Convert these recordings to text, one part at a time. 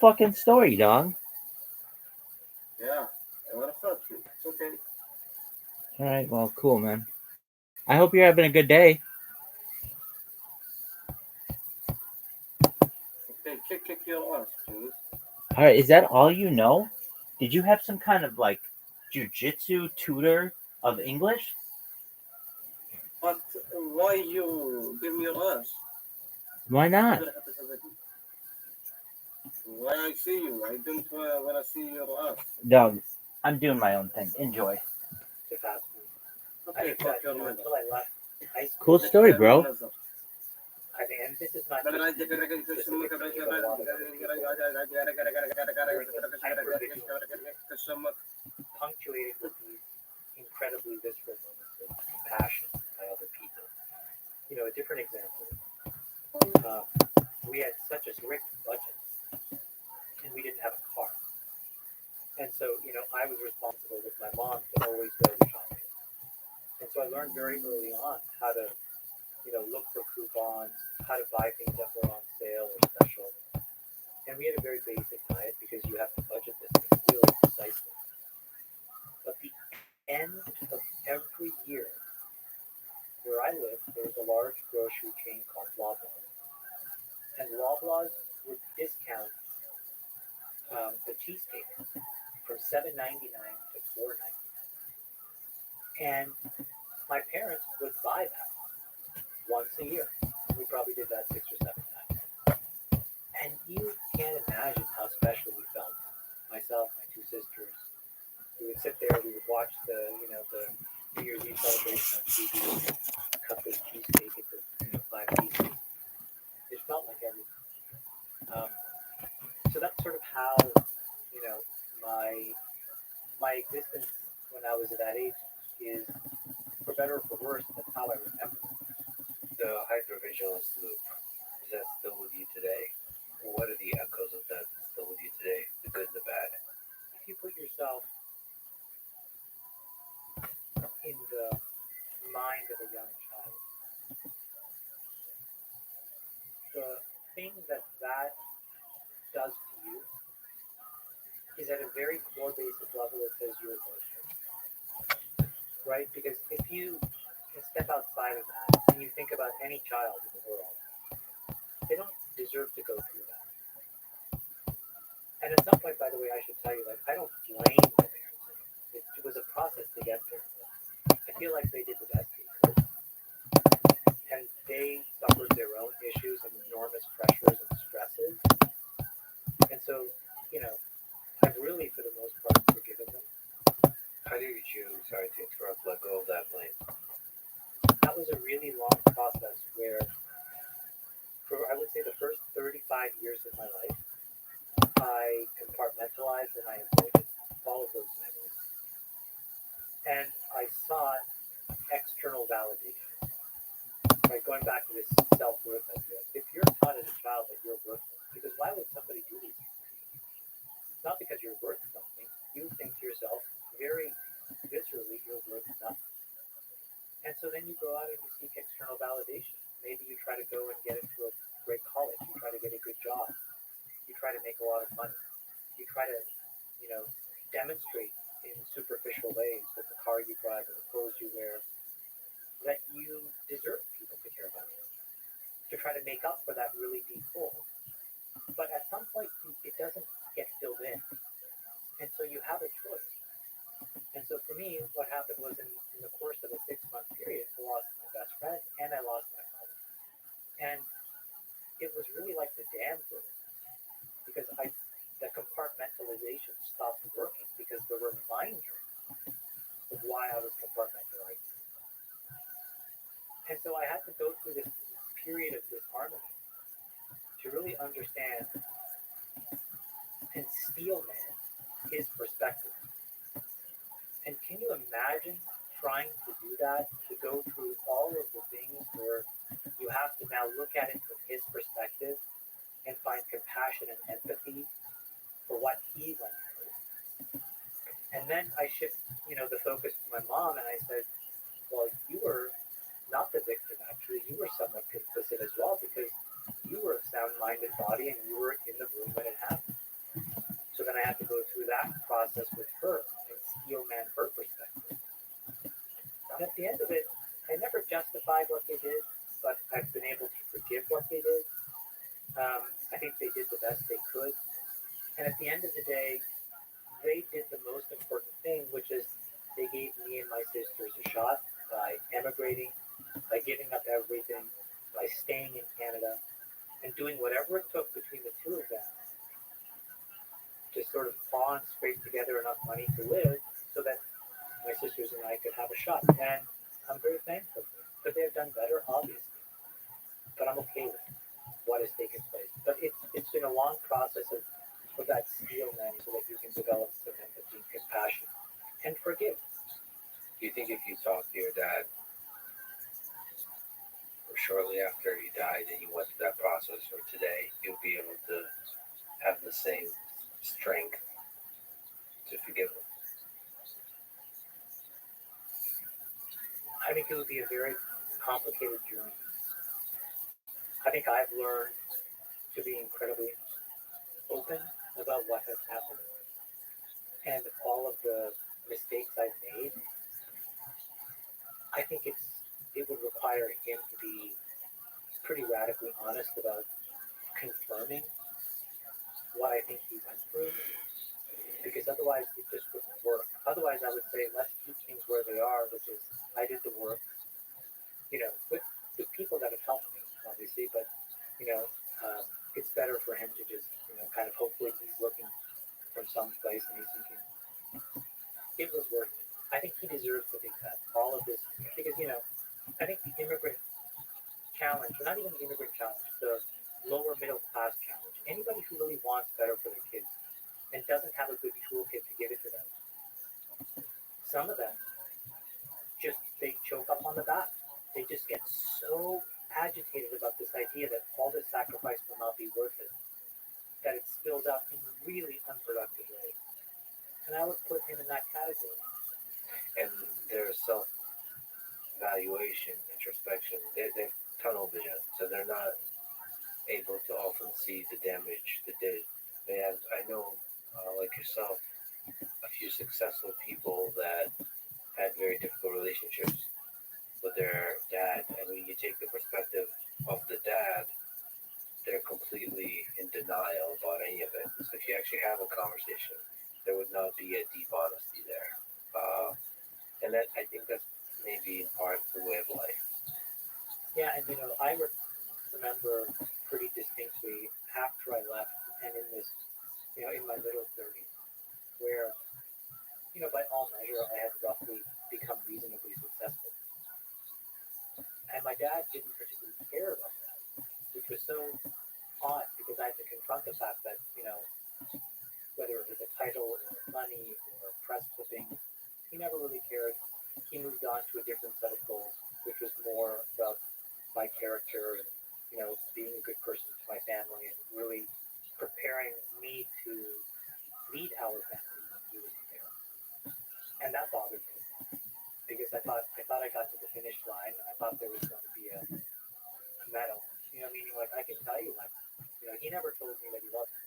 fucking story, dog. Yeah, I want to fuck you. It's okay. All right, well, cool, man. I hope you're having a good day. Okay, kick your ass, please. All right, is that all you know? Did you have some kind of like jujitsu tutor of English? But why you give me your ass? Why not? Why I see you? I don't want to see your ass. Dog, I'm doing my own thing. Enjoy. Too fast for me. I Okay, think fuck that, your mother. until I left high school, Cool story, bro. I think, and this is not just specific to me, but a lot of other people, during this hyper-vigilant punctuated with these incredibly visceral moments of compassion by other people. A different example. Um, we had such a strict budget, and we didn't have a car. And so, I was responsible with my mom to always go shopping. And so I learned very early on how to, look for coupons, how to buy things that were on sale or special. And we had a very basic diet because you have to budget this thing really precisely. But the end of every year where I lived, there was a large grocery chain called Loblaws. And Loblaws would discount the cheesecake from $7.99 to $4.99. And my parents would buy that once a year. We probably did that 6 or 7 times. And you can't imagine how special we felt. Myself, my two sisters, we would sit there, we would watch the New Year's Eve celebration on TV, cut this cheesecake into 5 pieces. It felt like everything. Um, so that's sort of how you know my my existence when I was at that age is, for better or for worse, that's how I remember it. The hypervigilance loop, is that still with you today? Or what are the echoes of that still with you today? The good and the bad? If you put yourself in the mind of a young child, the thing that does to you is at a very core basic level, it says you're worth it, right? Because if you can step outside of that and you think about any child in the world, they don't deserve to go through that. And at some point, by the way, I should tell you, like, I don't blame my parents. It was a process to get there. I feel like they did the best they could. And they suffered their own issues and enormous pressures and stresses. And so, you know, I've really, for the most part, forgiven them. How did you, sorry to interrupt, let go of that blame? That was a really long process where, for I would say the first 35 years of my life, I compartmentalized and I avoided all of those memories. And I sought external validation. Right, going back to this self-worth idea. If you're taught as a child that you're worthless, because why would somebody do these things to you? It's not because you're worth something. You think to yourself, very viscerally, you're worth nothing. And so then you go out and you seek external validation. Maybe you try to go and get into a great college. You try to get a good job. You try to make a lot of money. You try to, demonstrate in superficial ways with the car you drive or the clothes you wear that you deserve people to care about you, to try to make up for that really deep hole. But at some point, it doesn't get filled in. And so you have a choice. And so for me, what happened was in the course of a 6 month period, I lost my best friend and I lost my father. And it was really like the dam broke because the compartmentalization stopped working because the reminder of why I was compartmentalized. And so I had to go through this period of disharmony to really understand and steel man his perspective. And can you imagine trying to do that, to go through all of the things where you have to now look at it from his perspective and find compassion and empathy for what he went through? And then I shift, the focus to my mom and I said, well, you were not the victim, actually. You were somewhat complicit as well because you were a sound-minded body and you were in the room when it happened. had to go through that process with her and steel man her perspective. And at the end of it, I never justified what they did, but I've been able to forgive what they did. I think they did the best they could. And at the end of the day, they did the most important thing, which is they gave me and my sisters a shot by emigrating, by giving up everything, by staying in Canada, and doing whatever it took between the two of them to sort of claw and scrape together enough money to live so that my sisters and I could have a shot. And I'm very thankful for it. Could they have done better? Obviously. But I'm okay with what has taken place. But it's been a long process of that steel man so that you can develop some empathy and compassion and forgive. Do you think if you talked to your dad or shortly after he died and you went through that process or today, you'll be able to have the same strength to forgive him? I think it would be a very complicated journey. I think I've learned to be incredibly open about what has happened and all of the mistakes I've made. I think it would require him to be pretty radically honest about confirming what I think he went through, because otherwise it just wouldn't work. Otherwise, I would say let's keep things where they are, which is I did the work, with people that have helped me, obviously, but it's better for him to just, kind of hopefully he's looking from some place and he's thinking it was worth it. I think he deserves to think that all of this, because I think the immigrant challenge, or not even the immigrant challenge, the lower middle class challenge, anybody who really wants better for their kids and doesn't have a good toolkit to give it to them, some of them they choke up on the back. They just get so agitated about this idea that all this sacrifice will not be worth it, that it spills out in really unproductive ways. And I would put him in that category. And their self-valuation, introspection, they're tunnel vision, so they're not able to often see the damage they did. They have, I know, like yourself, a few successful people that had very difficult relationships with their dad, and when you take the perspective of the dad, they're completely in denial about any of it. So if you actually have a conversation, there would not be a deep honesty there. And that, I think that's maybe in part the way of life. Yeah, and I remember pretty distinctly after I left, and in this, in my middle 30s, where, by all measure, I had roughly become reasonably successful. And my dad didn't particularly care about that, which was so odd because I had to confront the fact that, whether it was a title or money or press clippings, he never really cared. He moved on to a different set of goals, which was more about my character and, being a good person to my family and really preparing me to lead our family when he was there. And that bothered me because I thought I got to the finish line and I thought there was going to be a medal, meaning like I can tell you, like, he never told me that he loved me.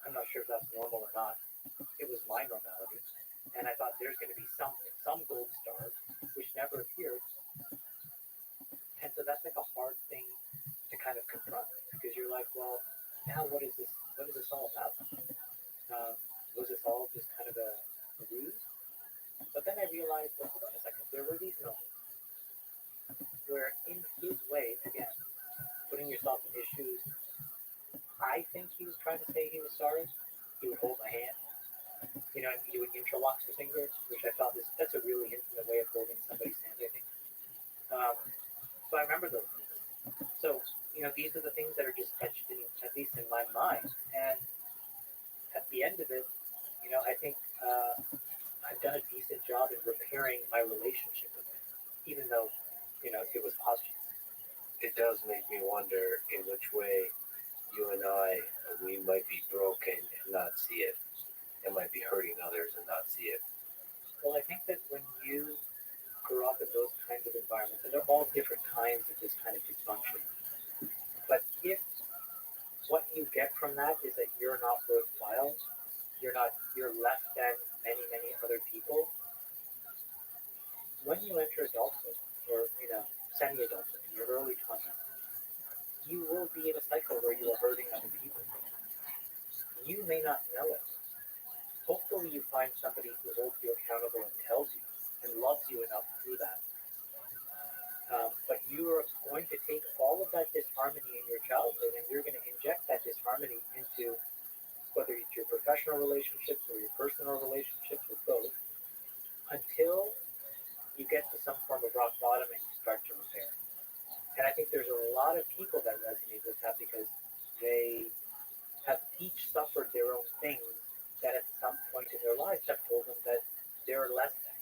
I'm not sure if that's normal or not. It was my normality. And I thought there's going to be something, some gold stars, which never appeared. And so that's like a hard thing to kind of confront because you're like, well, now what is this? What is this all about? Was this all just kind of a ruse? But then I realized, well, hold on a second, there were these moments where in his way, again, putting yourself in his shoes, I think he was trying to say he was sorry. He would hold my hand, and he would interlock the fingers, which I thought that's a really intimate way of holding somebody's hand, I think. So I remember those things. So, these are the things that are just etched in, at least in my mind. And at the end of it, I think I've done a decent job in repairing my relationship with him, even though, it was posthumous. It does make me wonder in which way you and I, we might be broken and not see it. It might be hurting others and not see it. Well, I think that when you grow up in those kinds of environments, and they're all different kinds of this kind of dysfunction, but if what you get from that is that you're not worthwhile, you're less than many other people. When you enter adulthood, or semi-adulthood, in your early 20s, you will be in a cycle where you are hurting other people. You may not know it. Hopefully, you find somebody who holds you accountable and tells you and loves you enough through that. But you are going to take all of that disharmony in your childhood and you're going to inject that disharmony into whether it's your professional relationships or your personal relationships or both until you get to some form of rock bottom and you start to repair. And I think there's a lot of people that resonate with that because they have each suffered their own things that at some point in their lives have told them that they're less than.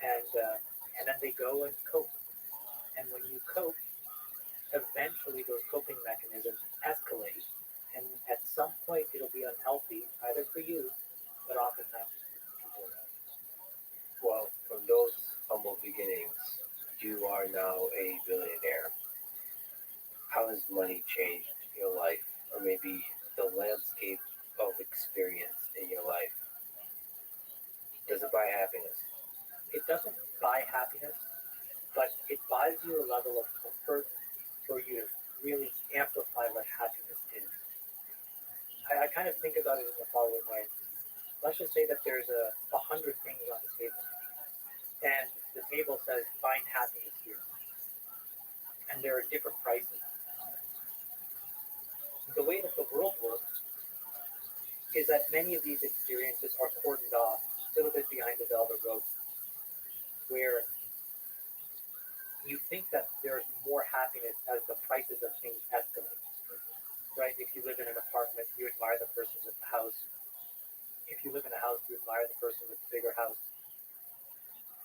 And then they go and cope. And when you cope, eventually those coping mechanisms escalate. And at some point it'll be unhealthy, either for you, but oftentimes for people around you. Well, from those humble beginnings, you are now a billionaire. How has money changed your life, or maybe the landscape of experience in your life? Does it buy happiness? It doesn't buy happiness, but it buys you a level of comfort for you to really amplify what happiness is. I kind of think about it in the following way. Let's just say that there's 100 things on the table, and the table says find happiness here, and there are different prices. The way that the world works is that many of these experiences are cordoned off a little bit behind the velvet rope, where you think that there's more happiness as the prices of things escalate. Right? If you live in an apartment, you admire the person with the house. If you live in a house, you admire the person with the bigger house.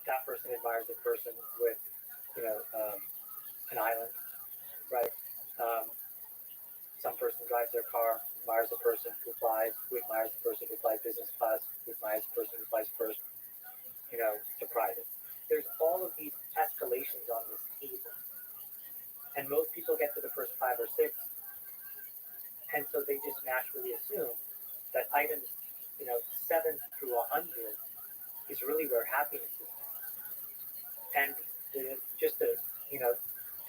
That person admires the person with, an island, right? Some person drives their car, admires the person who flies, who admires the person who flies business class, who admires the person who flies first, to private. There's all of these escalations on this table. And most people get to the first 5 or 6, and so they just naturally assume that items, 7 through 100 is really where happiness is. And just to,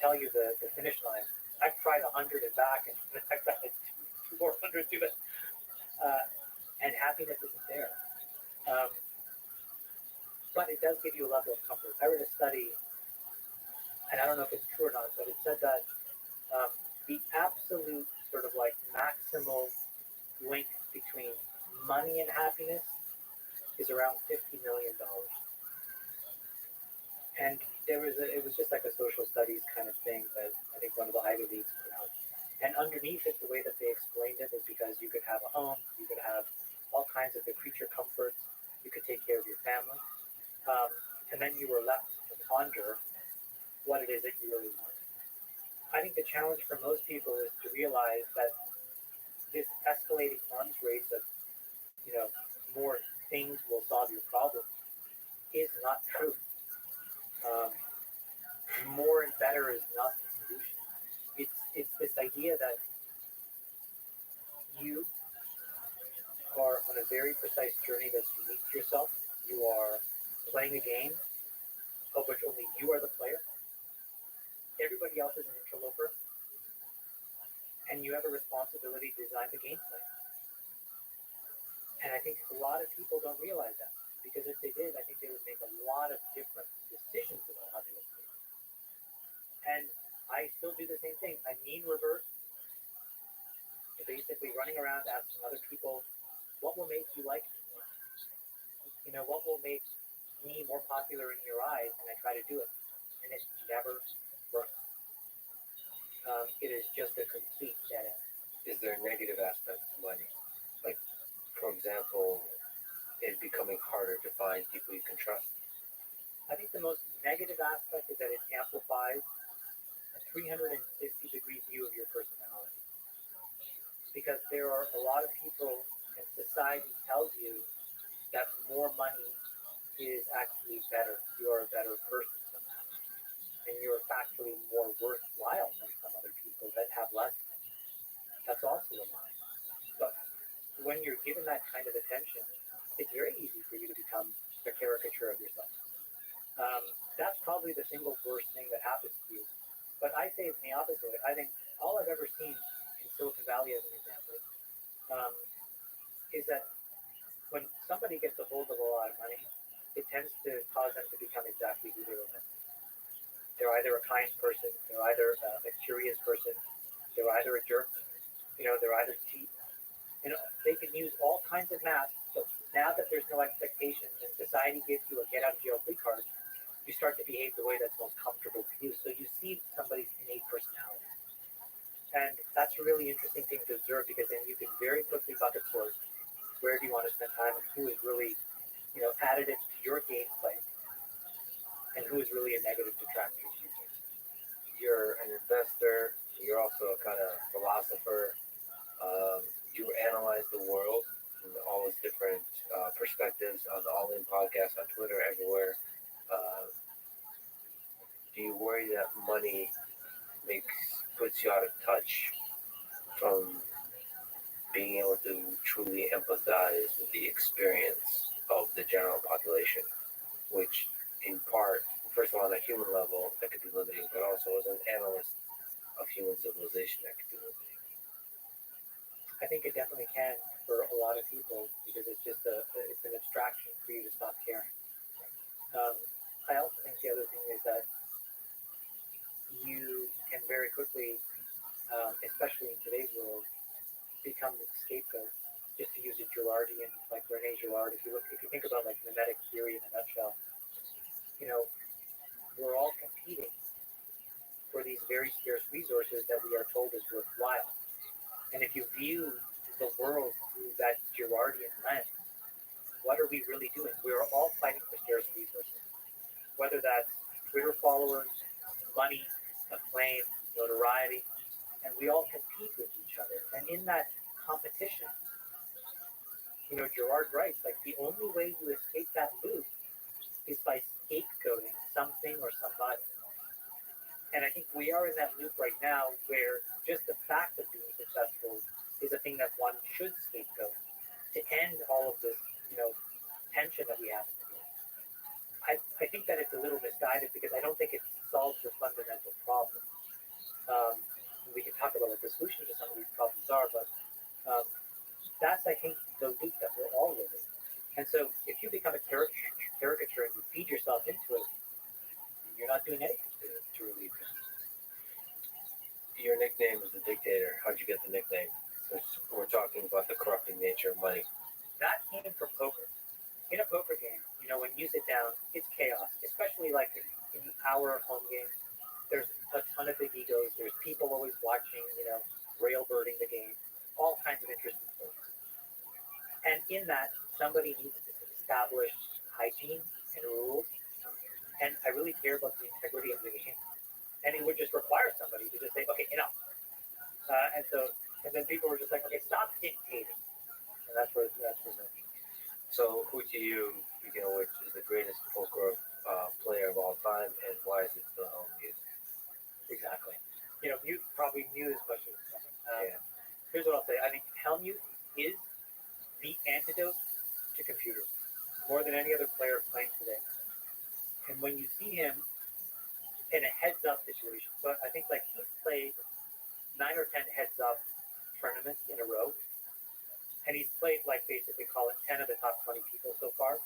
tell you the finish line, I've tried 100 and back, and I've got two more hundred to it, and happiness isn't there. But it does give you a level of comfort. I read a study, and I don't know if it's true or not, but it said that the absolute sort of like maximal link between money and happiness is around $50 million. And it was just like a social studies kind of thing that I think one of the Ivy Leagues put out. And underneath it, the way that they explained it was because you could have a home, you could have all kinds of the creature comforts, you could take care of your family, and then you were left to ponder what it is that you really want. I think the challenge for most people is to realize that this escalating arms race of, more things will solve your problem is not true. More and better is not the solution. It's this idea that you are on a very precise journey that's unique to yourself. You are playing a game of which only you are the player. Everybody else is an interloper, and you have a responsibility to design the gameplay. And I think a lot of people don't realize that, because if they did, I think they would make a lot of different decisions about how they would play. And I still do the same thing. I mean revert to basically running around asking other people, what will make you like me more? What will make me more popular in your eyes? And I try to do it. And it never works. It is just a complete dead end. Is there a negative aspect to money? Like, for example, it becoming harder to find people you can trust? I think the most negative aspect is that it amplifies a 360-degree view of your personality. Because there are a lot of people, and society tells you that more money is actually better. You are a better person somehow. And you're factually more worthwhile than some other people that have less. That's also a lie. But when you're given that kind of attention, it's very easy for you to become a caricature of yourself. That's probably the single worst thing that happens to you. But I say it's the opposite. I think all I've ever seen in Silicon Valley, as an example, um, is that when somebody gets a hold of a lot of money, it tends to cause them to become exactly who they were meant to be. They're either a kind person, they're either a curious person, they're either a jerk, they're either cheap. They can use all kinds of masks, but now that there's no expectations and society gives you a get out of jail free card, you start to behave the way that's most comfortable for you. So you see somebody's innate personality. And that's a really interesting thing to observe, because then you can very quickly bucket sort where do you want to spend time and who is really, additive to your gameplay and who is really a negative detractor to your game. You're an investor. You're also a kind of philosopher. You analyze the world from all its different perspectives on the All In podcast, on Twitter, everywhere. Do you worry that money puts you out of touch from being able to truly empathize with the experience of the general population, which in part, first of all, on a human level, that could be limiting, but also as an analyst of human civilization, that could be limiting? I think it definitely can for a lot of people, because it's an abstraction for you to stop caring. I also think the other thing is that you can very quickly, especially in today's world, become the scapegoat. Just to use a Girardian, like Rene Girard, if you think about like mimetic theory in a nutshell, we're all competing for these very scarce resources that we are told is worthwhile. And if you view the world through that Girardian lens, what are we really doing? We're all fighting for scarce resources, whether that's Twitter followers, money, acclaim, notoriety, and we all compete with each other. And in that competition, Girard writes, like, the only way you escape that loop is by scapegoating something or somebody. And I think we are in that loop right now, where just the fact of being successful is a thing that one should scapegoat to end all of this, tension that we have in the world. I think that it's a little misguided, because I don't think it solves the fundamental problem. We can talk about what the solution to some of these problems are, but that's, I think, the loop that we're all living. And so if you become a caricature and you feed yourself into it, you're not doing anything to relieve it. Your nickname is the Dictator. How'd you get the nickname? We're talking about the corrupting nature of money. That came from poker. In a poker game, when you sit down, it's chaos, especially like in our home games. There's a ton of big egos. There's people always watching, railbirding the game, all kinds of interesting things. And in that, somebody needs to establish hygiene and rules. And I really care about the integrity of the game. And it would just require somebody to just say, okay, enough. And then people were just like, okay, stop dictating. And that's where So who to you, which is the greatest poker player of all time, and why is it still Helmut? Exactly. You probably knew this question was coming. Yeah. Here's what I'll say. I think Helmut is the antidote to computers, more than any other player playing today. And when you see him in a heads-up situation, so I think like he's played 9 or 10 heads-up tournaments in a row, and he's played like basically call it 10 of the top 20 people so far,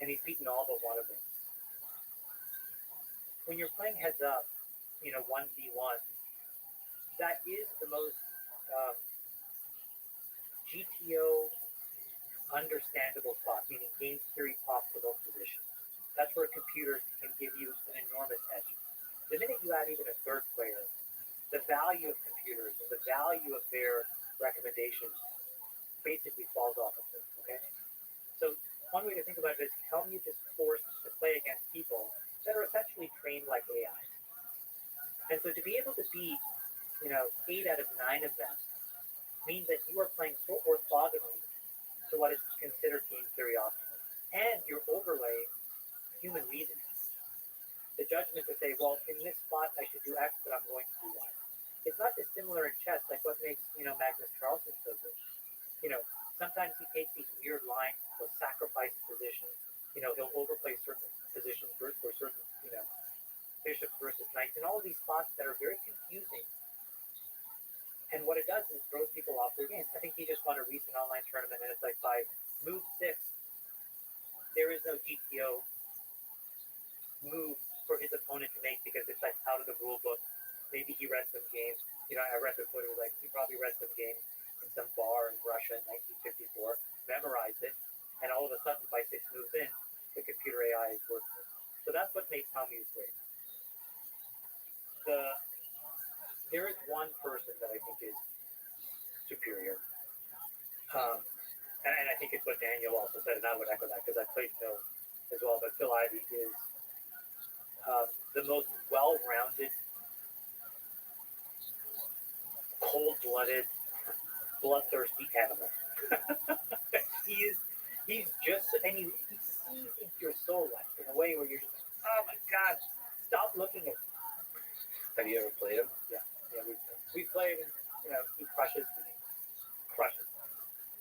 and he's beaten all but one of them. When you're playing heads-up, 1v1, that is the most GTO understandable spot, meaning game theory optimal position. That's where computers can give you an enormous edge. The minute you add even a third player, the value of computers and the value of their recommendations basically falls off of this, okay? So one way to think about it is Helmut is forced to play against people that are essentially trained like AI. And so to be able to beat, 8 out of 9 of them means that you are playing so orthogonally to what is considered game theory optimal. And you're overlaying human reasoning. The judgment to say, well, in this spot I should do X, but I'm going to do Y. It's not dissimilar in chess, like what makes, Magnus Carlsen so good. sometimes he takes these weird lines. He'll sacrifice positions. He'll overplay certain positions for certain, bishops versus knights, and all of these spots that are very confusing. And what it does is it throws people off their games. I think he just won a recent online tournament, and it's like by move 6, there is no GTO move for his opponent to make because it's like out of the rule book. Maybe he read some games. I read the quote. It was like he probably read some games in some bar in Russia in 1954, memorized it, and all of a sudden by 6 moves in, the computer AI is working. So that's what makes Talmud great. There is one person that I think is superior, and I think it's what Daniel also said, and I would echo that because I played Phil as well. But Phil Ivey is the most well-rounded, cold-blooded, bloodthirsty animal. He's just, and he sees into your soul in a way where you're just like, oh my God, stop looking at me. Have you ever played him? Yeah, we played, and he crushes me. Crushes.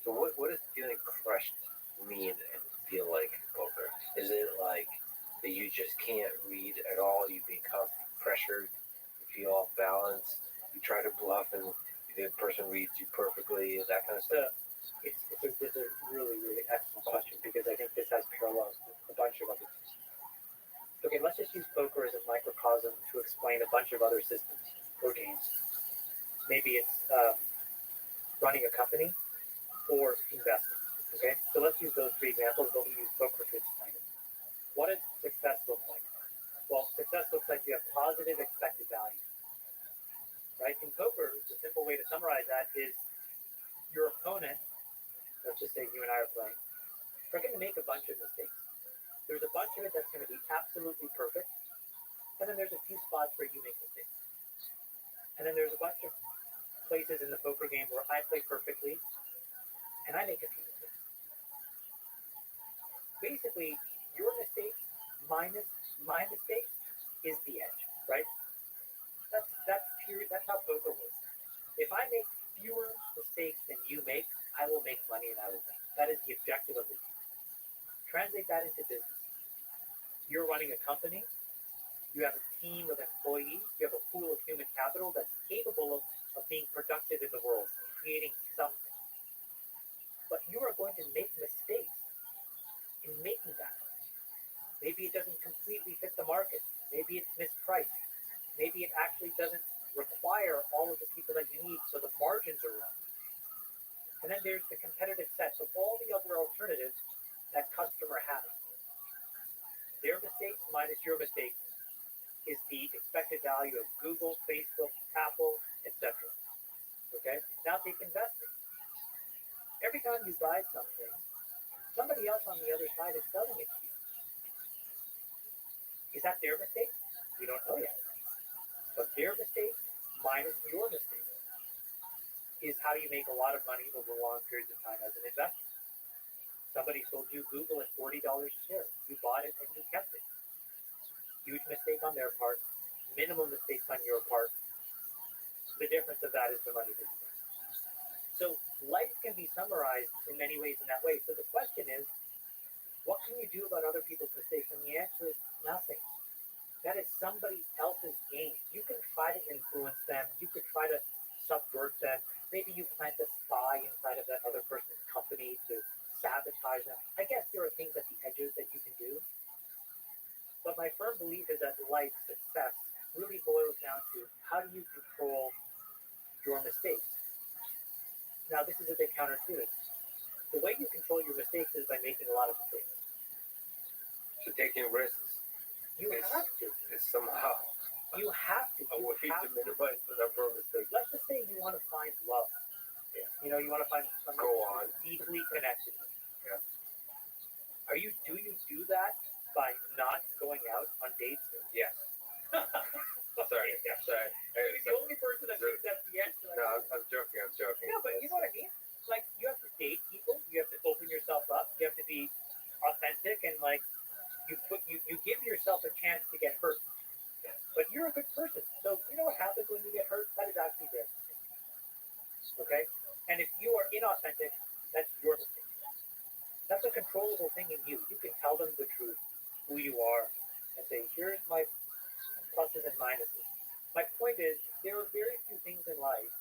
So what does feeling crushed mean and feel like in poker? Is it like that you just can't read at all? You've been constantly pressured. You feel off balance. You try to bluff, and the person reads you perfectly. That kind of stuff. It's a really, really excellent question because I think this has parallels with a bunch of other things. Okay, let's just use poker as a microcosm to explain a bunch of other systems or games. Maybe it's running a company or investing. Okay, so let's use those 3 examples, but we use poker to explain it. What does success look like? Well, success looks like you have positive expected value. Right? In poker, the simple way to summarize that is your opponent, let's just say you and I are playing, we're going to make a bunch of mistakes. There's a bunch of it that's going to be absolutely perfect, and then there's a few spots where you make mistakes. And then there's a bunch of places in the poker game where I play perfectly, and I make a few mistakes. Basically, your mistakes minus my mistakes is the edge, right? That's pure. That's how poker works. If I make fewer mistakes than you make, I will make money and I will win. That is the objective of the game. Translate that into business. You're running a company. You have a team of employees. You have a pool of human capital that's capable of being productive in the world, creating something. But you are going to make mistakes in making that. Maybe it doesn't completely fit the market. Maybe it's mispriced. Maybe it actually doesn't require all of the people that you need, so the margins are wrong. And then there's the competitive set. So all the other alternatives that customer has. Their mistakes minus your mistakes is the expected value of Google, Facebook, Apple, etc. Okay? Now take investing. Every time you buy something, somebody else on the other side is selling it to you. Is that their mistake? We don't know yet. But their mistake minus your mistake is how you make a lot of money over long periods of time as an investor. Somebody sold you Google at $40 a share. You bought it and you kept it. Huge mistake on their part, minimal mistakes on your part. The difference of that is the money that you make. So life can be summarized in many ways in that way. So the question is, what can you do about other people's mistakes? And the answer is nothing. That is somebody else's game. You can try to influence them. You could try to subvert them. Maybe you plant a spy inside of that other person's company to sabotage them. I guess there are things at the edges that you can do. But my firm belief is that life success really boils down to how do you control your mistakes. Now, this is a bit counterintuitive. The way you control your mistakes is by making a lot of mistakes. So taking risks. You have to. Is somehow You have to. a way to minimize the number of mistakes. Let's just say you want to find love. Yeah. You want to find someone Go on. deeply connected with. Yeah. Do you do that by not going out on dates? Yes. Sorry. Yeah. Sorry. You're the only person that thinks that's the answer. No, I'm joking. Yeah, but you know what I mean? Like, you have to date people. You have to open yourself up. You have to be authentic, and like, you give yourself a chance to get hurt. Yeah. But you're a good person. So you know what happens when you get hurt? That is actually there. Okay? And if you are inauthentic, that's your unshakable thing in you. You can tell them the truth, who you are, and say, here's my pluses and minuses. My point is, there are very few things in life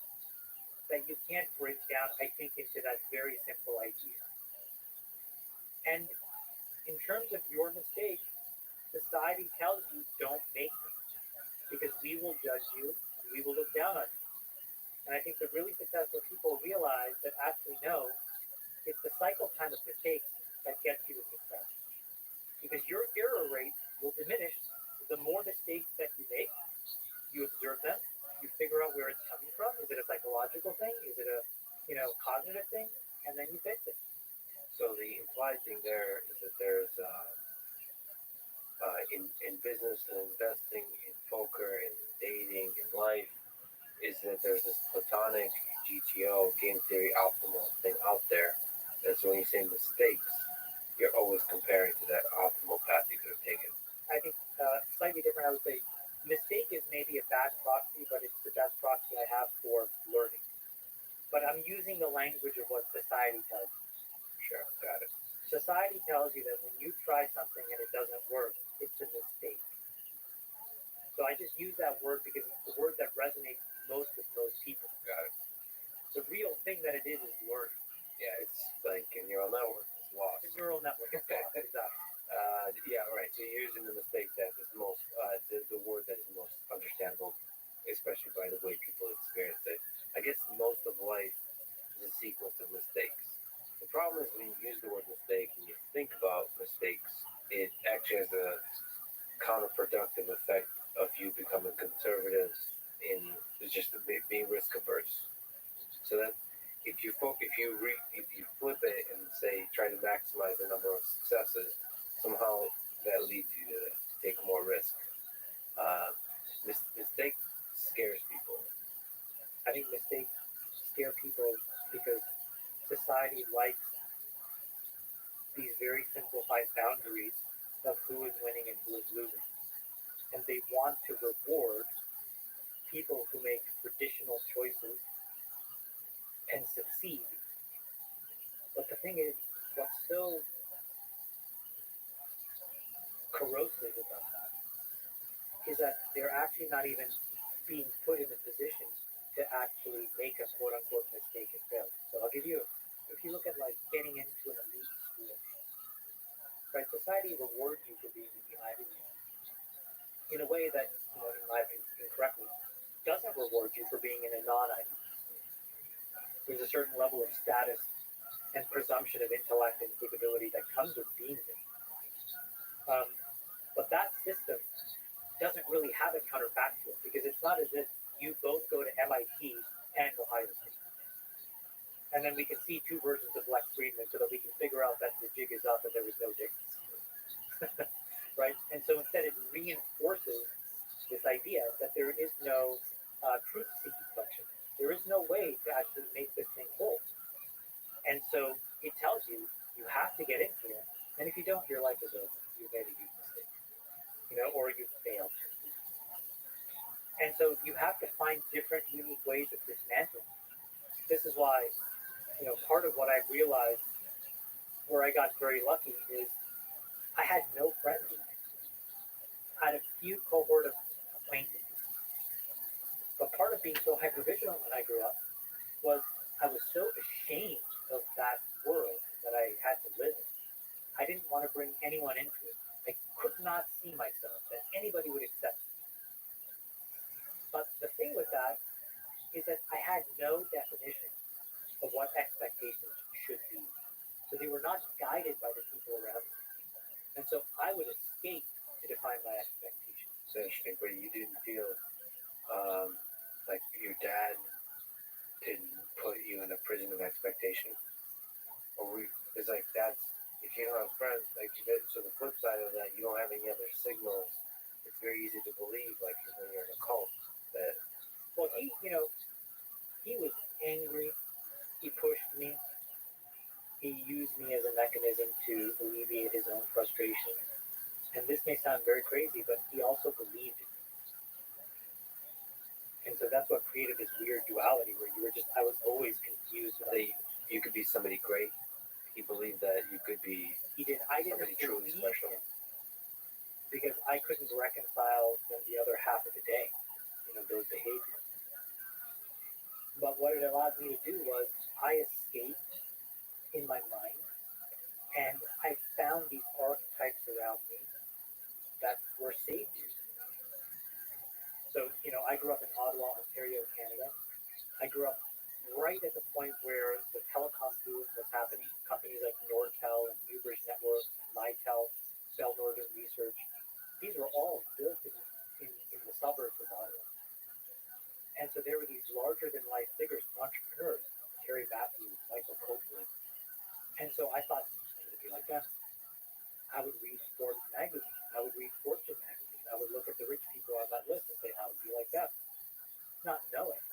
that you can't break down, I think, into that very simple idea. And in terms of your mistake, society tells you don't make them because we will judge you and we will look down on you. And I think the really successful people realize that actually no, it's the cycle time of mistakes that gets you to success. Because your error rate will diminish the more mistakes that you make. You observe them, you figure out where it's coming from. Is it a psychological thing? Is it a cognitive thing? And then you fix it. So the implied thing there is that there's in business and investing, in poker, in dating, in life, is that there's this platonic GTO game theory optimal thing out there. And so when you say mistakes, you're always comparing to that optimal path you could have taken. I think slightly different. I would say mistake is maybe a bad proxy, but it's the best proxy I have for learning. But I'm using the language of what society tells you. Sure, got it. Society tells you that when you try something and it doesn't work, it's a mistake. So I just use that word because it's the word that resonates most with most people. Got it. The real thing that it is learning. Yeah, it's like a neural network. It's lost. The neural network is lost, exactly. Yeah, right. So you're using the mistake that is most, the word that is most understandable, especially by the way people experience it. I guess most of life is a sequence of mistakes. The problem is when you use the word mistake and you think about mistakes, it actually has a counterproductive effect of you becoming conservative in just being risk averse. So that if you flip it and say try to maximize the number of successes, somehow that leads you to take more risk. Mistake scares people. I think mistakes scare people because society likes these very simplified boundaries of who is winning and who is losing. And they want to reward people who make traditional choices and succeed. But the thing is, what's so corrosive about that is that they're actually not even being put in a position to actually make a quote unquote mistake and fail. So I'll give you, if you look at like getting into an elite school, right? Society rewards you for being in the Ivy League in a way that, in my opinion, incorrectly, doesn't reward you for being in a non-Ivy League. There's a certain level of status and presumption of intellect and capability that comes with being there. But that system doesn't really have a counterback to it because it's not as if you both go to MIT and Ohio State. And then we can see two versions of Lex Friedman so that we can figure out that the jig is up and there was no difference. Right? And so instead it reinforces this idea that there is no truth-seeking function. There is no way to actually make this thing whole. And so it tells you, you have to get in here, and if you don't, your life is over. You made a huge mistake, or you failed. And so you have to find different, unique ways of dismantling. This is why, part of what I realized where I got very lucky is I had no friends in high school. I had a few cohort of acquaintances. But part of being so hypervigilant when I grew up was I was so ashamed of that world that I had to live in. I didn't want to bring anyone into it. I could not see myself that anybody would accept me. But the thing with that is that I had no definition of what expectations should be. So they were not guided by the people around me. And so I would escape to define my expectations. So interesting, but you didn't feel like your dad didn't put you in a prison of expectation? It's like that's, if you don't have friends, so the flip side of that, you don't have any other signals. It's very easy to believe, like when you're in a cult, that. Well, he was angry. He pushed me. He used me as a mechanism to alleviate his own frustration. And this may sound very crazy, but he also believed in me. And so that's what created this weird duality where I was always confused. You could be somebody great. He believed that you could be He did. I didn't somebody truly believe special. him because I couldn't reconcile the other half of the day, those behaviors. But what it allowed me to do was I escaped in my mind, and I found these archetypes around me that were saviors. So, I grew up in Ottawa, Ontario, Canada. I grew up right at the point where the telecom boom was happening. Companies like Nortel and Ubers Network, Mitel, Bell Northern Research, these were all built in the suburbs of Ottawa. And so there were these larger than life figures, entrepreneurs, Terry Matthews, Michael Copeland. And so I thought, I'm going to be like them. I would read Forbes magazine. I would read Fortune magazine. I would look at the rich people on that list and say, I would be like them. Not knowing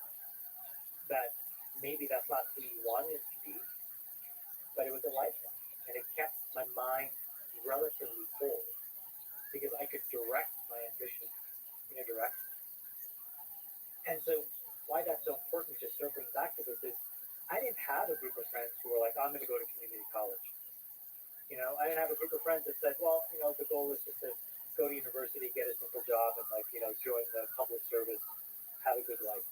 that maybe that's not who you wanted to be, but it was a lifeline. And it kept my mind relatively whole because I could direct my ambition in a direction. And so why that's so important, just circling back to this, is I didn't have a group of friends who were like, I'm going to go to community college. I didn't have a group of friends that said, well, the goal is just to go to university, get a simple job, and join the public service, have a good life.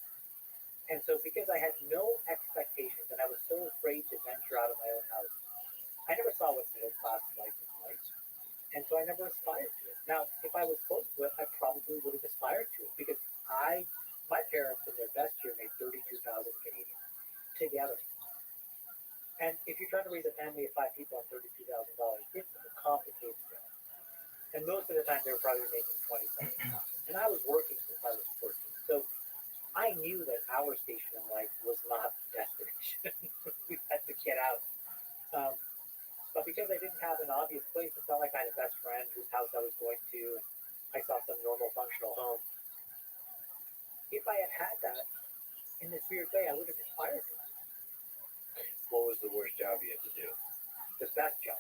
And so because I had no expectations and I was so afraid to venture out of my own house, I never saw what middle class life was like. And so I never aspired to it. Now, if I was close to it, I probably would have aspired to it because my parents in their best year made 32,000 Canadian together. And if you're trying to raise a family of 5 people on $32,000, it's a complicated job. And most of the time, they were probably making $20,000. And I was working since I was 14. So I knew that our station in life was not the destination. We had to get out. But because I didn't have an obvious place, it's not like I had a best friend whose house I was going to, and I saw some normal functional home. If I had had that, in this weird way, I would have aspired to it. What was the worst job you had to do? The best job,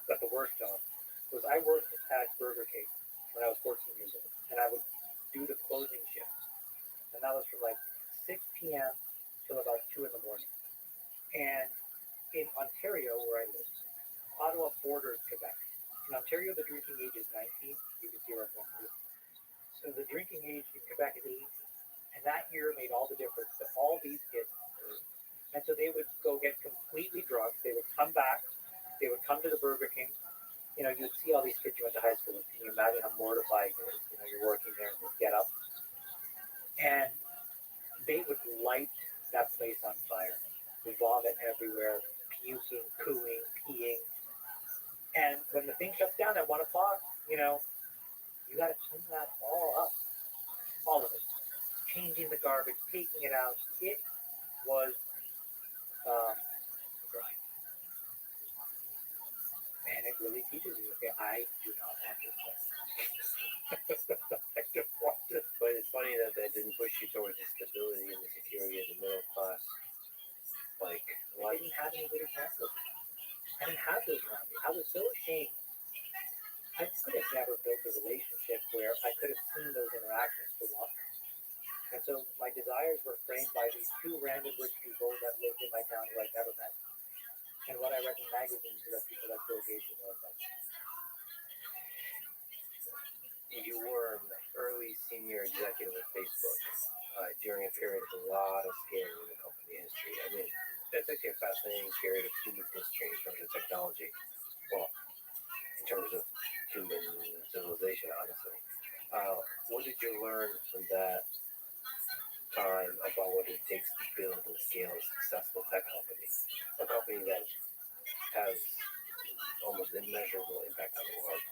but the worst job, was I worked at Burger King when I was 14 years old, and I would do the closing shift. And that was from like 6 p.m. till about 2 in the morning. And in Ontario, where I live, Ottawa borders Quebec. In Ontario, the drinking age is 19. You can see where I'm going with this. So the drinking age in Quebec is 18. And that year made all the difference to all these kids. And so they would go get completely drunk. They would come back. They would come to the Burger King. You'd see all these kids you went to high school with. Can you imagine how mortifying it is? You're working there and just get up. And they would light that place on fire. They vomit everywhere, puking, cooing, peeing. And when the thing shuts down at 1 o'clock, you got to clean that all up. All of it. Changing the garbage, taking it out. It was a grind. And it really teaches you, okay, I do not want this place. I don't want this. But it's funny that didn't push you towards the stability and the security of the middle class. Like, I didn't have anybody examples. I didn't have those around me. I was so ashamed. I could have never built a relationship where I could have seen those interactions for long. And so my desires were framed by these 2 random rich people that lived in my town who I'd never met. And what I read in magazines that people like Bill Gates and Rothschild. you were an early senior executive at Facebook during a period of a lot of scaling in the company history. I mean, that's actually a fascinating period of human history in terms of technology. Well, in terms of human civilization, honestly. What did you learn from that time about what it takes to build and scale a successful tech company? A company that has almost immeasurable impact on the world.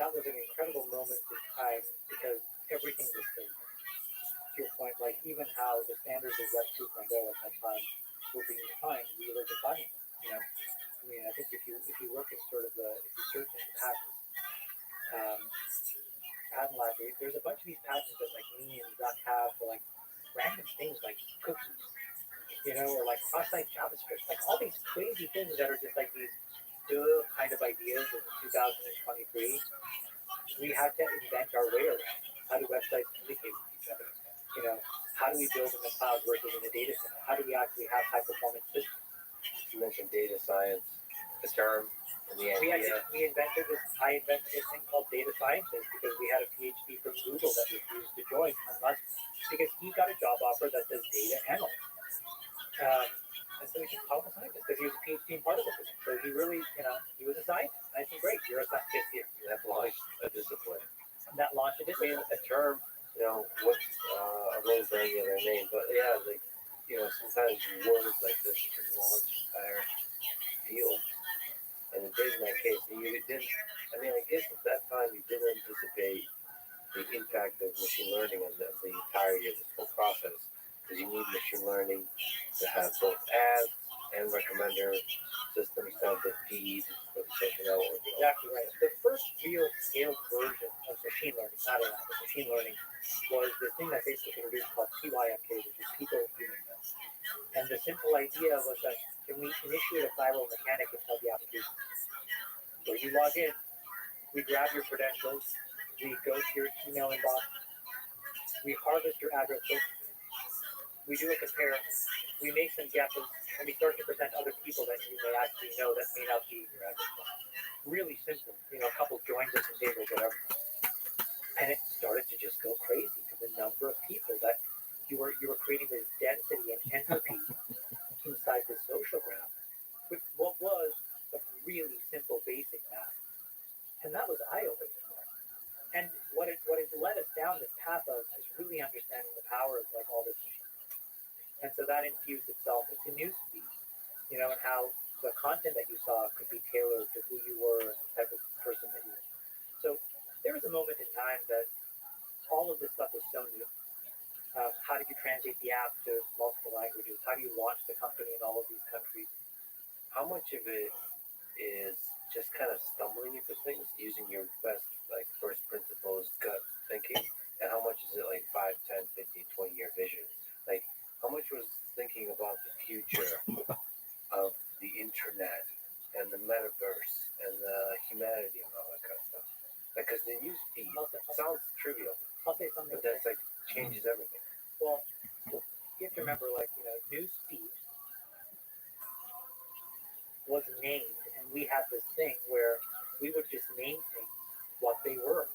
That was an incredible moment in time because everything was changing. To your point, like even how the standards of Web 2.0 at that time were being defined, we were defining them. I mean, I think if you look at sort of if you search in the patent library, there's a bunch of these patents that like me and Zach have for like random things like cookies, or like cross-site JavaScript, like all these crazy things that are just like these kind of ideas in 2023. We had to invent our way around. How do websites communicate with each other? How do we build in the cloud versus in the data center? How do we actually have high performance mentioned data science, the term and the idea. I invented this thing called data scientist because we had a PhD from Google that refused to join unless because he got a job offer that says data analyst. And so we just called him a scientist because he was a PhD in particle physics. So he really, he was a scientist. And I said, great, you're a scientist here. That launched a discipline. That launched a I discipline. mean, a term, what's I won't say any other name, but yeah, like, sometimes words like this can launch entire fields. And it did in that case. And you didn't, I guess at that time you didn't anticipate the impact of machine learning on the entirety of this whole process. Because you need machine learning to have both ads and recommender systems to have the feed for the social network. Exactly right. The first real scaled version of machine learning, not AI, but machine learning, was this thing that Facebook introduced called PYMK, which is people human know. And the simple idea was that can we initiate a viral mechanic inside the application? So you log in, we grab your credentials, we go to your email inbox, we harvest your address book, we do a compare, we make some guesses, and we start to present other people that you may actually know that may not be in your address book. Really simple, a couple joins at some tables, whatever. And it started to just go crazy to the number of people that you were creating this density and entropy inside the social graph with what was a really simple basic math. And that was eye-opening for us. And what it led us down this path of is really understanding the power of like all this machine. And so that infused itself into newsfeed, and how the content that you saw could be tailored to who you were and the type of person that you were. So there was a moment in time that all of this stuff was so new. How do you translate the app to multiple languages? How do you launch the company in all of these countries? How much of it is just kind of stumbling into things using your best, like, first principles gut thinking? And how much is it like 5, 10, 15, 20-year vision? Like, how much was thinking about the future of the internet and the metaverse and the humanity and all that kind of stuff? Because the news feed sounds trivial, I'll say something. but that's like changes everything. Well, you have to remember, news feed was named, and we had this thing where we would just name things what they were.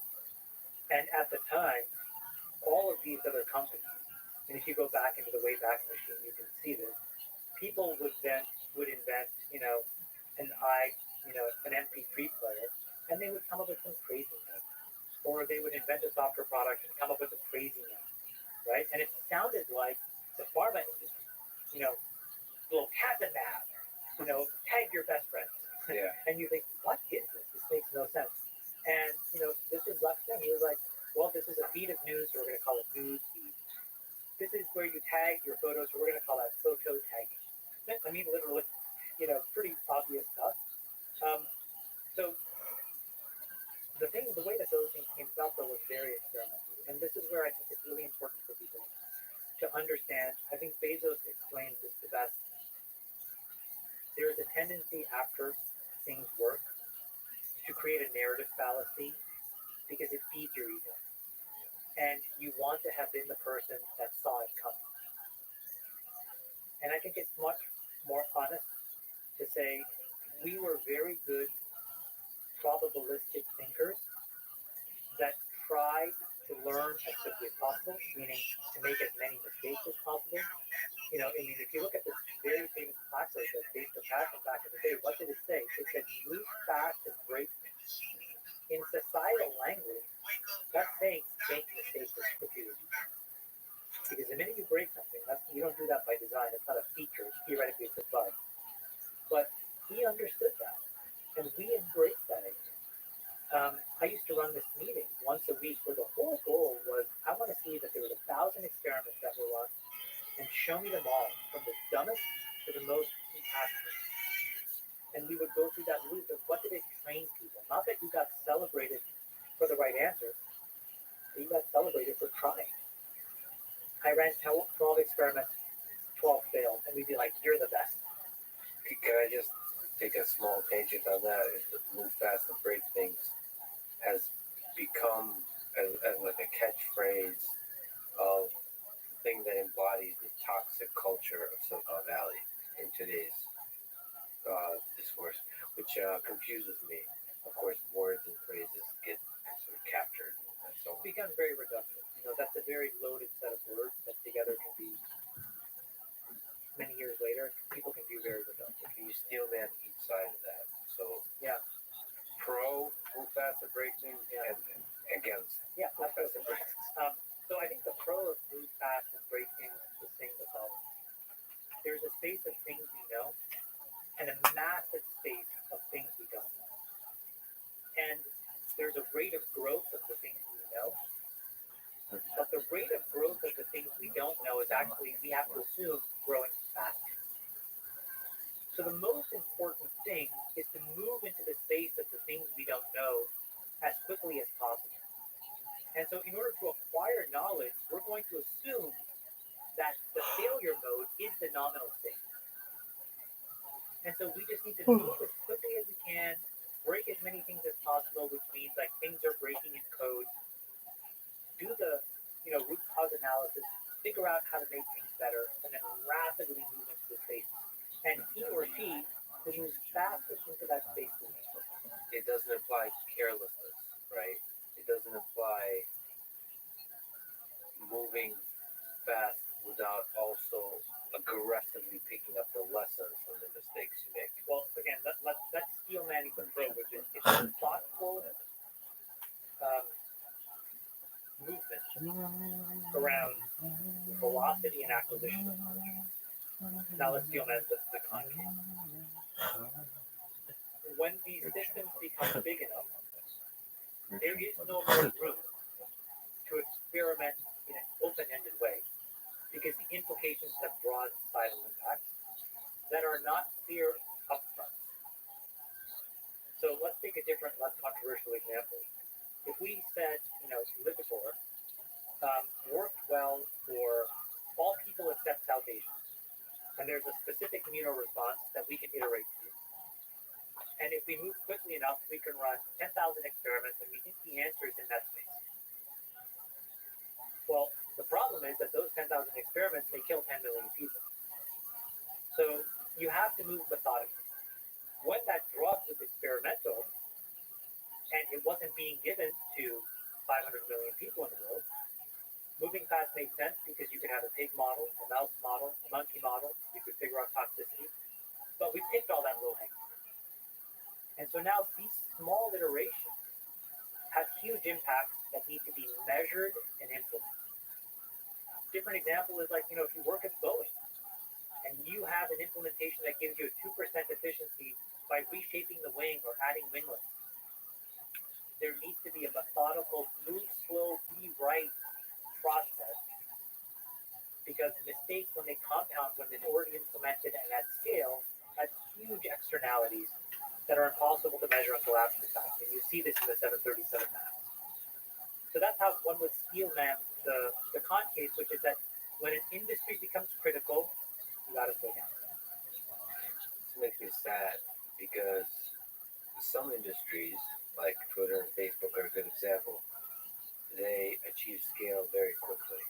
And at the time, all of these other companies, and if you go back into the Wayback Machine, you can see this. People would invent, an MP3 player, and they would come up with some crazy name, or they would invent a software product and come up with a crazy name, right? And it sounded like the pharma industry, little Kazanab, tag your best friends. Yeah. And you think, what is this? This makes no sense. And, this is Luck's thing. He was like, well, this is a feed of news, so we're going to call it news feed. This is where you tag your photos, so we're going to call that photo tagging. I mean, literally, pretty obvious stuff. So the way that those things came about, though, was very experimental. And this is where I think it's really important for people to understand. I think Bezos explains this the best. There is a tendency after things work to create a narrative fallacy because it feeds your ego. And you want to have been the person that saw it coming. And I think it's much more honest to say we were very good probabilistic thinkers that tried to learn as quickly as possible, meaning to make as many mistakes as possible. If you look at this very famous placard that Facebook had from back in the day, what did it say? It said, move fast and break things. In societal language, that's saying make mistakes as quickly as you can. Because the minute you break something, you don't do that by design. It's not a feature. Theoretically, it's a bug. But he understood that, and we embraced that idea. I used to run this meeting once a week where the whole goal was I want to see that there was 1,000 experiments that were run and show me them all, from the dumbest to the most impactful. And we would go through that loop of what did it train people? Not that you got celebrated for the right answer, but you got celebrated for trying. I ran 12 experiments, 12 failed, and we'd be like, you're the best. Can I just take a small tangent on that? Is to move fast and break things has become as like a catchphrase of the thing that embodies the toxic culture of Silicon Valley in today's which confuses me. Of course, words and phrases get sort of captured, and so It becomes very reductive. That's a very loaded set of words that together can be, many years later, people can view very reductive. can you steel man each side of that? So Yeah. pro move fast and break things, Yeah. and against Yeah, move that's fast and break things. So I think the pro of move fast and break things is saying the following. There's a space of things we know and a massive space of things we don't know. And there's a rate of growth of the things we know, but the rate of growth of the things we don't know is actually, we have to assume, growing faster. So the most important thing is to move into the space of the things we don't know as quickly as possible. And so in order to acquire knowledge, we're going to assume that the failure mode is the nominal state. And so we just need to move as quickly as we can, break as many things as possible, which means like things are breaking in code, do the root cause analysis, figure out how to make things better, and then rapidly move into the space. And he or she who moves fastest into that space will win. It doesn't imply carelessness, right? It doesn't imply moving fast without also aggressively picking up the lessons from the mistakes you make. Well, again, that's steel manning the pro, which is it's a thoughtful movement around velocity and acquisition of knowledge. Now let's steel man the concave. When these systems become big enough, there is no more room to experiment in an open-ended way, because the implications have broad societal impacts that are not clear upfront. So let's take a different, less controversial example. If we said, Lipitor worked well for all people except South Asians, and there's a specific immunoresponse that we can iterate to, and if we move quickly enough, we can run 10,000 experiments, and we think the answer is in that space. Well, the problem is that those 10,000 experiments may kill 10 million people. So you have to move methodically. When that drug was experimental and it wasn't being given to 500 million people in the world, moving fast made sense because you could have a pig model, a mouse model, a monkey model. You could figure out toxicity. But we picked all that low hanging fruit. And so now these small iterations have huge impacts that need to be measured and implemented. Different example is like, if you work at Boeing and you have an implementation that gives you a 2% efficiency by reshaping the wing or adding winglets, there needs to be a methodical, move slow, be right process, because mistakes, when they compound, when they're already implemented and at scale, have huge externalities that are impossible to measure until after the fact. And you see this in the 737 MAX. So that's how one would steel man the concave, which is that when an industry becomes critical, you got to slow down. This makes me sad because some industries, like Twitter and Facebook, are a good example. They achieve scale very quickly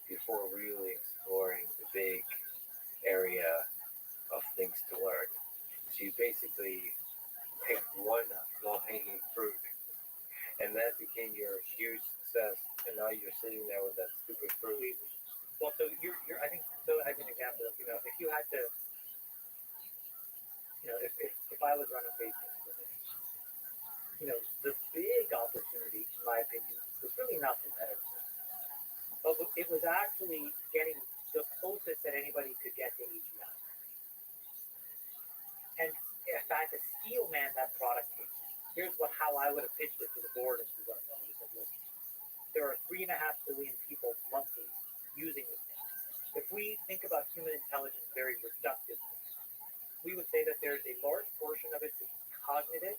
before really exploring the big area of things to learn. So you basically pick one low-hanging fruit, and that became your huge success, and now you're sitting there with that stupid fruit. Well, so you're I think, so as an example, if you had to, if I was running Facebook, the big opportunity, in my opinion, was really not competitive, but it was actually getting the closest that anybody could get to AGI. And if I had to steel man that product, here's how I would have pitched it to the board and to the listen, there are 3.5 billion people monthly using this thing. If we think about human intelligence very reductively, we would say that there's a large portion of it which is cognitive,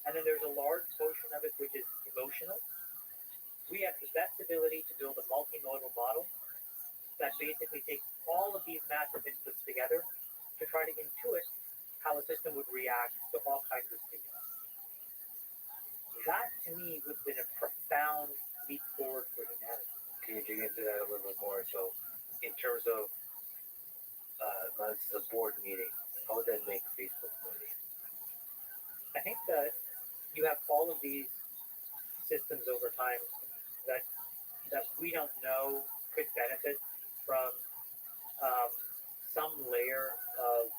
and then there's a large portion of it which is emotional. We have the best ability to build a multimodal model that basically takes all of these massive inputs together to try to intuit how a system would react to all kinds of stimuli. That, to me, would have been a profound leap forward for humanity. Can you dig into that a little bit more? So, in terms of, this is a board meeting, how would that make Facebook money? I think that you have all of these systems over time that we don't know could benefit from um, some layer of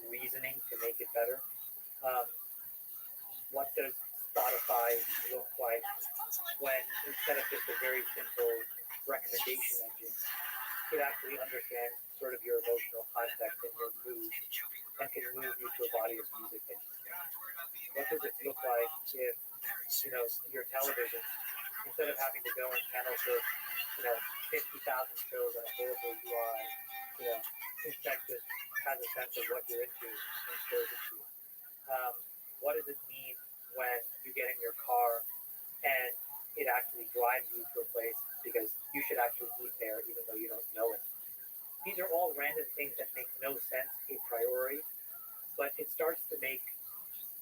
reasoning to make it better. Um, what does Spotify look like when instead of just a very simple recommendation engine, it actually understands sort of your emotional context and your mood and can move you to a body of music that you like? What does it look like if, your television, instead of having to go and channel surf, 50,000 shows on a horrible UI, instead just has a sense of what you're into and shows it to you? What does it mean when you get in your car and it actually drives you to a place because you should actually eat there even though you don't know it? These are all random things that make no sense a priori, but it starts to make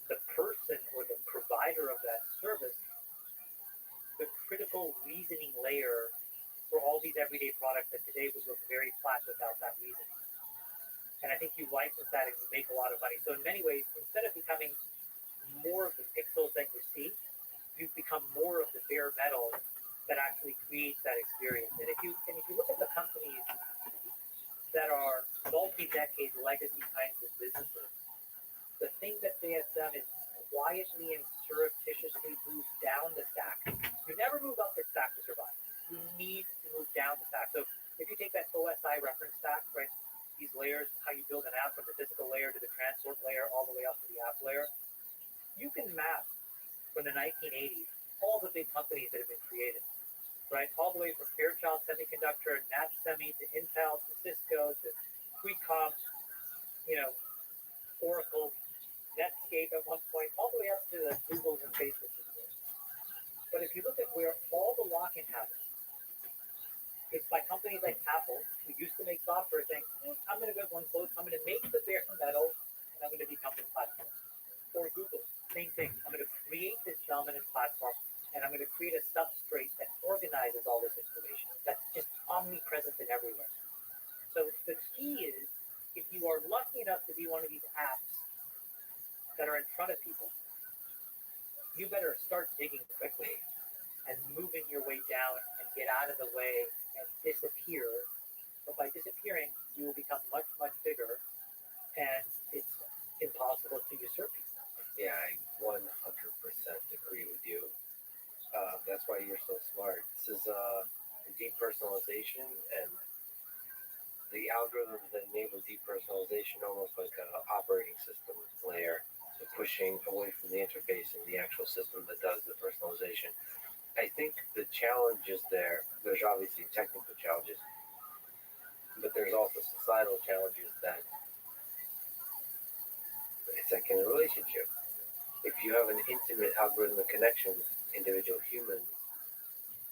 the person or the provider of that service the critical reasoning layer for all these everyday products that today would look very flat without that reasoning. And I think you license that and you make a lot of money. So in many ways, instead of becoming more of the pixels that you see, you've become more of the bare metal that actually creates that experience. And if you look at the companies that are multi-decade legacy kinds of businesses, the thing that they have done is quietly and surreptitiously move down the stack. You never move up the stack to survive. You need to move down the stack. So if you take that OSI reference stack, right, these layers, how you build an app from the physical layer to the transport layer all the way up to the app layer, you can map from the 1980s all the big companies that have been created, right? All the way from Fairchild Semiconductor, Nat Semi, to Intel, to Cisco, to Qualcomm, Oracle, Netscape at one point, all the way up to the Googles and Facebooks of the world. But if you look at where all the lock-in happens, it's by companies like Apple, who used to make software, saying, I'm going to go one close, I'm going to make the bare metal, and I'm going to become the platform. Or Google, same thing. I'm going to create this dominant platform, and I'm going to create a substrate that organizes all this information. That's just omnipresent and everywhere. So the key is, if you are lucky enough to be one of these apps that are in front of people, you better start digging quickly and moving your way down and get out of the way and disappear. But by disappearing, you will become much, much bigger, and it's impossible to usurp you. Yeah, I 100% agree with you. That's why you're so smart. This is depersonalization, and the algorithms that enable depersonalization, almost like an operating system layer, so pushing away from the interface and the actual system that does the personalization. I think the challenge is there's obviously technical challenges, but there's also societal challenges that it's like in a relationship. If you have an intimate algorithmic connection with individual humans,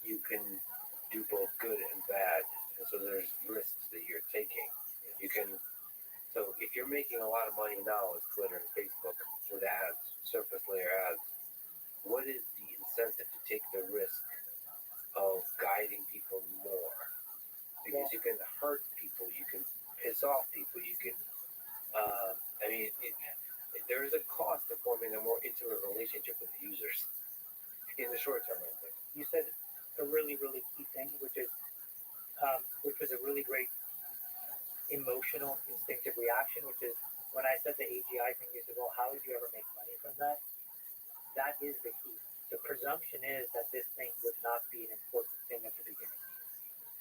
you can do both good and bad. And so there's risks that you're taking. So if you're making a lot of money now with Twitter and Facebook with ads, surface layer ads, what is the incentive to take the risk of guiding people more? Because you can hurt people, you can piss off people, you can, there is a cost to forming a more intimate relationship with the users in the short term, I think. You said a really, really key thing, which was a really great emotional, instinctive reaction, which is when I said the AGI thing, you said, well, how would you ever make money from that? That is the key. The presumption is that this thing would not be an important thing at the beginning.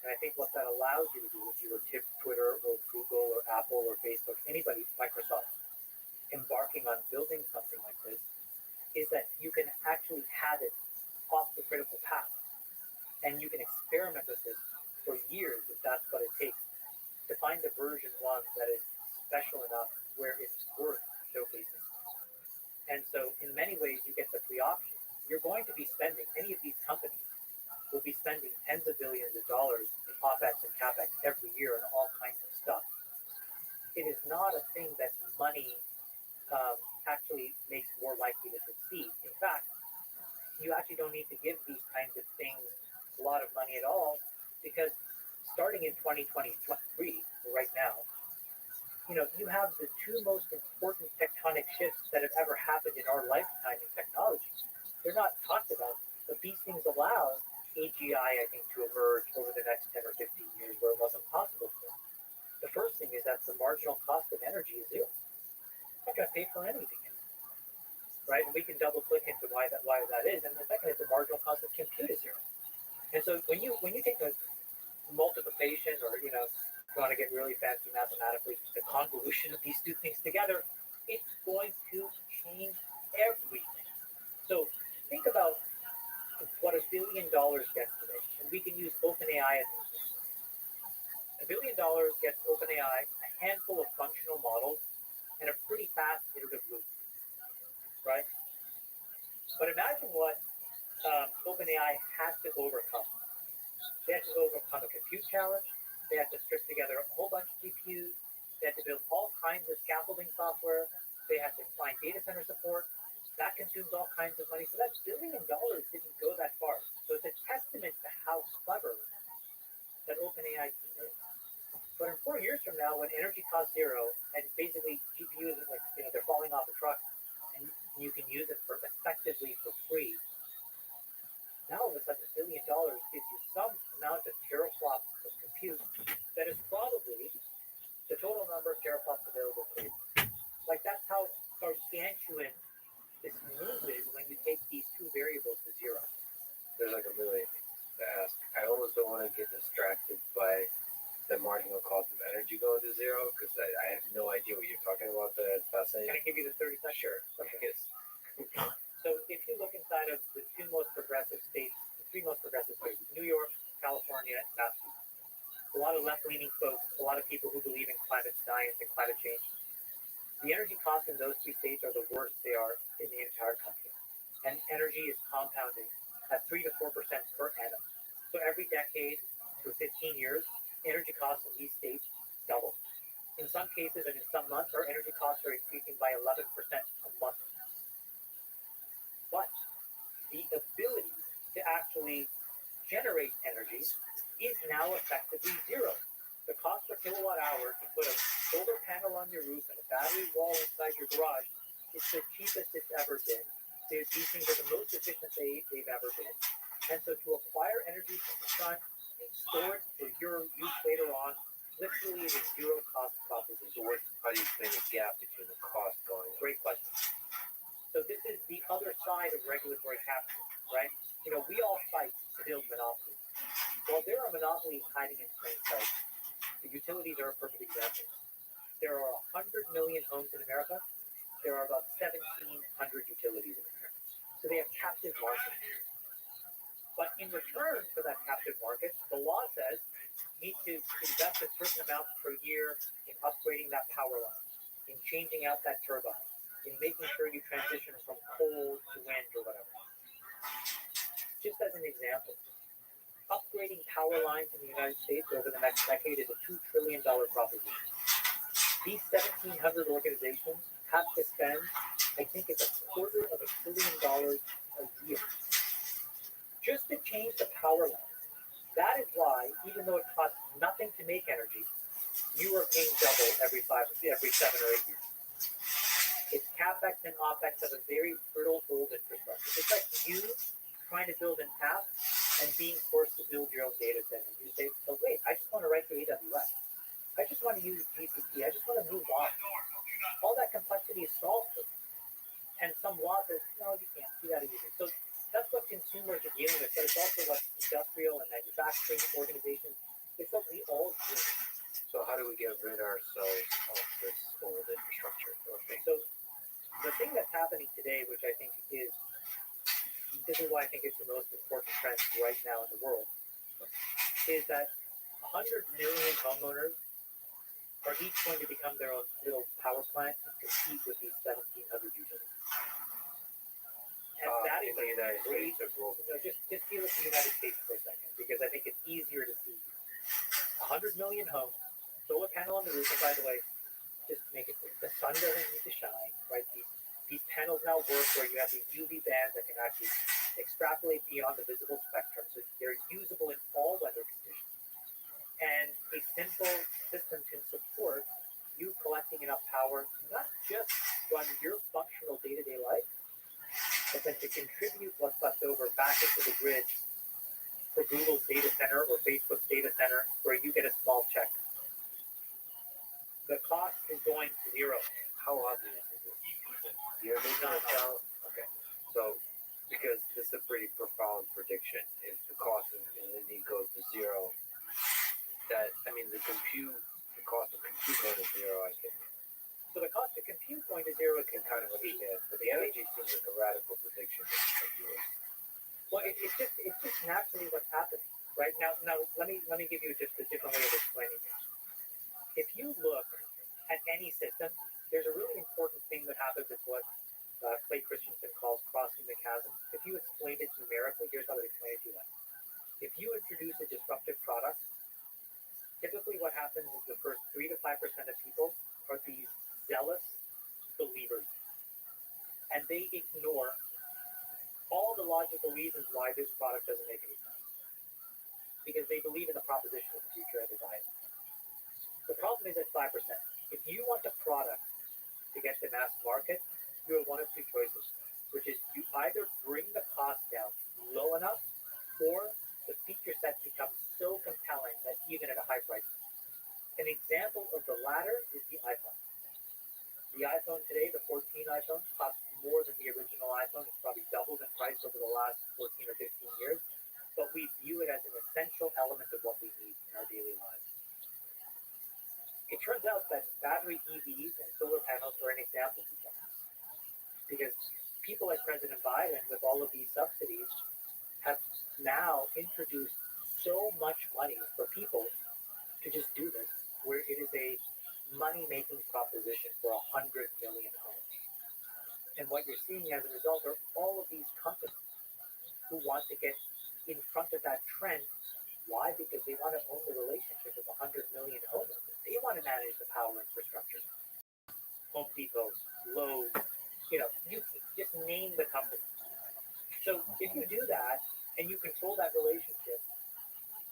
And I think what that allows you to do, if you were Twitter or Google or Apple or Facebook, anybody, Microsoft, embarking on building something like this, is that you can actually have it off the critical path. And you can experiment with this for years if that's what it takes to find the version one that is special enough where it's worth showcasing. And so in many ways, you get the free option. You're going to be spending, any of these companies will be spending tens of billions of dollars in OPEX and CAPEX every year on all kinds of stuff. It is not a thing that money actually makes more likely to succeed. In fact, you actually don't need to give these kinds of things a lot of money at all, because starting in 2023, right now, you have the two most important tectonic shifts that have ever happened in our lifetime in technology. They're not talked about, but these things allow AGI, I think, to emerge over the next 10 or 15 years where it wasn't possible for. The first thing is that the marginal cost of energy is zero. I'm not going to pay for anything anymore, right? And we can double click into why that is. And the second is the marginal cost of compute is zero. And so when you take the multiplication, or you want to get really fancy mathematically, the convolution of these two things together, it's going to change everything. So think about what $1 billion gets today, and we can use OpenAI as an example. $1 billion gets OpenAI a handful of functional models and a pretty fast iterative loop, right? But imagine what OpenAI has to overcome. They had to overcome a compute challenge. They had to strip together a whole bunch of GPUs. They had to build all kinds of scaffolding software. They had to find data center support. That consumes all kinds of money. So that $1 billion didn't go that far. So it's a testament to how clever that OpenAI team is. But in 4 years from now, when energy costs zero and basically GPUs are they're falling off a truck and you can use it effectively for free, now all of a sudden $1 billion gives you some amount of teraflops of compute that is probably the total number of teraflops available today. That's how gargantuan this move is when you take these two variables to zero. There's like a million things to ask. I almost don't want to get distracted by the marginal cost of energy going to zero because I have no idea what you're talking about. That's fascinating. Can I give you the 30 seconds? Sure. Okay. Yes. So if you look inside of the two most progressive states, the three most progressive states, New York, California, and Massachusetts, a lot of left-leaning folks, a lot of people who believe in climate science and climate change, the energy costs in those three states are the worst they are in the entire country. And energy is compounding at 3 to 4% per annum. So every decade for 15 years, energy costs in these states double. In some cases and in some months, our energy costs are increasing by 11% a month. But the ability to actually generate energy is now effectively zero. The cost per kilowatt hour to put a solar panel on your roof and a battery wall inside your garage is the cheapest it's ever been. These things are the most efficient they've ever been. And so to acquire energy from the sun and store it for your use later on, literally is a zero cost proposition. So how do you explain the gap between the cost going up? Great question. So this is the other side of regulatory capitalism, right? We all fight to build monopolies. Well, there are monopolies hiding in plain sight. The utilities are a perfect example. There are 100 million homes in America. There are about 1,700 utilities in America. So they have captive markets. But in return for that captive market, the law says you need to invest a certain amount per year in upgrading that power line, in changing out that turbine, in making sure you transition from coal to wind or whatever. Just as an example, upgrading power lines in the United States over the next decade is a $2 trillion proposition. These 1,700 organizations have to spend, I think it's $250 billion a year just to change the power lines. That is why, even though it costs nothing to make energy, you are paying double every 7 or 8 years. It's CapEx and OpEx of a very brittle old infrastructure. It's like you trying to build an app and being forced to build your own data center. You say, oh wait, I just want to write to AWS. I just want to use GCP. I just want to move on. All that complexity is solved for you. And some law says, no, you can't do that easily. So that's what consumers are dealing with, but it's also what industrial and manufacturing organizations, it's what we all deal with. So how do we get rid of ourselves of this old infrastructure? Okay. So the thing that's happening today, which I think this is why I think it's the most important trend right now in the world, is that 100 million homeowners are each going to become their own little power plant and compete with these 1,700 utilities. And that is in the United States or globally? Just deal with the United States for a second, because I think it's easier to see. 100 million homes, solar panel on the roof, and by the way, just to make it clear, the sun doesn't need to shine, right? These panels now work where you have these UV bands that can actually extrapolate beyond the visible spectrum, so they're usable in all weather conditions. And a simple system can support you collecting enough power to not just run your functional day-to-day life, but then to contribute what's left over back into the grid for Google's data center or Facebook's data center, where you get a small check. The cost is going to zero. How obvious is this? You're making a sound? Okay. So, because this is a pretty profound prediction. If the cost of indeed goes to zero, the cost of compute going to zero, I can So the cost of compute going to zero kind of understand. But the energy seems like a radical prediction of yours. Well, it's just naturally what's happening right now. Now, let me give you just a different way of explaining it. If you look at any system, there's a really important thing that happens with what Clay Christensen calls crossing the chasm. If you explain it numerically, here's how to explain it to you. If you introduce a disruptive product, typically what happens is the first 3 to 5% of people are these zealous believers, and they ignore all the logical reasons why this product doesn't make any sense, because they believe in the proposition of the future and they buy it. The problem is at 5%. If you want a product to get to mass market, you have one of two choices, which is you either bring the cost down low enough, or the feature set becomes so compelling that even at a high price. An example of the latter is the iPhone. The iPhone today, the 14 iPhone, costs more than the original iPhone. It's probably doubled in price over the last 14 or 15 years, but we view it as an essential element of what we need in our daily lives. It turns out that battery EVs and solar panels are an example of that. Because people like President Biden, with all of these subsidies, have now introduced so much money for people to just do this, where it is a money-making proposition for 100 million homes. And what you're seeing as a result are all of these companies who want to get in front of that trend. Why? Because they want to own the relationship with 100 million homeowners. They want to manage the power infrastructure. Home Depot, Lowe's, you just name the company. So if you do that and you control that relationship,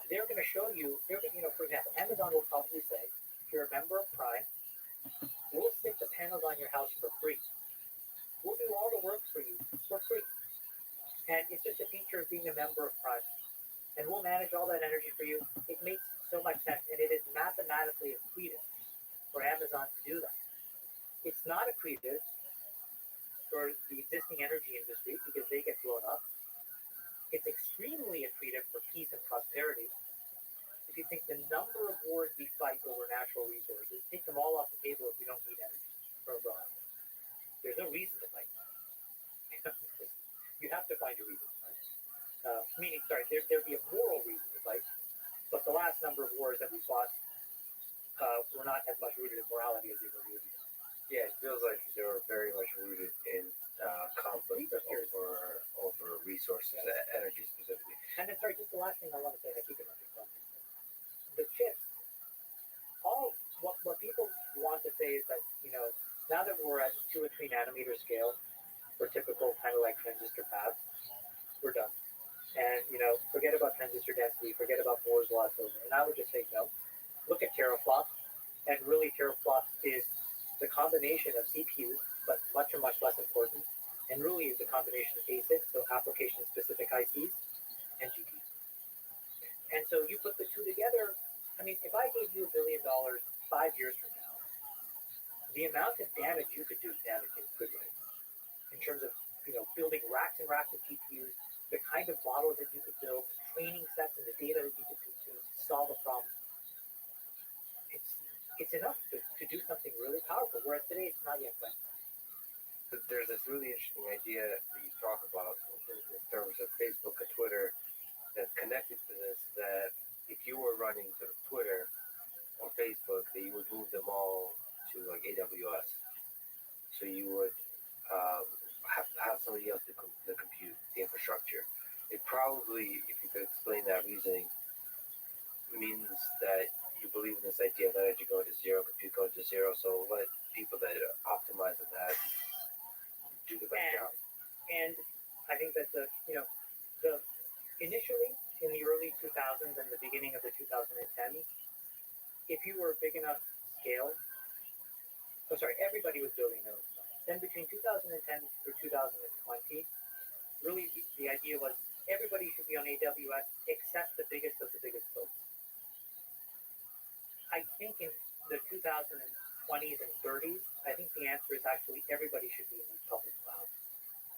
they're going to show you, for example, Amazon will probably say, if you're a member of Prime, we'll stick the panels on your house for free. We'll do all the work for you for free. And it's just a feature of being a member of Prime. And we'll manage all that energy for you. It makes so much sense. And it is mathematically accretive for Amazon to do that. It's not accretive for the existing energy industry because they get blown up. It's extremely accretive for peace and prosperity. If you think the number of wars we fight over natural resources, take them all off the table if we don't need energy from abroad. There's no reason to fight. You have to find a reason to fight. There'd be a moral reason to fight, but the last number of wars that we fought were not as much rooted in morality as they were rooted in. Yeah, it feels like they were very much rooted in conflict over resources, energy specifically. And then, just the last thing I want to say, I keep it on the chips. All what people want to say is that, now that we're at 2 or 3 nanometer scale for typical kind of like transistor fabs, we're done. And, forget about transistor density, forget about Moore's law, and I would just say no. Look at teraflops, and really teraflops is the combination of CPUs, but much less important, and really is the combination of ASICs, so application-specific ICs, and GPUs. And so you put the two together. If I gave you $1 billion 5 years from now, the amount of damage you could do damage in a good way, in terms of building racks and racks of GPUs, the kind of models that you could build, the training sets and the data that you could consume to solve a problem. It's enough to do something really powerful, whereas today it's not yet done. There's this really interesting idea that you talk about in terms of Facebook and Twitter that's connected to this, that if you were running sort of Twitter or Facebook, that you would move them all to like AWS. So you would have somebody else to compute the infrastructure. It probably, if you could explain that reasoning, means that you believe in this idea of energy going to zero, compute going to zero, so let people that optimize on that do the best job. And I think that the initially in the early 2000s and the beginning of the 2010s, if you were a big enough scale, everybody was building their own stuff. Then between 2010 through 2020, really the idea was everybody should be on AWS except the biggest of the biggest folks. I think in the 2020s and 30s, I think the answer is actually everybody should be in the public cloud.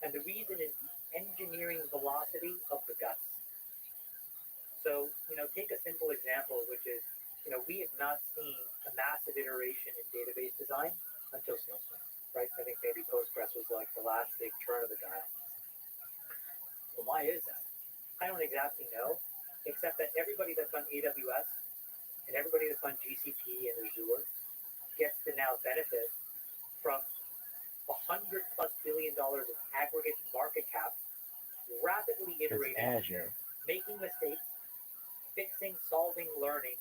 And the reason is the engineering velocity of the guts. So, take a simple example, which is, we have not seen a massive iteration in database design until Snowflake, right? I think maybe Postgres was like the last big turn of the dial. Well, why is that? I don't exactly know, except that everybody that's on AWS and everybody that's on GCP and Azure gets to now benefit from $100+ billion of aggregate market cap, rapidly iterating, Azure. making mistakes, fixing, solving, learning,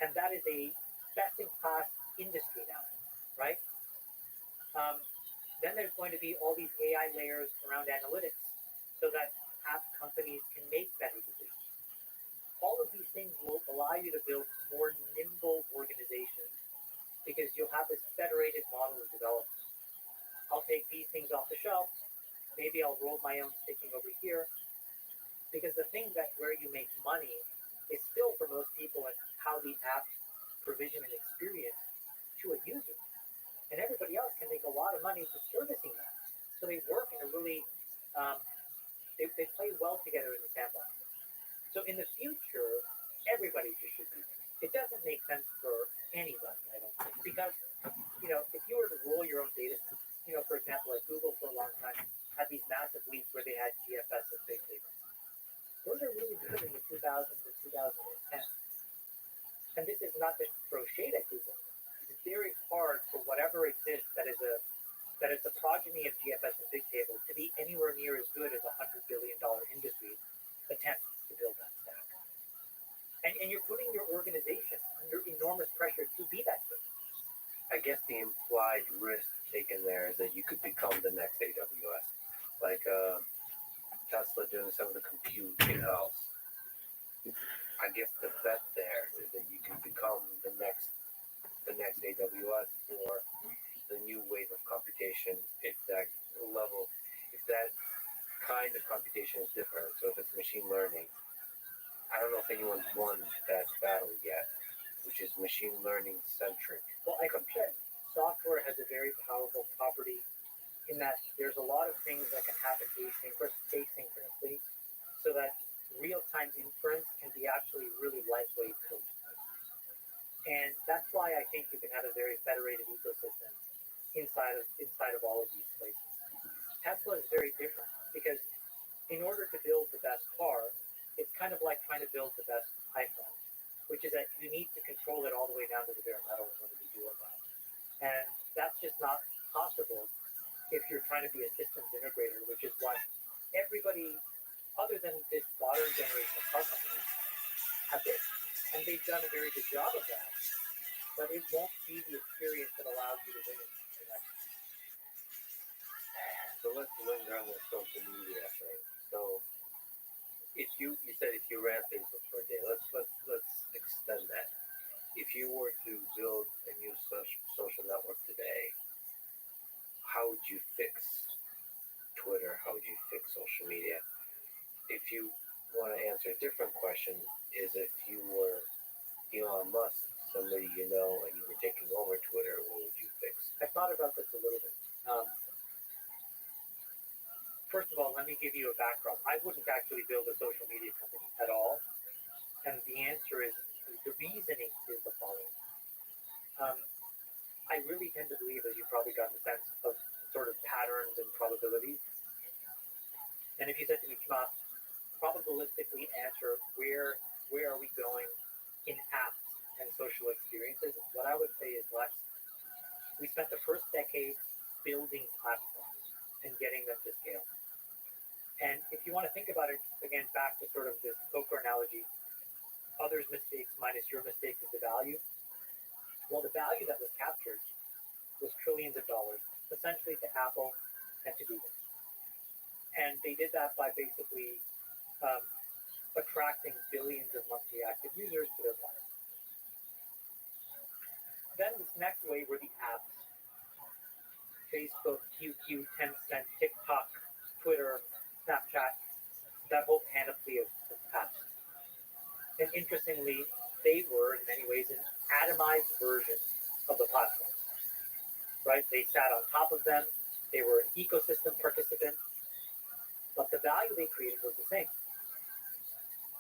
and that is a best-in-class industry now, right? Then there's going to be all these AI layers around analytics so that app companies can make better decisions. All of these things will allow you to build more nimble organizations because you'll have this federated model of development. I'll take these things off the shelf. Maybe I'll roll my own sticking over here. Because the thing that where you make money is still for most people and how the app provision and experience to a user. And everybody else can make a lot of money for servicing that. So they work in a really, they play well together in the sandbox. So in the future, everybody should be. It doesn't make sense for anybody, I don't think, because if you were to roll your own data sets, for example, like Google for a long time had these massive leaps where they had GFS and big data. Those are really good in the 2000s and 2010s. And this is not to throw shade at Google. It's very hard for whatever exists that is a progeny of GFS and Bigtable to be anywhere near as good as a $100 billion industry attempts to build that stack. And you're putting your organization under enormous pressure to be that good. I guess the implied risk taken there is that you could become the next AWS. Like Tesla doing some of the compute in-house. I guess the bet there is that you can become the next AWS or the new wave of computation if that kind of computation is different. So if it's machine learning, I don't know if anyone's won that battle yet, which is machine learning centric. Well, I think that software has a very powerful property in that there's a lot of things that can happen asynchronously, so that real-time inference can be actually really lightweight code. And that's why I think you can have a very federated ecosystem inside of all of these places. Tesla is very different because in order to build the best car, it's kind of like trying to build the best iPhone, which is that you need to control it all the way down to the bare metal in order to do it right. And that's just not possible if you're trying to be a systems integrator, which is what everybody other than this modern generation of car companies have been. And they've done a very good job of that, but it won't be the experience that allows you to win it. So let's linger on the social media thing. So if you said if you ran Facebook for a day, let's extend that. If you were to build a new social network today, how would you fix Twitter? How would you fix social media? If you want to answer a different question, is if you were Elon Musk, somebody you know, and you were taking over Twitter, what would you fix? I thought about this a little bit. First of all, let me give you a backdrop. I wouldn't actually build a social media company at all. And the answer is, the reasoning is the following. I really tend to believe, as you've probably gotten a sense of sort of patterns and probabilities. And if you said to me, Kima, probabilistically answer where are we going in apps and social experiences, what I would say is we spent the first decade building platforms and getting them to scale. And if you want to think about it, again, back to sort of this poker analogy, others' mistakes minus your mistakes is the value. Well, the value that was captured was trillions of dollars, essentially to Apple and to Google. And they did that by basically attracting billions of monthly active users to their platform. Then this next wave were the apps. Facebook, QQ, Tencent, TikTok, Twitter, Snapchat, that whole panoply of apps. And interestingly, they were in many ways an atomized version of the platform, right? They sat on top of them. They were an ecosystem participant, but the value they created was the same.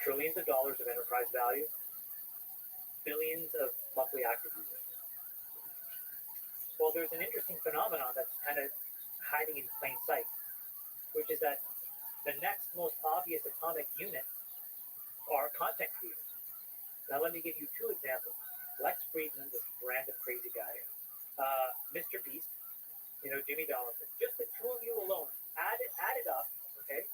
Trillions of dollars of enterprise value, billions of monthly active users. Well, there's an interesting phenomenon that's kind of hiding in plain sight, which is that the next most obvious atomic unit are content creators. Now, let me give you two examples. Lex Friedman, this random crazy guy, Mr. Beast, Jimmy Donaldson. Just the two of you alone, add it up, okay?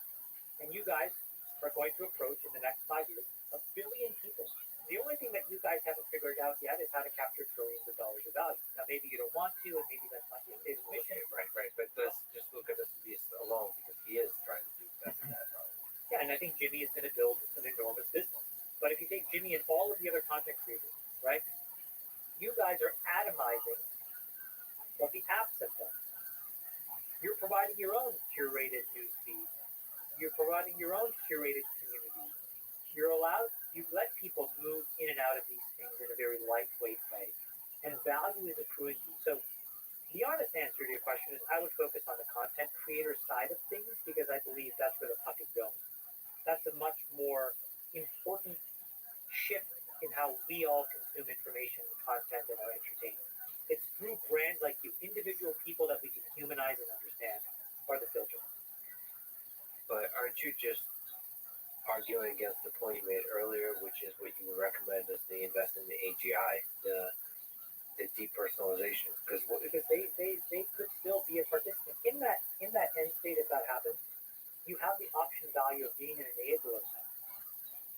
And you guys are going to approach in the next 5 years 1 billion people. The only thing that you guys haven't figured out yet is how to capture trillions of dollars of value. Now, maybe you don't want to, and maybe that's not your mission. Right. But let's just look at this Beast alone because he is trying to do that. Yeah, and I think Jimmy is going to build an enormous business. But if you take Jimmy and all of the other content creators, right, you guys are atomizing what the apps have done. You're providing your own curated news feed. You're providing your own curated community. You let people move in and out of these things in a very lightweight way. And value is accruing to you. So the honest answer to your question is I would focus on the content creator side of things because I believe that's where the puck is going. That's a much more important shift in how we all consume information, content, and our entertainment. It's through brands like you, individual people that we can humanize and understand are the filter. But aren't you just arguing against the point you made earlier, which is what you would recommend as the invest in the AGI, the depersonalization? Because they could still be a participant in that end state. If that happens, you have the option value of being an enabler of that.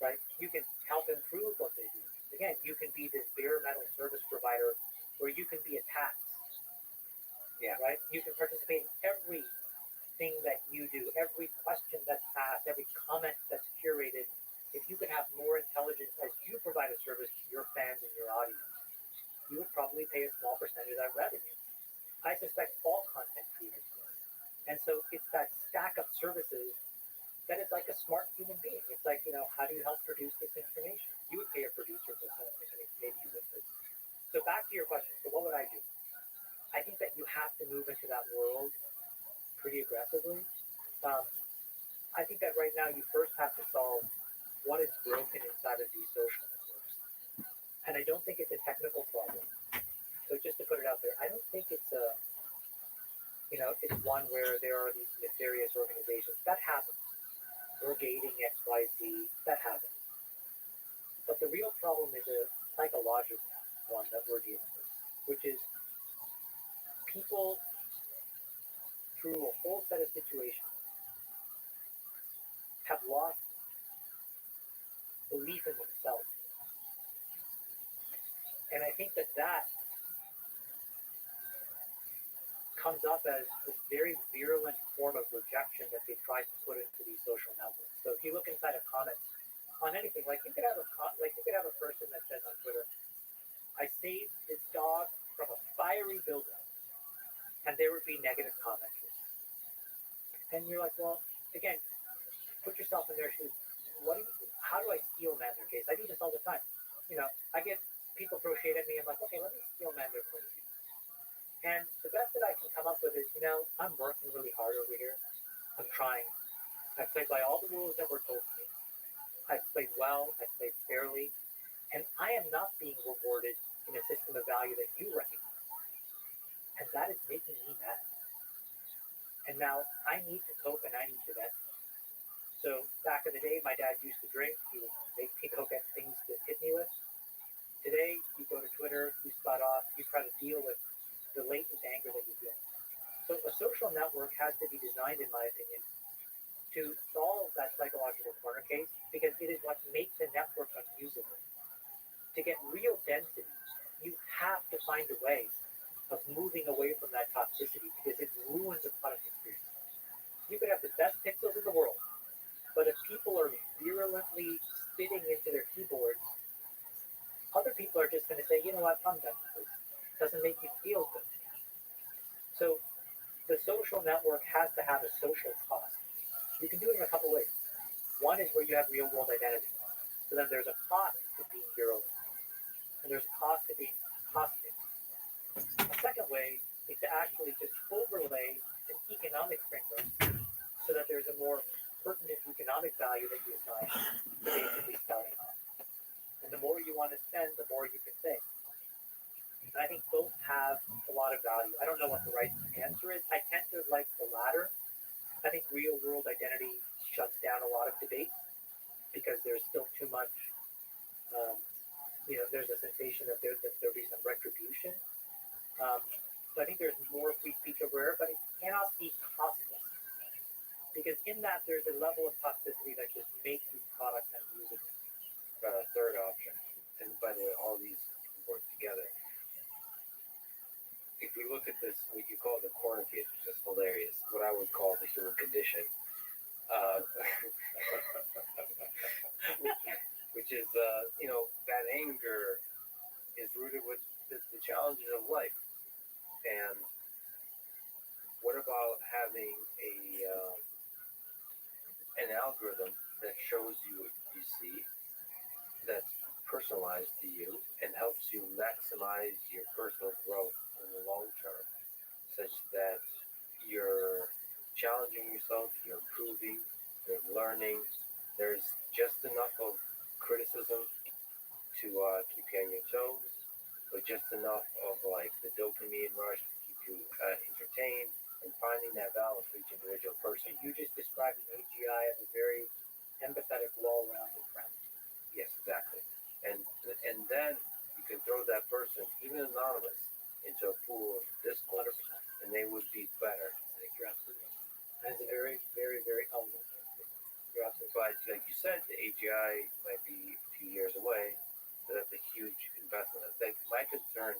Right? You can help improve what they do. Again, you can be this bare metal service provider where you can be a tax. Yeah. Right? You can participate in everything that you do, every question that's asked, every comment that's curated. If you can have more intelligence as you provide a service to your fans and your audience, you would probably pay a small percentage of that revenue. I suspect all content creators do. And so it's that stack of services that is like a smart human being. It's like, how do you help produce this information? You would pay a producer for that. Maybe you would. So back to your question. So what would I do? I think that you have to move into that world pretty aggressively. I think that right now you first have to solve what is broken inside of these social networks. And I don't think it's a technical problem. So just to put it out there, I don't think it's it's one where there are these nefarious organizations. That happens. Brigading XYZ, that happens. But the real problem is a psychological one that we're dealing with, which is people through a whole set of situations have lost belief in themselves. And I think that comes up as this very virulent form of rejection that they try to put into these social networks. So if you look inside of comments on anything, you could have a person that says on Twitter, "I saved this dog from a fiery building," and there would be negative comments. And you're like, well, again, put yourself in their shoes. How do I steel man their case? I do this all the time. I get people throw shade at me. I'm like, okay, let me steel man their point of view. And the best that I can come up with is, I'm working really hard over here. I'm trying. I've played by all the rules that were told to me. I've played well. I've played fairly. And I am not being rewarded in a system of value that you recognize. And that is making me mad. And now I need to cope and I need to vent. So back in the day, my dad used to drink. He would make me go get things to hit me with. Today, you go to Twitter, you spot off, you try to deal with the latent anger that you feel. So a social network has to be designed, in my opinion, to solve that psychological corner case because it is what makes a network unusable. To get real density, you have to find a way of moving away from that toxicity because it ruins the product experience. You could have the best pixels in the world, but if people are virulently spitting into their keyboards, other people are just going to say, you know what, I'm done with this. It doesn't make you feel good. So the social network has to have a social cost. You can do it in a couple ways. One is where you have real world identity. So then there's a cost to being virulent, and there's a cost to being positive. A second way is to actually just overlay an economic framework so that there's a more pertinent economic value that you assign to basically starting off. And the more you want to spend, the more you can save. And I think both have a lot of value. I don't know what the right answer is. I tend to like the latter. I think real world identity shuts down a lot of debate because there's still too much, um, there's a sensation that there'll be some retribution. So I think there's more free speech over there, but it cannot be costless because in that there's a level of toxicity that just makes these products unusable. Got a third option, and by the way, all these work together. If we look at this, what you call the quarantine, which is hilarious, what I would call the human condition, uh, which is, that anger is rooted with the challenges of life. And what about having an algorithm that shows you what you see, that's personalized to you, and helps you maximize your personal growth in the long term, such that you're challenging yourself, you're improving, you're learning. There's just enough of criticism to keep you on your toes, but just enough of like the dopamine rush to keep you entertained, and finding that balance for each individual person. You just described an AGI as a very empathetic, well-rounded friend. Yes, exactly. And then you can throw that person, even anonymous, into a pool of discourse, 100%. and they would be better. I think you're absolutely right. That's a very, very, very elegant. You're absolutely right. But like you said, the AGI might be a few years away, so that's a huge investment. I think my concern,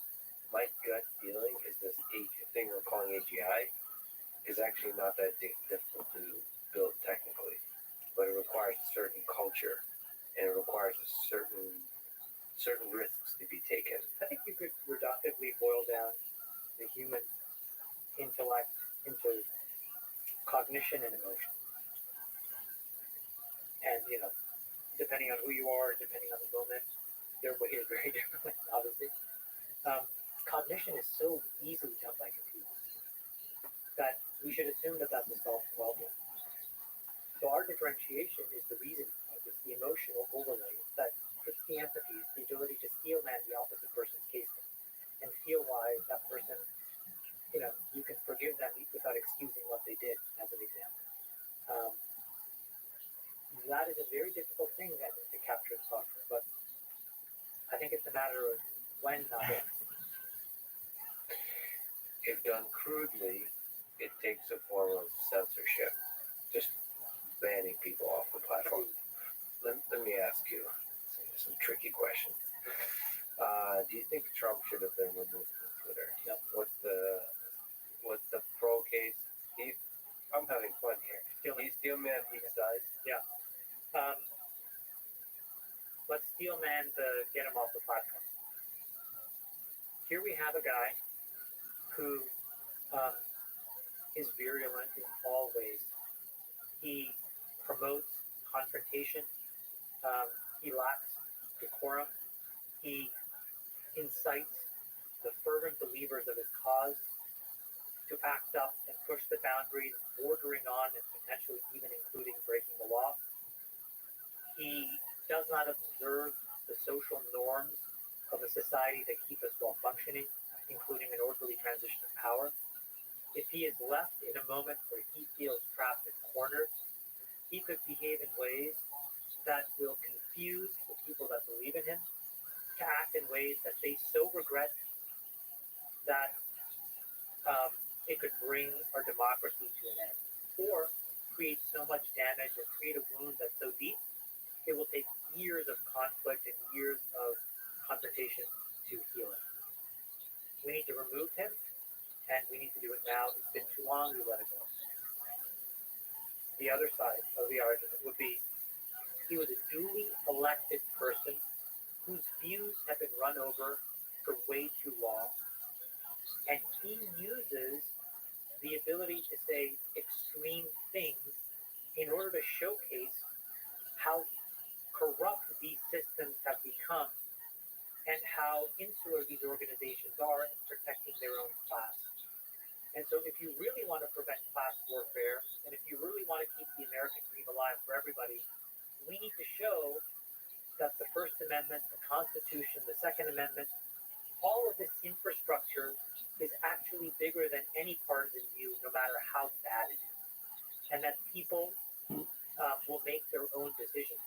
my gut feeling is this thing we're calling AGI is actually not that difficult to build technically, but it requires a certain culture, and it requires a certain risks to be taken. I think you could reductively boil down the human intellect into cognition and emotion. And, depending on who you are, depending on the moment, they're weighted very differently, obviously. Cognition is so easily done by computers that we should assume that that's a solved problem. So our differentiation is the reasoning part. It's the emotional overlay. It's the empathy. It's the ability to steel man the opposite person's case and feel why that person, you can forgive them without excusing what they did, as an example. That is a very difficult thing, I think, to capture in software, but I think it's a matter of when, not if. If done crudely, it takes a form of censorship, just banning people off the platform. Let me ask you some tricky questions. Do you think Trump should have been removed from Twitter? No. What's the pro case? I'm having fun here. He's steel man, he decides. Yeah. Let's steel man to get him off the platform. Here we have a guy who is virulent in all ways. He promotes confrontation. He lacks decorum. He incites the fervent believers of his cause to act up and push the boundaries, bordering on and potentially even including breaking the law. He does not observe the social norms of a society that keep us well functioning, including an orderly transition of power. If he is left in a moment where he feels trapped and cornered, he could behave in ways that will confuse the people that believe in him, to act in ways that they so regret that it could bring our democracy to an end, or create so much damage or create a wound that's so deep, it will take years of conflict and years of confrontation to heal it. We need to remove him, and we need to do it now. It's been too long, we let it go. The other side of the argument would be he was a duly elected person whose views have been run over for way too long, and he uses the ability to say extreme things in order to showcase how corrupt these systems have become and how insular these organizations are in protecting their own class. And so if you really want to prevent class warfare, and if you really want to keep the American dream alive for everybody, we need to show that the First Amendment, the Constitution, the Second Amendment, all of this infrastructure is actually bigger than any partisan view, no matter how bad it is. And that people will make their own decisions.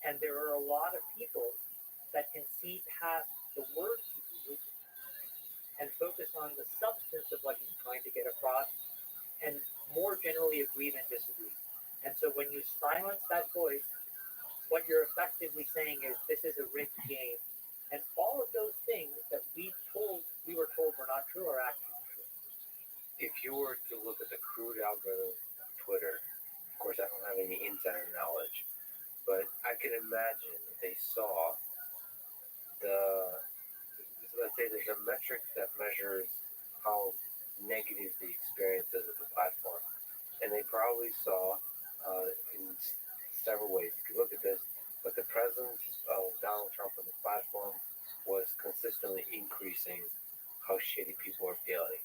And there are a lot of people that can see past the words he uses and focus on the substance of what he's trying to get across and more generally agree than disagree. And so when you silence that voice, what you're effectively saying is this is a rigged game. And all of those things that we were told were not true are actually true. If you were to look at the crude algorithm of Twitter, of course I don't have any insider knowledge, but I can imagine that they saw let's say there's a metric that measures how negative the experience is of the platform. And they probably saw in several ways, you could look at this, but the presence of Donald Trump on the platform was consistently increasing how shitty people are feeling,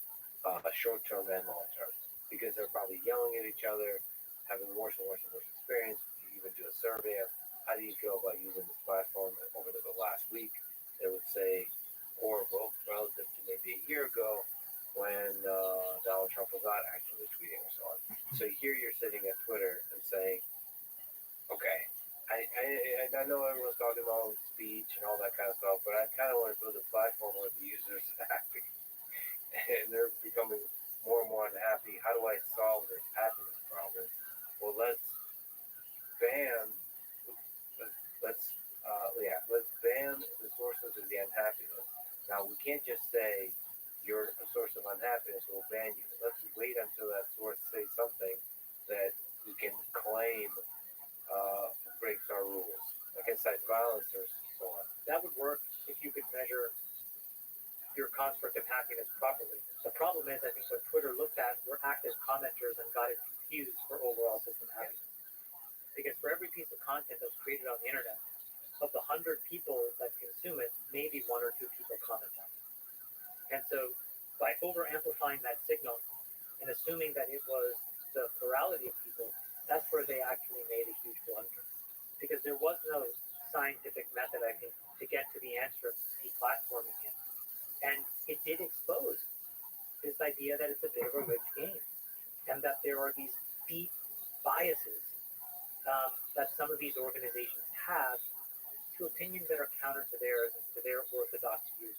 short term and long term, because they're probably yelling at each other, having worse and worse and worse experience. You even do a survey of how do you feel about using this platform over the last week. They would say horrible relative to maybe a year ago when Donald Trump was not actually tweeting or so on. So here you're sitting at Twitter and saying, okay, I know everyone's talking about speech and all that kind of stuff, but I kind of want to build a platform where the users are happy and they're becoming more and more unhappy. How do I solve this happiness problem? Well, let's ban the sources of the unhappiness. Now, we can't just say you're a source of unhappiness, we'll ban you. Let's wait until that source says something that we can claim breaks our rules, like incite violence or so on. That would work if you could measure your construct of happiness properly. The problem is, I think what Twitter looked at were active commenters and got it confused for overall system happiness. Because for every piece of content that's created on the internet, of the 100 people that consume it, maybe 1 or 2 people comment on it. And so by over-amplifying that signal and assuming that it was the plurality of people, that's where they actually made a huge blunder. Because there was no scientific method, I think, to get to the answer of deplatforming it. And it did expose this idea that it's a bit of a rigged game and that there are these deep biases that some of these organizations have to opinions that are counter to theirs and to their orthodox views.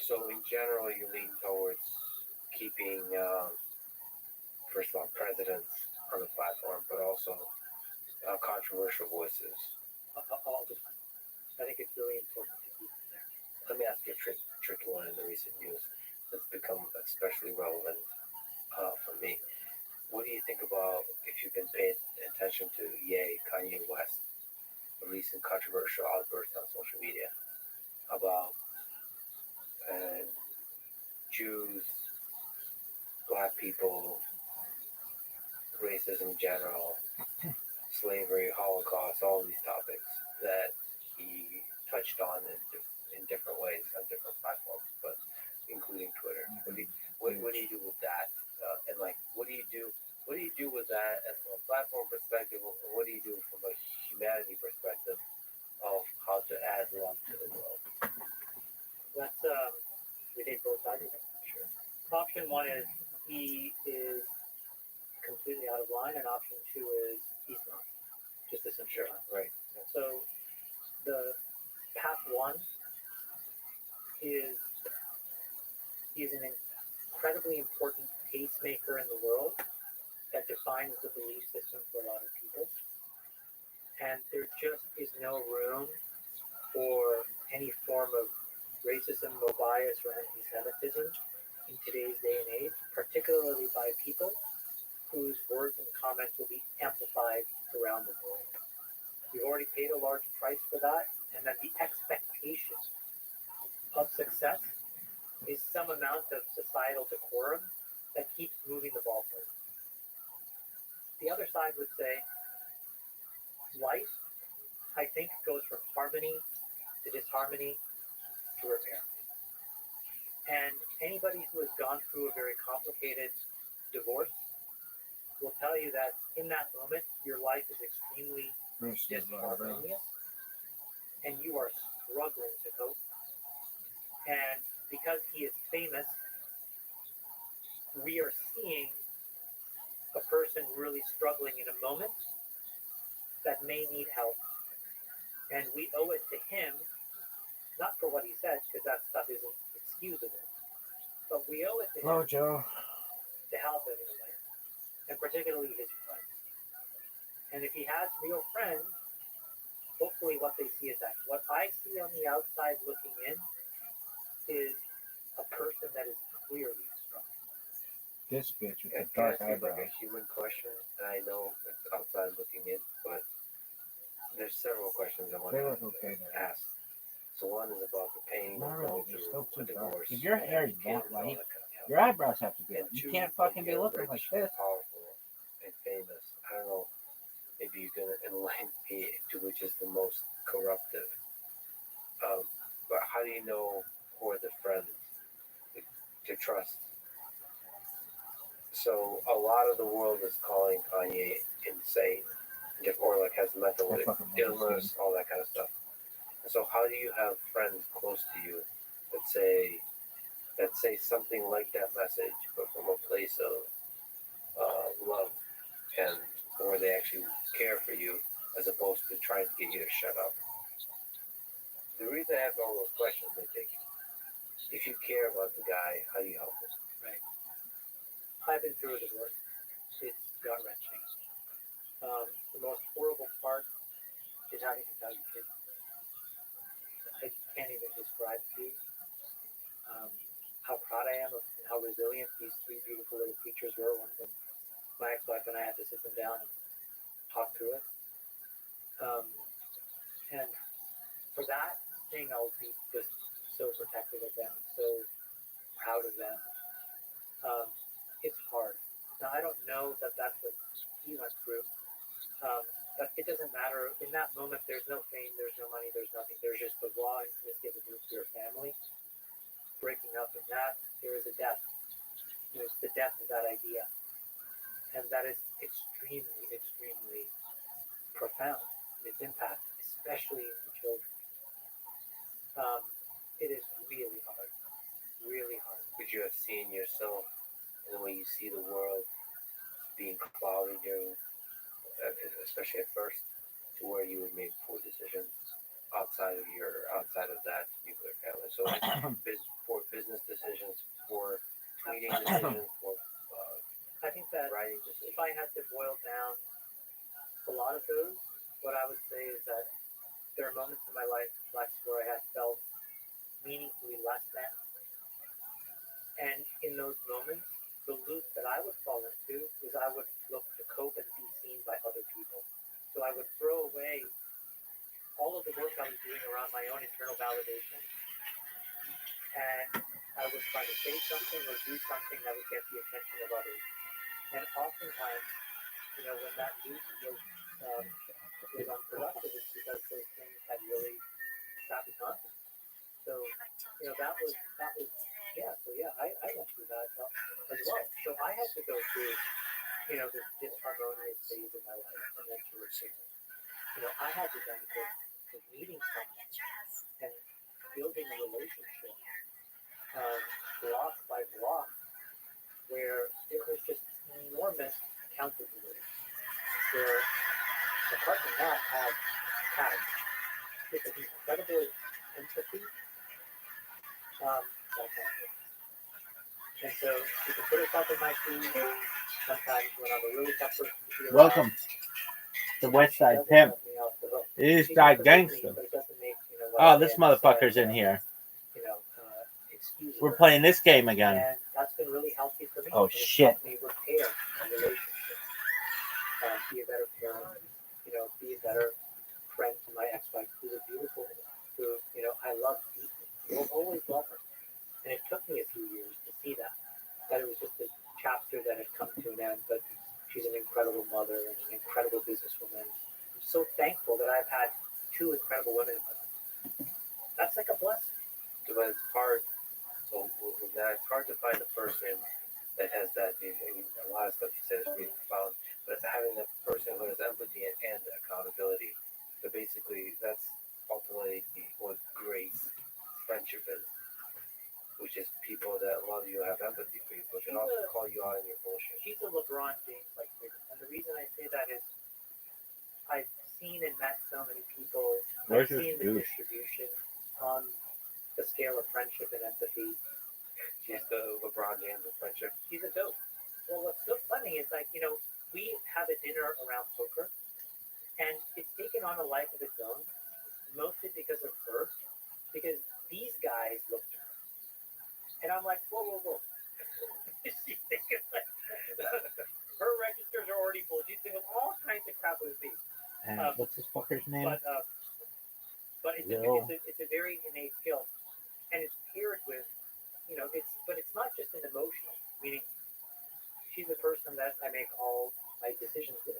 So in general, you lean towards keeping, first of all, presidents on the platform, but also controversial voices. All the time. I think it's really important to keep them there. Let me ask you a tricky one in the recent news that's become especially relevant for me. What do you think about, if you've been paying attention to Kanye West, a recent controversial outburst on social media about Jews, black people, racism in general, slavery, Holocaust, all of these topics that he touched on in different ways on different platforms, but including Twitter. What do you do with that? And like, what do you do with that as from a platform perspective, or what do you do from a humanity perspective of how to add love to the world? That's we take both sides of it. Sure. Option 1 is he is completely out of line, and option 2 is he's not. Just a simple time. Right. Yeah. So the path 1 is he's an incredibly important pacemaker in the world that defines the belief system for a lot of people. And there just is no room for any form of racism or bias or anti-Semitism in today's day and age, particularly by people whose words and comments will be amplified around the world. We've already paid a large price for that, and then the expectation of success is some amount of societal decorum that keeps moving the ball forward. The other side would say life, I think, goes from harmony to disharmony to repair. And anybody who has gone through a very complicated divorce will tell you that in that moment, your life is extremely disharmonious and you are struggling to cope. And because he is famous, we are seeing a person really struggling in a moment that may need help. And we owe it to him, not for what he said, because that stuff isn't excusable, but we owe it to him to help him in a way, and particularly his friends. And if he has real friends, hopefully what they see is that. What I see on the outside looking in is a person that is clearly struggling. This bitch with the It dark seems like eyebrows. a human question, and I know it's outside looking in, but there's several questions I want They to look okay though. ask. So one is about the pain Not of really, going they're through still a too dark. divorce. If your hair is kids, that all light, that kind of stuff. your eyebrows have to be And up. You two, can't when fucking be you're looking rich like this. and powerful and famous. I don't know if you're gonna enlighten me to which is the most corruptive. But how do you know who are the friends to trust? So a lot of the world is calling Kanye insane, or like has mental I fucking love this illness, all that kind of stuff. And so how do you have friends close to you that say something like that message, but from a place of love and where they actually care for you, as opposed to trying to get you to shut up? The reason I ask all those questions, I think, if you care about the guy, how do you help him? Right. I've been through a divorce. It's gut wrenching. The most horrible part is having to tell your kids. I can't even describe to you how proud I am of and how resilient these three beautiful little creatures were when my ex-wife and I had to sit them down and talk through it. And for that thing, I'll be just so protective of them, so proud of them. It's hard. Now, I don't know that that's what he went through, but it doesn't matter. In that moment, there's no fame, there's no money, there's nothing. There's just the raw intimacy of a nuclear family breaking up. In that, there is a death. There's the death of that idea. And that is extremely, extremely profound in its impact, especially in the children. It is really hard. Really hard. Would you have seen yourself in the way you see the world being cloudy during, especially at first, to where you would make poor decisions outside of that nuclear family? So like poor business decisions, poor tweeting decisions, poor I think that writing decisions. if I had to boil down a lot of those, what I would say is that there are moments in my life, Lex, where I have felt meaningfully less than. And in those moments, the loop that I would fall into is I would look to cope and be seen by other people. So I would throw away all of the work I was doing around my own internal validation, and I would try to say something or do something that would get the attention of others. And oftentimes, when that loop was unproductive, it's because those things had really crappy content. So, I went through that as well. So I had to go through, this disharmonious phase of my life and then to repair. I had the benefit of meeting someone and building a relationship, block by block, where there was just enormous accountability, where apart from that had this incredible empathy. And so you can put yourself in my shoes sometimes when I'm a really tough person to be around. Welcome to West Side Pimp. East Side Gangster. Oh, this motherfucker's in here. We're playing this game again. And that's been really healthy for me. Oh, shit. It's helped me repair my relationship. Be a better parent. Be a better friend to my ex-wife, who's a beautiful woman, who, I love deeply. I'll always love her. And it took me a now it's hard to find a person that has that. I mean, a lot of stuff you said is really profound, but it's having a person who has empathy and accountability. So basically, that's ultimately what great friendship is, which is people that love you, have empathy for you, but can also call you out on your bullshit. She's a LeBron James like figure, and the reason I say that is I've seen and met so many people. Where's I've your seen the douche? distribution on the scale of friendship and empathy. She's the LeBron James of friendship. She's a dope. Well, what's so funny is like, we have a dinner around poker, and it's taken on a life of its own, mostly because of her, because these guys look at her. And I'm like, whoa, whoa, whoa. She's thinking like, her registers are already full. She's thinking all kinds of crap with me. And what's this fucker's name? But it's a very innate skill, and it's paired with, but it's not just an emotional, meaning she's a person that I make all my decisions with.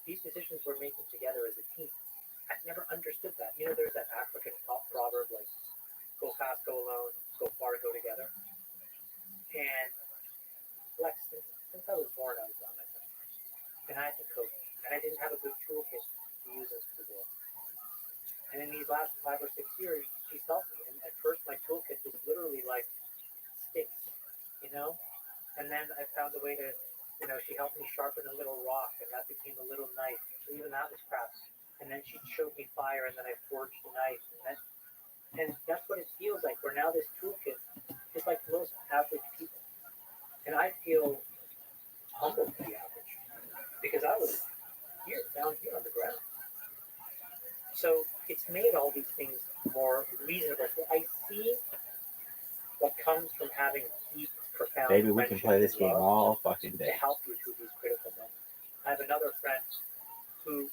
These decisions we're making together as a team. I've never understood that. There's that African proverb like, go fast, go alone, go far, go together. And Lex, since I was born, I was by myself, and I had to cope, and I didn't have a good toolkit to use into the world. And in these last 5 or 6 years, she's helped me. And at first, my toolkit was literally like sticks, And then I found a way to, she helped me sharpen a little rock, and that became a little knife. So even that was crap. And then she showed me fire, and then I forged a knife. And that's what it feels like. Where now this toolkit is like most average people. And I feel humbled to be average because I was down here on the ground. So it's made all these things more reasonable. So I see what comes from having deep, profound Baby, we can play this game all fucking to day. help you through these critical moments. I have another friend who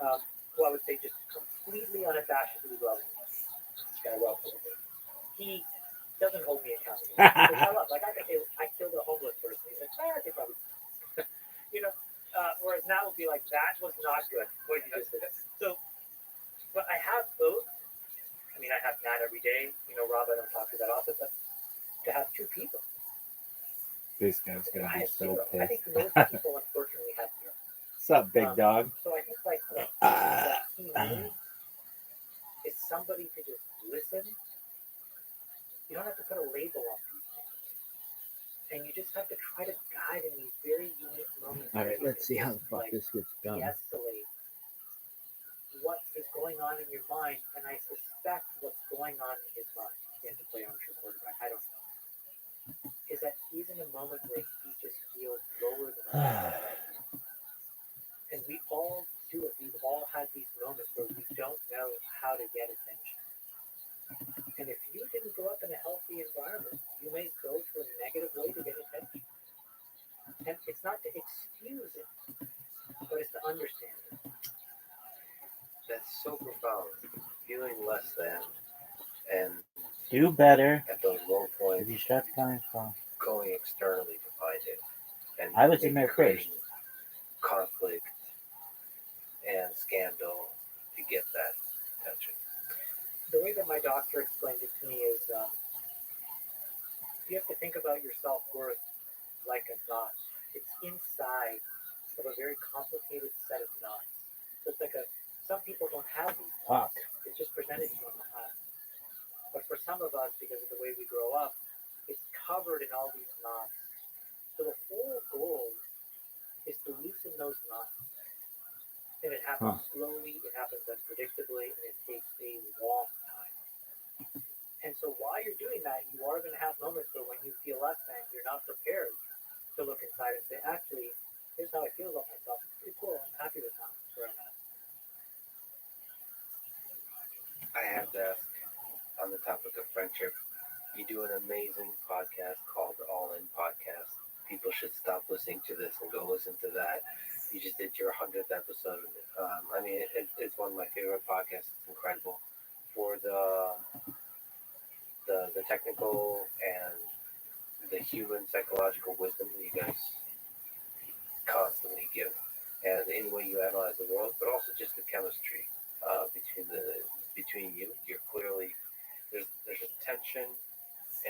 I would say just completely unabashedly loves me. This guy, Rothschild. He doesn't hold me accountable. Which I love. Like I could say, I killed a homeless person. He's like, they probably, whereas now it would be like, that was not good. What did you just say? So, but I have both. I mean, I have Nat every day. Rob, I don't talk to that often, but to have two people. This guy's gonna I be have so zero. I think pissed. most people, unfortunately, have zero. What's up, big dog? So I think like what he needs is somebody to just listen. You don't have to put a label on these things, and you just have to try to guide in these very unique moments. All right, let's see how the fuck this gets done. De-escalate what is going on in your mind, and I suspect what's going on in his mind. He had to play amateur quarterback. I don't know. Is that he's in a moment where he just feels lower than and we all do it. We've all had these moments where we don't know how to get attention. And if you didn't grow up in a healthy environment, you may go to a negative way to get attention. And it's not to excuse it, but it's to understand it. That's so profound. Feeling less than, and Do better. at those low If points, you start coming from, going externally to find it. And I was in maybe there creating first. conflict and scandal to get that attention. The way that my doctor explained it to me is you have to think about your self-worth like a knot. It's inside of a very complicated set of knots. So it's like some people don't have these knots. Fuck. It's just presented to them. But for some of us, because of the way we grow up, it's covered in all these knots. So the whole goal is to loosen those knots. And it happens slowly, it happens unpredictably, and it takes a long time. And so while you're doing that, you are going to have moments where when you feel less than, you're not prepared to look inside and say, actually, here's how I feel about myself. It's pretty cool. I'm happy with where I'm at. I have to ask on the topic of friendship. You do an amazing podcast called All In Podcast. People should stop listening to this and go listen to that. You just did your 100th episode. It's one of my favorite podcasts. It's incredible for the technical and the human psychological wisdom that you guys constantly give, and any way you analyze the world, but also just the chemistry between you. You're clearly there's a tension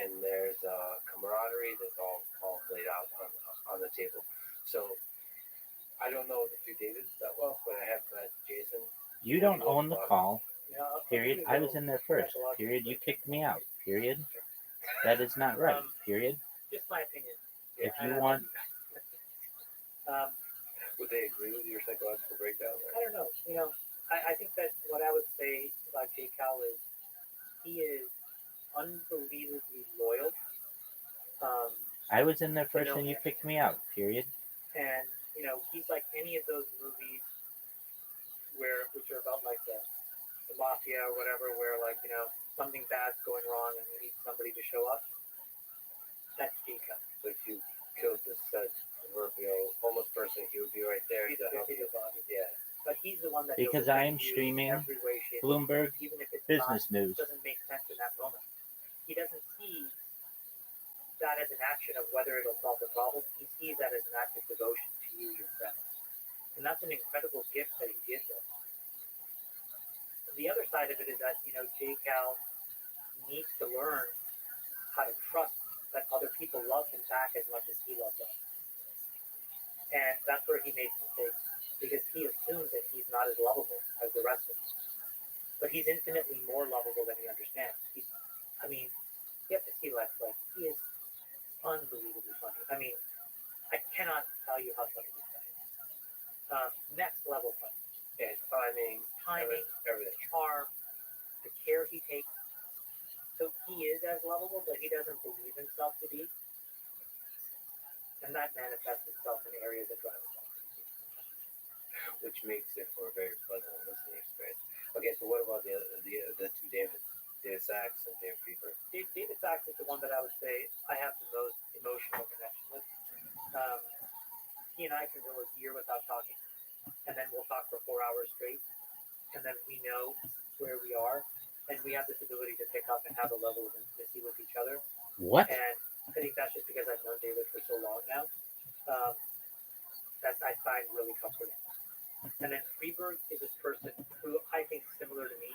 and there's camaraderie that's all laid out on the table. So I don't know the two Davids that well, but I have met Jason. You don't own the call. You know, I'll give Period. you a I was little in there first. psychological Period. You insight. kicked me out. Period. That is not right. Period. Just my opinion. If And you I want, love you guys. Would they agree with your psychological breakdown? I don't know. You know, I think that what I would say about J. Cal is he is unbelievably loyal. I was in there To first know and you him. kicked me out. Period. And you know, he's like any of those movies which are about like the mafia or whatever, where like, you know, something bad's going wrong and we need somebody to show up. That's J. Cal. So if you killed the said proverbial homeless person, he would be right there He's to help you. Yeah. But he's the one that Because I am streaming every way, shape, Bloomberg even if it's Business News. doesn't make sense in that moment. He doesn't see that as an action of whether it'll solve the problem. He sees that as an act of devotion to you, your friend. And that's an incredible gift that he gives us. The other side of it is that, you know, J. Cal needs to learn how to trust that other people love him back as much as he loves them. And that's where he makes mistakes, because he assumes that he's not as lovable as the rest of them. But he's infinitely more lovable than he understands. You have to see Lex. Like, he is unbelievably funny. I mean, I cannot tell you how funny this guy is. Next level funny. Yeah, timing, everything. Charm, the care he takes. So he is as lovable, but he doesn't believe himself to be. And that manifests itself in areas that drive him crazy. Which makes it for a very pleasant listening experience. Okay, so what about the two Davids? David Sachs and David Freeberg. David Sachs is the one that I would say I have the most emotional connection with. He and I can go a year without talking, and then we'll talk for 4 hours straight, and then we know where we are, and we have this ability to pick up and have a level of intimacy with each other. What? And I think that's just because I've known David for so long now. That I find really comforting. And then Freeberg is this person who I think, similar to me,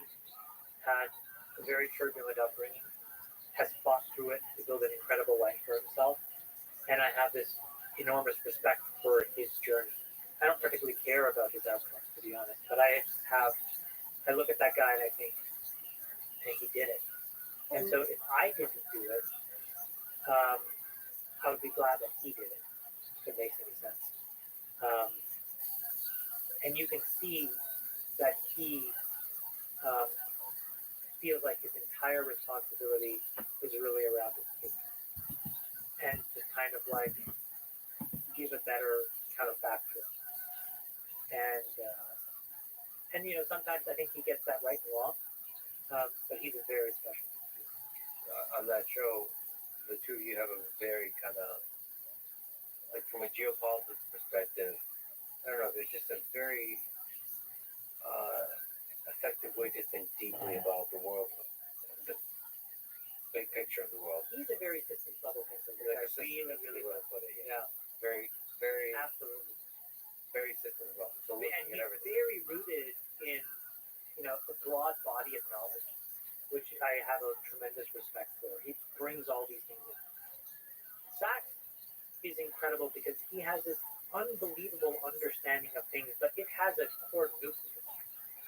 had a very turbulent upbringing, has fought through it to build an incredible life for himself, and I have this enormous respect for his journey. I don't particularly care about his outcomes, to be honest, but I look at that guy and I think, hey, he did it. And so if I didn't do it, I would be glad that he did it, if it makes any sense. And you can see that he feels like his entire responsibility is really around his kids. And to kind of like give a better kind of back to him. And you know, sometimes I think he gets that right and wrong, but he's a very special person. On that show, the two of you have a very kind of, like from a geopolitics perspective, I don't know, there's just a very effective way to think deeply about the world, the big picture of the world. He's a very systems level thinker. Like I really want to put it. yeah. Very, Absolutely. very systems level. So And looking he's at everything. very rooted in, you know, a broad body of knowledge, which I have a tremendous respect for. He brings all these things in. Sachs is incredible because he has this unbelievable understanding of things, but it has a core nucleus.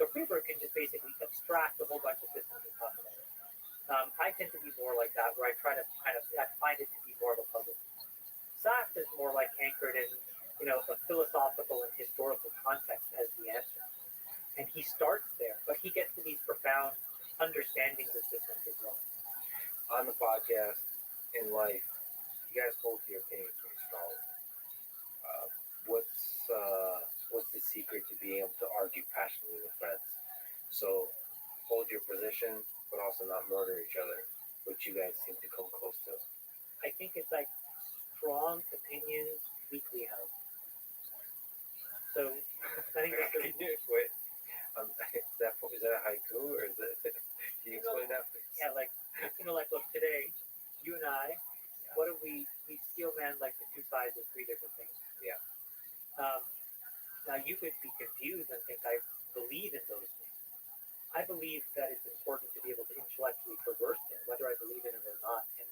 So Freeberg can just basically abstract a whole bunch of systems and talk about it. I tend to be more like that, where I try to I find it to be more of a puzzle. Sachs is more like anchored in, you know, a philosophical and historical context as the answer. And he starts there, but he gets to these profound understandings of systems as well. On the podcast, in life, you guys hold your opinions very strong. What's the secret to being able to argue passionately with friends? So hold your position, but also not murder each other, which you guys seem to come close to. I think it's like strong opinions weakly held. So I think that's Can you explain? Is that a haiku or is it? Can you explain that, please? yeah, like, you know, like, look, today, you and I, what do we steel man like the two sides of three different things. Yeah. Now you could be confused and think I believe in those things. I believe that it's important to be able to intellectually traverse them, whether I believe in it or not. And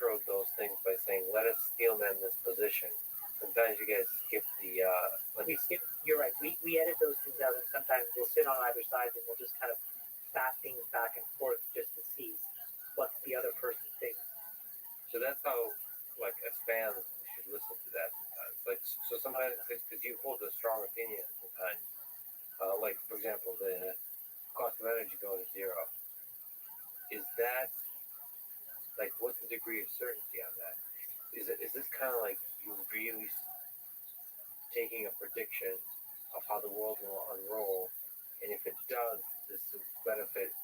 introed those things by saying, let us steelman this position. Sometimes you guys skip the, You're right. We edit those things out, and sometimes we'll sit on either side and we'll just kind of bat things back and forth just to see what the other person thinks. so that's how, like, as fans, we should listen to that sometimes. Like, so sometimes, because you hold a strong opinion sometimes, like, for example, the cost of energy going to zero. Is that, like, what's the degree of certainty on that? Is this kind of like you really taking a prediction of how the world will unroll, and if it does, this will benefit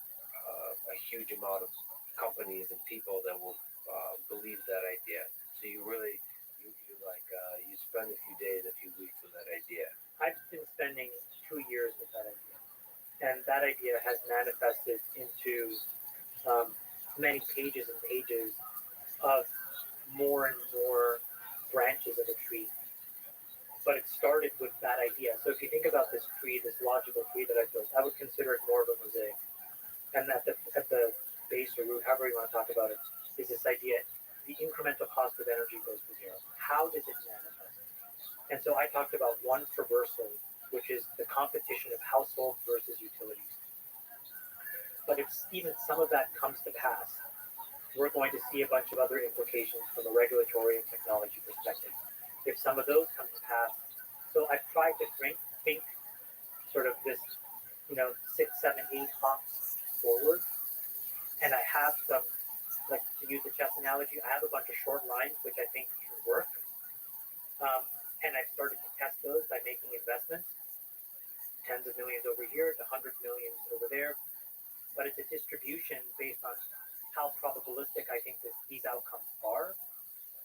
a huge amount of companies and people that will believe that idea. So you really, you spend a few days, a few weeks with that idea. I've been spending 2 years with that idea, and that idea has manifested into many pages and pages of more and more branches of a tree. But it started with that idea. So if you think about this tree, this logical tree that I built, I would consider it more of a mosaic. And at the base or root, however you want to talk about it, is this idea: the incremental cost of energy goes to zero. How does it manifest? And so I talked about one traversal, which is the competition of households versus utilities. But if even some of that comes to pass, we're going to see a bunch of other implications from a regulatory and technology perspective. If some of those come to pass, so I've tried to think sort of this, 6, 7, 8 hops forward, and I have some, like, to use the chess analogy, I have a bunch of short lines which I think can work, and I've started to test those by making investments, tens of millions over here to 100 millions over there, but it's a distribution based on how probabilistic I think these outcomes are,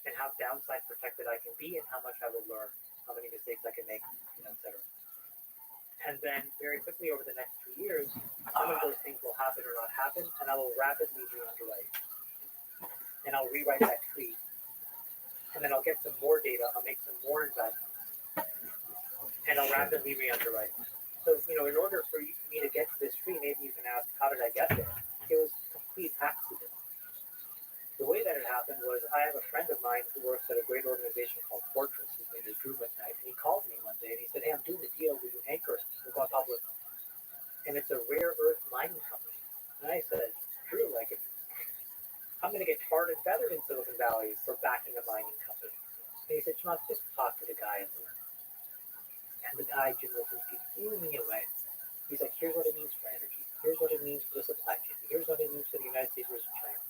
and how downside protected I can be, and how much I will learn, how many mistakes I can make, etc. And then very quickly over the next 2 years, some of those things will happen or not happen, and I will rapidly re-underwrite. And I'll rewrite that tree. And then I'll get some more data, I'll make some more investments, and I'll rapidly re-underwrite. So, in order for me to get to this tree, maybe you can ask, how did I get there? It was a complete accident. The way that it happened was, I have a friend of mine who works at a great organization called Fortress. His name is Drew McKnight, and he called me one day and he said, "Hey, I'm doing a deal with Anchor. We're going public, and it's a rare earth mining company." And I said, "Drew, I'm going to get tarred and feathered in Silicon Valley for backing a mining company." And he said, "Shmuck, just talk to the guy and learn." And the guy, Jim Lipinski, blew me away. He's like, "Here's what it means for energy. Here's what it means for the supply chain. Here's what it means for the United States versus China."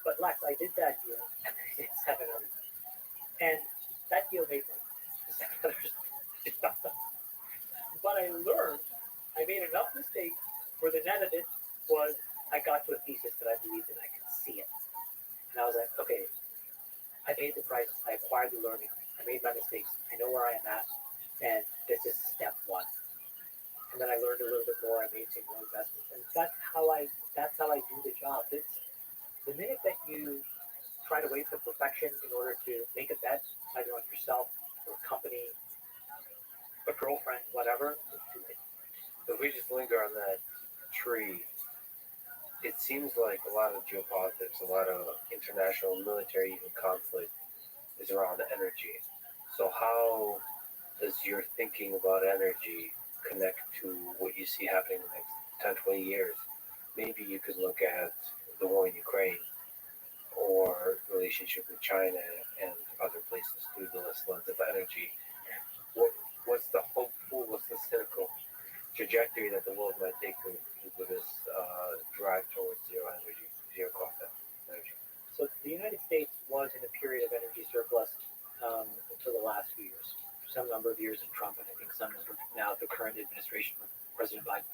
But Lex, I did that deal, and I did 7 others. And that deal made money. 7 others did not. But I learned, I made enough mistakes where the net of it was, I got to a thesis that I believed in, I could see it. And I was like, okay, I paid the price, I acquired the learning, I made my mistakes, I know where I am at, and this is step 1. And then I learned a little bit more, I made some more investments, and that's how I do the job. It's the minute that you try to wait for perfection in order to make a bet, either on yourself or a company, a girlfriend, whatever, it's too late. So if we just linger on that tree, it seems like a lot of geopolitics, a lot of international military even conflict is around energy. So how does your thinking about energy connect to what you see happening in the next 10, 20 years? Maybe you could look at the war in Ukraine or relationship with China and other places through the lens of energy. What's the hopeful, what's the cynical trajectory that the world might take with this drive towards zero cost energy? So the United States was in a period of energy surplus until the last few years. Some number of years in Trump, and I think some number now the current administration with President Biden.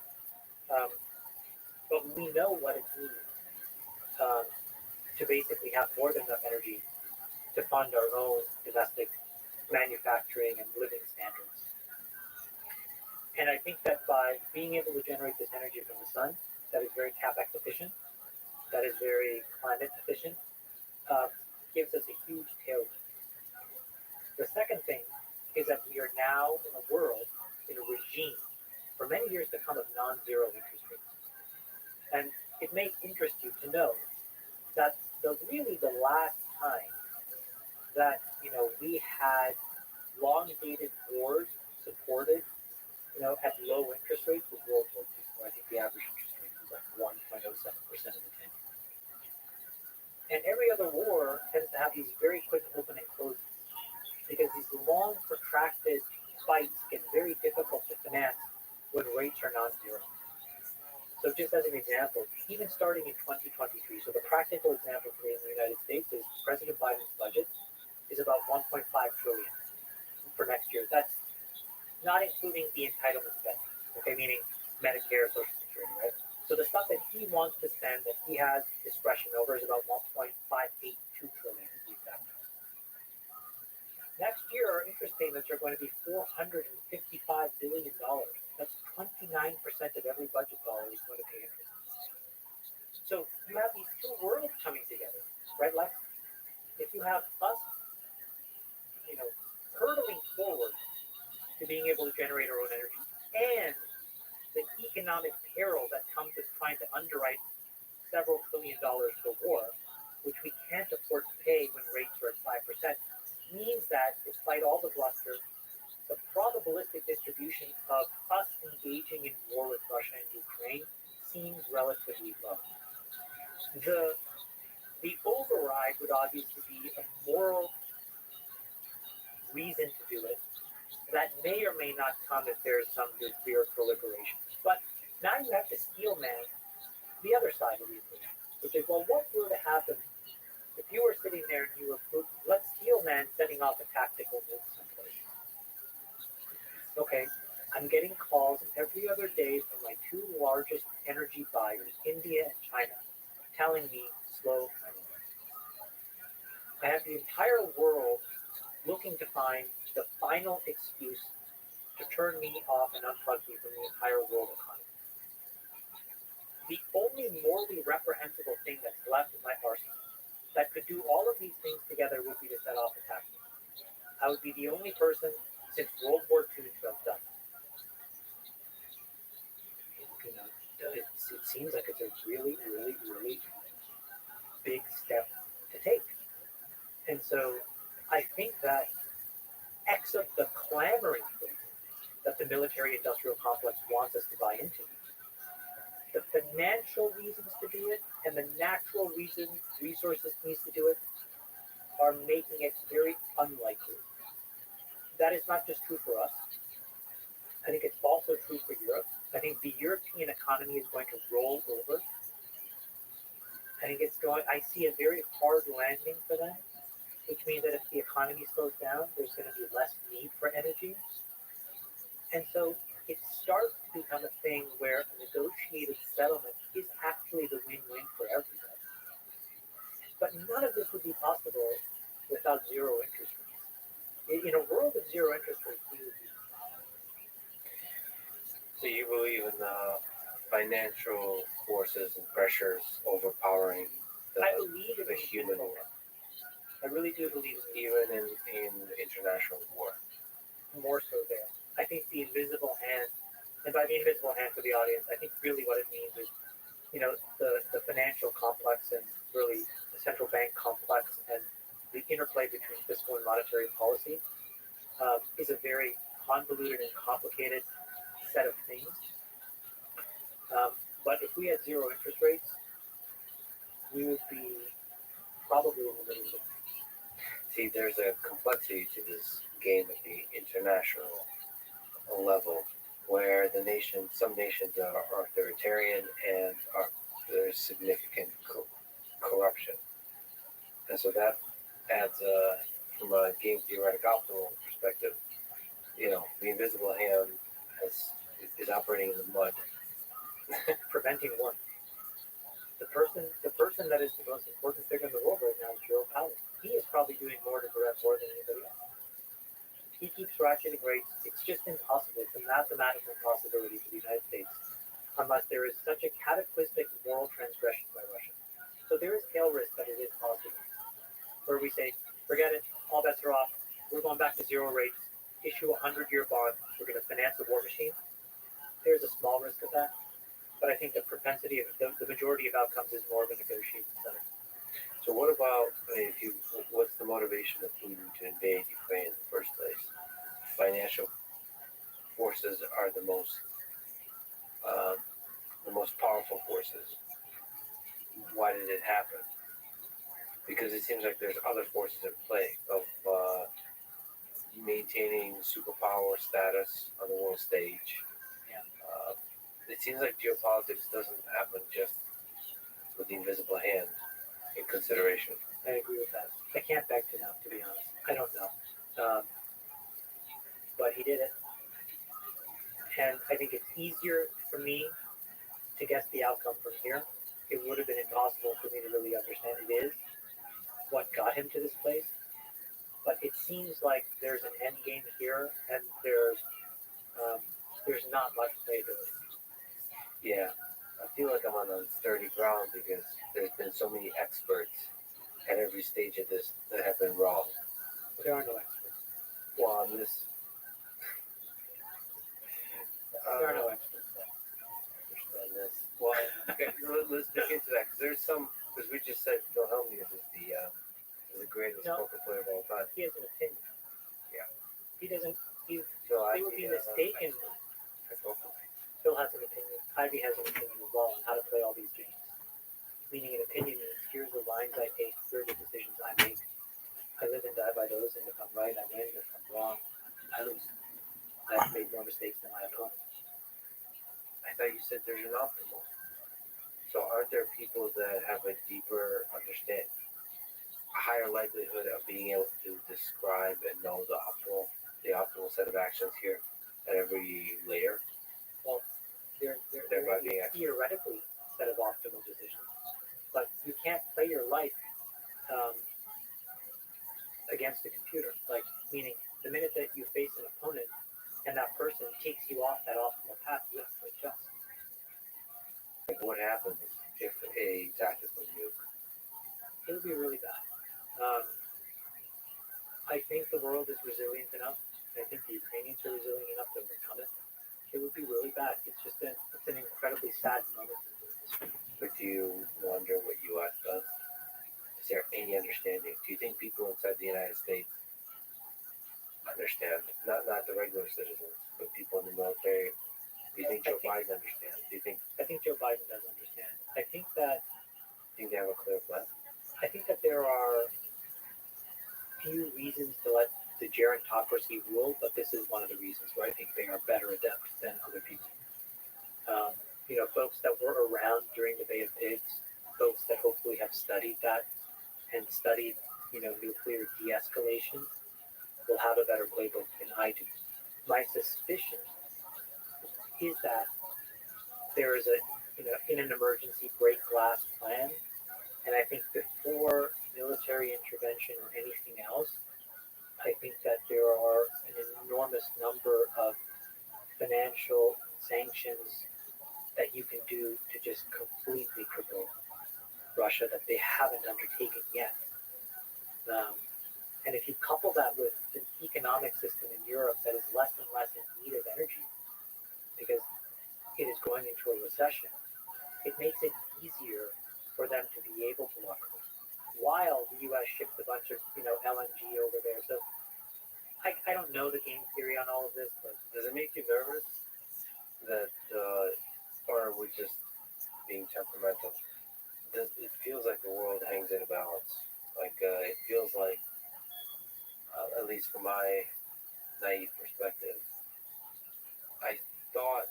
But we know what it means to basically have more than enough energy to fund our own domestic manufacturing and living standards. And I think that by being able to generate this energy from the sun, that is very capex efficient, that is very climate efficient, gives us a huge tailwind. The second thing is that we are now in a world, in a regime, for many years to come, of non-zero interest rates. And it may interest you to know that really the last time that we had long dated wars supported at low interest rates was World War II. Where I think the average interest rate was like 1.07% of the 10. And every other war tends to have these very quick open and closes because these long protracted fights get very difficult to finance when rates are non-zero. So just as an example, even starting in 2023, so the practical example today in the United States is President Biden's budget is about 1.5 trillion for next year. That's not including the entitlement spending, okay, meaning Medicare, Social Security, right? So the stuff that he wants to spend that he has discretion over is about 1.582 trillion is the exact number. Next year, our interest payments are going to be $455 billion. That's 29% of every budget dollar is going to pay interest. So you have these two worlds coming together, right, Lex? If you have us, hurtling forward to being able to generate our own energy, and the economic peril that comes with trying to underwrite several $trillion for war, which we can't afford to pay when rates are at 5%, means that despite all the bluster, the probabilistic distribution of us engaging in war with Russia and Ukraine seems relatively low. The override would obviously be a moral reason to do it that may or may not come if there's some nuclear proliferation. But now you have to steel man the other side of the equation, which is, well, what were to happen if you were sitting there and you were Putin? Let's steel man setting off a tactical nuke someplace. Okay, I'm getting calls every other day from my two largest energy buyers, India and China, telling me slow my roll. I have the entire world looking to find the final excuse to turn me off and unplug me from the entire world economy. The only morally reprehensible thing that's left in my arsenal that could do all of these things together would be to set off a tactical. I would be the only person since World War II to have done it. It seems like it's a really, really, really big step to take. And so I think that except the clamoring thing that the military-industrial complex wants us to buy into, the financial reasons to do it and the natural resources needs to do it are making it very unlikely. That is not just true for us. I think it's also true for Europe. I think the European economy is going to roll over. I see a very hard landing for them, which means that if the economy slows down, there's going to be less need for energy. And so it starts to become a thing where a negotiated settlement is actually the win-win for everybody. But none of this would be possible without zero interest rates. In a world of zero interest rates, we would be. So you believe in the financial forces and pressures overpowering I believe in the human invisible world, hand. I really do believe in even in international war. more so there. I think the invisible hand, and by the invisible hand for the audience, I think really what it means is, the financial complex and really the central bank complex and the interplay between fiscal and monetary policy is a very convoluted and complicated set of things. But if we had zero interest rates, we would be probably in the middle of it. See, there's a complexity to this game at the international level where some nations are authoritarian and there's significant corruption. And so that adds, from a game theoretic optimal perspective, the invisible hand is operating in the mud. Preventing one. The person that is the most important figure in the world right now is Jerome Powell. He is probably doing more to prevent more than anybody else. He keeps ratcheting rates. It's just impossible. It's a mathematical impossibility for the United States unless there is such a cataclysmic moral transgression by Russia. So there is tail risk that it is possible, where we say, forget it, all bets are off, we're going back to zero rates, issue a 100-year bond, we're going to finance a war machine. There's a small risk of that, but I think the propensity of the majority of outcomes is more of a negotiated settlement. So what about if you? What's the motivation of Putin to invade Ukraine in the first place? Financial forces are um, the most powerful forces. Why did it happen? Because it seems like there's other forces at play of maintaining superpower status on the world stage. Yeah. Uh, it seems like geopolitics doesn't happen just with the invisible hand in consideration. I agree with that. I can't beg to know, to be honest. I don't know. But he did it. And I think it's easier for me to guess the outcome from here. It would have been impossible for me to really understand it is what got him to this place. But it seems like there's an end game here, and um, there's not much playability. Yeah, I feel like I'm on sturdy ground because there's been so many experts at every stage of this that have been wrong. But there are no experts. Well, on this, There are no experts. on this. Well, okay, let's dig into that because there's some. Because we just said Wilhelmus is the greatest No. poker player of all time. He has an opinion. Yeah. He doesn't. So They would be mistaken. Phil has an opinion. Ivy has an opinion as well on how to play all these games. Meaning an opinion means here's the lines I take, here are the decisions I make. I live and die by those, and if I'm right, I win. If I'm wrong, I lose. I've made more mistakes than my opponent. I thought you said there's an optimal. So aren't there people that have a deeper understand, a higher likelihood of being able to describe and know the optimal set of actions here at every layer? Well, there Thereby may being be theoretically a set of optimal decisions, but you can't play your life um, against a computer. Like, meaning the minute that you face an opponent and that person takes you off that optimal path, you have to adjust. like what happens if a tactical nuke? It would be really bad. Um, I think the world is resilient enough. I think the Ukrainians are resilient enough to overcome it. It would be really bad. It's an incredibly sad moment in history. But do you wonder what U.S. does? Is there any understanding? Do you think people inside the United States understand? Not the regular citizens, but people in the military. Do you think Joe Biden understands? Do you think I think Joe Biden does understand. I think that they have a clear plan? there are few reasons to let the gerontocracy rule, but this is one of the reasons where I think they are better adept than other people. Folks that were around during the Bay of Pigs, folks that hopefully have studied that and studied, nuclear de-escalation will have a better playbook than I do. My suspicion is that there is in an emergency break glass plan, and I think before military intervention or anything else, I think that there are an enormous number of financial sanctions that you can do to just completely cripple Russia that they haven't undertaken yet. And if you couple that with an economic system in Europe that is less and less in need of energy because it is going into a recession, it makes it easier for them to be able to walk away. While the U.S. shipped a bunch of LNG over there, so I don't know the game theory on all of this, but Does it make you nervous that, or are we just being temperamental? It feels like the world hangs in a balance. Like it feels like, at least from my naive perspective, I thought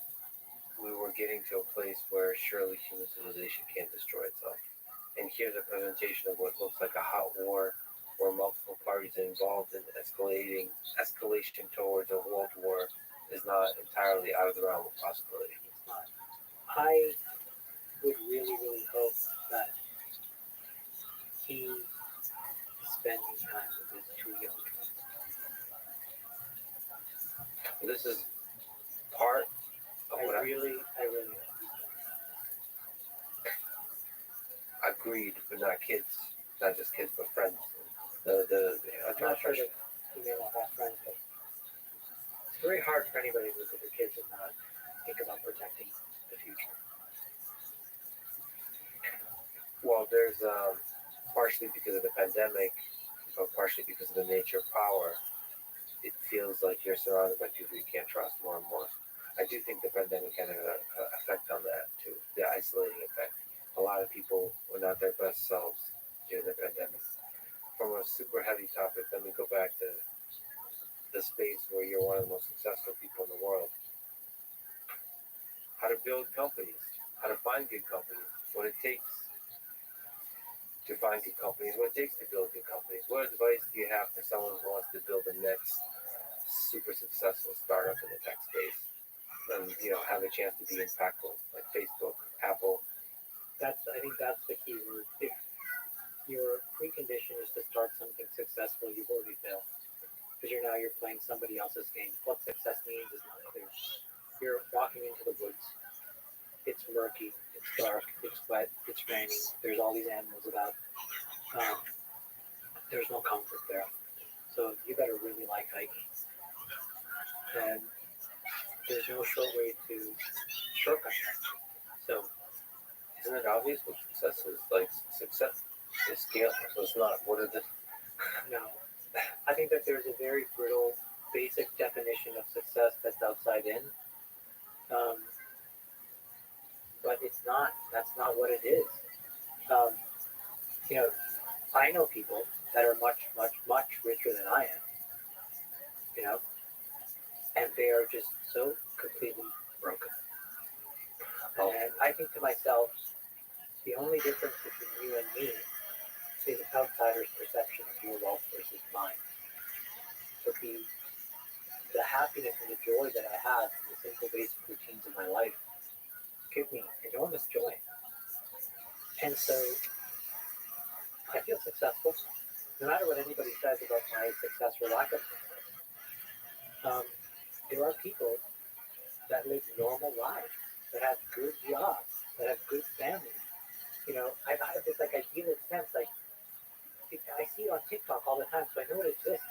we were getting to a place where surely human civilization can't destroy itself. And here's a presentation of what looks like a hot war where multiple parties are involved in escalation towards a world war is not entirely out of the realm of possibility. it's not. I would really, really hope that he spending time with his two young twins. This is part of what I really hope he's done that. agreed, but not kids, not just kids, but friends. I'm not sure that he may not have friends, but it's very hard for anybody to look at their kids and not think about protecting the future. Well, there's partially because of the pandemic, but partially because of the nature of power, it feels like you're surrounded by people you can't trust more and more. I do think the pandemic had an effect on that too, the isolating effect. A lot of people were not their best selves during the pandemic. From a super heavy topic, let me go back to the space where you're one of the most successful people in the world. How to build companies, how to find good companies, what it takes to find good companies, what it takes to build good companies. What advice do you have for someone who wants to build the next super successful startup in the tech space and have a chance to be impactful, like Facebook, Apple? I think that's the key word. If your precondition is to start something successful, you've already failed. Because you're playing somebody else's game. What success means is not clear. You're walking into the woods. It's murky, it's dark, it's wet, it's raining. There's all these animals about. There's no comfort there. So you better really like hiking. And there's no short way to shortcut that. So Isn't it obvious what success is? Like success is scale, so it's not. What are the no, I think that there's a very brittle, basic definition of success that's outside in. Um, but it's not. That's not what it is. Um, I know people that are much, much, much richer than I am. You know, and they are just so completely broken. And I think to myself, the only difference between you and me is outsider's perception of your wealth versus mine. But the happiness and the joy that I have in the simple basic routines of my life give me enormous joy. And so I feel successful, no matter what anybody says about my success or lack of success. There are people that live normal lives, that have good jobs, that have good families. I have this idyllic sense, I see it on TikTok all the time, so I know it exists.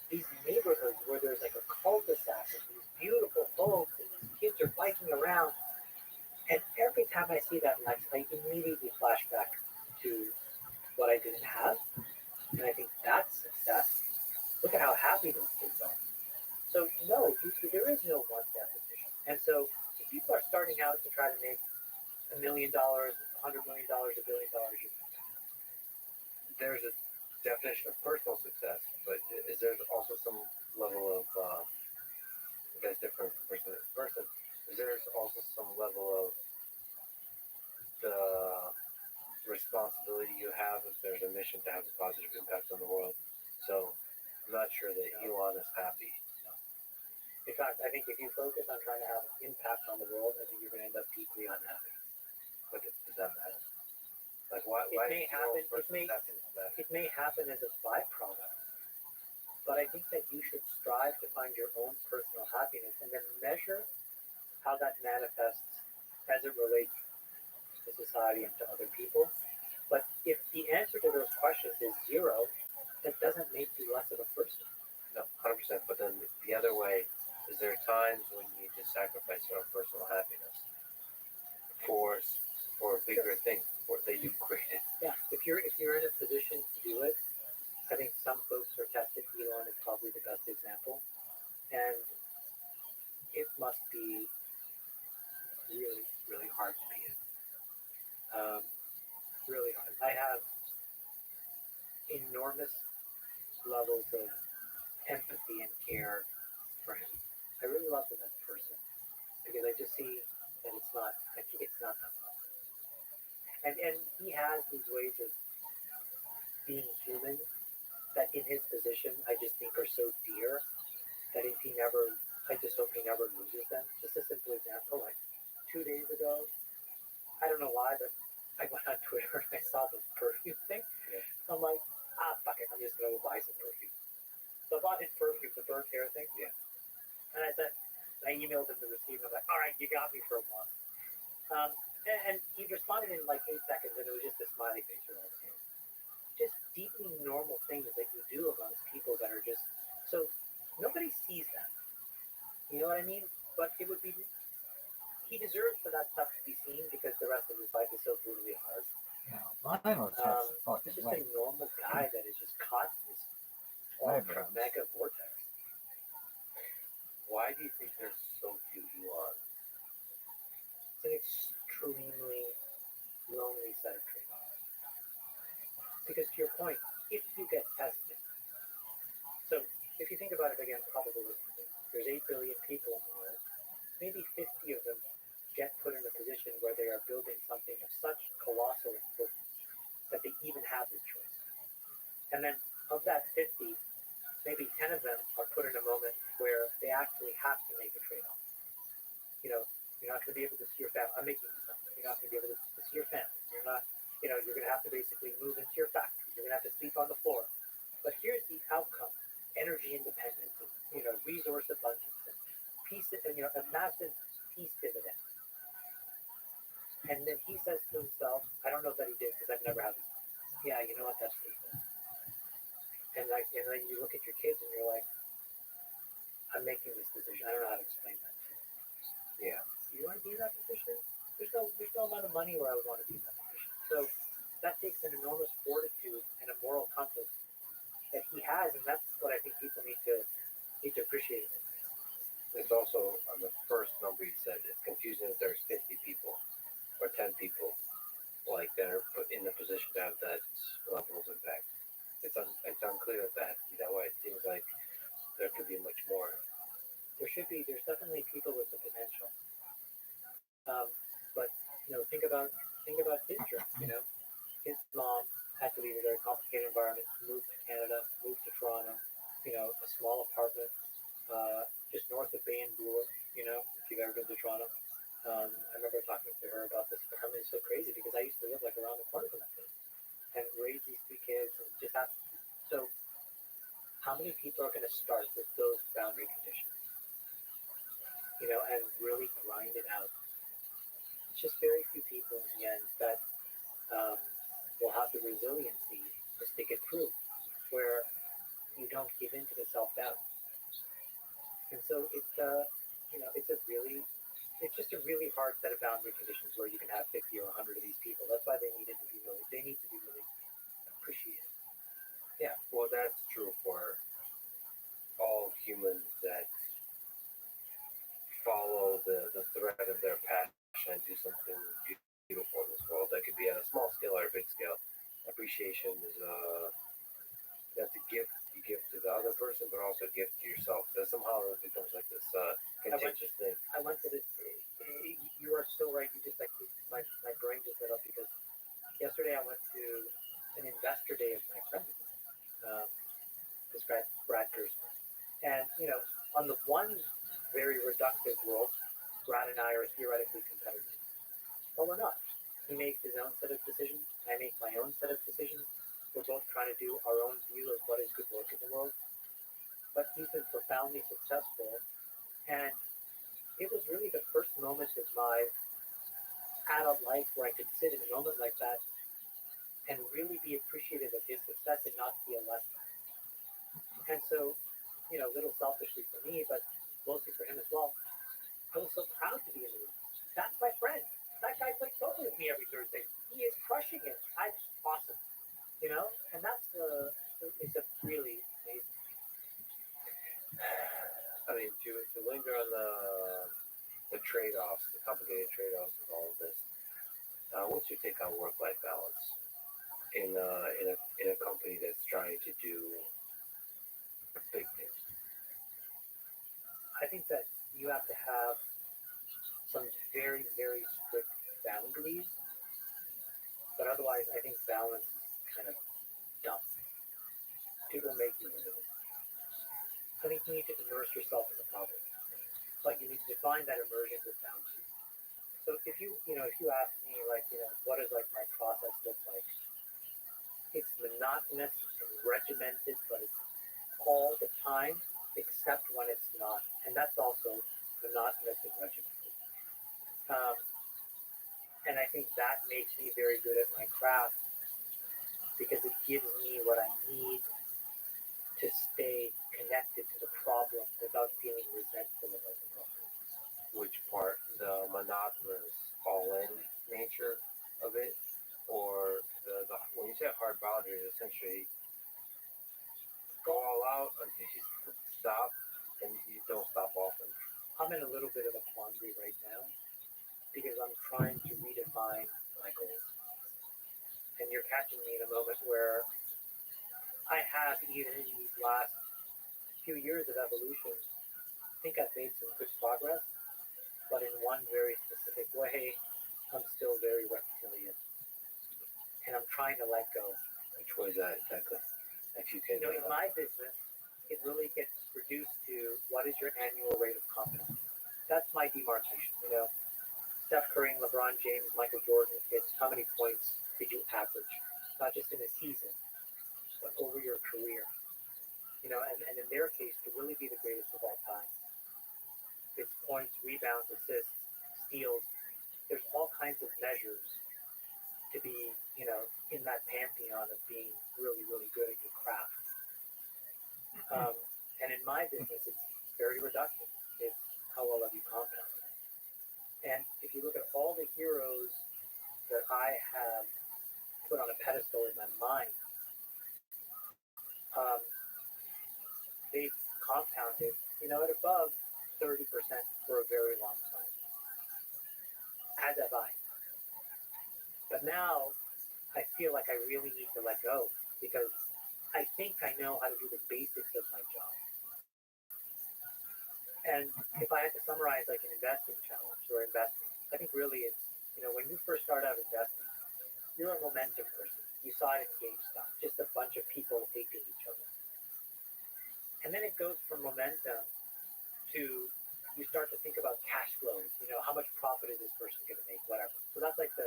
These neighborhoods where there's a cul-de-sac and these beautiful homes and these kids are biking around. And every time I see that, I immediately flash back to what I didn't have. And I think that's success. Look at how happy those kids are. So no, there is no one definition. And so if people are starting out to try to make $1 million, $100 million, $1 billion, there's a definition of personal success, but is there also some level of that's different from person to person? Is there also some level of the responsibility you have if there's a mission to have a positive impact on the world? So I'm not sure that Elon is happy. in fact, I think if you focus on trying to have an impact on the world, I think you're going to end up deeply unhappy. But does that matter? Why may happen. It may happen as a byproduct, but I think that you should strive to find your own personal happiness and then measure how that manifests as it relates to society and to other people. But if the answer to those questions is zero, that doesn't make you less of a person. No, 100%. But then the other way is there times when you need to sacrifice your own personal happiness for bigger things that you've created. Yeah, if you're in a position to do it, I think some folks are tested. Elon is probably the best example, and it must be really, really hard to be in. Really hard. I have enormous levels of empathy and care for him. I really love him as a person because I just see that it's not that much. And he has these ways of being human that in his position I just think are so dear that I just hope he never loses them. Just a simple example, 2 days ago, I don't know why, but I went on Twitter and I saw the perfume thing. Yeah. So I'm like, fuck it, I'm just gonna go buy some perfume. So I bought his perfume, the burnt hair thing. Yeah. And I emailed him the receipt and I'm like, all right, you got me for a month. And he responded in 8 seconds, and it was just a smiley face or whatever. Just deeply normal things that you do amongst people that are just so nobody sees that. You know what I mean? But it would be he deserves for that stuff to be seen because the rest of his life is so brutally hard. I know it's He's fucking just right. a normal guy that is just caught in this ultra Eyebrows. mega vortex. Why do you think there's so few Elons? It's an extremely lonely set of trade-offs. Because to your point, if you get tested, so if you think about it again probabilistically, there's 8 billion people in the world, maybe 50 of them get put in a position where they are building something of such colossal importance that they even have this choice. And then of that 50, maybe 10 of them are put in a moment where they actually have to make a trade-off. You know, you're not going to be able to see your family. I'm making this up. You're not going to be able to see your family. You're not, you're going to have to basically move into your factory. You're going to have to sleep on the floor. But here's the outcome: energy independence, and resource abundance, and peace, and a massive peace dividend. And then he says to himself, I don't know that he did because I've never had this. Yeah, you know what? That's pretty cool. And then you look at your kids and you're like, I'm making this decision. I don't know how to explain that to you. Yeah. Do you want to be in that position? There's no amount of money where I would want to be in that position. So that takes an enormous fortitude and a moral compass that he has, and that's what I think people need to appreciate. It's also on the first number you said, it's confusing that there's 50 people or 10 people like that are put in the position to have that level of impact. It's unclear if that has to be that way. It seems like there could be much more. There's definitely people with the potential. But think about his journey. His mom had to leave a very complicated environment, moved to Canada, moved to Toronto. A small apartment just north of Bay and Bloor. If you've ever been to Toronto, I remember talking to her about this. I mean, it's so crazy because I used to live like around the corner from that place and raise these 3 kids and just have. So, how many people are going to start with those boundary conditions? And really grind it out. It's just very few people in the end that will have the resiliency to stick it through, where you don't give in to the self-doubt. And so it's just a really hard set of boundary conditions where you can have 50 or 100 of these people. That's why they need to be really appreciated. Yeah, well, that's true for all humans that follow the thread of their passion and do something beautiful in this world. That could be on a small scale or a big scale. Appreciation is that's a gift you give to the other person, but also a gift to yourself. So somehow it becomes like this contagious thing. I went to this. You are so right. You just my brain just lit up because yesterday I went to an investor day of my friend, this guy Brad Gerstmann, and on the one very reductive world, Brad and I are theoretically competitors, but we're not. He makes his own set of decisions. I make my own set of decisions. We're both trying to do our own view of what is good work in the world. But he's been profoundly successful. And it was really the first moment of my adult life where I could sit in a moment like that and really be appreciative of his success and not be a lesson. And so, a little selfishly for me, but mostly for him as well, I was so proud to be in the room. That's my friend. That guy plays poker with me every Thursday. He is crushing it. I'm awesome. And it's a really amazing thing. I mean, to linger on the trade-offs, the complicated trade-offs of all of this. What's your take on work-life balance in a company that's trying to do big things? I think that you have to have some very, very strict boundaries, but otherwise, I think balance is kind of dumb. It will make you into it. I think you need to immerse yourself in the problem, but you need to define that immersion with boundaries. So if you ask me what does my process look like? It's monotonous and regimented, but it's all the time, except when it's not, and that's also monotonous and regimented. And I think that makes me very good at my craft because it gives me what I need to stay connected to the problem without feeling resentful about the problem. Which part, the monotonous all-in nature of it, or the hard boundaries. Essentially, go all out until you stop, and you don't stop often. I'm in a little bit of a quandary right now because I'm trying to redefine my goals. And you're catching me in a moment where I have, even in these last few years of evolution, I think I've made some good progress, but in one very specific way, I'm still very reptilian. And I'm trying to let go. Which way is that exactly? If you can, You know, in my business, it really gets reduced to what is your annual rate of compound. That's my demarcation. You know, Steph Curry, LeBron James, Michael Jordan, it's how many points did you average? Not just in a season, but over your career. You know, and in their case, to really be the greatest of all time, it's points, rebounds, assists, steals. There's all kinds of measures to be, you know, in that pantheon of being really, really good at your craft. And in my business, it's very reductive. It's how well have you compounded. And if you look at all the heroes that I have put on a pedestal in my mind, they've compounded, you know, at above 30% for a very long time, as have I. But now I feel like I really need to let go because I think I know how to do the basics of my job. And if I had to summarize like an investing challenge or investing, I think really it's, you know, when you first start out investing, you're a momentum person. You saw it in GameStop, just a bunch of people hating each other. And then it goes from momentum to you start to think about cash flows, you know, how much profit is this person going to make, whatever. So that's like the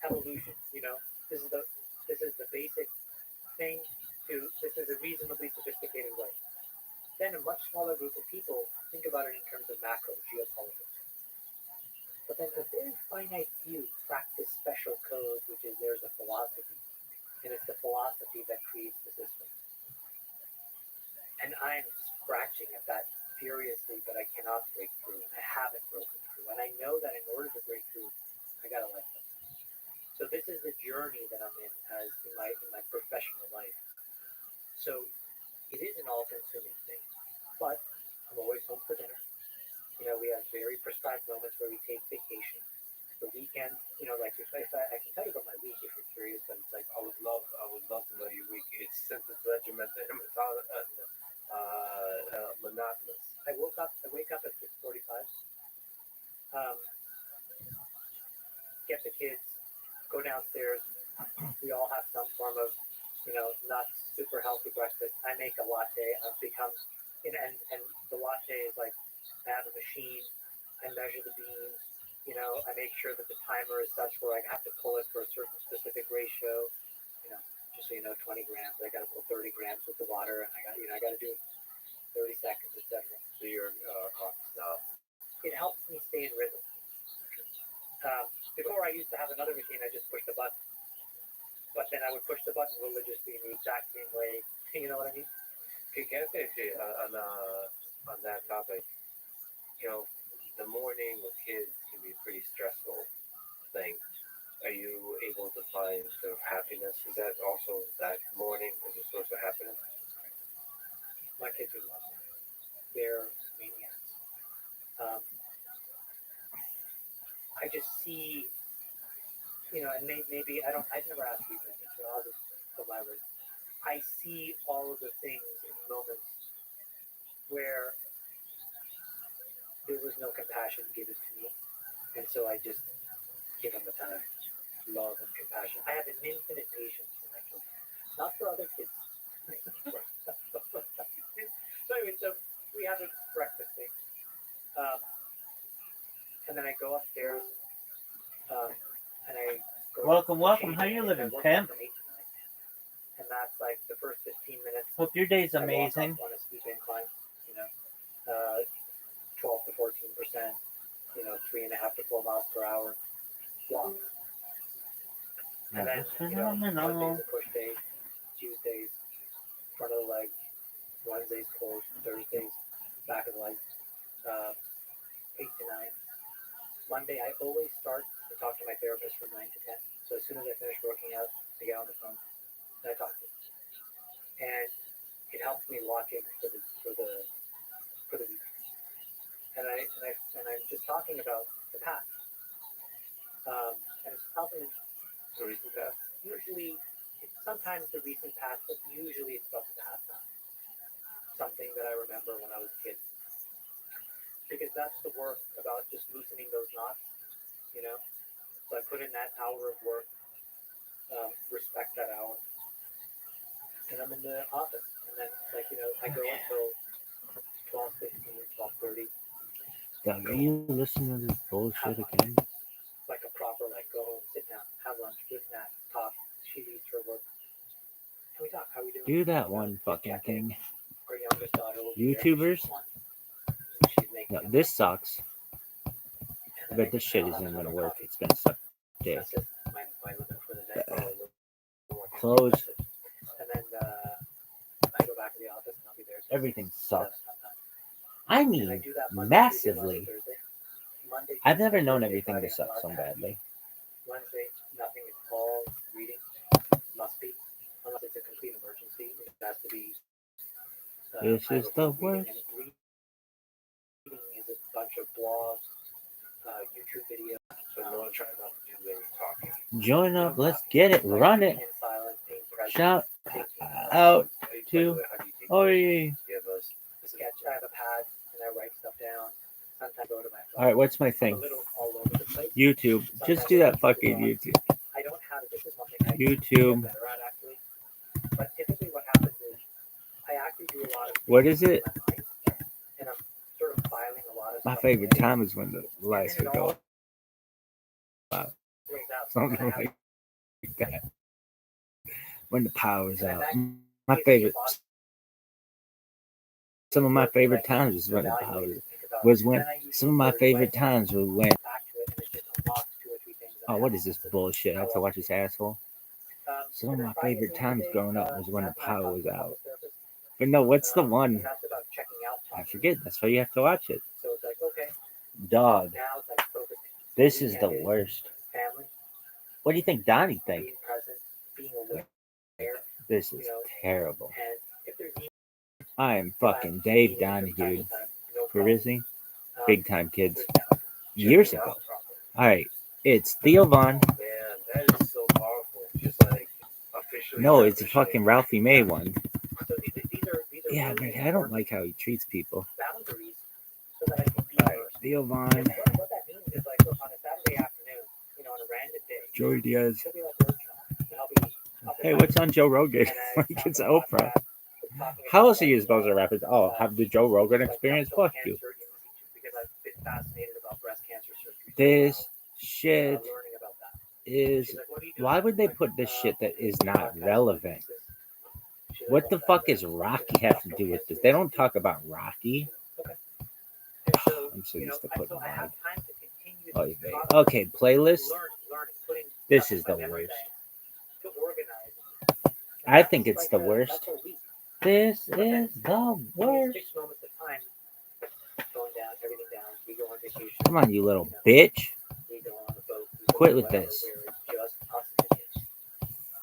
evolution, you know, this is the basic thing to this is a reasonably sophisticated way. Then a much smaller group of people think about it in terms of macro geopolitics. But then a very finite few practice special codes, which is there's a philosophy, and it's the philosophy that creates the system. And I'm scratching at that furiously, but I cannot break through, and I haven't broken through. And I know that in order to break through, I gotta let go. So this is the journey that I'm in as in my professional life. So it is an all-consuming thing, but I'm always home for dinner. You know, we have very prescribed moments where we take vacation. The weekend, you know, like if I can tell you about my week if you're curious, but it's like I would love to know your week. It's since it's regimented and monotonous. I wake up at 6:45. Get the kids, go downstairs. We all have some form of, you know, not super healthy breakfast. I make a latte. I've become, and the latte is like, I have a machine. I measure the beans. You know, I make sure that the timer is such where I have to pull it for a certain specific ratio. You know, just so you know, 20 grams. I got to pull 30 grams with the water, and I got to do 30 seconds, etc. So your coffee stop. It helps me stay in rhythm. Before I used to have another routine. I just pushed the button, but then I would push the button religiously in the exact same way. You know what I mean? Can I say on that topic? You know, the morning with kids can be a pretty stressful thing. Are you able to find sort of happiness? Is that also that morning is a source of happiness? My kids are lovely. They're maniacs. I just see, you know, and maybe I've never asked you this, but I'll just put my words. I see all of the things in moments where there was no compassion given to me, and so I just give them the time, love and compassion. I have an infinite patience for my children, not for other kids. So anyway, so we have a breakfast thing, and then I go upstairs, and I go. Welcome. How you living, pimp? And that's like the first 15 minutes. Hope your day's I walk amazing. up on a steep incline, you know, 12 to 14%, you know, 3.5 to 4 miles per hour walk. And then, you know, Monday's a push day, Tuesdays, front of the leg, Wednesdays pull, Thursdays, back of the leg, 8 to 9. Monday, I always start to talk to my therapist from 9 to 10. So as soon as I finish working out, I get on the phone. and I talk to him, and it helps me lock in for the week. And I'm just talking about the past, and it's helping. The recent past. Usually, sometimes the recent past, but usually it's about the past now. Something that I remember when I was a kid. Because that's the work about just loosening those knots, you know? So I put in that hour of work, respect that hour, and I'm in the office. And then, like, you know, I go until 12:15, 12:30, Doug, are you listening to this bullshit again? like a proper, like, go home, sit down, have lunch, with Nat, talk. She leaves her work. And we talk, how we doing? Do that one fucking thing. Our youngest daughter will be there. YouTubers? She's 1. She's making No, a this mess. sucks. And then But this shit I'll isn't have gonna another work. coffee. It's gonna suck dick. That's it. My limit for the day. Or a little more. Close. That's it. And then I go back to the office and I'll be there. till Everything 7 sucks. sometime. I And I mean, do that Monday, Tuesday, massively. Wednesday, Thursday. Monday, I've never Tuesday, known Thursday, everything to Friday, suck I'm so allowed to have. badly. Wednesday, nothing. It's all reading. Must be. Unless it's a complete emergency. It has to be. This I have is a the reading, worst. and reading is a bunch of blogs, YouTube videos. So no, try not to do any talking. Join up. Let's get it. Run it. In silence, being present, Shout thinking, out How do you, to how do you take Ori. Do you have a sketch. I have a pad and I write stuff down. Sometimes I go to my phone. All right, what's my I'm a thing? little all over the place. YouTube. Just do that fucking YouTube. I don't have it. This is one thing I YouTube. get better at actually. But typically, what happens is I actually do a lot of. What is it? in my mind, and I'm sort of filing a lot of. My stuff favorite away, time is when the and lights then would it all go out. rolls out. Something And I have- like that. When the power's and then out. that My gives me a favorite. lot Some of my of favorite like, times is when the evaluate power and think about was it. when. Then I usually Some of my put it away, favorite times were when. back to it, and it just unlocks 2 or 3 things. that Oh, I what haven't is this considered. bullshit? I have to watch this asshole. Some of And then my Friday favorite at the end of times the day, growing up was when the Matt and I power talk was to the out. public therapist, But no, what's the and one? that's about checking out. I forget. That's why you have to watch it. So it's like, okay, Dog. now it's like focusing. This is the worst. Family, What do you think Donnie think? being present, being aware, This is terrible. and if there's I am fucking Dave Donnie, dude. For Rizzy, big time kids. Years ago. All right, it's Theo Vaughn. Man, that is so powerful. Just like officially. No, it's a fucking Ralphie May one. So these are Yeah, really man, I don't like how he treats people. boundaries so that I can be All right, immersed. Theo And Vaughn, what that means is like on a Saturday afternoon, on a random day, Joey Diaz. she'll be like Rothschild, and I'll be up Hey, at what's on Joe Rogan? night, and I Like stop it's the Oprah. podcast, talking How about, else are you supposed to wrap it? Oh, have the Joe Rogan like, experience? ductal Fuck you. cancer in situ, because I've been fascinated about breast cancer surgery. This shit Learning about that. is. She's like, what do you do? Why would they put this shit that is not relevant? What the fuck is Rocky have to do with this? They don't talk about Rocky. I'm so used to putting that. Oh, yeah. Okay, playlist. This is the worst. I think it's the worst. This is the worst. Come on, you little bitch. Quit with this.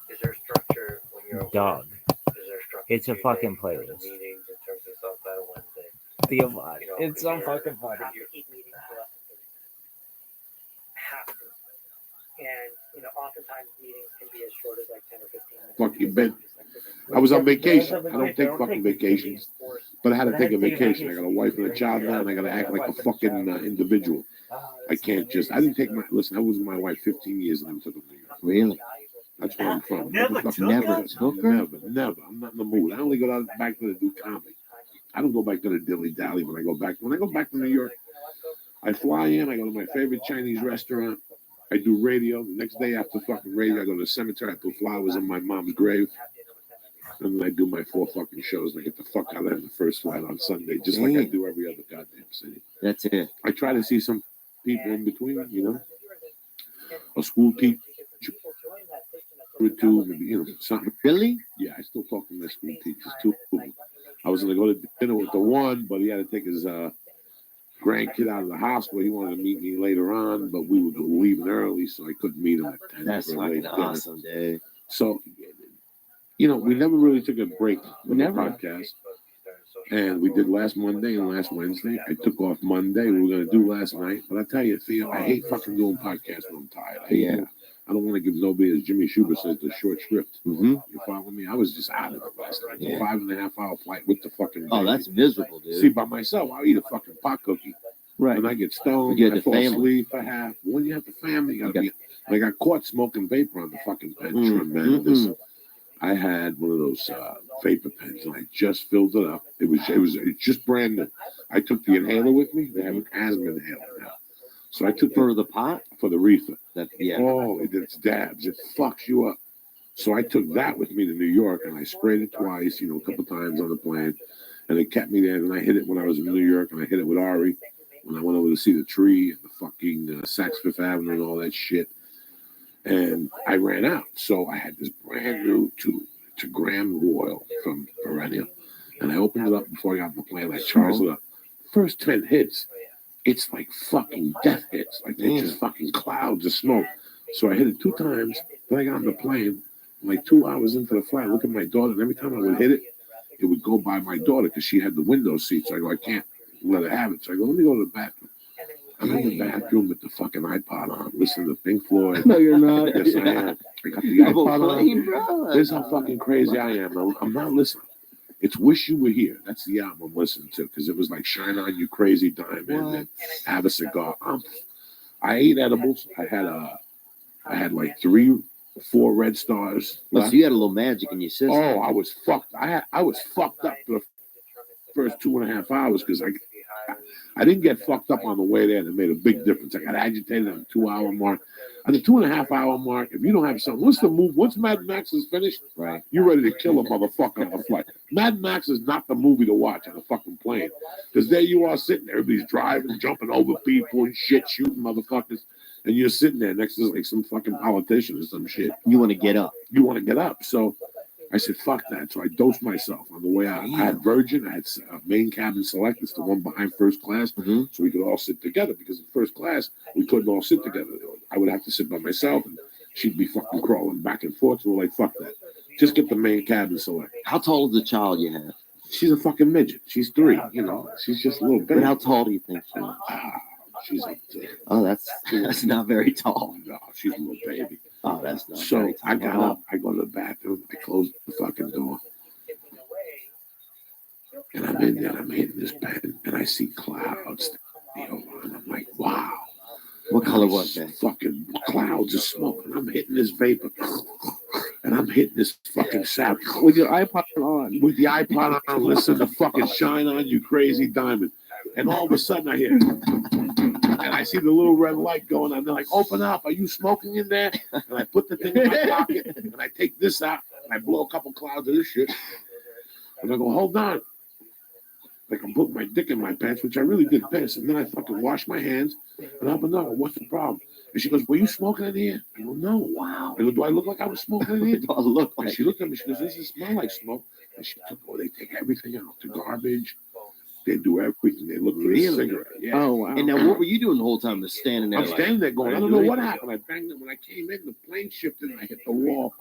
Is there structure when you're at Dog. work? Is there structure It's a to your fucking day, in terms of playlist. meetings, in terms of stuff on Wednesday? Theo Vaughn. You know, It's so you're- fucking funny. And oftentimes meetings can be as short as like 10 or 15 minutes. Fucking Ben. I was on vacation. I don't take fucking vacations, but I had to take a vacation. I got a wife and a child now, and I got to act like a fucking individual. I can't just. I didn't take my. Listen, I was with my wife 15 years and I took her to New York. Really? That's where I'm from. Never Fucking took never, her? Took her? never. I'm not in the mood. I only go down back to do comedy. I don't go back to the dilly dally when I go back. When I go back to New York, I fly in. I go to my favorite Chinese restaurant. I do radio. The next day after fucking radio, I go to the cemetery. I put flowers on my mom's grave. And then I do my 4 fucking shows and I get the fuck out of there the first flight on Sunday, just like I do every other goddamn city. That's it. I try to see some people in between, a school teacher or two, maybe, something. Really? Yeah, I still talk to my school teachers too. I was gonna go to dinner with the one, but he had to take his grandkid out of the hospital. He wanted to meet me later on, but we were leaving early, so I couldn't meet him at 10. That's for a late fucking dinner. awesome, dude. So You know, we never really took a break from the Never. podcast. And we did last Monday and last Wednesday. I took off Monday. We were going to do last night. But I tell you, Theo, I hate fucking doing podcasts when I'm tired. I don't want to give nobody, as Jimmy Schubert says, the short script. Mm-hmm. You follow me? I was just out of it last night. Yeah. 5.5 hour flight with the fucking Oh, baby. that's miserable, dude. See, by myself, I'll eat a fucking pot cookie. Right. And I get stoned. You had I the fall family. asleep for half. When you have the family, you gotta Okay. be. I got caught smoking vapor on the fucking bench, Mm, man. mm-mm. Listen, I had one of those vapor pens, and I just filled it up. It's just brand new. I took the inhaler with me. They have an asthma inhaler now, so I took For the pot? for the reefer. That, yeah. Oh, it's dabs. It fucks you up. So I took that with me to New York, and I sprayed it twice, a couple times on the plane, and it kept me there. And I hit it when I was in New York, and I hit it with Ari when I went over to see the tree and the fucking Saks Fifth Avenue and all that shit. And I ran out, so I had this brand new 2 gram oil from Perennial, and I opened it up before I got on the plane. I charged it up. First 10 hits, it's like fucking death hits, like they're just fucking clouds of smoke. So I hit it 2 times. Then I got on the plane, like 2 hours into the flight. I look at my daughter, and every time I would hit it, it would go by my daughter because she had the window seat. So I go, I can't let her have it. So I go, let me go to the bathroom. I'm in the bathroom with the fucking iPod on, listening to Pink Floyd. No, you're not. Yes, I am. I got the You have a iPod plane, on. bro. This is how fucking crazy I am. I'm not listening. It's Wish You Were Here. That's the album I'm listening to because it was like Shine On You Crazy Diamond and Have a Cigar. I ate edibles. I had like 3 or 4 Red Stars. Well, so you had a little magic in your system. Oh, I was fucked. I was fucked up for the first 2.5 hours because I didn't get fucked up on the way there. That made a big difference. I got agitated on the 2 hour mark. On the 2.5 hour mark, if you don't have something, what's the move? Once Mad Max is finished, Right. you're ready to kill a motherfucker on the flight. Mad Max is not the movie to watch on a fucking plane. Because there you are sitting there, everybody's driving, jumping over people and shit, shooting motherfuckers. And you're sitting there next to like some fucking politician or some shit. You want to get up. You want to get up. So I said, fuck that. So I dosed myself on the way out. I had Virgin. I had main cabin select. It's the one behind first class. Mm-hmm. So we could all sit together because in first class, we couldn't all sit together. I would have to sit by myself and she'd be fucking crawling back and forth. So we're like, fuck that. Just get the main cabin select. How tall is the child you have? She's a fucking midget. She's 3, She's just a little But baby. how tall do you think she is? She's up to, Oh, that's not very tall. no, she's a little baby. Oh, that's not So very tall. I got up, I go to the bathroom, I close the fucking door, and I'm in there, I'm hitting this pen, and I see clouds, and I'm like, wow. What color was that? Fucking clouds of smoke, and I'm hitting this vapor, and I'm hitting this fucking sap With your iPod on. with the iPod on, listen to fucking Shine On You Crazy Diamond, and all of a sudden I hear, and I see the little red light going on. They're like, open up. Are you smoking in there? And I put the thing in my pocket and I take this out and I blow a couple clouds of this shit. And I go, hold on. Like I'm putting my dick in my pants, which I really did piss. And then I fucking wash my hands and up and down. What's the problem? And she goes, were you smoking in here? I go, no. Wow. I go, do I look like I was smoking in here? Do I look And like she looked at me. She goes, does it smell like smoke? And she took, they take everything out. The garbage. They do everything. They look for a cigarette. Yeah. Oh, wow. And now what were you doing the whole time? Just standing there? I'm standing there going, I don't know what happened. I banged it when I came in. The plane shifted and I hit the wall.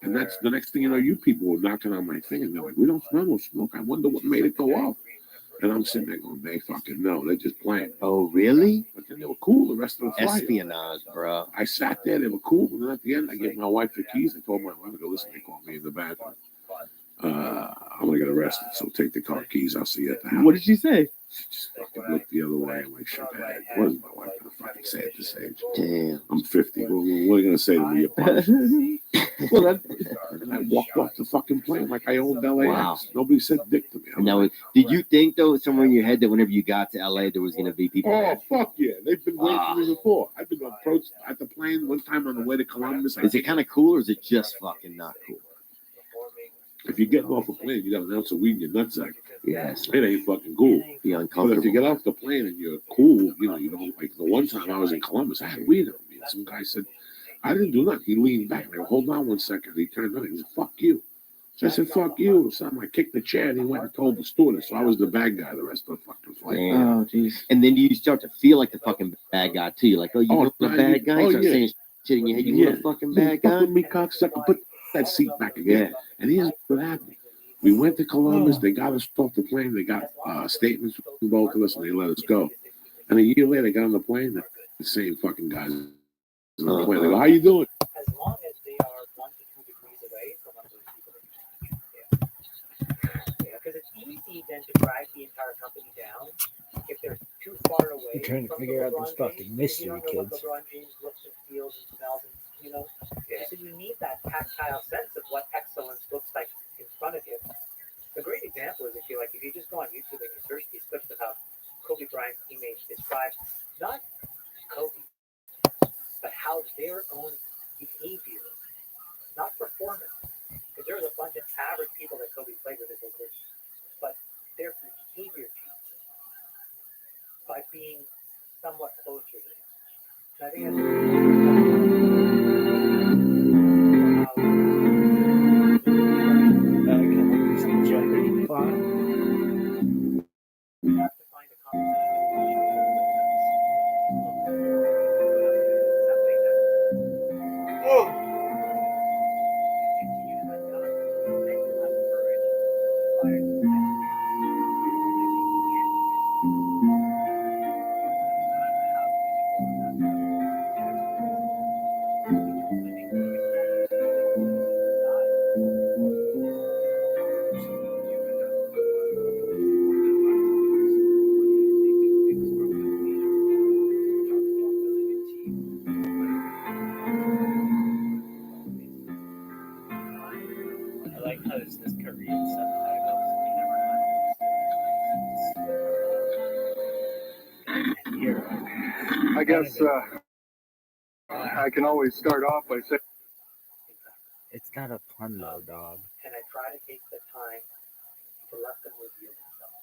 And that's the next thing you know, you people were knocking on my thing and they're like, we don't smell no smoke. I wonder what made it go off. And I'm sitting there going, they fucking know. They're just playing. Oh, really? But then they were cool the rest of the flight. Espionage, bro. I sat there. They were cool. And then at the end, I gave my wife the keys. I told my wife, I go, listen, they called me in the bathroom. I'm going to get arrested. So take the car keys. I'll see you at the house. What did she say? She just fucking looked the other way and like shook her head. What is my wife going to fucking say at this age? Damn. I'm 50. What are you going to say to me? You're punished. And I walked off the fucking plane like I owned LAX. Wow. Nobody said dick to me. I'm Now, like, did you think, though, somewhere in your head that whenever you got to LA, there was going to be people oh, there? fuck yeah. They've been waiting for me before. I've been approached at the plane one time on the way to Columbus. Is it kind of cool or is it just fucking not cool? If you're getting off a plane, you got an ounce of weed in your nutsack. Yes. It ain't fucking cool. Be But uncomfortable. if you get off the plane and you're cool, you know, like the one time I was in Columbus, I had weed on me. And some guy said, I didn't do nothing. He leaned back. And I go, hold on 1 second. He turned around. He said, fuck you. So I said, fuck you. So I kicked the chair and he went and told the stewardess. So I was the bad guy the rest of the fucking flight. Damn. Oh, jeez. And then do you start to feel like the fucking bad guy, too? You're like, oh, you're the bad guy? You start saying shit in your head. You a fucking bad Fuck guy? with me, cocksucker. But that seat back again. And here's what happened. We went to Columbus. They got us off the plane. They got statements from both of us, and they let us go. And a year later, I got on the plane. The same fucking guys on the plane. They go, "How you doing?" As long as they are 1 to 2 degrees away from one of those people that you because it's easy then to drag the entire company down if they're too far away. I'm trying to from figure out LeBron this fucking James, mystery, you don't know kids. what LeBron James looks and feels and smells, and so you need that tactile sense of what excellence looks like in front of you. A great example is if you just go on YouTube and you search these clips of how Kobe Bryant's teammates describe not Kobe, but how their own behavior, not performance, because there's a bunch of average people that Kobe played with his whole career, but their behavior changed by being somewhat closer to him. And I think that's Jeopardy clock. you have to find a I like how there's this Korean subtitles. I guess I can always start off by saying It's not a pun though, dog. and I try to take the time to let them reveal themselves.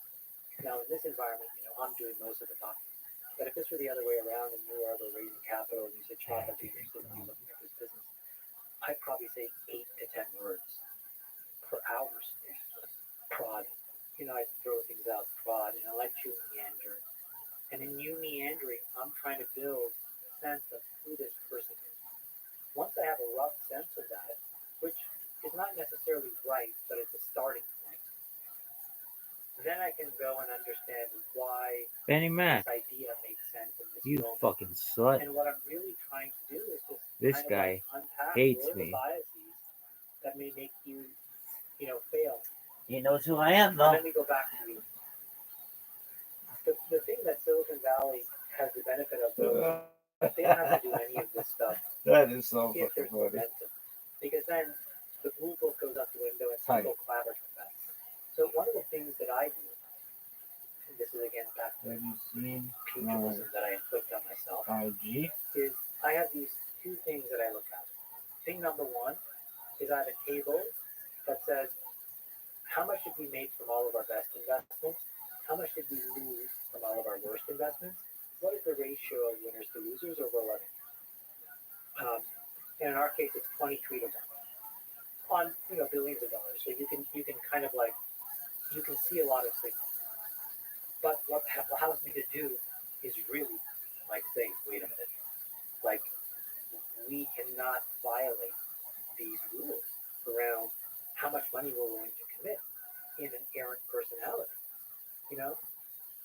Now, in this environment, I'm doing most of the talking. But if this were the other way around and you were ever raising capital and you said, Sean, I'd be interested in looking at this business, I'd probably say 8 to 10 words per hour. Prod. I throw things out, prod, and I let you meander. And in you meandering, I'm trying to build a sense of who this person is. Once I have a rough sense of that, which is not necessarily right, but it's a starting point, then I can go and understand why Benny Mac, this idea makes sense in this you moment. fucking slut. And what I'm really trying to do is just This kind of guy unpack hates all the me. biases that may make you, fail. He knows who I am, And though. then we go back to you. The thing that Silicon Valley has the benefit of, though, is they don't have to do any of this stuff That is so if there's fucking funny. momentum. Because then the rule book goes out the window and Tight. people clamor to that. So one of the things that I do, and this is again back to Have you seen pugilism that I inflict on myself, 5G? is I have these 2 things that I look at. Thing number 1 is I have a table that says, how much did we make from all of our best investments? How much did we lose from all of our worst investments? What is the ratio of winners to losers over 11? And in our case, it's 23 to 1 on billions of dollars. So you can kind of you can see a lot of things. But what allows me to do is really say, wait a minute, we cannot violate these rules around how much money we're willing to commit in an errant personality.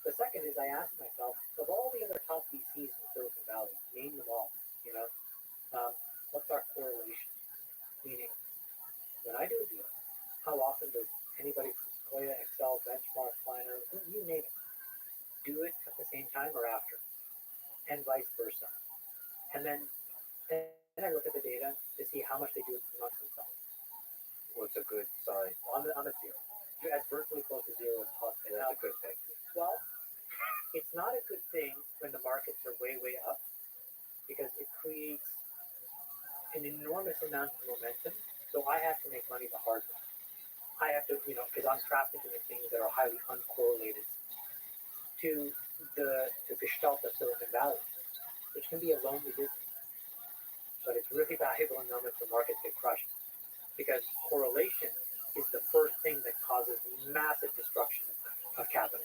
The second is I ask myself, of all the other top VCs in Silicon Valley, name them all. What's our correlation? Meaning, when I do a deal, how often does anybody from Sequoia, Excel, Benchmark, Planner, you name it, do it at the same time or after, and vice versa? And then I look at the data to see how much they do it amongst themselves. What's a good sign? I'm a 0. You're as virtually close to 0 as possible. That's a good thing. Well, it's not a good thing when the markets are way, way up because it creates an enormous amount of momentum. So I have to make money the hard way. I have to, because I'm trafficking in things that are highly uncorrelated to the gestalt of Silicon Valley, which can be a lonely business. But it's really valuable in moments when markets get crushed because correlation is the first thing that causes massive destruction of capital.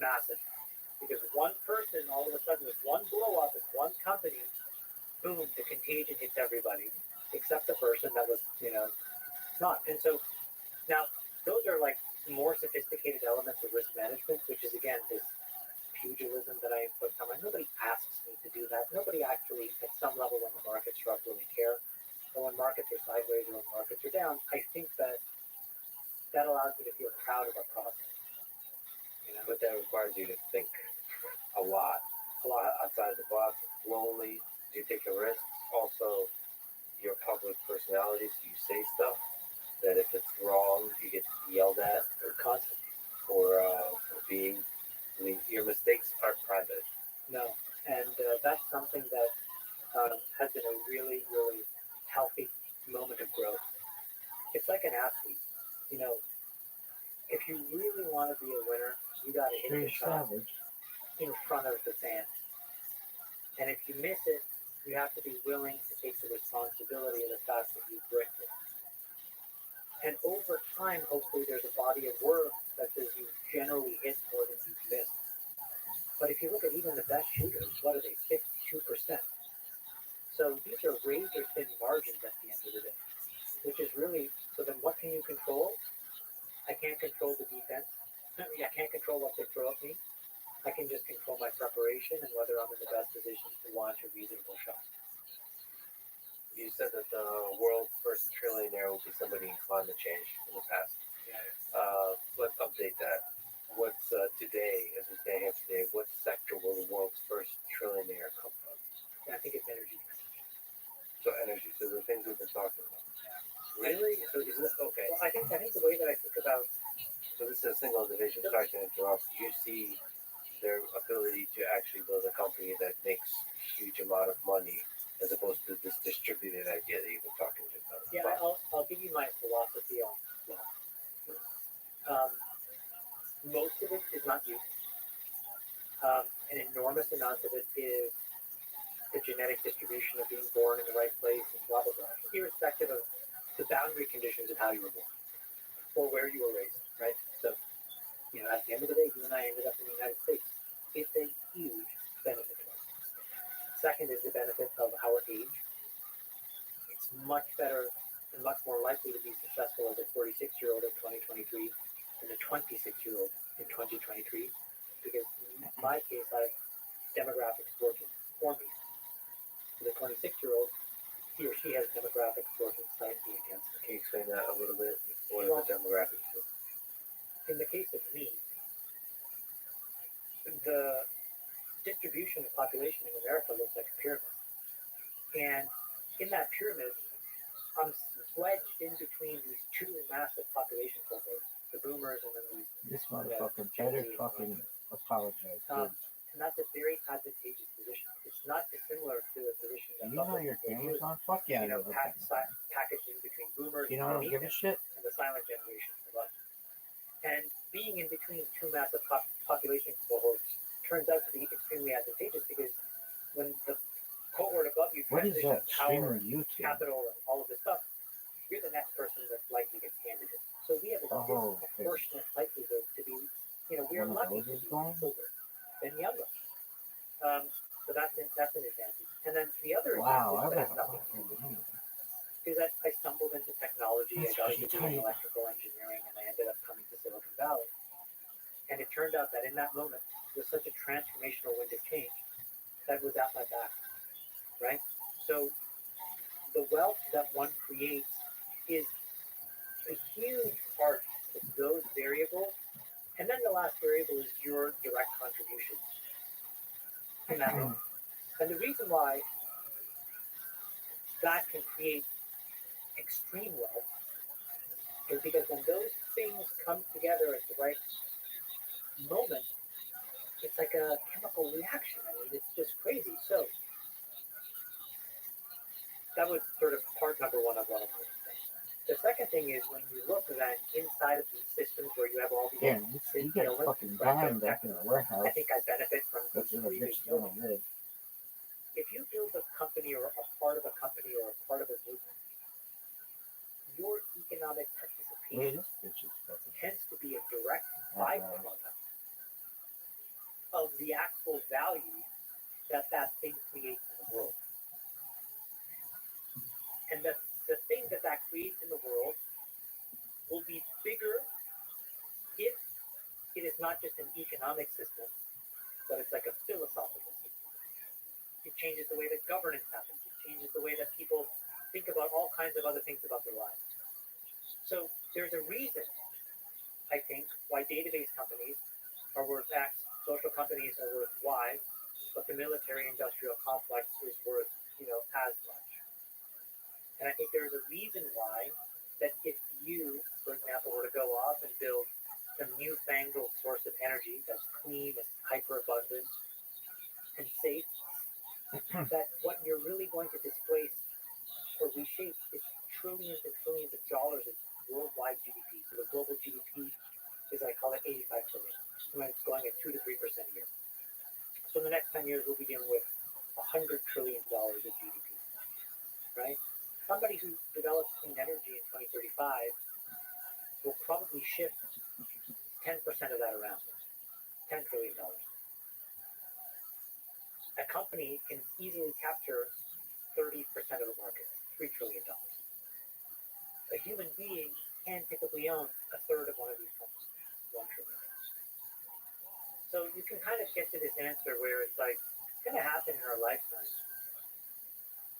Massive. Because one person, all of a sudden, with one blow up in one company, boom, the contagion hits everybody, except the person that was, It's not. And so now those are like more sophisticated elements of risk management, which is again this pugilism that I put somewhere. Nobody asks me to do that. Nobody actually, at some level, when the markets drop, really care. But when markets are sideways or when markets are down, I think that allows me to feel proud of our process. You know? But that requires you to think a lot outside of the box. It's lonely. You take a risk. Also, your public personality, so you say stuff that if it's wrong, you get yelled at or constantly for being. I mean, your mistakes aren't private. No, and that's something that has been a really, really healthy moment of growth. It's like an athlete. You know, if you really want to be a winner, you got to hit the shot in front of the fans. And if you miss it, you have to be willing to take the responsibility of the fact that you bricked it. And over time, hopefully, there's a body of work that says you generally hit more than you've missed. But if you look at even the best shooters, what are they? 52%. So these are razor thin margins at the end of the day, which is really, so then what can you control? I can't control the defense. I can't control what they throw at me. I can just control my preparation and whether I'm in the best position to launch a reasonable shot. You said that the world's first trillionaire will be somebody in climate change in the past. Let's update that. What's today, as we stand here today, what sector will the world's first trillionaire come from? And I think it's energy. So energy, so the things we've been talking about. Really? So is this okay? Well, I think the way that I think about. So this is a single division. Sorry to interrupt. You see their ability to actually build a company that makes a huge amount of money, as opposed to this distributed idea that you've been talking about. Yeah, I'll give you my philosophy on wealth. Most of it is not you. An enormous amount of it is the genetic distribution of being born in the right place and blah, blah, blah, irrespective of the boundary conditions of how you were born or where you were raised, right? So, you know, at the end of the day, you and I ended up in the United States. It's a huge benefit to us. Second is the benefit of our age. It's much better and much more likely to be successful as a 46-year-old in 2023 than a 26-year-old in 2023, because in my case, I have demographics working for me. For the 26-year-old, he or she has demographics working slightly against them. Can you explain that a little bit? What are the demographics? In the case of me, the distribution of population in America looks like a pyramid. And in that pyramid, I'm wedged in between these two massive population cohorts, the boomers and then these. This motherfucker better fucking apologize, dude. And that's a very advantageous position. It's not dissimilar to a position that You know your camera's on? Fuck yeah. you know, Okay. packaged in between boomers You know, I don't give a shit. and the silent generation. And being in between two massive population cohorts turns out to be extremely advantageous, because when the cohort above you What is that? power, Streaming YouTube. capital, and all of this stuff, you're the next person that likely gets handed it. So we have a disproportionate likelihood to be, you know, we are lucky to be older than younger. So that's an advantage. And then the other advantage that has nothing to do with it is that I stumbled into technology. I got into doing electrical engineering, and I ended up coming to Silicon Valley. And it turned out that in that moment was such a transformational wind of change that was at my back, right? So the wealth that one creates is a huge part of those variables. And then the last variable is your direct contribution in that moment. And the reason why that can create extreme wealth is because when those things come together at the right moment, it's like a chemical reaction. I mean, it's just crazy. So that was sort of part number one of what I'm going to say. The second thing is when you look then inside of these systems where you have all these you get fucking dying back in the warehouse. I think I benefit from That's these in a three bitch big gonna live. If you build a company or a part of a company or a part of a movement, your economic participation tends to be a direct byproduct of the actual value that that thing creates in the world. And the thing that creates in the world not just an economic system, but it's like a philosophical system. It changes the way that governance happens. It changes the way that people think about all kinds of other things about their lives. So there's a reason, I think, why database companies are worth X, social companies are worth Y, but the military-industrial complex is worth, as much. And I think there's a reason why that if you, for example, were to go off and build some newfangled source of energy that's clean, that's hyper-abundant, and safe, that what you're really going to displace or reshape is trillions and trillions of dollars of worldwide GDP. So the global GDP is, I call it 85 trillion. And it's going at 2 to 3% a year. So in the next 10 years, we'll be dealing with $100 trillion of GDP, right? Somebody who develops clean energy in 2035 will probably shift 10% of that around, $10 trillion. A company can easily capture 30% of the market, $3 trillion. A human being can typically own a third of one of these companies, $1 trillion. So you can kind of get to this answer where it's like, it's going to happen in our lifetime.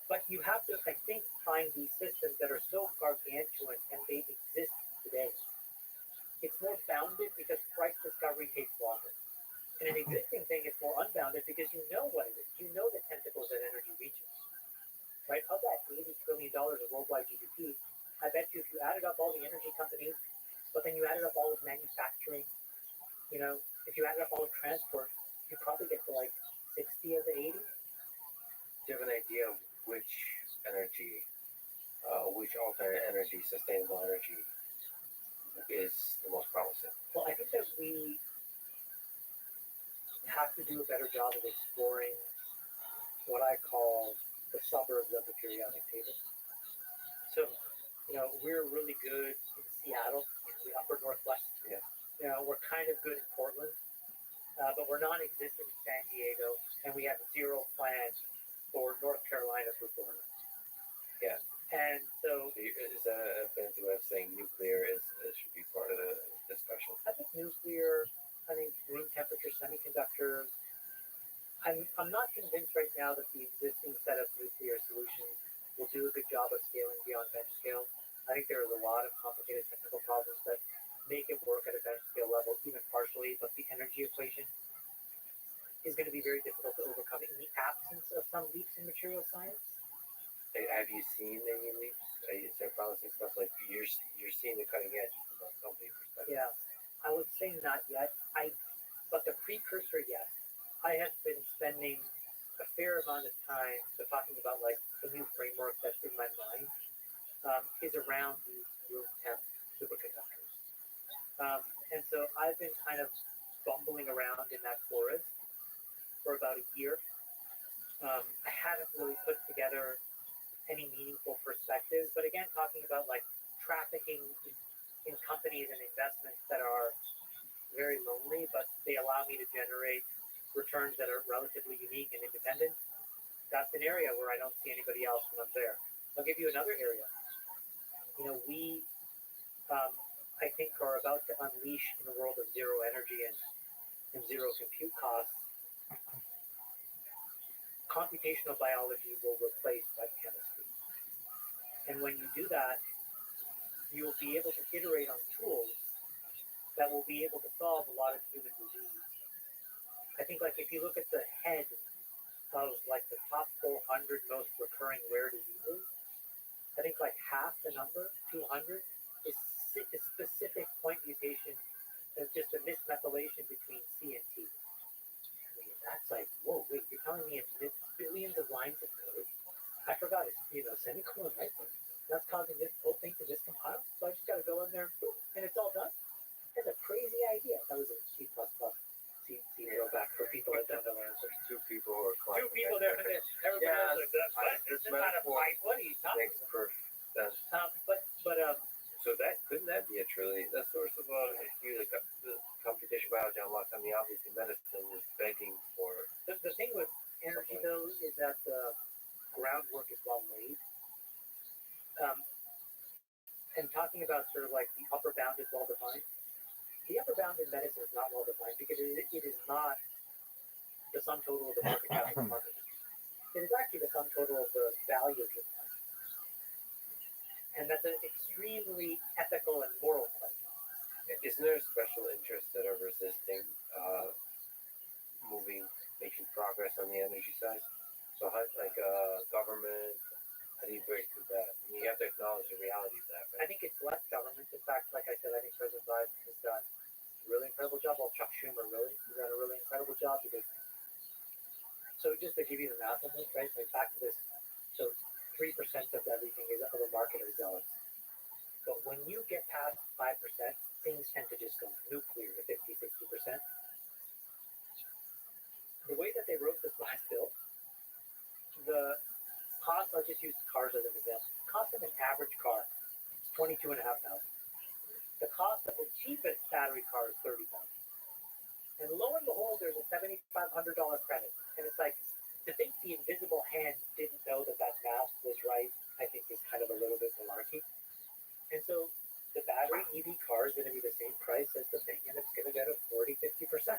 But you have to, I think, find these systems that are so gargantuan and they exist today. It's more bounded because price discovery takes longer. In an existing thing, it's more unbounded because you know what it is. You know the tentacles that energy reaches. Right? Of that $80 trillion of worldwide GDP, I bet you if you added up all the energy companies, but then you added up all of manufacturing, if you added up all of transport, you'd probably get to like 60 of the 80. Do you have an idea of which energy, which alternate energy, sustainable energy is the most promising? Well, I think that we have to do a better job of exploring what I call the suburbs of the periodic table. So, we're really good in Seattle, the upper Northwest. Yeah. We're kind of good in Portland, but we're non-existent in San Diego, and we have zero plans for North Carolina through Florida. Yeah. And so Is that a fancy way of saying nuclear should be part of the discussion? I think nuclear, I think room temperature semiconductors. I'm not convinced right now that the existing set of nuclear solutions will do a good job of scaling beyond bench scale. I think there is a lot of complicated technical problems that make it work at a bench scale level, even partially, but the energy equation is going to be very difficult to overcome in the absence of some leaps in material science. Have you seen any leaps? Is there promising stuff like you're seeing the cutting edge from a company perspective? Yeah, I would say not yet. But the precursor, yes. I have been spending a fair amount of time talking about like the new framework that's in my mind is around these room temp superconductors. And so I've been kind of bumbling around in that forest for about a year. I haven't really put together any meaningful perspectives, but again, talking about like trafficking in companies and investments that are very lonely, but they allow me to generate returns that are relatively unique and independent. That's an area where I don't see anybody else when I'm there. I'll give you another area. We, I think, are about to unleash in a world of zero energy and zero compute costs. Computational biology will replace like chemistry. And when you do that, you will be able to iterate on tools that will be able to solve a lot of human diseases. I think like if you look at the head of like the top 400 most recurring rare diseases, I think like half the number, 200, is a specific point mutation that's just a mismethylation between C and T. I mean, that's like, whoa, wait, you're telling me in billions of lines of code? I forgot it's, semicolon right there. That's causing this whole thing to miscompile. So I just got to go in there, boop, and it's all done. That's a crazy idea. That was a C++. C back for people that don't know what answers. Two people who are Two people there. Everybody else is like, what? This is not a fight. What are you talking makes perfect sense. about? So couldn't that be a source of huge the computation biology unlocks? I mean, obviously medicine is begging for. The thing with energy though is that the groundwork is well laid. And talking about sort of like the upper bound is well defined. the upper bound in medicine is not well defined because it is not the sum total of the market cap of the market. It is actually the sum total of the value of human life. And that's an extremely ethical and moral question. Isn't there special interests that are resisting making progress on the energy side? So, how, like government, how do you break through that? I mean, you have to acknowledge the reality of that, I right? think it's less government. In fact, like I said, I think President Biden has done a really incredible job. Well, Chuck Schumer has done a really incredible job because, so just to give you the math on this, right? Like back to this, so 3% of everything is of a market or zealots. But when you get past 5%, things tend to just go nuclear to 50, 60%. The way that they wrote this last bill, the cost, I'll just use cars as an example. The cost of an average car is $22,500. The cost of the cheapest battery car is $30,000. And lo and behold, there's a $7,500 credit. And it's like, to think the invisible hand didn't know that that math was right, I think is kind of a little bit malarkey. And so the battery EV car is going to be the same price as the thing, and it's going to go to 40, 50%.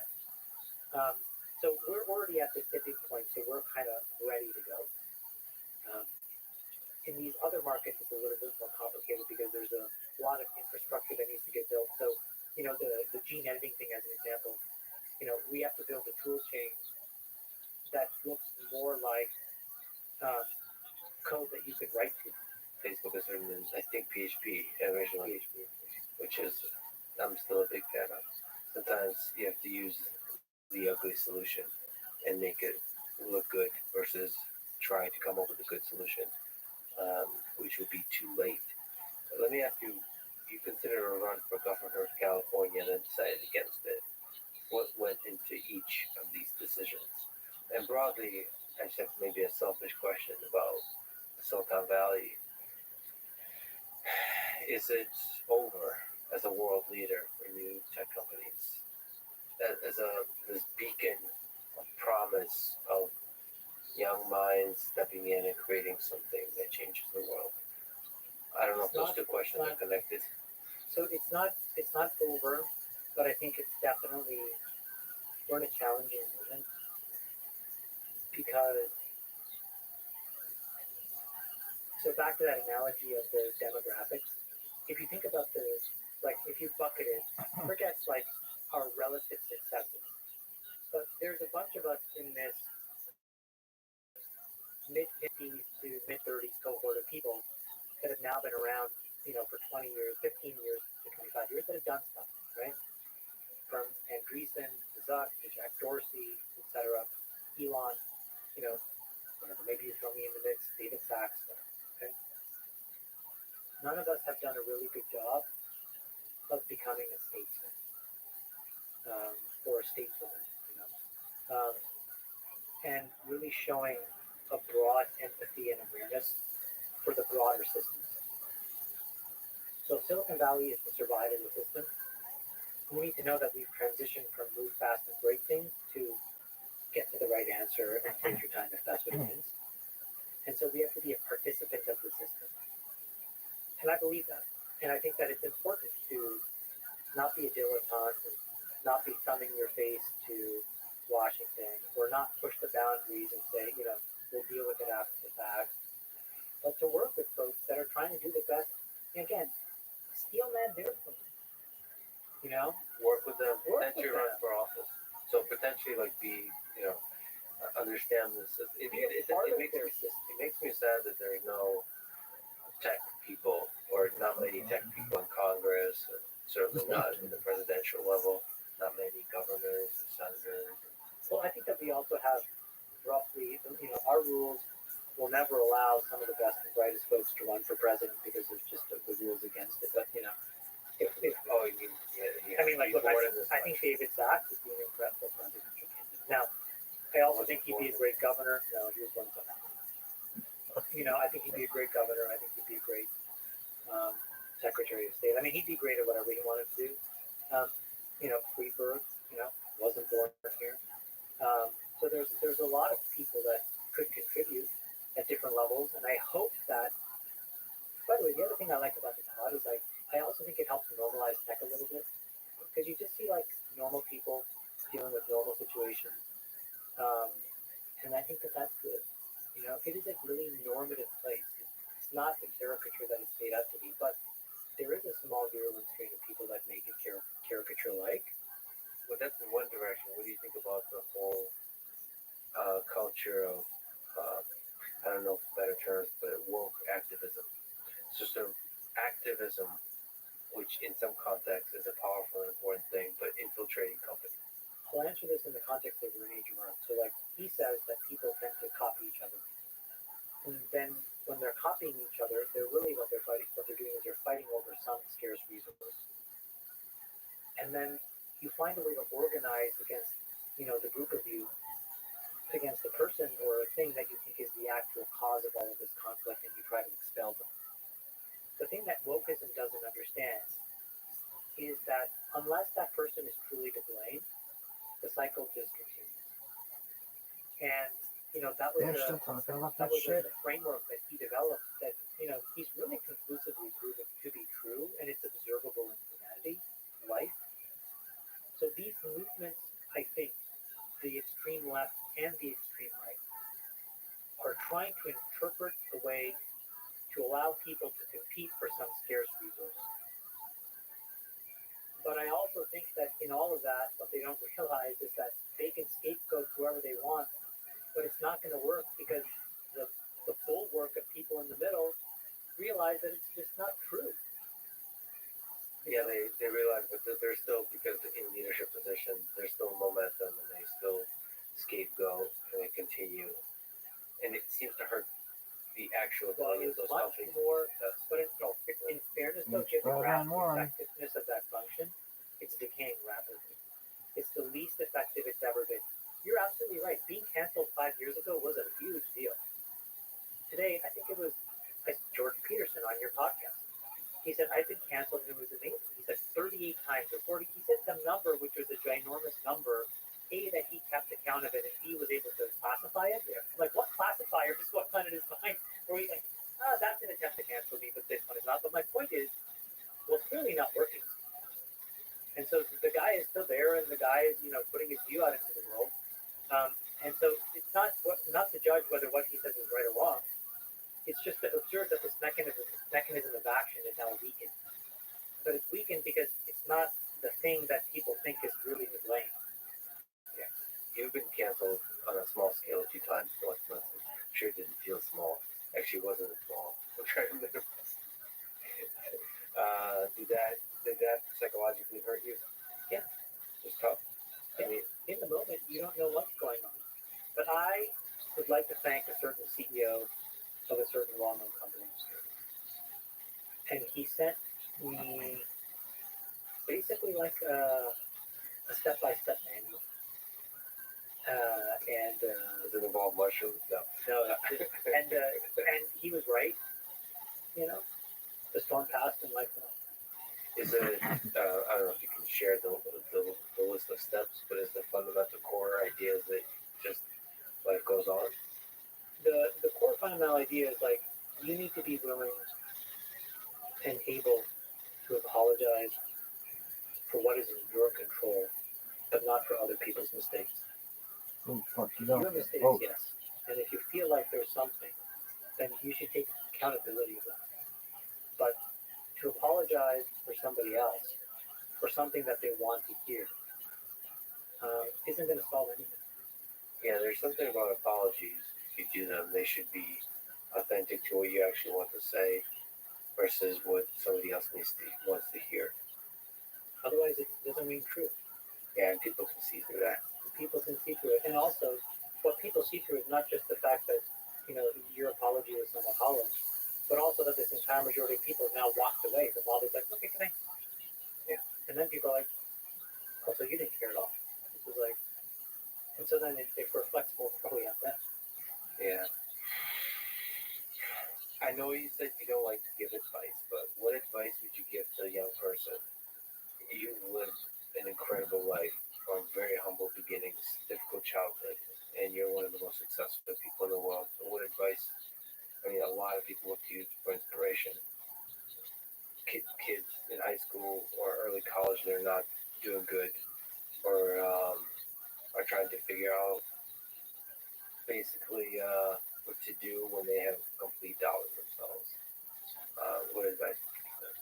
So we're already at this tipping point, so we're kind of ready to go. In these other markets, it's a little bit more complicated because there's a lot of infrastructure that needs to get built. So, the gene editing thing as an example, we have to build a tool chain that looks more like code that you could write to. Facebook is written in, I think, PHP originally, which is I'm still a big fan of. Sometimes you have to use the ugly solution and make it look good versus trying to come up with a good solution, which would be too late. But let me ask you, you consider a run for governor of California and then decided against it. What went into each of these decisions? And broadly, I just have maybe a selfish question about the Silicon Valley. Is it over as a world leader for new tech companies? As this beacon of promise of young minds stepping in and creating something that changes the world? I don't know if those two questions are connected. So it's not over, but I think it's definitely, we're in a challenging moment because, so back to that analogy of the demographics, if you think about if you bucket it, forget our relative successes, but there's a bunch of us in this mid-50s to mid-30s cohort of people that have now been around, for 20 years, 15 years to 25 years that have done stuff, right? From Andreessen to Zuck to Jack Dorsey, etc., Elon, whatever, maybe you throw me in the mix, David Sachs, whatever, okay? None of us have done a really good job of becoming a statesman or a stateswoman, and really showing a broad empathy and awareness for the broader systems. So if Silicon Valley is to survive in the system, we need to know that we've transitioned from move fast and break things to get to the right answer and take your time if that's what it means. And so we have to be a participant of the system. And I believe that. And I think that it's important to not be a dilettante and not be thumbing your face to Washington or not push the boundaries and say, we'll deal with it after the fact. But to work with folks that are trying to do the best. And again, steel man there from them. Work with them, Work potentially with run them. for office. So potentially be, understand this. It makes me sad that there are no tech people or not many tech people in Congress, and certainly not in the presidential level, not many governors and senators. Well, I think that we also have roughly, our rules will never allow some of the best and brightest folks to run for president because there's just the rules against it. But, if Oh, you mean, yeah, I mean, look, I think David Sachs would be an incredible presidential candidate. Now, I also think he'd be a great governor. No, here's one something. I think he'd be a great governor. I think he'd be a great Secretary of State. I mean, he'd be great at whatever he wanted to do. Free birth, wasn't born here. So there's a lot of people that could contribute at different levels, and I hope that. By the way, the other thing I like about the pod is I also think it helps normalize tech a little bit. because you just see like normal people dealing with normal situations, and I think that that's good. You know, it is a really normative place. It's not the caricature that it's made out to be, but there is a small virulent strain of people that make it caricature-like. Well, that's in one direction. What do you think about the whole culture of, I don't know better terms, but woke activism? It's just a activism, which in some contexts is a powerful and important thing, but infiltrating companies. I'll answer this in the context of Rene Girard. So, like, he says that people tend to copy each other, and then when they're copying each other, they're really what they're doing is they're fighting over some scarce resource, and then you find a way to organize against, the group of you against the person or a thing that you think is the actual cause of all of this conflict, and you try to expel them. The thing that wokeism doesn't understand is that unless that person is truly to blame, the cycle just continues. And that was They're still talking about that that was shit. the framework that he developed that he's really conclusively proven to be true, and it's observable in humanity, life. So these movements, I think, the extreme left and the extreme right, are trying to interpret the way to allow people to compete for some scarce resource. But I also think that in all of that, what they don't realize is that they can scapegoat whoever they want, but it's not going to work because the bulwark of people in the middle realize that it's just not true. Yeah, they realize, but they're still, because in leadership positions, there's still momentum and they still scapegoat and they continue. And it seems to hurt the actual ability of those much companies. more, That's but in fairness, though, given the effectiveness of that function, it's decaying rapidly. It's the least effective it's ever been. You're absolutely right. Being canceled 5 years ago was a huge deal. Today, I think it was Jordan Peterson on your podcast. He said, I've been canceled, and it was amazing. He said 38 times or 40. He said some number, which was a ginormous number, A, that he kept account of it, and he was able to classify it. Yeah. Like, what classifier is going on in his mind? Where he's like, that's an attempt to cancel me, but this one is not. But my point is, well, it's clearly not working. And so the guy is still there, and the guy is, putting his view out into the world. And so it's not to judge whether what he says is right or wrong. It's just to observe that this mechanism of action is now weakened. But it's weakened because it's not the thing that people think is really to blame. Yeah. You've been canceled on a small scale a few times. Once, I'm sure it didn't feel small. Actually, it wasn't small. I'm trying to minimize. Did that psychologically hurt you? Yeah. Just tough. Yeah. I mean, in the moment, you don't know what's going on. But I would like to thank a certain CEO of a certain well-known company. And he sent me basically like a step-by-step manual. Does it involve mushrooms? No. And he was right. The storm passed and life went on. Is it? I don't know if you can share the list of steps, but is the fundamental core idea is that just life goes on? The core fundamental idea is like you need to be willing and able to apologize for what is in your control, but not for other people's mistakes. Oh, fuck, you Your don't. mistakes, Oh. yes. And if you feel like there's something, then you should take accountability of that. But to apologize for somebody else, for something that they want to hear, isn't going to solve anything. Yeah, there's something about apologies. If you do them, they should be authentic to what you actually want to say versus what somebody else wants to hear. Otherwise, it doesn't ring true. Yeah, and people can see through that. People can see through it. And also, what people see through is not just the fact that, your apology was somewhat hollow, but also that this entire majority of people have now walked away. The father's like, okay, can I? Yeah. And then people are like, oh, so you didn't care at all. This was like, and so then it reflects more probably on them. Yeah. I know you said you don't like to give advice, but what advice would you give to a young person? You've lived an incredible life from very humble beginnings, difficult childhood, and you're one of the most successful people in the world. So what advice? I mean, a lot of people look to you for inspiration. Kids in high school or early college, they're not doing good or are trying to figure out basically what to do when they have complete doubt in themselves. What advice would you give them?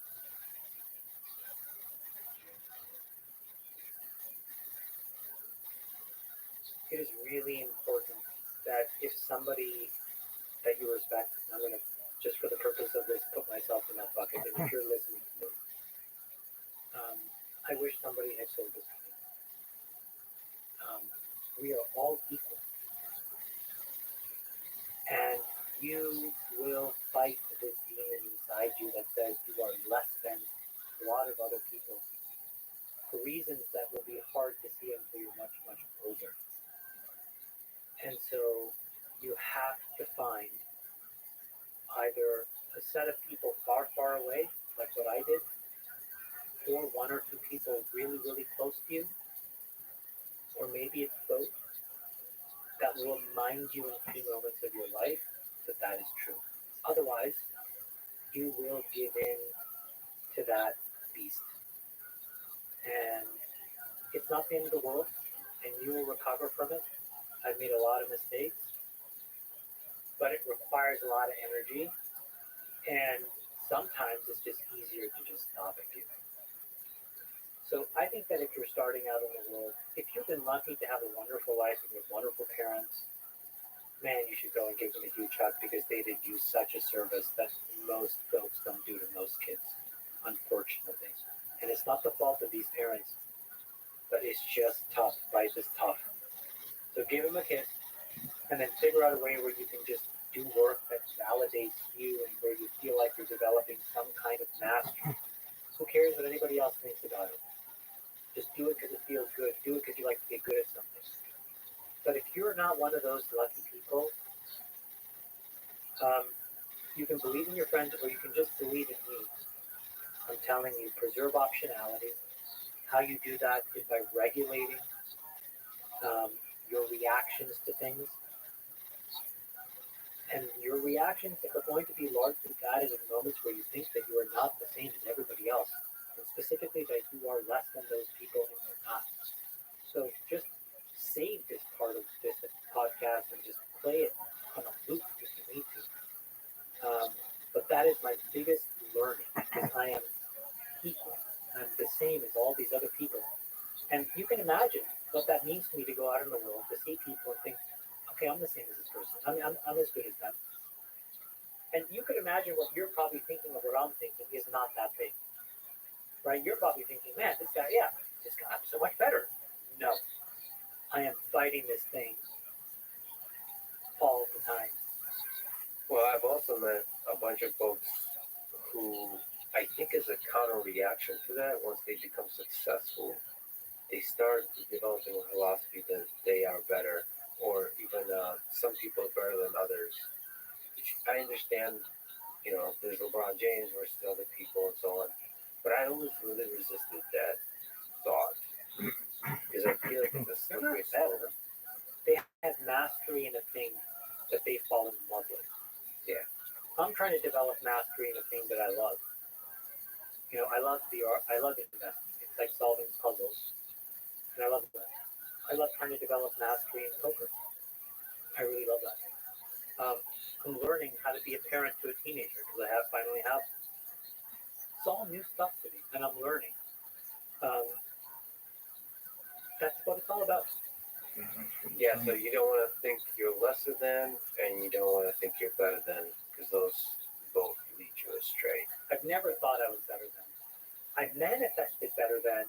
It is really important that if somebody that you respect, I'm going to, just for the purpose of this, put myself in that bucket, and if you're listening to this, I wish somebody had told this to me. We are all equal, and you will fight this demon inside you that says you are less than a lot of other people for reasons that will be hard to see until you're much, much older. And so you have to find either a set of people far, far away, like what I did, or one or two people really, really close to you, or maybe it's both, that will remind you in key moments of your life that that is true. Otherwise, you will give in to that beast. And it's not the end of the world, and you will recover from it. I've made a lot of mistakes, but it requires a lot of energy, and sometimes it's just easier to just stop it. So I think that if you're starting out in the world, if you've been lucky to have a wonderful life and you have wonderful parents, man, you should go and give them a huge hug because they did you such a service that most folks don't do to most kids, unfortunately. And it's not the fault of these parents, but it's just tough. Life is tough. So give them a kiss and then figure out a way where you can just do work that validates you and where you feel like you're developing some kind of mastery. Who cares what anybody else thinks about it? Just do it because it feels good. Do it because you like to get good at something. But if you're not one of those lucky people, you can believe in your friends or you can just believe in me. I'm telling you, preserve optionality. How you do that is by regulating your reactions to things. And your reactions are going to be largely guided in moments where you think that you are not the same as everybody else. And specifically that you are less than those people and you're not. So just save this part of this podcast and just play it on a loop if you need to. But that is my biggest learning because I am equal. I'm the same as all these other people. And you can imagine what that means to me to go out in the world, to see people and think, okay, I'm the same as this person. I'm as good as them. And you can imagine what you're probably thinking of what I'm thinking is not that big. Right? You're probably thinking, man, this guy, I'm so much better. No. I am fighting this thing all the time. Well, I've also met a bunch of folks who I think is a counter reaction to that. Once they become successful, they start developing a philosophy that they are better, or even some people are better than others. Which I understand, there's LeBron James versus other people and so on. But I always really resisted that thought because I feel like it's a slippery slope. They have mastery in a thing that they fall in love with. Yeah. I'm trying to develop mastery in a thing that I love. I love the art. I love investing. It's like solving puzzles, and I love that. I love trying to develop mastery in poker. I really love that. I'm learning how to be a parent to a teenager because I finally have. It's all new stuff to me, and I'm learning. That's what it's all about. Yeah, so you don't want to think you're lesser than, and you don't want to think you're better than, because those both lead you astray. I've never thought I was better than. I manifested better than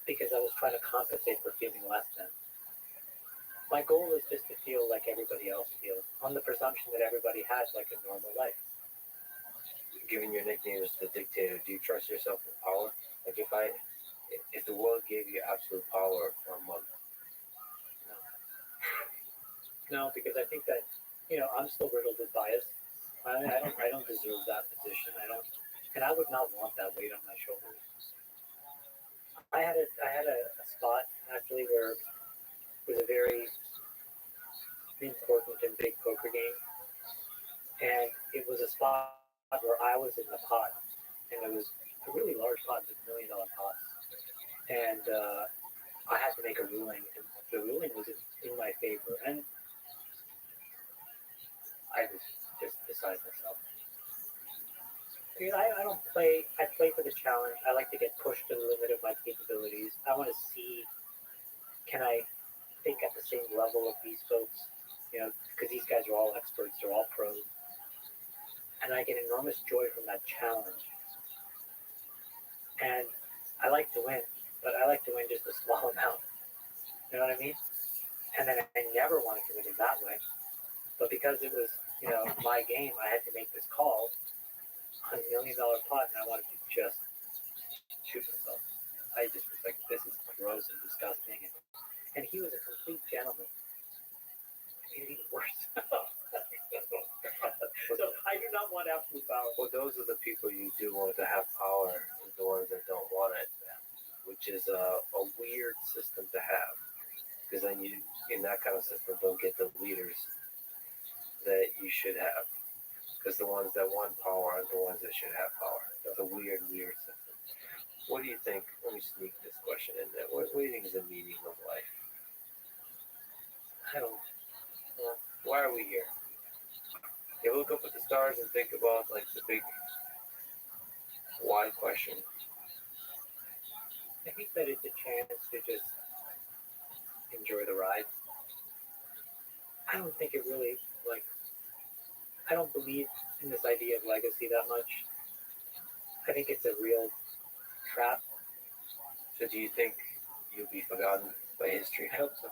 because I was trying to compensate for feeling less than. My goal is just to feel like everybody else feels, on the presumption that everybody has like a normal life. Given your nickname as the dictator, do you trust yourself with power? Like if the world gave you absolute power for a month. No, because I think that I'm still riddled with bias. I don't deserve that position. And I would not want that weight on my shoulders. I had a spot actually where it was a very important and big poker game, and it was a spot where I was in the pot, and it was a really large pot, it was $1 million pot, and I had to make a ruling, and the ruling was in my favor, and I was just beside myself. Because I don't play. I play for the challenge. I like to get pushed to the limit of my capabilities. I want to see, can I think at the same level of these folks? You know, because these guys are all experts. They're all pros, and I get enormous joy from that challenge. And I like to win, but I like to win just a small amount. You know what I mean? And then I never wanted to win in that way. But because it was, my game, I had to make this call on $1 million pot, and I wanted to just shoot myself. I just was like, this is gross and disgusting. And he was a complete gentleman. It made it even worse. So I do not want absolute power. Well, those are the people you do want to have power, is the ones that don't want it, which is a weird system to have. Because then you, in that kind of system, don't get the leaders that you should have. Because the ones that want power aren't the ones that should have power. It's a weird, weird system. What do you think? Let me sneak this question in there. What do you think is the meaning of life? I don't know. Why are we here? You look up at the stars and think about like the big why question. I think that it's a chance to just enjoy the ride. I don't think it really, I don't believe in this idea of legacy that much. I think it's a real trap. So do you think you'll be forgotten by history? I hope so.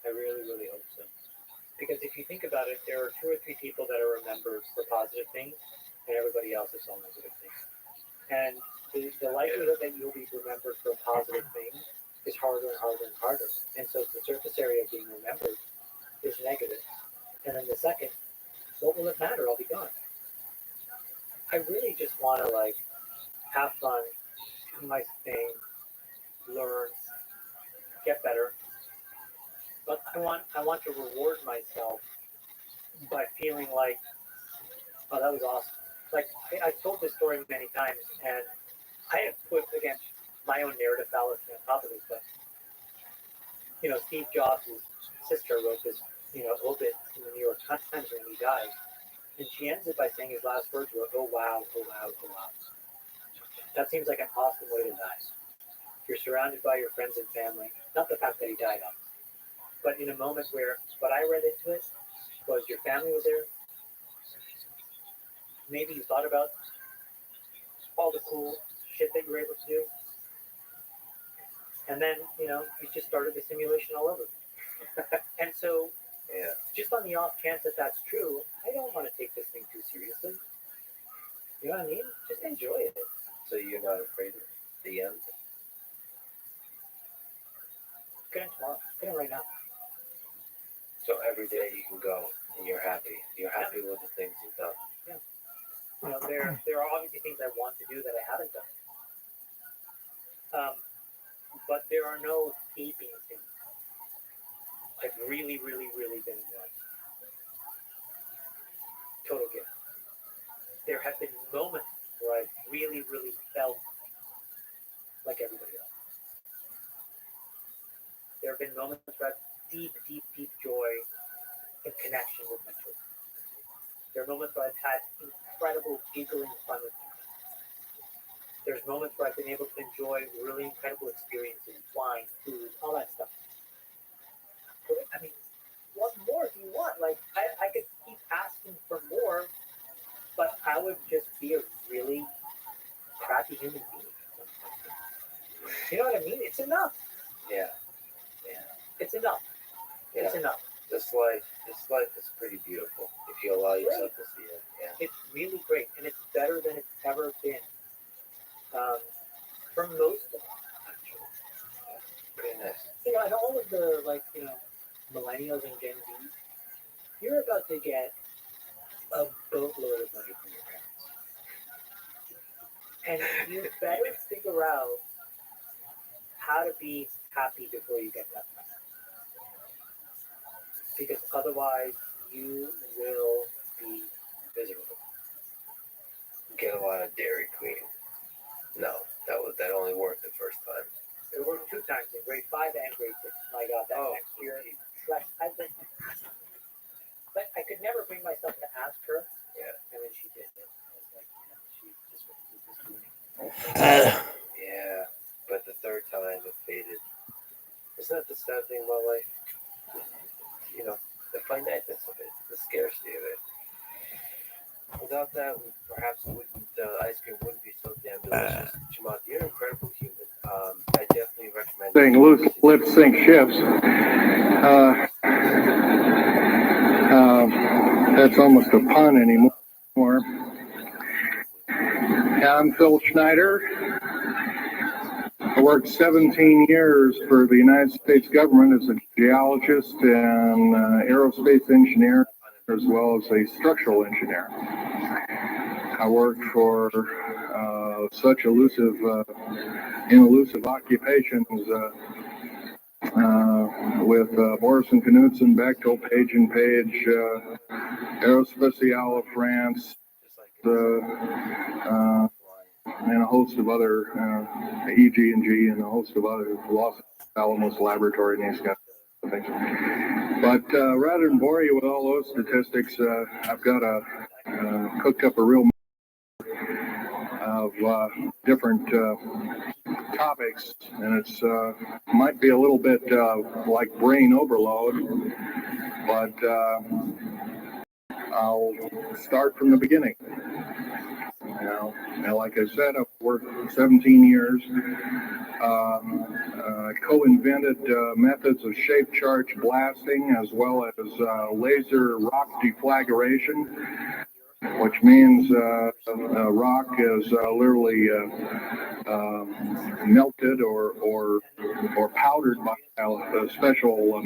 I really, really hope so. Because if you think about it, there are 2 or 3 people that are remembered for positive things, and everybody else is all negative things. And the likelihood that you'll be remembered for positive things is harder and harder and harder. And so the surface area of being remembered is negative. And then the second, what will it matter? I'll be gone. I really just want to have fun, do my thing, learn, get better. But I want to reward myself by feeling like, oh, that was awesome. Like I've told this story many times, and I have put again my own narrative fallacy on top of this. But Steve Jobs' sister wrote this obit in the New York Times when he died, and she ends it by saying his last words were, "Oh wow, oh wow, oh wow." That seems like an awesome way to die. You're surrounded by your friends and family. Not the fact that he died, obviously. But in a moment where what I read into it was your family was there. Maybe you thought about all the cool shit that you were able to do. And then, you just started the simulation all over. And so, just on the off chance that that's true, I don't want to take this thing too seriously. You know what I mean? Just enjoy it. So you're not afraid of the end? Get in tomorrow. Get in right now. So every day you can go and you're happy. You're happy with the things you've done. Yeah. There are obviously things I want to do that I haven't done. But there are no gaping things. I've really, really, really been enjoying. Total gift. There have been moments where I've really, really felt like everybody else. There have been moments where I've deep, deep, deep joy and connection with my children. There are moments where I've had incredible giggling fun with them. There's moments where I've been able to enjoy really incredible experiences, wine, food, all that stuff. I mean, what more do you want? I could keep asking for more, but I would just be a really crappy human being. You know what I mean? It's enough. Yeah. It's enough. Yeah. It's enough. This life is pretty beautiful if you allow yourself to see it. Yeah. It's really great, and it's better than it's ever been. For most of us, actually. Pretty nice. And all of the millennials and Gen Z, you're about to get a boatload of money from your parents, and you better figure out how to be happy before you get that money, because otherwise you will be miserable. Get a lot of Dairy Queen. No, that only worked the first time. times in grade 5 and grade 6. I got that next year. But I could never bring myself to ask her. Yeah. And then she did it. I was like, she just doing Yeah, but the third time it faded. Isn't that the sad thing about life? You know, the finiteness of it, the scarcity of it. Without that, perhaps ice cream wouldn't be so damn delicious. Jamal, you're an incredible human. I definitely recommend Saying loose lip sync ships. That's almost a pun anymore. I'm Phil Schneider. I worked 17 years for the United States government as a geologist and aerospace engineer, as well as a structural engineer. I worked for such elusive occupations with Morrison Knudsen, Bechtel, Page and Page, Aerospatiale France, and a host of other EG&G and a host of other Los Alamos Laboratory and these kinds of things. But rather than bore you with all those statistics, I've got cooked up a real of different topics, and it's might be a little bit like brain overload, but I'll start from the beginning. Now, like I said, I've worked 17 years. Co-invented methods of shape charge blasting as well as laser rock deflagration, which means rock is literally melted or powdered by a special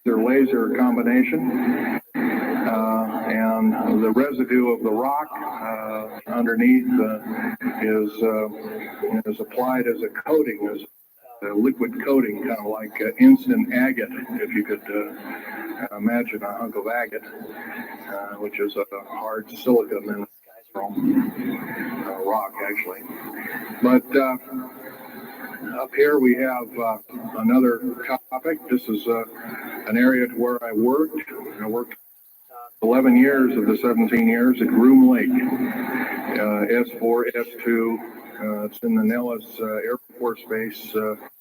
laser combination. And the residue of the rock underneath is applied as a coating, as a liquid coating, kind of like instant agate, if you could imagine a hunk of agate, which is a hard silicon rock, actually. But up here we have another topic. This is an area where I worked. I worked 11 years of the 17 years at Groom Lake, S4, S2. It's in the Nellis Air Force Base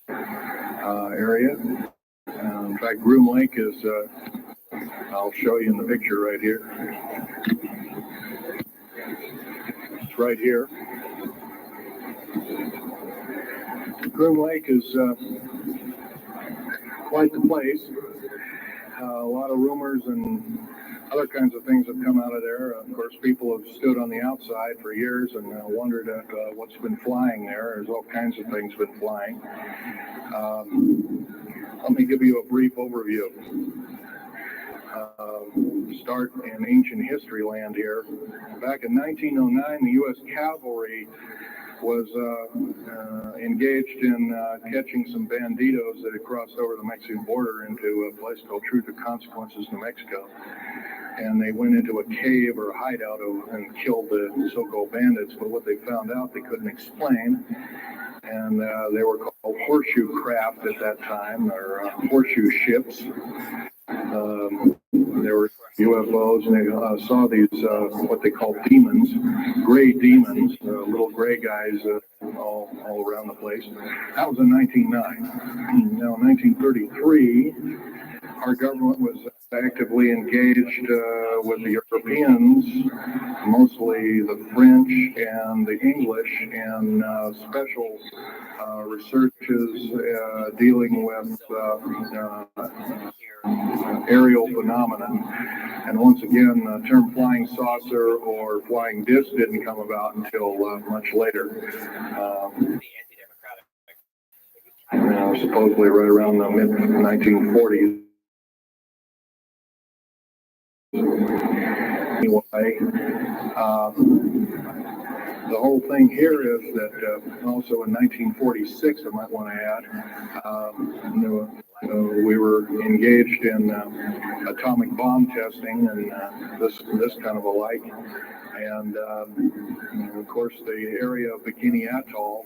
area. In fact, Groom Lake is, I'll show you in the picture right here. It's right here. Groom Lake is quite the place. A lot of rumors and other kinds of things have come out of there. Of course, people have stood on the outside for years and wondered at what's been flying there. There's all kinds of things been flying. Let me give you a brief overview. Start in ancient history land here. Back in 1909, the U.S. cavalry was engaged in catching some banditos that had crossed over the Mexican border into a place called Truth or Consequences, New Mexico. And they went into a cave or a hideout and killed the so-called bandits. But what they found out, they couldn't explain. And they were called horseshoe craft at that time, or horseshoe ships. There were UFOs, and they saw these, what they call demons, gray demons, little gray guys all around the place. That was in 1909. Now, in 1933, our government was actively engaged with the Europeans, mostly the French and the English, in special researches dealing with aerial phenomena. And once again, the term flying saucer or flying disc didn't come about until much later. Supposedly right around the mid-1940s. Anyway, the whole thing here is that also in 1946, I might want to add, we were engaged in atomic bomb testing and this kind of alike. And of course, the area of Bikini Atoll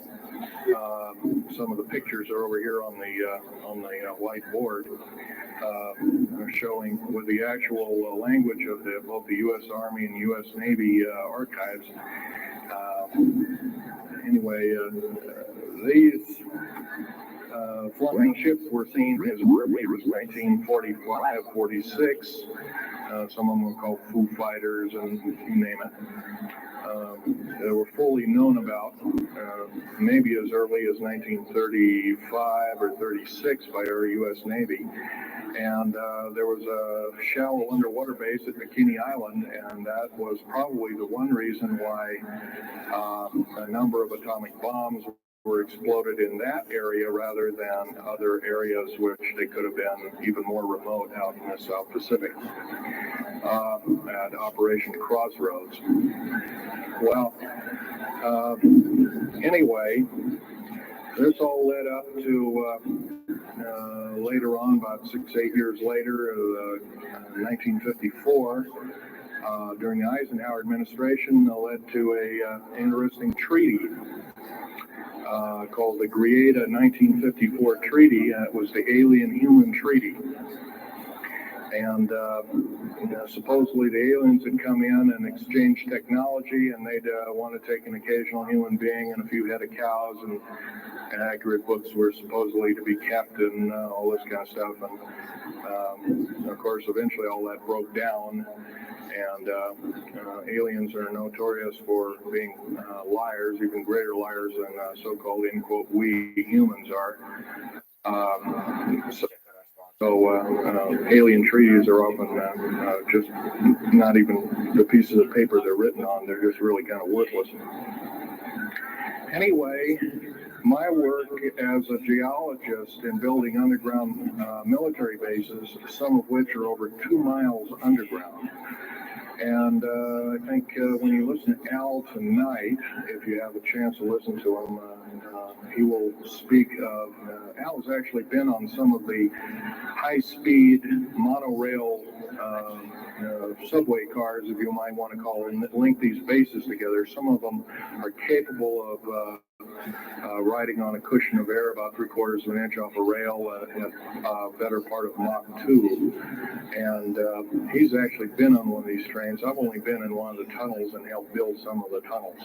Some of the pictures are over here on the whiteboard, showing with the actual language of both the U.S. Army and U.S. Navy archives. Anyway, these flying ships were seen as early as 1945, 46. Some of them were called Foo Fighters, and you name it. They were fully known about maybe as early as 1935 or 36 by our U.S. Navy. And there was a shallow underwater base at Bikini Island, and that was probably the one reason why a number of atomic bombs were exploded in that area rather than other areas which they could have been even more remote out in the South Pacific at Operation Crossroads. Well, anyway, this all led up to later on, about 6-8 years later, 1954, during the Eisenhower administration, led to a interesting treaty called the Greada 1954 Treaty. It was the Alien-Human Treaty. And supposedly the aliens had come in and exchanged technology, and they'd want to take an occasional human being and a few head of cows, and accurate books were supposedly to be kept, and all this kind of stuff. And of course, eventually all that broke down, and aliens are notorious for being liars, even greater liars than so-called, in quote, we humans are. So alien treaties are often just not even the pieces of paper they're written on. They're just really kind of worthless. Anyway, my work as a geologist in building underground military bases, some of which are over 2 miles underground. And I think when you listen to Al tonight, if you have a chance to listen to him, he will speak of, Al has actually been on some of the high-speed monorail subway cars, if you might want to call them, that link these bases together. Some of them are capable of riding on a cushion of air about 3/4 of an inch off a rail at a better part of Mach 2. And he's actually been on one of these trains. I've only been in one of the tunnels and helped build some of the tunnels.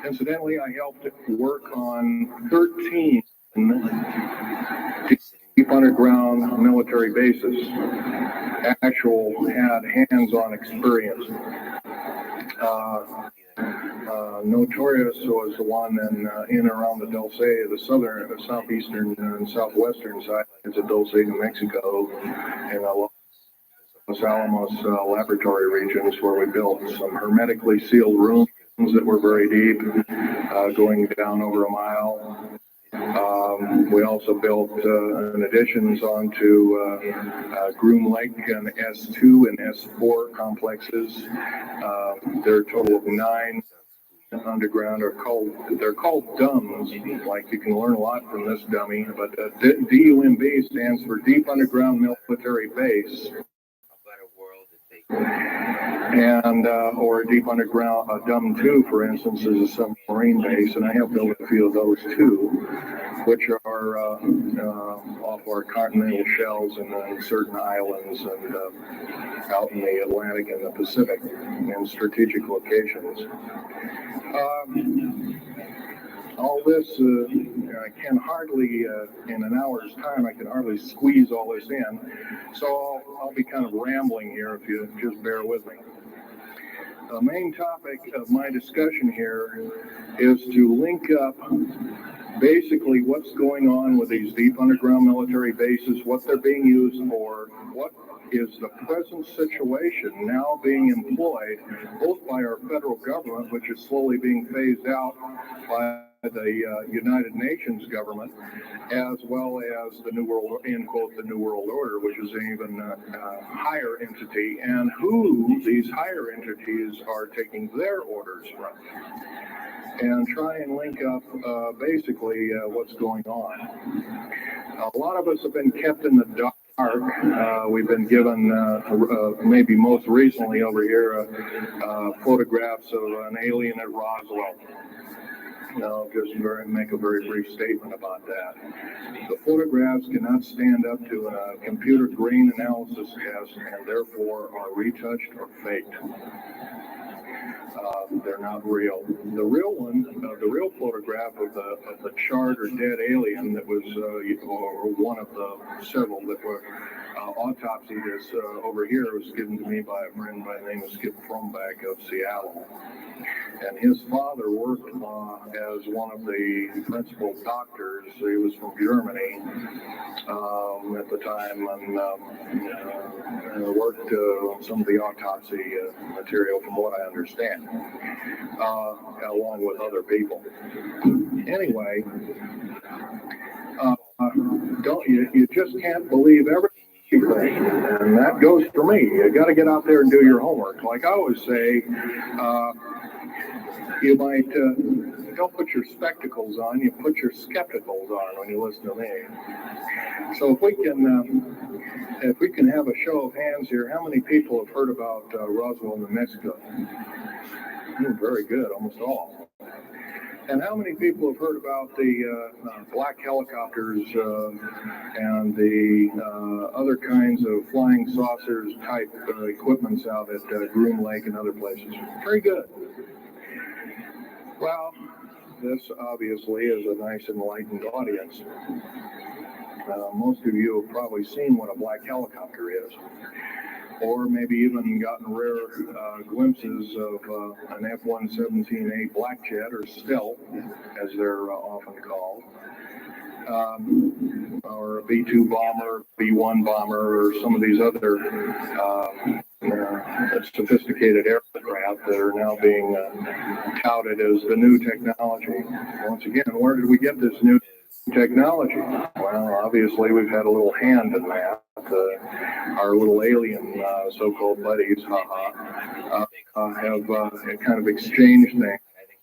Incidentally, I helped work on 13 deep underground military bases. Had hands-on experience. Notorious was the one in and around the Dulce, the southeastern and southwestern sides of Dulce, New Mexico, and Los Alamos laboratory regions, where we built some hermetically sealed rooms that were very deep, going down over a mile. We also built additions onto Groom Lake and S2 and S4 complexes. There are a total of 9 underground. They're called DUMBs. Like, you can learn a lot from this dummy, but DUMB stands for Deep Underground Military Base. And or a deep underground, DUMB 2, for instance, is a submarine base, and I have built a few of those too, which are off our continental shelves and on certain islands and out in the Atlantic and the Pacific in strategic locations. All this, I can hardly, in an hour's time, I can hardly squeeze all this in. So I'll be kind of rambling here if you just bear with me. The main topic of my discussion here is to link up basically what's going on with these deep underground military bases, what they're being used for, what is the present situation now being employed both by our federal government, which is slowly being phased out by the United Nations government, as well as the New World, in quote, the New World Order, which is an even higher entity, and who these higher entities are taking their orders from, and try and link up basically what's going on. A lot of us have been kept in the dark. We've been given, maybe most recently over here, photographs of an alien at Roswell. I'll just make a very brief statement about that. The photographs cannot stand up to a computer grain analysis test and therefore are retouched or faked. They're not real. The real one, the real photograph of the charred or dead alien that was, or one of the several that were autopsied is over here, was given to me by a friend by the name of Skip Fromback of Seattle. And his father worked as one of the principal doctors. He was from Germany at the time and worked on some of the autopsy material, from what I understand, along with other people. Anyway, don't you just can't believe everything. And that goes for me. You got to get out there and do your homework. Like I always say, you might don't put your spectacles on, you put your skepticals on when you listen to me. So if we can have a show of hands here, how many people have heard about Roswell, New Mexico? Very good, almost all. And how many people have heard about the black helicopters and the other kinds of flying saucers type equipments out at Groom Lake and other places? Very good. Well, this obviously is a nice enlightened audience. Most of you have probably seen what a black helicopter is, or maybe even gotten rare glimpses of an F-117A Black Jet, or Stealth, as they're often called, or a B-2 bomber, B-1 bomber, or some of these other sophisticated aircraft that are now being touted as the new technology. Once again, where did we get this new technology? Well, obviously we've had a little hand in that. Our little alien so-called buddies, have kind of exchanged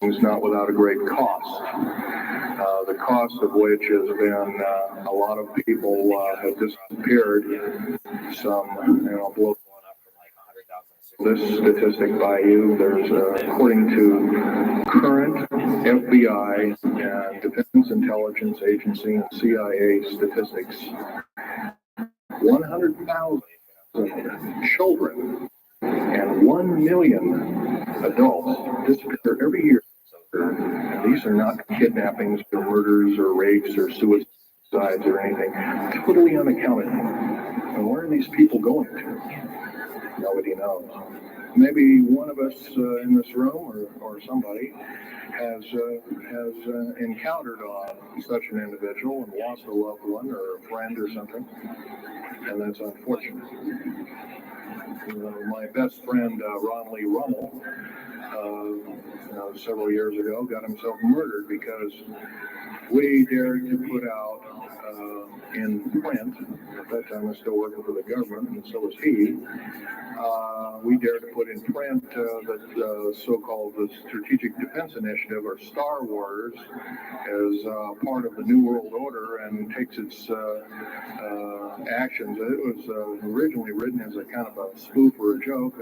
things, not without a great cost. The cost of which has been a lot of people have disappeared. Some, blow this statistic by you. There's, according to current FBI and Defense Intelligence Agency and CIA statistics, 100,000 children and 1 million adults disappear every year. And these are not kidnappings or murders or rapes or suicides or anything. Totally unaccounted for. And where are these people going to? Nobody knows. Maybe one of us in this room or somebody has encountered such an individual and lost a loved one or a friend or something, and that's unfortunate. My best friend, Ron Lee Rummel, several years ago, got himself murdered because we dared to put out in print, at that time I was still working for the government, and so was he, we dared to put in print that so-called the Strategic Defense Initiative, or Star Wars, as part of the New World Order and takes its actions. It was originally written as a kind of a spoof or a joke.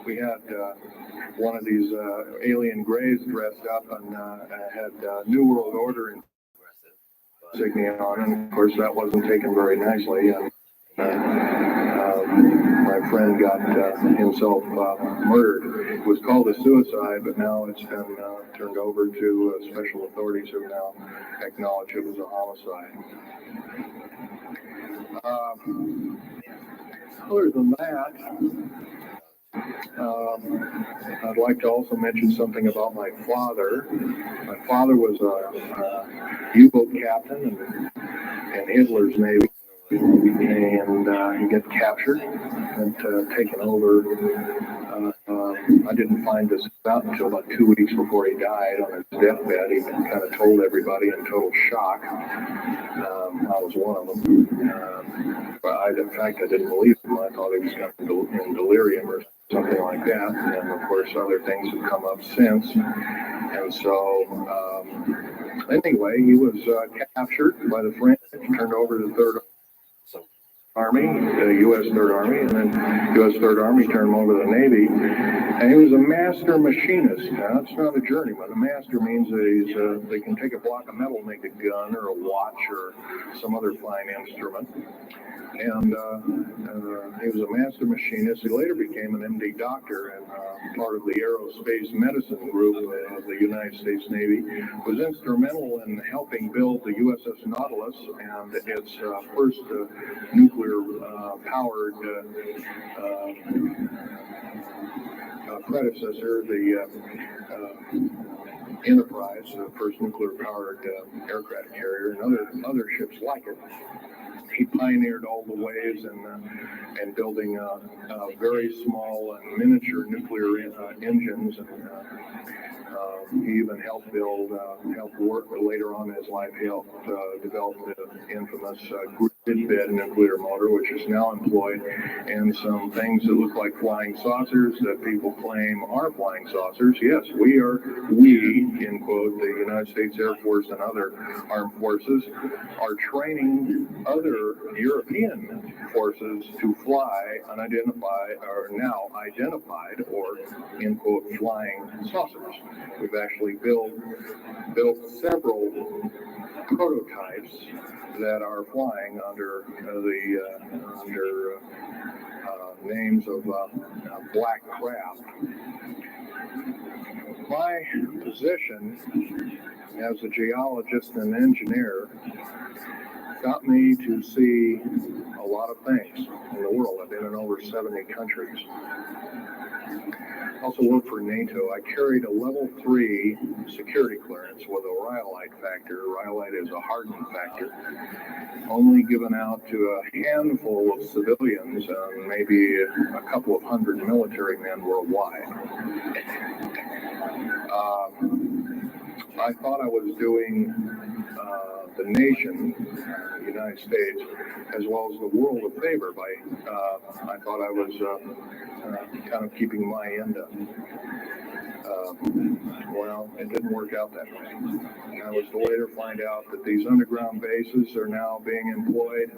We had one of these alien grays dressed up and had New World Order insignia on, and of course that wasn't taken very nicely. And my friend got himself murdered. It was called a suicide, but now it's been turned over to special authorities who now acknowledge it was a homicide. Other than that, I'd like to also mention something about my father. My father was a U-boat captain in Hitler's Navy, and he got captured and taken over. I didn't find this out until about 2 weeks before he died. On his deathbed, he kind of told everybody in total shock. I was one of them. But in fact, I didn't believe him. I thought he was in delirium or something like that. And of course, other things have come up since. And so, anyway, he was captured by the French, turned over to the Third Army, the U.S. Third Army, and then U.S. Third Army turned him over to the Navy. And he was a master machinist. Now, it's not a journeyman. A master means that they can take a block of metal, make a gun or a watch or some other fine instrument. And he was a master machinist. He later became an MD doctor and part of the aerospace medicine group of the United States Navy. Was instrumental in helping build the USS Nautilus and its first nuclear-powered predecessor, the Enterprise, the first nuclear-powered aircraft carrier, and other ships like it. He pioneered all the ways and building very small and miniature nuclear engines. And he even helped work later on in his life. He helped develop the infamous grid bed nuclear motor, which is now employed in some things that look like flying saucers that people claim are flying saucers. Yes, we, in quote, the United States Air Force and other armed forces, are training other European forces to fly unidentified or now identified or, in quote, flying saucers. We've actually built several prototypes that are flying under names of black craft. My position as a geologist and engineer got me to see a lot of things in the world. I've been in over 70 countries. Also worked for NATO. I carried a level 3 security clearance with a rhyolite factor. Rhyolite is a hardening factor, only given out to a handful of civilians and maybe a couple of hundred military men worldwide. I thought I was doing the nation, the United States, as well as the world a favor by, I thought I was kind of keeping my end up. Well, it didn't work out that way. I was to later find out that these underground bases are now being employed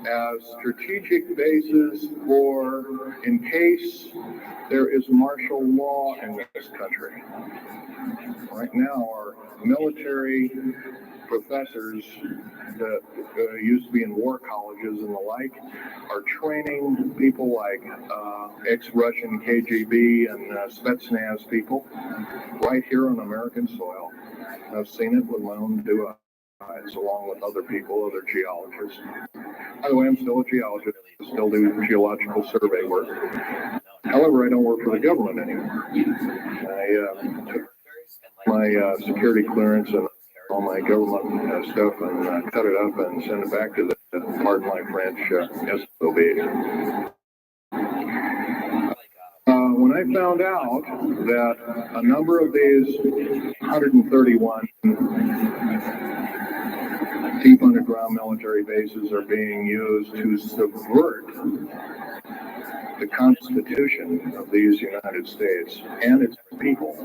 as strategic bases for, in case there is martial law in this country. Right now, our military professors that used to be in war colleges and the like are training people like ex-Russian KGB and Spetsnaz people right here on American soil. I've seen it with my own two eyes, along with other people, other geologists. By the way, I'm still a geologist, still do geological survey work. However, I don't work for the government anymore. I took my security clearance and all my government stuff and cut it up and send it back to the, pardon my French, SOB. When I found out that a number of these 131 deep underground military bases are being used to subvert the Constitution of these United States and its people,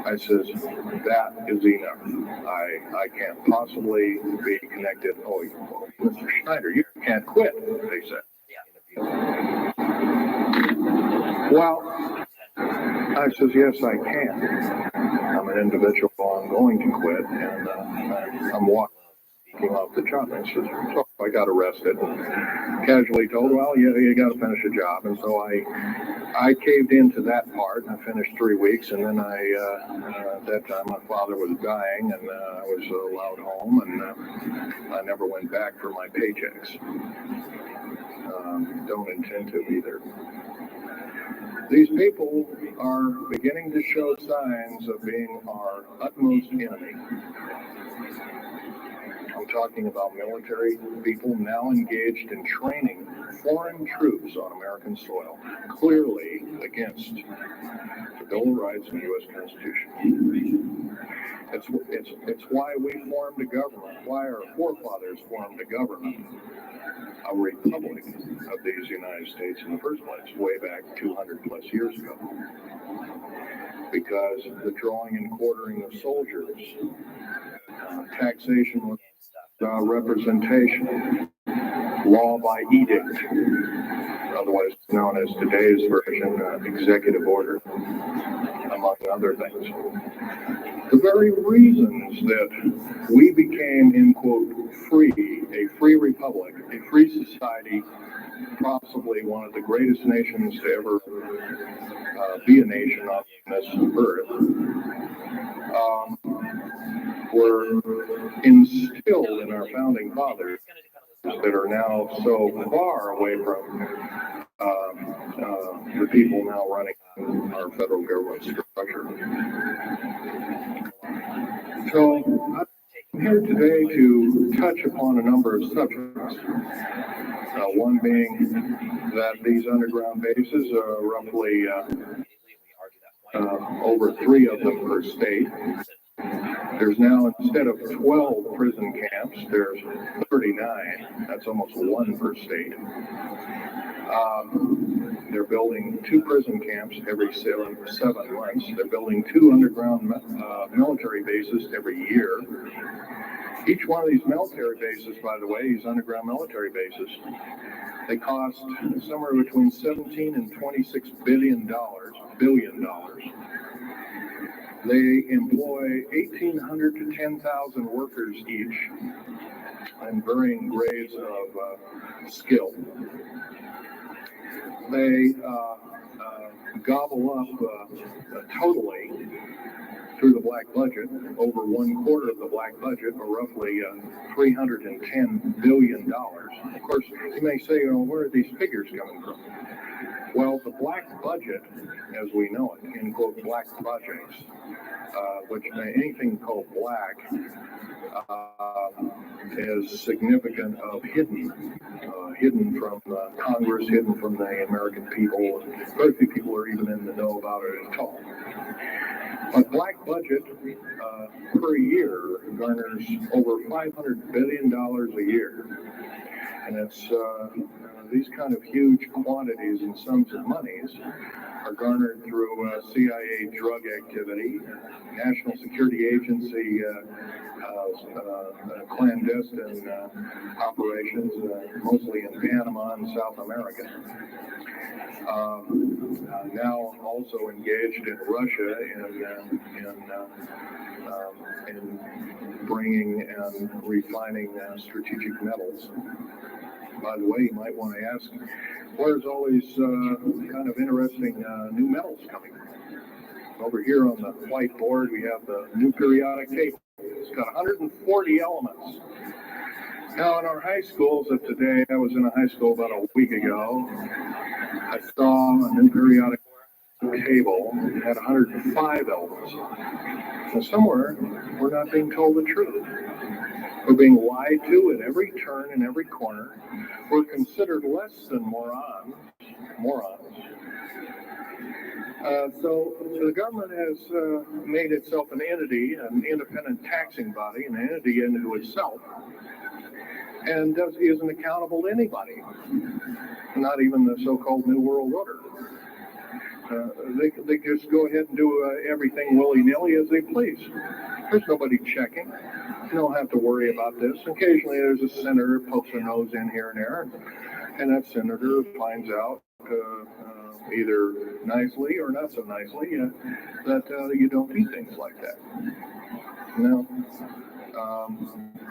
I says, that is enough. I can't possibly be connected. Oh, Mr. Schneider, you can't quit, they said. Well, I says, yes, I can. I'm an individual, I'm going to quit, and I'm walking off the job. And says, so I got arrested and casually told, well, you got to finish a job. And so I caved into that part, and I finished 3 weeks, and then at that time my father was dying, and I was allowed home, and I never went back for my paychecks. Don't intend to either. These people are beginning to show signs of being our utmost enemy. I'm talking about military people now engaged in training foreign troops on American soil, clearly against the Bill of Rights and the U.S. Constitution. It's why we formed a government, why our forefathers formed a government, a republic of these United States in the first place, way back 200 plus years ago. Because the drawing and quartering of soldiers, taxation with representation, law by edict, otherwise known as today's version, executive order, among other things. The very reasons that we became, in quote, free, a free republic, a free society, possibly one of the greatest nations to ever be a nation on this earth, were instilled in our founding fathers that are now so far away from the people now running our federal government structure. So I'm here today to touch upon a number of subjects. One being that these underground bases are roughly over 3 of them per state. There's now, instead of 12 prison camps, there's 39. That's almost 1 per state. They're building 2 prison camps every 7 months. They're building 2 underground military bases every year. Each one of these military bases, by the way, these underground military bases, they cost somewhere between 17 and 26 billion dollars. They employ 1,800 to 10,000 workers each, and varying grades of skill. They gobble up totally through the black budget, over 1/4 of the black budget, or roughly $310 billion. Of course, you may say, where are these figures coming from? Well, the black budget, as we know it, in quote, black projects, which anything called black is significant of hidden from Congress, hidden from the American people. Very few people are even in the know about it at all. A black budget per year garners over $500 billion a year. And it's these kind of huge quantities and sums of monies are garnered through CIA drug activity, National Security Agency clandestine operations, mostly in Panama and South America. Now also engaged in Russia in bringing and refining strategic metals. By the way, you might want to ask, where's all these kind of interesting new metals coming from? Over here on the whiteboard, we have the new periodic table. It's got 140 elements. Now, in our high schools of today, I was in a high school about a week ago. I saw a new periodic table that had 105 elements. So somewhere, we're not being told the truth. We're being lied to at every turn and every corner. We're considered less than morons. So the government has made itself an entity, an independent taxing body, an entity into itself, and isn't accountable to anybody, not even the so-called New World Order. They just go ahead and do everything willy-nilly as they please. There's nobody checking. You don't have to worry about this. Occasionally there's a senator who pokes their nose in here and there, and that senator finds out either nicely or not so nicely that you don't do things like that. Now,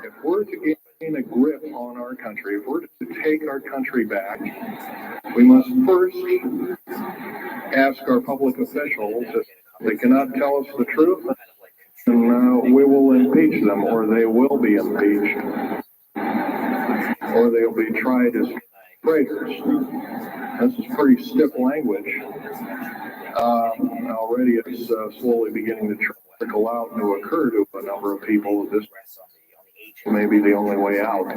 if we're to gain a grip on our country, if we're to take our country back, we must first ask our public officials if they cannot tell us the truth, and we will impeach them, or they will be impeached, or they'll be tried as traitors. This is pretty stiff language. Already it's slowly beginning to trickle out and to occur to a number of people. This may be the only way out.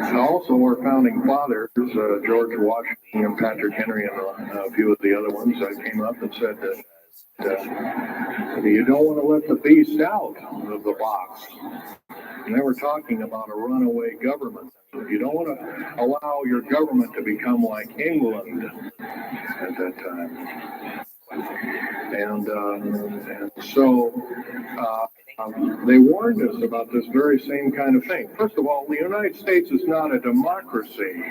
And also, our founding fathers, George Washington and Patrick Henry, and a few of the other ones, came up and said that you don't want to let the beast out of the box. And they were talking about a runaway government. You don't want to allow your government to become like England at that time. And so They warned us about this very same kind of thing. First of all, the United States is not a democracy.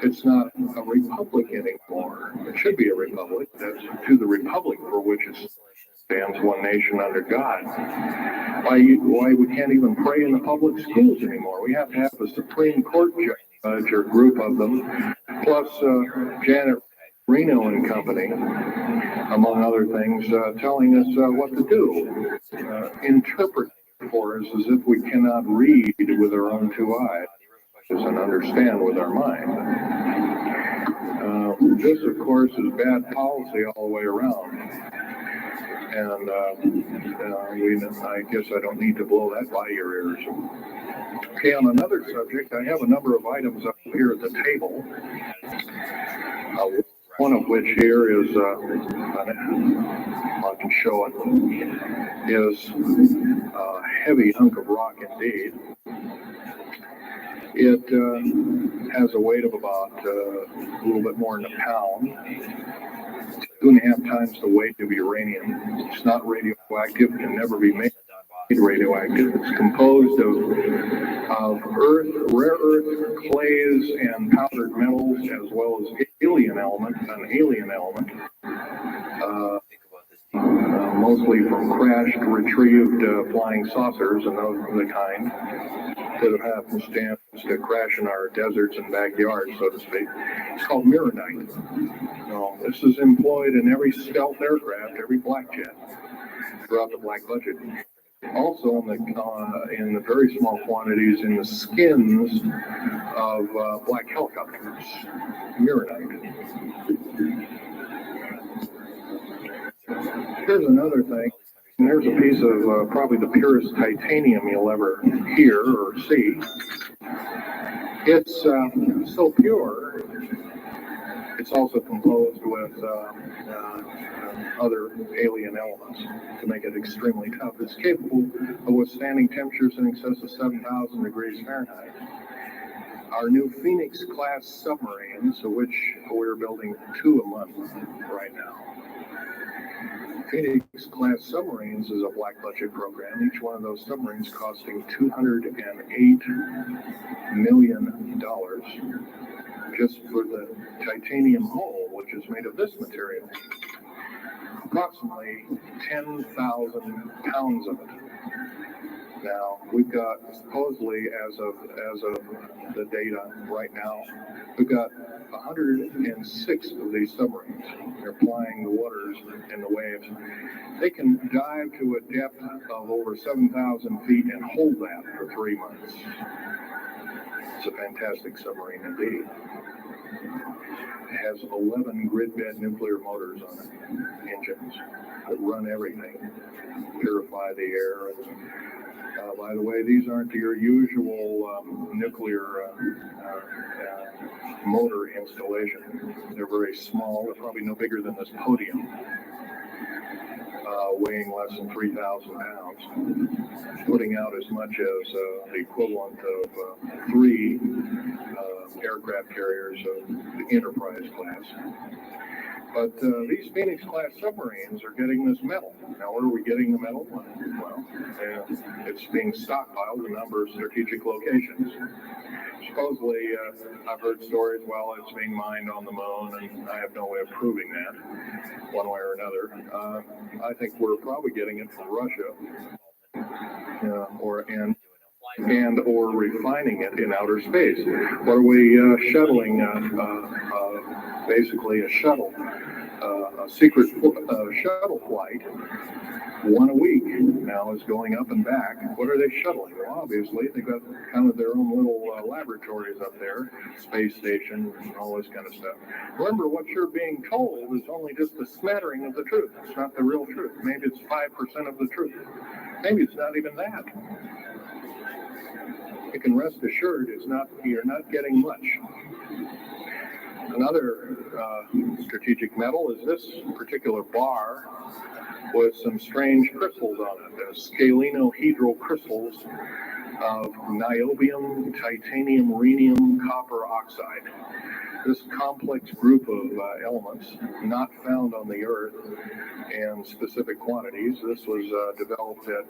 It's not a republic anymore. It should be a republic. That's to the republic for which it stands, one nation under God. Why we can't even pray in the public schools anymore? We have to have a Supreme Court judge or group of them, plus Janet Reno and company, among other things, telling us what to do, interpret for us as if we cannot read with our own two eyes and understand with our mind. This, of course, is bad policy all the way around. And I guess I don't need to blow that by your ears. Okay, on another subject, I have a number of items up here at the table. One of which here is, I can show it, is a heavy hunk of rock indeed. It has a weight of about a little bit more than a pound, 2.5 times the weight of uranium. It's not radioactive, can never be made radioactive. It's composed of earth, rare earth, clays, and powdered metals, as well as an alien element, mostly from crashed, retrieved flying saucers and those of the kind that have happenstance to crash in our deserts and backyards, so to speak. It's called mironite. Now, this is employed in every stealth aircraft, every black jet throughout the black budget. Also in the very small quantities in the skins of black helicopters, mironite. Here's another thing. And there's a piece of probably the purest titanium you'll ever hear or see. It's so pure, it's also composed with other alien elements to make it extremely tough. It's capable of withstanding temperatures in excess of 7,000 degrees Fahrenheit. Our new Phoenix-class submarines, of which we're building 2 a month right now. Phoenix-class submarines is a black budget program. Each one of those submarines costing $208 million just for the titanium hull, which is made of this material. Approximately 10,000 pounds of it. Now, we've got, supposedly, as of the data right now, we've got 106 of these submarines. They're flying the waters and the waves. They can dive to a depth of over 7,000 feet and hold that for 3 months. It's a fantastic submarine indeed. It has 11 grid-bed nuclear motors on it, engines that run everything, purify the air. By the way, these aren't your usual nuclear motor installation. They're very small. They're probably no bigger than this podium, weighing less than 3,000 pounds, putting out as much as the equivalent of 3 aircraft carriers of the Enterprise class. But these Phoenix-class submarines are getting this metal. Now, where are we getting the metal? Well, it's being stockpiled in a number of strategic locations. Supposedly, I've heard stories, well, it's being mined on the moon, and I have no way of proving that, one way or another. I think we're probably getting it from Russia, or refining it in outer space. What are we shuttling? Basically a shuttle, a secret shuttle flight, 1 a week now is going up and back. What are they shuttling? Well, obviously, they've got kind of their own little laboratories up there, space station, and all this kind of stuff. Remember, what you're being told is only just a smattering of the truth. It's not the real truth. Maybe it's 5% of the truth. Maybe it's not even that. You can rest assured you're not getting much. Another strategic metal is this particular bar with some strange crystals on it, scalenohedral crystals of niobium, titanium, rhenium, copper oxide. this complex group of elements not found on the Earth in specific quantities. This was developed at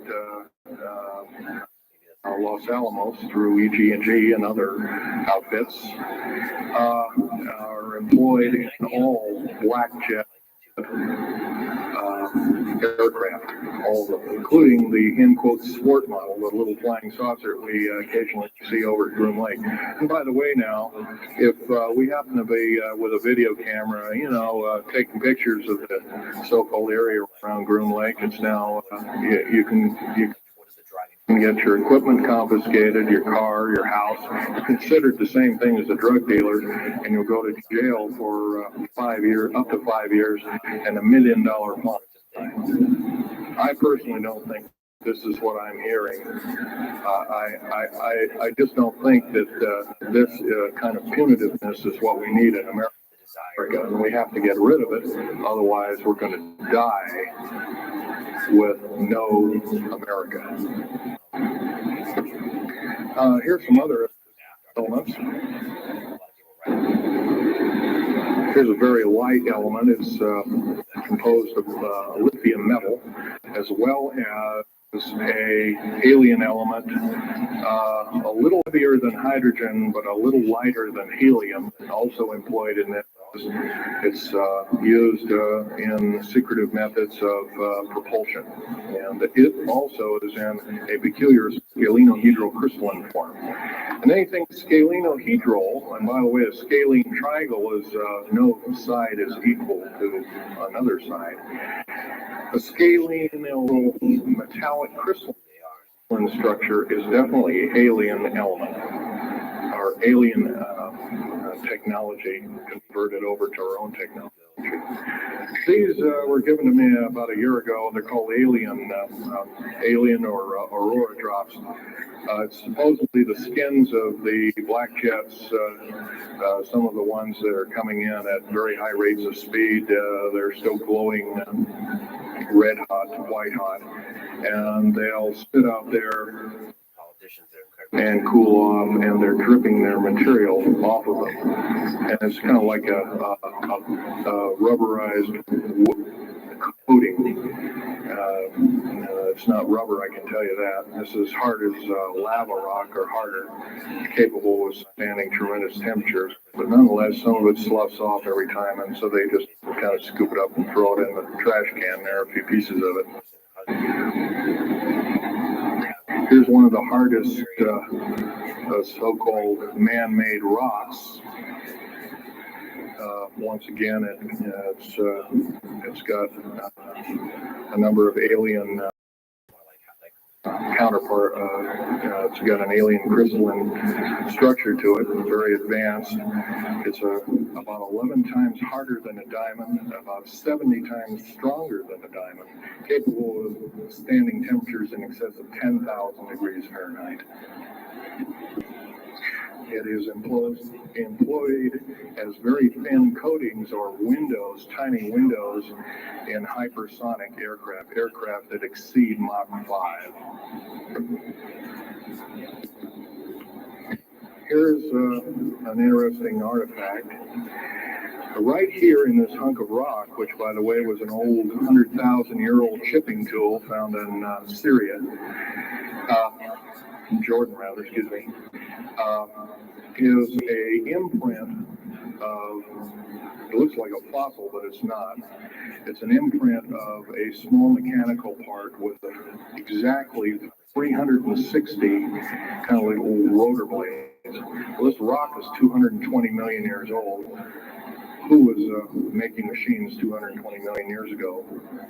Los Alamos through EG&G and other outfits, are employed in all black jet aircraft, all of them, including the in quotes sport model, the little flying saucer we occasionally see over at Groom Lake. And by the way, now, if we happen to be with a video camera, taking pictures of the so-called area around Groom Lake, it's now you can get your equipment confiscated, your car, your house, considered the same thing as a drug dealer, and you'll go to jail for 5 years, up to 5 years, and $1 million fine. I personally don't think this is what I'm hearing. I just don't think that this kind of punitiveness is what we need in America, and we have to get rid of it. Otherwise, we're going to die with no America. Here's some other elements. Here's a very light element. It's composed of lithium metal, as well as a alien element, a little heavier than hydrogen, but a little lighter than helium, also employed in this. It's used in secretive methods of propulsion, and it also is in a peculiar scalenohedral-crystalline form. And anything scalenohedral, and by the way, a scalene triangle is no side is equal to another side. A scalene metallic crystalline structure is definitely an alien element, or alien technology converted over to our own technology. These were given to me about a year ago. They're called alien or aurora drops. It's supposedly the skins of the black jets, some of the ones that are coming in at very high rates of speed. They're still glowing red hot, white hot, and they'll sit out there and cool off, and they're dripping their material off of them. And it's kind of like a rubberized coating. It's not rubber, I can tell you that. This is hard as lava rock, or harder, capable of standing tremendous temperatures. But nonetheless, some of it sloughs off every time, and so they just kind of scoop it up and throw it in the trash can. There are a few pieces of it. Here's one of the hardest so-called man-made rocks. Once again, it's got a number of alien counterpart. It's got an alien crystalline structure to it, very advanced. It's about 11 times harder than a diamond, about 70 times stronger than a diamond, capable of standing temperatures in excess of 10,000 degrees Fahrenheit. It is employed as very thin coatings or windows, tiny windows, in hypersonic aircraft that exceed Mach 5. Here's an interesting artifact. Right here in this hunk of rock, which by the way was an old 100,000-year-old chipping tool found in Syria, Jordan rather, excuse me, is a imprint of, it looks like a fossil, but it's not. It's an imprint of a small mechanical part with exactly 360 kind of like old rotor blades. Well, this rock is 220 million years old. Who was making machines 220 million years ago?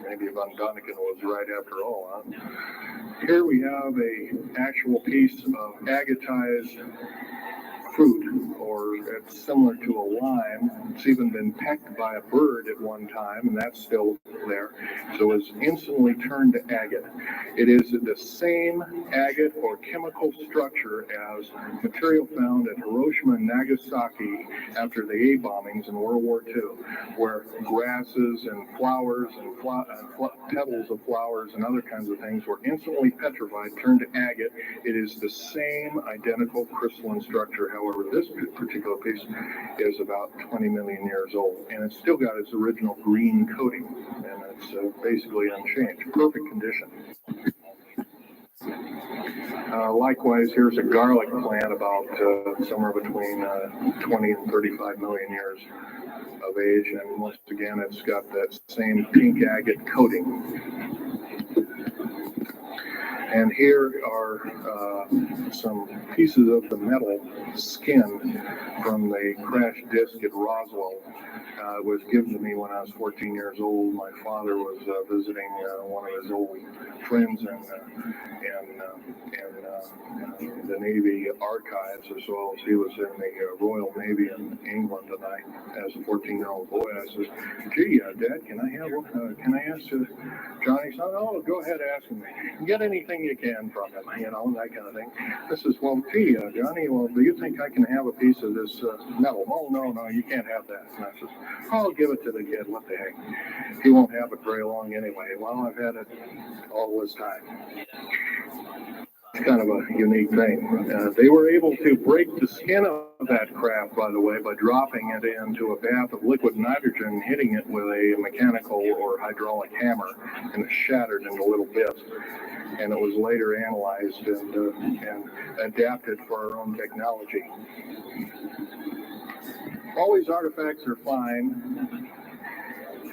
Maybe Von Däniken was right after all, huh? Here we have a actual piece of agatized fruit, or it's similar to a lime. It's even been pecked by a bird at one time, and that's still there. So it's instantly turned to agate. It is the same agate or chemical structure as material found at Hiroshima and Nagasaki after the A bombings in World War II, where grasses and flowers and petals of flowers and other kinds of things were instantly petrified, turned to agate. It is the same identical crystalline structure, however However, this particular piece is about 20 million years old, and it's still got its original green coating, and it's basically unchanged, perfect condition. Likewise, here's a garlic plant about somewhere between 20 and 35 million years of age, and once again, it's got that same pink agate coating. And here are some pieces of the metal skin from the crash disk at Roswell. It was given to me when I was 14 years old. My father was visiting one of his old friends in the Navy archives, as well as he was in the Royal Navy in England. And I, as a 14-year-old boy, I said, "Gee, Dad, can I ask Johnny something?" "Oh, go ahead, ask him. Get anything you can from it, you know, that kind of thing." I says, "Well, gee, Johnny, well, do you think I can have a piece of this metal?" "Oh, no, you can't have that." And I says, "I'll give it to the kid. What the heck? He won't have it very long anyway." Well, I've had it all this time. It's kind of a unique thing. They were able to break the skin of that craft, by the way, by dropping it into a bath of liquid nitrogen, hitting it with a mechanical or hydraulic hammer, and it shattered into little bits. And it was later analyzed and adapted for our own technology. All these artifacts are fine,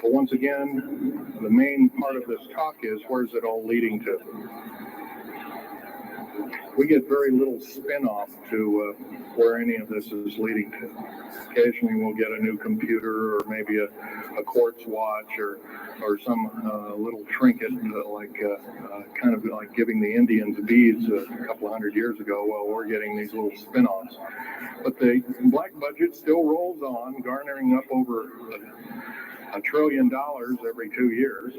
but once again, the main part of this talk is, where's it all leading to? We get very little spin-off to where any of this is leading to. Occasionally we'll get a new computer, or maybe a quartz watch, or some little trinket, kind of like giving the Indians beads a couple hundred years ago. Well, we're getting these little spin-offs. But the black budget still rolls on, garnering up over $1 trillion every 2 years.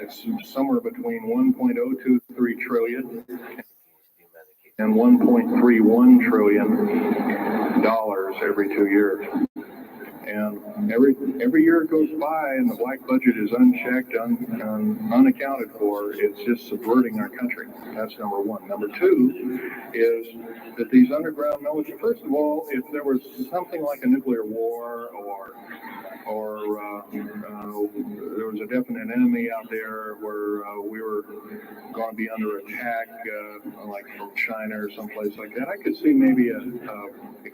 It's somewhere between 1.023 trillion and $1.31 trillion every 2 years. And every year it goes by and the black budget is unchecked, unaccounted for. It's just subverting our country. That's number one. Number two is that these underground military, first of all, if there was something like a nuclear war, or there was a definite enemy out there where we were going to be under attack, like from China or someplace like that, I could see maybe a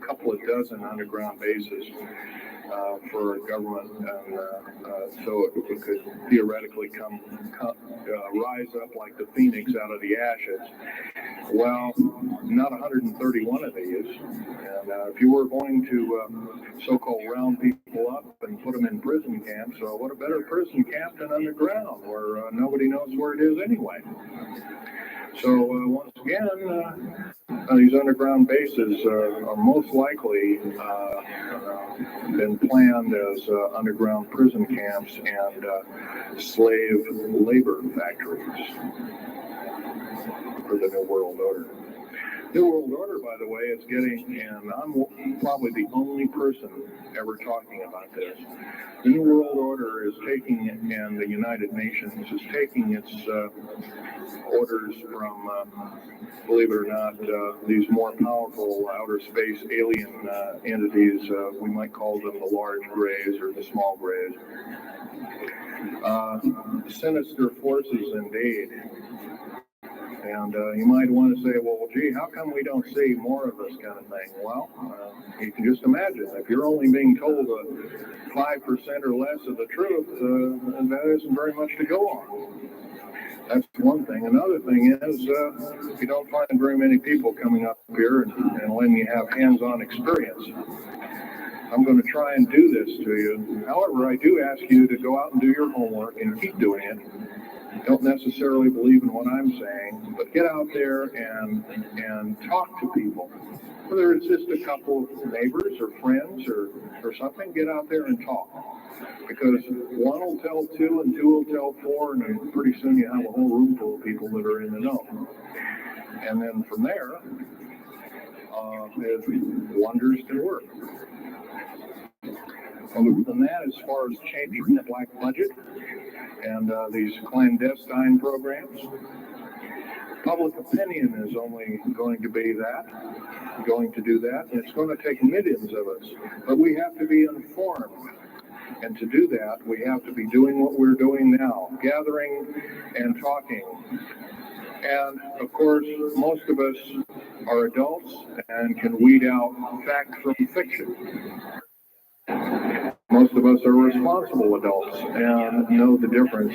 couple of dozen underground bases for a government, so it could theoretically rise up like the phoenix out of the ashes. Well, not 131 of these. And if you were going to so-called round people up and put them in prison camps, so what a better prison camp than underground, where nobody knows where it is anyway. So once again, these underground bases are most likely been planned as underground prison camps and slave labor factories for the New World Order. New World Order, by the way, is getting, and I'm probably the only person ever talking about this. The New World Order is taking, and the United Nations is taking its orders from, believe it or not, these more powerful outer space alien entities. We might call them the large grays or the small grays. Sinister forces indeed. And you might want to say, well, gee, how come we don't see more of this kind of thing? Well, you can just imagine. If you're only being told 5% or less of the truth, that isn't very much to go on. That's one thing. Another thing is, you don't find very many people coming up here and letting you have hands-on experience. I'm going to try and do this to you. However, I do ask you to go out and do your homework and keep doing it. Don't necessarily believe in what I'm saying, but get out there and talk to people. Whether it's just a couple of neighbors or friends or something, get out there and talk. Because one will tell two and two will tell four, and then pretty soon you have a whole room full of people that are in the know. And then from there, wonders can work. Other than that, as far as changing the black budget and these clandestine programs, Public opinion is only going to be that, going to do that, and it's going to take millions of us. But we have to be informed. And to do that, we have to be doing what we're doing now, gathering and talking. And of course, most of us are adults and can weed out fact from fiction. Most of us are responsible adults and know the difference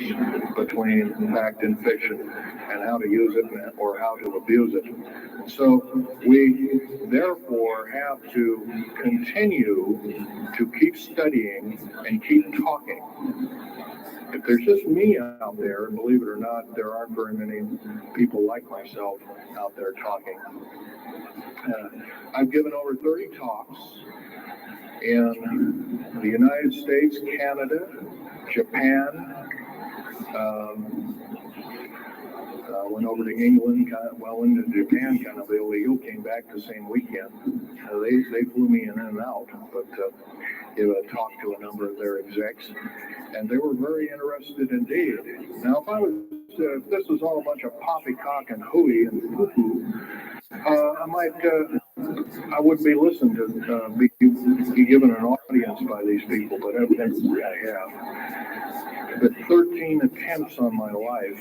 between fact and fiction and how to use it or how to abuse it. So we therefore have to continue to keep studying and keep talking. If there's just me out there, and believe it or not, there aren't very many people like myself out there talking. I've given over 30 talks in the United States, Canada, Japan, went over to England, into Japan kind of illegal, came back the same weekend. They flew me in and out, but talked to a number of their execs, and they were very interested indeed. Now, if this was all a bunch of poppycock and hooey and poo-poo, I wouldn't be listened to, be given an audience by these people, but evidently I have. But 13 attempts on my life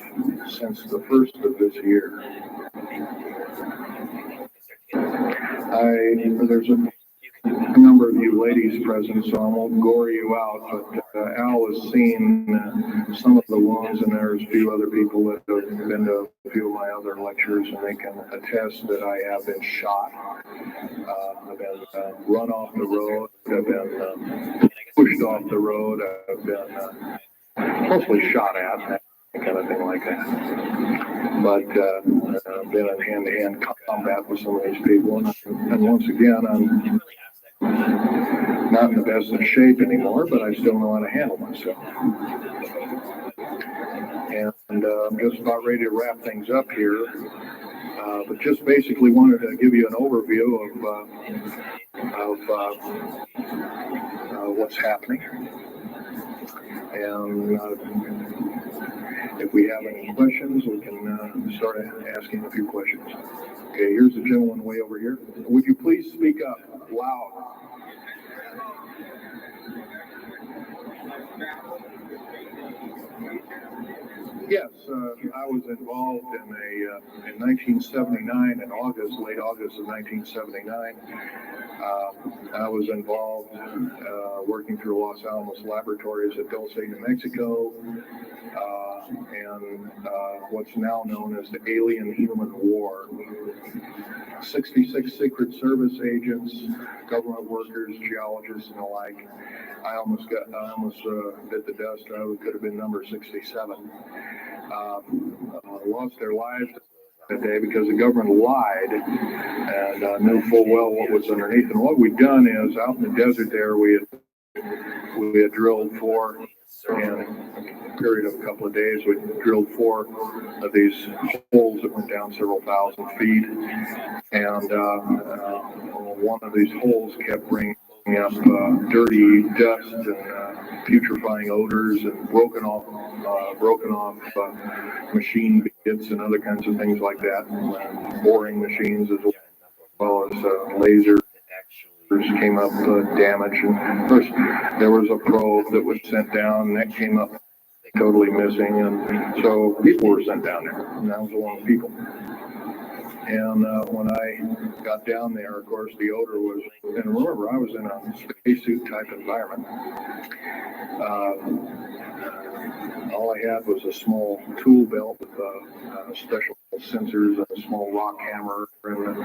since the first of this year. There's a number of you ladies present, so I won't gore you out, but Al has seen some of the wounds, and there's a few other people that have been to a few of my other lectures, and they can attest that I have been shot. I've been run off the road, I've been pushed off the road, I've been mostly shot at, that kind of thing like that. But I've been in hand-to-hand combat with some of these people, and once again, I'm not in the best of shape anymore, but I still know how to handle myself. And I'm just about ready to wrap things up here, but just basically wanted to give you an overview of what's happening. And if we have any questions, we can start asking a few questions. Okay, here's the gentleman way over here. Would you please speak up loud? Yes, I was involved in 1979, in August, late August of 1979. I was involved working through Los Alamos Laboratories at Dulce, New Mexico, and what's now known as the Alien-Human War. 66 Secret Service agents, government workers, geologists, and the like. I almost bit the dust. I could have been number 67. Lost their lives that day because the government lied and knew full well what was underneath. And what we'd done is, out in the desert there, we had drilled for, in a period of a couple of days, we drilled 4 of these holes that went down several thousand feet. And one of these holes kept bringing up dirty dust and putrefying odors and broken off machine bits and other kinds of things like that, and boring machines as well as lasers came up damaged. And first there was a probe that was sent down, and that came up totally missing, and so people were sent down there, and that was a lot of people. And when I got down there, of course, the odor was, and remember, I was in a spacesuit type environment. All I had was a small tool belt with special sensors, a small rock hammer, and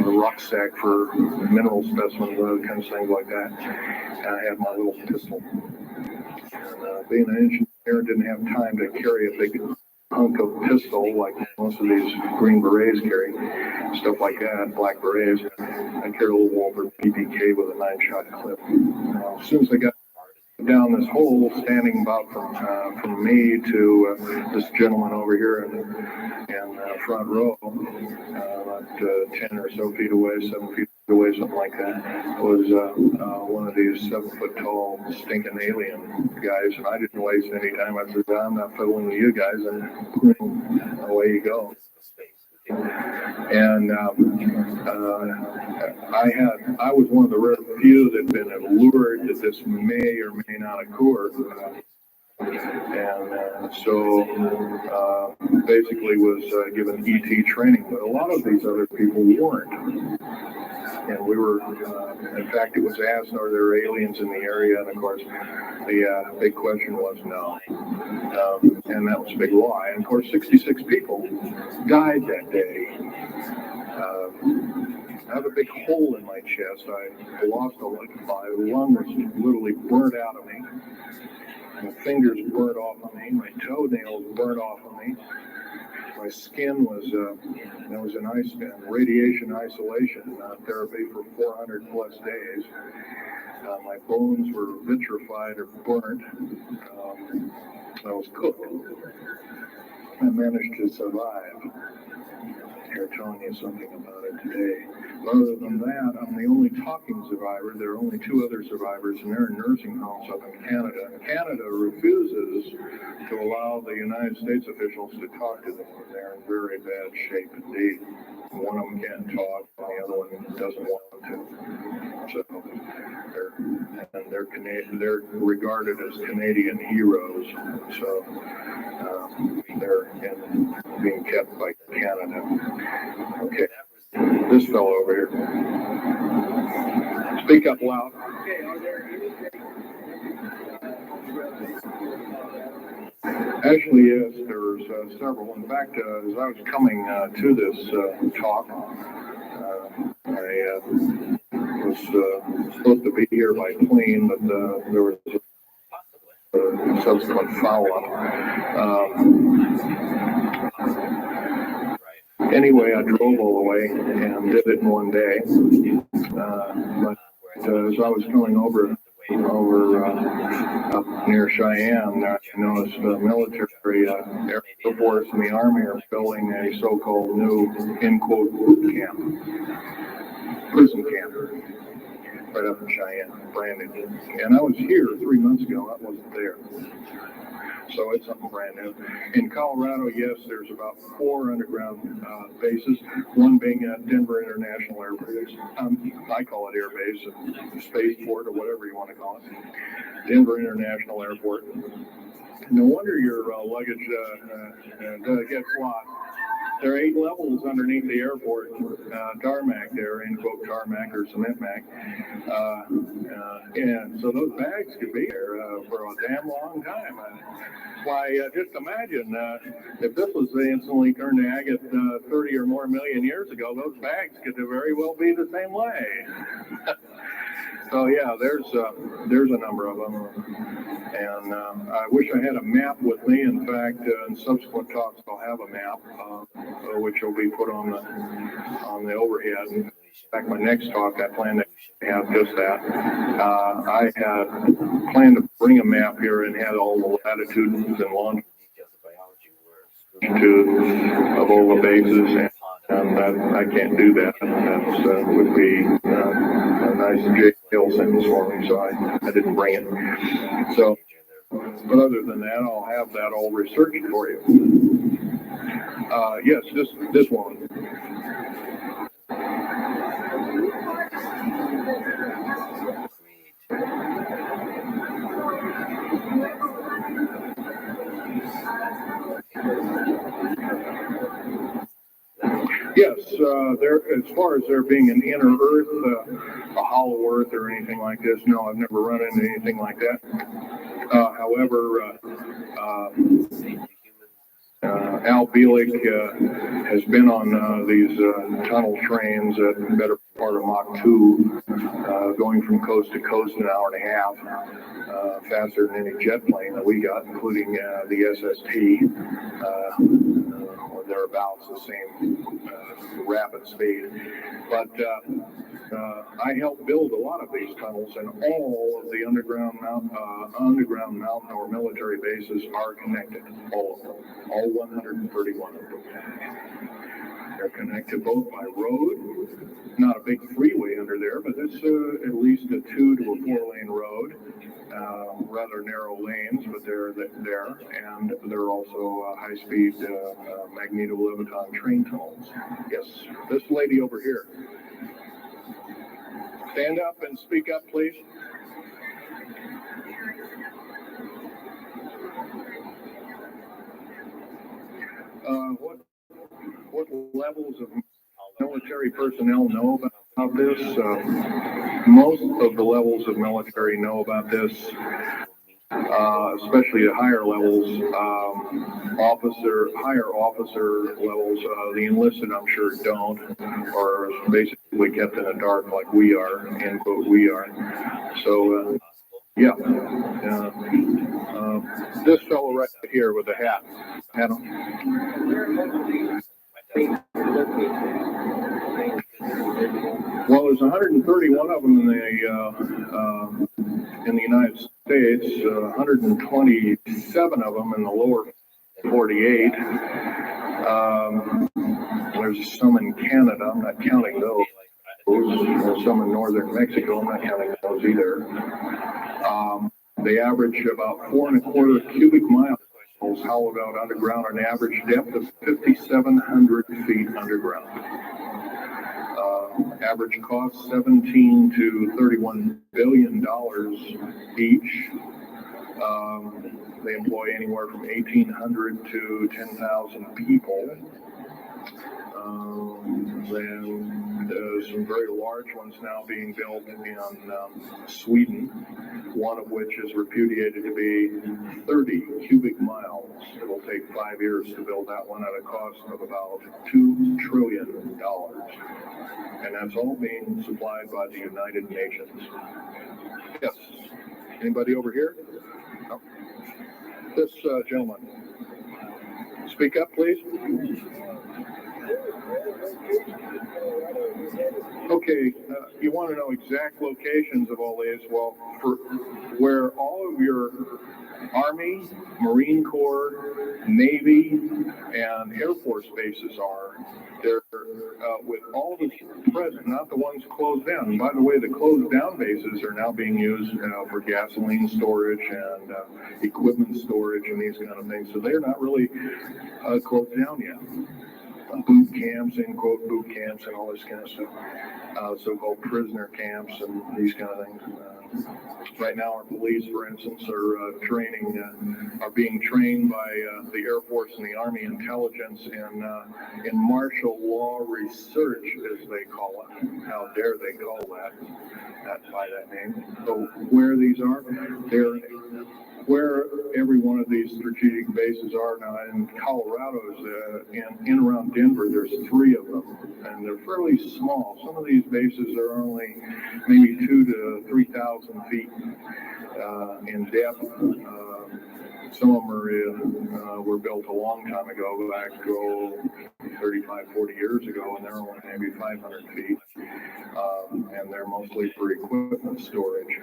a rucksack for mineral specimens and other kinds of things like that. And I had my little pistol. And being an engineer, didn't have time to carry a big hunk of pistol like most of these Green Berets carry, stuff like that, black berets. I carried a little Walter PPK with a 9-shot clip. As soon as I got down this hole, standing about from me to this gentleman over here in front row, about 10 or so feet away, 7 feet away, something like that, was one of these 7-foot-tall stinking alien guys, and I didn't waste any time. I said, I'm not fiddling with you guys, and away you go. And I was one of the rare few that had been allured that this may or may not occur. And so basically was given ET training, but a lot of these other people weren't. And we were, in fact, it was asked, are there aliens in the area? And of course, the big question was no. And that was a big lie. And of course, 66 people died that day. I have a big hole in my chest. I lost a lung. My lung was literally burnt out of me. My fingers burnt off of me. My toenails burnt off of me. My skin was, there was an radiation isolation therapy for 400 plus days. My bones were vitrified or burnt. I was cooked. I managed to survive. They're telling you something about it today. Other than that, I'm the only talking survivor. There are only two other survivors, and they're in nursing homes up in Canada. Canada refuses to allow the United States officials to talk to them. They're in very bad shape indeed. One of them can't talk, and the other one doesn't want to. So they're regarded as Canadian heroes. So they're being kept by Canada. Okay, this fellow over here. Speak up loud. Actually, yes, there's several. In fact, as I was coming to this talk, I was supposed to be here by plane, but there was a subsequent follow-up. Anyway, I drove all the way and did it in one day. But as I was coming over up near Cheyenne, I noticed the military Air Force and the Army are building a so-called new, in quote, boot camp, prison camp, right up in Cheyenne, brand new. And I was here 3 months ago. I wasn't there. So it's something brand new. In Colorado, yes, there's about 4 underground bases, one being at Denver International Air Base. I call it Air Base, Spaceport, or whatever you want to call it. Denver International Airport. No wonder your luggage gets lost. There are 8 levels underneath the airport, tarmac there, end quote, tarmac or cement mac. And so those bags could be there for a damn long time. Why, just imagine if this was instantly turned to agate 30 or more million years ago, those bags could very well be the same way. So yeah, there's a number of them, and I wish I had a map with me. In fact, in subsequent talks, I'll have a map, which will be put on the overhead. In fact, my next talk, I plan to have just that. I had planned to bring a map here and had all the latitudes and longitudes of all the bases, and I can't do that. That would be a nice jail sentence for me, so I didn't bring it. So, but other than that, I'll have that all researched for you. Yes, this one. Yes, as far as there being an inner Earth, a hollow Earth or anything like this, no, I've never run into anything like that. However, Al Bielek has been on these tunnel trains at the better part of Mach 2, going from coast to coast in an hour and a half, faster than any jet plane that we got, including the SST, or thereabouts, the same rapid speed. But I helped build a lot of these tunnels, and all of the underground mountain or military bases are connected. All of them, all 131 of them. They're connected both by road, not a big freeway under there, but it's at least a 2 to a 4-lane road. Rather narrow lanes, but they're there, and they're also high-speed magneto-leviton train tunnels. Yes, this lady over here. Stand up and speak up, please. What levels of military personnel know about this? Most of the levels of military know about this, especially at higher levels, higher officer levels. The enlisted, I'm sure, don't, or basically kept in the dark like we are, end quote, we are. So, yeah. This fellow right here with the hat. Adam. Well, there's 131 of them in the United States, 127 of them in the lower 48. There's some in Canada. I'm not counting those. There's some in northern Mexico. I'm not counting those either. They average about 4.25 cubic miles hollowed out underground, an average depth of 5,700 feet underground. Average cost $17 to $31 billion each. They employ anywhere from 1,800 to 10,000 people. Then some very large ones now being built in Sweden, one of which is repudiated to be 30 cubic miles. It'll take 5 years to build that one at a cost of about $2 trillion. And that's all being supplied by the United Nations. Yes. Anybody over here? No. This gentleman. Speak up, please. Okay, you want to know exact locations of all these? Well, for where all of your Army, Marine Corps, Navy, and Air Force bases are, they're with all the present, not the ones closed down. And by the way, the closed down bases are now being used for gasoline storage and equipment storage and these kind of things. So they're not really closed down yet. Boot camps, end quote, boot camps and all this kind of stuff. So-called prisoner camps and these kind of things. Right now, our police, for instance, are being trained by the Air Force and the Army intelligence in martial law research, as they call it. How dare they call that by that name? So where these are, they're where every one of these strategic bases are now. In Colorado, in around Denver, there's 3 of them, and they're fairly small. Some of these bases are only maybe 2,000 to 3,000 feet in depth. Some of them were built a long time ago, back 35, 40 years ago, and they're only maybe 500 feet, and they're mostly for equipment storage.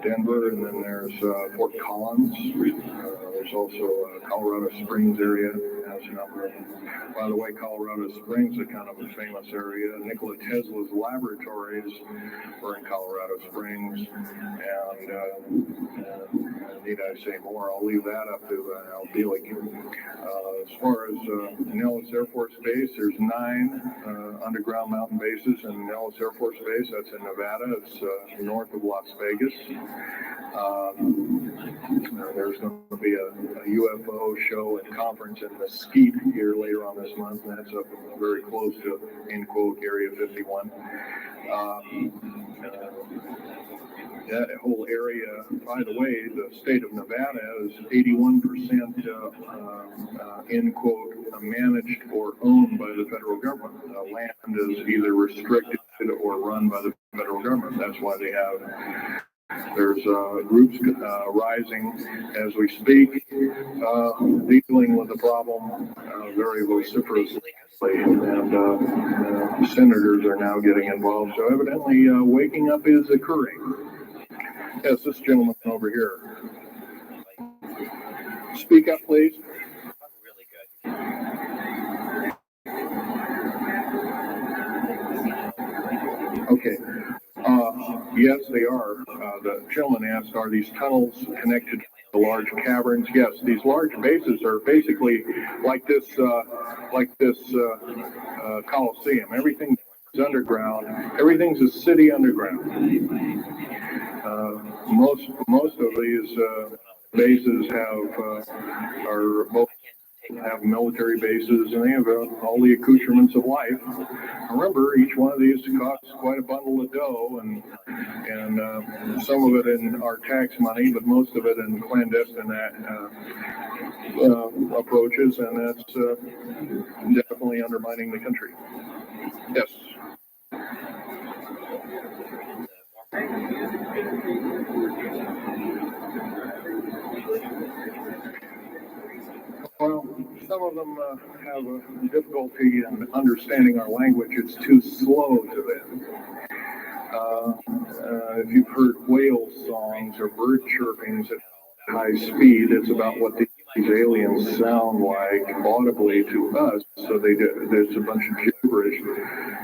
Denver, and then there's Fort Collins. There's also Colorado Springs area has a number of them. By the way, Colorado Springs is kind of a famous area. Nikola Tesla's laboratories were in Colorado Springs, and need I say more? I'll leave that up to Al Dealing. As far as Nellis Air Force Base, there's 9 underground mountain bases in Nellis Air Force Base. That's in Nevada. It's north of Las Vegas. There's going to be a UFO show and conference in Mesquite here later on this month. That's up very close to, end quote, Area 51. That whole area, by the way, the state of Nevada is 81% end quote, managed or owned by the federal government. Land is either restricted or run by the federal government. That's why they have. There's groups rising as we speak, dealing with the problem very vociferously, and senators are now getting involved. So evidently, waking up is occurring. Yes, this gentleman over here. Speak up, please. Yes, they are. The gentleman asked, are these tunnels connected to large caverns? Yes, these large bases are basically like this Coliseum. Everything's underground. Everything's a city underground. Most of these bases have military bases, and they have all the accoutrements of life. Remember, each one of these costs quite a bundle of dough, and some of it in our tax money, but most of it in clandestine approaches, and that's definitely undermining the country. Yes. Well, some of them have a difficulty in understanding our language. It's too slow to them. If you've heard whale songs or bird chirpings at high speed, it's about what these aliens sound like audibly to us. So there's a bunch of gibberish.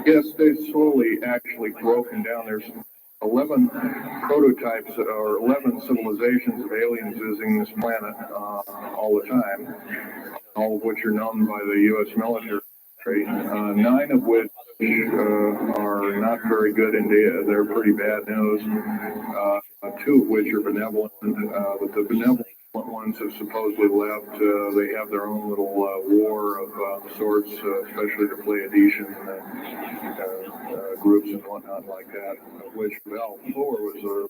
Yes, they've slowly actually broken down. There's 11 prototypes or 11 civilizations of aliens visiting this planet all the time, all of which are known by the U.S. military. 9 of which are not very good indeed. They're pretty bad news. 2 of which are benevolent, but the benevolent ones have supposedly left. They have their own little war of sorts, especially to play Adesian groups and whatnot like that, of which Val Thor was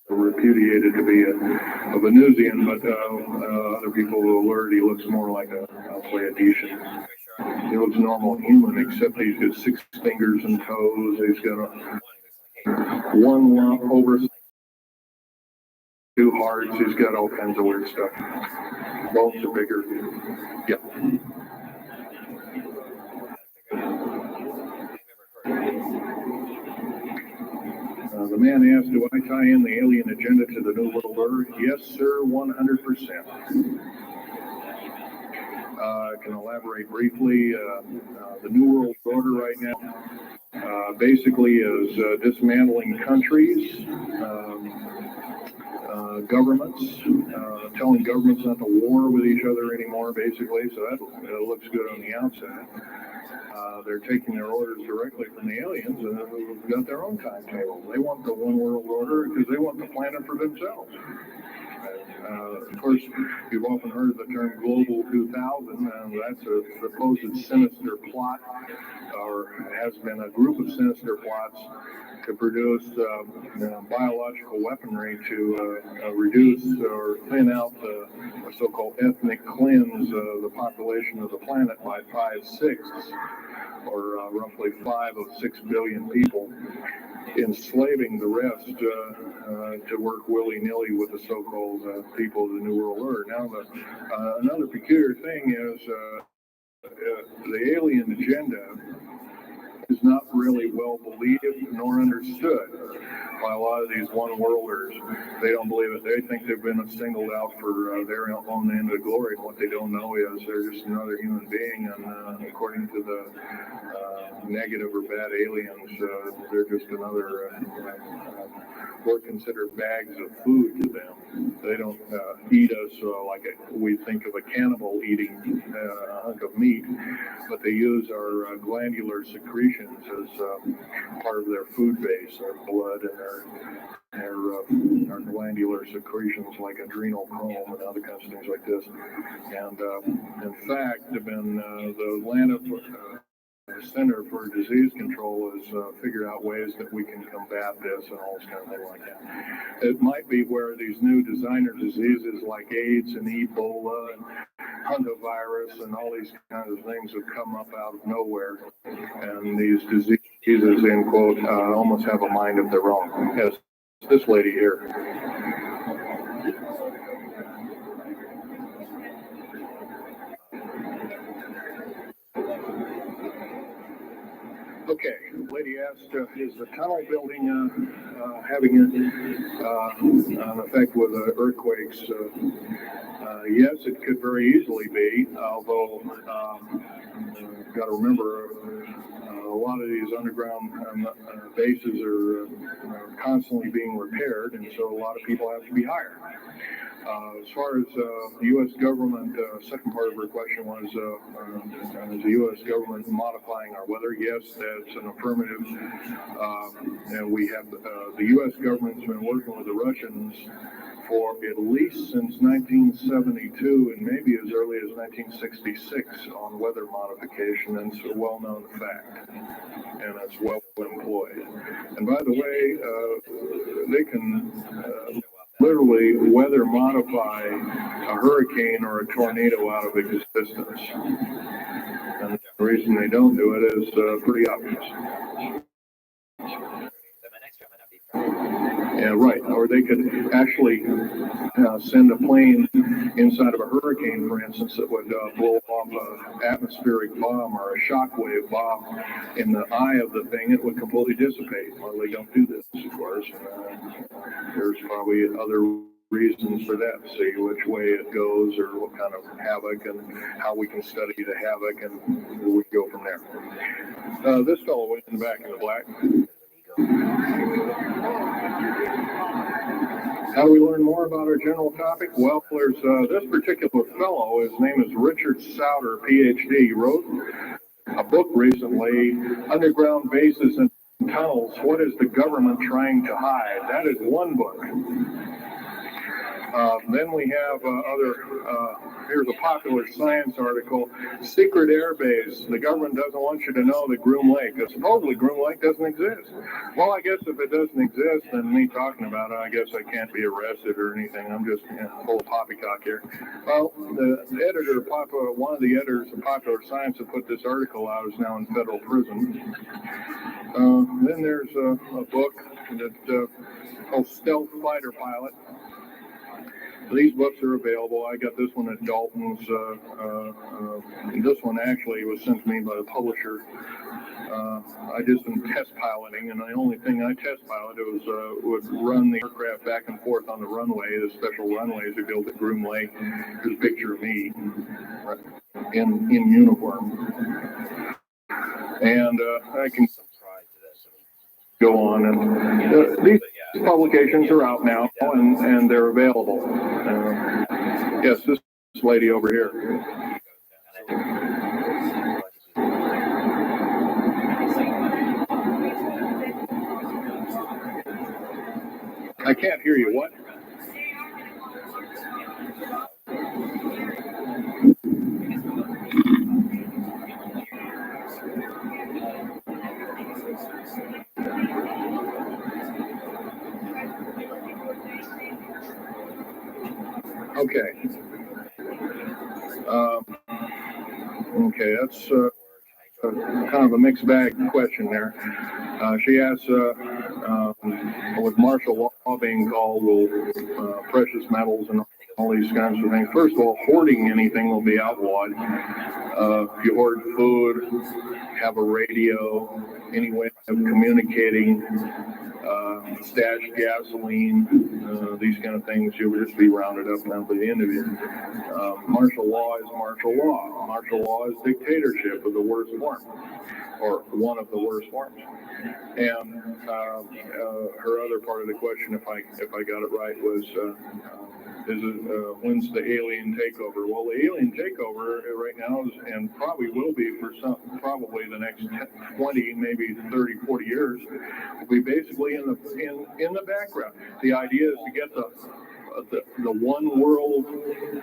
repudiated to be a Venusian, but other people will alert he looks more like a Pleiadian. He looks normal human, except he's got 6 fingers and toes. He's got one lump over 2 hearts. He's got all kinds of weird stuff. Bones are bigger. Yeah. The man asked, do I tie in the alien agenda to the New World Order? Yes, sir, 100%. I can elaborate briefly. The New World Order right now basically is dismantling countries, governments, telling governments not to war with each other anymore, basically. So that looks good on the outside. They're taking their orders directly from the aliens, and they've got their own timetable. They want the one world order because they want the planet for themselves. Of course, you've often heard the term Global 2000, and that's a supposed sinister plot, or has been a group of sinister plots to produce biological weaponry to reduce or thin out the so-called ethnic cleanse the population of the planet by 5/6, or roughly 5 of 6 billion people, enslaving the rest to work willy-nilly with the so-called people of the New World Order. Now, another peculiar thing is the alien agenda is not really well believed nor understood by a lot of these one-worlders. They don't believe it. They think they've been singled out for their own end of glory, and what they don't know is they're just another human being, and according to the negative or bad aliens, they're just another, we're considered bags of food to them. They don't eat us like we think of a cannibal eating a hunk of meat, but they use our glandular secretions as part of their food base, our blood and our glandular secretions like adrenal comb and other kinds of things like this. And in fact, the Atlanta Center for Disease Control has figured out ways that we can combat this and all this kind of thing like that. It might be where these new designer diseases like AIDS and Ebola and hantavirus and all these kinds of things have come up out of nowhere, and these diseases, in quote, almost have a mind of their own. Yes, this lady here. Okay, lady asked, is the tunnel building having an effect with earthquakes? Yes, it could very easily be, although got to remember, a lot of these underground bases are constantly being repaired, and so a lot of people have to be hired. As far as the U.S. government, second part of her question was, is the U.S. government modifying our weather? Yes, that's an affirmative. And we have, the U.S. government's been working with the Russians for at least since 1972 and maybe as early as 1966 on weather modification, and it's a well-known fact, and it's well employed. And by the way, they can literally weather modify a hurricane or a tornado out of existence. And the reason they don't do it is pretty obvious. Yeah, right. Or they could actually send a plane inside of a hurricane, for instance, that would blow off an atmospheric bomb or a shockwave bomb in the eye of the thing. It would completely dissipate. Well, they don't do this, of course. There's probably other reasons for that, see which way it goes or what kind of havoc and how we can study the havoc, and we go from there. This fellow went in the back in the black. How do we learn more about our general topic? Well, there's this particular fellow, his name is Richard Souter, PhD, wrote a book recently, Underground Bases and Tunnels, What is the Government Trying to Hide? That is one book. Then we have here's a popular science article, Secret Air Base. The government doesn't want you to know that Groom Lake, supposedly Groom Lake doesn't exist. Well, I guess if it doesn't exist, then me talking about it, I guess I can't be arrested or anything. I'm just full of poppycock here. Well, the editor, one of the editors of Popular Science that put this article out is now in federal prison. Then there's a book that called Stealth Fighter Pilot. These books are available. I got this one at Dalton's. This one actually was sent to me by the publisher. I did some test piloting, and the only thing I test piloted was would run the aircraft back and forth on the runway, the special runways they built at Groom Lake. There's a picture of me in uniform. And I can go on, and these publications are out now, and they're available. Yes, this lady over here. I can't hear you. What? Okay. Okay, that's kind of a mixed bag question there. She asks, with martial law being called, will precious metals and all these kinds of things. First of all, hoarding anything will be outlawed. If you hoard food, have a radio, any way of communicating, stash gasoline, these kind of things, you would just be rounded up now by the end of it. Martial law is martial law. Martial law is dictatorship of the worst form, or one of the worst forms. And her other part of the question, if I got it right, was when's the alien takeover? Well, the alien takeover right now is, and probably will be for probably the next 20, maybe 30, 40 years, will be basically in the background. The idea is to get the one world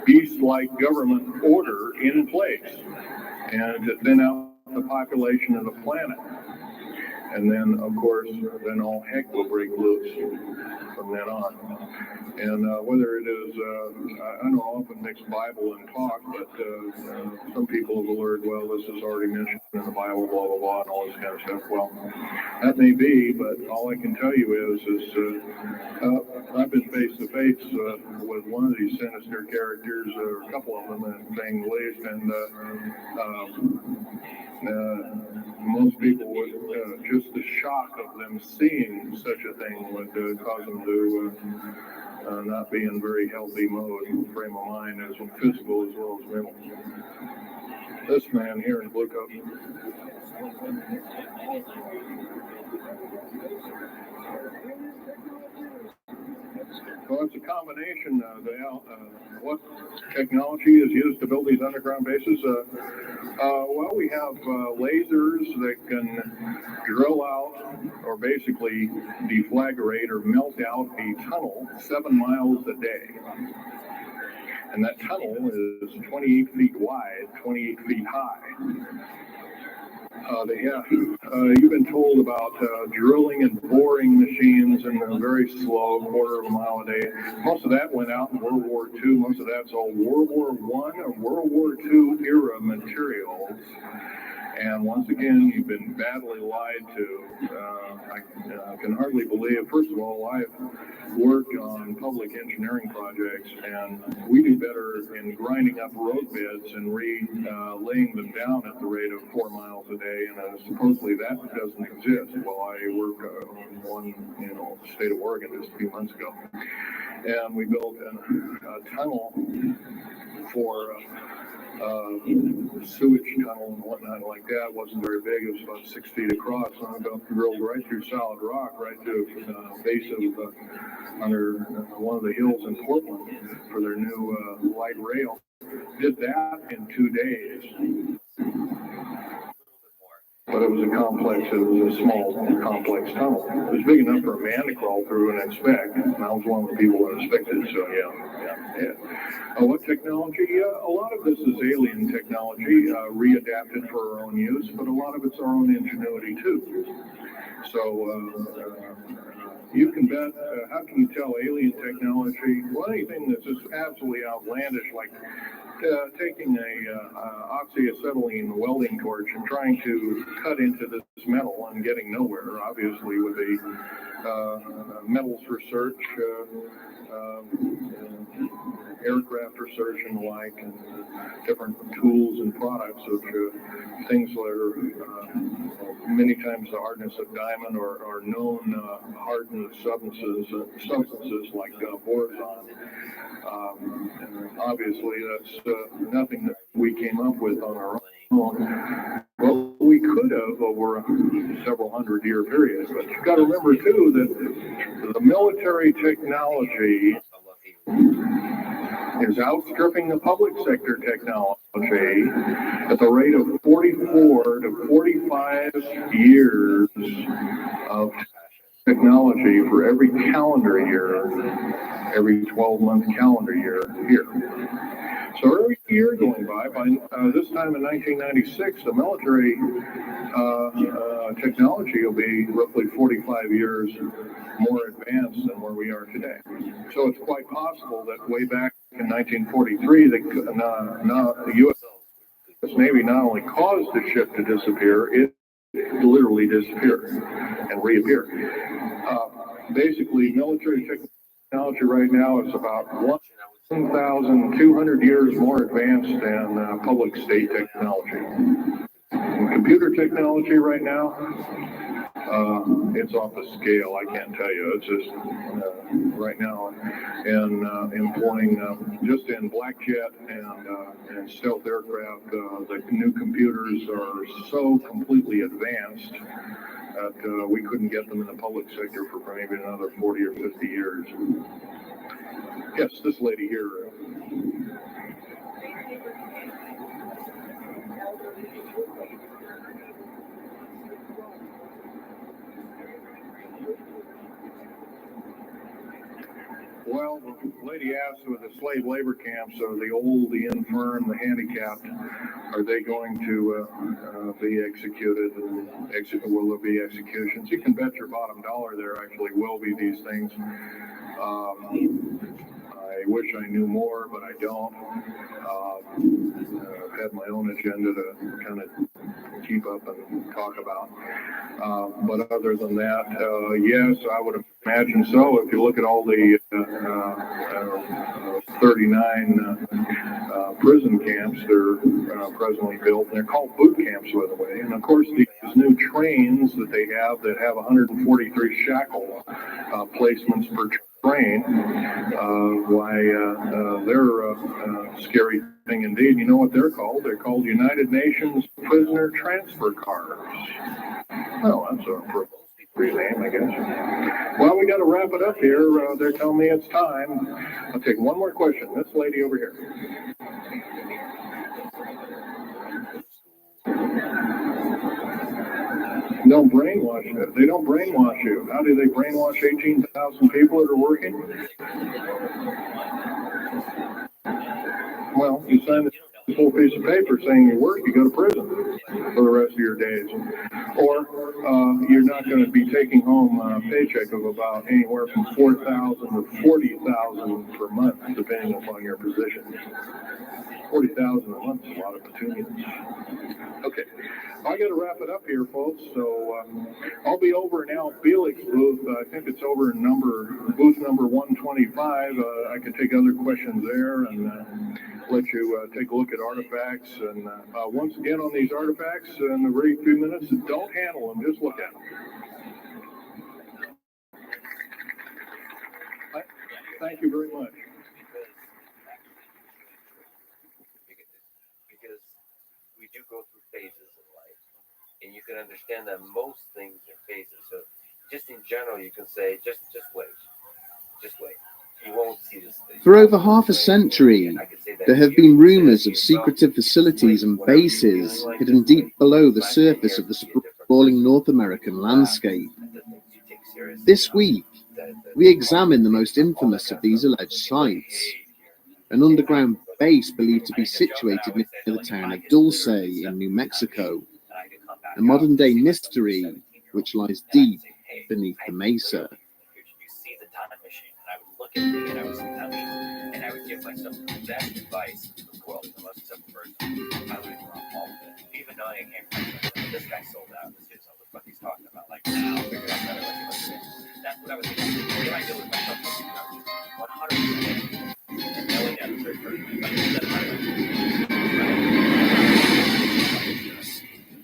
beast-like government order in place, and to thin out the population of the planet. And then, of course, then all heck will break loose from then on. And whether it is, I don't often mix Bible and talk, but some people have alerted, well, this is already mentioned in the Bible, blah, blah, blah, and all this kind of stuff. Well, that may be, but all I can tell you is I've been face to face with one of these sinister characters, or a couple of them, at saying the least, and most people would, just the shock of them seeing such a thing would cause them to not be in very healthy mode, frame of mind, as physical as well as mental. this man here in blue coat. Well, it's a combination of what technology is used to build these underground bases. Well, we have lasers that can drill out or basically deflagrate or melt out a tunnel 7 miles a day. And that tunnel is 28 feet wide, 28 feet high. You've been told about drilling and boring machines in a very slow quarter of a mile a day. Most of that went out in World War II. Most of that's all World War I or World War II era materials. And once again, you've been badly lied to. I can hardly believe. First of all, I've worked on public engineering projects, and we do better in grinding up road beds and laying them down at the rate of 4 miles a day. And supposedly that doesn't exist. Well, I worked on one in the state of Oregon just a few months ago, and we built a tunnel for sewage tunnel and whatnot like that. It wasn't very big. It was about 6 feet across. And I drilled right through solid rock, right to the base of under one of the hills in Portland for their new light rail. Did that in 2 days. But it was a small, complex tunnel. It was big enough for a man to crawl through and inspect. And I was one of the people that inspected, so yeah. What technology? A lot of this is alien technology, readapted for our own use, but a lot of it's our own ingenuity too. So you can bet, how can you tell alien technology? Well, anything that's just absolutely outlandish, like taking a oxyacetylene welding torch and trying to cut into this metal and getting nowhere, obviously with the metals research, aircraft research and the like, and different tools and products of things that are many times the hardness of diamond or known hardened substances like boron. Obviously, that's nothing that we came up with on our own. Well, we could have over a several hundred-year period, but you've got to remember too that the military technology is outstripping the public sector technology at the rate of 44 to 45 years of technology for every calendar year, every 12-month calendar year here. So every year going by this time in 1996, the military technology will be roughly 45 years more advanced than where we are today. So it's quite possible that way back in 1943, the U.S. Navy not only caused the ship to disappear, it literally disappeared and reappeared. Basically, military technology right now is about 1,200 years more advanced than public state technology. And computer technology right now, it's off the scale. I can't tell you. It's just right now, and employing just in black jet and stealth aircraft, the new computers are so completely advanced that we couldn't get them in the public sector for maybe another 40 or 50 years. Yes, this lady here. Well, the lady asked with the slave labor camps, so the old, the infirm, the handicapped, are they going to be executed? Will there be executions? You can bet your bottom dollar there actually will be these things. I wish I knew more, but I don't. I've had my own agenda to kind of keep up and talk about. But other than that, yes, I would imagine so. If you look at all the 39 prison camps that are presently built, and they're called boot camps, by the way. And of course, these new trains that they have that have 143 shackle placements per brain. Why they're a scary thing indeed. You know what they're called? They're called United Nations Prisoner Transfer Cards. Well, that's a appropriate name, I guess. Well, we got to wrap it up here. They're telling me it's time. I'll take one more question. This lady over here. Don't brainwash you. They don't brainwash you. How do they brainwash 18,000 people that are working? Well, you sign this whole piece of paper saying you work, you go to prison for the rest of your days. Or you're not going to be taking home a paycheck of about anywhere from $4,000 to $40,000 per month, depending upon your position. $40,000 a month is a lot of petunias. Okay, I got to wrap it up here, folks. So I'll be over in Al Felix's booth. I think it's over in booth number 125. I can take other questions there and let you take a look at artifacts. And once again, on these artifacts, in a very few minutes, don't handle them, just look at them. Thank you very much. Because we do go through phases in life, and you can understand that most things are phases. So just in general, you can say, just wait. Just wait. You won't see this thing. For over half a century, there have been rumors of secretive facilities and bases hidden deep below the surface of the sprawling North American landscape. This week, we examine the most infamous of these alleged sites, an underground base believed to be situated near the town of Dulce in New Mexico, a modern-day mystery which lies deep beneath the mesa. And I would give myself the best advice in the world, the most simple person. I would ignore all of it. Even though I came from this guy sold out, this dude knows what the fuck he's talking about. Like, now, figure out better, that's what I was thinking. What do I do with myself? 100%. And knowing that the third person, like, that's my way.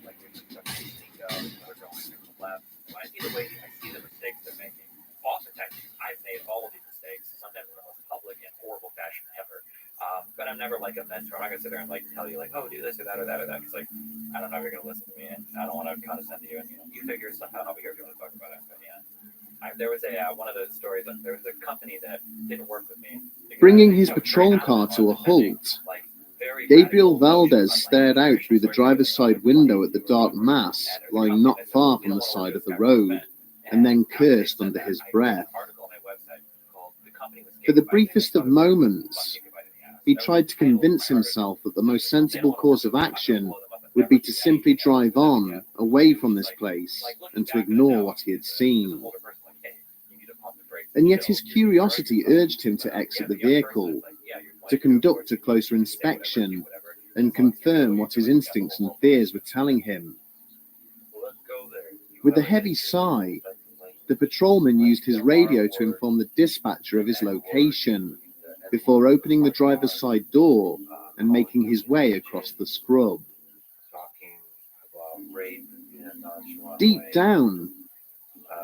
Like, there's some go, they're going to the left. When I see the way, I see the mistakes they're making. Oftentimes, I've made all of these mistakes, sometimes in the most public and horrible fashion ever. But I'm never like a mentor. I'm not gonna sit there and like tell you like, oh, do this or that or that or that. Because like, I don't know if you're gonna listen to me, and I don't want to condescend to you. And you figure stuff out. I'll be here if you want to talk about it. But yeah, there was one of those stories. There was a company that didn't work with me. Bringing his patrol car to a halt, Gabriel Valdez stared out through the driver's side window at the dark mass lying not far from the side of the road, and then cursed under his breath. For the briefest of moments, he tried to convince himself that the most sensible course of action would be to simply drive on, away from this place, and to ignore what he had seen. And yet his curiosity urged him to exit the vehicle, to conduct a closer inspection, and confirm what his instincts and fears were telling him. With a heavy sigh, the patrolman used his radio to inform the dispatcher of his location, before opening the driver's side door and making his way across the scrub. Deep down,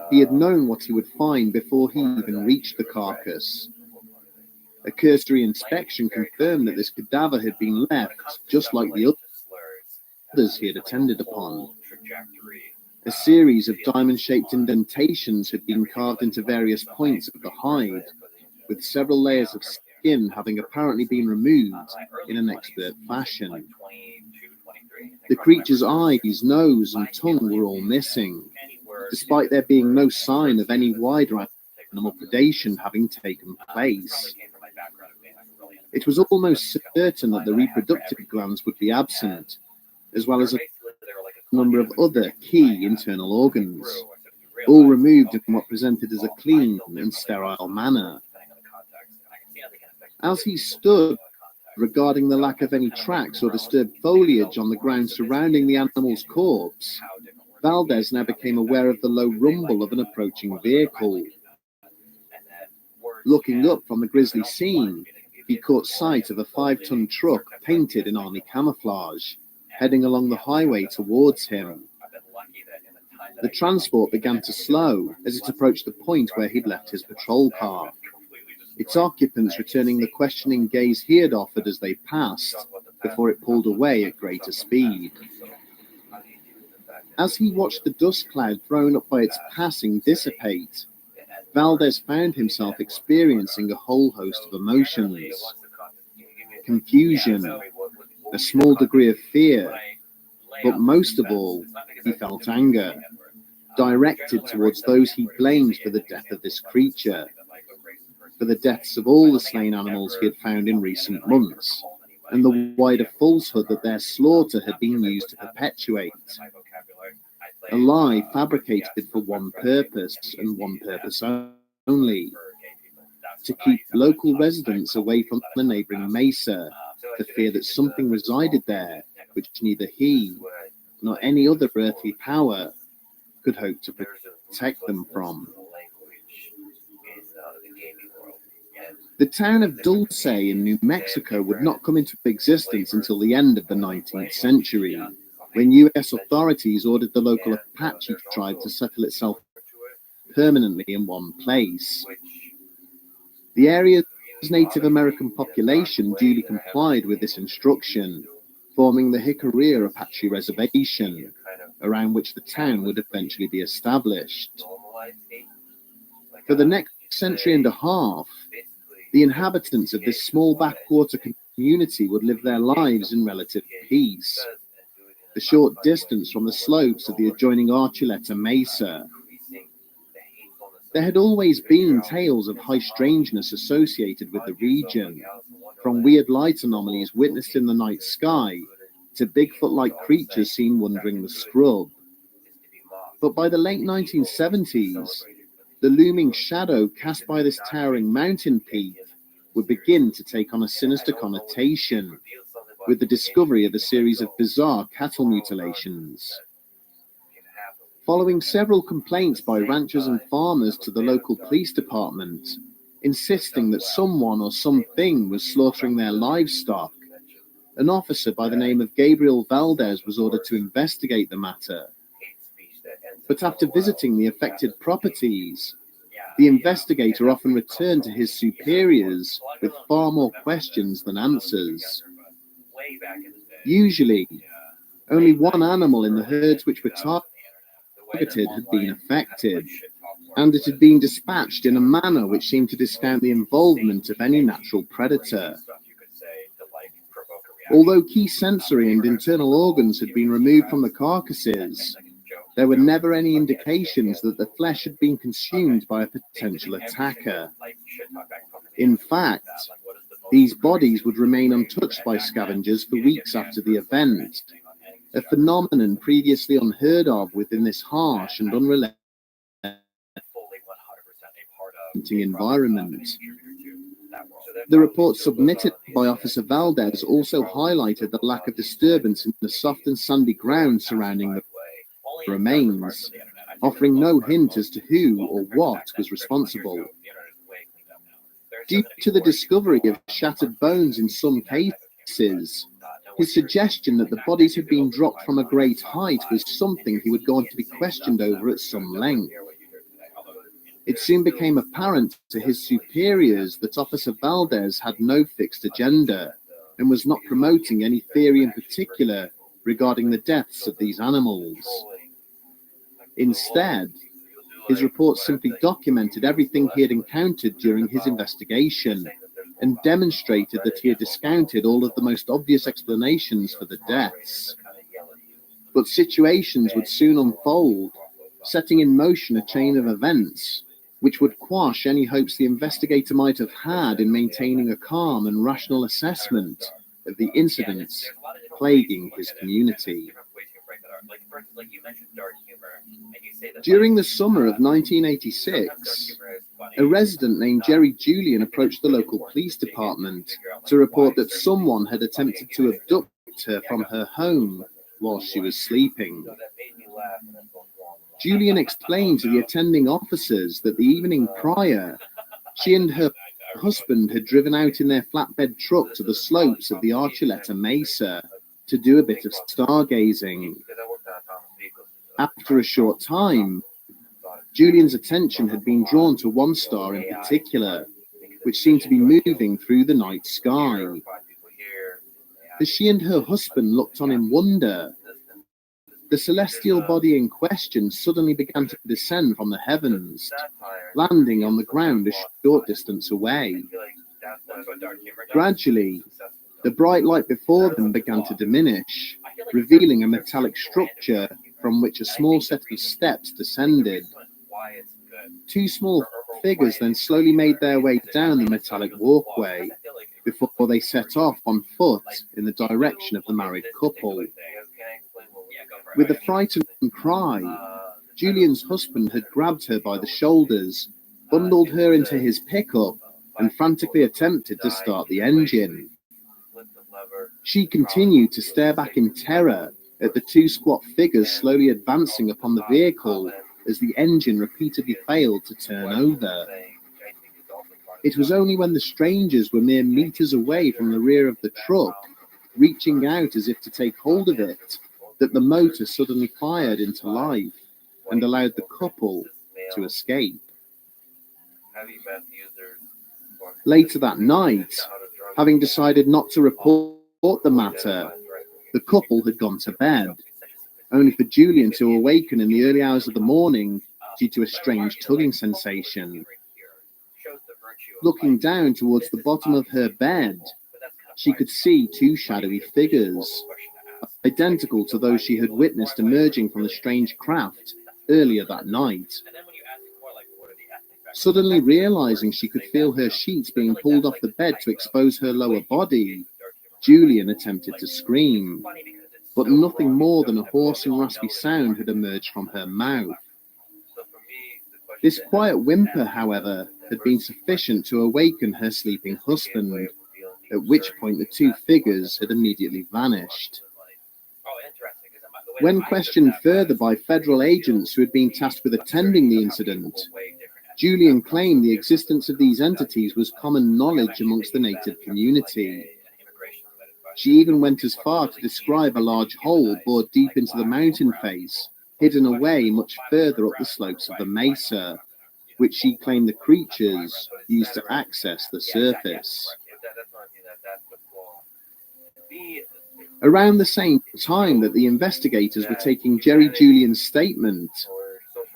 he had known what he would find before he even reached the carcass. A cursory inspection confirmed that this cadaver had been left just like the others he had attended upon. A series of diamond-shaped indentations had been carved into various points of the hide, with several layers of skin having apparently been removed in an expert fashion. The creature's eyes, nose, and tongue were all missing, despite there being no sign of any wider animal predation having taken place. It was almost certain that the reproductive glands would be absent, as well as a number of other key internal organs, all removed in what presented as a clean and sterile manner. As he stood, regarding the lack of any tracks or disturbed foliage on the ground surrounding the animal's corpse, Valdez now became aware of the low rumble of an approaching vehicle. Looking up from the grisly scene, he caught sight of a 5-ton truck painted in army camouflage, heading along the highway towards him. The transport began to slow as it approached the point where he'd left his patrol car. its occupants returning the questioning gaze he had offered as they passed, before it pulled away at greater speed. As he watched the dust cloud thrown up by its passing dissipate, Valdez found himself experiencing a whole host of emotions. Confusion, a small degree of fear, but most of all, he felt anger, directed towards those he blamed for the death of this creature, for the deaths of all the slain animals he had found in recent months, and the wider falsehood that their slaughter had been used to perpetuate. A lie fabricated for one purpose, and one purpose only: to keep local residents away from the neighboring mesa, for fear that something resided there which neither he nor any other earthly power could hope to protect them from. The town of Dulce in New Mexico would not come into existence until the end of the 19th century, when U.S. authorities ordered the local Apache tribe to settle itself permanently in one place. The area's Native American population duly complied with this instruction, forming the Jicarilla Apache Reservation, around which the town would eventually be established. For the next century and a half, the inhabitants of this small backwater community would live their lives in relative peace. The short distance from the slopes of the adjoining Archuleta Mesa. There had always been tales of high strangeness associated with the region, from weird light anomalies witnessed in the night sky to Bigfoot-like creatures seen wandering the scrub. But by the late 1970s, the looming shadow cast by this towering mountain peak would begin to take on a sinister connotation, with the discovery of a series of bizarre cattle mutilations. Following several complaints by ranchers and farmers to the local police department, insisting that someone or something was slaughtering their livestock, an officer by the name of Gabriel Valdez was ordered to investigate the matter. But after visiting the affected properties, the investigator often returned to his superiors with far more questions than answers. Usually, only one animal in the herds which were targeted had been affected, and it had been dispatched in a manner which seemed to discount the involvement of any natural predator. Although key sensory and internal organs had been removed from the carcasses, there were never any indications that the flesh had been consumed by a potential attacker. In fact, these bodies would remain untouched by scavengers for weeks after the event, a phenomenon previously unheard of within this harsh and unrelenting environment. The report submitted by Officer Valdez also highlighted the lack of disturbance in the soft and sandy ground surrounding the remains, offering no hint as to who or what was responsible. Due to the discovery of shattered bones in some cases, his suggestion that the bodies had been dropped from a great height was something he would go on to be questioned over at some length. It soon became apparent to his superiors that Officer Valdez had no fixed agenda and was not promoting any theory in particular regarding the deaths of these animals. Instead, his report simply documented everything he had encountered during his investigation and demonstrated that he had discounted all of the most obvious explanations for the deaths. But situations would soon unfold, setting in motion a chain of events which would quash any hopes the investigator might have had in maintaining a calm and rational assessment of the incidents plaguing his community. During the summer of 1986, a resident named Jerry Julian approached the local police department to report that someone had attempted to abduct her from her home while she was sleeping. Julian explained to the attending officers that the evening prior, she and her husband had driven out in their flatbed truck to the slopes of the Archuleta Mesa to do a bit of stargazing. After a short time, Julian's attention had been drawn to one star in particular, which seemed to be moving through the night sky. As she and her husband looked on in wonder, the celestial body in question suddenly began to descend from the heavens, landing on the ground a short distance away. Gradually, the bright light before them began to diminish, revealing a metallic structure from which a small set of steps descended. Two small figures then slowly made their way down the metallic walkway before they set off on foot in the direction of the married couple. With a frightened cry, Julian's husband had grabbed her by the shoulders, bundled her into his pickup, and frantically attempted to start the engine. She continued to stare back in terror at the two squat figures slowly advancing upon the vehicle as the engine repeatedly failed to turn over. It was only when the strangers were mere meters away from the rear of the truck, reaching out as if to take hold of it, that the motor suddenly fired into life and allowed the couple to escape. Later that night, having decided not to report the matter, the couple had gone to bed, only for Julian to awaken in the early hours of the morning due to a strange tugging sensation. Looking down towards the bottom of her bed, she could see two shadowy figures, identical to those she had witnessed emerging from the strange craft earlier that night. Suddenly realizing she could feel her sheets being pulled off the bed to expose her lower body, Julian attempted to scream, but nothing more than a hoarse and raspy sound had emerged from her mouth. This quiet whimper, however, had been sufficient to awaken her sleeping husband, at which point the two figures had immediately vanished. When questioned further by federal agents who had been tasked with attending the incident, Julian claimed the existence of these entities was common knowledge amongst the native community. She even went as far to describe a large hole bored deep into the mountain face, hidden away much further up the slopes of the mesa, which she claimed the creatures used to access the surface. Around the same time that the investigators were taking Jerry Julian's statement,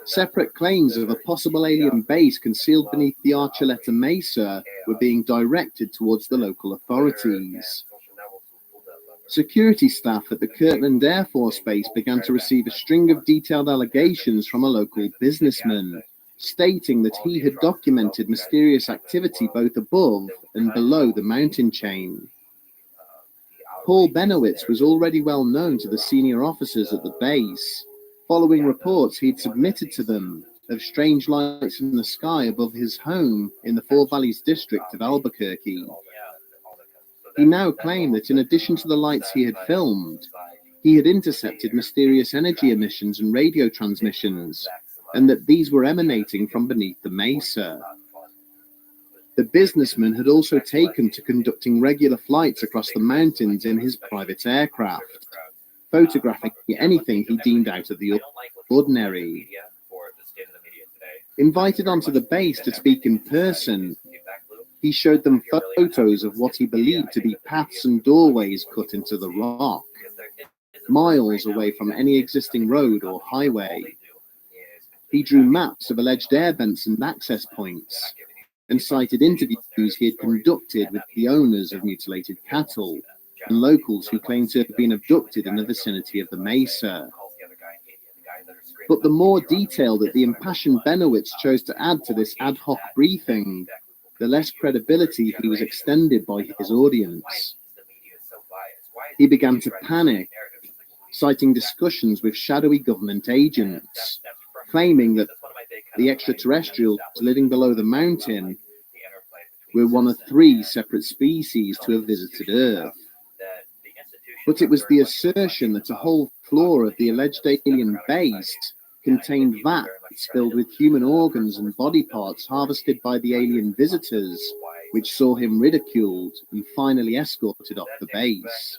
separate claims of a possible alien base concealed beneath the Archuleta Mesa were being directed towards the local authorities. Security staff at the Kirtland Air Force Base began to receive a string of detailed allegations from a local businessman, stating that he had documented mysterious activity both above and below the mountain chain. Paul Benowitz was already well known to the senior officers at the base, following reports he'd submitted to them of strange lights in the sky above his home in the Four Valleys district of Albuquerque. He now claimed that in addition to the lights he had filmed, he had intercepted mysterious energy emissions and radio transmissions, and that these were emanating from beneath the mesa. The businessman had also taken to conducting regular flights across the mountains in his private aircraft, photographing anything he deemed out of the ordinary. Invited onto the base to speak in person, he showed them photos of what he believed to be paths and doorways cut into the rock, miles away from any existing road or highway. He drew maps of alleged air vents and access points, and cited interviews he had conducted with the owners of mutilated cattle and locals who claimed to have been abducted in the vicinity of the mesa. But the more detail that the impassioned Benowitz chose to add to this ad hoc briefing, the less credibility he was extended by his audience. He began to panic, citing discussions with shadowy government agents, claiming that the extraterrestrials living below the mountain were one of 3 separate species to have visited Earth. But it was the assertion that a whole floor of the alleged alien base contained vats filled with human organs and body parts harvested by the alien visitors, which saw him ridiculed and finally escorted off the base.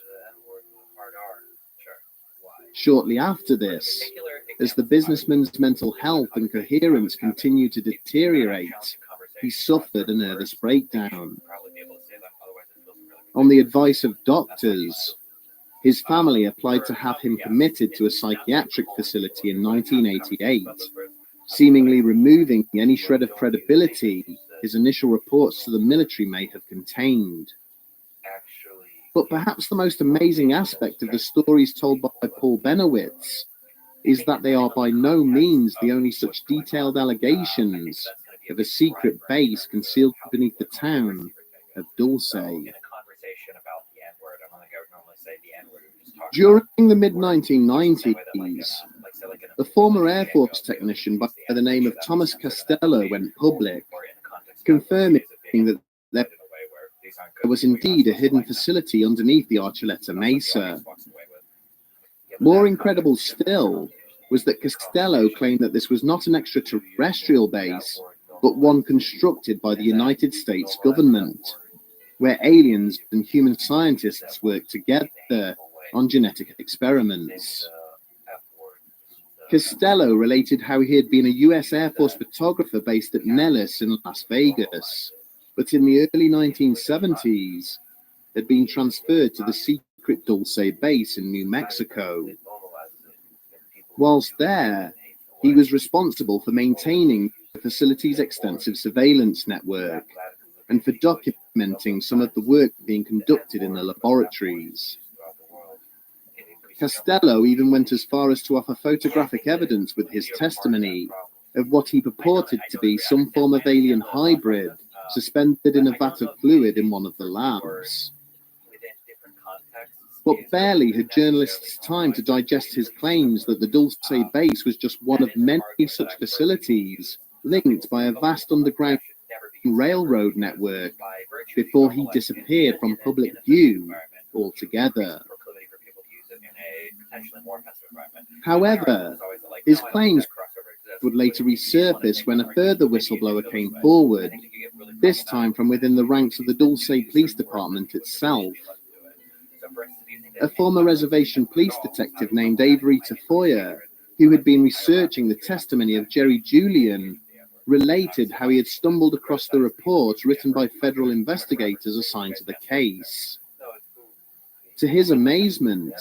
Shortly after this, as the businessman's mental health and coherence continued to deteriorate, he suffered a nervous breakdown. Probably be able to say them, otherwise it feels really On the advice of doctors, his family applied to have him committed to a psychiatric facility in 1988, seemingly removing any shred of credibility his initial reports to the military may have contained. But perhaps the most amazing aspect of the stories told by Paul Benowitz is that they are by no means the only such detailed allegations of a secret base concealed beneath the town of Dulce. During the mid-1990s, a former Air Force technician by the name of Thomas Costello went public, confirming that there was indeed a hidden facility underneath the Archuleta Mesa. More incredible still was that Costello claimed that this was not an extraterrestrial base, but one constructed by the United States government, where aliens and human scientists worked together on genetic experiments. Costello related how he had been a US Air Force photographer based at Nellis in Las Vegas, but in the early 1970s had been transferred to the secret Dulce base in New Mexico. Whilst there, he was responsible for maintaining the facility's extensive surveillance network and for documenting some of the work being conducted in the laboratories. Costello even went as far as to offer photographic evidence with his testimony of what he purported to be some form of alien hybrid suspended in a vat of fluid in one of the labs. But barely had journalists time to digest his claims that the Dulce base was just one of many such facilities linked by a vast underground railroad network before he disappeared from public view altogether. However, his claims would later resurface when a further whistleblower came forward, this time from within the ranks of the Dulce Police Department itself. A former reservation police detective named Avery Tafoya, who had been researching the testimony of Jerry Julian, related how he had stumbled across the reports written by federal investigators assigned to the case. To his amazement,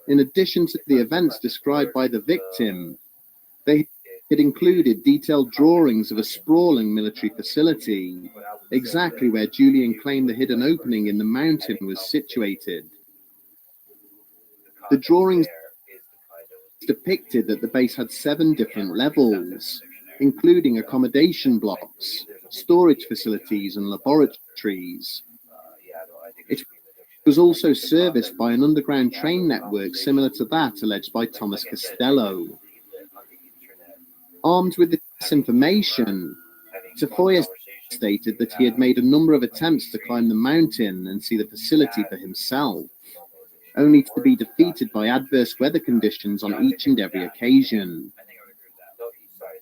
in addition to the events described by the victim, they had included detailed drawings of a sprawling military facility, exactly where Julian claimed the hidden opening in the mountain was situated. The drawings depicted that the base had 7 different levels, including accommodation blocks, storage facilities, and laboratories. It was also serviced by an underground train network similar to that alleged by Thomas Costello. Armed with this information, Tafoya stated that he had made a number of attempts to climb the mountain and see the facility for himself, only to be defeated by adverse weather conditions on each and every occasion.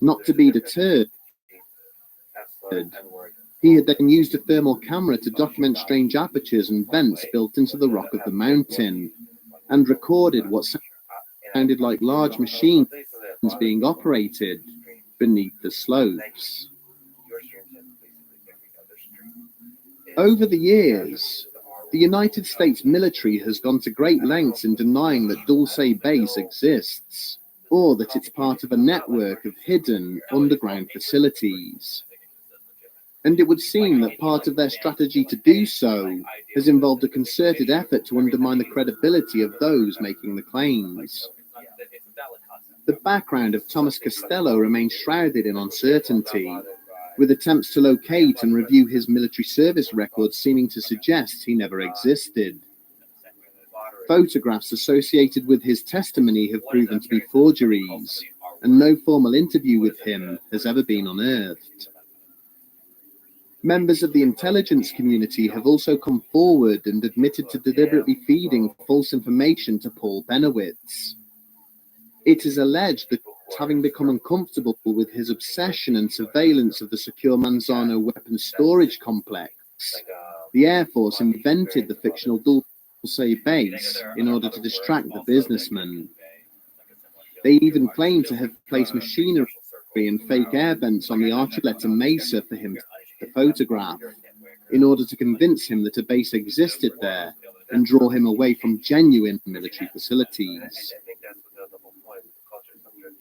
Not to be deterred, he had then used a thermal camera to document strange apertures and vents built into the rock of the mountain, and recorded what sounded like large machines being operated beneath the slopes. Over the years, the United States military has gone to great lengths in denying that Dulce Base exists, or that it's part of a network of hidden underground facilities. And it would seem that part of their strategy to do so has involved a concerted effort to undermine the credibility of those making the claims. The background of Thomas Costello remains shrouded in uncertainty, with attempts to locate and review his military service records seeming to suggest he never existed. Photographs associated with his testimony have proven to be forgeries, and no formal interview with him has ever been unearthed. Members of the intelligence community have also come forward and admitted to deliberately feeding false information to Paul Benowitz. It is alleged that, having become uncomfortable with his obsession and surveillance of the secure Manzano weapons storage complex, the Air Force invented the fictional Dulce base in order to distract the businessman. They even claim to have placed machinery and fake air vents on the Archuleta Mesa for him the photograph in order to convince him that a base existed there and draw him away from genuine military facilities.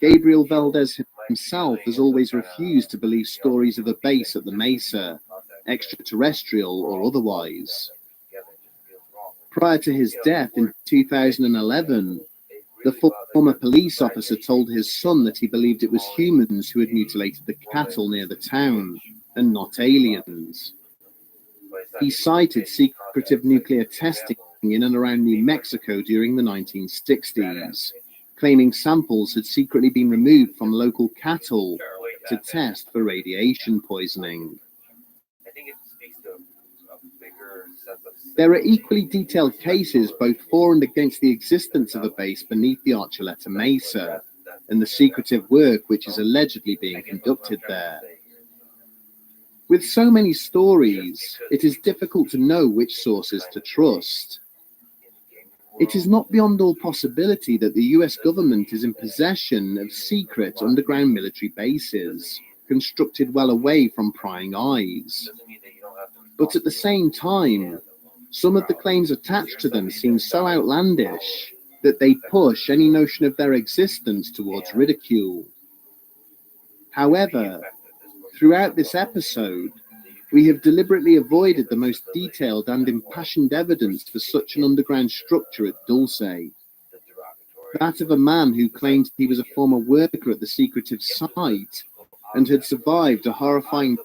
Gabriel Valdez himself has always refused to believe stories of a base at the Mesa, extraterrestrial or otherwise. Prior to his death in 2011, the former police officer told his son that he believed it was humans who had mutilated the cattle near the town, and not aliens. He cited secretive nuclear testing in and around New Mexico during the 1960s, claiming samples had secretly been removed from local cattle to test for radiation poisoning. There are equally detailed cases both for and against the existence of a base beneath the Archuleta Mesa and the secretive work which is allegedly being conducted there. With so many stories, it is difficult to know which sources to trust. It is not beyond all possibility that the US government is in possession of secret underground military bases, constructed well away from prying eyes. But at the same time, some of the claims attached to them seem so outlandish that they push any notion of their existence towards ridicule. However, throughout this episode, we have deliberately avoided the most detailed and impassioned evidence for such an underground structure at Dulce. That of a man who claimed he was a former worker at the secretive site and had survived a horrifying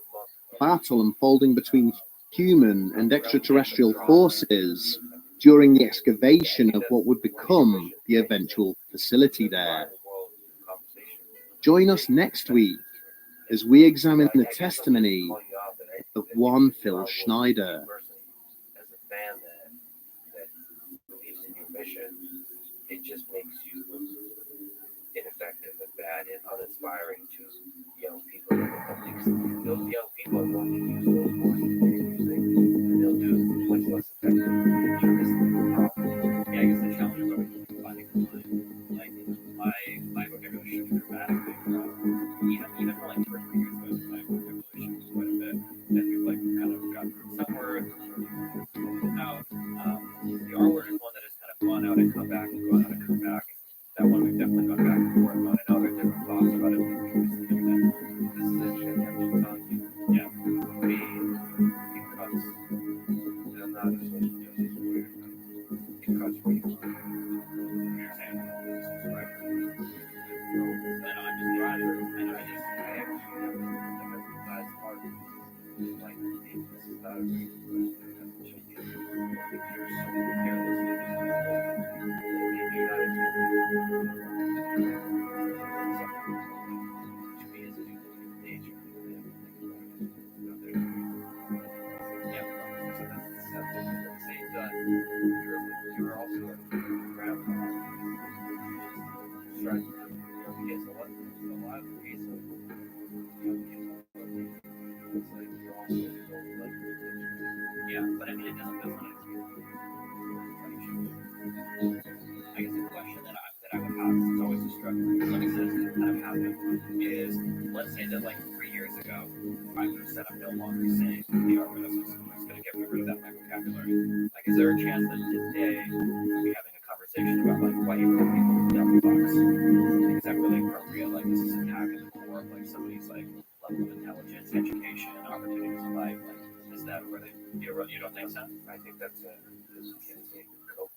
battle unfolding between human and extraterrestrial forces during the excavation of what would become the eventual facility there. Join us next week as we examine the testimony of one Phil Schneider. As a fan that believes in your mission, it just makes you look ineffective and bad and uninspiring to young people. Those young people are going to use those forces that you're using, and they'll do much less effective. Sure, this is the problem. Yeah, I guess the challenge is always finding the line. Like, my vocabulary shifted dramatically from, even for like 2 or 3 years ago, my vocabulary shifted quite a bit. And we've like kind of got some words out. The R word is one that has kind of gone out and come back and gone out and come back. That one we've definitely gone back and forth on, and now there are different thoughts about it. This is a shit I'm just telling you. Yeah. Because they're not a social justice warrior. Because we are. You're also a grandpa. Trying to kids a lot of cases of young kids. It's like you're also like yeah, but I mean, it doesn't feel like I guess the question that I would have is always a struggle. To some extent, it kind of happened is, let's say that like 3 years ago, I would have said I'm no longer saying the R word. I'm just going to get rid of that in my vocabulary. Like, is there a chance that today we'll be having a conversation about like why you put people in double box? Like, is that really appropriate? Like, this is attacking the core of like somebody's like level of intelligence, education, opportunities in life. Like, is that where they? You don't think so? I think that's a cope.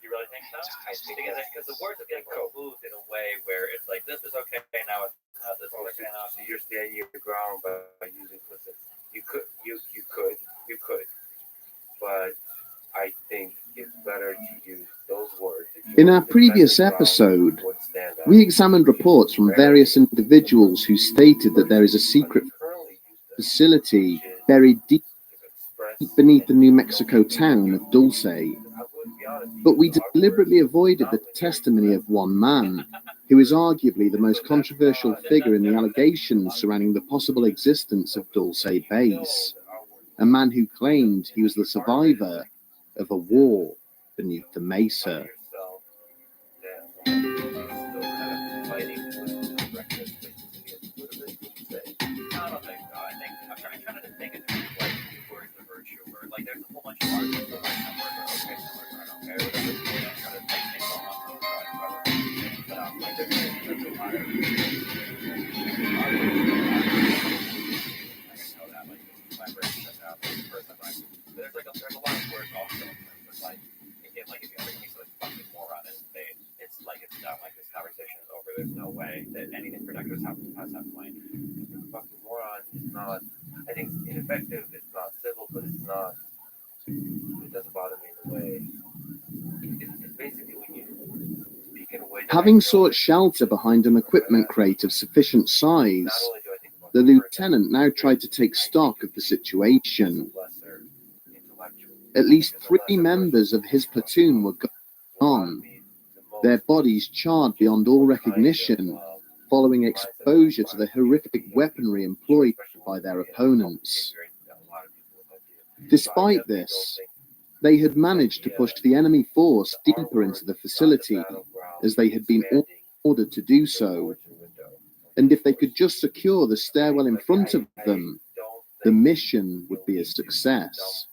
You really think so? I think because the words have been moved in a way where it's like this is okay now, it's not this is okay now. So you're standing your ground by using implicit. You could, but I think it's better to use those words. In our previous episode, we examined reports from various individuals who stated that there is a secret facility buried deep beneath the New Mexico town of Dulce. But we deliberately avoided the testimony of one man, who is arguably the most controversial figure in the allegations surrounding the possible existence of Dulce Base, a man who claimed he was the survivor of a war beneath the Mesa. I don't think so. I'm trying to think There's a lot of words also. It's like if you ever meet some fucking moron and it's done. Like this conversation is over. There's no way that anything productive has that point. Fucking moron is not. I think ineffective is not civil, but it's not. It doesn't bother me in a way. It's basically when you speak in a way. Having sought shelter behind an equipment crate of sufficient size, the lieutenant now tried to take stock of the situation. At least 3 members of his platoon were gone, their bodies charred beyond all recognition, following exposure to the horrific weaponry employed by their opponents. Despite this, they had managed to push the enemy force deeper into the facility, as they had been ordered to do so. And if they could just secure the stairwell in front of them, the mission would be a success.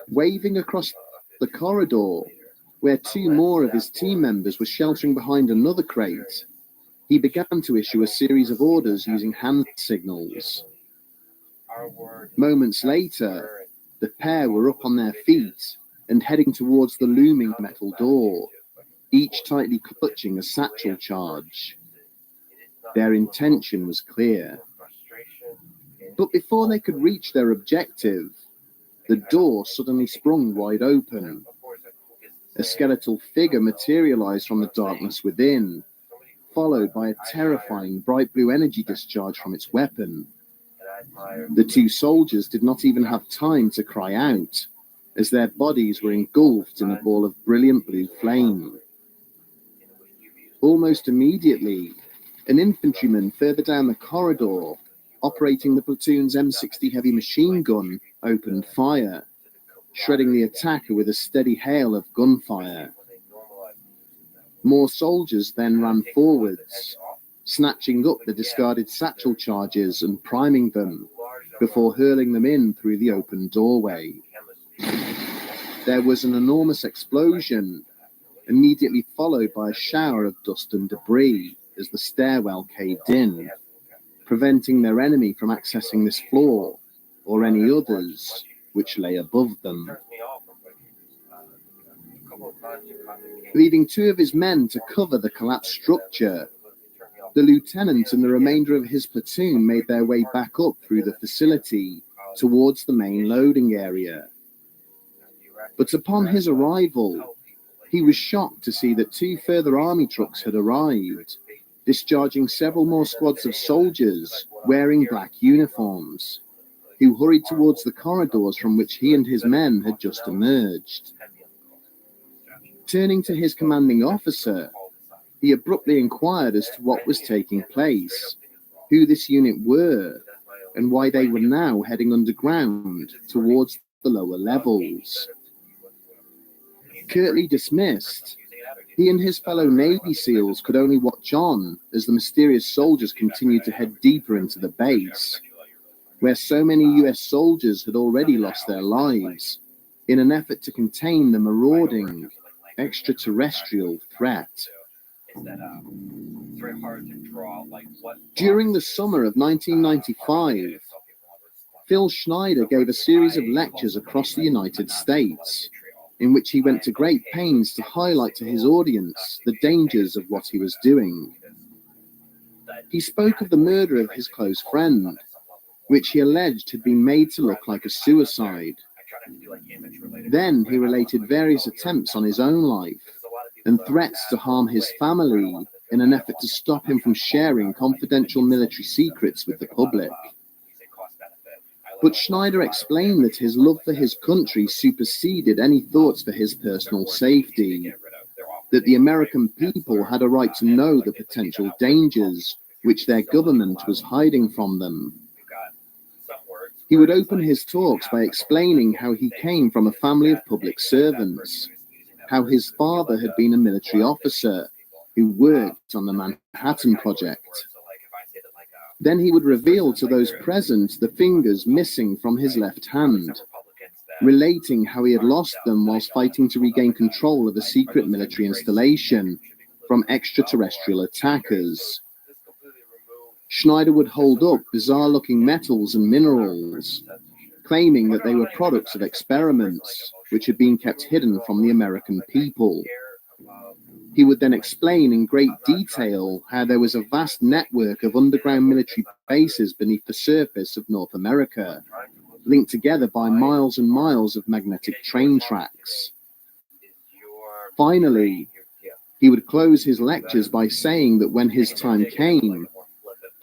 Waving across the corridor, where 2 more of his team members were sheltering behind another crate, he began to issue a series of orders using hand signals. Moments later, the pair were up on their feet and heading towards the looming metal door, each tightly clutching a satchel charge. Their intention was clear. But before they could reach their objective, the door suddenly sprung wide open. A skeletal figure materialized from the darkness within, followed by a terrifying bright blue energy discharge from its weapon. The 2 soldiers did not even have time to cry out, as their bodies were engulfed in a ball of brilliant blue flame. Almost immediately, an infantryman further down the corridor, operating the platoon's M60 heavy machine gun, opened fire, shredding the attacker with a steady hail of gunfire. More soldiers then ran forwards, snatching up the discarded satchel charges and priming them, before hurling them in through the open doorway. There was an enormous explosion, immediately followed by a shower of dust and debris as the stairwell caved in, preventing their enemy from accessing this floor or any others which lay above them. Leaving 2 of his men to cover the collapsed structure, the lieutenant and the remainder of his platoon made their way back up through the facility towards the main loading area. But upon his arrival, he was shocked to see that 2 further army trucks had arrived, discharging several more squads of soldiers wearing black uniforms, who hurried towards the corridors from which he and his men had just emerged. Turning to his commanding officer, he abruptly inquired as to what was taking place, who this unit were, and why they were now heading underground towards the lower levels. Curtly dismissed, he and his fellow Navy SEALs could only watch on as the mysterious soldiers continued to head deeper into the base, where so many US soldiers had already lost their lives in an effort to contain the marauding extraterrestrial threat. During the summer of 1995, Phil Schneider gave a series of lectures across the United States, in which he went to great pains to highlight to his audience the dangers of what he was doing. He spoke of the murder of his close friend, which he alleged had been made to look like a suicide. Then he related various attempts on his own life and threats to harm his family in an effort to stop him from sharing confidential military secrets with the public. But Schneider explained that his love for his country superseded any thoughts for his personal safety, that the American people had a right to know the potential dangers which their government was hiding from them. He would open his talks by explaining how he came from a family of public servants, how his father had been a military officer who worked on the Manhattan Project. Then he would reveal to those present the fingers missing from his left hand, relating how he had lost them whilst fighting to regain control of a secret military installation from extraterrestrial attackers. Schneider would hold up bizarre-looking metals and minerals, claiming that they were products of experiments which had been kept hidden from the American people. He would then explain in great detail how there was a vast network of underground military bases beneath the surface of North America, linked together by miles and miles of magnetic train tracks. Finally, he would close his lectures by saying that when his time came,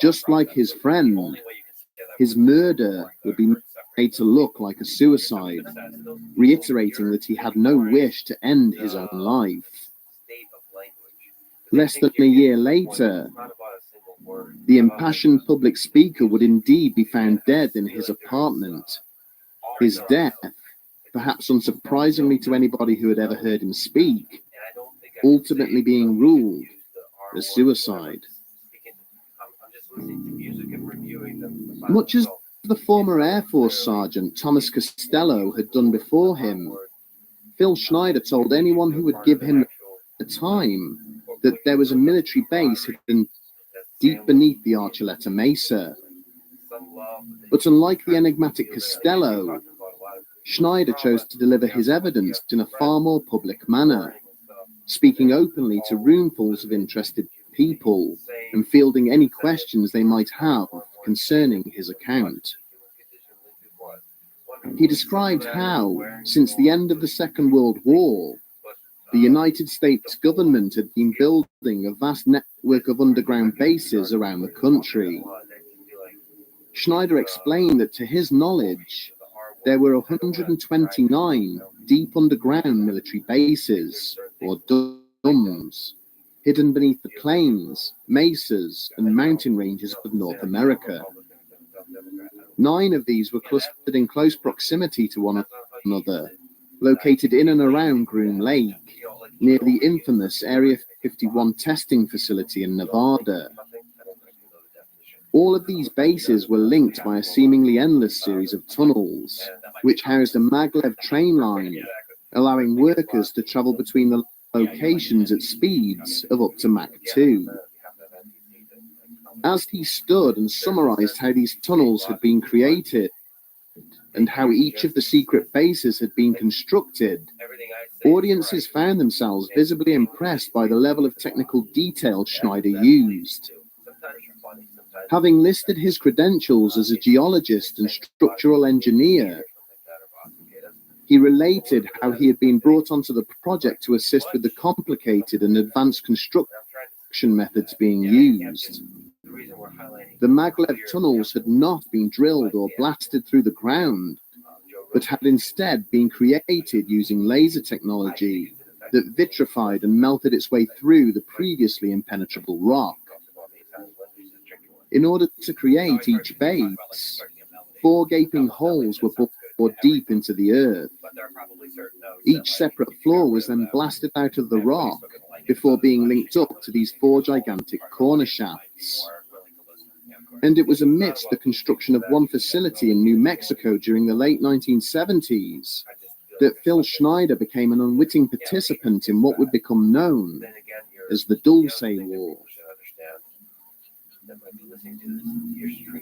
just like his friend, his murder would be made to look like a suicide, reiterating that he had no wish to end his own life. Less than a year later, the impassioned public speaker would indeed be found dead in his apartment. His death, perhaps unsurprisingly to anybody who had ever heard him speak, ultimately being ruled as suicide. Much as the former Air Force Sergeant Thomas Costello had done before him, Phil Schneider told anyone who would give him the time that there was a military base hidden deep beneath the Archuleta Mesa. But unlike the enigmatic Costello, Schneider chose to deliver his evidence in a far more public manner, speaking openly to roomfuls of interested people and fielding any questions they might have concerning his account. He described how, since the end of the Second World War, the United States government had been building a vast network of underground bases around the country. Schneider explained that to his knowledge, there were 129 deep underground military bases, or DUMBs, hidden beneath the plains, mesas, and mountain ranges of North America. 9 of these were clustered in close proximity to one another, located in and around Groom Lake, near the infamous Area 51 testing facility in Nevada. All of these bases were linked by a seemingly endless series of tunnels, which housed a maglev train line, allowing workers to travel between the locations at speeds of up to Mach 2. As he stood and summarized how these tunnels had been created and how each of the secret bases had been constructed, audiences found themselves visibly impressed by the level of technical detail Schneider used. Having listed his credentials as a geologist and structural engineer, he related how he had been brought onto the project to assist with the complicated and advanced construction methods being used. The maglev tunnels had not been drilled or blasted through the ground, but had instead been created using laser technology that vitrified and melted its way through the previously impenetrable rock. In order to create each base, 4 gaping holes were bored deep into the earth. Each separate floor was then blasted out of the rock before being linked up to these 4 gigantic corner shafts. And it was amidst the construction of one facility in New Mexico during the late 1970s that Phil Schneider became an unwitting participant in what would become known as the Dulce War.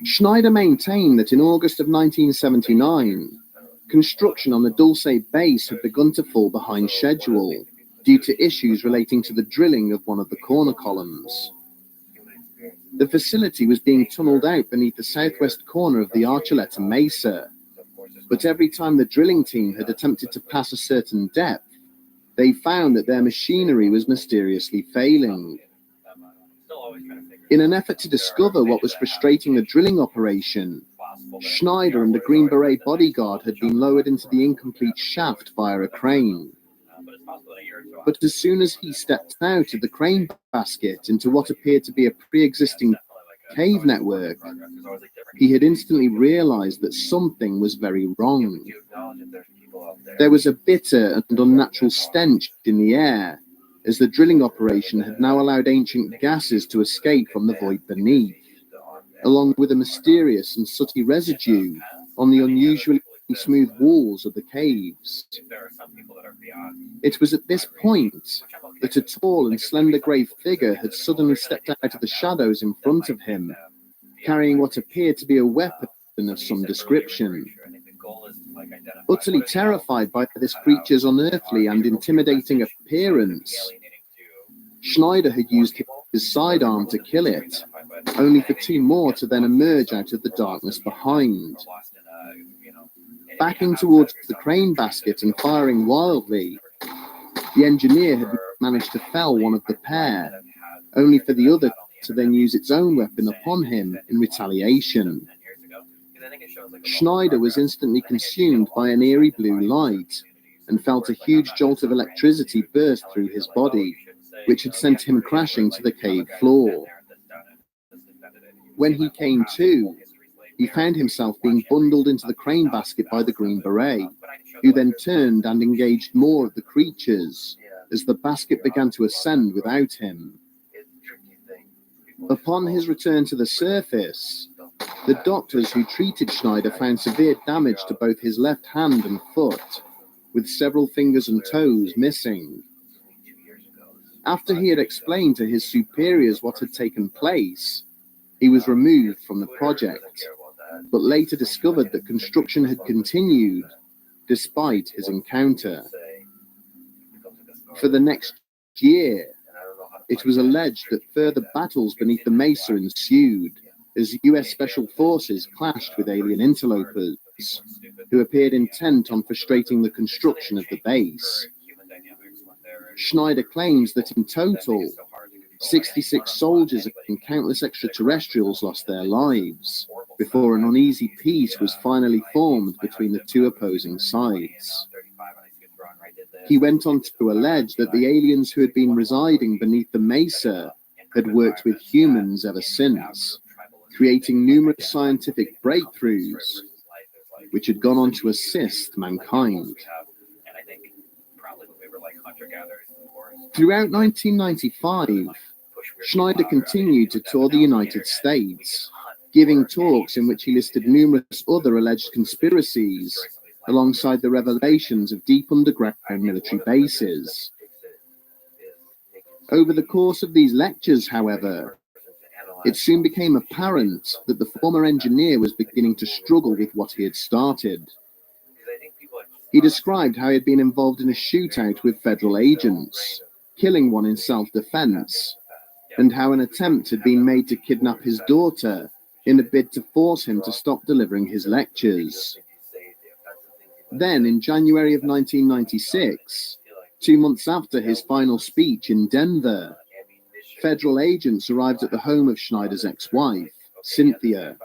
Schneider maintained that in August of 1979, construction on the Dulce base had begun to fall behind schedule due to issues relating to the drilling of one of the corner columns. The facility was being tunneled out beneath the southwest corner of the Archuleta Mesa, but every time the drilling team had attempted to pass a certain depth, they found that their machinery was mysteriously failing. In an effort to discover what was frustrating the drilling operation, Schneider and a Green Beret bodyguard had been lowered into the incomplete shaft via a crane. But as soon as he stepped out of the crane basket into what appeared to be a pre-existing cave network, he had instantly realized that something was very wrong. There was a bitter and unnatural stench in the air, as the drilling operation had now allowed ancient gases to escape from the void beneath, along with a mysterious and sooty residue on the unusually smooth walls of the caves. There are some people that are beyond. It was at this point that a tall and slender grey figure had suddenly stepped out of the shadows in front of him, carrying what appeared to be a weapon of some description. Utterly terrified by this creature's unearthly and intimidating appearance, Schneider had used his sidearm to kill it, only for two more to then emerge out of the darkness behind. Backing towards the crane basket and firing wildly, the engineer had managed to fell one of the pair, only for the other to then use its own weapon upon him in retaliation. Schneider was instantly consumed by an eerie blue light and felt a huge jolt of electricity burst through his body, which had sent him crashing to the cave floor. When he came to, he found himself being bundled into the crane basket by the Green Beret, who then turned and engaged more of the creatures as the basket began to ascend without him. Upon his return to the surface, the doctors who treated Schneider found severe damage to both his left hand and foot, with several fingers and toes missing. After he had explained to his superiors what had taken place, he was removed from the project, but later discovered that construction had continued despite his encounter. For the next year, it was alleged that further battles beneath the mesa ensued as US Special Forces clashed with alien interlopers, who appeared intent on frustrating the construction of the base. Schneider claims that in total, 66 soldiers and countless extraterrestrials lost their lives before an uneasy peace was finally formed between the two opposing sides. He went on to allege that the aliens who had been residing beneath the mesa had worked with humans ever since, creating numerous scientific breakthroughs, which had gone on to assist mankind. Throughout 1995, Schneider continued to tour the United States, giving talks in which he listed numerous other alleged conspiracies, alongside the revelations of deep underground military bases. Over the course of these lectures, however, it soon became apparent that the former engineer was beginning to struggle with what he had started. He described how he had been involved in a shootout with federal agents, killing one in self-defense, and how an attempt had been made to kidnap his daughter in a bid to force him to stop delivering his lectures. Then, in January of 1996, 2 months after his final speech in Denver, federal agents arrived at the home of Schneider's ex-wife, Cynthia.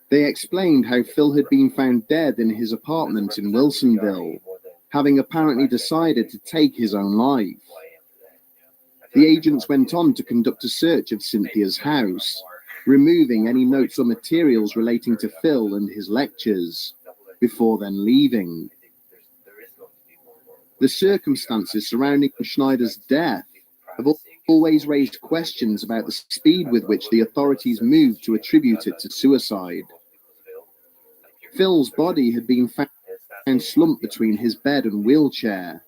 They explained how Phil had been found dead in his apartment in Wilsonville, having apparently decided to take his own life. The agents went on to conduct a search of Cynthia's house, removing any notes or materials relating to Phil and his lectures, before then leaving. The circumstances surrounding Schneider's death have always raised questions about the speed with which the authorities moved to attribute it to suicide. Phil's body had been found slumped between his bed and wheelchair,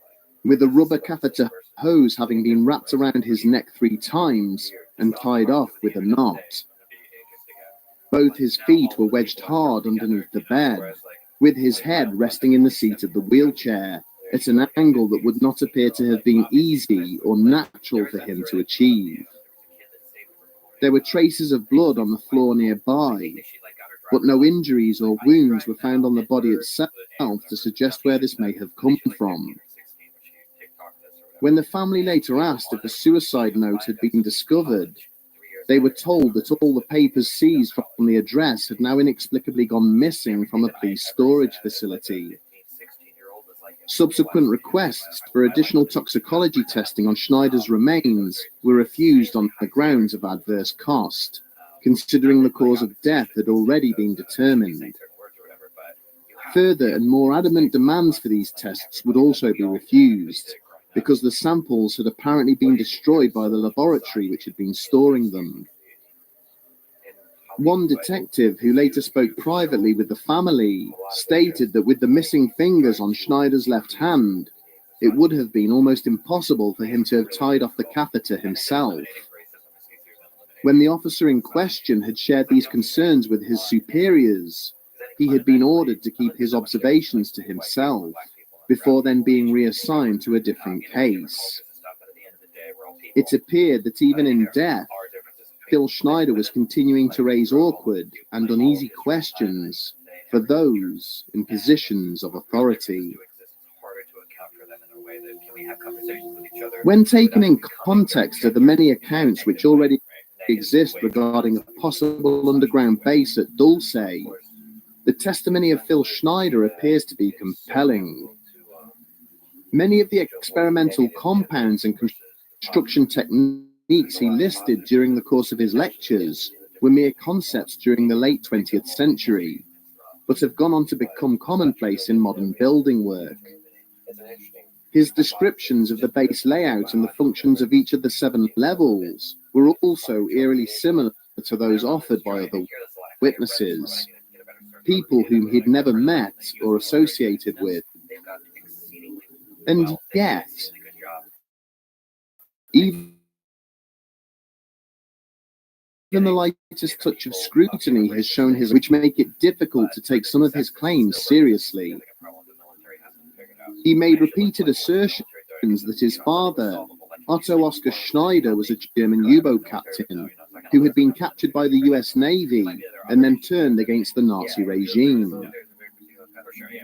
with a rubber catheter hose having been wrapped around his neck 3 times and tied off with a knot. Both his feet were wedged hard underneath the bed, with his head resting in the seat of the wheelchair at an angle that would not appear to have been easy or natural for him to achieve. There were traces of blood on the floor nearby, but no injuries or wounds were found on the body itself to suggest where this may have come from. When the family later asked if a suicide note had been discovered, they were told that all the papers seized from the address had now inexplicably gone missing from a police storage facility. Subsequent requests for additional toxicology testing on Schneider's remains were refused on the grounds of adverse cost, considering the cause of death had already been determined. Further and more adamant demands for these tests would also be refused, because the samples had apparently been destroyed by the laboratory which had been storing them. One detective who later spoke privately with the family stated that with the missing fingers on Schneider's left hand, it would have been almost impossible for him to have tied off the catheter himself. When the officer in question had shared these concerns with his superiors, he had been ordered to keep his observations to himself, before then being reassigned to a different case. It appeared that even in death, Phil Schneider was continuing to raise awkward and uneasy questions for those in positions of authority. When taken in context of the many accounts which already exist regarding a possible underground base at Dulce, the testimony of Phil Schneider appears to be compelling. Many of the experimental compounds and construction techniques he listed during the course of his lectures were mere concepts during the late 20th century, but have gone on to become commonplace in modern building work. His descriptions of the base layout and the functions of each of the 7 levels were also eerily similar to those offered by other witnesses, people whom he'd never met or associated with. And yet, even the lightest touch of scrutiny has shown his, which make it difficult to take some of his claims seriously. He made repeated assertions that his father, Otto Oskar Schneider, was a German U-boat captain who had been captured by the US Navy and then turned against the Nazi regime.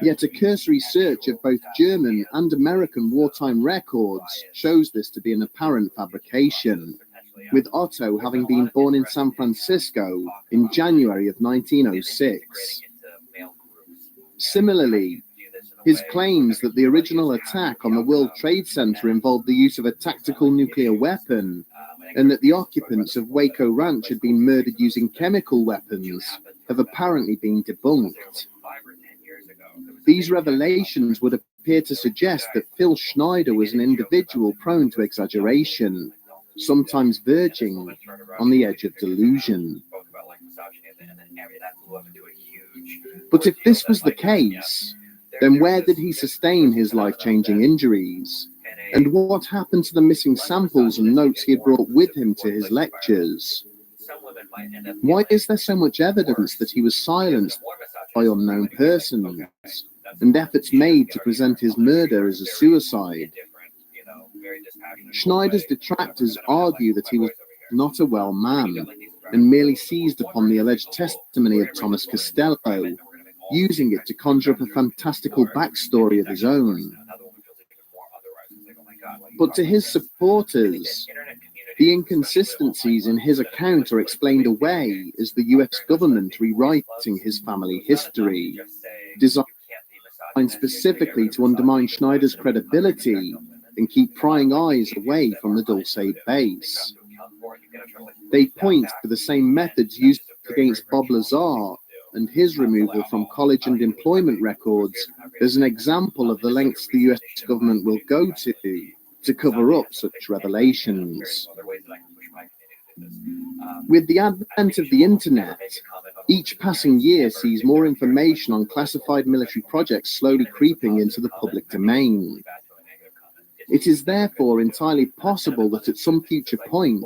Yet a cursory search of both German and American wartime records shows this to be an apparent fabrication, with Otto having been born in San Francisco in January of 1906. Similarly, his claims that the original attack on the World Trade Center involved the use of a tactical nuclear weapon and that the occupants of Waco Ranch had been murdered using chemical weapons have apparently been debunked. These revelations would appear to suggest that Phil Schneider was an individual prone to exaggeration, sometimes verging on the edge of delusion. But if this was the case, then where did he sustain his life-changing injuries? And what happened to the missing samples and notes he had brought with him to his lectures? Why is there so much evidence that he was silenced by unknown persons, and efforts made to present his murder as a suicide? Schneider's detractors argue that he was not a well man, and merely seized upon the alleged testimony of Thomas Costello, using it to conjure up a fantastical backstory of his own. But to his supporters, the inconsistencies in his account are explained away as the US government rewriting his family history, designed specifically to undermine Schneider's credibility and keep prying eyes away from the Dulce base. They point to the same methods used against Bob Lazar and his removal from college and employment records as an example of the lengths the US government will go to cover up such revelations. With the advent of the internet, each passing year sees more information on classified military projects slowly creeping into the public domain. It is therefore entirely possible that at some future point,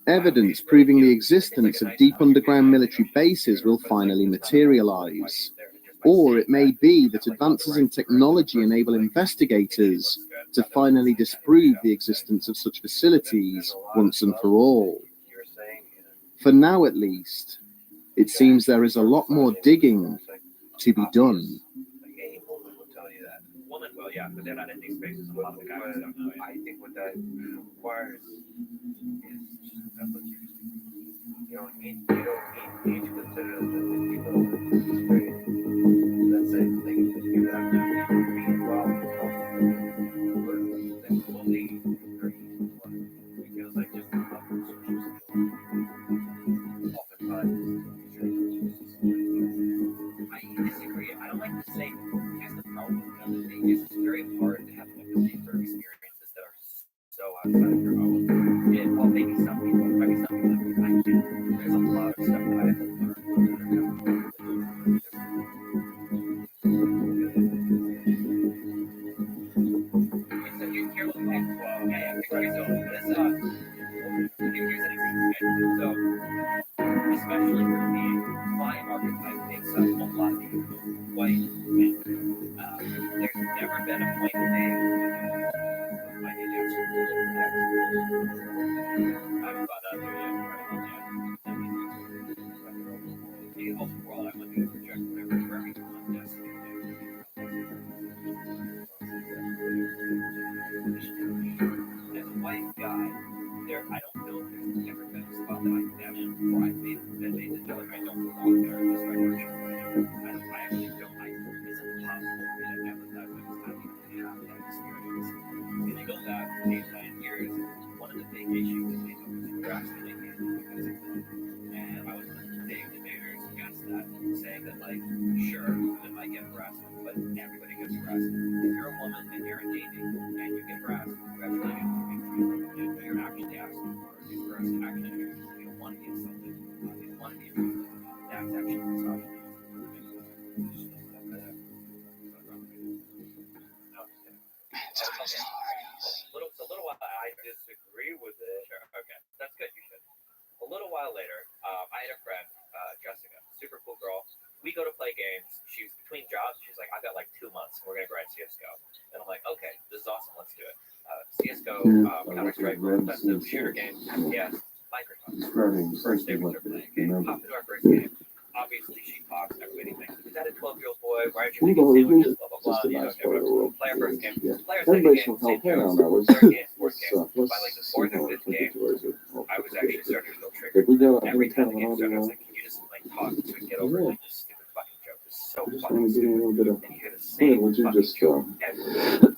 evidence proving the existence of deep underground military bases will finally materialize. Or it may be that advances in technology enable investigators to finally disprove the existence of such facilities once and for all. For now, at least, it seems there is a lot more digging to be done. Yeah, but they're not in these spaces. A lot of the guys don't know. I think what that requires is empathy. You don't need to consider that the people straight. That's it. They can just give that to be involved in something. They fully agree. It feels like just oftentimes I disagree. I don't like to say he has the power. It's very hard to have an ability for experiences that are so outside of your own. Well, maybe some people, like I can. There's a lot of stuff that I have to Here's an example. So, especially for me, my archetype makes up a lot of white men. There's never been a point in day my idiots. I haven't got out there yet. The whole world, I want you to project whatever for everyone destiny. As a white guy, there I don't know if there's ever been a spot that I've been in where I've been made to feel like I don't belong there just by virtue of I actually don't. It's impossible for me to empathize with this having to have that experience. If you go back 8-9 years, one of the big issues that came up was procrastinating because of that. And I was one of the big debaters against that, saying that sure, women might get harassment, but everybody gets harassed. If you're a woman and you're dating and you get harassed, congratulations. You're actually asking for this person actually you don't want to be insulted. You don't want to be abused. That's actually misogyny. A little while I disagree with it. Sure, okay, that's good. You should. A little while later, I had a friend, Jessica, super cool girl. We go to play games. She's between jobs. She's like, I've got 2 months. We're gonna grind CS:GO. And I'm like, okay, this is awesome. Let's do it. CS:GO, Counter-Strike, offensive shooter game. Yes, Microsoft. First day we start playing game. Pop into our first game. Obviously, she talks. Everybody thinks, is that a 12-year-old boy? Why aren't you making sandwiches? Blah, blah, blah. You know, play our first game. Play our second game. Same jokes. Third game. Fourth game. By the fourth or fifth game, I was actually starting to feel triggered. Every time the game started, I was like, can you just talk to and get over this stupid fucking joke? It's so fucking stupid. And you hear the same fucking joke every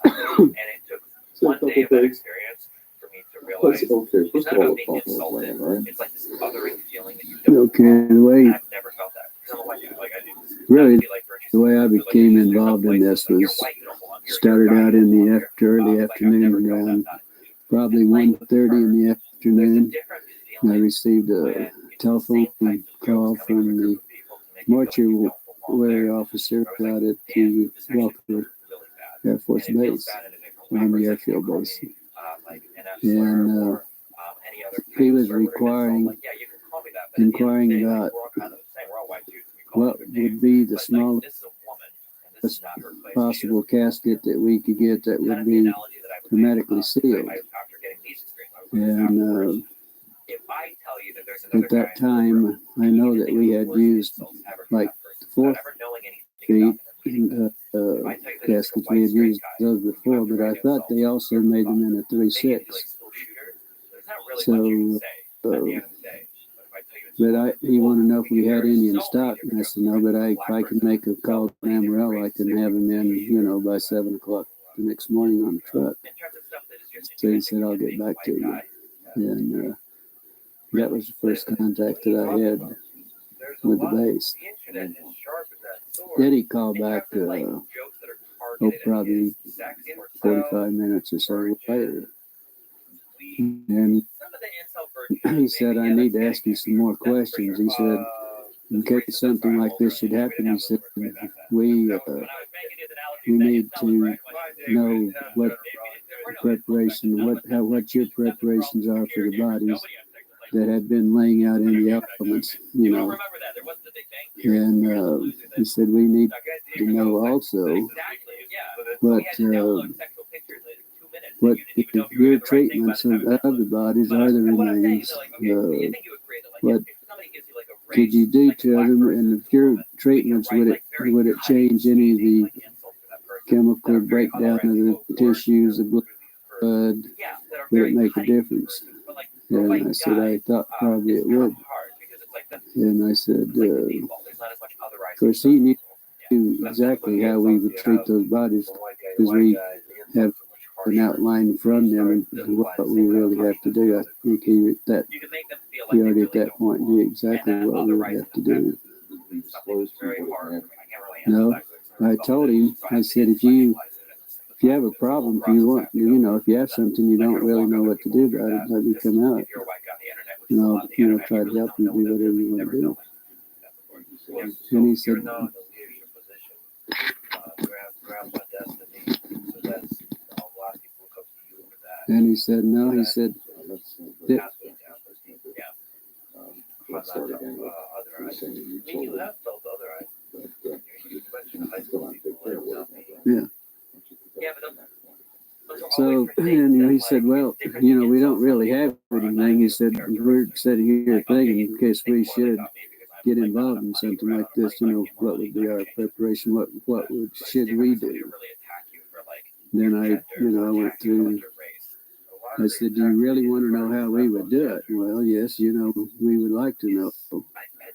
time. And it took one day of that experience for me to realize it's not about being insulted. It's like this othering feeling that you don't want. The way I've never felt that. Because I'm a white guy. I do this. really the way I became involved in this was started out in the early afternoon around probably 1:30 in the afternoon. And I received a telephone call from the mortuary officer out at the Walker Air Force Base, on the airfield base. And he was inquiring about what would be the smallest possible casket that we could get that would be hermetically sealed. And at that time, I know that we had used 4 feet caskets. We had used those before, but I thought they also made them in a 3/6. So, but he wanted to know if we had any in stock, and I said no. But if I can make a call to Amarillo, I can have them in, by 7 o'clock the next morning on the truck. So he said, I'll get back to you, and that was the first contact that I had with the base. Then he called back, probably 45 minutes or so later. And he said, I need to ask you some more questions. He said, in case something like this should happen, he said, we need to know what preparation, what your preparations are for the bodies that have been laying out in the elements, And he said, we need to know also what your treatments of the bodies are the remains. What could you do to them, and if your treatments would it change any of the chemical breakdown of the tissues, the blood? Would it make a difference? And I said, I thought probably it would. And I said, of course, he knew exactly how we would treat those bodies, because we have an outline from them and what we really have to do. I think he already at that point knew exactly what we would have to do. No, I told him, I said, if you have a problem, if you want, if you have something you don't really know what to do about it, let me come out. And I'll, try to help you do whatever you want to do. And he said, no, he said, Yeah. Let's start again with the saying you told You me have felt the other eye. that You mentioned high still school not people take care of without it. me. Yeah. Yeah, but those are So, always for and things you know, that, he said, like, well, it's different you to know, get we don't something really have for a anything. He said, characteristic. we're setting here a Like, okay, thing you in case think we poorly should about me because I'm, get like, not involved in enough money, something or like not enough this. money, You know, but I can what only would be our change it. preparation? What But it's should we different for somebody do? to really attack you for, like, Then your I, gender, you know, I went attack you for, through. like, your race. A lot I of the said, do you attacks really they want to did know were how we level would of do it? gender. Well, yes, you know, we would like to know. I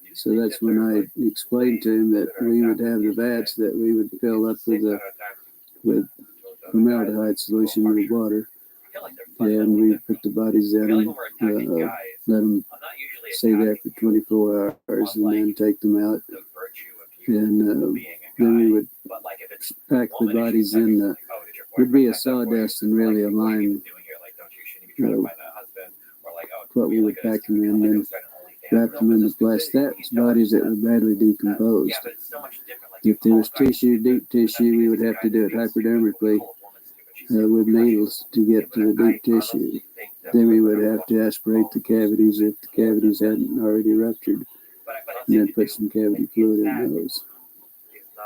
do So think that's that when there are, I like, explained to him that that are we would attacking have the people vats that we would fill up it's the with same a kind of attacks with towards other guys, formaldehyde a solution little with harsher. water, I feel like they're and fundamentally we different. put the bodies I in feel like them, when we're attacking guys, let them I'm not usually stay there for attacking you 24 hours, on, and then like, take them out, the virtue of you and being a then we guy. would But, like, if it's pack the woman, if bodies she's in the. like, oh, did your Would be boyfriend a set that for you? sawdust and really a Like, what are you lime. even doing here? Like, don't you shouldn't you be trying to find a husband? Or like, oh, What we be would like a pack them in, like then a certain OnlyFans wrap girl them in with the a stupidity. plastic He's so bodies that upset. were badly decomposed. Yeah, but it's so much different. Like, If there was call a guy tissue, stupid, deep but that's tissue, we because would he's a have guy to do that it feels stupid. But we hypodermically call a woman stupid. She's simply with because she's needles to yeah, get but to the deep I tissue. honestly think that Then we women would are have to fucking aspirate the cavities if the cavities hadn't already ruptured, but and then put some cavity fluid in those.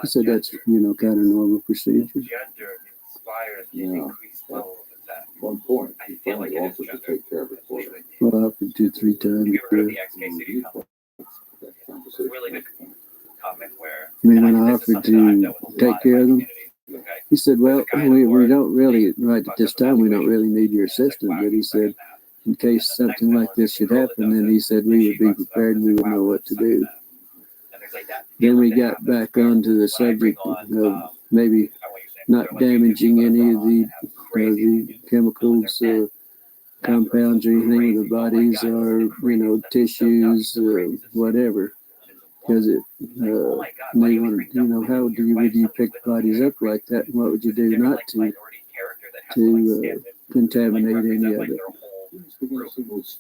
He said that's, you know, kind of normal procedure. Gender inspires an Yeah. increased level of attack. One point. I You feel like it is also gender. to take care of it for them. Well, up to 2-3 Have times. you ever heard of the Yeah. XK City comic? It's a really good comic where I mean, and when I this is offered something that I've to dealt with a take lot in care my of them, community. Okay. he said, well, There's a guy on we board, don't really, he right at fucked this up an time, we don't evaluation. really need your And it's like, assistant. wow, But he he's better said, than that. in And case then the next something one like was this the should girl that happen, does then it. he said And we she would be fucks it up. prepared and It's we like, would wow, know we're what to excited do. for that. And there's like that Then feeling we that got happens back where onto the when I bring subject on, of maybe I want you to say, not they're like YouTube damaging people that any run of on and have crazy the opinions. And when chemicals, they're men, that compounds, or person's anything with crazy. the Oh my bodies, God, or listen to crazy. you know, That's so dumb. tissues, He's the craziest thing. whatever. And it's a Because woman. it, It's like, oh my God, they why do you wanted, bring you dumb know, women how into your would wife? you Some pick women bodies are up like crazy. that? And what would you There's a do different not like to minority character that has to like stand and like contaminate any represent of like it? their whole group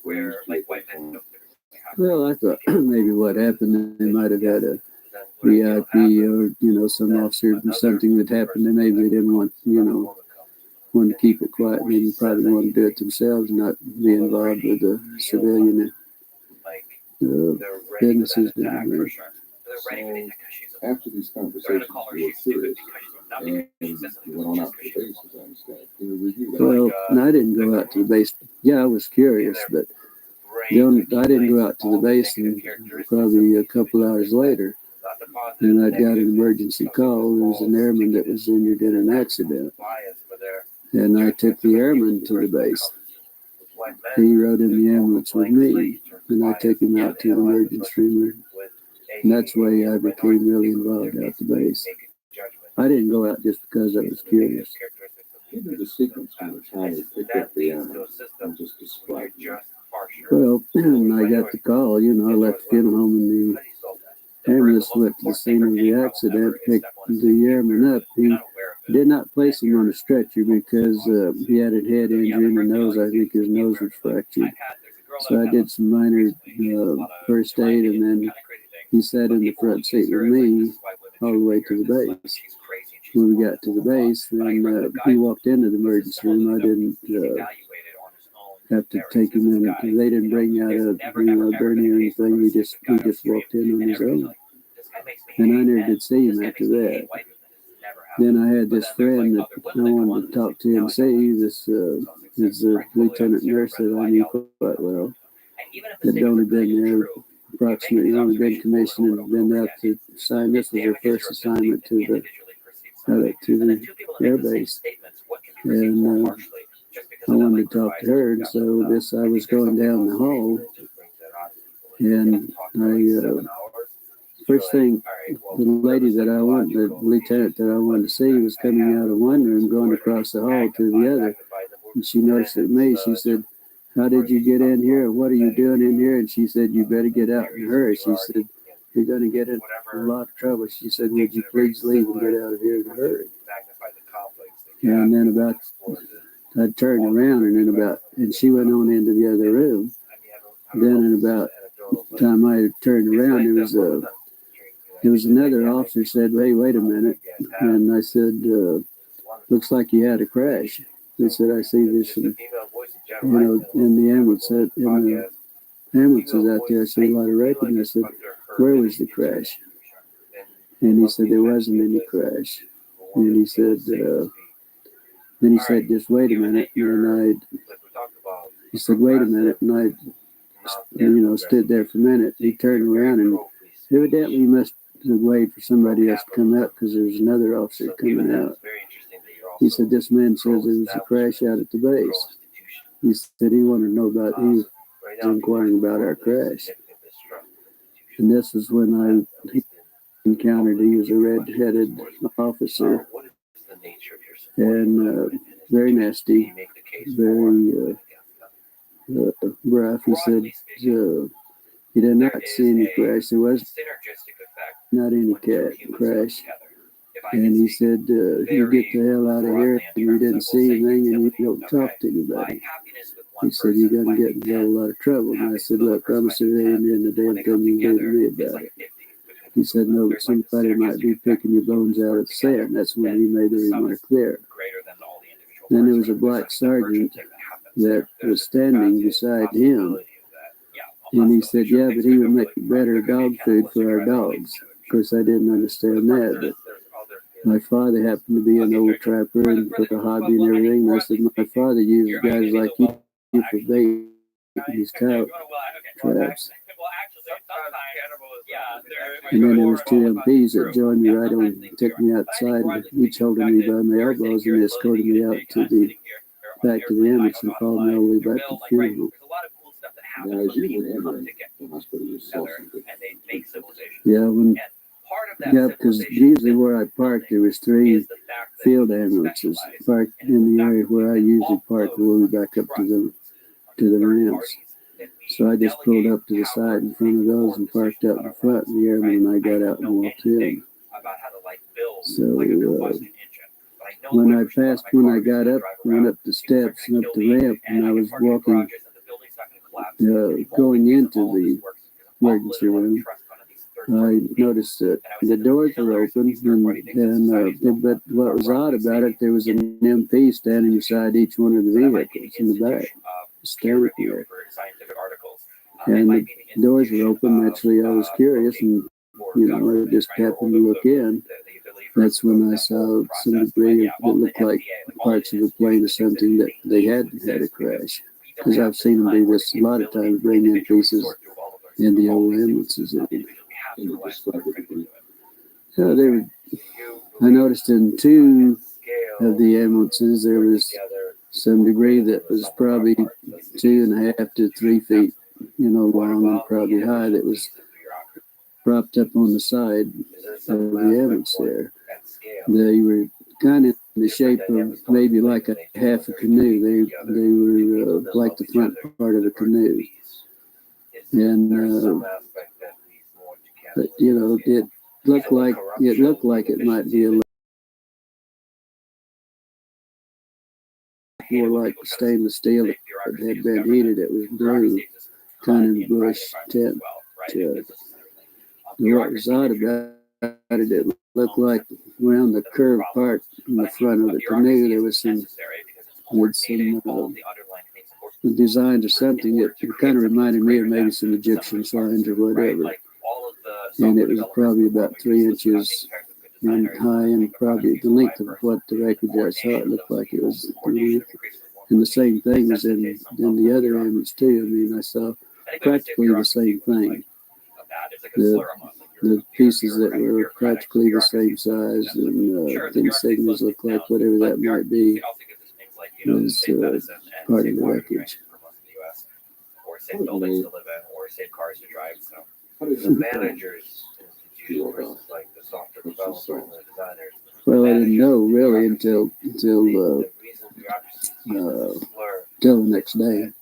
where like white men don't typically have Well, I thought maybe what happened, they might have had a VIP or, you know, some officer or something that happened, and maybe they didn't want, you know, wanted to keep it quiet. Maybe probably wanted to do it themselves, not be involved with the civilian businesses down there. So after these conversations, you were serious, and you went on out to the base, as I understand. Can you review that? Well, and I didn't go out to the base. Yeah, I was curious, but I didn't go out to the base and probably a couple hours later, and I got an emergency call. There was an airman that was injured in an accident, and I took the airman to the base. He rode in the ambulance with me, and I took him out to the emergency room, and that's the way I became really involved out the base. I didn't go out just because I was curious. Give me the sequence from the time you picked up the animal and just describe it. Well, when I got the call, you know, I left the funeral home, and the ambulance went to the scene of the accident, picked the airman up. He did not place him on a stretcher because he had a head injury in the nose. I think his nose was fractured. So I did some minor first aid, and then he sat in the front seat with me all the way to the base. When we got to the base, then he walked into the emergency room. I didn't have to take him in. They didn't bring out a gurney or anything. He just walked in on his own. And I never did see him after that. Then I had this friend that I wanted to talk to and see. This is a lieutenant nurse that I knew quite well. Had only been there approximately, only been commissioned and been out to sign. This was her first assignment to the air base. And I wanted to talk to her, and so I was going down the hall, and first thing, the lady that I wanted, the lieutenant that I wanted to see, was coming out of one room, going across the hall to the other, and she noticed at me. She said, "How did you get in here? What are you doing in here?" And she said, "You better get out in a hurry." She said, "You're going to get in a lot of trouble." She said, "Would you please leave and get out of here in a hurry?" And then I turned around, and she went on into the other room. Then in about the time I turned around, there was another officer said, "Hey, wait a minute." And I said, "Looks like you had a crash." They said, "I see there's some you know, in the ambulance, ambulances out there, I see a lot of wrecking. And I said, where was the crash? And he said, there wasn't any crash. And he said, then he said, just wait a minute. And he said, wait a minute. And I, you know, stood there for a minute. He turned around and evidently he must have waited for somebody else to come out because there was another officer coming out. He said, this man says there was a crash out at the base. He said he wanted to know about, he was inquiring about our crash. And this is when I encountered, he was a red-headed officer and very nasty, very rough. He said he did not see any crash. There was not any crash. And he said, you get the hell out of here, and you didn't see anything, and you don't talk to anybody. He said, you're going to get in a whole lot of trouble. And I said, look, I'm a civilian, and the damn thing you can do to me about it. He said, no, but somebody might be picking your bones out of the sand. That's when he made the remark clear. Then there was a black sergeant that was standing beside him. And he said, yeah, but he would make better dog food for our dogs. Of course, I didn't understand that, but my father happened to be an old trapper and for a hobby and everything. And I said, my father used guys like you for bait in his cow traps. And then there was two MPs that joined me right on, took me outside, each holding me by my elbows and escorted me out to the back to the ambulance and followed me all the way back to the funeral. Yeah, because usually where I parked, there was 3 field ambulances parked in the area where I usually park all the way back up to the ramps. So I just pulled up to the side in front of those and parked up in front, and the airman and I got out and walked in. So when I got up, went up the steps and up the ramp, and I was walking, going into the emergency room, I noticed that the doors were open, but what was odd about it, there was an MP standing beside each one of the vehicles in the back, staring there. And the doors were open. Naturally, I was curious, and I just happened to look in. That's when I saw some debris that looked like parts of a plane or something that they hadn't had a crash. Because I've seen them do this a lot of times, bring in pieces in the old ambulances. I noticed in 2 of the ambulances there was some debris that was probably 2.5 to 3 feet, long and probably high, that was propped up on the side of the ambulance there. They were kind of in the shape of maybe like a half a canoe. They were like the front part of a canoe. And but it looked like it might be a little more like stainless steel that had been heated. It was blue, kind of bluish tint. What was odd about it looked like around the curved part in the front of the canoe there was some designs or something that kind of reminded me of maybe some Egyptian signs or whatever. And it was probably about 3 inches and high, and probably the length of what the wreckage I saw, it looked like it was the length. And the same thing was in the other ambulance too. I mean, I saw practically the same thing. The pieces that were practically the same size, and the signals looked like whatever that might be was part of the wreckage. Or safe buildings to live in, or safe cars to drive. So the managers versus like the software developers and the designers. Well, I didn't know really until the next day.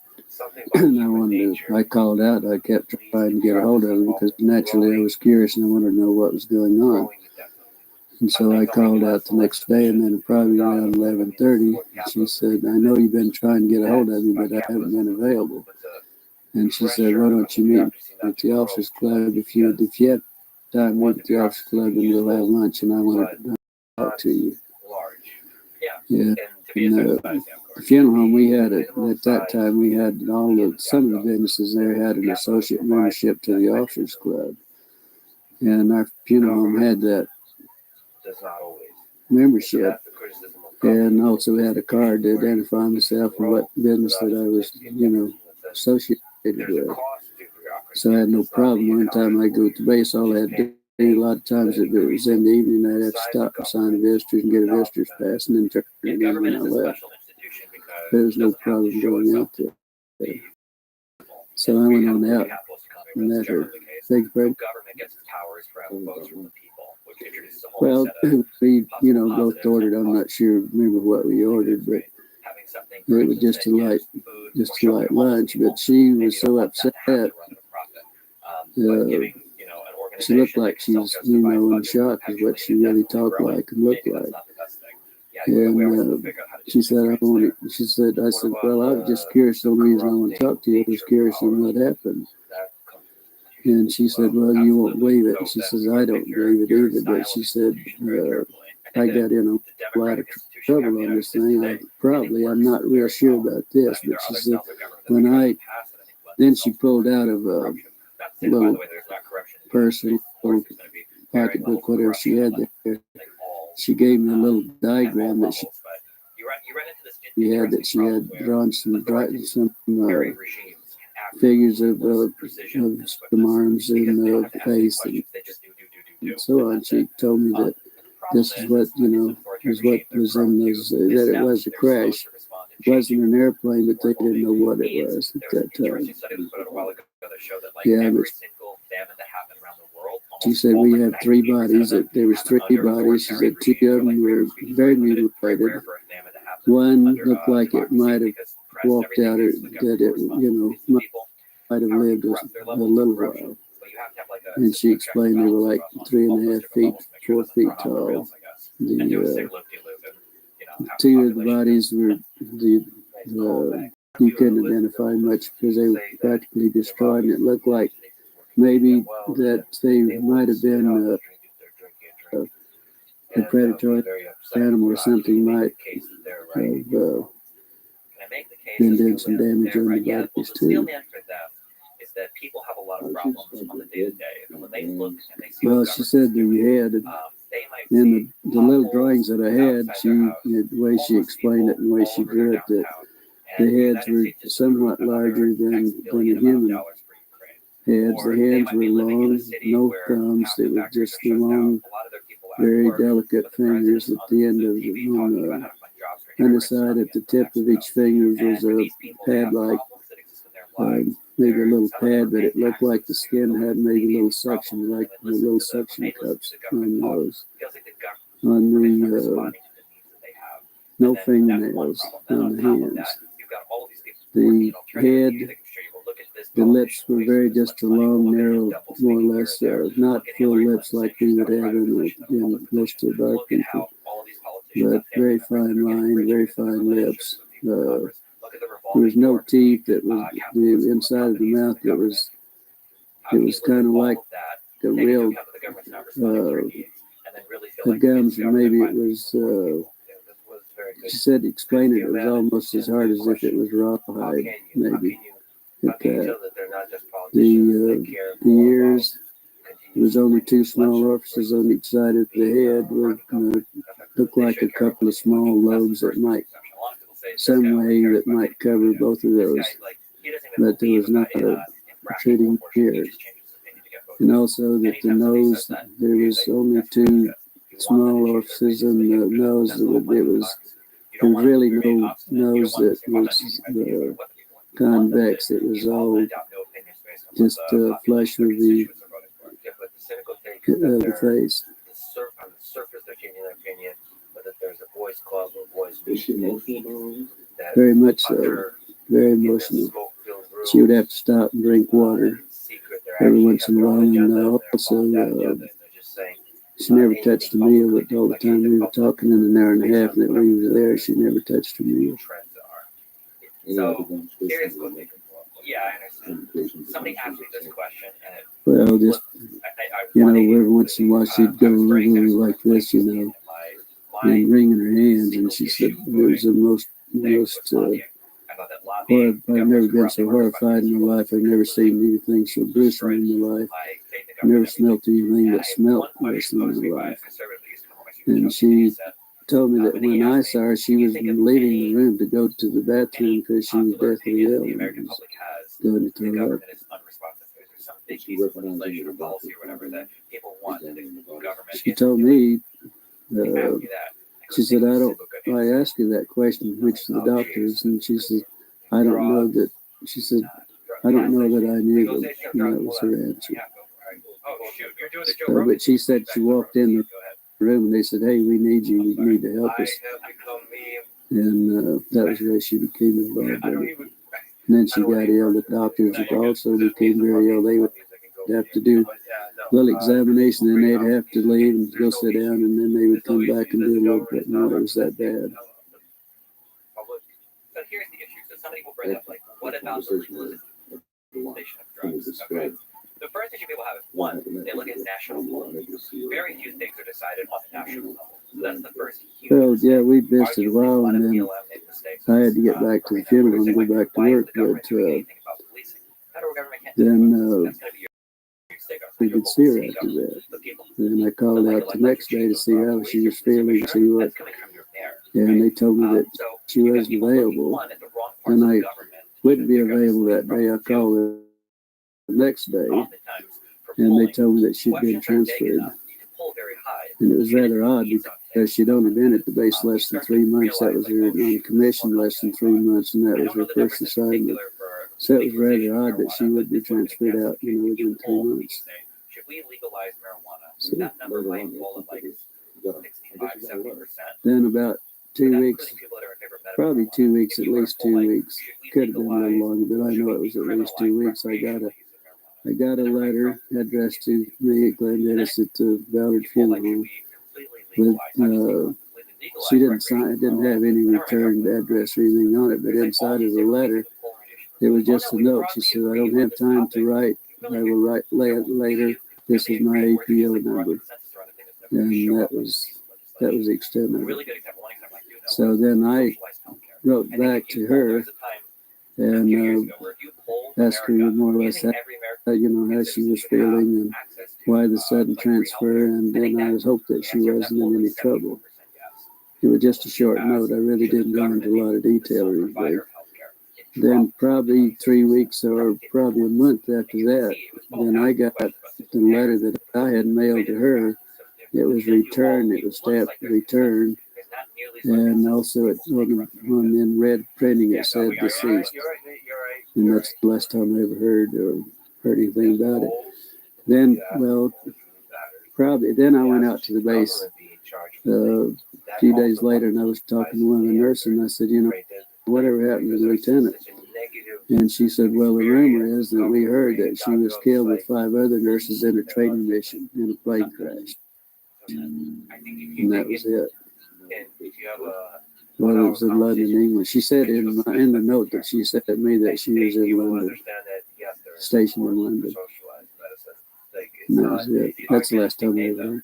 And I called out. I kept trying to get a hold of him because naturally I was curious and I wanted to know what was going on. And so I called out the next day, and then probably around 11:30, she said, I know you've been trying to get a hold of me, but I haven't been available. And she said, why don't you meet at the officers club? If you have time, meet at the officers club and we'll have lunch, and I want to talk to you. Yeah. And funeral home, we had it at that time. We had some of the businesses there had an associate membership to the Officers Club, and our funeral home had that Does not always. membership, That's the criticism of government. and also had a card to identify myself and what business that I was, associated There's a with. cost to bureaucracy. So I had no problem. One time I go to base, all I had to do, a lot of times it was in the evening, I'd have to stop and sign a visitor's and get a visitor's pass and then turn it in when Government I is a left. special institution because There was it no doesn't have to problem show going itself out there. to be So I went on out capitalist economy, and but met it's her. generally the case. Beg your pardon? Government gets its powers from votes from the people, which introduces a whole Well, set of we, both positives ordered. and I'm not sure, remember what we ordered, but having something, it was just a light, lunch. But she was so upset. She looked like she's, in shock of what she really talked like and looked like. And she said, I said, well, I was just curious. The only reason I want to talk to you was curious on what happened. And she said, well, you won't believe it. And she says, I don't believe it either. But she said, I got in a lot of trouble on this thing. I'm not real sure about this. But she said, then she pulled out of a little purse, a little pocketbook, whatever she had there. She gave me a little diagram that she had drawn some figures of some arms and face and so on. She told me that this is what was in those, that it was a crash. It wasn't an airplane, but they didn't know what it was at that time. Yeah, but she said we have three bodies. There was three bodies. She said two of them were very mutilated. One looked like it might have walked out, or that it, might have lived a little while. And she explained they were like 3.5 feet, 4 feet tall. The two of the bodies were you couldn't identify much because they were practically destroyed, and it looked like maybe that they might have been a predatory animal or something might have been doing some damage on the bodies too. That people have a lot of problems on the day to day, and when they look and they see, well, she said that you had in the little drawings that I had, the way she explained it and the way she drew it, that the heads were somewhat larger than a human heads. The hands were long, no thumbs. It was just the long, very delicate fingers at the end of the on the side at the tip of each finger was a pad-like. Maybe a little pad, but it looked like the skin had maybe little suction, like the little suction cups on those. On the no fingernails on the hands. The head, the lips were very just a long, narrow, more or less, not full lips like we would have in most of our people, but very fine line, very fine lips. There was no teeth. That was the inside of the mouth. It was kind of like the real the gums, and maybe it was. She said, explain it. It was almost as hard as if it was rawhide, maybe. The ears. There was only two small orifices on each side of the head. Looked like a couple of small lobes that might. Some way that might cover both of those, but there was not a protruding ear. And also that the nose, there was only two small orifices in the nose. There was really no nose that was convex. It was all just flush with the face. On the surface, they're changing their opinion, but if there's a boys' club or boys' meeting, very much so, very emotional. She would have to stop and drink water every once in a while, and also she never touched a meal. But all the time we were talking in an hour and a half that we were there, she never touched a meal. So here's what they yeah, I understand. Somebody asked me this question, and well, just every once in a while she'd go like this, and wringing her hands, and she said it was the most most I've never been so horrified in my life. I've never seen anything so gruesome in my life. I've never smelt anything that smelt worse in my life. And she told me that when I saw her, she was leaving the room to go to the bathroom because she was deathly ill and was going to throw up. She told me, she said, I asked her that question, which of the doctors, and she said, I don't know that, she said, I don't know that I knew them. And that was her answer. But she said she walked in the room and they said, hey, we need you, you need to help us. And that was where she became involved in it. And then she got ill. The doctors also became very ill. They would have to do a little examination, and they'd have to leave and go sit down, and then they would come back and do a little bit more. It was that bad. So here's the issue. So somebody will bring up, like, what about the legalization of drugs? Okay. The first issue people have is, one, they look at national law. Very few things are decided on the national level. So that's the first huge Well, yeah, we visited a while, and then I had to get back to the funeral and go back to work, but then we could see her after that. And I called out the next day to see how she was feeling, see what, and they told me that she wasn't available, and I wouldn't be available that day. I called her the next day, and they told me that she'd been transferred. And it was rather odd because she'd only been at the base less than 3 months. That was her non-commission less than 3 months, and that was her first assignment. So it was rather odd that she would be transferred out, within 3 months. Should we legalize marijuana? So that number might fall at like 65-70%. Then about 2 weeks, probably 2 weeks, at least 2 weeks. Could have been a little longer, but I know it was at least 2 weeks. I got a letter addressed to me at Glendennis at the Ballard Funeral with, she didn't sign, it didn't have any returned address or anything on it, but inside of the letter, it was just a note. She said, I don't have time to write. I will write later. This is my APO number. And that was the extent of it. So then I wrote back to her and asked her more or less how she was feeling and why the sudden transfer. And then I hoped that she wasn't in any trouble. It was just a short note. I really didn't go into a lot of detail or anything. Then probably 3 weeks or probably a month after that, then I got the letter that I had mailed to her. It was returned. It was stamped returned. And also in red printing, it said deceased. And that's the last time I ever heard anything about it. Then, then I went out to the base a few days later, and I was talking to one of the nurses, and I said, whatever happened to the lieutenant? And she said, well, the rumor is that we heard that she was killed with 5 other nurses in a training mission in a plane crash. And that was it. Well, it was in London, England. She said in the note that she said to me that she was in London, stationed in London. And that was it. That's the last time I ever heard.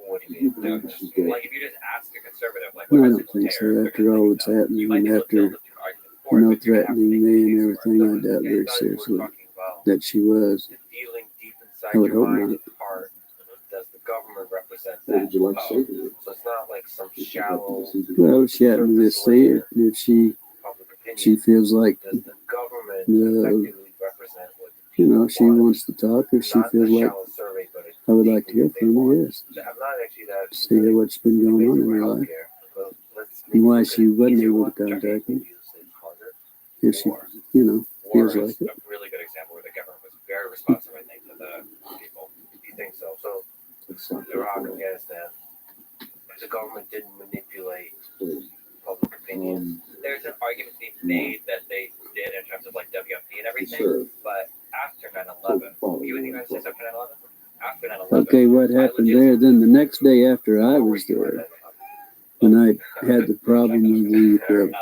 What do you mean? Like, if you just ask a conservative, like, I don't think so. After all that's happening and after, threatening me and everything, I doubt very seriously that she was. I would hope not. Does the government represent that? What would you like to say to her? So it's not like some shallow. Well, she happened to see it. If she feels like does the government effectively represent what she wants to talk, if she feels like I would like to hear from her, yes. See what's been going on in her life and why she wasn't able to contact me. If she, feels like it. A really good example where the government was very responsive, I think, to the people. Do you think so? So, Iraq, Afghanistan, the government didn't manipulate public opinion. There's an argument being made that they did in terms of like WMD and everything, but after 9/11, were you in the United States after 9/11? After 9/11. Okay, what happened there? Then the next day after I was there, when I had the problem with the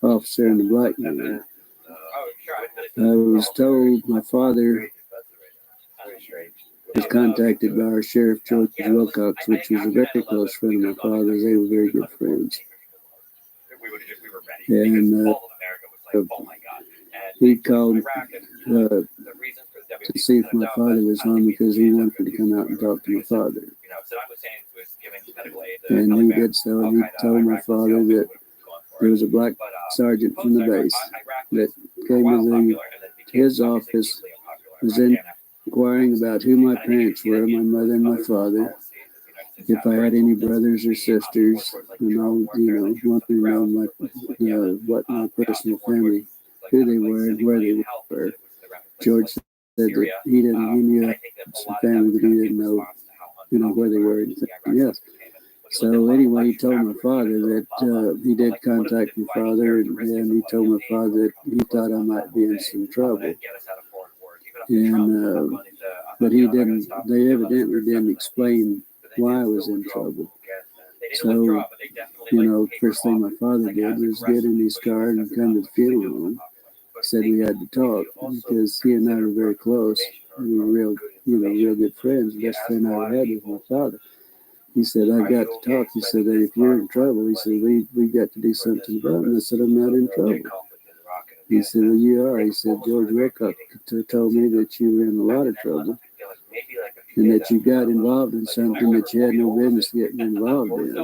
officer in the black man, I was told my father was contacted by our sheriff, George Wilcox, which was a very close friend of my father's. They were very good friends. And he called to see if my father was home because he wanted to come out and talk to my father. And he did so, and he told my father that there was a black sergeant from the base that came to his office, was inquiring about who my parents were, my mother and my father, if I had any brothers or sisters, and all, wanted to know what my personal family, who they were and where they were. George said that he knew some family, but he didn't know, where they were and anything else. So anyway, he told my father that he did contact my father, and he told my father that he thought I might be in some trouble. And but he didn't. They evidently didn't explain why I was in trouble. So, first thing my father did was get in his car and come to the funeral home. Said we had to talk because he and I were very close. We were real good friends. The best friend I ever had was my father. He said, I've got to talk. He said, if you're in trouble, he said, we got to do something about it. And I said, I'm not in trouble. He said, well, you are. He said, George Wilcox told me that you were in a lot of trouble and that you got involved in something that you had no business getting involved in,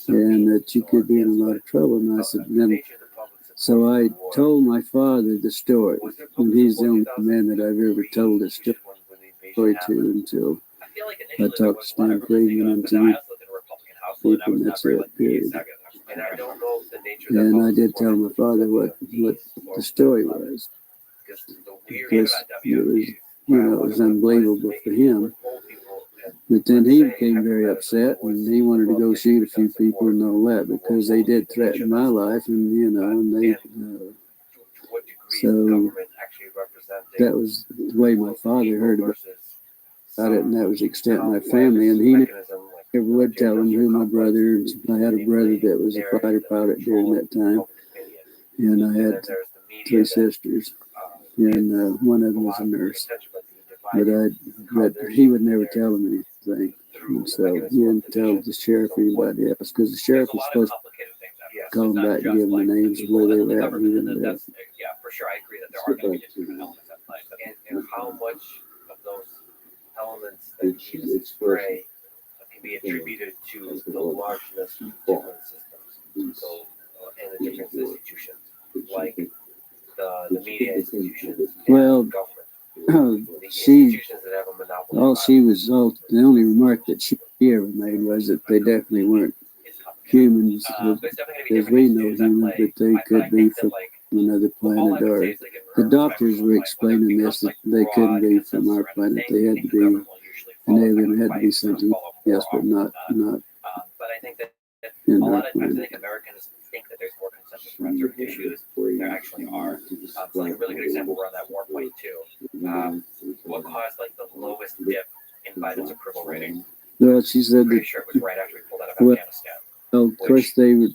and that you could be in a lot of trouble. And I said, so I told my father the story, and he's the only man that I've ever told this story to until I talked to Stan Friedman and to you people, and that's it, period. And I did tell my father what the story was, because it was, it was unbelievable for him. But then he became very upset, and he wanted to go shoot a few people and all that, because they did threaten my life, and and they. So that was the way my father heard about it, and that was the extent of my family. And he never would tell him who my brother. I had a brother that was a fighter pilot during that time, and I had 3 sisters, and one of them was a nurse. But he would never tell them anything. And so he didn't tell the sheriff or anybody else, because the sheriff was supposed to call them back and give them the names of where they were at. And he didn't do it. Yeah, for sure, I agree that there are definitely different elements at play. And how much of those elements that you display can be attributed to the largeness of different systems, so and the different institutions, like the media institutions, well, the government. The only remark that she ever made was that they definitely weren't humans, because we know humans, but they could be from another planet. Or the doctors were explaining this, that they couldn't be from our planet. They had to be an alien, had to be something else, but not But I think that a lot of times I think Americans think that there's more consensus around certain issues. There actually are. So like a really good example around that 1.2. What caused like the lowest dip in Biden's approval rating? Well, she said Pretty that. sure it was right after we pulled out of Afghanistan. Well, of course they were.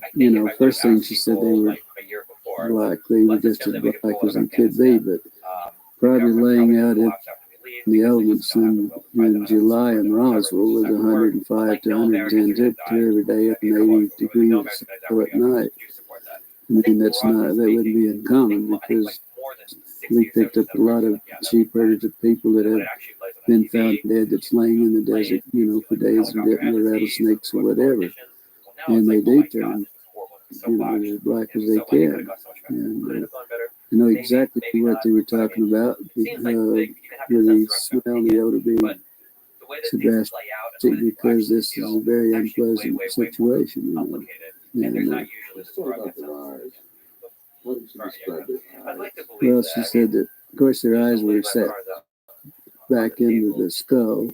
First thing she said, they were like a year before. Black. They were just as black as they could be, but probably laying out in the elements in July in Roswell was 105 to 110 temperature every day and 80 degrees at night. I mean, that wouldn't be uncommon, because we picked up a lot of sheep herders of people that have been found dead that's laying in the desert, for days and getting the rattlesnakes or whatever. And they do turn, as black as they can. And I know exactly what they were talking about, with the smell and the odor being so drastic, because this is a very unpleasant situation, And, well, she said that, of course, their eyes were set back into the skull.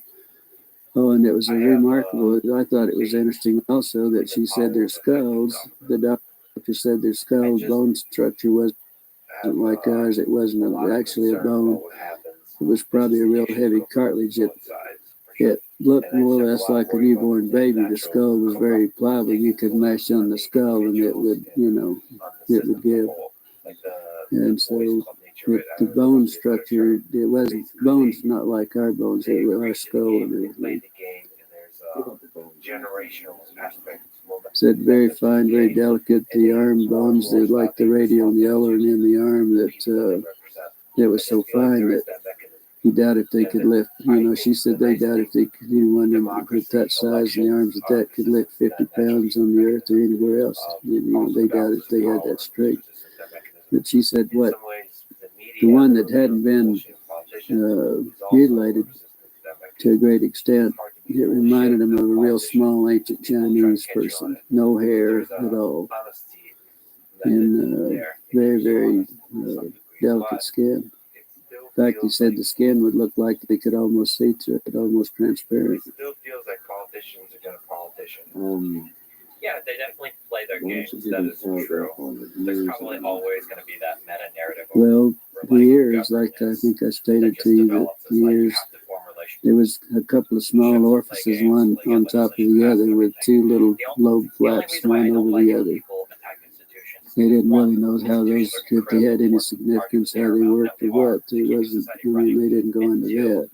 Oh, and it was remarkable. I thought it was interesting also that she said their skulls, the doctor said their skull bone structure wasn't like ours. It wasn't actually a bone. It was probably a real heavy cartilage. It looked more or less like a newborn baby. The skull was very pliable. You could mash on the skull and it would, it would give. And so the bone structure, it wasn't, bones not like our bones, it was our skull and everything. Generational aspect said very fine, very delicate. The arm bones, they like the radial and the elbow in the arm that it was so fine that he doubted if they could lift. You know, she said they doubt if they could, anyone with that size and the arms at that could lift 50 pounds on the earth or anywhere else. You know, they doubted if they had that straight. But she said what the one that hadn't been mutilated to a great extent, it reminded him of a real small ancient Chinese person, no hair at all, and very, very delicate skin. In fact, he said the skin would look like they could almost see through it, almost transparent. It still feels like politicians are going to politician. Yeah, they definitely play their games. That is true. There's probably always going to be that meta narrative. Well, the ears, like I think I stated to you, that the ears, there was a couple of small orifices, one on top of the other, with two little lobe flaps, one over the other. They didn't really know how those, if they had any significance, how they worked or what. It wasn't, I mean, they didn't go into that.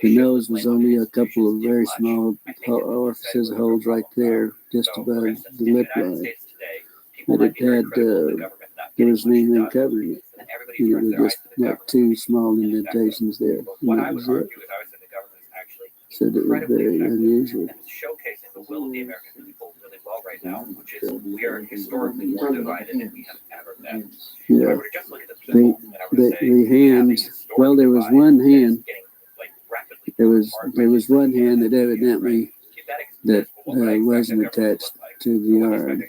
The nose was only a couple of very small orifices, holes right there, just above the lip line. But it had, there wasn't anything covering it. You know, there was just like two small indentations there. And that was it. So it was very unusual. Showcasing the will of the American people really well right now, which is we are historically more divided than we have ever been. Yeah. The hands, well, there was one hand. There was one hand that evidently that wasn't attached to the arm.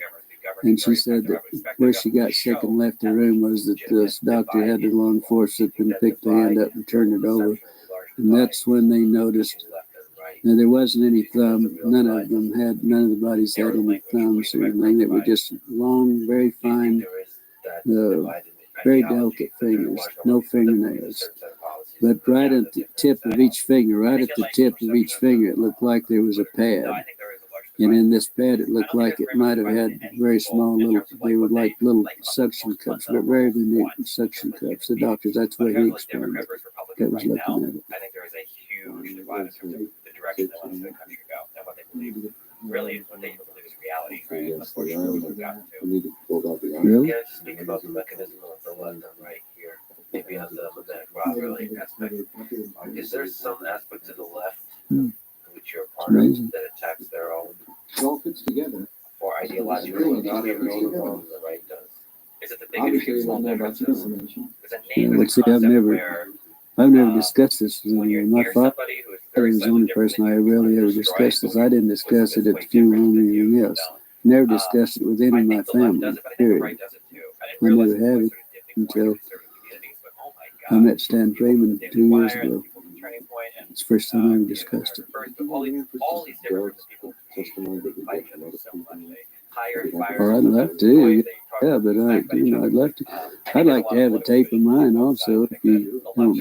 And she said that where she got sick and left the room was that this doctor had the long forceps and picked the hand up and turned it over. And that's when they noticed. Now, there wasn't any thumb. None of the bodies had any thumbs or anything. They were just long, very fine, very delicate fingers, no fingernails. But right at the tip of each finger, it looked like there was a pad. And in this pad, it looked like it might have had very small little, they were like little suction cups, but very minute suction cups. The doctors, that's what he explained. That was looking at it. I think there is a huge divide in terms of the direction they want to see the country go and what they believe. Really, what they believe is reality, right? Unfortunately, we've gotten to. Really? Yeah, just speak about the mechanism of the left and right here. Maybe on the Rothschild aspect. Is there some aspect to the left which you're part of that attacks their own? It all fits together. Or ideological behaviors the right does? Is it the big and small differences? There's a name Let's see, I've never discussed this with anyone. My father was the only person I really ever discussed this. I didn't discuss it at the funeral or anything else. Never discussed it with any of my family, period. I never have it until I met Stan Freeman 2 years ago. It's the first time I ever discussed it. All these different people. Well, I'd love to, yeah, but I'd love to. I'd like to have a tape of mine also, if you don't,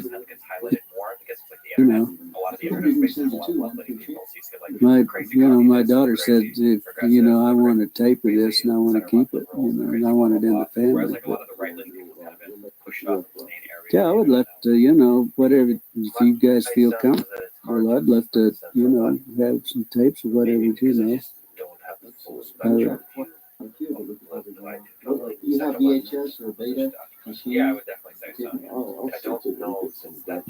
my daughter said, if, I want a tape of this and I want to keep it, and I want it in the family. But, yeah, I would love to, whatever, if you guys feel comfortable, I'd love to, have some tapes or whatever, You have VHS or beta? Yeah, I would definitely say so. Oh, I don't know since that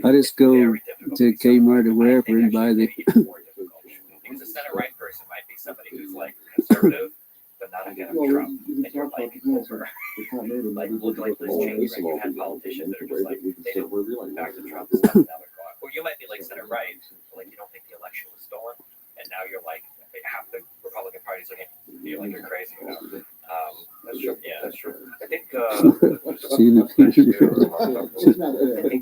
I just go to Kmart or wherever and buy the. Because a center right person might be somebody who's like conservative, but not a fan of Trump. And you're like over, look like Liz Cheney, right? You had politicians that are just like, they didn't back to Trump and stuff, and now they're going. Or you might be like center right, like you don't think the election was stolen, and now you're like, half the Republican Party's looking at you like you're crazy. That's true. Yeah, that's true. I think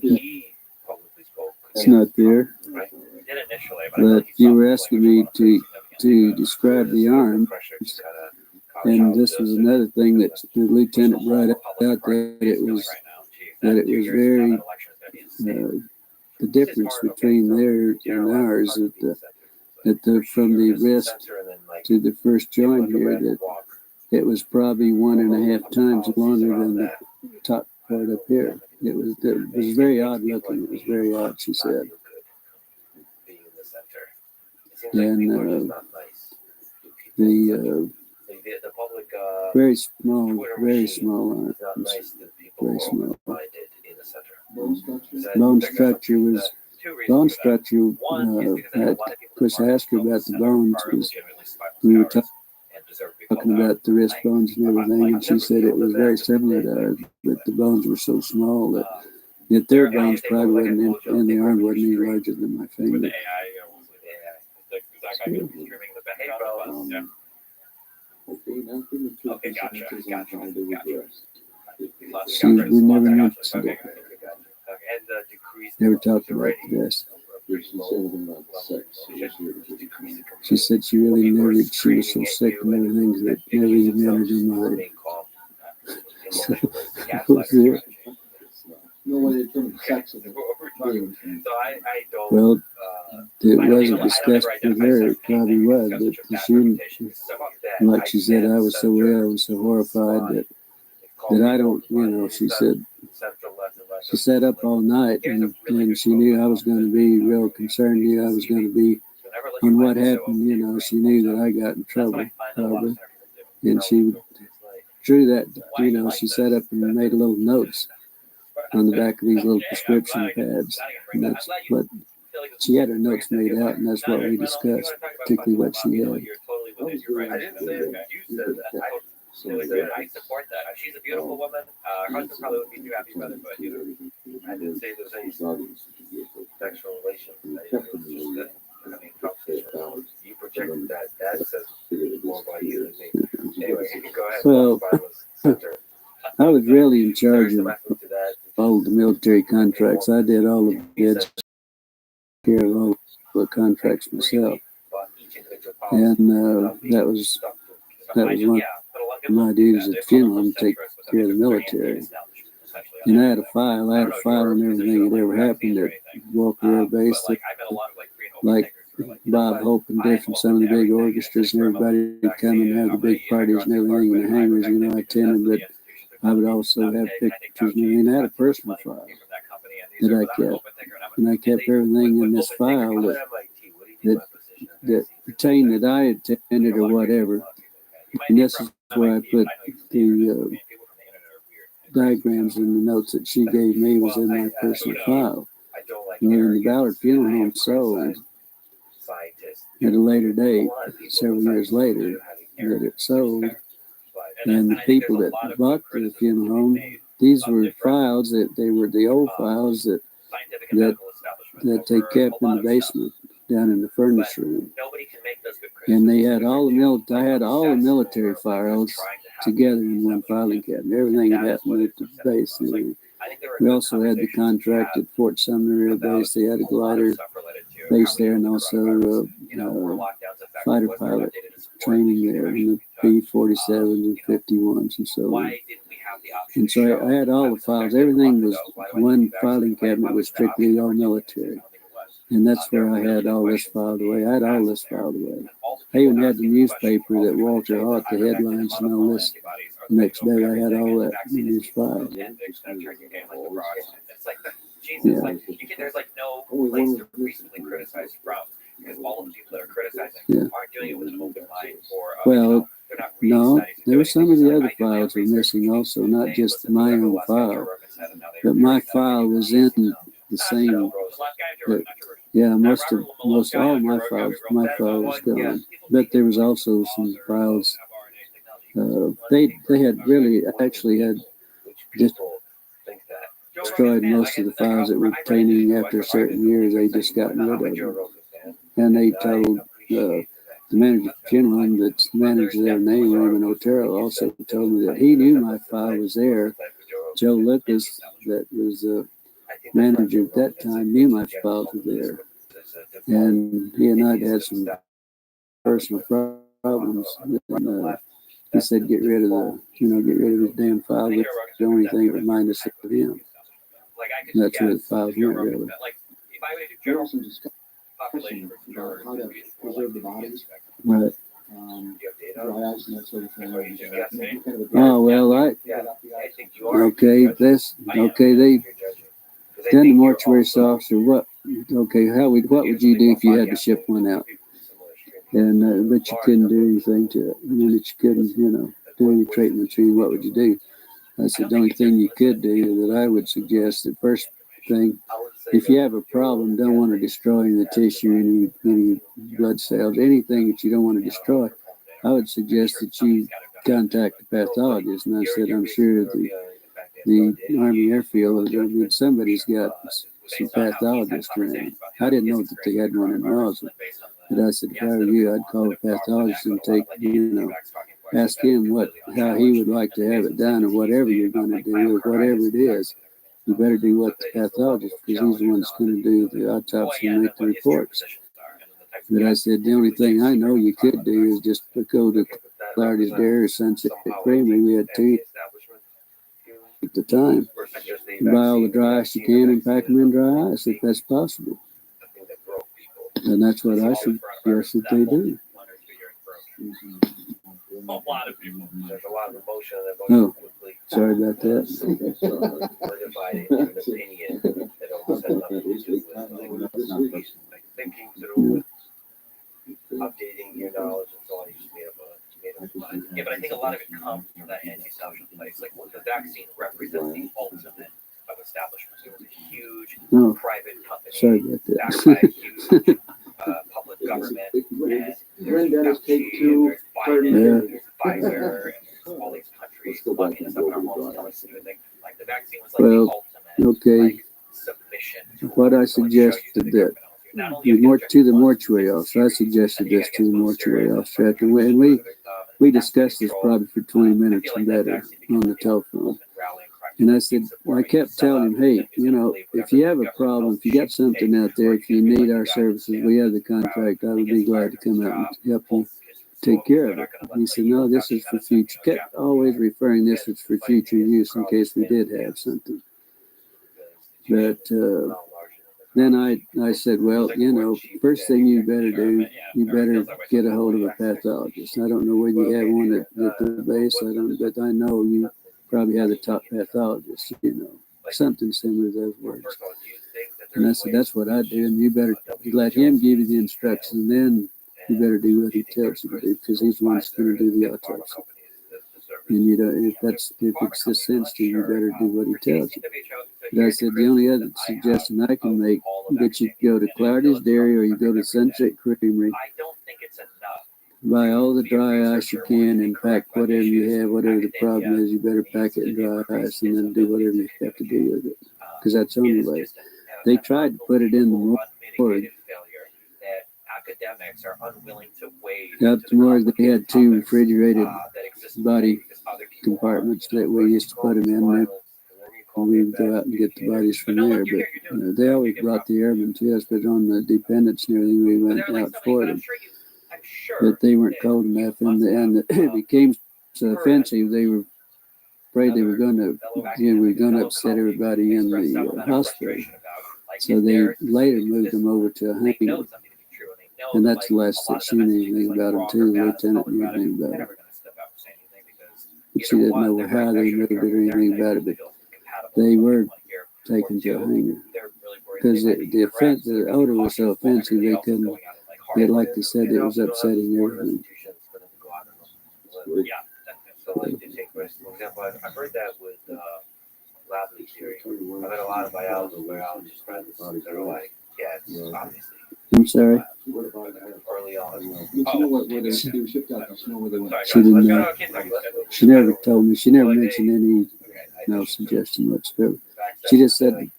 he publicly spoke. It's not there. Right. He did initially, but you were asking me to describe the arm, and this was another thing that the lieutenant brought out, that it was very the difference between theirs and ours, from the wrist to the first joint here, that it was probably 1.5 times longer than the top part up here. It was very odd looking. It was very odd, she said. And the The public very small, Twitter very machine small is not arms, nice to people very who are small. open-minded in the center. Bone structure was bone structure. Chris asked her about the bones because we were talking about the wrist bones and everything, and she said it was very similar to ours, but the bones were so small that the third bones probably wasn't in the arm wasn't any larger than my finger. Okay, gotcha. We never mentioned it. And decrease Never talked about this. She said she really never, she was so sick and everything that never even entered her mind. So, that was it. Well, it wasn't discussed with her. It probably was, but she, like she said, I was so ill, I was so horrified that I don't, she said, she sat up all night and she knew I was going to be real concerned, knew I was going to be, when what happened, she knew that I got in trouble, probably. And she drew that, she sat up and made little notes on the back of these little prescription pads. And that's what, she had her notes made out, and that's what we discussed, particularly what she had. I didn't say that. You said that. I support that. She's a beautiful woman. Her husband probably wouldn't be too happy about it, but I didn't say there was any sexual relations. I was just that having a conversation. You projected that. That says more about you than me. Anyway, you can go ahead. Well, I was really in charge of all the military contracts. I did all the bids, care of all the contracts myself, and that was one of my duties at the funeral, to take care of the military. And I had a file on everything that ever happened at Walker Air Base, like Bob Hope and different, some of the big orchestras and everybody would come and have the big parties and everything in the hangars, I attended, but I would also have pictures and everything. I had a personal file that I kept, and I kept everything in this file that pertained that I attended or whatever. And this is where I put the diagrams and the notes that she gave me was in my personal file. And when the Ballard Funeral Home sold at a later date, several years later, that it sold, and the people that bought the funeral home, these were files that they were the old files that they kept in the basement down in the furnace room. And they had all the I had all the military files together in one filing cabinet. Everything that happened at the base. We also had the contract at Fort Sumner Air Base. They had a glider base there, and also fighter pilot training there in the B-47s and 51s and so on. And so I had all the files. Everything was one filing cabinet was strictly all military. And that's where I had all this filed away. I had all this filed away. I even had the newspaper that Walter Haught, the headlines and all this. The next day I had all that in his file. Yeah. There's like no place to reasonably criticize you from, because all of the people that are criticizing aren't doing it with an open mind or well, no, there were some of the other files were missing also, not just my own file, but my file was in the same. Most all my file was gone, but there was also some files. They had really actually had just destroyed most of the files that were retaining after a certain year. They just got rid of them, and they told the manager of the funeral home that's managed their name, Raymond Otero, also told me that he knew my file was there. Joe Lucas, that was manager at that time, knew my files were there, and he and I had some personal problems. And, he said, "Get rid of his damn file. It's the only thing that reminded us of him." And that's where the files went, really. Right. Oh well, they then the mortuary officer. What would you do if you had to ship one out? and but you couldn't do anything to it. I mean, that you couldn't, do any treatments. What would you do? I said the only thing you could do that I would suggest, the first thing, if you have a problem, don't want to destroy the tissue, any blood cells, anything that you don't want to destroy, I would suggest that you contact the pathologist. And I said, I'm sure the Army Airfield, somebody's got some pathologist around. I didn't know that they had one in Rothschild. But I said, if I were you, I'd call a pathologist and ask him how he would like to have it done, or whatever you're going to do, or whatever it is. You better do what the pathologist, because he's the one that's going to do the autopsy and make the reports. But I said, the only thing I know you could do is just go to Clardy's Dairy or Sunset Creamery. We had two at the time. You buy all the dry ice you can and pack them in dry ice if that's possible. And that's what I suggest that they do. A lot of people. There's a lot of emotion that quickly. Sorry about that. Solidified into an opinion that almost had nothing to do with thinking through, updating your knowledge and so on. You just made up a mind. Yeah, but I think a lot of it comes from that anti-social place. Like the vaccine represents the ultimate of establishment. It was a huge private company backed by a huge public government. And there's Fauci, there's Pfizer, and all these countries locking us up in our homes, telling us to do things. Like the vaccine was like the ultimate submission. What I suggested that more to the mortuary office. I suggested this to the mortuary office, and we discussed this probably for 20 minutes and better on the telephone. And I said, I kept telling him, hey, if you have a problem, if you got something out there, if you need our services, we have the contract. I would be glad to come out and help you take care of it. And he said, no, this is for future. Kept always referring this is for future use in case we did have something. But then I said, well, first thing you better do, you better get a hold of a pathologist. I don't know whether you have one at the base, but I know you probably have the top pathologist, something similar to those words. And I said, that's what I do, and you better let him give you the instructions, and then you better do what he tells you to do, because he's the one that's going to do the autopsy. And if it's this sensitive, you better do what he tells you. But I said, the only other suggestion I can make, that you go to Clardy's Dairy or you go to Sunset Creamery, buy all the dry ice you can and pack whatever you have, whatever the problem is, you better pack it in dry ice and then do whatever you have to do with it. Because that's the only way. They tried to put it in the morgue. Academics are unwilling to wait. Out the morgue, they had two refrigerated body compartments that we used to put them in. And we would go out and get the bodies from there. But they always brought the airmen to us, but on the dependents and everything, we went out for them. But they weren't cold enough, and it became so offensive. They were afraid they were going to upset everybody in the hospital. So they later moved them over to a hangar. And that's the last that she knew anything about them too. The lieutenant knew anything about it. But she didn't know how they moved it or anything about it. But they were taken to a hangar because the odor was so offensive they couldn't. Like they said, it was upsetting everything. Yeah, so like to take risks. For example, I've heard that with lab leak theory. I've had a lot of biologists friends that are like, yeah, it's obviously. I'm sorry. Early on. She didn't know. She never told me. She never mentioned any suggestion whatsoever. She just said the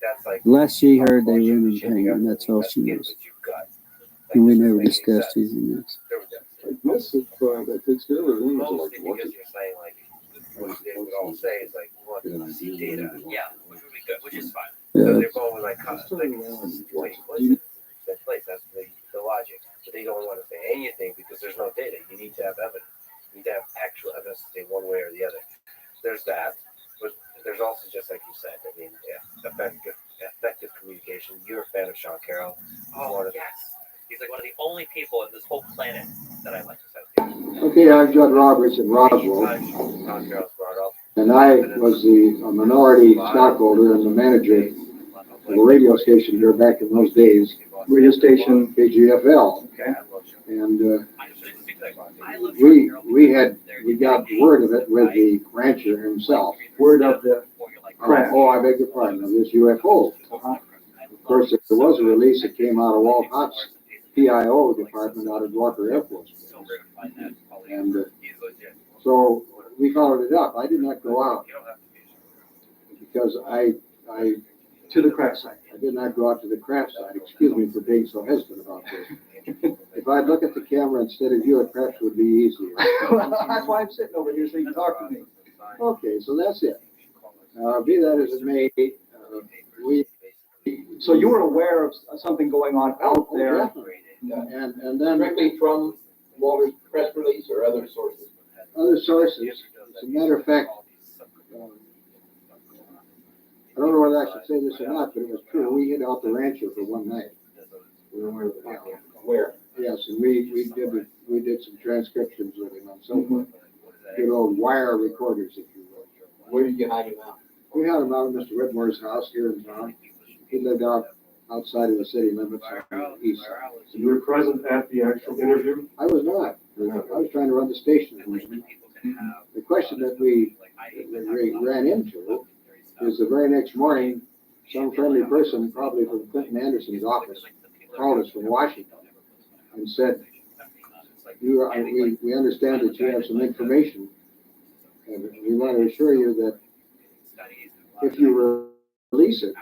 last she heard they were in the hangar, and that's all she knows. And we never discussed anything else. This is that takes care of it. Mostly because you're saying like what they would all say is like we want to see data. Yeah, which would be good, which is fine. So they're going with like that place. That's the logic. But they don't want to say anything because there's no data. You need to have evidence. You need to have actual evidence to say one way or the other. There's that. But there's also, just like you said, I mean, effective communication. You're a fan of Sean Carroll. Oh, yes. He's like one of the only people on this whole planet that I like to associate. Okay, I'm Judd Roberts in Roswell, and I was a minority stockholder and the manager of a radio station here back in those days, radio station KGFL. And we got word of it with the rancher himself. Word of the crash. Oh, I beg your pardon, of this UFO. Of course, there was a release that came out of Walt Hott's PIO department out of Walker Air Force Base. And so we followed it up. I did not go out because I To the crash site. I did not go out to the craft site. Excuse me for being so hesitant about this. If I look at the camera instead of you, it perhaps would be easier. That's why I'm sitting over here so you can talk to me. Okay, so that's it. Be that as it may, we. So you were aware of something going on out there? Definitely. And then Directly from Walter's press release or other sources? other sources. As a matter of fact, I don't know whether I should say this or not, but it was true. We hid out the rancher for one night. Where? Yes, and we did some transcriptions with him and so forth. Good old wire recorders, if you will. Where did you hide him out? We had him out at Mr. Whitmore's house here in town. He lived outside of the city limits on the east side. So you were present at the actual interview? I was not. I was trying to run the station. The question that we ran into is the very next morning, some friendly person, probably from Clinton Anderson's office, called us from Washington and said, we understand that you have some information, and we want to assure you that if you release it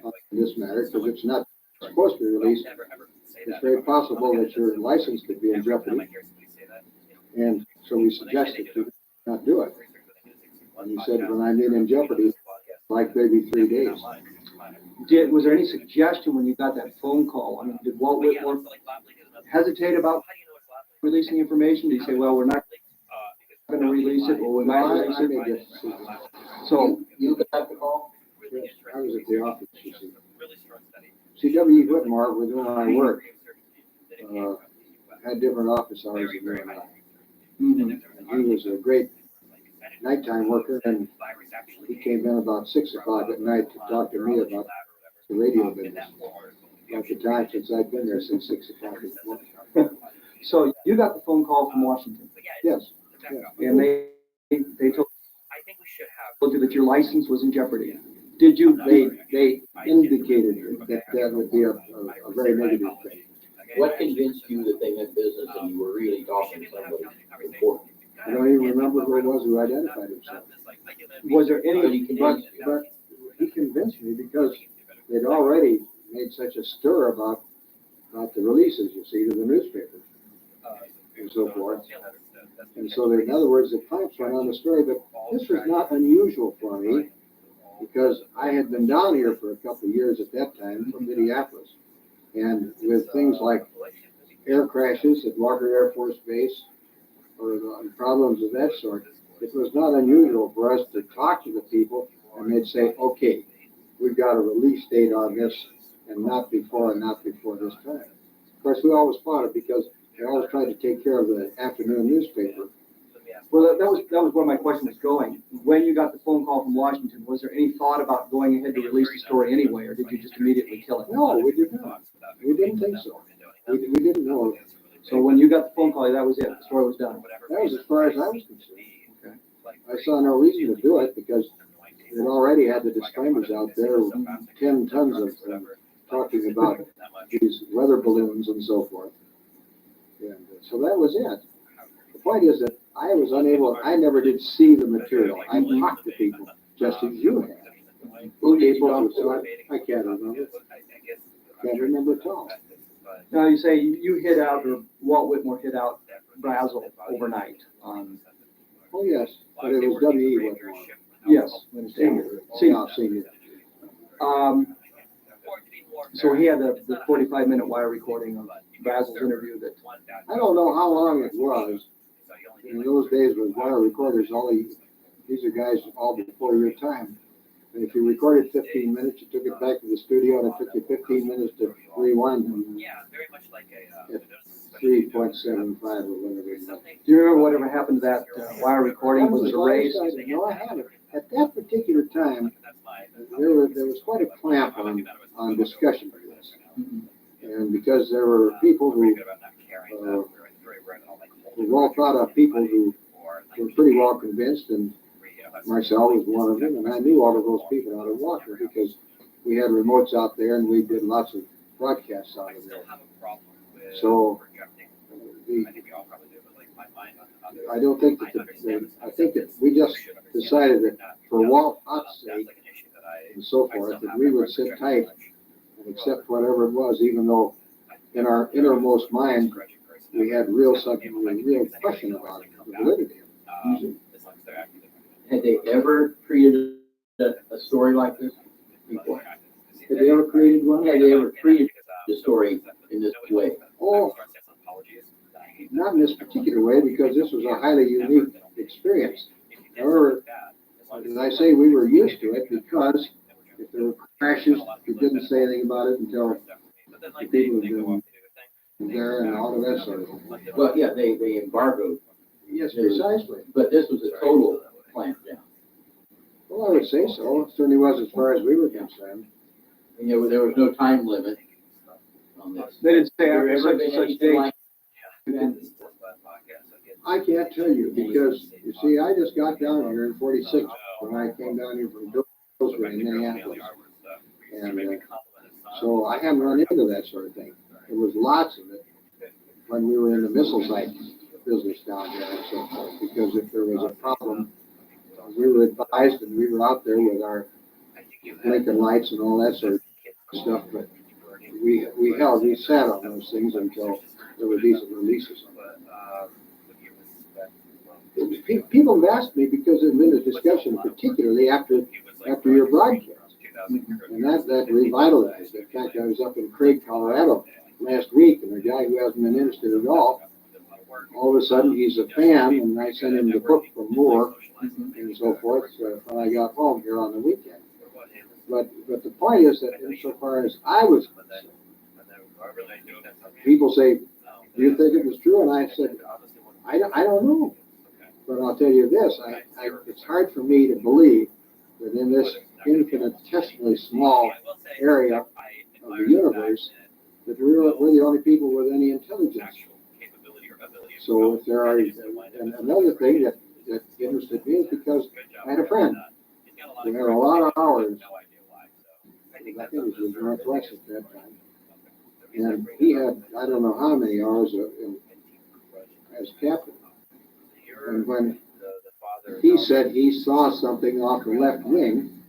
on this matter, because it's not supposed to be released, it's very possible that your license could be in jeopardy. And so we suggested to not do it. And he said, when I mean in jeopardy, like maybe 3 days. Was there any suggestion when you got that phone call? I mean, did Walt Whitmore hesitate about releasing information? Did he say, well, we're not going to release it, or we might release it? So You got the call? Yes, I was at the office, you see. See, W.E. Whitmore, with whom I worked, had different office hours than you and I. And he was a great nighttime worker, and he came in about 6 o'clock at night to talk to me about the radio business. At the time, since I'd been there since 6 o'clock in the morning. So you got the phone call from Washington? Yes. Yeah. And they told you that your license was in jeopardy. Did you? They indicated that would be a very negative thing. What convinced you that they meant business and you were really talking to somebody important? I don't even remember who it was who identified himself. Was there any? But he convinced me because they'd already made such a stir about the releases, you see, to the newspapers and so forth. And so, in other words, the clamps went on the story, but this was not unusual for me because I had been down here for a couple of years at that time from Minneapolis. And with things like air crashes at Walker Air Force Base or problems of that sort, it was not unusual for us to talk to the people and they'd say, okay, we've got a release date on this and not before this time. Of course, we always fought it because they always tried to take care of the afternoon newspaper. Well, that was where my question was going. When you got the phone call from Washington, was there any thought about going ahead to release the story anyway, or did you just immediately kill it? No, we did not. We didn't think so. We didn't know. So when you got the phone call, that was it. The story was done. That was as far as I was concerned. Okay. I saw no reason to do it because it already had the disclaimers out there, 10 tons of talking about these weather balloons and so forth. And so that was it. The point is that I was unable, I never did see the material. I talked to people just as you have. Who did you talk to? I can't remember. Can't remember at all. Now you say you hid out, or Walt Whitmore hid out Brazil overnight. Oh, yes, but it was W.E. Whitmore. Yes, senior. So he had the 45-minute wire recording of Basil's interview that. I don't know how long it was. In those days with wire recorders, these are guys all before your time. And if you recorded 15 minutes, you took it back to the studio and it took you 15 minutes to rewind them. Yeah, very much like a 3.75 or whatever. Do you remember whatever happened to that wire recording? Was it erased? No, I haven't. At that particular time, there was quite a clamp on discussion for this. And because there were people who were well thought of people who were pretty well convinced, and Marcel was one of them, and I knew all of those people out of Walker because we had remotes out there and we did lots of broadcasts out of there. So I don't think that I think that we just decided that for Walt Hott's sake and so forth, that we would sit tight and accept whatever it was, even though in our innermost mind we had real question about the validity of it. Had they ever created a story like this before? Had they ever created one? Had they ever treated the story in this way? Oh, not in this particular way, because this was a highly unique experience. However, as I say, we were used to it because if there were crashes, we didn't say anything about it until the people had been there and all of that sort of thing. Well, yeah, they embargoed. Yes, precisely. But this was a total clamp down. Well, I would say so. It certainly was as far as we were concerned. And there was no time limit on this. They didn't say There after ever such been and such anything date. like I can't tell you because, you see, I just got down here in 46 when I came down here from Dillsbury in Minneapolis. And so I haven't run into that sort of thing. There was lots of it when we were in the missile site business down there and so forth, because if there was a problem, we were advised and we were out there with our blinking lights and all that sort of stuff, but we sat on those things until there were decent releases. People have asked me because there's been a discussion, particularly after your broadcast, and that revitalized. In fact, I was up in Craig, Colorado last week, and a guy who hasn't been interested at all of a sudden he's a fan, and I sent him the book from Moore and so forth when I got home here on the weekend. But the point is that insofar as I was concerned, people say, do you think it was true? And I said, I don't know. But I'll tell you this, it's hard for me to believe that in this infinitesimally small area of the universe, that we're the only people with any intelligence. So if there are, and another thing that interested me is because I had a friend who had a lot of hours. I think it was with Northwest at that time. And he had, I don't know how many hours as captain. And when he said he saw something off the left wing,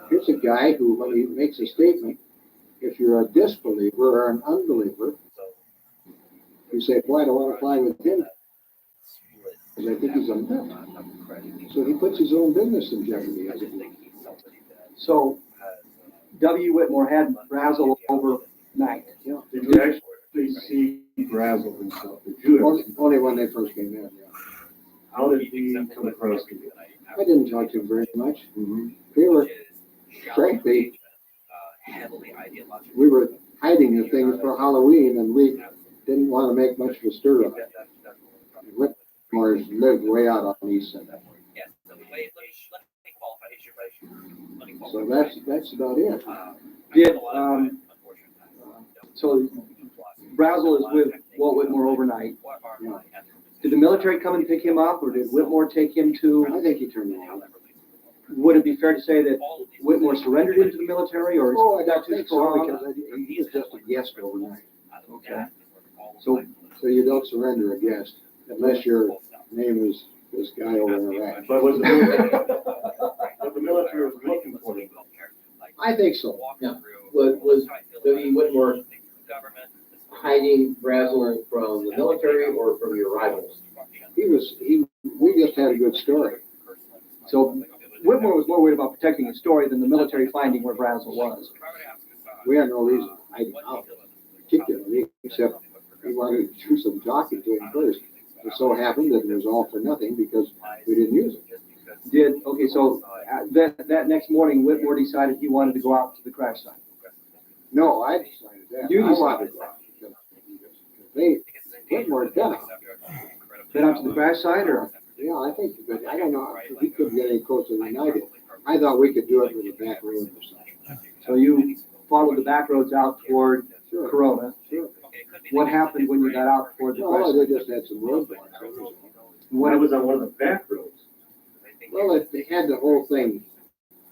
here's a guy who, when he makes a statement, if you're a disbeliever or an unbeliever, you say, boy, I don't want to fly with him, because I think he's a nut. So he puts his own business in jeopardy. So W. Whitmore had Brazel overnight. Yeah. Did you actually see Brazel himself? Did you? Only when they first came in, yeah. How did he come across to you? I didn't talk to him very much. We were, frankly, we were hiding the things for Halloween, and we didn't want to make much of a stir of it. Whitmore's lived way out on the east side. So that's about it. Did so Brazel is with Walt Whitmore overnight. Yeah. Did the military come and pick him up, or did Whitmore take him to? I think he turned around. Would it be fair to say that Whitmore surrendered into the military, or Oh, I is don't that too think so, strong? because he was just a guest overnight. Okay. So So you don't surrender a guest unless your name is this guy over in Iraq. But was the military was looking for him? I think so. Yeah. Was W. Whitmore hiding Brazel from the military or from your rivals? We just had a good story. So Whitmore was more worried about protecting his story than the military finding where Brazel was. We had no reason to hide him out, particularly, except we wanted to do some talking to him first. It so happened that it was all for nothing because we didn't use it. So that next morning, Whitmore decided he wanted to go out to the crash site. No, I decided that. You I wanted to go out because Whitmore had been out. Been out to the crash site, or? Yeah, I think, but I don't know, we couldn't get any closer than I did. I thought we could do it with a back road or something. So you followed the back roads out toward Sure. Corona. Sure. What happened when you got out toward the Oh, west? they just had some roadblocks. What was on one of the back roads. Well, if they had the whole thing,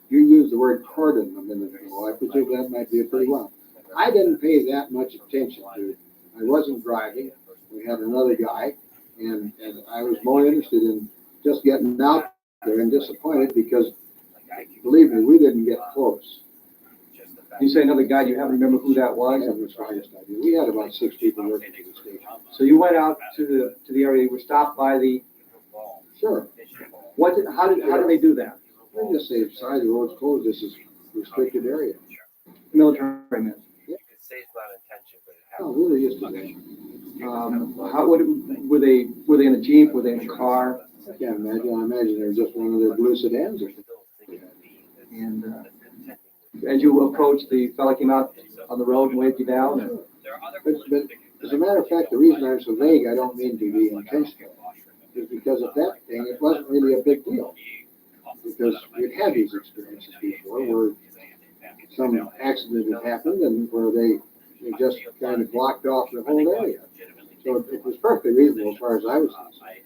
you used the word cordon a minute ago. I presume that might be it pretty well. I didn't pay that much attention to it. I wasn't driving. We had another guy, and I was more interested in just getting out there and disappointed because, believe me, we didn't get close. You say another guy, you haven't remembered who that I was? have the slightest idea. We had about 6 people working at the station. So you went out to the area, you were stopped by the, Sure. how did they do that? They just say, sorry, the road's closed. This is restricted area. Military men. You could say it's not intention, but it Oh, happens. we were used to that. Were they in a Jeep, were they in a car? I can't imagine. I imagine they were just one of their blue sedans or something. And, as you approached, the fella came out on the road and waved you down? But as a matter of fact, the reason I'm so vague, I don't mean to be intentional, is because at that thing, it wasn't really a big deal. Because we'd had these experiences before where some accident had happened and where they just kind of blocked off the whole area. So it was perfectly reasonable as far as I was concerned.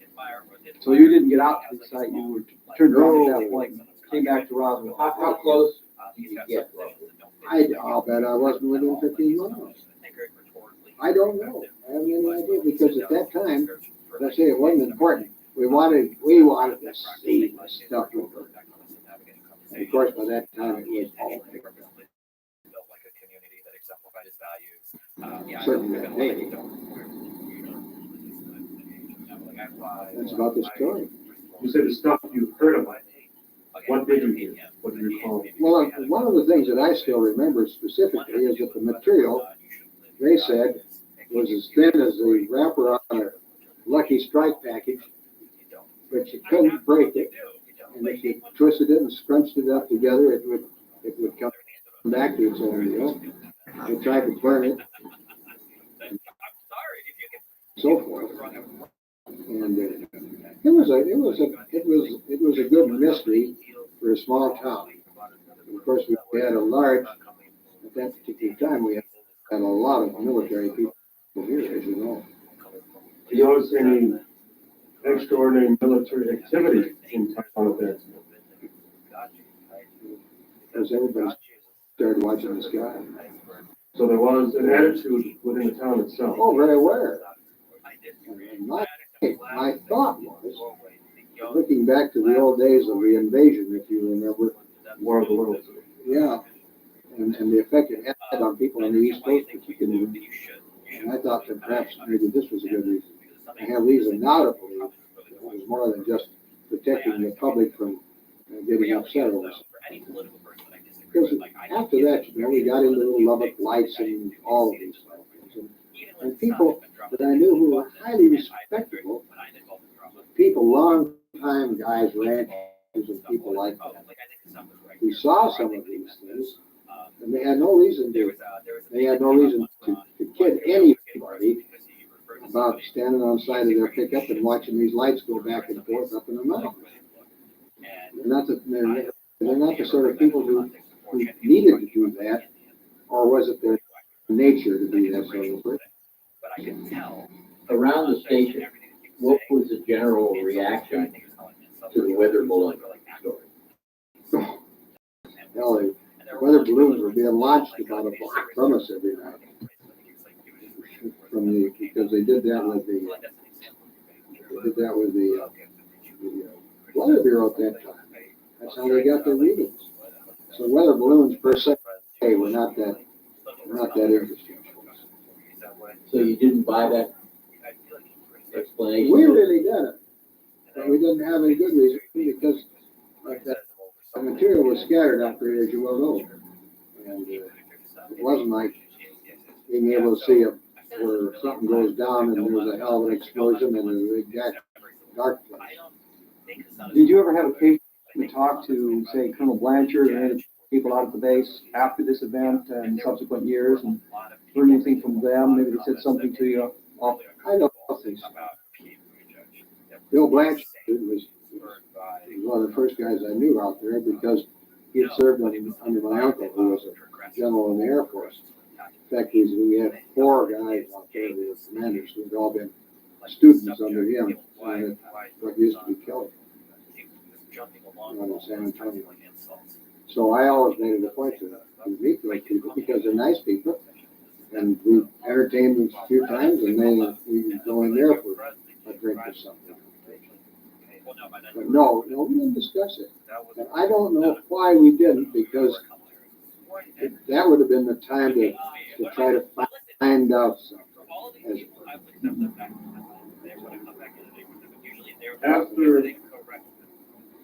So you didn't get out to the site, you were turned around at that point, and came back to Roswell. How close did you get? I'll bet I wasn't within 15 miles. I don't know. I have any idea because at that time, let's say it wasn't important. We wanted to see the stuff over. And of course, by that time, it was all picked up. Certainly that day. That's about the story. You said the stuff you heard about. What did you hear? What do you recall? Well, one of the things that I still remember specifically is that the material, they said, was as thin as the wrapper on a Lucky Strike package, but you couldn't break it. And if you twisted it and scrunched it up together, it would come back to its own deal. They tried to burn it, and so forth. And it was a good mystery for a small town. And of course, we had a large, at that particular time, we had a lot of military people here, as you know. Do you notice any extraordinary military activity in town at that time? Because everybody started watching the sky. So there was an attitude within the town itself. Oh, very aware. And my thought was, looking back to the old days of the invasion, if you remember. War of the Worlds. Yeah. And the effect it had on people on the East Coast particularly. And I thought that perhaps maybe this was a good reason. I have reason now to believe it was more than just protecting the public from getting upset over something. Because after that, we got into the Lubbock Lights and all of these things. And people that I knew who were highly respectable, people, long-time guys, ranchers, and people like that. We saw some of these things, and they had no reason to kid anybody about standing on the side of their pickup and watching these lights go back and forth up in the mountains. They're not the sort of people who needed to do that, or was it their nature to do that sort of work? Around the station, what was the general reaction to the weather balloon story? Hell, the weather balloons were being launched about a block from us every night. Because they did that with the Weather Bureau at that time. That's how they got their readings. So weather balloons per se were not that interesting. So you didn't buy that explanation? We really didn't, but we didn't have any good reason because the material was scattered out there, as you well know, and it wasn't like being able to see where something goes down and there's a hell of an explosion and there's a big dark place. Did you ever have occasion to talk to, say, Colonel Blanchard or any people out at the base after this event and subsequent years and learn anything from them? Maybe they said something to you? I know things. Bill Blanchard was one of the first guys I knew out there because he had served under my uncle, who was a general in the Air Force. In fact, we had 4 guys out there who were commanders who had all been students under him. And what used to be Kelly out in San Antonio. So I always made it a point to meet those people because they're nice people. And we entertained them a few times, and then we go in there for a drink or something. But no, we didn't discuss it. And I don't know why we didn't, because that would have been the time to try to find out something. After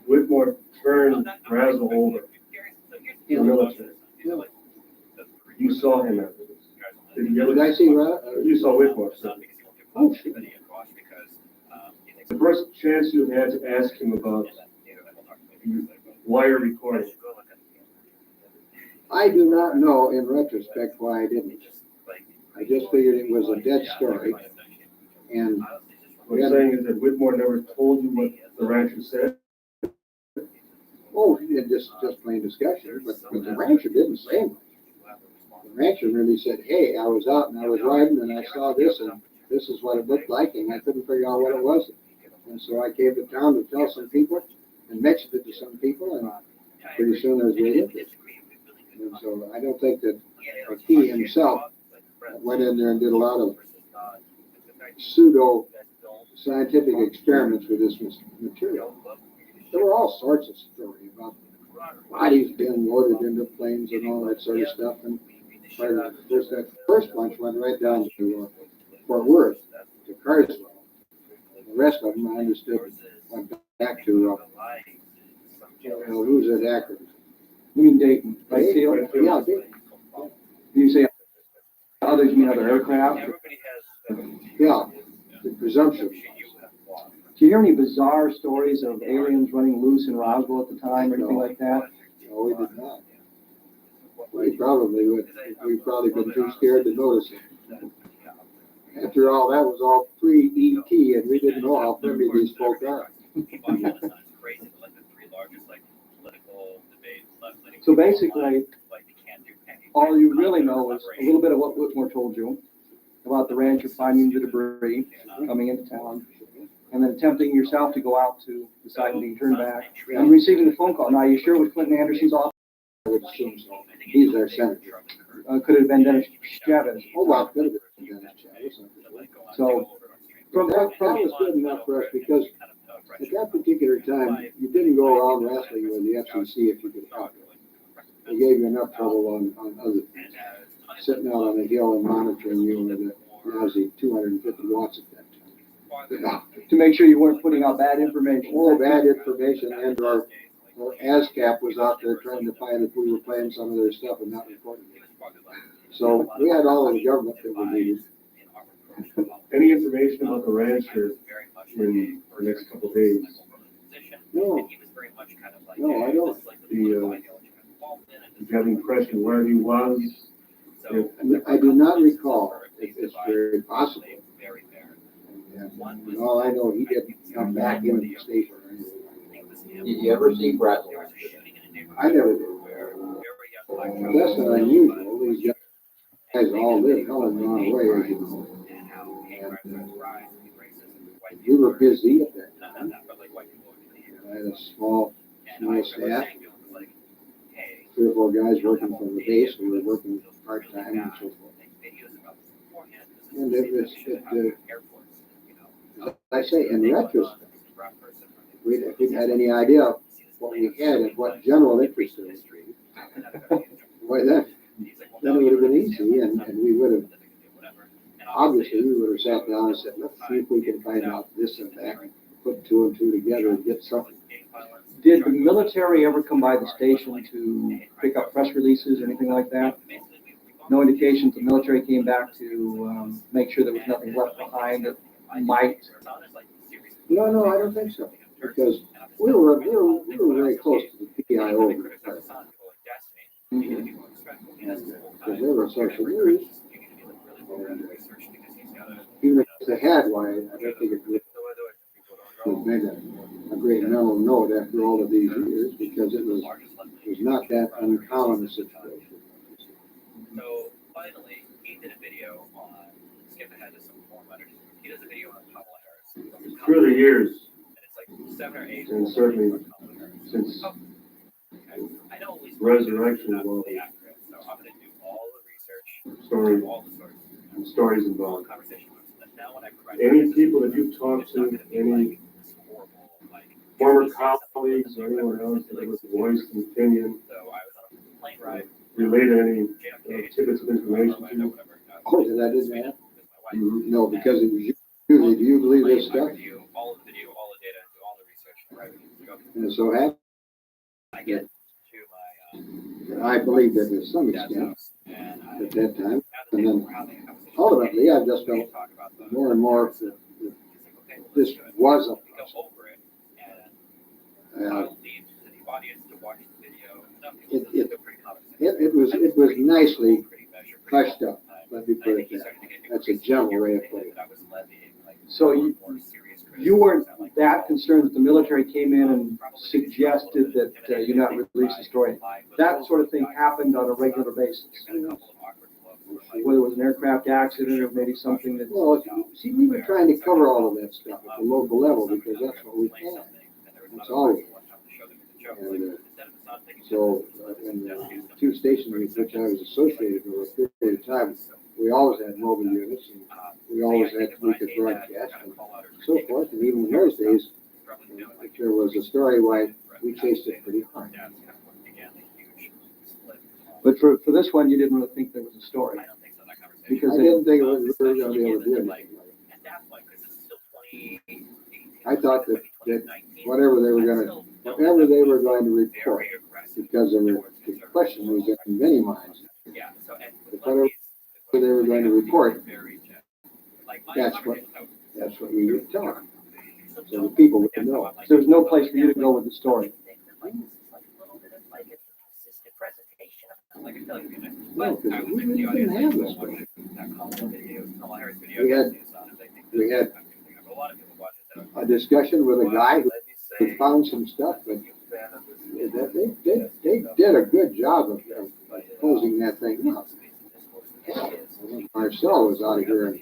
Whitmore turned Razzle over in the military, you saw him after this. Did I see Razzle? You saw Whitmore, sir. Oh, shit. The first chance you had to ask him about wire recording. I do not know in retrospect why I didn't. I just figured it was a dead story. And what I'm saying is that Whitmore never told you what the rancher said. Oh, it just plain discussion, but the rancher didn't say much. The rancher really said, hey, I was out and I was riding and I saw this and this is what it looked like and I couldn't figure out what it was. And so I came to town to tell some people and mentioned it to some people, and pretty soon there was great interest. And so I don't think that he himself went in there and did a lot of pseudo scientific experiments with this material. There were all sorts of stories about bodies being loaded into planes and all that sort of stuff. And that first bunch went right down to Fort Worth, to Carswell. The rest of them, I understood, went back to, who's that actor? You mean Dayton, right? Yeah, Dayton. You say others, you mean other aircraft? Yeah, the presumption. Do you hear any bizarre stories of aliens running loose in Roswell at the time or anything like that? No, we did not. We probably would. We've probably been too scared to notice it. After all, that was all pre-ET, and we didn't know how friendly these folk are. So basically, all you really know is a little bit of what Whitmore told you about the rancher finding the debris coming into town, and then attempting yourself to go out to the site and being turned back, and receiving the phone call. Now, are you sure it was Clinton Anderson's office? I would assume so. He's our senator. Could it have been Dennis Chavez? Oh, well, it could have been Dennis Chavez. So, from that was good enough for us, because at that particular time, you didn't go around wrestling with the FCC if you could help it. They gave you enough trouble on other things. Sitting out on a hill and monitoring you with a Nazi 250 watts at that time. To make sure you weren't putting out bad information. Oh, bad information, and our ASCAP was out there trying to find if we were playing some of their stuff and not recording it. So we had all of the government that we needed. Any information about the rancher in the next couple of days? No, I don't. Did you have any impression where he was? I do not recall. It's very possible. And all I know, he didn't come back into the station or anything. Did you ever see Bradley? I never did. That's not unusual. These guys all live hell and gone away, as you know. And we were busy at that time. I had a small staff. 3 or 4 guys working from the base who were working part-time and so forth. And as I say, in retrospect, if we'd had any idea of what we had and what general interest there was, boy, then it would have been easy, and we would have, obviously, we would have sat down and said, let's see if we can find out this and that, and put 2 and 2 together and get something. Did the military ever come by the station to pick up press releases or anything like that? No indications the military came back to make sure there was nothing left behind that might? No, I don't think so, because we were very close to the PIO. Because they were social news. And even if they had one, I don't think it would make a great mental note after all of these years, because it was not that uncommon a situation. he did a video on skip ahead to some form letters. He does a video on Kamala Harris. Through the years, And it's like 7 or 8. and certainly since I know at least resurrection of all the accurate, so I'm going to do all the research, story, all the stories, and stories all involved. the conversation. And now when I provide Any people that you've talked to, any this horrible, like, former colleagues or anyone else that has voiced an opinion, so I was on a plane ride, related any JFK, tidbits of information to you? Oh, did I do that? No, because it was usually, do you believe this stuff? review all of the video, all the data, do all the research, and write it. And so happened I get to my I believed it to some dad's extent house, and at that time. the And table, then we're having a conversation. ultimately, I just felt Talk about the more and more that this was a we go over it, and uh, I'll leave to the audience to watch the video. it was nicely hushed up. Let me put it that way. That's a general way of putting it. So you weren't that concerned that the military came in and suggested that you not release the story. That sort of thing happened on a regular basis. Whether it was an aircraft accident or maybe something that. Well, see, we were trying to cover all of that stuff at the local level because that's what we had. That's all we had. And so, in the two stations with which I was associated over a period of time, we always had mobile units, and we always had, we could broadcast and so forth. And even in those days, if there was a story, why we chased it pretty hard. But for this one, you didn't really think there was a story. Because I didn't think we were going to be able to do anything like it. I thought that whatever they were going to report, because there were, the question was in many minds, that whatever they were going to report, that's what we would tell them. So the people would know. There was no place for you to go with the story. No, because we really didn't have this story. We had a discussion with a guy who found some stuff, but they did a good job of closing that thing up. Marcel was out of here in,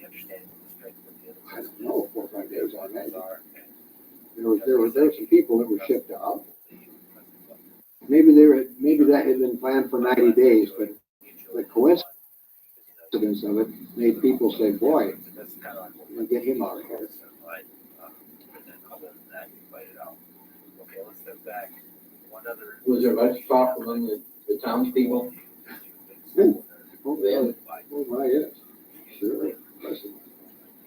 I don't know, 4 or 5 days on that. There were some people that were shipped out. Maybe that had been planned for 90 days, but the coincidence of it made people say, boy, we'll get him out of here. Was there much talk among the townspeople? Oh, my, yes. Sure. Listen,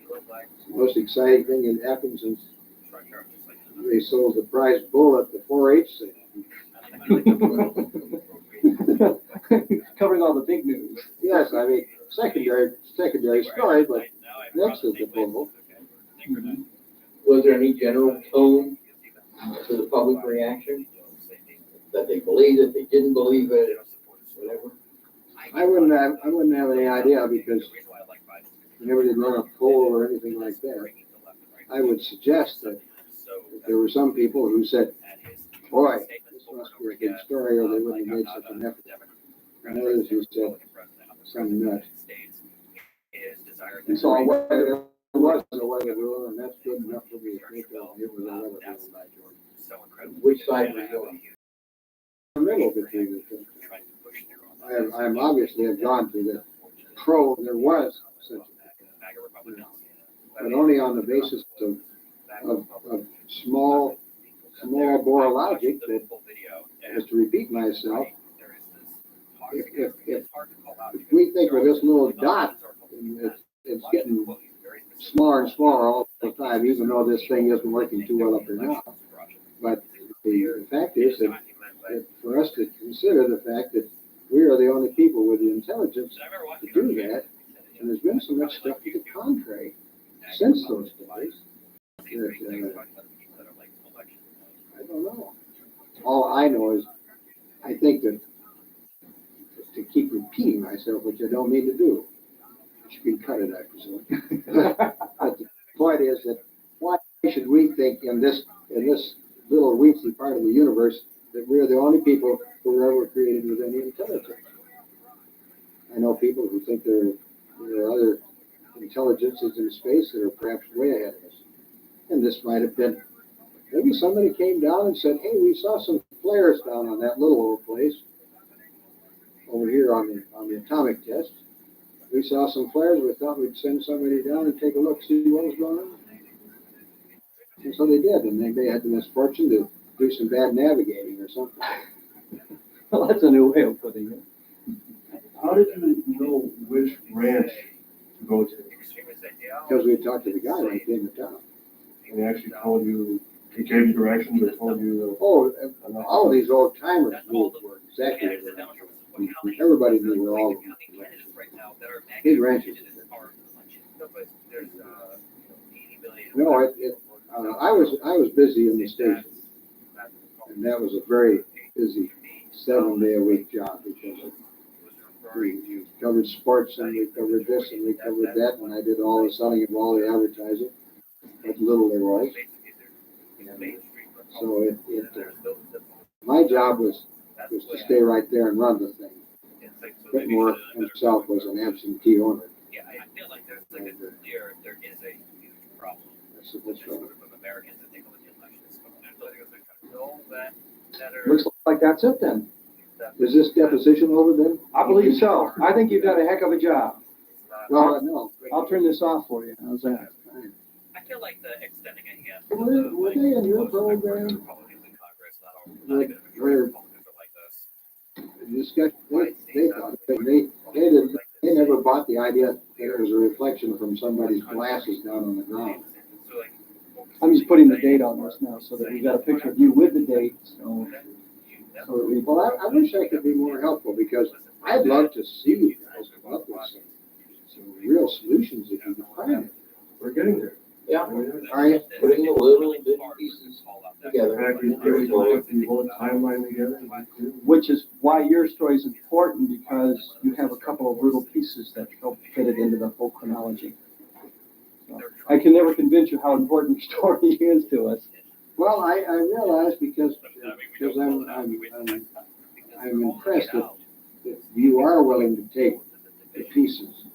the most exciting thing that happened since they sold the prize bull at the 4-H sale. Covering all the big news. Yes, I mean, secondary story, but next is the bull. Was there any general tone to the public reaction? That they believed it, they didn't believe it, whatever? I wouldn't have any idea because we never did run a poll or anything like that. I would suggest that there were some people who said, boy, this must be a good story or they wouldn't have made such an effort. And others who said, some nut. And so whether it was a weather rule, and that's good enough for me to think of it was a weather rule by George. Which side were you on? The middle between the two. I'm obviously have gone to the pro, there was such a thing. But only on the basis of small bore logic that, as to repeat myself, if we think of this little dot, and it's getting smaller and smaller all the time, even though this thing isn't working too well up there now. But the fact is that for us to consider the fact that we are the only people with the intelligence to do that, and there's been so much stuff to the contrary since those days that I don't know. All I know is I think that to keep repeating myself, which I don't mean to do, which you can cut it, I presume. But the point is that why should we think in this little weensy part of the universe that we're the only people who were ever created with any intelligence? I know people who think they're there are other intelligences in space that are perhaps way ahead of us. And this might have been, maybe somebody came down and said, hey, we saw some flares down on that little old place over here on the atomic test. We saw some flares. We thought we'd send somebody down and take a look, see what was going on. And so they did, and they had the misfortune to do some bad navigating or something. Well, that's a new way of putting it. How did you know which ranch to go to? Because we talked to the guy right there in the town. And he actually told you, he gave you directions or told you? Oh, all of these old timers knew where exactly where they were. Everybody knew where all of them were. Big ranches. No, I was busy in the station, and that was a very busy 7-day-a-week job because we covered sports and we covered this and we covered that, and I did all the selling of all the advertising at Little Leroy. So my job was to stay right there and run the thing. Whitmore himself was an absentee owner. Yeah, I feel like there is a huge problem. That's right. Of Americans that think of the elections. I feel like there's no better. Looks like that's it then. Is this deposition over then? I believe so. I think you've done a heck of a job. Well, no. I'll turn this off for you. How's that? I feel like the extending a hand. Were they in your program? Republicans in Congress, not even a majority of Republicans are like this. They never bought the idea that it was a reflection from somebody's glasses down on the ground. I'm just putting the date on this now so that we've got a picture of you with the date. So that we, Well, I wish I could be more helpful because I'd love to see you guys come up with some real solutions if you can find it. We're getting there. Yeah. Are you? Putting the little bit pieces In together. fact, we put the whole timeline together. which is why your story is important, because you have a couple of little pieces that help fit it into the whole chronology. So, I can never convince you how important your story is to us. Well, I realize because I'm impressed that you are willing to take the pieces.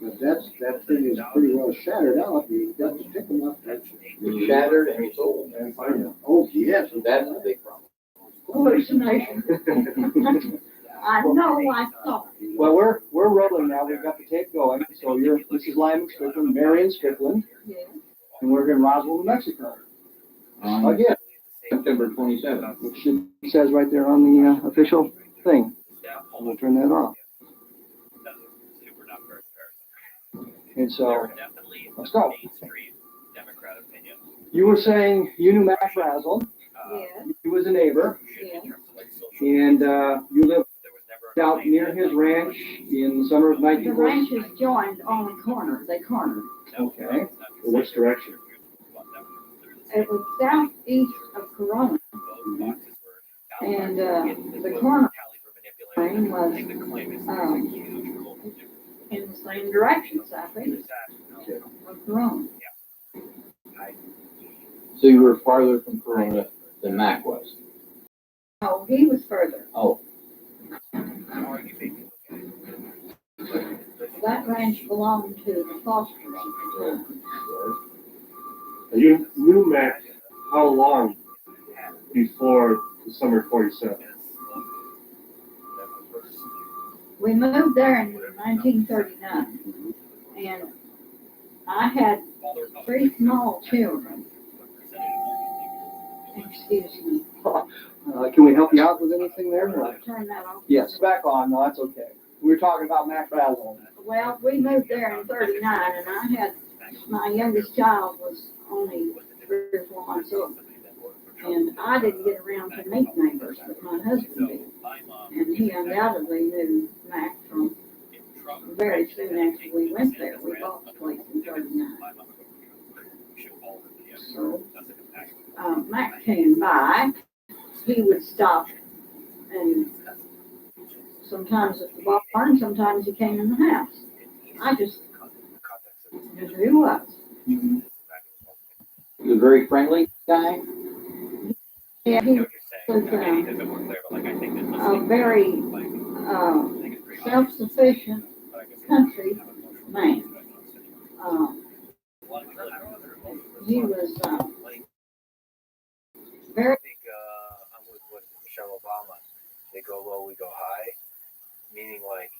But that thing is pretty well shattered out. You've got to pick them up. It's shattered and sold. And find them. Oh, yes. That's the big problem. Hallucination. I know, I thought. Well, we're rolling now. We've got the tape going. So you're Mrs. Lyman Strickland, Marion Strickland, Yes. and we're in Roswell, New Mexico. Again, September 27th. which it says right there on the official thing. We'll turn that off. And so, let's go. You were saying you knew Mac Razzle. Yes. He was a neighbor, Yes. and you lived out near his ranch in the summer of The 1940. ranches joined on the corner. They cornered. Okay. Which direction? It was southeast of Corona. And the corner line was in the same direction, southeast of Corona. So you were farther from Corona than Mac was. Oh, he was further. Oh, That ranch belonged to the Fosters. You knew Mac how long before the summer of 47? We moved there in 1939, and I had 3 small children. Excuse me. Can we help you out with anything there? Turn that off. Yes, back on. No, that's okay. We were talking about Mac Razzle. Well, we moved there in 39, and I had, my youngest child was only 3 or 4 months old. And I didn't get around to meet neighbors, but my husband did. And he undoubtedly knew Mac from very soon after we went there. We bought the place in 39. So, Mac came by. He would stop, and sometimes at the barn, sometimes he came in the house. I just knew who he was. he was a very friendly guy. Yeah, he was a very self-sufficient country man. He was very. I think I'm with Michelle Obama. They go low, we go high. Meaning, like,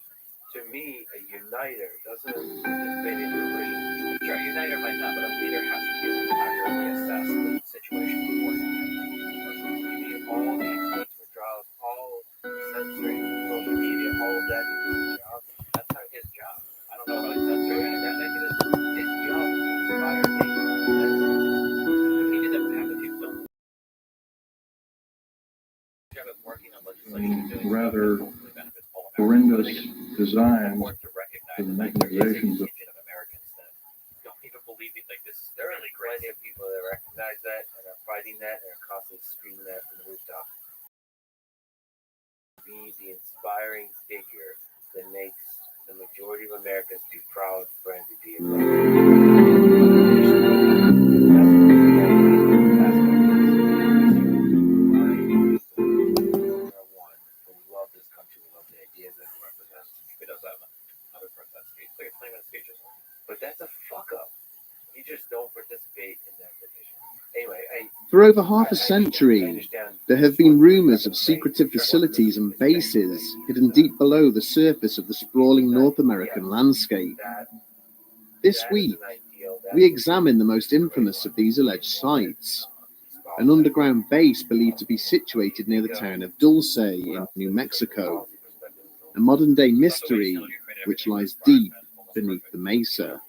to me, a uniter doesn't participate in collision. Sure, a uniter might not, but a leader has to be able to accurately assess the situation beforehand. All the engagement withdrawals, all censoring, social media, all of that is his job. That's not his job. I don't know about censoring and that. His job is to inspire me. He did that with half the people. Rather horrendous designs and mechanizations of don't even believe it. Like this, there are plenty of people that recognize that and are fighting that and are constantly screaming that from the rooftop. Be the inspiring figure that makes the majority of Americans be proud for him to be a love this country, we love the ideas that it represents. It does have 100% speech, like a 20-minute speech or something. But that's a fuck up. You just don't participate in that division. Anyway, for over half a century, there have been rumors of secretive facilities and bases hidden deep below the surface of the sprawling North American landscape. This week, we examine the most infamous of these alleged sites, an underground base believed to be situated near the town of Dulce in New Mexico, a modern-day mystery which lies deep beneath the mesa.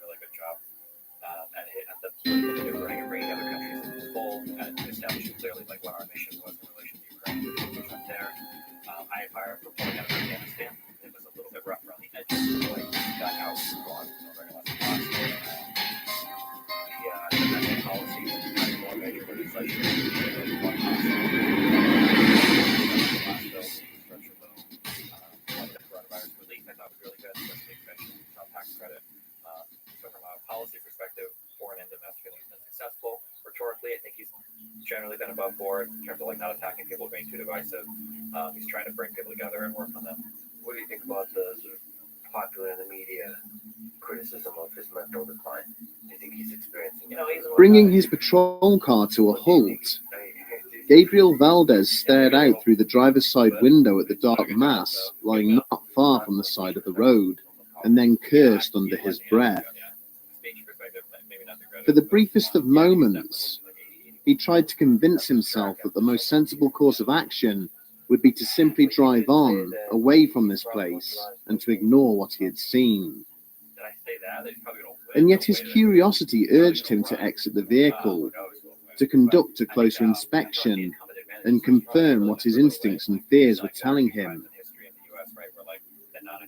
I admire for pulling out of Afghanistan. It was a little bit rough around the edges, like got out and gone. The domestic policy was kind of more major legislation. One the coronavirus relief I thought was really good. That's the extension of child tax credit. So from a policy perspective, foreign and domestic, he's been successful. Rhetorically, I think he's generally been above board in terms of like not attacking people being too divisive. He's trying to bring people together and work on them. What do you think about the sort of popular in the media criticism of his mental decline? Do you think he's experiencing? Bringing his patrol car to a halt, Gabriel Valdez stared out through the driver's side window at the dark mass lying not far from the side of the road, and then cursed under his breath. For the briefest of moments, he tried to convince himself that the most sensible course of action would be to simply drive on, away from this place, and to ignore what he had seen. And yet his curiosity urged him to exit the vehicle, to conduct a closer inspection, and confirm what his instincts and fears were telling him.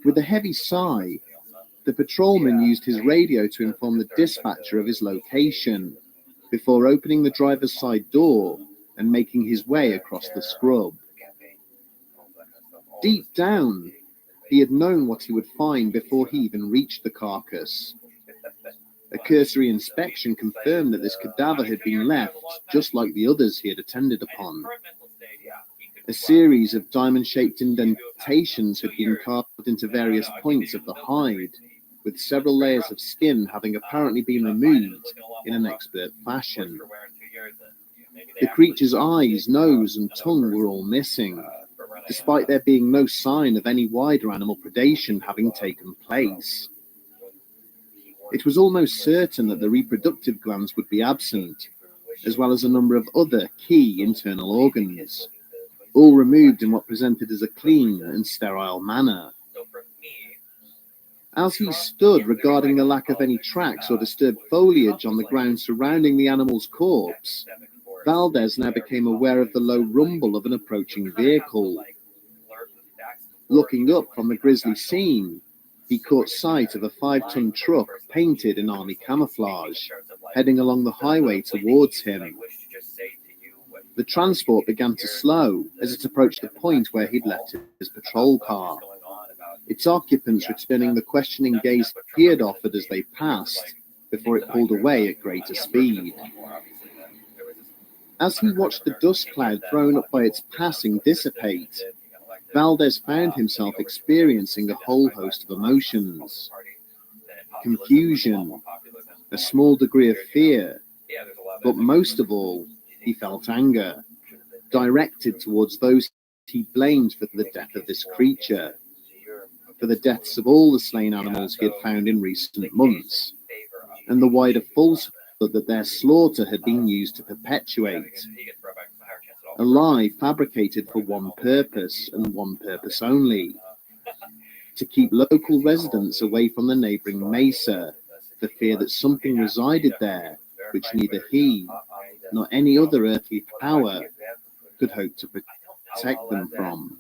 With a heavy sigh, the patrolman used his radio to inform the dispatcher of his location, before opening the driver's side door and making his way across the scrub. Deep down, he had known what he would find before he even reached the carcass. A cursory inspection confirmed that this cadaver had been left just like the others he had attended upon. A series of diamond-shaped indentations had been carved into various points of the hide, with several layers of skin having apparently been removed in an expert fashion. The creature's eyes, nose, and tongue were all missing, despite there being no sign of any wider animal predation having taken place. It was almost certain that the reproductive glands would be absent, as well as a number of other key internal organs, all removed in what presented as a clean and sterile manner. As he stood regarding the lack of any tracks or disturbed foliage on the ground surrounding the animal's corpse, Valdez now became aware of the low rumble of an approaching vehicle. Looking up from the grisly scene, he caught sight of a 5-ton truck painted in army camouflage, heading along the highway towards him. The transport began to slow as it approached the point where he'd left his patrol car, its occupants returning the questioning gaze he had offered as they passed, before it pulled away at greater speed. As he watched the dust cloud thrown up by its passing dissipate, Valdez found himself experiencing a whole host of emotions. confusion, a small degree of fear, but most of all, he felt anger, directed towards those he blamed for the death of this creature, for the deaths of all the slain animals he had found in recent months, and the wider falsehood that their slaughter had been used to perpetuate a lie fabricated for one purpose and one purpose only: to keep local residents away from the neighboring mesa, for fear that something resided there which neither he nor any other earthly power could hope to protect them from.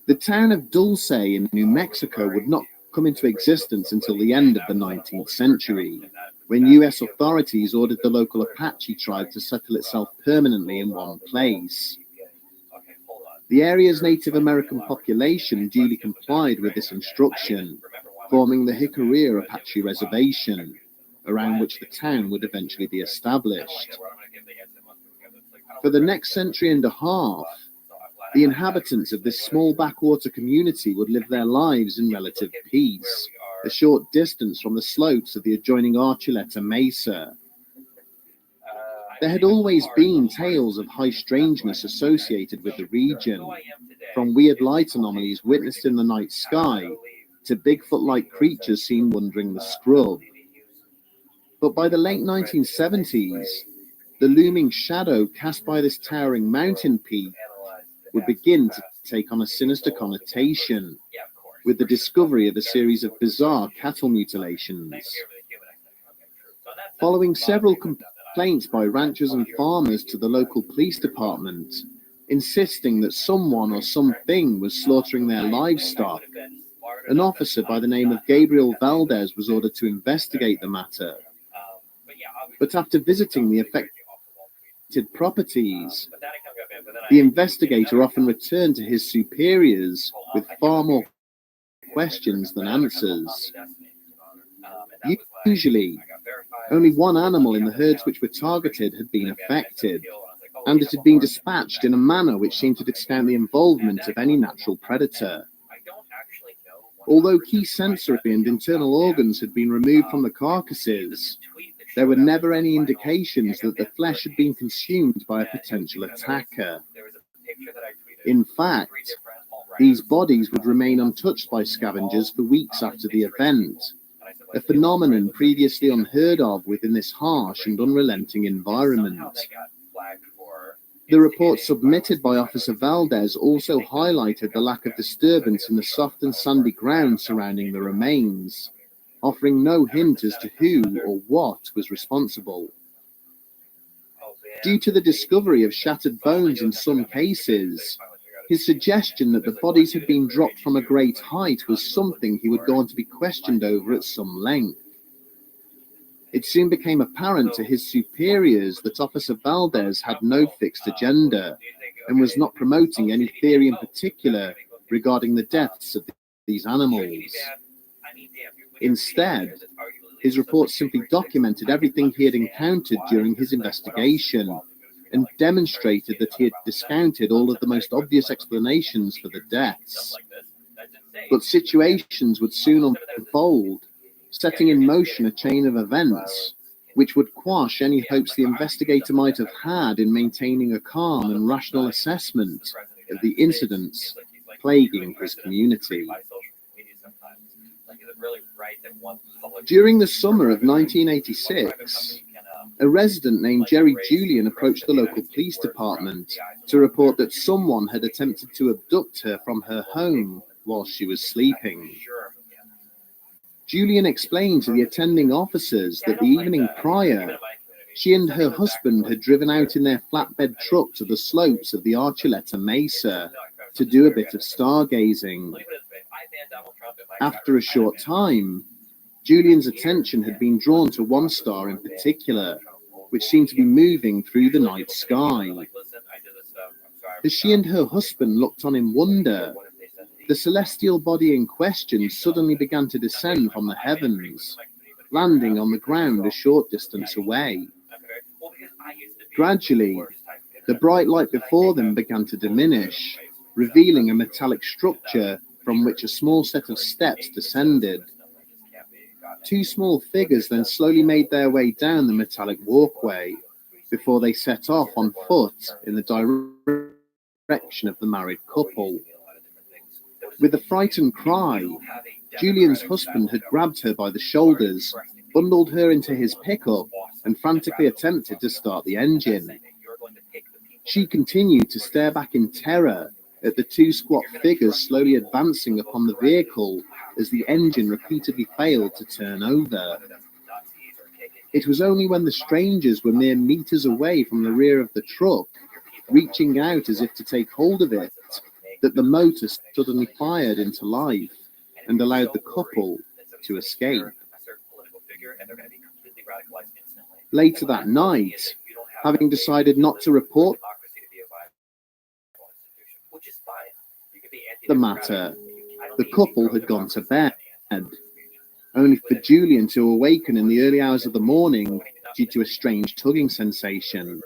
The town of Dulce in New Mexico would not come into existence until the end of the 19th century, when U.S. authorities ordered the local Apache tribe to settle itself permanently in one place. The area's Native American population duly complied with this instruction, forming the Jicarilla Apache Reservation, around which the town would eventually be established. For the next century and a half, the inhabitants of this small backwater community would live their lives in relative peace, a short distance from the slopes of the adjoining Archuleta Mesa. There had always been tales of high strangeness associated with the region, from weird light anomalies witnessed in the night sky to Bigfoot-like creatures seen wandering the scrub. But by the late 1970s, the looming shadow cast by this towering mountain peak would begin to take on a sinister connotation, with the discovery of a series of bizarre cattle mutilations. Following several complaints by ranchers and farmers to the local police department, insisting that someone or something was slaughtering their livestock, an officer by the name of Gabriel Valdez was ordered to investigate the matter. But after visiting the affected properties, the investigator often returned to his superiors with far more questions than answers. Usually, only one animal in the herds which were targeted had been affected, and it had been dispatched in a manner which seemed to discount the involvement of any natural predator. Although key sensory and internal organs had been removed from the carcasses, there were never any indications that the flesh had been consumed by a potential attacker. In fact, these bodies would remain untouched by scavengers for weeks after the event, a phenomenon previously unheard of within this harsh and unrelenting environment. The report submitted by Officer Valdez also highlighted the lack of disturbance in the soft and sandy ground surrounding the remains, offering no hint as to who or what was responsible. Due to the discovery of shattered bones in some cases, his suggestion that the bodies had been dropped from a great height was something he would go on to be questioned over at some length. It soon became apparent to his superiors that Officer Valdez had no fixed agenda and was not promoting any theory in particular regarding the deaths of these animals. Instead, his report simply documented everything he had encountered during his investigation and demonstrated that he had discounted all of the most obvious explanations for the deaths. But situations would soon unfold, setting in motion a chain of events which would quash any hopes the investigator might have had in maintaining a calm and rational assessment of the incidents plaguing his community. During the summer of 1986, a resident named Jerry Julian approached the local police department to report that someone had attempted to abduct her from her home while she was sleeping. Julian explained to the attending officers that the evening prior, she and her husband had driven out in their flatbed truck to the slopes of the Archuleta Mesa to do a bit of stargazing. After a short time, Julian's attention had been drawn to one star in particular, which seemed to be moving through the night sky. As she and her husband looked on in wonder, the celestial body in question suddenly began to descend from the heavens, landing on the ground a short distance away. Gradually, the bright light before them began to diminish, revealing a metallic structure from which a small set of steps descended. Two small figures then slowly made their way down the metallic walkway before they set off on foot in the direction of the married couple. With a frightened cry, Julian's husband had grabbed her by the shoulders, bundled her into his pickup, and frantically attempted to start the engine. She continued to stare back in terror at the two squat figures slowly advancing upon the vehicle as the engine repeatedly failed to turn over. It was only when the strangers were mere meters away from the rear of the truck, reaching out as if to take hold of it, that the motor suddenly fired into life and allowed the couple to escape. Later that night, having decided not to report the matter, the couple had gone to bed, only for Julian to awaken in the early hours of the morning due to a strange tugging sensation.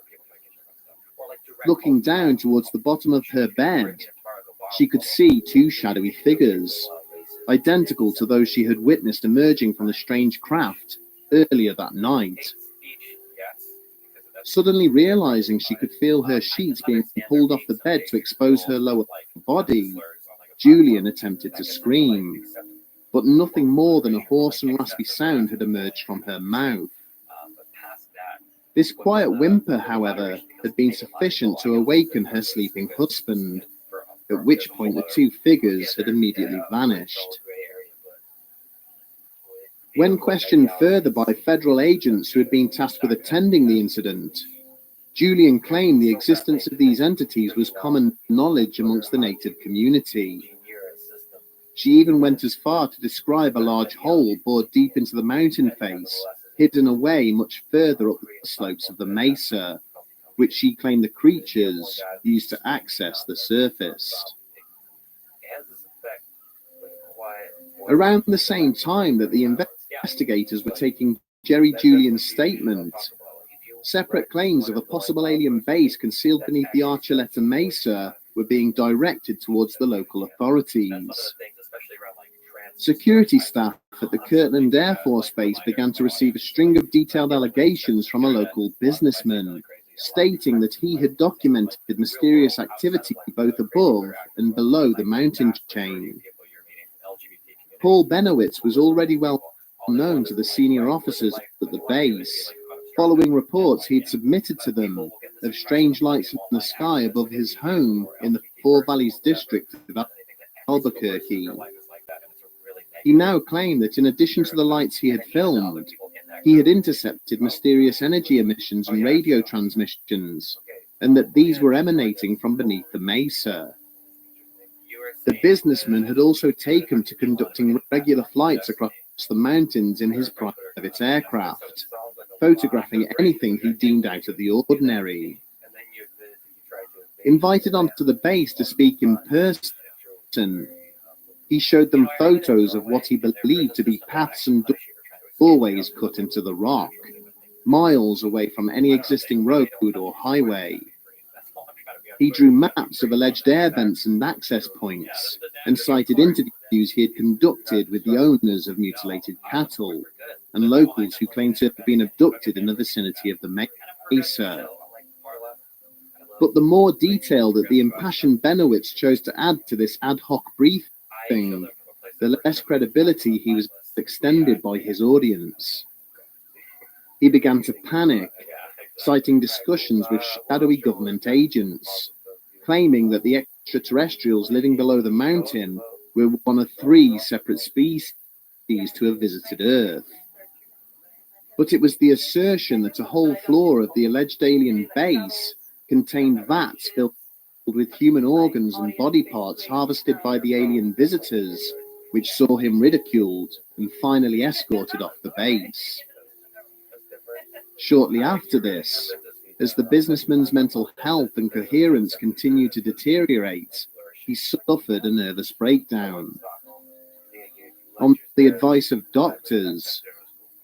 Looking down towards the bottom of her bed, she could see two shadowy figures, identical to those she had witnessed emerging from the strange craft earlier that night. Suddenly realizing she could feel her sheets being pulled off the bed to expose her lower body, Julian attempted to scream, but nothing more than a hoarse and raspy sound had emerged from her mouth. This quiet whimper, however, had been sufficient to awaken her sleeping husband, at which point the two figures had immediately vanished. When questioned further by federal agents who had been tasked with attending the incident, Julian claimed the existence of these entities was common knowledge amongst the native community. She even went as far to describe a large hole bored deep into the mountain face, hidden away much further up the slopes of the mesa, which she claimed the creatures used to access the surface. Around the same time that the investigators were taking Jerry Julian's statement, separate claims of a possible alien base concealed beneath the Archuleta Mesa were being directed towards the local authorities. Security staff at the Kirtland Air Force Base began to receive a string of detailed allegations from a local businessman, stating that he had documented mysterious activity both above and below the mountain chain. Paul Benowitz was already well known to the senior officers at the base, following reports he'd submitted to them of strange lights in the sky above his home in the Four Valleys district of Albuquerque. He now claimed that in addition to the lights he had filmed, he had intercepted mysterious energy emissions and radio transmissions, and that these were emanating from beneath the mesa. The businessman had also taken to conducting regular flights across the mountains in his private aircraft, photographing anything he deemed out of the ordinary. Invited onto the base to speak in person, he showed them photos of what he believed to be paths and doorways cut into the rock, miles away from any existing road or highway. He drew maps of alleged air vents and access points, and cited interviews he had conducted with the owners of mutilated cattle and locals who claimed to have been abducted in the vicinity of the mesa. But the more detail that the impassioned Benowitz chose to add to this ad hoc briefing, the less credibility he was extended by his audience. He began to panic, citing discussions with shadowy government agents, claiming that the extraterrestrials living below the mountain were one of 3 separate species to have visited Earth. But it was the assertion that a whole floor of the alleged alien base contained vats filled with human organs and body parts harvested by the alien visitors, which saw him ridiculed and finally escorted off the base. Shortly after this, as the businessman's mental health and coherence continued to deteriorate, he suffered a nervous breakdown. On the advice of doctors,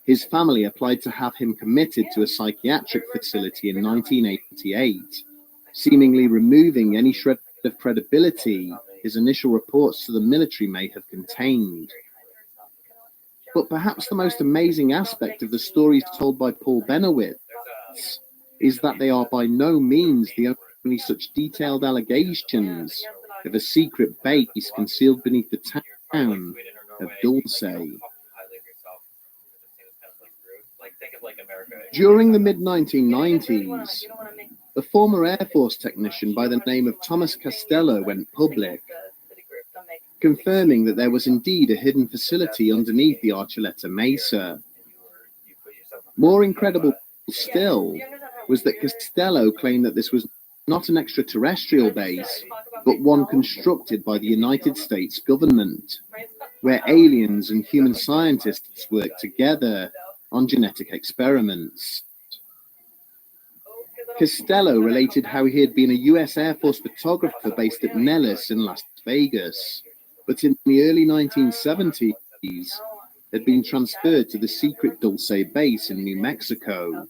his family applied to have him committed to a psychiatric facility in 1988, seemingly removing any shred of credibility his initial reports to the military may have contained. But perhaps the most amazing aspect of the stories told by Paul Benowitz is that they are by no means the only such detailed allegations of a secret base concealed beneath the town of Dulce. During the mid-1990s, a former Air Force technician by the name of Thomas Costello went public, confirming that there was indeed a hidden facility underneath the Archuleta Mesa. More incredible still was that Costello claimed that this was not an extraterrestrial base, but one constructed by the United States government, where aliens and human scientists worked together on genetic experiments. Costello related how he had been a US Air Force photographer based at Nellis in Las Vegas, but in the early 1970s had been transferred to the secret Dulce base in New Mexico.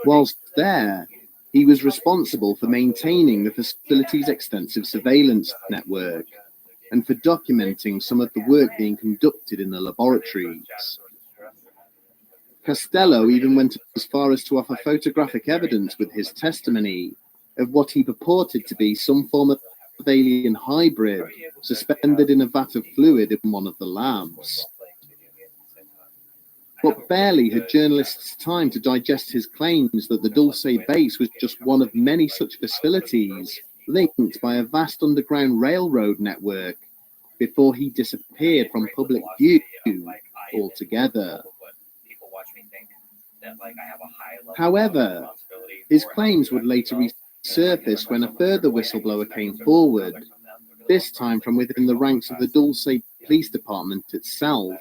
Whilst there, he was responsible for maintaining the facility's extensive surveillance network and for documenting some of the work being conducted in the laboratories. Costello even went as far as to offer photographic evidence with his testimony of what he purported to be some form of alien hybrid suspended in a vat of fluid in one of the labs. But barely had journalists time to digest his claims that the Dulce base was just one of many such facilities linked by a vast underground railroad network before he disappeared from public view altogether. However, his claims would later resurface when a further whistleblower came forward, this time from within the ranks of the Dulce Police Department itself.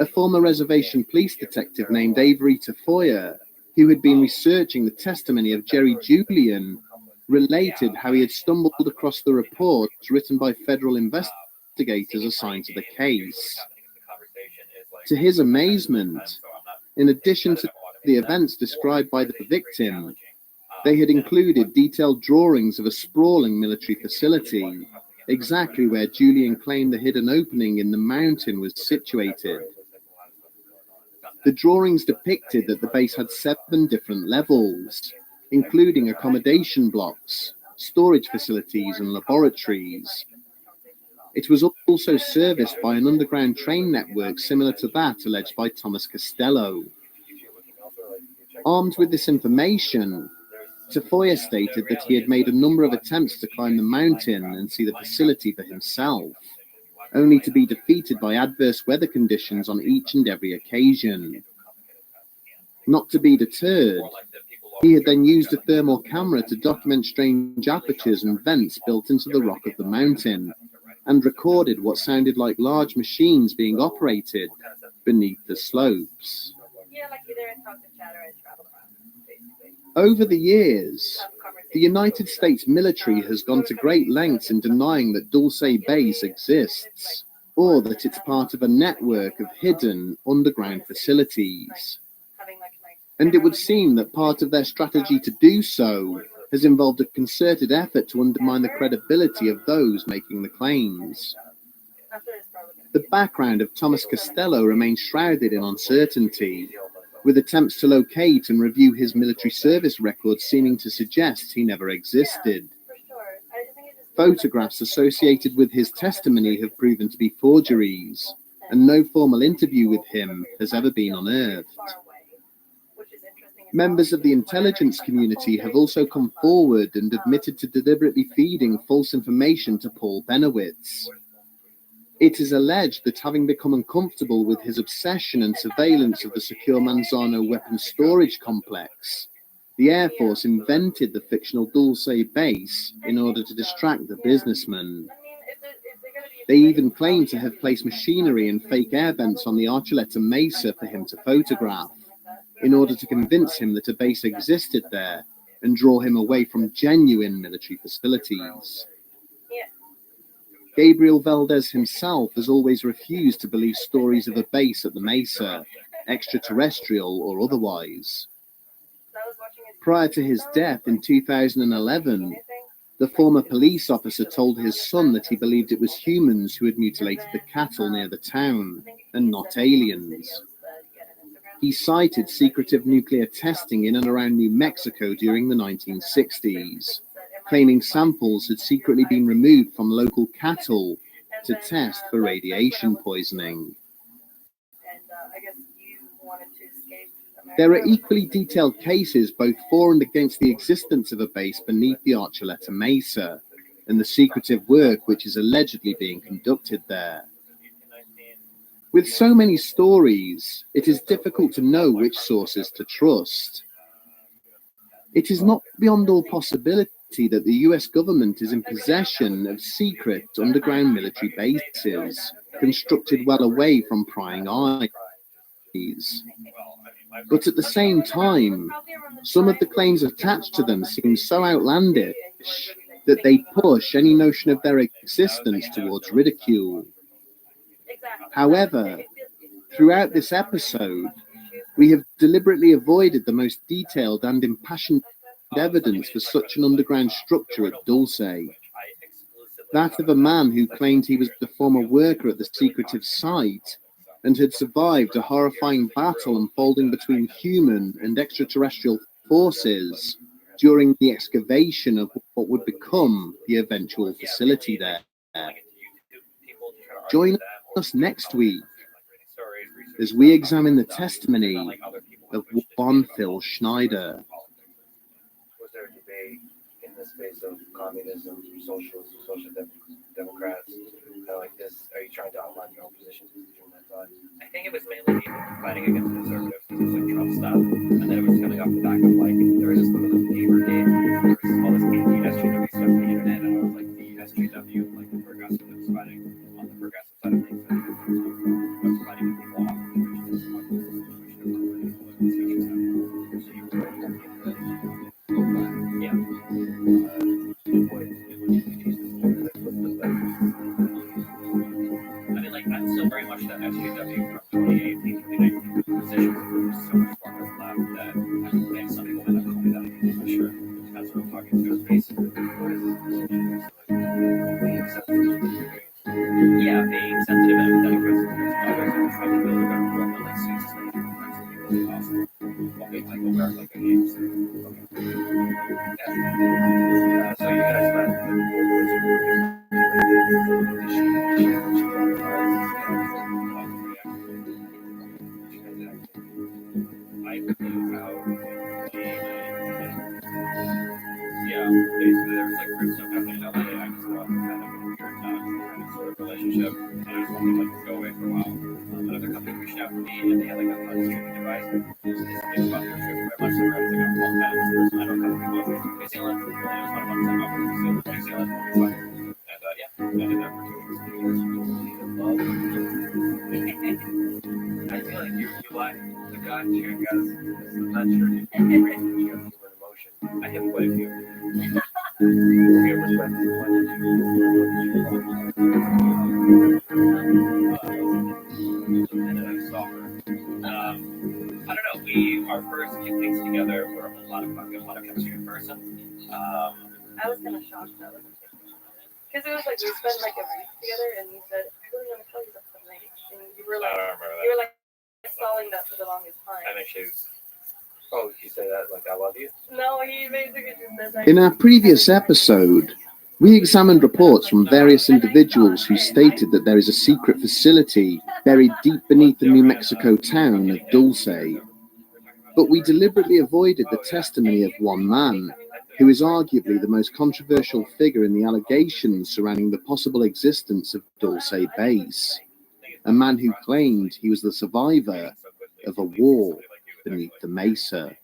A former reservation police detective named Avery Tafoya, who had been researching the testimony of Jerry Julian, related how he had stumbled across the reports written by federal investigators assigned to the case. To his amazement, in addition to the events described by the victim, they had included detailed drawings of a sprawling military facility, exactly where Julian claimed the hidden opening in the mountain was situated. The drawings depicted that the base had 7 different levels, including accommodation blocks, storage facilities, and laboratories. It was also serviced by an underground train network similar to that alleged by Thomas Costello. Armed with this information, Tafoya stated that he had made a number of attempts to climb the mountain and see the facility for himself, only to be defeated by adverse weather conditions on each and every occasion. Not to be deterred, he had then used a thermal camera to document strange apertures and vents built into the rock of the mountain, and recorded what sounded like large machines being operated beneath the slopes. Over the years, the United States military has gone to great lengths in denying that Dulce Base exists, or that it's part of a network of hidden underground facilities. And it would seem that part of their strategy to do so has involved a concerted effort to undermine the credibility of those making the claims. The background of Thomas Costello remains shrouded in uncertainty, with attempts to locate and review his military service records seeming to suggest he never existed. Photographs associated with his testimony have proven to be forgeries, and no formal interview with him has ever been unearthed. Members of the intelligence community have also come forward and admitted to deliberately feeding false information to Paul Benowitz. It is alleged that having become uncomfortable with his obsession and surveillance of the secure Manzano weapons storage complex, the Air Force invented the fictional Dulce base in order to distract the businessman. They even claimed to have placed machinery and fake air vents on the Archuleta Mesa for him to photograph, in order to convince him that a base existed there and draw him away from genuine military facilities. Gabriel Valdez himself has always refused to believe stories of a base at the Mesa, extraterrestrial or otherwise. Prior to his death in 2011, The former police officer told his son that he believed it was humans who had mutilated the cattle near the town, and not aliens. He cited secretive nuclear testing in and around New Mexico during the 1960s, claiming samples had secretly been removed from local cattle to test for radiation poisoning. There are equally detailed cases both for and against the existence of a base beneath the Archuleta Mesa and the secretive work which is allegedly being conducted there. With so many stories, it is difficult to know which sources to trust. It is not beyond all possibility that the US government is in possession of secret underground military bases constructed well away from prying eyes. But at the same time, some of the claims attached to them seem so outlandish that they push any notion of their existence towards ridicule. However, throughout this episode, we have deliberately avoided the most detailed and impassioned evidence for such an underground structure at Dulce. That of a man who claimed he was the former worker at the secretive site and had survived a horrifying battle unfolding between human and extraterrestrial forces during the excavation of what would become the eventual facility there. Join us next week as we examine the testimony of one Phil Schneider. Was there a debate in the space of communism, socialism, social democrats, kind of like this? Are you trying to outline your own positions between that thought? I think it was mainly people fighting against conservatives because it was like Trump stuff, and then it was coming off the back of like there was this little Gamergate, there was all this anti-SJW stuff on the internet, and it was like the SJW, like the progressive that was fighting on the progressive side of things, and I was fighting with people off the I mean, like, I'm still very much that SJW from 2018, 2019 positions. There's so much far left that I think some people might not call me that again, for sure. That's what I'm talking to. Basically, yeah, being sensitive and empathetic towards others and trying to build a better world that like suits as many different types of people as possible. While being like aware of like a game. So you guys met I flew out yeah, basically there was like group stuff happening in LA. I just got kind of in a weird kind of sort of relationship, and I just wanted to like go away for a while. Another company reached out to me, and they had like a fun streaming device. This big about their trip very much so where I was like, I'm all kind of this person. I don't know how to go to New Zealand. And it was one of them time I went to New Zealand. And yeah, I did that for 2 weeks. I feel like you like the God cheering guys. I'm not sure you can read human emotion. I have quite a few. And then I saw her. I don't know. Our first few things together were a lot of fun. We had a lot of chemistry in person. I was kind of shocked that was because it was like we spent like a week together, and you said, "I really want to tell you something," and you were like, stalling that for the longest time. I think she was. Oh, he said that like I love you. No, he basically just said. In our previous episode, we examined reports from various individuals who stated that there is a secret facility buried deep beneath the New Mexico town of Dulce. But we deliberately avoided the testimony of one man, who is arguably the most controversial figure in the allegations surrounding the possible existence of Dulce Base. A man who claimed he was the survivor of a war beneath the Mesa.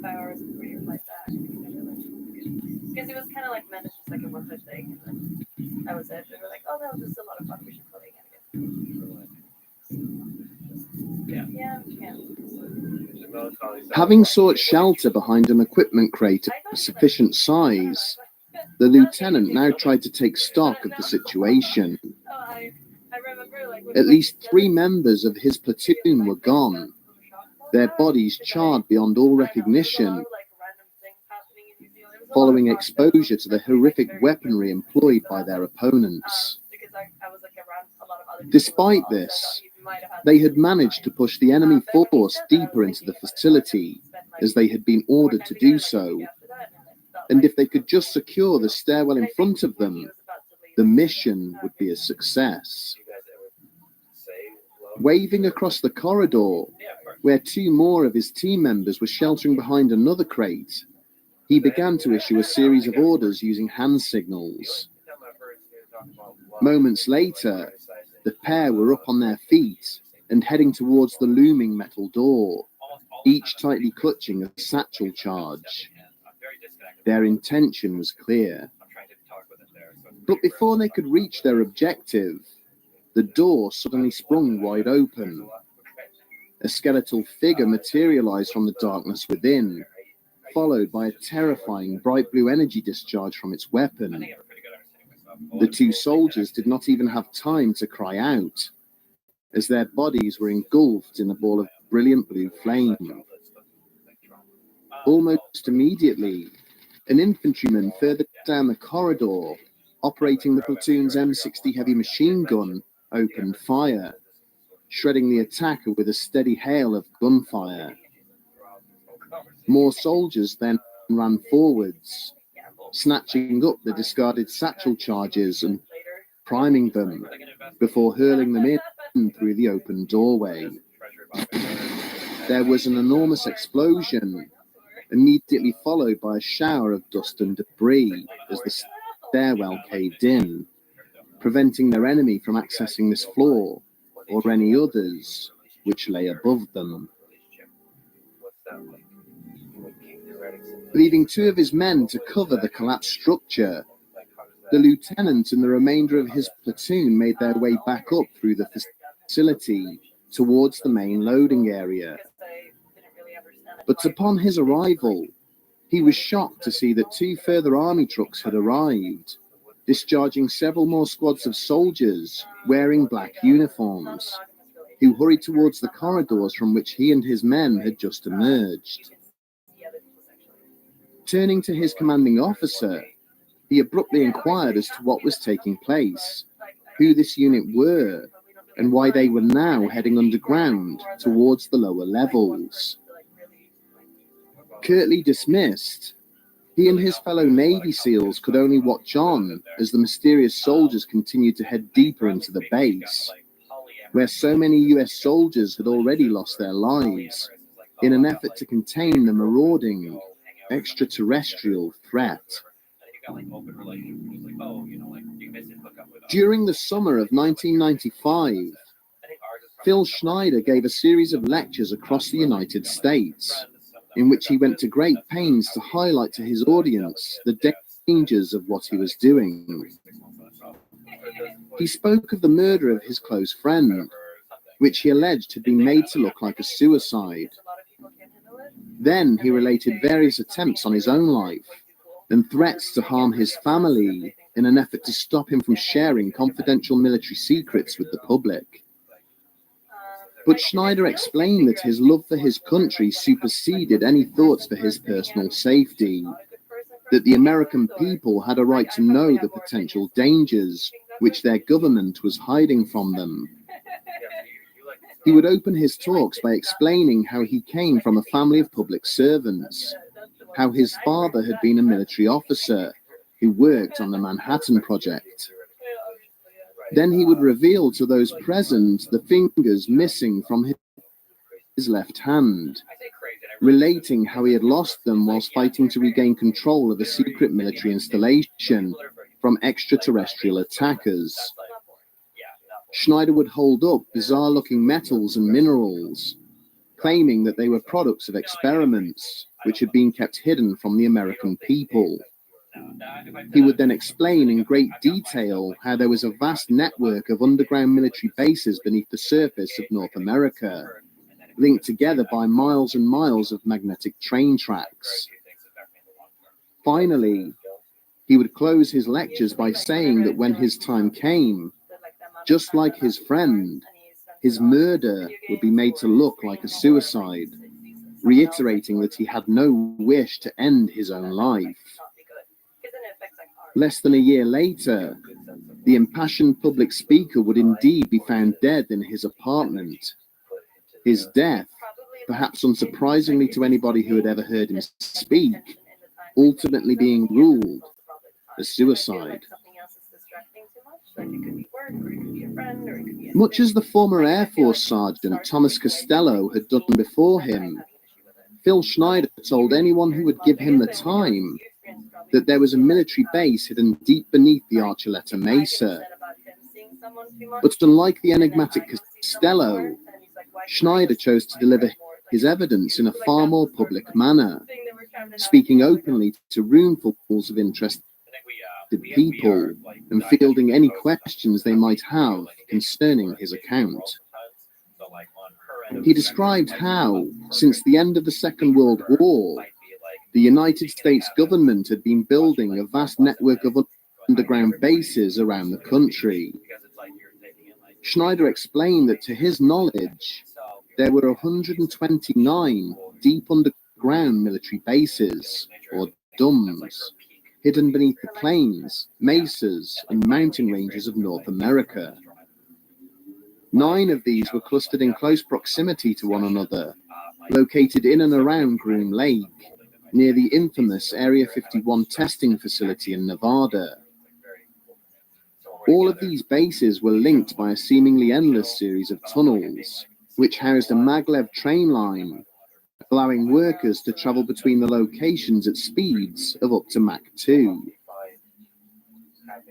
5 hours before your flight back. Because it was kind of like meant as just like a one-time thing, and then that was it. They were like, oh, that was just a lot of fun. We should play again. Yeah. Having sought shelter behind an equipment crate of sufficient size, the lieutenant now tried to take stock of the situation. At least 3 members of his platoon were gone, their bodies charred beyond all recognition, following exposure to the horrific weaponry employed by their opponents. Despite this, they had managed to push the enemy force deeper into the facility, as they had been ordered to do so, and if they could just secure the stairwell in front of them, the mission would be a success. Waving across the corridor, where 2 more of his team members were sheltering behind another crate, he began to issue a series of orders using hand signals. Moments later, the pair were up on their feet and heading towards the looming metal door, each tightly clutching a satchel charge. Their intention was clear. But before they could reach their objective, the door suddenly sprung wide open. A skeletal figure materialized from the darkness within, followed by a terrifying bright blue energy discharge from its weapon. The 2 soldiers did not even have time to cry out, as their bodies were engulfed in a ball of brilliant blue flame. Almost immediately, an infantryman further down the corridor, operating the platoon's M60 heavy machine gun, opened fire, shredding the attacker with a steady hail of gunfire. More soldiers then ran forwards, snatching up the discarded satchel charges and priming them before hurling them in through the open doorway. There was an enormous explosion, immediately followed by a shower of dust and debris as the stairwell caved in, preventing their enemy from accessing this floor or any others which lay above them. Leaving 2 of his men to cover the collapsed structure, the lieutenant and the remainder of his platoon made their way back up through the facility towards the main loading area. But upon his arrival, he was shocked to see that 2 further army trucks had arrived, discharging several more squads of soldiers wearing black uniforms, who hurried towards the corridors from which he and his men had just emerged. Turning to his commanding officer, he abruptly inquired as to what was taking place, who this unit were, and why they were now heading underground towards the lower levels. Curtly dismissed, he and his fellow Navy SEALs could only watch on as the mysterious soldiers continued to head deeper into the base, where so many US soldiers had already lost their lives in an effort to contain the marauding extraterrestrial threat. During the summer of 1995, Phil Schneider gave a series of lectures across the United States, in which he went to great pains to highlight to his audience the dangers of what he was doing. He spoke of the murder of his close friend, which he alleged had been made to look like a suicide. Then he related various attempts on his own life and threats to harm his family in an effort to stop him from sharing confidential military secrets with the public. But Schneider explained that his love for his country superseded any thoughts for his personal safety, that the American people had a right to know the potential dangers which their government was hiding from them. He would open his talks by explaining how he came from a family of public servants, how his father had been a military officer who worked on the Manhattan Project. Then he would reveal to those present the fingers missing from his left hand, relating how he had lost them whilst fighting to regain control of a secret military installation from extraterrestrial attackers. Schneider would hold up bizarre-looking metals and minerals, claiming that they were products of experiments which had been kept hidden from the American people. He would then explain in great detail how there was a vast network of underground military bases beneath the surface of North America, linked together by miles and miles of magnetic train tracks. Finally, he would close his lectures by saying that when his time came, just like his friend, his murder would be made to look like a suicide, reiterating that he had no wish to end his own life. Less than a year later, the impassioned public speaker would indeed be found dead in his apartment. His death, perhaps unsurprisingly to anybody who had ever heard him speak, ultimately being ruled a suicide. Much as the former Air Force Sergeant Thomas Costello had done before him, Phil Schneider told anyone who would give him the time that there was a military base hidden deep beneath the Archuleta Mesa. But unlike the enigmatic Costello, Schneider chose to deliver his evidence in a far more public manner, speaking openly to roomfuls of interested people and fielding any questions they might have concerning his account. He described how, since the end of the Second World War, the United States government had been building a vast network of underground bases around the country. Schneider explained that to his knowledge, there were 129 deep underground military bases, or DUMBs, hidden beneath the plains, mesas, and mountain ranges of North America. 9 of these were clustered in close proximity to one another, located in and around Groom Lake, near the infamous Area 51 testing facility in Nevada. All of these bases were linked by a seemingly endless series of tunnels, which housed a maglev train line, allowing workers to travel between the locations at speeds of up to Mach 2.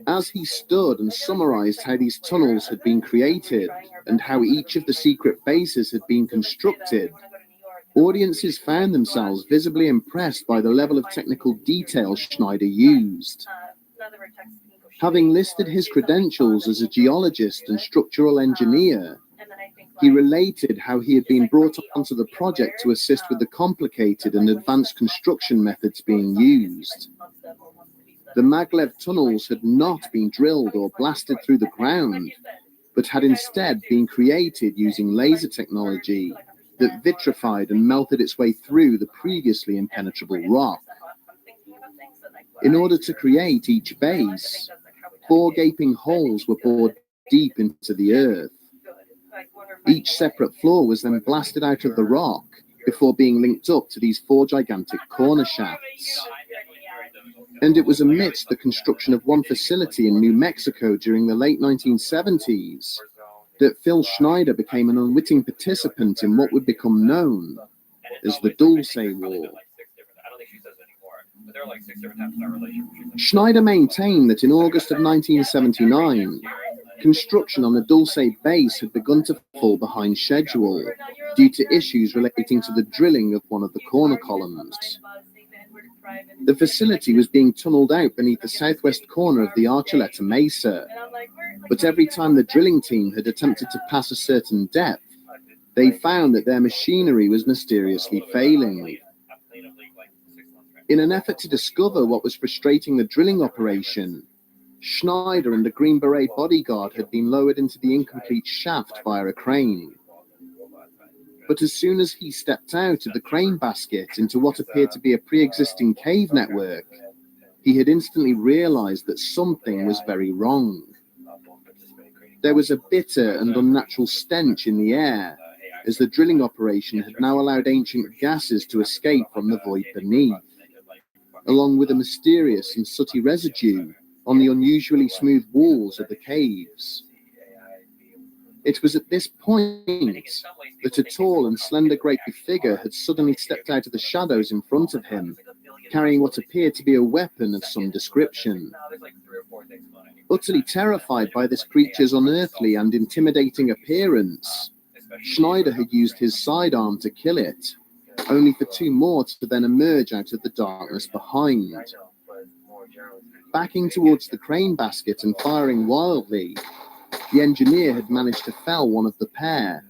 As he stood and summarized how these tunnels had been created and how each of the secret bases had been constructed, audiences found themselves visibly impressed by the level of technical detail Schneider used. Having listed his credentials as a geologist and structural engineer, he related how he had been brought onto the project to assist with the complicated and advanced construction methods being used. The maglev tunnels had not been drilled or blasted through the ground, but had instead been created using laser technology that vitrified and melted its way through the previously impenetrable rock. In order to create each base, 4 gaping holes were bored deep into the earth. Each separate floor was then blasted out of the rock before being linked up to these 4 gigantic corner shafts. And it was amidst the construction of one facility in New Mexico during the late 1970s that Phil Schneider became an unwitting participant in what would become known as the Dulce War. Schneider maintained that in August of 1979, construction on the Dulce base had begun to fall behind schedule due to issues relating to the drilling of one of the corner columns. The facility was being tunneled out beneath the southwest corner of the Archuleta Mesa, but every time the drilling team had attempted to pass a certain depth, they found that their machinery was mysteriously failing. In an effort to discover what was frustrating the drilling operation, Schneider and a Green Beret bodyguard had been lowered into the incomplete shaft via a crane. But as soon as he stepped out of the crane basket into what appeared to be a pre-existing cave network, he had instantly realized that something was very wrong. There was a bitter and unnatural stench in the air, as the drilling operation had now allowed ancient gases to escape from the void beneath, along with a mysterious and sooty residue on the unusually smooth walls of the caves. It was at this point that a tall and slender grey figure had suddenly stepped out of the shadows in front of him, carrying what appeared to be a weapon of some description. Utterly terrified by this creature's unearthly and intimidating appearance, Schneider had used his sidearm to kill it, only for two more to then emerge out of the darkness behind. Backing towards the crane basket and firing wildly, the engineer had managed to fell one of the pair,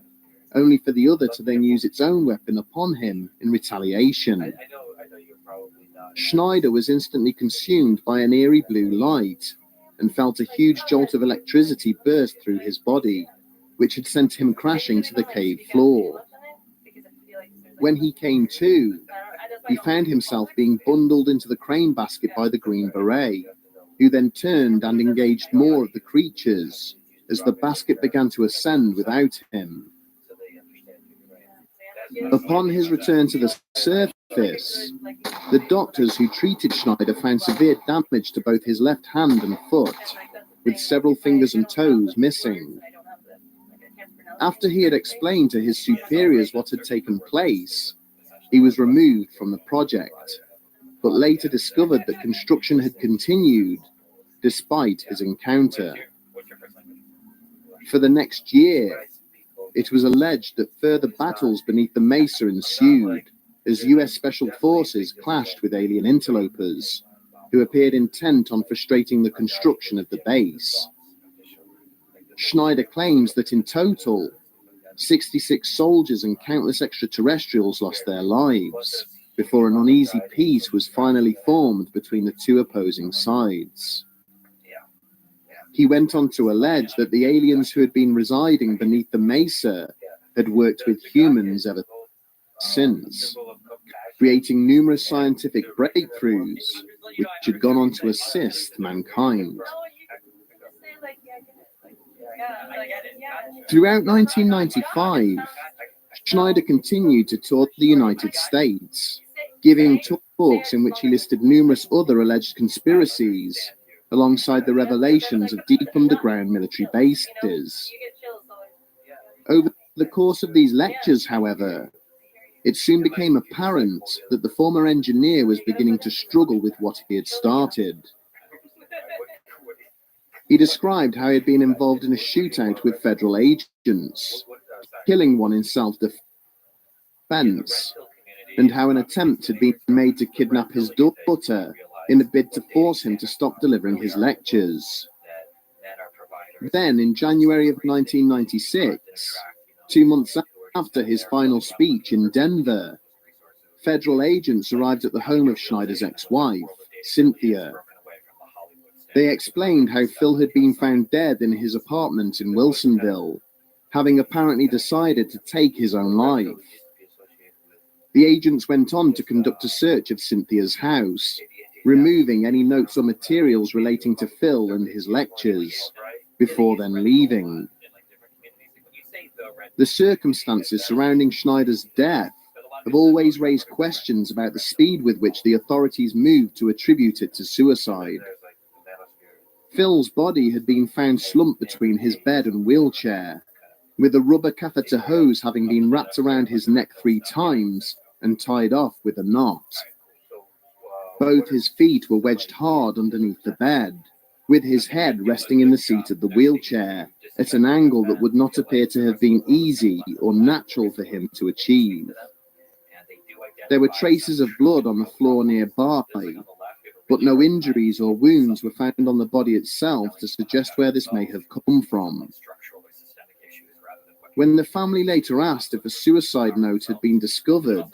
only for the other to then use its own weapon upon him in retaliation. Schneider was instantly consumed by an eerie blue light and felt a huge jolt of electricity burst through his body, which had sent him crashing to the cave floor. When he came to, he found himself being bundled into the crane basket by the Green Beret, who then turned and engaged more of the creatures as the basket began to ascend without him. Upon his return to the surface, the doctors who treated Schneider found severe damage to both his left hand and foot, with several fingers and toes missing. After he had explained to his superiors what had taken place, he was removed from the project, but later discovered that construction had continued despite his encounter. For the next year, it was alleged that further battles beneath the mesa ensued as US Special Forces clashed with alien interlopers, who appeared intent on frustrating the construction of the base. Schneider claims that in total, 66 soldiers and countless extraterrestrials lost their lives before an uneasy peace was finally formed between the two opposing sides. He went on to allege that the aliens who had been residing beneath the mesa had worked with humans ever since, creating numerous scientific breakthroughs which had gone on to assist mankind. Throughout 1995, Schneider continued to tour the United States, giving talks in which he listed numerous other alleged conspiracies alongside the revelations of deep underground military bases. Over the course of these lectures, however, it soon became apparent that the former engineer was beginning to struggle with what he had started. He described how he had been involved in a shootout with federal agents, killing one in self-defense, and how an attempt had been made to kidnap his daughter in a bid to force him to stop delivering his lectures. Then, in January of 1996, 2 months after his final speech in Denver, federal agents arrived at the home of Schneider's ex-wife, Cynthia. They explained how Phil had been found dead in his apartment in Wilsonville, having apparently decided to take his own life. The agents went on to conduct a search of Cynthia's house, removing any notes or materials relating to Phil and his lectures, before then leaving. The circumstances surrounding Schneider's death have always raised questions about the speed with which the authorities moved to attribute it to suicide. Phil's body had been found slumped between his bed and wheelchair, with a rubber catheter hose having been wrapped around his neck 3 times and tied off with a knot. Both his feet were wedged hard underneath the bed, with his head resting in the seat of the wheelchair at an angle that would not appear to have been easy or natural for him to achieve. There were traces of blood on the floor nearby, but no injuries or wounds were found on the body itself to suggest where this may have come from. When the family later asked if a suicide note had been discovered,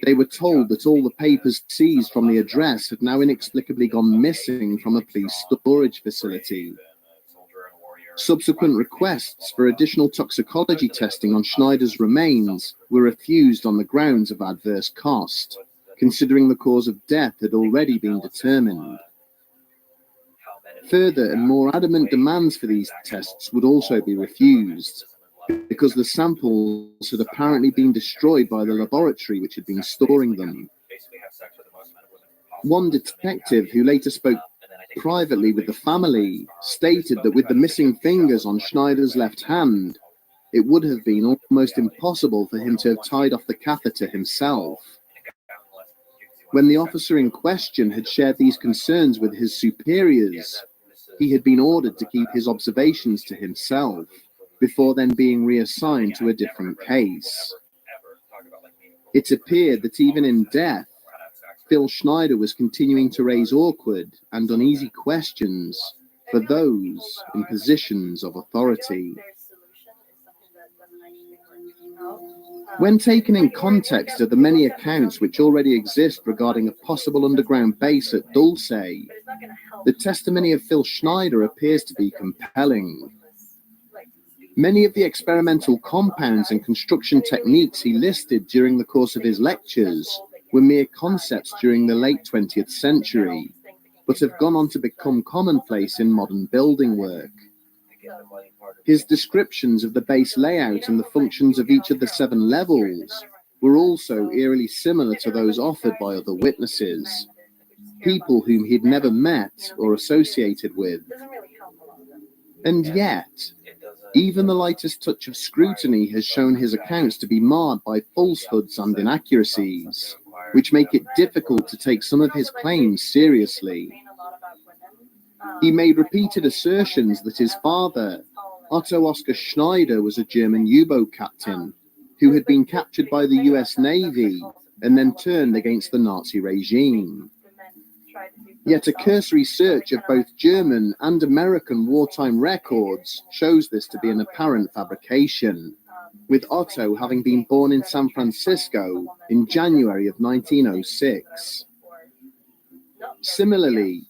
they were told that all the papers seized from the address had now inexplicably gone missing from a police storage facility. Subsequent requests for additional toxicology testing on Schneider's remains were refused on the grounds of adverse cost, considering the cause of death had already been determined. Further and more adamant demands for these tests would also be refused, because the samples had apparently been destroyed by the laboratory which had been storing them. One detective who later spoke privately with the family stated that with the missing fingers on Schneider's left hand, it would have been almost impossible for him to have tied off the catheter himself. When the officer in question had shared these concerns with his superiors, he had been ordered to keep his observations to himself. before then being reassigned to a different case. It appeared that even in death, Phil Schneider was continuing to raise awkward and uneasy questions for those in positions of authority. When taken in context of the many accounts which already exist regarding a possible underground base at Dulce, the testimony of Phil Schneider appears to be compelling. Many of the experimental compounds and construction techniques he listed during the course of his lectures were mere concepts during the late 20th century, but have gone on to become commonplace in modern building work. His descriptions of the base layout and the functions of each of the 7 levels were also eerily similar to those offered by other witnesses, people whom he'd never met or associated with. And yet, even the lightest touch of scrutiny has shown his accounts to be marred by falsehoods and inaccuracies, which make it difficult to take some of his claims seriously. He made repeated assertions that his father, Otto Oskar Schneider, was a German U-boat captain who had been captured by the US Navy and then turned against the Nazi regime. Yet a cursory search of both German and American wartime records shows this to be an apparent fabrication, with Otto having been born in San Francisco in January of 1906. Similarly,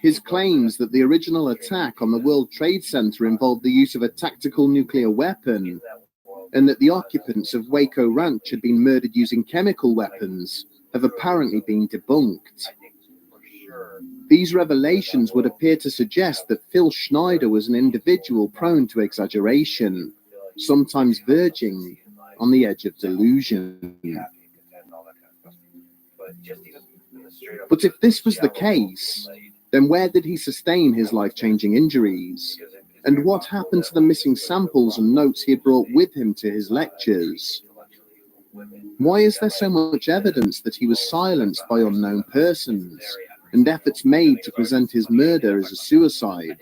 his claims that the original attack on the World Trade Center involved the use of a tactical nuclear weapon and that the occupants of Waco Ranch had been murdered using chemical weapons have apparently been debunked. These revelations would appear to suggest that Phil Schneider was an individual prone to exaggeration, sometimes verging on the edge of delusion. But if this was the case, then where did he sustain his life-changing injuries? And what happened to the missing samples and notes he had brought with him to his lectures? Why is there so much evidence that he was silenced by unknown persons, and efforts made to present his murder as a suicide?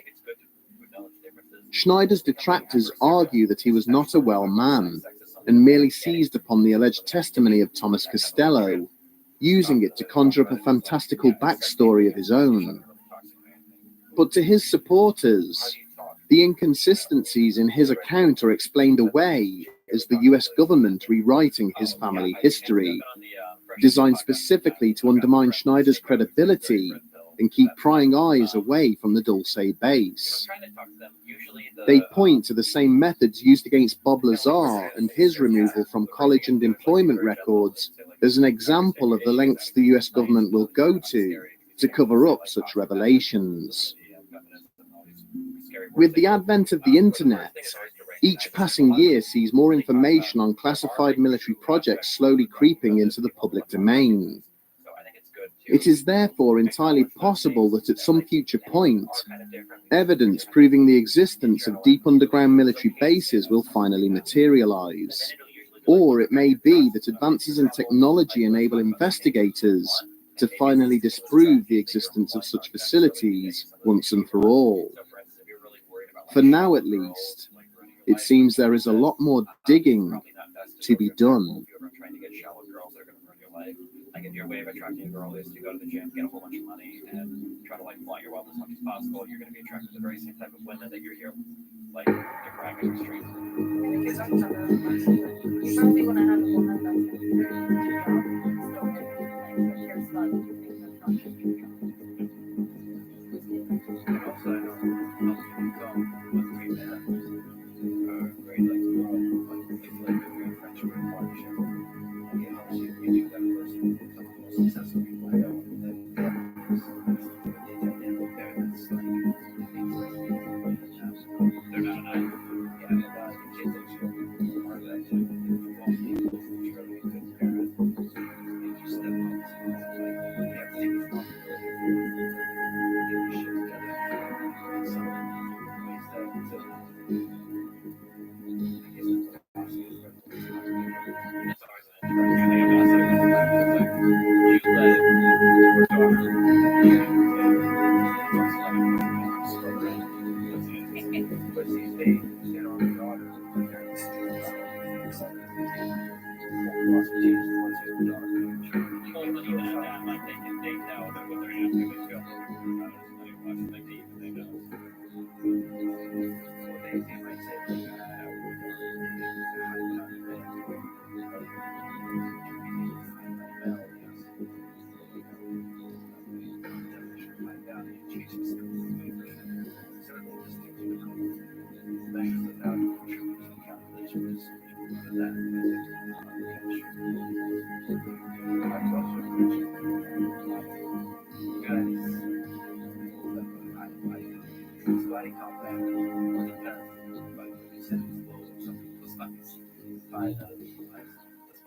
Schneider's detractors argue that he was not a well man, and merely seized upon the alleged testimony of Thomas Costello, using it to conjure up a fantastical backstory of his own. But to his supporters, the inconsistencies in his account are explained away as the US government rewriting his family history, designed specifically to undermine Schneider's credibility and keep prying eyes away from the Dulce base. They point to the same methods used against Bob Lazar and his removal from college and employment records as an example of the lengths the US government will go to cover up such revelations. With the advent of the internet, each passing year sees more information on classified military projects slowly creeping into the public domain. It is therefore entirely possible that at some future point, evidence proving the existence of deep underground military bases will finally materialize. Or it may be that advances in technology enable investigators to finally disprove the existence of such facilities once and for all. For now, at least, it seems there is a lot more digging to be done. Like if your way of attracting a girl is to go to the gym, get a whole bunch of money, and try to like flaunt your wealth as much as possible, you're going to be attracted to the very same type of women that you're here, like depriving the streets. You probably want to have a woman that's going to be there to your job, so like share spot with your things and function. And also, I know most people don't want to be there. Very like girl, like it's like a great friendship and partnership. Like it helps you do that person. Some of the most successful people I know that they dynamic there that's like they're not an island. Yeah, and the kids that you are part of that too. Most people who try to be a good parent, they just step up. Like you have to take responsibility. Get your shit together. And something.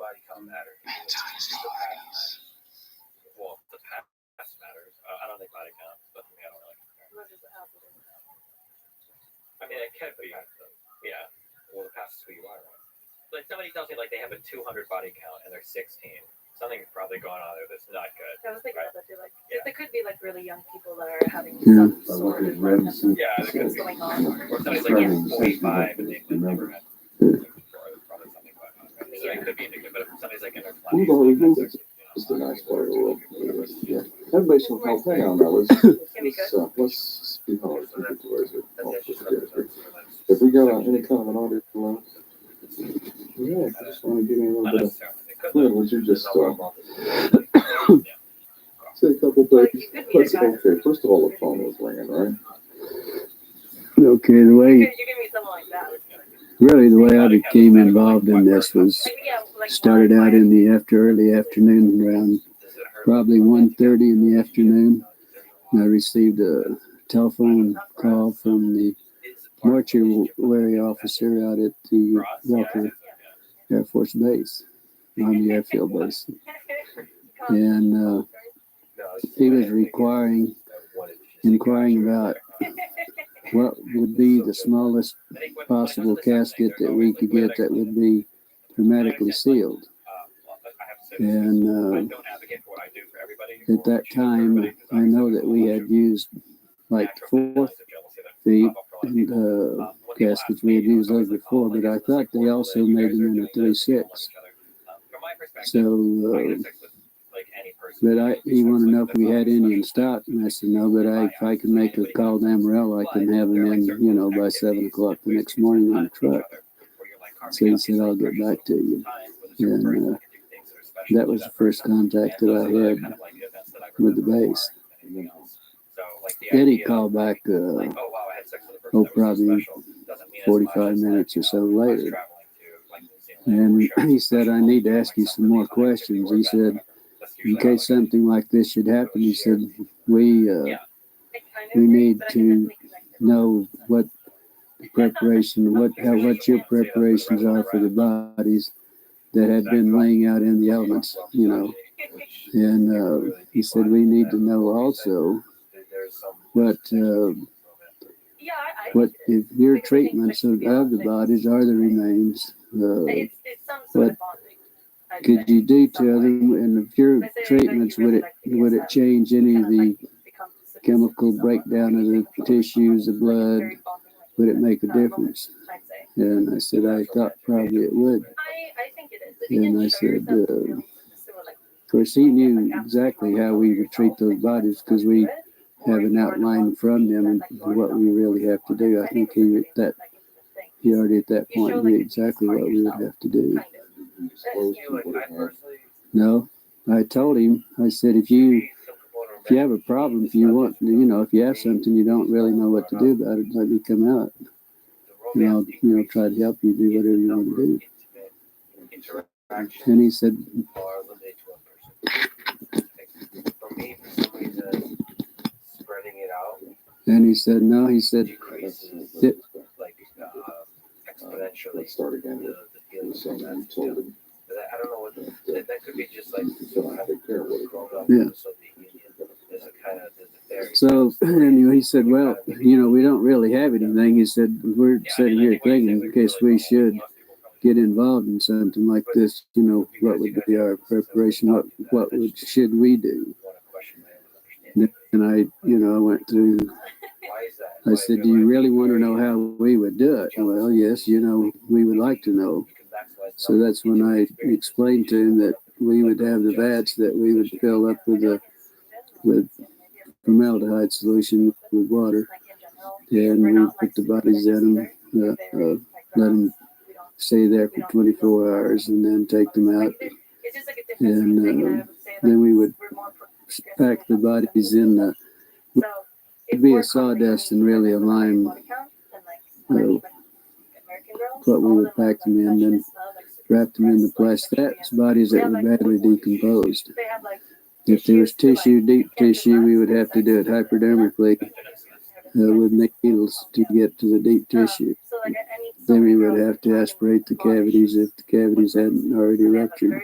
body count matters. Well, the past matters. I don't think body count, but for me, I don't really care. I mean, it can be. Yeah. Well, the past is who you are, right? But somebody tells me like they have a 200 body count and they're 16. Something's probably going on there that's not good. I was thinking right? about that too. Like, there could be like really young people that are having Yeah. some sort of like, Yeah, there could be. going on. Or somebody's like, yeah, 45 and they've never had before. There's probably something going on. Right? So it could be indicative, but if somebody's like in their 20s, It's the nice part of the world. Yeah. Everybody's so help. Hang on now. Let's be hard. If we got any kind of an audio line, yeah, I just want to give me a little bit of would you just say a couple things? Okay, first of all, the phone was ringing, right? Okay, the way, You give me something like that. really, the way I became involved in this was started out in the early afternoon, around probably 1:30 in the afternoon. I received a telephone call from the mortuary officer out at the Walker Air Force Base, Army Airfield Base. And he was inquiring about what would be the smallest possible casket that we could get that would be hermetically sealed. And at that time, I know that we had used like 4 feet and caskets. We had used those before, but I thought they also made them in a 3/6. So, but he wanted to know if we had any in stock, and I said no. But if I can make a call to Amarillo, I can have them in, by 7 o'clock the next morning on the truck. So he said, I'll get back to you. And that was the first contact that I had with the base. Then he called back, probably 45 minutes or so later. And he said, I need to ask you some more questions. He said, in case something like this should happen, he said, we need to know what the preparation, what your preparations are for the bodies that had been laying out in the elements, And he said, we need to know also what if your treatments of the bodies are the remains, what could you do to them, and if your treatments, would it change any of the chemical breakdown of the tissues, the blood? Would it make a difference? And I said, I thought probably it would. And I said, of course, he knew exactly how we would treat those bodies because we have an outline from them and what we really have to do. I think he already at that point knew exactly what we would have to do. No, I told him, I said, if you have a problem, if you want, if you have something you don't really know what to do about it, let me come out. And I'll, try to help you do whatever you want to do. And he said, and he said, no, he said, exponentially. Let's start again. I don't know what that could be, just like yeah. So anyway, he said, well, we don't really have anything. He said, we're sitting here thinking in case we should get involved in something like this, what would be our preparation? What should we do? And I went through, I said, do you really want to know how we would do it? Well, yes, we would like to know. So that's when I explained to him that we would have the vats that we would fill up with formaldehyde solution with water, and we put the bodies in them, let them stay there for 24 hours, and then take them out, and then we would pack the bodies in it'd be a sawdust and really a lime, what we would pack them in, and wrap them in the plastic. That's bodies that were badly decomposed. If there was tissue, deep tissue, we would have to do it hypodermically with needles to get to the deep tissue. then we would have to aspirate the cavities if the cavities hadn't already ruptured,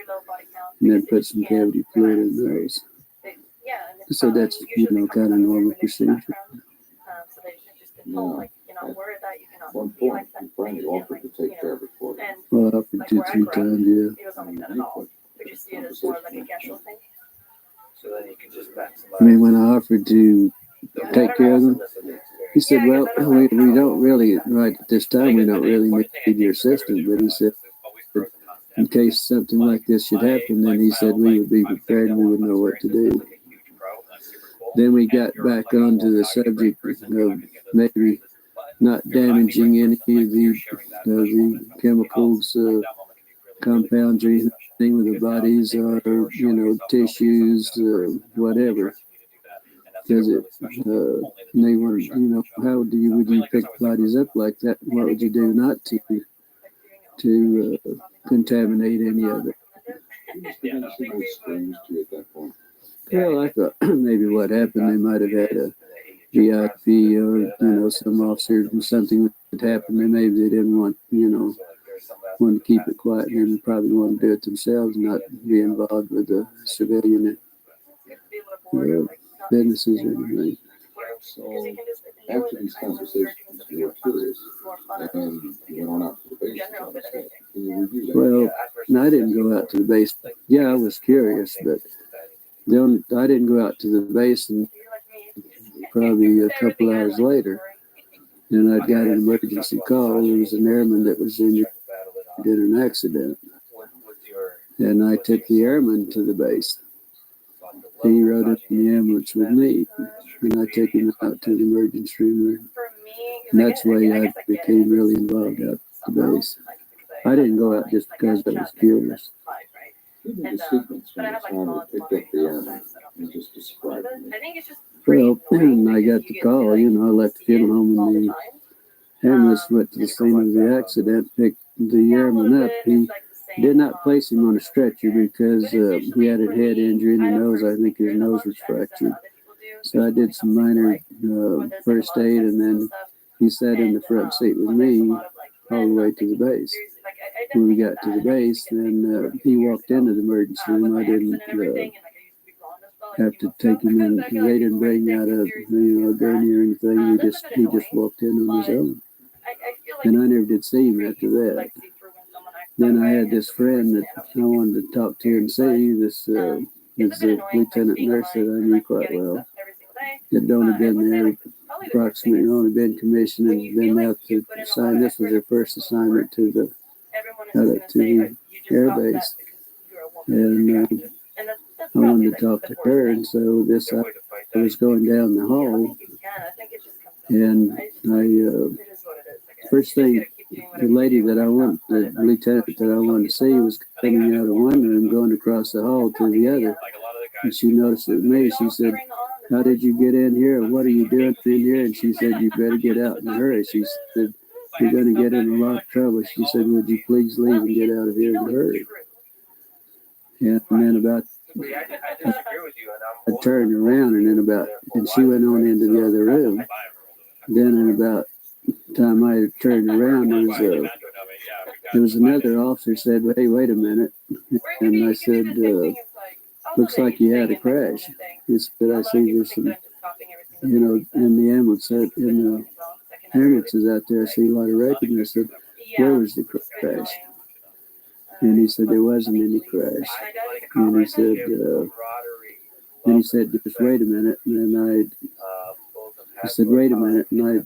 and then put some cavity fluid in those. So that's, kind of normal procedure. No. One point, you finally offered to take care of it for you. Well, I offered 2-3 times, So then you can just maximize. I mean, when I offered to take care of them, he said, well, we don't really, right at this time, we don't really need your assistance. But he said, in case something like this should happen, then he said we would be prepared and we would know what to do. Then we got back onto the subject of maybe not damaging any of the chemicals, compounds or anything with the bodies or, tissues, whatever. Because they were, how would you pick bodies up like that? What would you do not to contaminate any of it? Well, I thought maybe what happened, they might have had a VIP or, some officer or something that happened, and maybe they didn't want to keep it quiet, and they probably want to do it themselves, not be involved with the civilian businesses or anything. So after these conversations, you were curious, and you went out to the base. Can you review that? Well, no, I didn't go out to the base. Yeah, I was curious, but I didn't go out to the base, and probably a couple hours later, and I got an emergency call. There was an airman that was injured in an accident, and I took the airman to the base. He rode up in the ambulance with me, and I took him out to the emergency room, and that's why I became really involved out at the base. I didn't go out just because I was curious. The sequence when the farmer picked up the airman and just described it. Well, when I got the call, I left the funeral home, and the ambulance went to the scene of the accident, picked the airman up. He did not place him on a stretcher because he had a head injury in the nose. I think his nose was fractured. So I did some minor first aid, and then he sat in the front seat with me all the way to the base. When we got to the base, then he walked into the emergency room. I didn't have to take him in. They didn't bring out a gurney or anything. He just walked in on his own. And I never did see him after that. Then I had this friend that I wanted to talk to and see. This is a lieutenant nurse that I knew quite well. Had only been there approximately, only been commissioned and been out to assign. This was her first assignment to the air base. And I wanted to talk to her, and so I was going down the hall, and first thing, the lady that the lieutenant that I wanted to see was coming out of one room, going across the hall to the other, and she noticed it was me. She said, "How did you get in here? What are you doing in here?" And she said, "You better get out in a hurry." She said, "You're going to get in a lot of trouble." She said, "Would you please leave and get out of here in a hurry?" And then I turned around, and she went on into the other room. Then in about the time I turned around, there was another officer said, "Hey, wait a minute." And I said, "Looks like you had a crash." He said, "I see there's some, in the ambulance, in the ambulances out there, I see a lot of wreckage." I said, "Where was the crash?" And he said, "There wasn't any crash." And he said, "Just wait a minute." And I said, "Wait a minute." And I,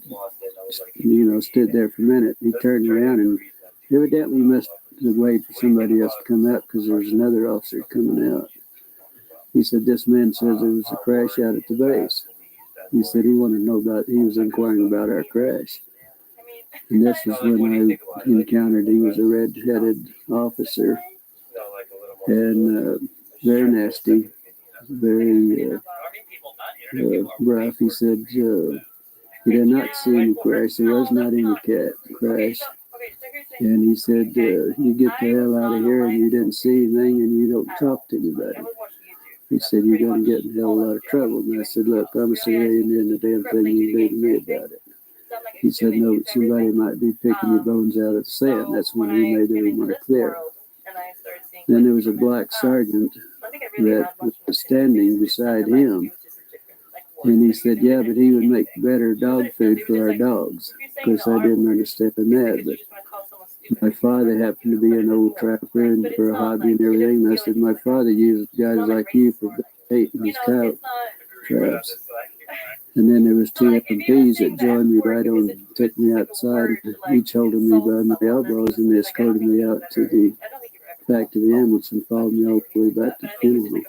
stood there for a minute. He turned around, and evidently must have waited for somebody else to come out because there was another officer coming out. He said, "This man says there was a crash out at the base." He said he wanted to know he was inquiring about our crash. And this was when I encountered, he was a red-headed officer, and very nasty, very rough. He said he did not see any crash. There was not any crash. And he said, "You get the hell out of here, and you didn't see anything, and you don't talk to anybody." He said, "You're going to get in a hell of a lot of trouble." And I said, "Look, I'm a civilian, and the damn thing you can do to me about it." he said, no, somebody might be picking your bones out of the sand. That's when he made the remark there. Then there was a black sergeant that was standing beside him. And he said, yeah, but he would make better dog food for our dogs. Of course, I didn't understand that, but my father happened to be an old trapper and for a hobby and everything. And I said, my father used guys like you for bait in his cow traps. And then there was two MPs that joined me right on, took me outside, each holding me by my elbows, and they escorted me out to the back to the ambulance and followed me all the way back to the funeral home.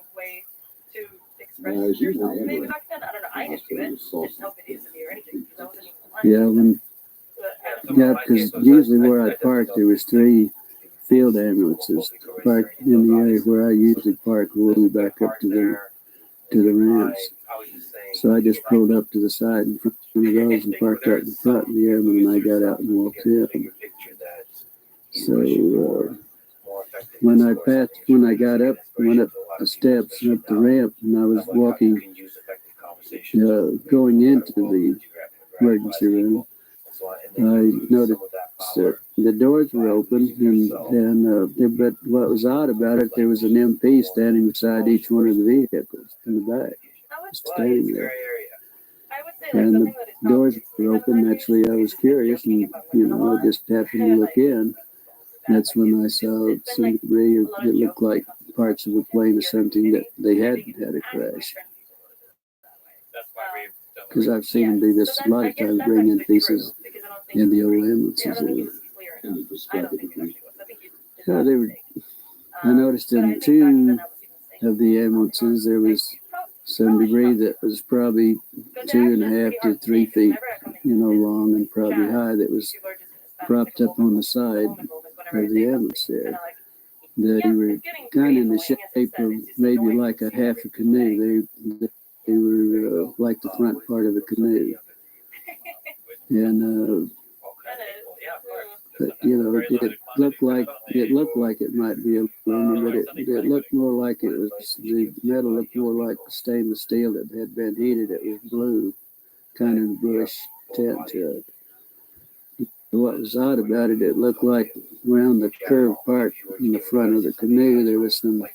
Yeah, because usually where I parked, there was 3 field ambulances parked in the area where I usually park, rolling back up to the ramps. So I just pulled up to the side in front of those and parked out in front of the airman, and I got out and walked in. So when I got up, went up the steps and up the ramp, and I was walking, going into the emergency room, I noticed that the doors were open, but what was odd about it, there was an MP standing beside each one of the vehicles in the back, standing there. And the doors were open. Naturally, I was curious, and I just happened to look in. That's when I saw some debris. It looked like parts of a plane or something that they hadn't had a crash. Because I've seen them do this a lot of times, bring in pieces in the old ambulances. I noticed in 2 of the ambulances there was some debris that was probably 2.5 to 3 feet, long and probably high, that was propped up on the side of the ambulance there. They were kind of in the shape of maybe like a half a canoe. They were like the front part of a canoe. And but it looked like it might be aluminum, but it looked more like it was, the metal looked more like stainless steel that had been heated. It was blue, kind of bush tint to it. What was odd about it, it looked like around the curved part in the front of the canoe there was some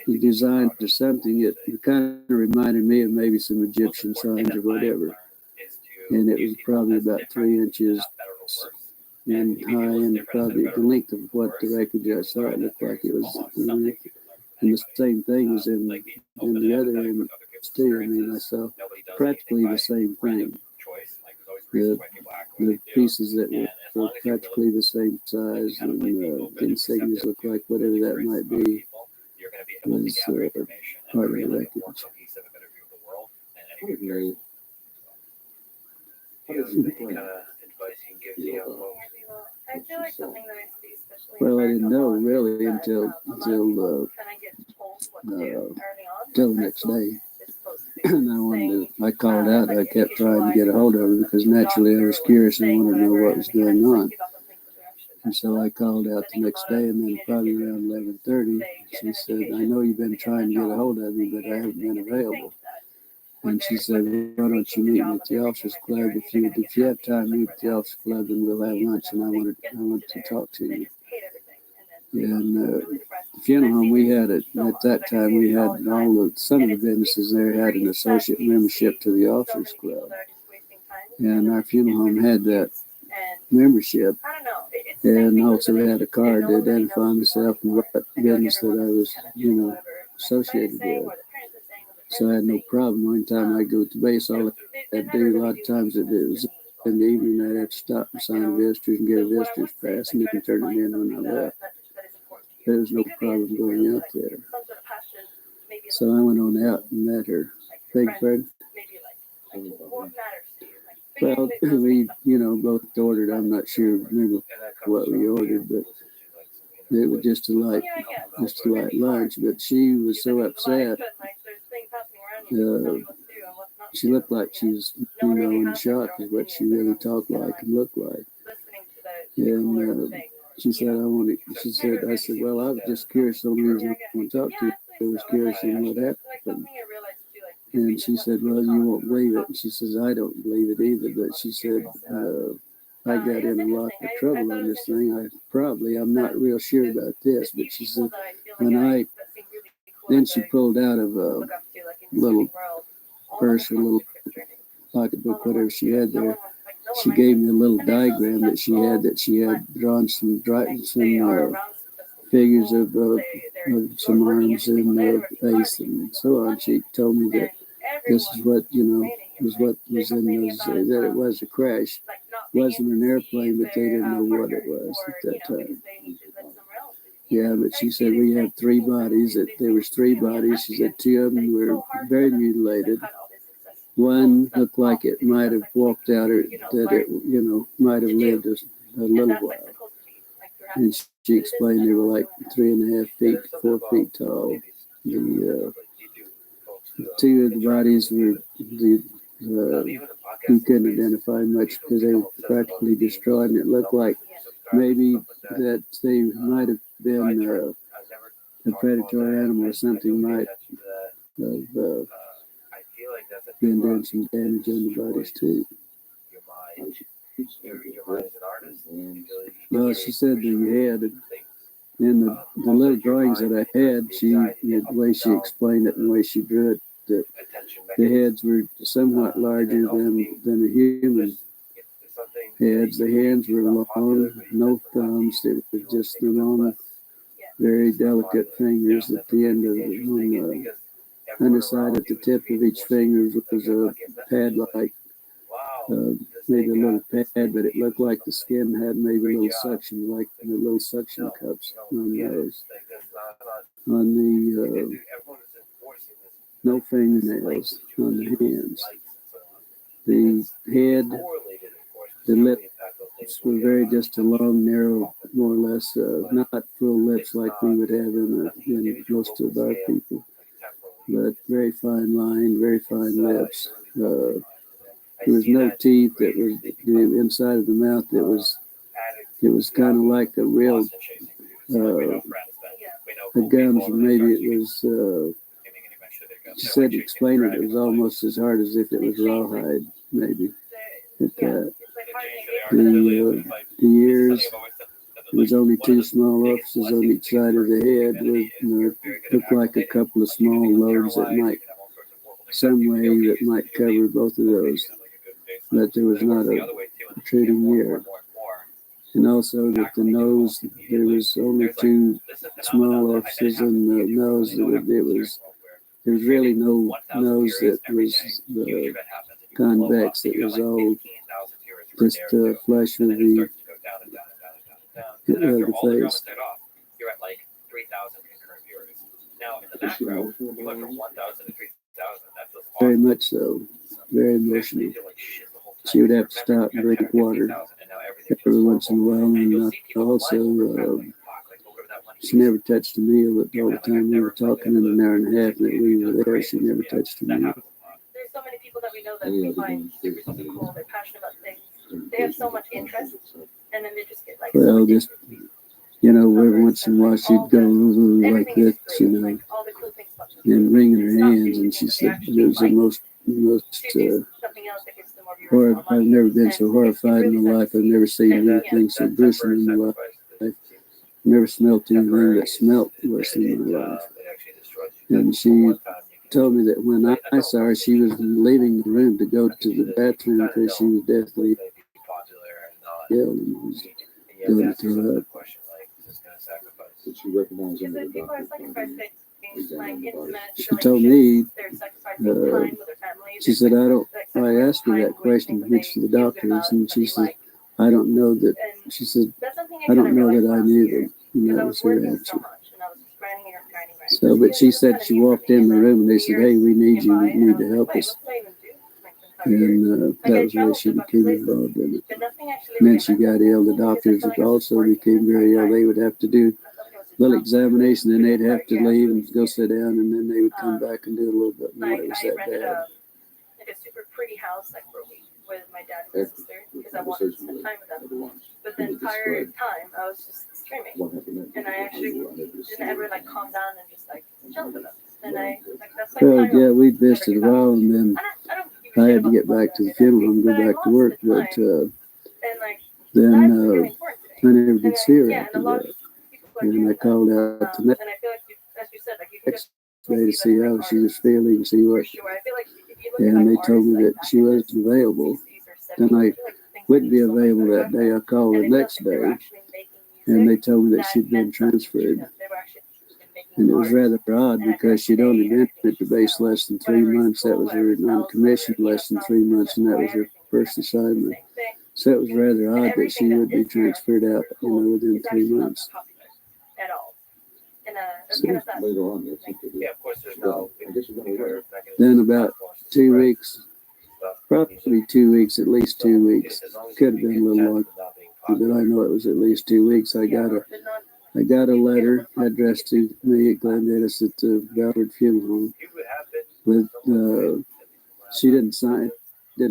design or something. It kind of reminded me of maybe some Egyptian signs or whatever. And it was probably about 3 inches and high, and probably the length of what the wreckage I saw, it looked like it was. And the same thing was in the other image too. I mean, I saw practically the same thing. The pieces that were practically the same size, and the insignias looked like whatever that might be was part of the wreckage. Well, I didn't know really until the next day. And I called out. I kept trying to get a hold of her because naturally I was curious and wanted to know what was going on. And so I called out the next day, and then probably around 11:30, she said, "I know you've been trying to get a hold of me, but I haven't been available." And she said, "Why don't you meet me at the officers club? If you have time, meet at the officers club, and we'll have lunch. And I want to talk to you." And the funeral home we had at that time, we had some of the businesses there had an associate membership to the officers club, and our funeral home had that membership, and also had a card to identify myself and what business that I was, associated with. So I had no problem. One time I go to base, all I do, a lot of times it was in the evening, I'd have to stop and sign a visitor's and get a visitor's pass, and then turn it in when I left. There was no problem going out there. So I went on out and met her. Beg pardon? Well, we, both ordered. I'm not sure, remember what we ordered, but it was just a light lunch. But she was so upset. She looked like she was, in shock is what she really talked like and looked like. And she said, I said, well, I was just curious. The only reason I want to talk to you, I was curious on what happened. And she said, well, you won't believe it. And she says, I don't believe it either. But she said, I got in a lot of trouble on this thing. I'm not real sure about this. But she said, then she pulled out of a little purse or little pocketbook, whatever she had there. She gave me a little diagram that she had drawn some figures of some arms and face and so on. She told me that this is what, was what was in those, that it was a crash. It wasn't an airplane, but they didn't know what it was at that time. Yeah, but she said we had three bodies. There was three bodies. She said two of them were very mutilated. One looked like it might have walked out, or that it, might have lived a little while. And she explained they were like 3.5 feet, 4 feet tall. The two of the bodies were you couldn't identify much because they were practically destroyed, and it looked like maybe that they might have been a predatory animal or something might have been doing some damage on the bodies too. Well, she said the head in the little drawings that I had, the way she explained it and the way she drew it, that the heads were somewhat larger than a human heads. The hands were long, no thumbs. It was just the long, very delicate fingers at the end of it. On the side at the tip of each finger was a pad-like, maybe a little pad, but it looked like the skin had maybe a little suction, like the little suction cups on those. On the no fingernails on the hands. The head, the lips were very just a long, narrow, more or less, not full lips like we would have in most of our people, but very fine line, very fine lips. There was no teeth. It was the inside of the mouth. It was kind of like a real the gums. Maybe it was. She said to explain it. It was almost as hard as if it was rawhide. Maybe. At that. The ears. There was only two small orifices on each side of the head. With looked like a couple of small lobes that might cover both of those. But there was not a protruding ear. And also that the nose, there was only two small orifices in the nose. There was really no nose that was convex. It was all just flush with the face. You're at like 3,000 concurrent viewers. Now in the macro, you went from 1,000 to 3,000. That feels awesome. Very much so. Very emotional. She would have to stop and drink water every once in a while, and also she never touched a meal. But all the time we were talking in an hour and a half that we were there, she never touched a meal. There's so many people that we know that we find super, super cool. They're passionate about things. They have so much interest, and then they just get like. Well, just every once in a while she'd go like this, and wringing her hands, and she said it was the most horrible. I've never been so horrified in my life. I've never seen anything so gruesome in my life. I've never smelt anything that smelt worse in my life. And she told me that when I saw her, she was leaving the room to go to the bathroom because she was deathly ill and was going to throw up. Did she recognize She said people are sacrificing like intimate. She told me, she said, I asked her that question, which the doctor is, and she said, I don't know that, she said, I don't know that I knew them. And that was her answer. So, but she said she walked in the room and they said, hey, we need you, you need to help us. And that was where she became involved in it. And then she got ill. The doctors also became very ill. They would have to do a little examination, and they'd have to leave and go sit down, and then they would come back and do a little bit more. It was that bad. Like a super pretty house, like for a week with my dad and my sister, because I wanted to spend time with them. But the entire time, I was just streaming, and I actually didn't ever like calm down and just like chill with them. And I was like, that's Well, yeah, we visited a while, and then I had to get back to the funeral and go back to work. But then I never did see her after that. And I called out the next day to see how she was feeling, see what. And they told me that she wasn't available. Then I wouldn't be available that day. I called the next day, and they told me that she'd been transferred. And it was rather odd because she'd only been at the base less than 3 months. That was her non-commissioned less than 3 months, and that was her first assignment. So it was rather odd that she would be transferred out, within 3 months. So, Yeah, of course, there's no. then about 2 weeks, probably 2 weeks, at least 2 weeks. Could have been a little longer, but I know it was at least 2 weeks. I got a letter addressed to me at Glendavis at the Ballard Funeral Home. With she didn't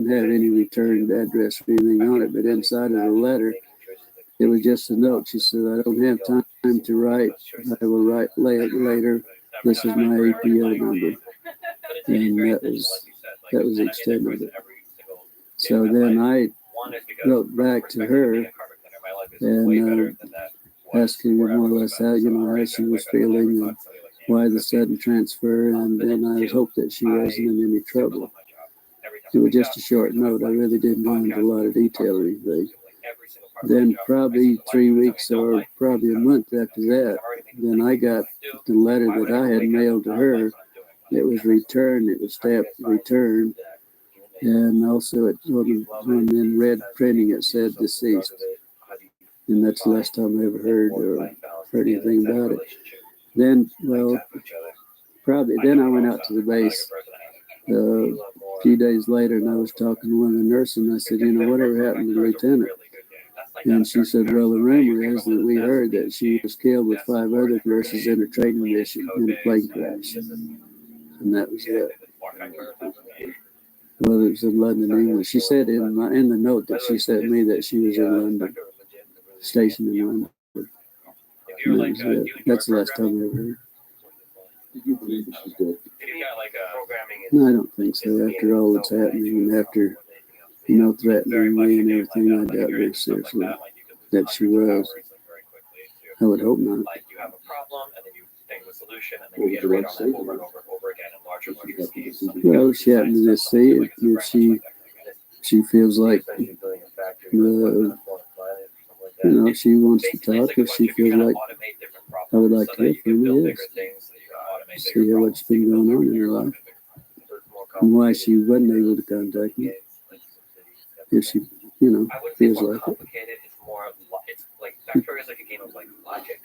have any returned address or anything on it, but inside of the letter, it was just a note. She said, "I don't have time to write. I will write later. This is my APO number," and that was the extent of it. So then I wrote back to her and asking her more or less how she was feeling and why the sudden transfer, and then I hoped that she wasn't in any trouble. It was just a short note. I really didn't go into a lot of detail or anything. Then probably 3 weeks or probably a month after that, then I got the letter that I had mailed to her. It was returned. It was stamped returned. And also in red printing, it said deceased. And that's the last time I ever heard anything about it. Then, probably then I went out to the base a few days later, and I was talking to one of the nurses, and I said, whatever happened to the lieutenant? And she said, well, the rumor is that we heard that she was killed with 5 other nurses in a training mission in a plane crash. And that was it. Well, it was in London, England. She said in the note that she sent me that she was in London, stationed in London. And that was it. That's the last time I ever heard. Do you believe that she's dead? No, I don't think so. After all that's happening and after, threatening me and everything, I doubt very seriously that she was. I would hope not. You have a problem, and then you think of a solution, and What then would you you like iterate to on say that to over and her? over and over again in larger and larger schemes. Well, she happened to just see it. If she feels like she wants to talk, if she feels like I would like to hear from her, yes. See what's been going on in her life and why she wasn't able to contact me. If she, feels like it. It's more, it's like factor is like a game of like logic,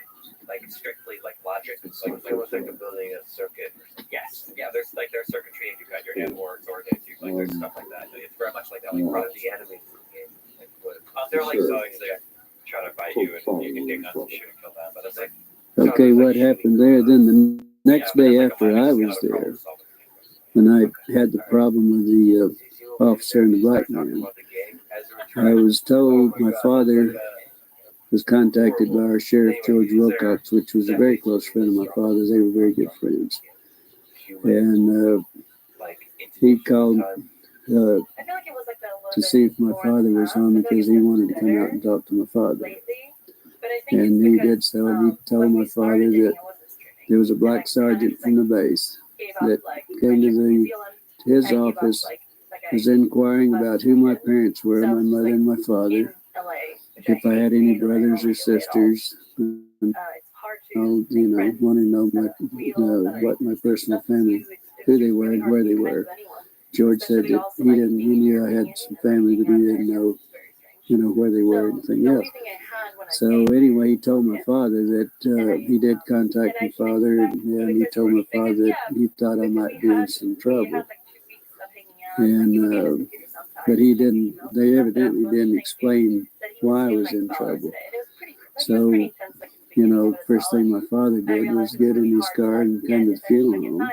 like strictly like logic. It's like almost like building a circuit. Yes, yeah. There's circuitry, and you've got your networks, or there's stuff like that. It's very much like that. Like part of the enemies of the game. They're like dogs. They try to fight you, and you can take guns and shoot and kill them. But it's like okay, what happened there? Then the next day after I was there, when I had the problem with the officer and the black man, I was told my father was contacted by our sheriff, George Wilcox, which was a very close friend of my father's. They were very good friends. And he called to see if my father was home because he wanted to come out and talk to my father. And he did so, and he told my father that there was a black sergeant from the base that came to his office, was inquiring about who my parents were, my mother and my father, if I had any brothers or sisters, and want to know what my personal family, who they were and where they were. George said that he knew I had some family, but he didn't know, where they were or anything else. So anyway, he told my father that he did contact my father, and he told my father that he thought I might be in some trouble. And but they evidently didn't explain why I was in trouble. So, first thing my father did was get in his car and come to the funeral home.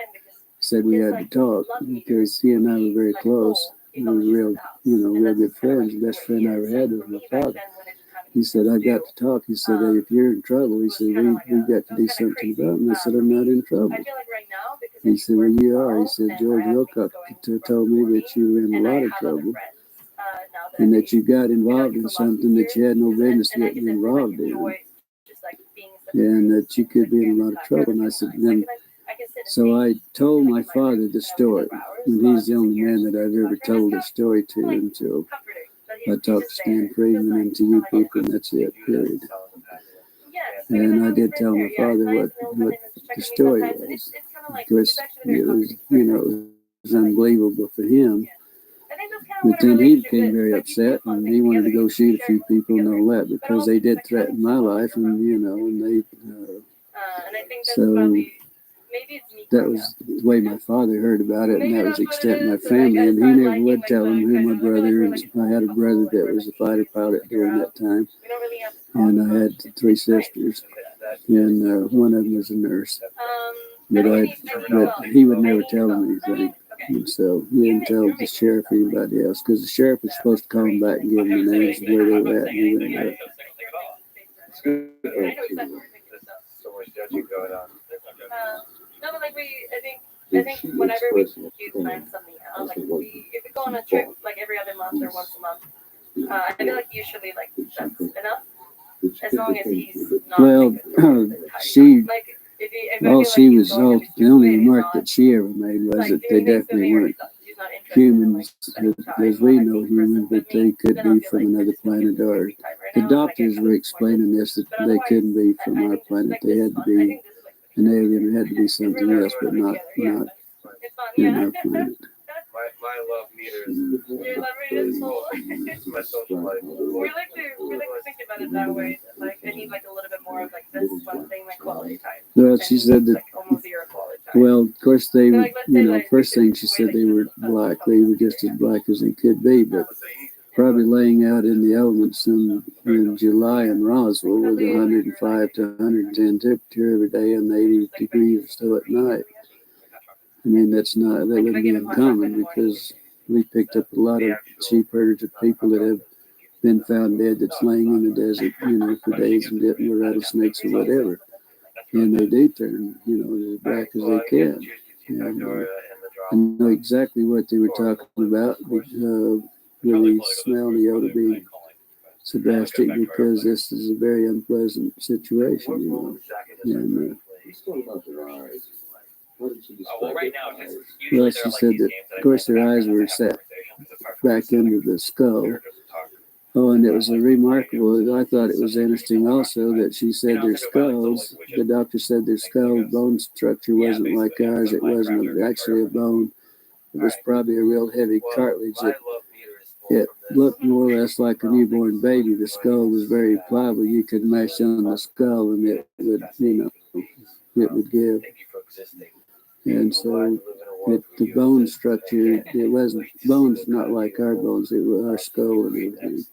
Said we had to talk because he and I were very close. We were real good friends. The best friend I ever had was my father. he said, I got to talk. He said, hey, if you're in trouble, he said, we got to do something about it. And I said, I'm not in trouble. He said, well, you are. He said, George Wilcox told me that you were in a lot of trouble and that you got involved in something that you had no business getting involved in, and that you could be in a lot of trouble. And I said, then, so I told my father the story, and he's the only man that I've ever told the story to until I talked to Stan Friedman and to you people, and that's it, period. And I did tell my father what the story was. Of course, it was, it was unbelievable for him. But then he became very upset, and he wanted to go shoot a few people and all that because they did threaten my life, and and they. So that was the way my father heard about it, and that was the extent of my family. And he never would tell him who my brother is. I had a brother that was a fighter pilot during that time, and I had 3 sisters, and one of them was a nurse. But he would never tell them anything. And so he didn't tell the sheriff or anybody else, because the sheriff was supposed to call him back and give him the names of where they were at, and he wouldn't do it. So much judging going on. No, but like I think whenever we plan something out, like if we go on a trip like every other month or once a month, I feel like usually like that's enough, as long as he's not. Well, she. The only remark that she ever made was that they definitely weren't humans, as we know humans, but they could be from another planet. Or the doctors were explaining this, that they couldn't be from our planet. They had to be an alien, it had to be something else, but not in our planet. My love meter is my social life. We like to think about it that way. Like I need like a little bit more of like this one thing, like quality time. Well, she said that. Like almost zero quality time. Well, of course they were. First thing she said they were black. They were just as black as they could be, but probably laying out in the elements in July in Roswell with 105 to 110 temperature every day and 80 degrees or so at night. I mean, that wouldn't be uncommon, because we picked up a lot of sheep herders of people that have been found dead that's laying in the desert, for days and getting the rattlesnakes or whatever. And they do turn, as black as they can. And I know exactly what they were talking about with the smell and the odor being so drastic, because this is a very unpleasant situation, And, well, she said that, of course, their eyes were set back into the skull. Oh, and it was remarkable. I thought it was interesting also that she said their skulls, the doctor said their skull bone structure wasn't like ours. It wasn't actually a bone. It was probably a real heavy cartilage. It looked more or less like a newborn baby. The skull was very pliable. You could mash on the skull and it would, it would give. And so the bone structure, it wasn't, bones not like our bones, it was our skull and everything.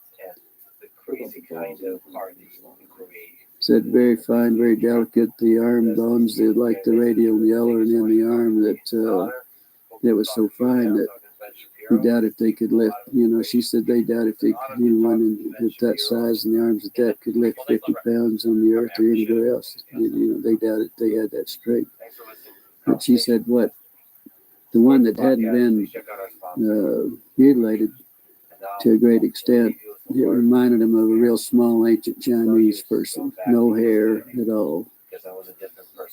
Said very fine, very delicate, the arm bones, they like the radial and the elbow and in the arm, that it was so fine that we doubt if they could lift, she said they doubt if they could, anyone at that size and the arms at that could lift 50 pounds on the earth or anywhere else. They doubted they had that strength. But she said the one that hadn't been mutilated to a great extent, it reminded him of a real small ancient Chinese person, no hair at all,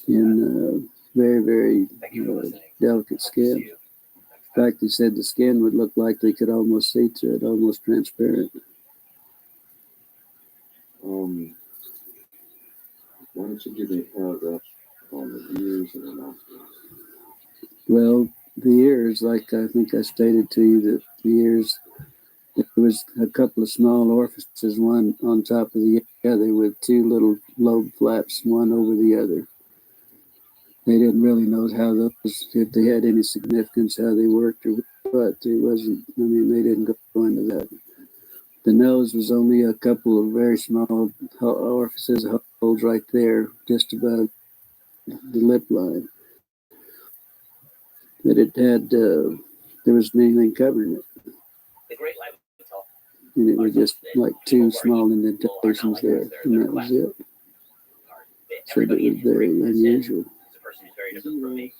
and very, very delicate skin. In fact, they said the skin would look like they could almost see through it, almost transparent. Why don't you give me a paragraph on the ears and the nostrils? Well, the ears, like I think I stated to you, that the ears, there was a couple of small orifices, one on top of the other, with 2 little lobe flaps, one over the other. They didn't really know how those, if they had any significance, how they worked or what. It wasn't, they didn't go into that. The nose was only a couple of very small orifices, holes right there, just above the lip line. But it had, there wasn't anything covering it. and it was just like two small indentations there, and that was it. So it was very unusual. The person who's very different from me.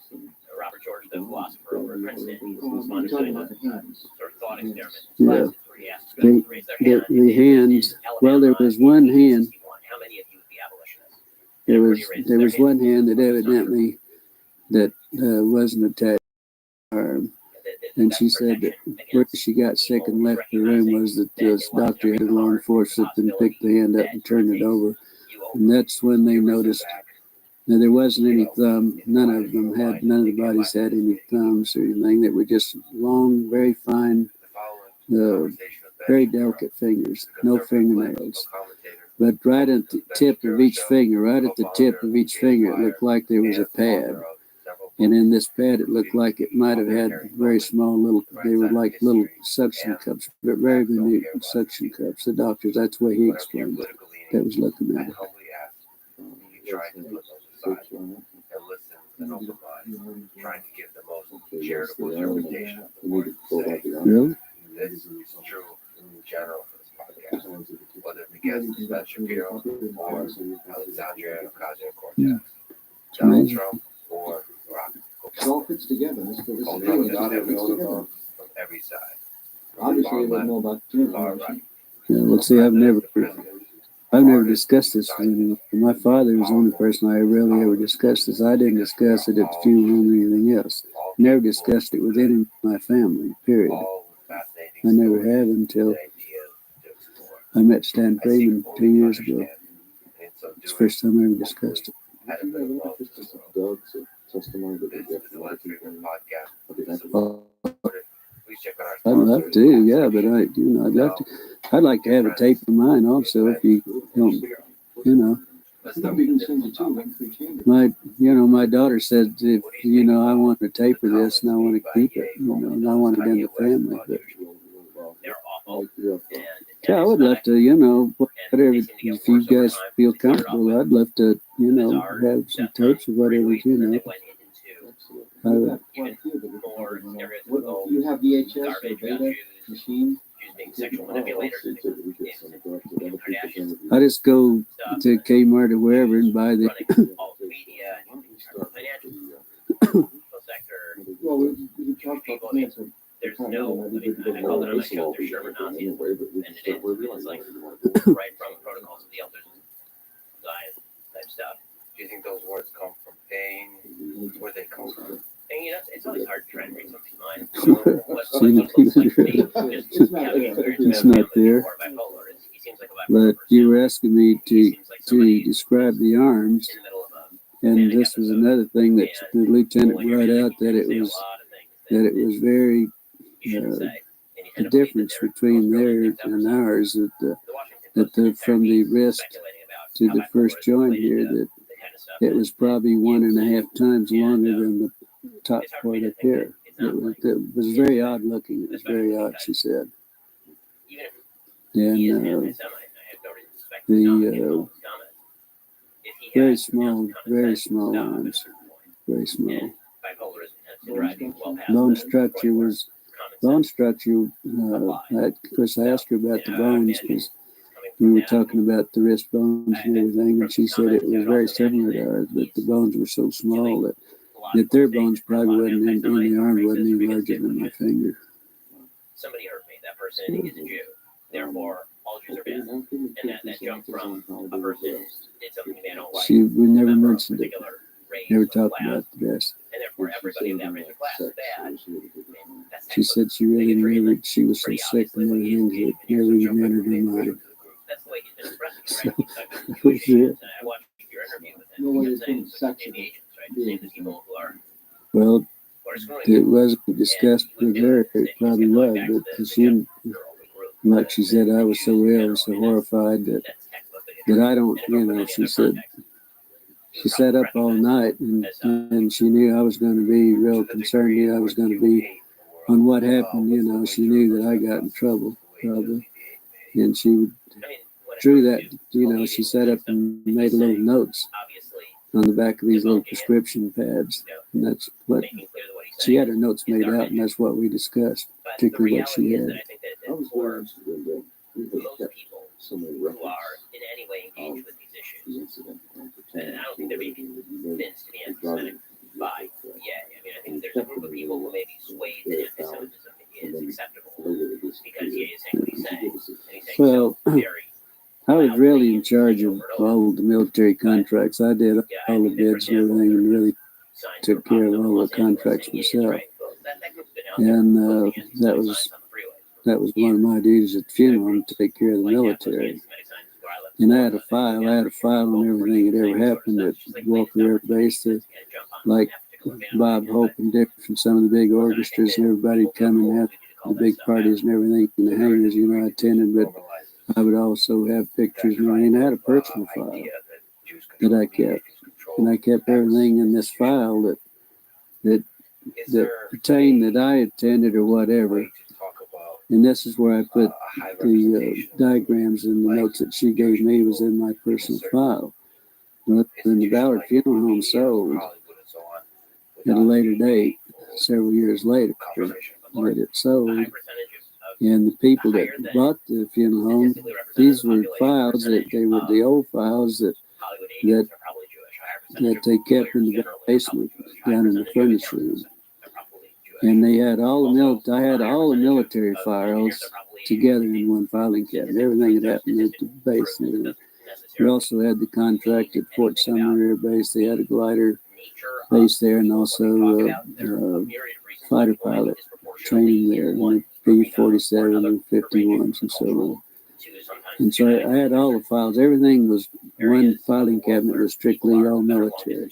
Robert George, the philosopher over at Princeton, was fond of doing a sort of thought experiment in Yeah. classes where he asked students to raise their hand. The hand. Well, there was one hand. How many of you would be abolitionists? There was one hand that evidently that wasn't attached to her arm, and she said that where she got sick and left the room was that this doctor had a long forceps and picked the hand up and turned it over, and that's when they noticed. Now, there wasn't any thumb. None of the bodies had any thumbs or anything. They were just long, very fine, very delicate fingers, no fingernails. But right at the tip of each finger, it looked like there was a pad. And in this pad, it looked like it might have had very small little, they were like little suction cups, but very minute suction cups. The doctors, that's the way he explained it. That was looking at it. Trying to put those aside and listen and open mind, trying to give the most charitable interpretation of the word say. Really? This is true in general for this podcast, whether it begins with Ben Shapiro or Alexandria Ocasio-Cortez, Donald Trump or Rock. It all fits together. Although it's from every side. Obviously, they know about Far right. Yeah, well, see, I've never discussed this with anyone. My father was the only person I really ever discussed this. I didn't discuss it at the funeral or anything else. Never discussed it with any of my family, period. I never have until I met Stan Freeman 2 years ago. It's the first time I ever discussed it. I'd love to, yeah, but I'd like to have a tape of mine also. If you don't, my daughter said if I want a tape of this and I want to keep it, and I want it in the family. But yeah, I would love to, whatever. If you guys feel comfortable, I'd love to, have some tapes of whatever, Well, you have VHS or beta machine. I just go to Kmart or wherever and buy the. Well, we talked about the there's no, I call it on my show, there's Sherman Nazi, and it's like right from the protocols of the elders, Zion type stuff. Do you think those words come from pain? Where they come from? And it's always hard to try and read somebody's mind. It's not there. But you were asking me to describe the arms, and this was another thing that the lieutenant brought out, that it was very the difference between theirs and ours, that from the wrist to the first joint here, that it was probably 1.5 times longer than the top part up here. It was very odd looking. It was very odd, she said. And the very small arms, very small. Bone structure. Of course, I asked her about the bones because we were talking about the wrist bones and everything, and she said it was very similar to ours, but the bones were so small that their bones probably wasn't in the arm wasn't any larger than my finger. Somebody hurt me. That person is a Jew. Therefore, all Jews are bad. And that jump from a person did something they don't like. We never mentioned it. Never talked about the rest. And therefore, everybody in that race class is bad. She said she really never, she was so sick and everything that never even entered her mind. That's the way he's been expressing it, right? That was it. I watched your interview with him. He kept saying it's like the agents, right? The same as people who are. Well, it wasn't discussed with her. It probably was, but she, like she said, I was so ill, so horrified that I don't, she said, she sat up all night and she knew I was going to be real concerned. Knew I was going to be on what happened. She knew that I got in trouble probably, and she drew that. She sat up and made little notes on the back of these little prescription pads, and that's what she had her notes made out, and that's what we discussed, particularly what she had. most people who are in any way engaged with these issues, and I don't think they're being convinced to be anti-Semitic by, I mean, I think there's a group of people who may be swayed that anti-Semitism is acceptable because he's saying what he's saying, and he's saying Well, so very. I was really in charge of all the military contracts. I did all the bids and everything, and really took care of all the contracts myself. And that was one of my duties at the funeral home, to take care of the military. And I had a file on everything that ever happened at Walker Air Base, that, like Bob Hope and Dick from some of the big orchestras, and everybody come and have the big parties and everything, and the hangers, I attended, but I would also have pictures and everything. I had a personal file that I kept, and I kept everything in this file that pertained that I attended or whatever. And this is where I put the diagrams and the notes that she gave me was in my personal file. But then the Ballard Funeral Home sold at a later date, several years later, that it sold. And the people that bought the funeral home, these were files that they were the old files that they kept in the basement down in the furnace room. And they had I had all the military files together in one filing cabinet, everything that happened at the base and everything. We also had the contract at Fort Sumner Air Base. They had a glider base there, and also fighter pilot training there, and the P-47 and 51s and so on. And so I had all the files. Everything was one filing cabinet, was strictly all military.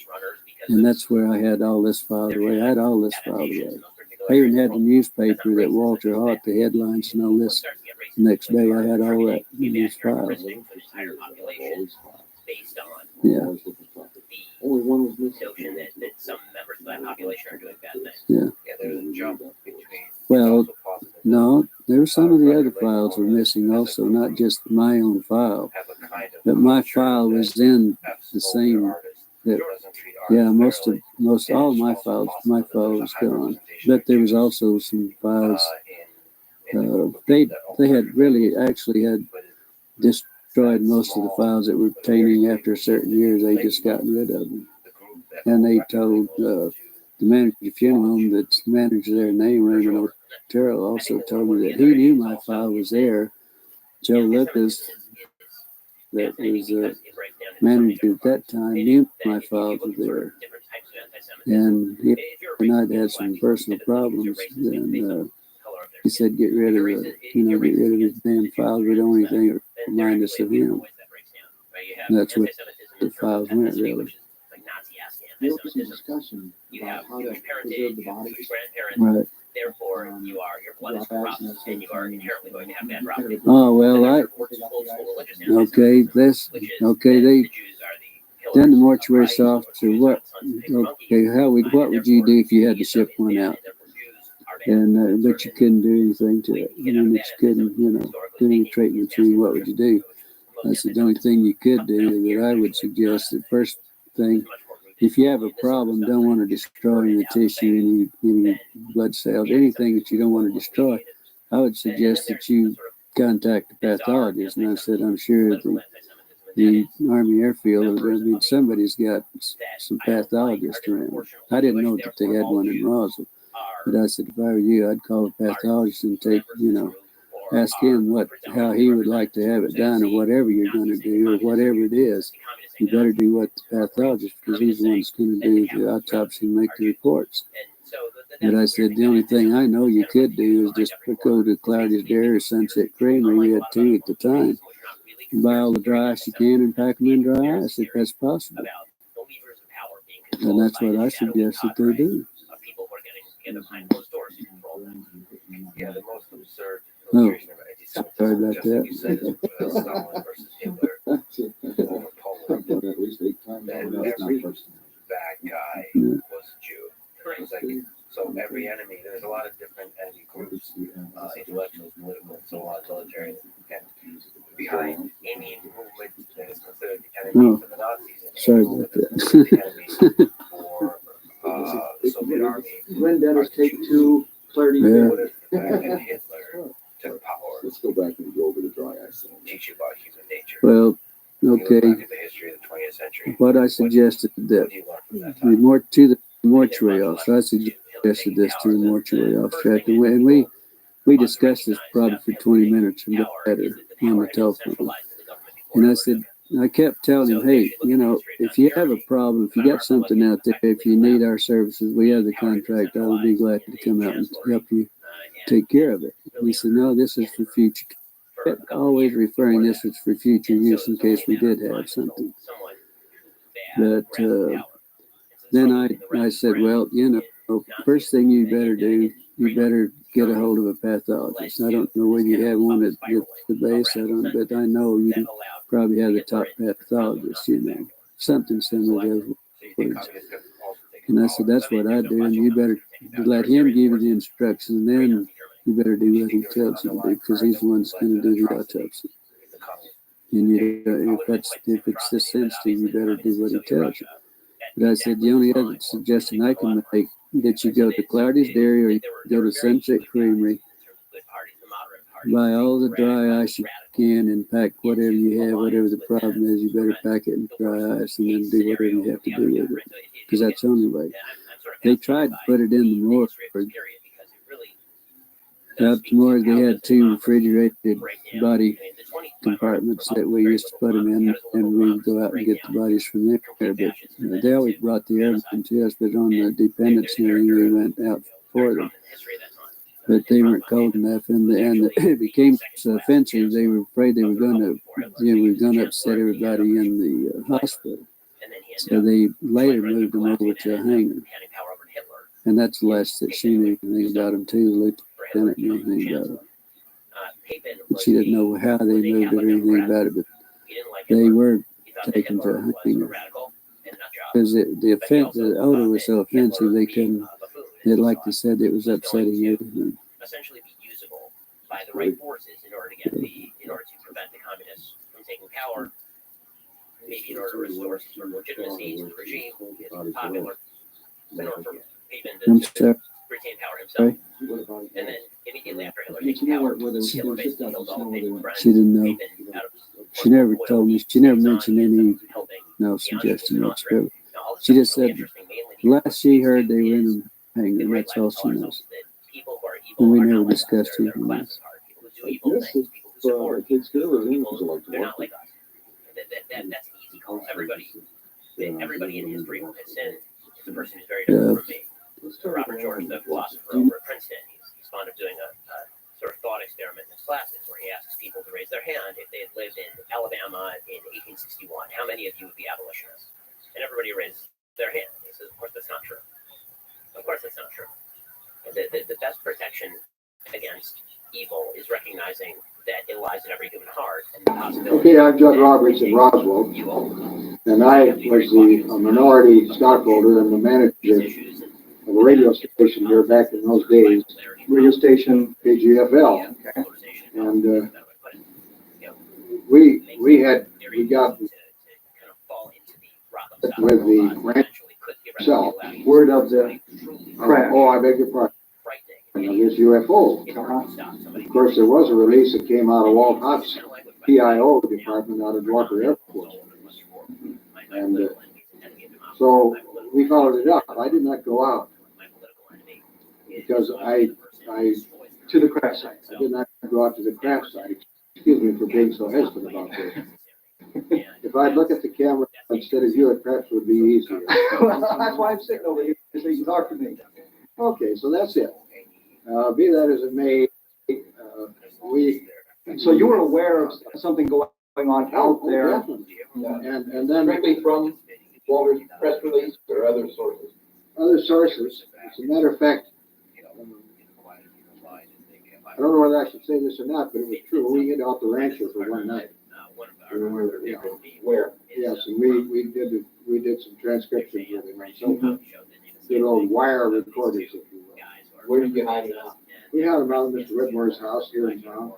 And that's where I had all this filed away. I had all this filed away. I even had the newspaper that Walter Haught, the headlines and all this. The next day I had all that in these files. Yeah. Only one was notion that some members of that population are doing bad things. Yeah. There's a jump between. Well, no, there were some of the other files were missing also, not just my own file. But my file was in the same. Yeah, most all my file was gone. But there was also some files. They had destroyed most of the files that were pertaining after a certain years. They just gotten rid of them. And they told the manager of the funeral home, that's the manager there, name Raymond Otero, also told me that he knew my file was there. Joe Lucas, that was manager at that time, knew my files were there. And he and I'd had some personal problems, and he said, get rid of his damn files. We don't want anything that remind us of him. And that's what the files went, really. There was some discussion about how to preserve the body. Right. Therefore, your blood is corrupt, and you are inherently going to have bad property. Oh, well, then the mortuary officer, what would you do if you had to ship one out? And, but you couldn't do anything to it. I mean, if you couldn't, do any treatment to you, what would you do? I said, the only thing you could do that I would suggest, the first thing, if you have a problem, don't want to destroy any tissue, any blood cells, anything that you don't want to destroy, I would suggest that you contact the pathologist. And I said, I'm sure the Army Airfield, somebody's got some pathologists around. I didn't know that they had one in Rothschild. But I said, if I were you, I'd call a pathologist and ask him how he would like to have it done, or whatever you're going to do, or whatever it is. You better do what the pathologist, because he's the one that's going to do the autopsy and make the reports. But I said, the only thing I know you could do is just go to Cloudy's Dairy or Sunset Creamery. We had two at the time. And buy all the dry ice you can and pack them in dry ice if that's possible. And that's what I suggest that they do. Yeah, the most absurd Oh, illustration of anti-Semitism, sorry about just like you said, that. Stalin versus Hitler over Poland, that every bad guy was a Jew. It was like, so every enemy, there's a lot of different enemy groups, intellectuals, political, and so on, military, and behind any movement that is considered the enemy for the Nazis, and Sorry about that. the enemy for the Soviet army. When Dennis take two clarity. What if Hitler took power Let's go back and go over the dry ice. Teach you about human nature. Well, You look okay. back at the history of the 20th century. What I suggested that What do you learn from that the time? more to the mortuary officer, I suggested this to the mortuary officer, and we discussed this probably for 20 minutes or better on the telephone. And I said, I kept telling him, hey, you know, if you have a problem, if you got something out there, if you need our services, we have the contract. I would be glad to come out and help you take care of it. And he said, no, this is for future. Kept always referring this is for future use in case we did have something. But then I said, well, you know, first thing you better do, you better get a hold of a pathologist. I don't know whether you have one at the base, but I know you probably have the top pathologist, you know, something similar to those words. And I said, that's what I do, and you better let him give you the instructions, and then you better do what he tells you to do, because he's the one that's going to do the autopsy. And you, if it's this sensitive, you better do what he tells you. But I said, the only other suggestion I can make, that you go to Clardy's Dairy or you go to Sunset Creamery, buy all the dry ice you can and pack whatever you have, whatever the problem is, you better pack it in dry ice and then do whatever you have to do with it. Because that's the only way. They tried to put it in the morgue. Out the morgue, they had 2 refrigerated body compartments that we used to put them in, and we would go out and get the bodies from there. But they always brought the airline to us, but on the dependence hearing, we went out for them. But they weren't cold enough, and it became so offensive. They were afraid they were going to upset everybody in the hospital. So they later moved them over to a hangar, and that's the last that she knew anything about them too. The lieutenant knew anything about them. But she didn't know how they moved it or anything about it, but they were taken to a hangar. Because the odor was so offensive, they couldn't, like they said, it was upsetting everything. Essentially be usable by the right forces in order to prevent the communists from taking power, maybe in order to restore some sort of legitimacy to the regime, it's popular, in order for Papen to retain power himself. And then immediately after Hitler taking power, Hitler basically killed all of Papen's friends. She didn't know. She never told me. She never mentioned no suggestion whatsoever. She just said last she heard they were in a hangar. That's all she knows. And we never discussed anything else. This is takes care of everything. They're not like us. That's an easy call. Everybody in history has sinned. It's a person who's very different from me. So Robert George, the philosopher over at Princeton, he's fond of doing a sort of thought experiment in his classes where he asks people to raise their hand if they had lived in Alabama in 1861. How many of you would be abolitionists? And everybody raises their hand. He says, of course, that's not true. Of course, that's not true. The best protection against evil is recognizing that it lies in every human heart and the possibility. Okay, I'm Judd Roberts in Roswell, and I was the minority stockholder and the manager of a radio station here back in those days. Radio station KGFL. Okay. And we got with the ranch itself. Word of the crash. Oh, I beg your pardon. This UFO. Of course, there was a release that came out of Walt Hott's PIO department out of Walker Air Force. And so we followed it up. I did not go out because I to the crash site. I did not go out to the crash site. Excuse me for being so hesitant about this. If I'd look at the camera instead of you, it perhaps would be easier. That's why I'm sitting over here, so you can talk to me. Okay, so that's it. Be that as it may, So you were aware of something going on out there? And then Strictly from Walter's press release or other sources? Other sources. As a matter of fact, I don't know whether I should say this or not, but it was true. We hid out the rancher for one night. Where? Yes, and we did some transcriptions with him and some good old wire recorders, if you will. Where did you hide it out? We had him out at Mr. Whitmore's house here in town.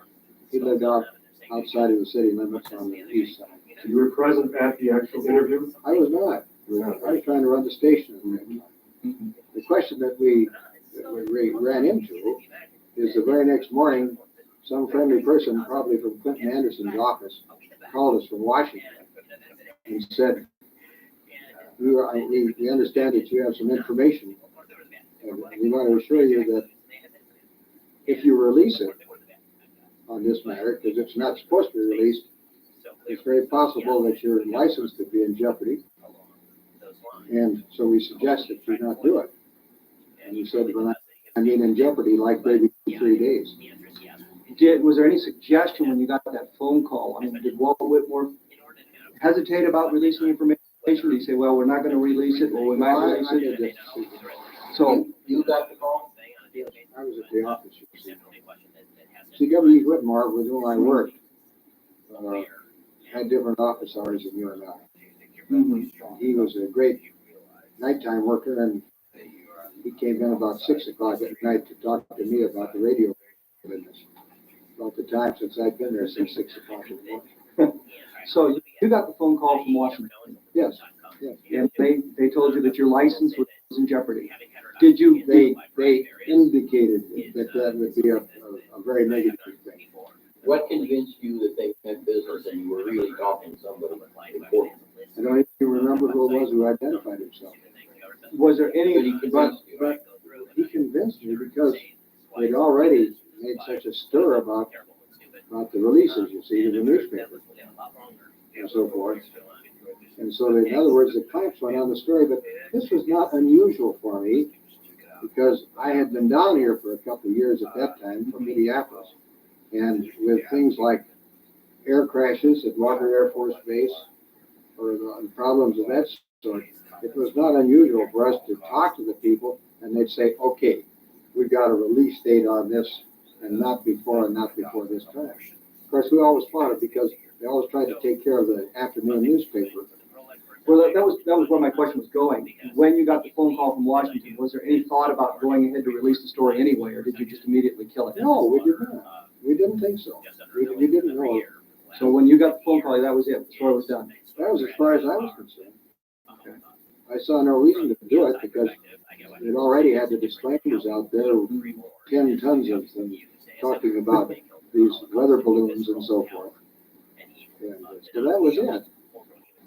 He lived outside of the city limits on the east side. You were present at the actual interview? I was not. I was trying to run the station at that time. The question that we ran into is the very next morning, some friendly person, probably from Clinton Anderson's office, called us from Washington and said, we understand that you have some information, and we want to assure you that if you release it on this matter, because it's not supposed to be released, it's very possible that your license could be in jeopardy. And so we suggest that you not do it. And he said, well, I mean in jeopardy, like maybe 3 days. Was there any suggestion when you got that phone call? I mean, did Walt Whitmore hesitate about releasing information? Did he say, well, we're not going to release it, or we might release it? So you got the call? Yes, I was at the office. See, W. Whitmore, with whom I worked, had different office hours than you and I. Mm-hmm. He was a great nighttime worker, and he came in about 6 o'clock at night to talk to me about the radio business. About the time since I'd been there since 6 o'clock in the morning. So you got the phone call from Washington? Yes. Yes. And they told you that your license was in jeopardy. Did you? They indicated that would be a very negative thing. What convinced you that they meant business and you were really talking to somebody important? I don't even remember who it was who identified himself. Was there any? But he convinced me because they'd already made such a stir about the releases, you see, to the newspaper and so forth. And so, in other words, the clamps went on the story, but this was not unusual for me because I had been down here for a couple of years at that time from Minneapolis. And with things like air crashes at Walker Air Force Base or the problems of that sort, it was not unusual for us to talk to the people and they'd say, okay, we've got a release date on this and not before this time. Of course, we always fought it because they always tried to take care of the afternoon newspaper. Well, that was where my question was going. When you got the phone call from Washington, was there any thought about going ahead to release the story anyway, or did you just immediately kill it? No, we did not. We didn't think so. We didn't know. So when you got the phone call, that was it. The story was done. That was as far as I was concerned. Okay. I saw no reason to do it because it already had the disclaimers out there, 10 tons of them talking about these weather balloons and so forth. And so that was it.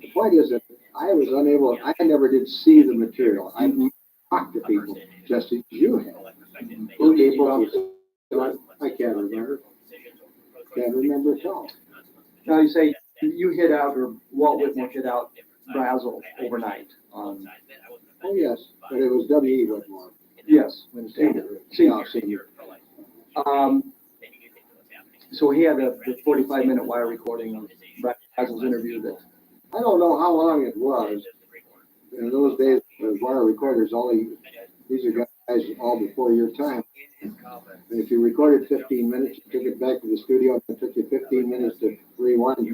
The point is that I was unable, I never did see the material. I talked to people just as you have. Who people? I can't remember. Can't remember at all. Now you say you hid out, or Walt Whitmore hid out Brazil overnight. Oh yes, but it was W.E. Whitmore. Yes. Senior. So he had the 45-minute wire recording of Brazil's interview that. I don't know how long it was. In those days, the wire recorders, these are guys all before your time. And if you recorded 15 minutes, you took it back to the studio, and it took you 15 minutes to rewind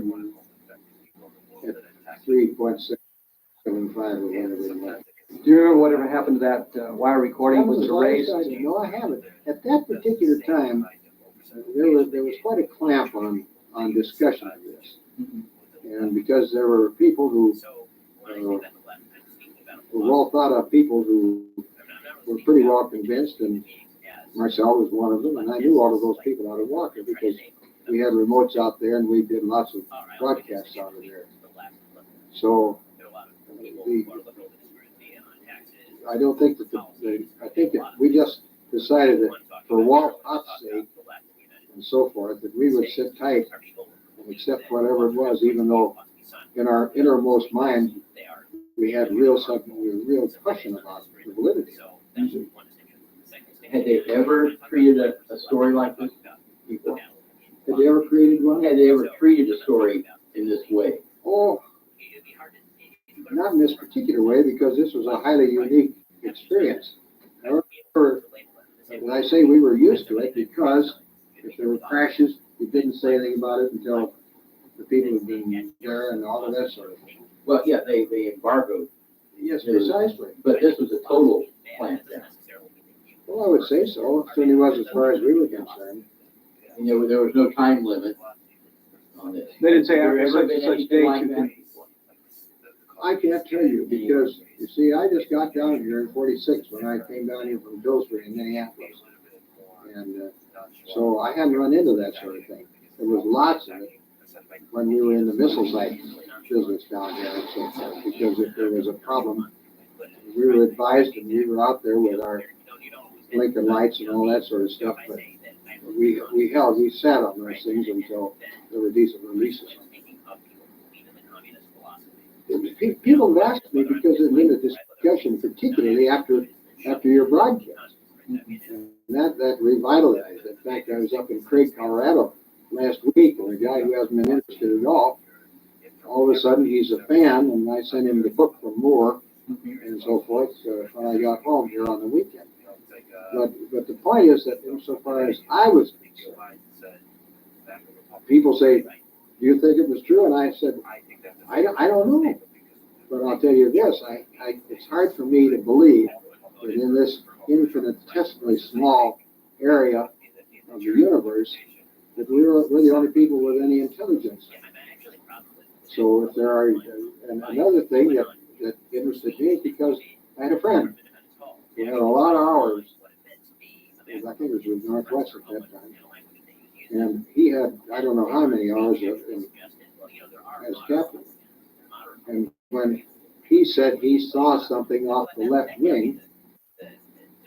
at 3.675 or whatever it was. Do you remember whatever happened to that wire recording? Was it erased? No, I haven't. At that particular time, there was quite a clamp on discussion of this. Mm-hmm. And because there were people who were well thought of people who were pretty well convinced, and Marcel was one of them, and I knew all of those people out of Walker because we had remotes out there and we did lots of broadcasts out of there. So I don't think that I think that we just decided that for Walt's sake and so forth, that we would sit tight and accept whatever it was, even though in our innermost mind we had real question about the validity. Had they ever treated a story like this before? Had they ever created one? Had they ever treated a story in this way? Oh, not in this particular way, because this was a highly unique experience. I remember, when I say we were used to it, because if there were crashes, we didn't say anything about it until the people had been there and all of that sort of thing. Well, yeah, they embargoed. Yes, precisely. But this was a total plant down. Well, I would say so. It certainly was as far as we were concerned. And there was no time limit on this. They didn't say after Ever such been and such anything date like you that can. before? I can't tell you because, you see, I just got down here in 46 when I came down here from Dillsbury in Minneapolis. And so I hadn't run into that sort of thing. There was lots of it when we were in the missile site business down there and so forth, because if there was a problem, we were advised and we were out there with our blinking lights and all that sort of stuff, but we sat on those things until there were decent releases. People have asked me because it's in a discussion, particularly after your broadcast. And that revitalized it. In fact, I was up in Craig, Colorado last week, and a guy who hasn't been interested at all of a sudden he's a fan, and I sent him the book for more and so forth when I got home here on the weekend. But the point is that insofar as I was concerned, people say, do you think it was true? And I said, I don't know. But I'll tell you this, it's hard for me to believe that in this infinitesimally small area of the universe, that we're the only people with any intelligence. So if there are, and another thing that interested me is because I had a friend who had a lot of hours, I think it was with Northwest at that time, and he had, I don't know how many hours as captain. And when he said he saw something off the left wing,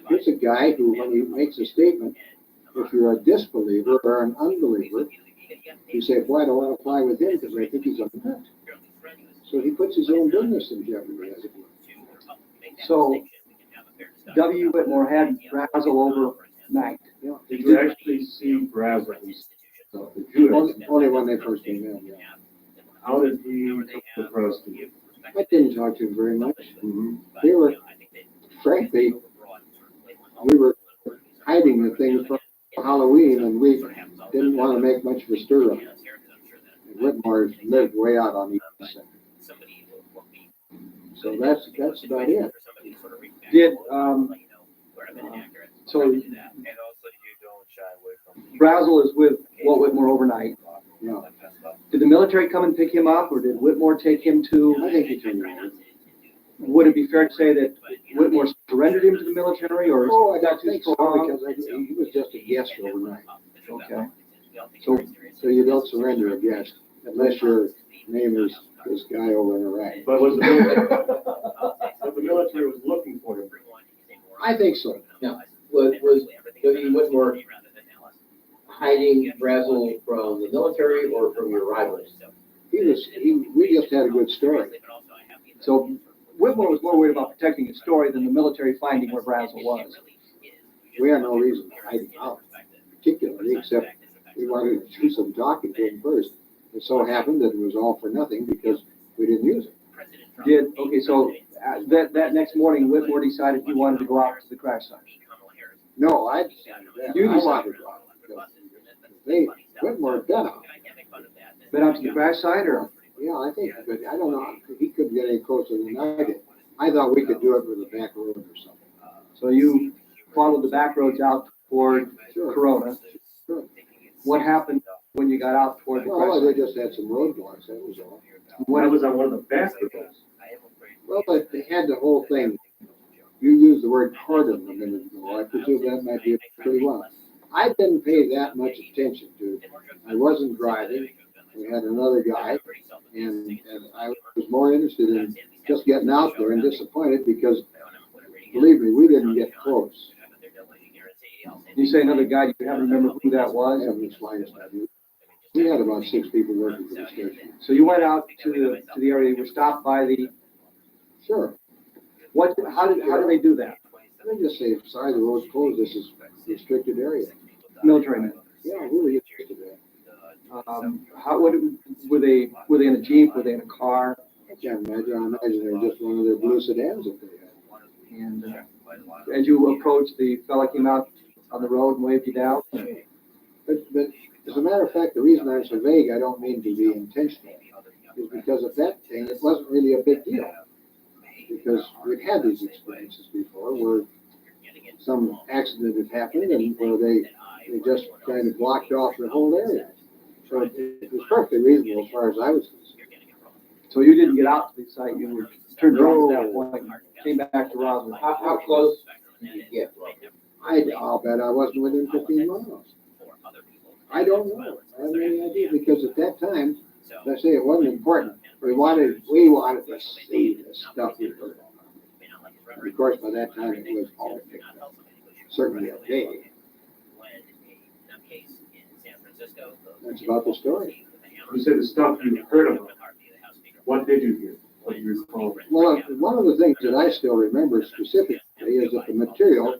here's a guy who, when he makes a statement, if you're a disbeliever or an unbeliever, you say, boy, I don't want to fly with him because I think he's a nut. So he puts his own business in jeopardy, as it were. So W. Whitmore had Brazel overnight. Yeah. Did you actually see Brazel? Only when they first came in, yeah. How did he approach you? I didn't talk to him very much. Mm-hmm. They were, frankly, we were hiding the things from Halloween, and we didn't want to make much of a stir up. And Whitmore lived way out on the east side. So that's about it. Did so Brazel is with Walt Whitmore overnight. Yeah. Did the military come and pick him up, or did Whitmore take him to? I think he turned around. Would it be fair to say that Whitmore surrendered him to the military, or? Oh, I don't think so, because he was just a guest overnight. Okay. So you don't surrender a guest unless your name is this guy over in Iraq. But the military was looking for him. I think so. Now, was W. Whitmore hiding Brazel from the military or from your rivals? We just had a good story. So Whitmore was more worried about protecting his story than the military finding where Brazel was. We had no reason to hide him out, particularly, except we wanted to do some talking to him first. It so happened that it was all for nothing because we didn't use it. So that next morning, Whitmore decided he wanted to go out to the crash site. No, I decided that. You I decided. wanted to go out. Whitmore had been out. Been out to the crash site, or? Yeah, I think, but I don't know. He couldn't get any closer than I did. I thought we could do it with a back road or something. So you followed the back roads out toward Corona. Sure. What happened when you got out toward the crash Well, site? they just had some roadblocks, that was all. When I was on one of the back roads. Well, but they had the whole thing. You used the word cordon a minute ago. I presume that might be pretty well. I didn't pay that much attention to it. I wasn't driving. We had another guy, and I was more interested in just getting out there, and disappointed because, believe me, we didn't get close. You say another guy, do you happen to remember who that was? I haven't the slightest idea. We had about 6 people working for the station. So you went out to the area, you were stopped by the. Sure. How did they do that? They just say, sorry, the road's closed, this is restricted area. Military men. Yeah, we were used to that. Were they in a Jeep? Were they in a car? I can't imagine. I imagine they were just one of their blue sedans that they had. And as you approached, the fella came out on the road and waved you down. But as a matter of fact, the reason I'm so vague, I don't mean to be intentional, is because of that thing, it wasn't really a big deal. Because we'd had these experiences before where some accident had happened and where they just kind of blocked off the whole area. So it was perfectly reasonable as far as I was concerned. So you didn't get out to the site, you were turned around at that point, came back to Roswell. How close did you get? I'll bet I wasn't within 15 miles. I don't know. I have any idea because at that time, as I say, it wasn't important. We wanted to see this stuff we heard about. And of course, by that time, it was all picked up. Certainly a day. That's about the story. You said the stuff you heard about. What did you hear? What do you recall? Well, one of the things that I still remember specifically is that the material,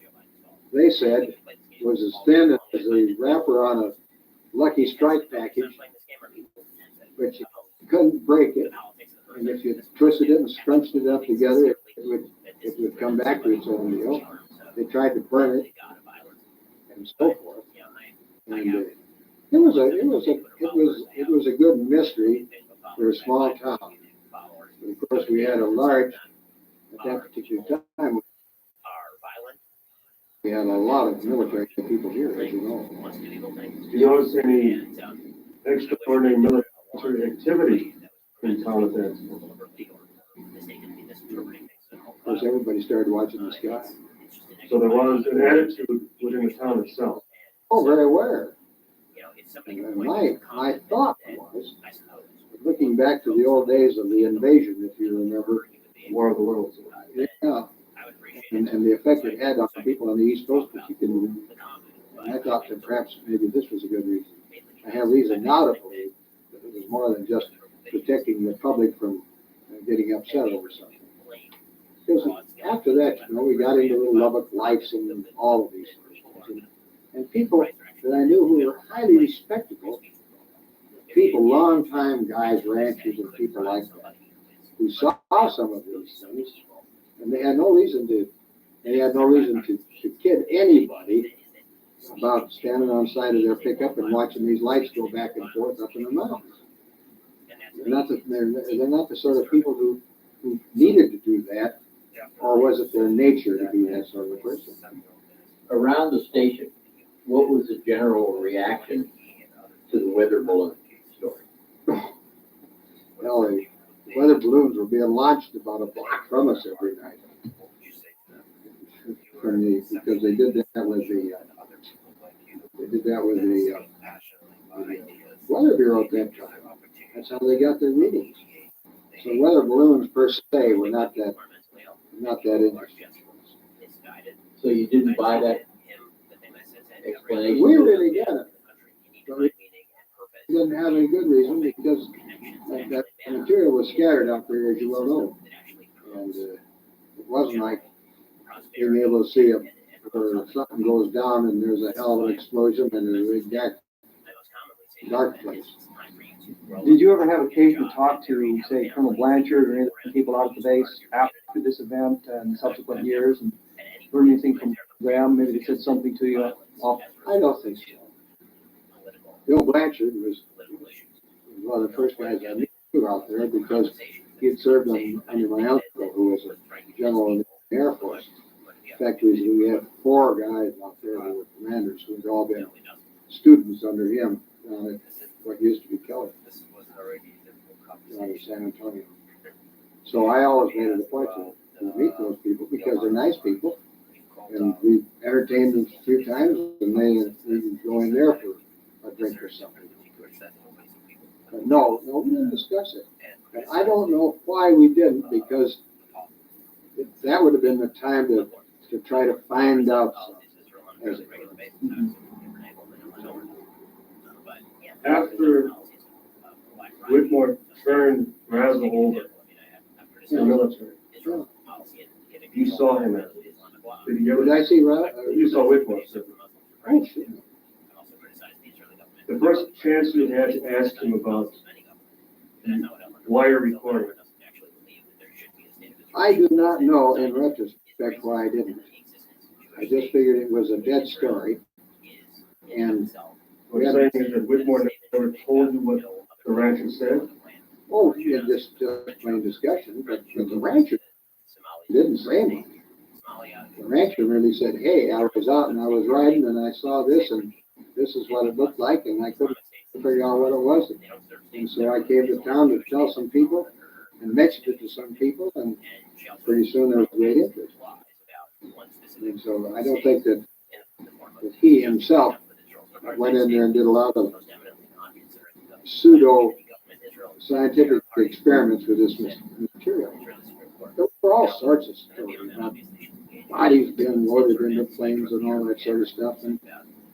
they said, was as thin as a wrapper on a Lucky Strike package, but you couldn't break it. And if you twisted it and scrunched it up together, it would come back to its own deal. They tried to burn it and so forth. And it was a good mystery for a small town. And of course, we had a large, at that particular time, we had a lot of military people here, as you know. Do you notice any extraordinary military activity in town at that time? Of course, everybody started watching the sky. So there was an attitude within the town itself. Oh, very aware. And my thought was, looking back to the old days of the invasion, if you remember, War of the Worlds. Yeah, and the effect it had on people on the East Coast particularly. And I thought that perhaps maybe this was a good reason. I have reason now to believe that it was more than just protecting the public from getting upset over something. Because after that, we got into the Lubbock Lights and all of these things. And people that I knew who were highly respectable, people, long-time guys, ranchers, and people like that, who saw some of these things, and they had no reason to kid anybody about standing on the side of their pickup and watching these lights go back and forth up in the mountains. They're not the sort of people who needed to do that, or was it their nature to be that sort of person? Around the station, what was the general reaction to the weather balloon story? Well, the weather balloons were being launched about a block from us every night. Because they did that with the Weather Bureau at that time. That's how they got their readings. So weather balloons per se were not that interesting. So you didn't buy that explanation? We really got it. But we didn't have any good reason because that material was scattered out there, as you well know. And it wasn't like being able to see where something goes down and there's a hell of an explosion and there's a dark place. Did you ever have occasion to talk to, say, Colonel Blanchard or any of the people out at the base after this event and subsequent years and learn anything from them? Maybe they said something to you off? I don't think so. Bill Blanchard was one of the first guys I knew out there because he had served under my uncle, who was a general in the Air Force. In fact, we had 4 guys out there who were commanders who had all been students under him down at what used to be Kelly, down in San Antonio. So I always made it a point to meet those people because they're nice people. And we entertained them a few times, and we would go in there for a drink or something. But no, we didn't discuss it. And I don't know why we didn't, because that would have been the time to try to find out something. After Whitmore turned Razzle over to the military, you saw him at it. Did I see Razzle? You saw Whitmore. Oh, shit. The first chance you had to ask him about wire recording. I do not know, in retrospect, why I didn't. I just figured it was a dead story. And what I'm saying is that Whitmore never told you what the rancher said? Oh, he had just plain discussion, but the rancher didn't say anything. The rancher really said, hey, I was out and I was riding and I saw this and this is what it looked like and I couldn't figure out what it was. And so I came to town to tell some people and mentioned it to some people, and pretty soon there was great interest. And so I don't think that that he himself went in there and did a lot of pseudo scientific experiments with this material. There were all sorts of stories about bodies being loaded into planes and all that sort of stuff. And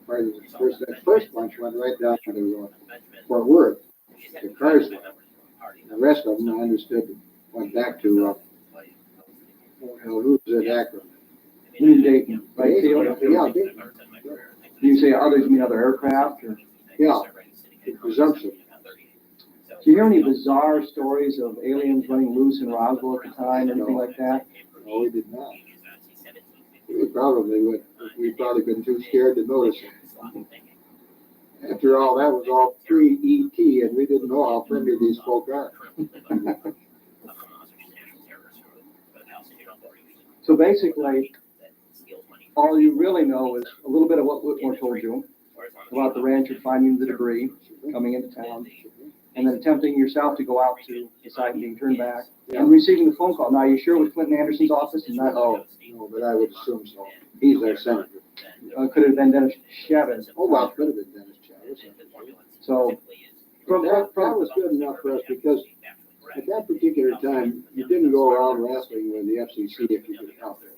that first bunch went right down to Fort Worth, to Carsville. The rest of them, I understood, went back to, who's at Akron? Dayton, right? Yeah, Dayton. You say others, you mean other aircraft? Or? Yeah, the presumption. Do you hear any bizarre stories of aliens running loose in Roswell at the time, anything like that? No, we did not. We probably been too scared to notice it. After all, that was all pre-ET, and we didn't know how friendly these folk are. So basically, all you really know is a little bit of what Whitmore told you about the rancher finding the debris coming into town, and then attempting yourself to go out to the site and being turned back, and receiving the phone call. Now, are you sure it was Clinton Anderson's office and not? No, but I would assume so. He's our senator. Could it have been Dennis Chavez? Oh, well, it could have been Dennis Chavez. So, that was good enough for us because at that particular time, you didn't go around wrestling with the FCC if you could help it.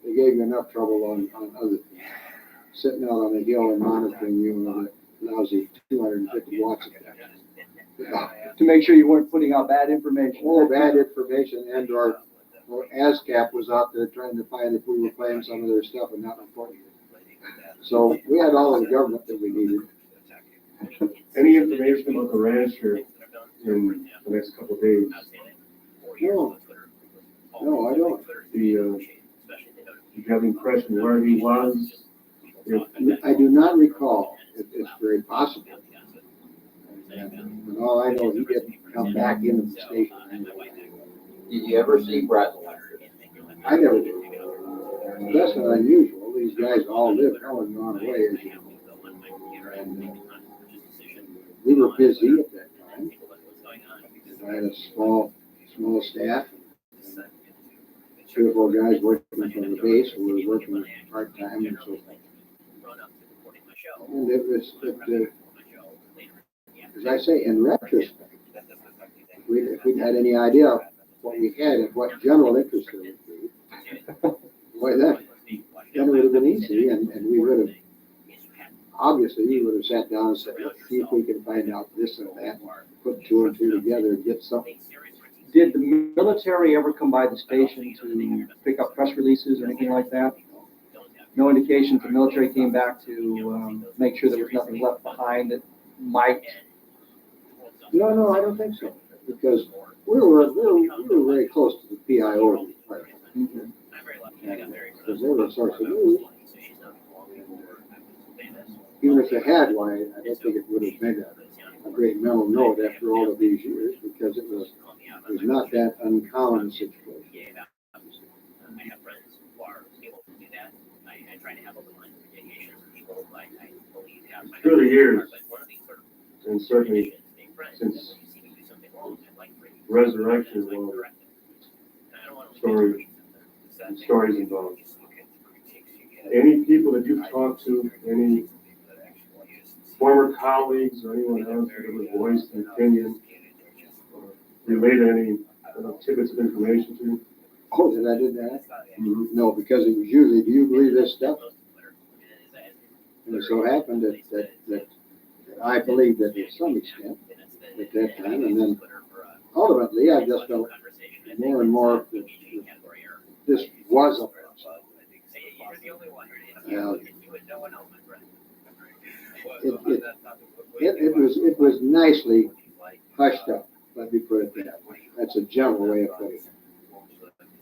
They gave you enough trouble on other things. Sitting out on a hill and monitoring you with a lousy 250 watts of that. To make sure you weren't putting out bad information. Oh, bad information, and or ASCAP was out there trying to find if we were playing some of their stuff and not reporting it. So we had all the government that we needed. Any information about the ranch here in the next couple of days? No, I don't. You have an impression where he was? I do not recall. It's very possible. And all I know, he didn't come back into the station. Did you ever see Bradley? I never did. That's not unusual. These guys all live hell and gone away, as you know. And we were busy at that time. I had a small staff. 3 or 4 guys working from the base who were working part-time and so forth. And it was, as I say, in retrospect, if we'd had any idea what we had and what general interest there would be, boy, then it would have been easy, and we would have, obviously, we would have sat down and said, let's see if we can find out this and that, put 2 and 2 together and get something. Did the military ever come by the station to pick up press releases or anything like that? No indications the military came back to make sure there was nothing left behind that might. No, I don't think so, because we were very close to the PIO department. Because they were a source of news. Even if they had, why, I don't think it would have made a great mental note after all of these years, because it was not that uncommon a situation. I have friends who are able to do that. I try to have open lines of communication with people I believe have. Through the years, and certainly since resurrection, stories involved. Any people that you've talked to, any former colleagues or anyone else that ever voiced an opinion, or relayed any tidbits of information to you? Oh, that I did that? Mm-hmm. No, because it was usually, do you believe this stuff? And it so happened that I believed that to some extent at that time, and then ultimately I just felt more and more that this was a process. It was nicely hushed up, let me put it that way. That's a general way of putting it.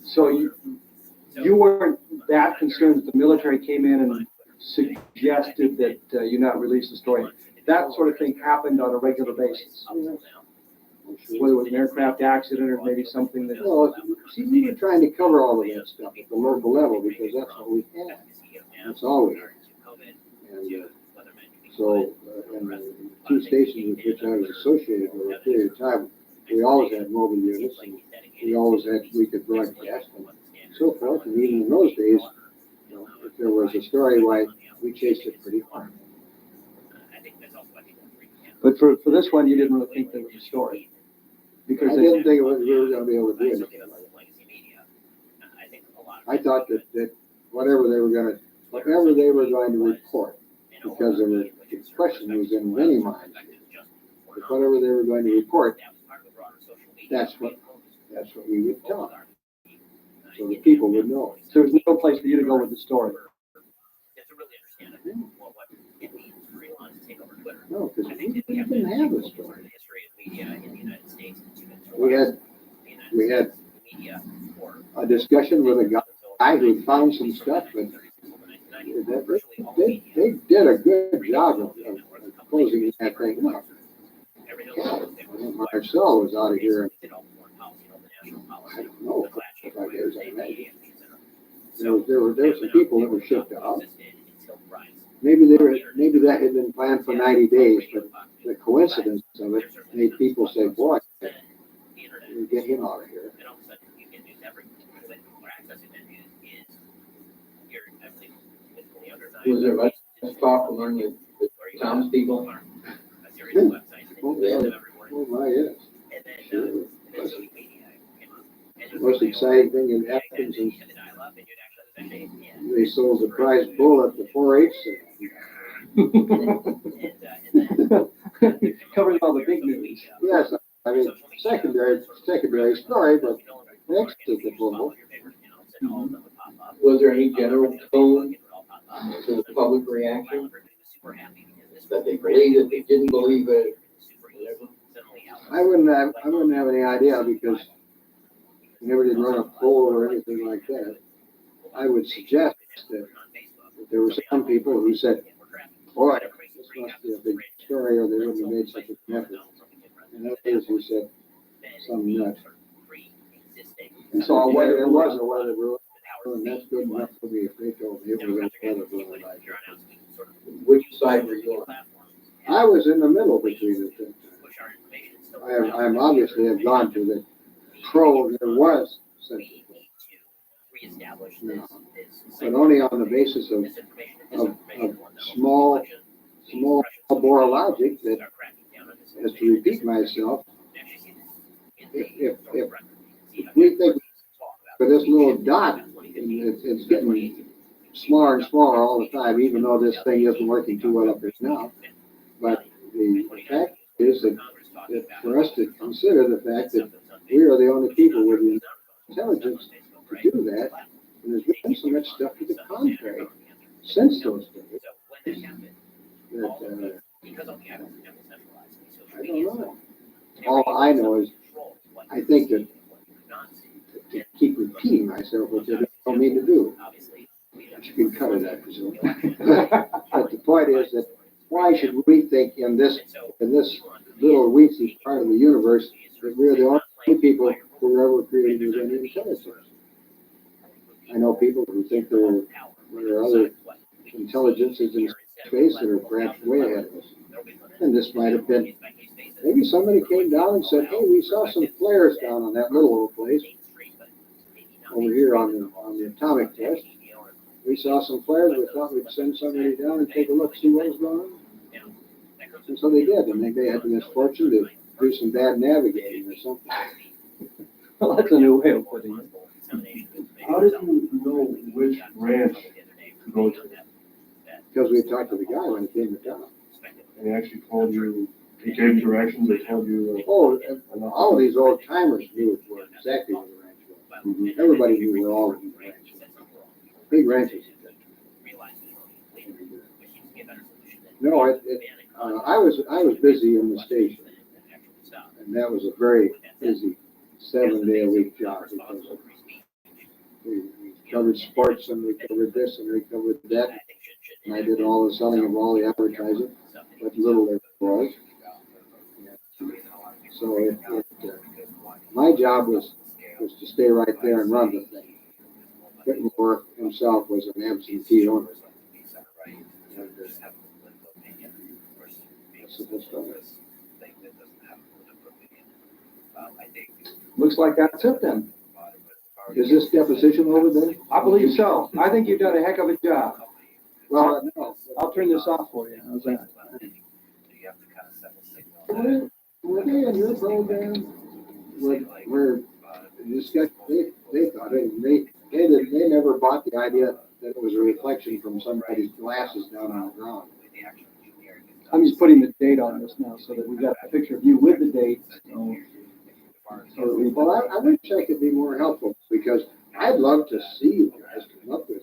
So you weren't that concerned that the military came in and suggested that you not release the story. That sort of thing happened on a regular basis. Whether it was an aircraft accident or maybe something that. Well, see, we were trying to cover all of that stuff at the local level because that's what we had. That's all we had. And so, and the 2 stations with which I was associated over a period of time, we always had mobile units, and we always had, we could broadcast and so forth. And even in those days, if there was a story, why we chased it pretty hard. But for this one, you didn't really think there was a story. Because I didn't think we were going to be able to do anything like it. I thought that whatever they were going to report, because there was the question was in many minds, that whatever they were going to report, that's what we would tell them, so the people would know. So there was no place for you to go with the story. No, because we didn't have a story. We had a discussion with a guy who found some stuff, but they did a good job of closing that thing up. Marcel was out of here, I don't know, 5 days, I imagine. There were some people that were shipped out. Maybe that had been planned for 90 days, but the coincidence of it made people say, boy, we get him out of here. Was there much talk among the townspeople? Oh my, yes. Sure. The most exciting thing that happens is they sold the prize bull at the 4-H Covers all the big news. Yes, I mean, secondary story, but next to the bull. Was there any general tone to the public reaction? That they believed it, they didn't believe it? I wouldn't have any idea because we never did run a poll or anything like that. I would suggest that there were some people who said, boy, this must be a big story or they wouldn't have made such a effort. And others who said, some nut. So whether there was a weather balloon, and that's good enough for me if they told me it was a weather balloon. Which side were you on? I was in the middle between the two. I'm obviously have gone to the pro there was such a thing. No. But only on the basis of small bore logic that, as to repeat myself, if we think for this little dot, and it's getting smaller and smaller all the time, even though this thing isn't working too well up there now. But the fact is that for us to consider the fact that we are the only people with the intelligence to do that, and there's been so much stuff to the contrary since those days that I don't know. All I know is I think that to keep repeating myself, which I don't mean to do. You can cut it, I presume. But the point is that why should we think in this little weensy part of the universe that we're the only people who were ever created with any intelligence? I know people who think there are other intelligences in space that are perhaps way ahead of us. And this might have been, maybe somebody came down and said, hey, we saw some flares down on that little old place over here on the atomic test. We saw some flares, we thought we'd send somebody down and take a look, see what was going on. And so they did, and they had the misfortune to do some bad navigating or something. Well, that's a new way of putting it. How did you know which ranch to go to? Because we talked to the guy when he came to town. And he actually told you, he gave directions, they told you. All of these old timers knew exactly where the ranch was. Mm-hmm. Everybody knew where all of these ranches were. Big ranches. No, I was busy in the station, and that was a very busy 7-day-a-week job because we covered sports and we covered this and we covered that, and I did all the selling of all the advertising, what little there was. So my job was to stay right there and run the thing. Whitmore himself was an absentee owner. Looks like that's it then. Is this deposition over then? I believe so. I think you've done a heck of a job. Well, no. I'll turn this off for you. How's that? Were they in your program? Where this guy, they thought it, they never bought the idea that it was a reflection from somebody's glasses down on the ground. I'm just putting the date on this now so that we got a picture of you with the date. Well, I wish I could be more helpful because I'd love to see you guys come up with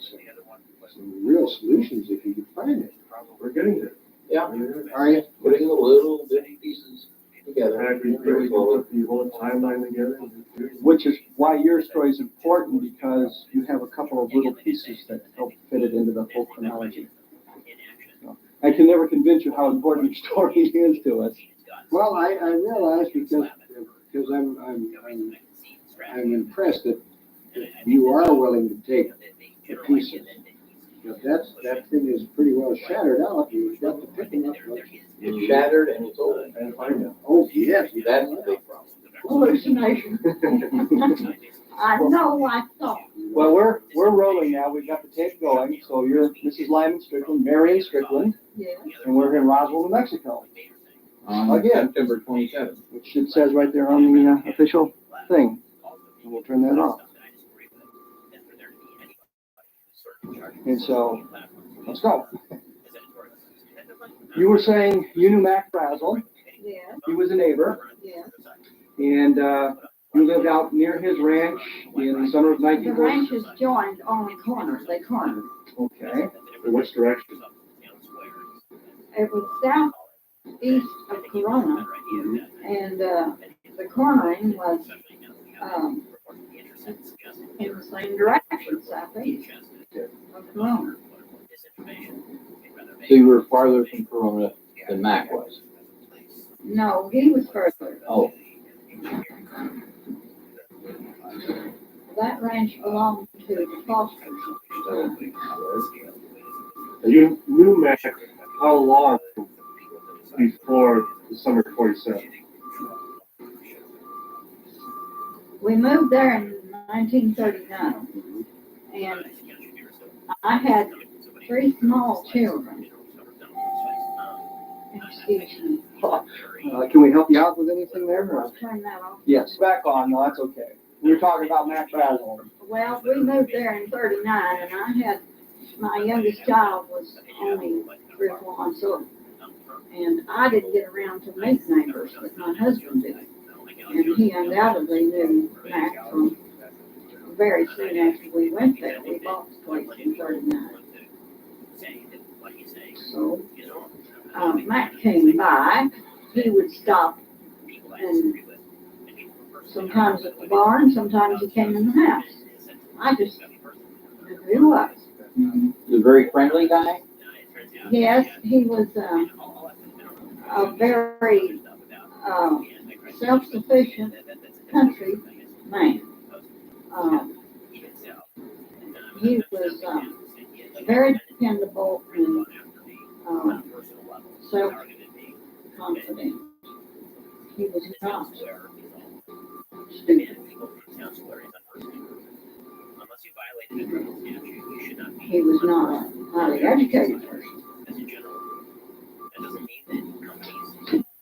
some real solutions if you could find it. We're getting there. Yeah. Are you? Putting the little bitty pieces together. And we really put the whole timeline together. Which is why your story is important, because you have a couple of little pieces that help fit it into the whole chronology. So, I can never convince you how important your story is to us. Well, I realize because I'm impressed that you are willing to take the pieces. But that thing is pretty well shattered out. You've got to pick them up. It's shattered and it's old. And find them. Oh, yes. That's the big problem. Hallucination. I know, I thought. Well, we're rolling now. We've got the tape going. So you're Mrs. Lyman Strickland, Marion Strickland, Yes. and we're in Roswell, New Mexico. Again, September 27th. Which it says right there on the official thing. And we'll turn that off. And so, let's go. You were saying you knew Mac Brazel. Yes. He was a neighbor. Yes. And you lived out near his ranch in the summer of The 1940. ranches joined on the corner. They cornered. Okay. In which direction? It was southeast of Corona, and the cornering was in the same direction, southeast of Corona. So you were farther from Corona than Mac was. No, he was further. Oh. That ranch belonged to the Fosters. You knew Mac how long before the summer of 47? We moved there in 1939, and I had 3 small children. Excuse me. Can we help you out with anything there? Or? I'll turn that off. Yes, back on. No, that's okay. We were talking about Mac Brazel. Well, we moved there in 39, and I had, my youngest child was only 3 or 4 months old. And I didn't get around to meet neighbors, but my husband did. And he undoubtedly knew Mac from very soon after we went there. We bought the place in 39. So, Mac came by. He would stop, and sometimes at the barn, sometimes he came in the house. I just knew who he was. He's a very friendly guy. Yes, he was a very self-sufficient country man. He was very dependable and self-confident. He was not stupid. He was not a highly educated person.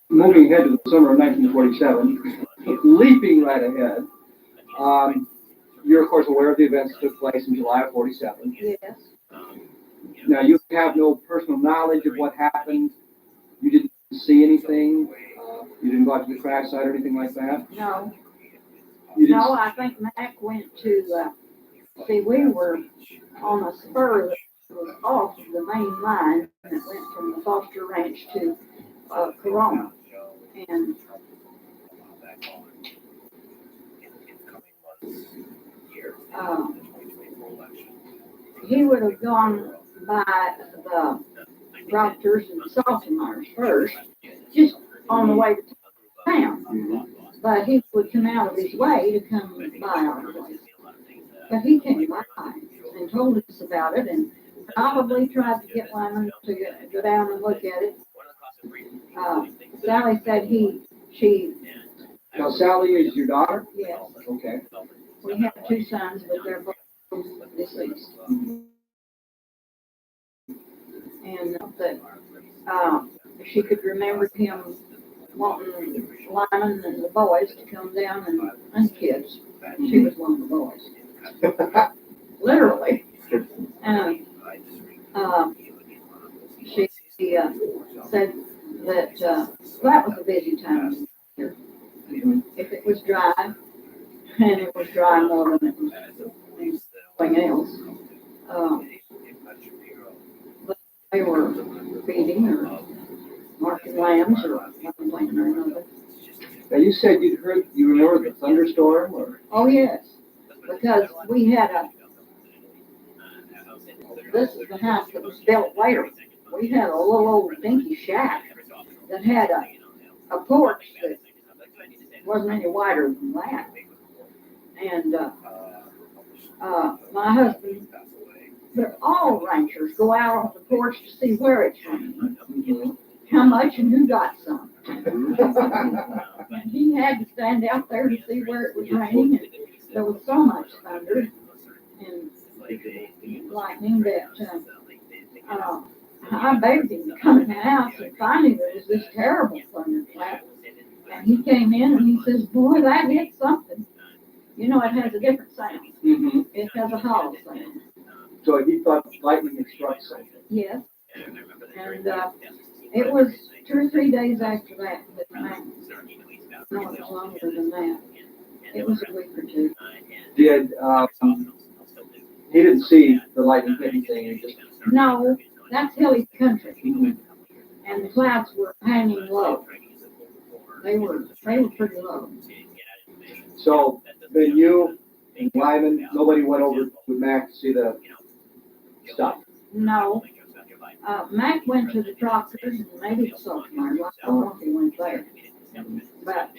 Moving ahead to the summer of 1947, leaping right ahead, you're of course aware of the events that took place in July of 47. Yes. Now you have no personal knowledge of what happened. You didn't see anything. You didn't go out to the crash site or anything like that. No. You didn't. No, I think Mac went to, see, we were on a spur that was off of the main line that went from the Foster Ranch to Corona. And he would have gone by the Proctors and Saltimers first, just on the way to town. But he would come out of his way to come by our place. But he came by and told us about it, and probably tried to get Lyman to go down and look at it. Sally said she. Now Sally is your daughter? Yes. Okay. We have two sons, but they're both deceased. And that she could remember him wanting Lyman and the boys to come down and kids. She was one of the boys. Literally. And she said that that was a busy time. If it was dry, and it was dry more than it was anything else, they were feeding or marking lambs or one thing or another. Now you said you remember the thunderstorm, or? Oh yes, because we had this is the house that was built later. We had a little old dinky shack that had a porch that wasn't any wider than that. And my husband, but all ranchers go out on the porch to see where it's raining, how much and who got some. And he had to stand out there to see where it was raining, and there was so much thunder and lightning that I begged him to come in the house, and finally there was this terrible thunderclap. And he came in and he says, "Boy, that hit something." You know, it has a different sound. Mm-hmm. It has a hollow sound. So he thought lightning had struck something. Yes. And it was 2 or 3 days after that Mac, no, it was longer than that. It was a week or two. Did he didn't see the lightning hit anything? He just No, that's hilly country. And the clouds were hanging low. They were pretty low. So then you and Lyman, nobody went over with Mac to see the stuff. No. Mac went to the doctors and maybe the salt mine. I don't know if he went there. But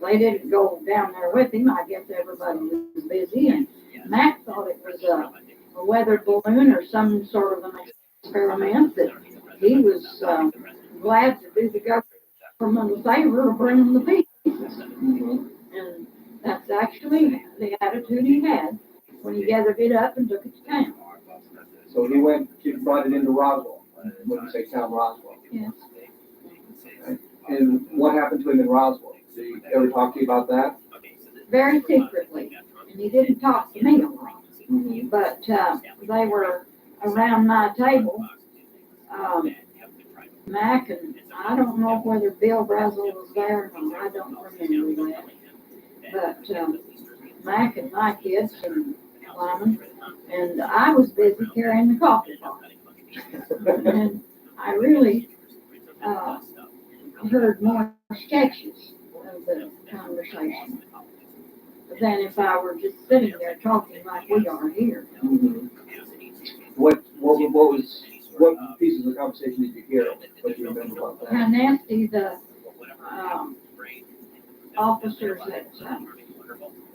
they didn't go down there with him. I guess everybody was busy. And Mac thought it was a weather balloon or some sort of an experiment that he was glad to do the government a favor of bringing the pieces. Mm-hmm. And that's actually the attitude he had when he gathered it up and took it to town. So he brought it into Roswell. When you say town, Roswell. Yes. Okay. And what happened to him in Roswell? Did he ever talk to you about that? Very secretly. And he didn't talk to me a lot. Mm-hmm. But they were around my table. Mac and I don't know whether Bill Brazel was there or not. I don't remember that. But Mac and my kids and Lyman, and I was busy carrying the coffee pot. And I really heard more sketches of the conversation than if I were just sitting there talking like we are here. Mm-hmm. What pieces of the conversation did you hear? What do you remember about that? How nasty the officers at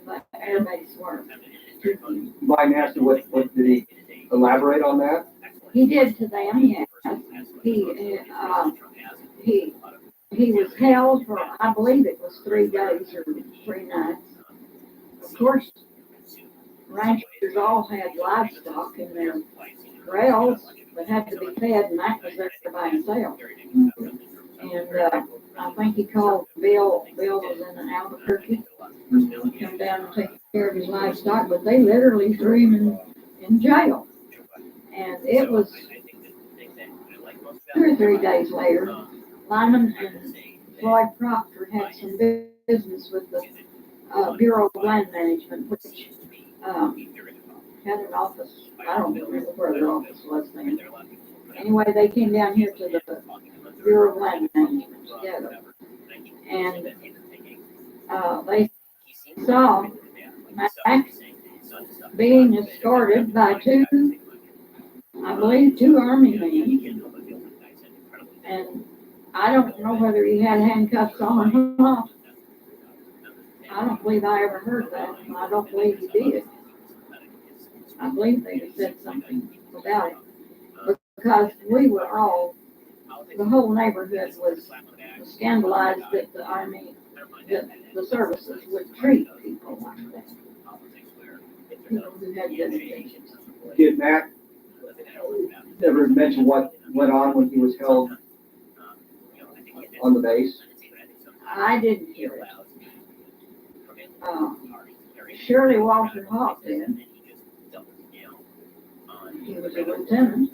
the air base were. By nasty, what did he elaborate on that? He did to them, yes. He was held for, I believe it was 3 days or 3 nights. Of course, ranchers all had livestock in their corrals that had to be fed, and that was there by himself. And I think he called Bill. Bill was in Albuquerque. He came down and take care of his livestock, but they literally threw him in jail. And it was 2 or 3 days later, Lyman and Floyd Proctor had some business with the Bureau of Land Management, which had an office. I don't remember where their office was then. Anyway, they came down here to the Bureau of Land Management together. And they saw Mac being escorted by 2 Army men. And I don't know whether he had handcuffs on or not. I don't believe I ever heard that, and I don't believe he did. I believe they had said something about it. Because we were all, the whole neighborhood was scandalized that the Army the services would treat people like that. People who had dedications. Did Mac ever mention what went on when he was held on the base? I didn't hear it. Shirley Walter Hawk did. He was a lieutenant.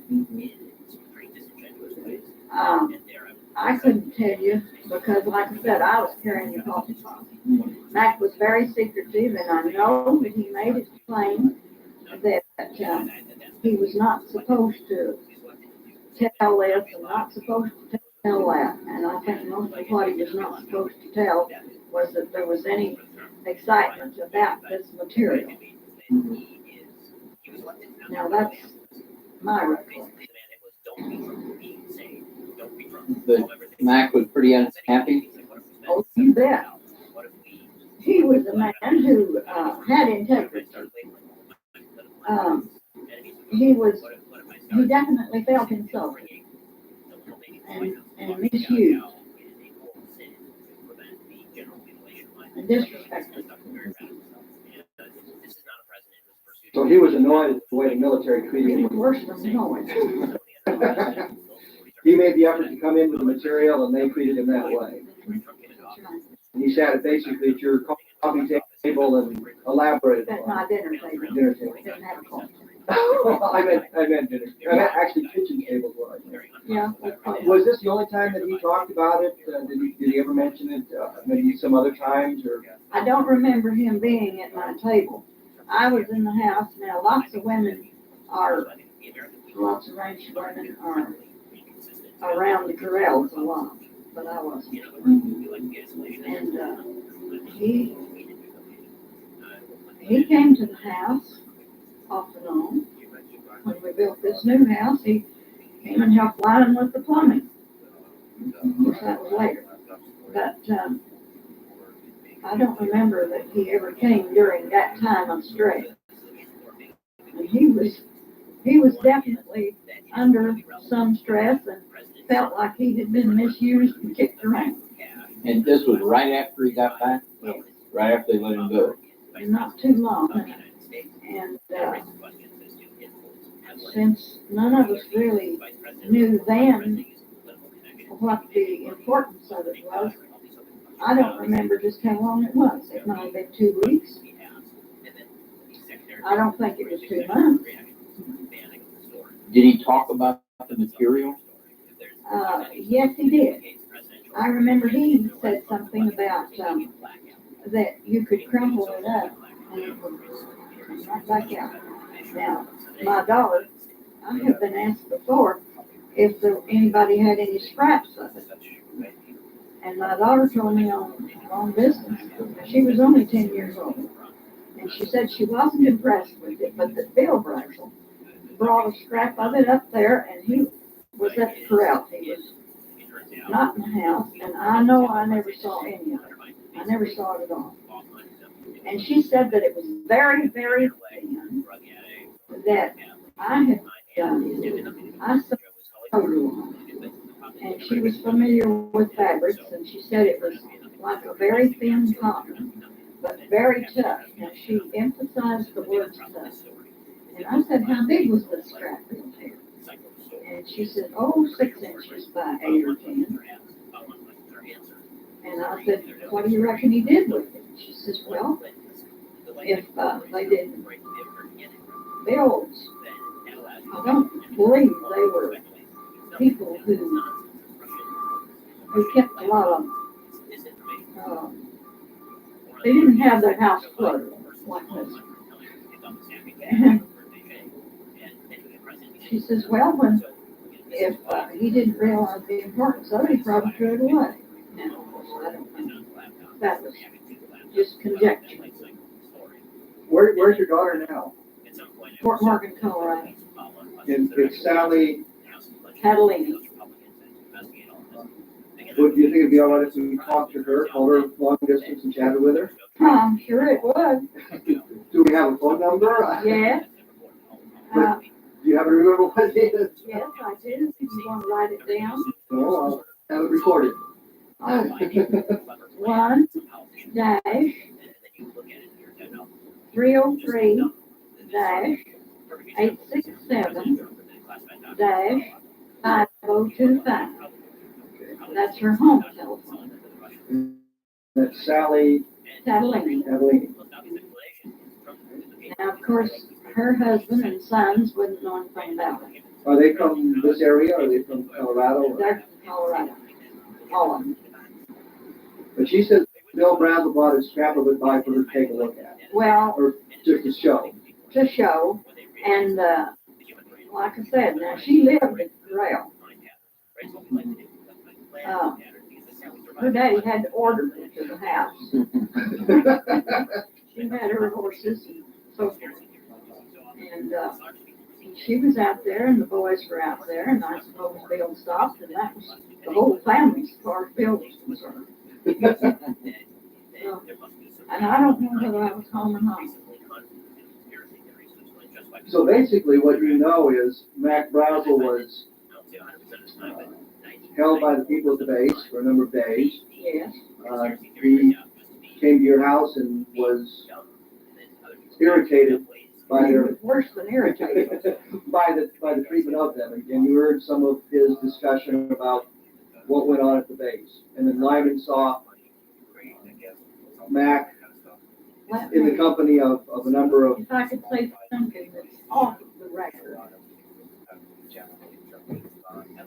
I couldn't tell you because, like I said, I was carrying the coffee pot. Mac was very secretive, and I know that he made it plain that he was not supposed to tell this and not supposed to tell that. And I think most of what he was not supposed to tell was that there was any excitement about this material. Now that's my recollection. But Mac was pretty unhappy. Oh, you bet. He was a man who had integrity. He definitely felt insulted and misused and disrespected. So he was annoyed at the way the military treated him. Worse than annoyed. He made the effort to come in with the material, and they treated him that way. And he sat basically at your coffee table and elaborated. At my dinner table. Dinner table. We didn't have a coffee. I meant dinner. I meant actually kitchen tables. What I meant. Yeah. Was this the only time that he talked about it? Did he ever mention it? Maybe some other times, or? I don't remember him being at my table. I was in the house. Now, lots of ranch women are around the corrals a lot, but I wasn't. And he came to the house off and on. When we built this new house, he came and helped lining with the plumbing. Of course, that was later. But I don't remember that he ever came during that time of stress. And he was definitely under some stress and felt like he had been misused and kicked around. And this was right after he got back? Yes. Right after they let him go? And not too long. And since none of us really knew then what the importance of it was, I don't remember just how long it was. It might have been 2 weeks. I don't think it was 2 months. Did he talk about the material? Yes, he did. I remember he said something about that you could crumple it up and it would come right back out. Now, my daughter, I have been asked before if anybody had any scraps of it. And my daughter told me on long distance, she was only 10 years old. And she said she wasn't impressed with it, but that Bill Braxel brought a scrap of it up there, and he was at the corral. He was not in the house, and I know I never saw any of it. I never saw it at all. And she said that it was very, very thin, that I had I sewed on it. And she was familiar with fabrics, and she said it was like a very thin cotton, but very tough. And she emphasized the word tough. And I said, how big was the scrap in here? And she said, 6 inches by 8 or 10. And I said, what do you reckon he did with it? She says, well, if they didn't build, I don't believe they were people who kept a lot of, they didn't have their house flooded like this. And she says, well, if he didn't realize the importance of it, he probably threw it away. Now, of course, I don't know. That was just conjecture. Where's your daughter now? Fort Morgan, Colorado. It's Sally Catalina. Would you think it'd be all right if we talked to her, called her long distance and chatted with her? I'm sure it would. Do we have a phone number? Yes. Do you happen to remember what it is? Yes, I do. If you want to write it down. No, I'll have it recorded. Oh, 1 dash 303 dash 867 dash 5025. That's her home telephone. That's Sally. Catalina. Catalina. Now, of course, her husband and sons wouldn't know anything about it. Are they from this area? Or are they from Colorado? They're from Colorado. All of them. But she said Bill Brazel bought a scrap of it by for her to take a look at. Well, Or just to show. To show. And like I said, now she lived at the corral. Her daddy had to order it to the house. She had her horses and so forth. And she was out there and the boys were out there, and I suppose Bill stopped, and that was the whole family as far as Bill was concerned. So, and I don't know whether I was home or not. So basically what you know is Mac Brazel was held by the people at the base for a number of days. Yes. He came to your house and was irritated by their worse than irritated by the treatment of them, and you heard some of his discussion about what went on at the base. And then Lyman saw Mac in the company of a number of. If I could say something that's off the record.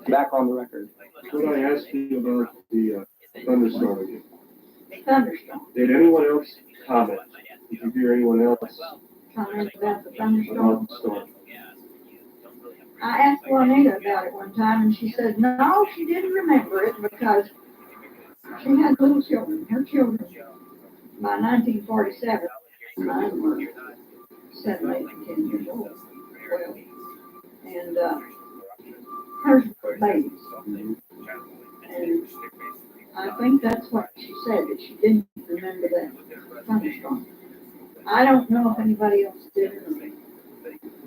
Back on the record. Could I ask you about the thunderstorm again? Thunderstorm. Did anyone else comment? Did you hear anyone else Comment about the thunderstorm. about the storm? I asked Juanita about it one time, and she said no, she didn't remember it because she had little children. Her children, by 1947, mine were 7, 8, and 10 years old. Well, and hers were babies. And I think that's what she said, that she didn't remember that thunderstorm. I don't know if anybody else did or not.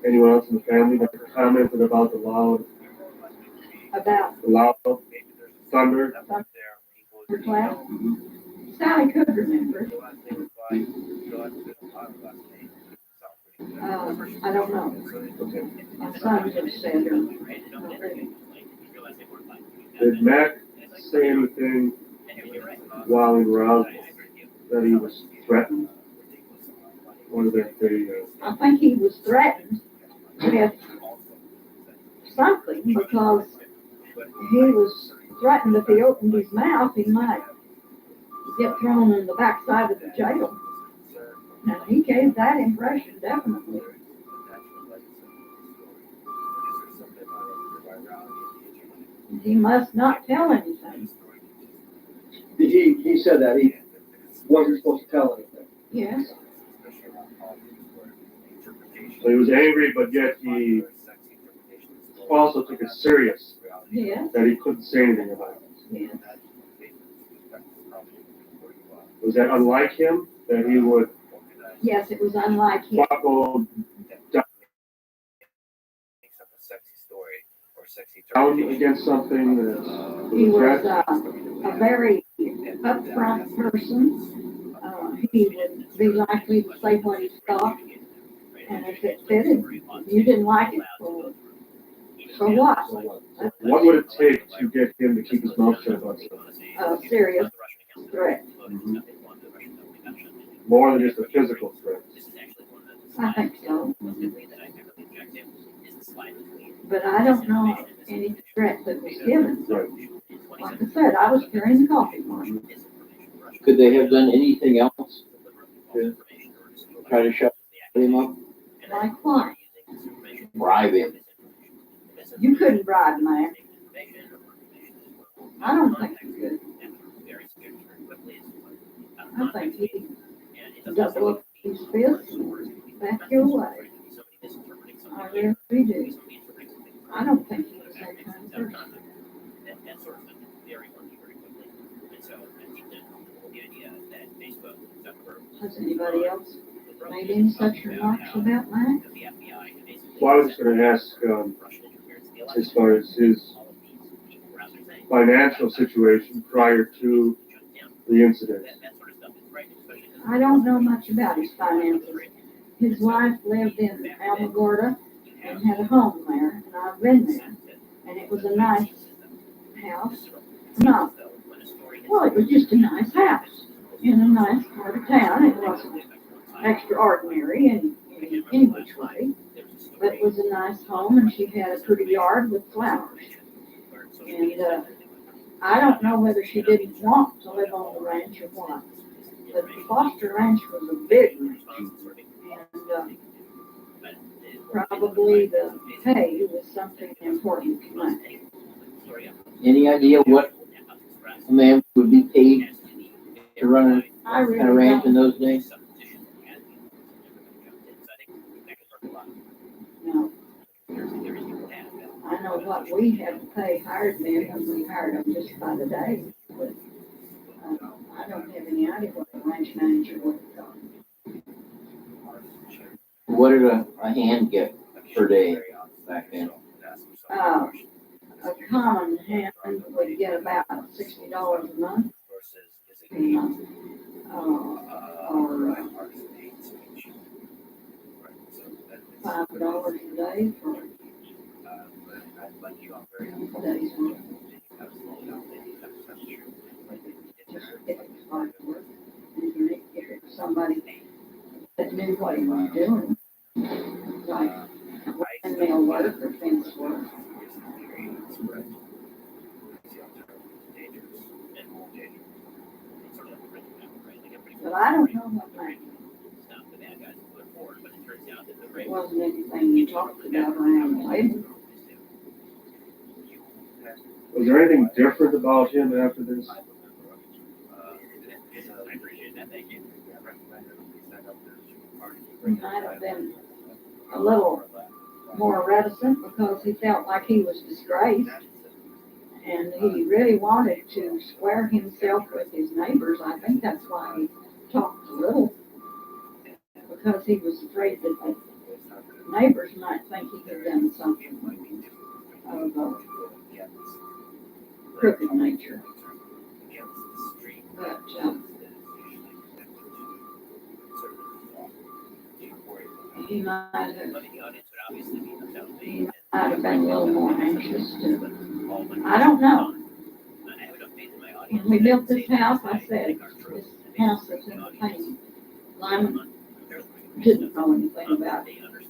Anyone else in the family that commented about the loud thunder? Well, Sally could remember. I don't know. My son just said her. Did Mac say anything while we were out that he was threatened? Or that they, I think he was threatened with something because he was threatened if he opened his mouth, he might get thrown in the backside of the jail. Now, he gave that impression, definitely. He must not tell anything. He said that he wasn't supposed to tell anything. Yes. so he was angry, but yet he also took it serious Yes. that he couldn't say anything about it. Yes. Was that unlike him, that he would Yes, it was unlike him. buckle down against something that He was a very upfront person. He would be likely to say what he thought, and if it fitted, you didn't like it, so what? What would it take to get him to keep his mouth shut about something? A serious threat. Mm-hmm. More than just a physical threat. I think so. But I don't know any threat that was given. Like I said, I was carrying the coffee for him. Could they have done anything else to try to shut him up? Like what? Bribe him. You couldn't bribe the man. I don't think you could. I think he double up his fists and back your way. I really do. I don't think he was that kind of person. Has anybody else made any such remarks about Mac? Well, I was just going to ask, as far as his financial situation prior to the incident? I don't know much about his finances. His wife lived in Alamogordo and had a home there, and I've been there. And it was a nice house. No, well, it was just a nice house in a nice part of town. It wasn't extraordinary in any which way, but it was a nice home, and she had a pretty yard with flowers. And I don't know whether she didn't want to live on the ranch or what, but the Foster Ranch was a big ranch, and probably the pay was something important to me. Any idea what a man would be paid to run a ranch in those days? No. I know what we had to pay hired men when we hired them just by the day, but I don't have any idea what a ranch manager would have done. What did a hand get per day back then? A common hand would get about $60 a month. Or $5 a day for days. Just if it was hard work, and if it was somebody that knew what he was doing, like windmill work or fence work. But I don't know what my it wasn't anything you talked about around the labor. Was there anything different about him after this? He might have been a little more reticent because he felt like he was disgraced, and he really wanted to square himself with his neighbors. I think that's why he talked a little, because he was afraid that the neighbors might think he had done something of a crooked nature. But he might have been a little more anxious too. I don't know. When we built this house, I said, this house that's in the painting, Lyman didn't know anything about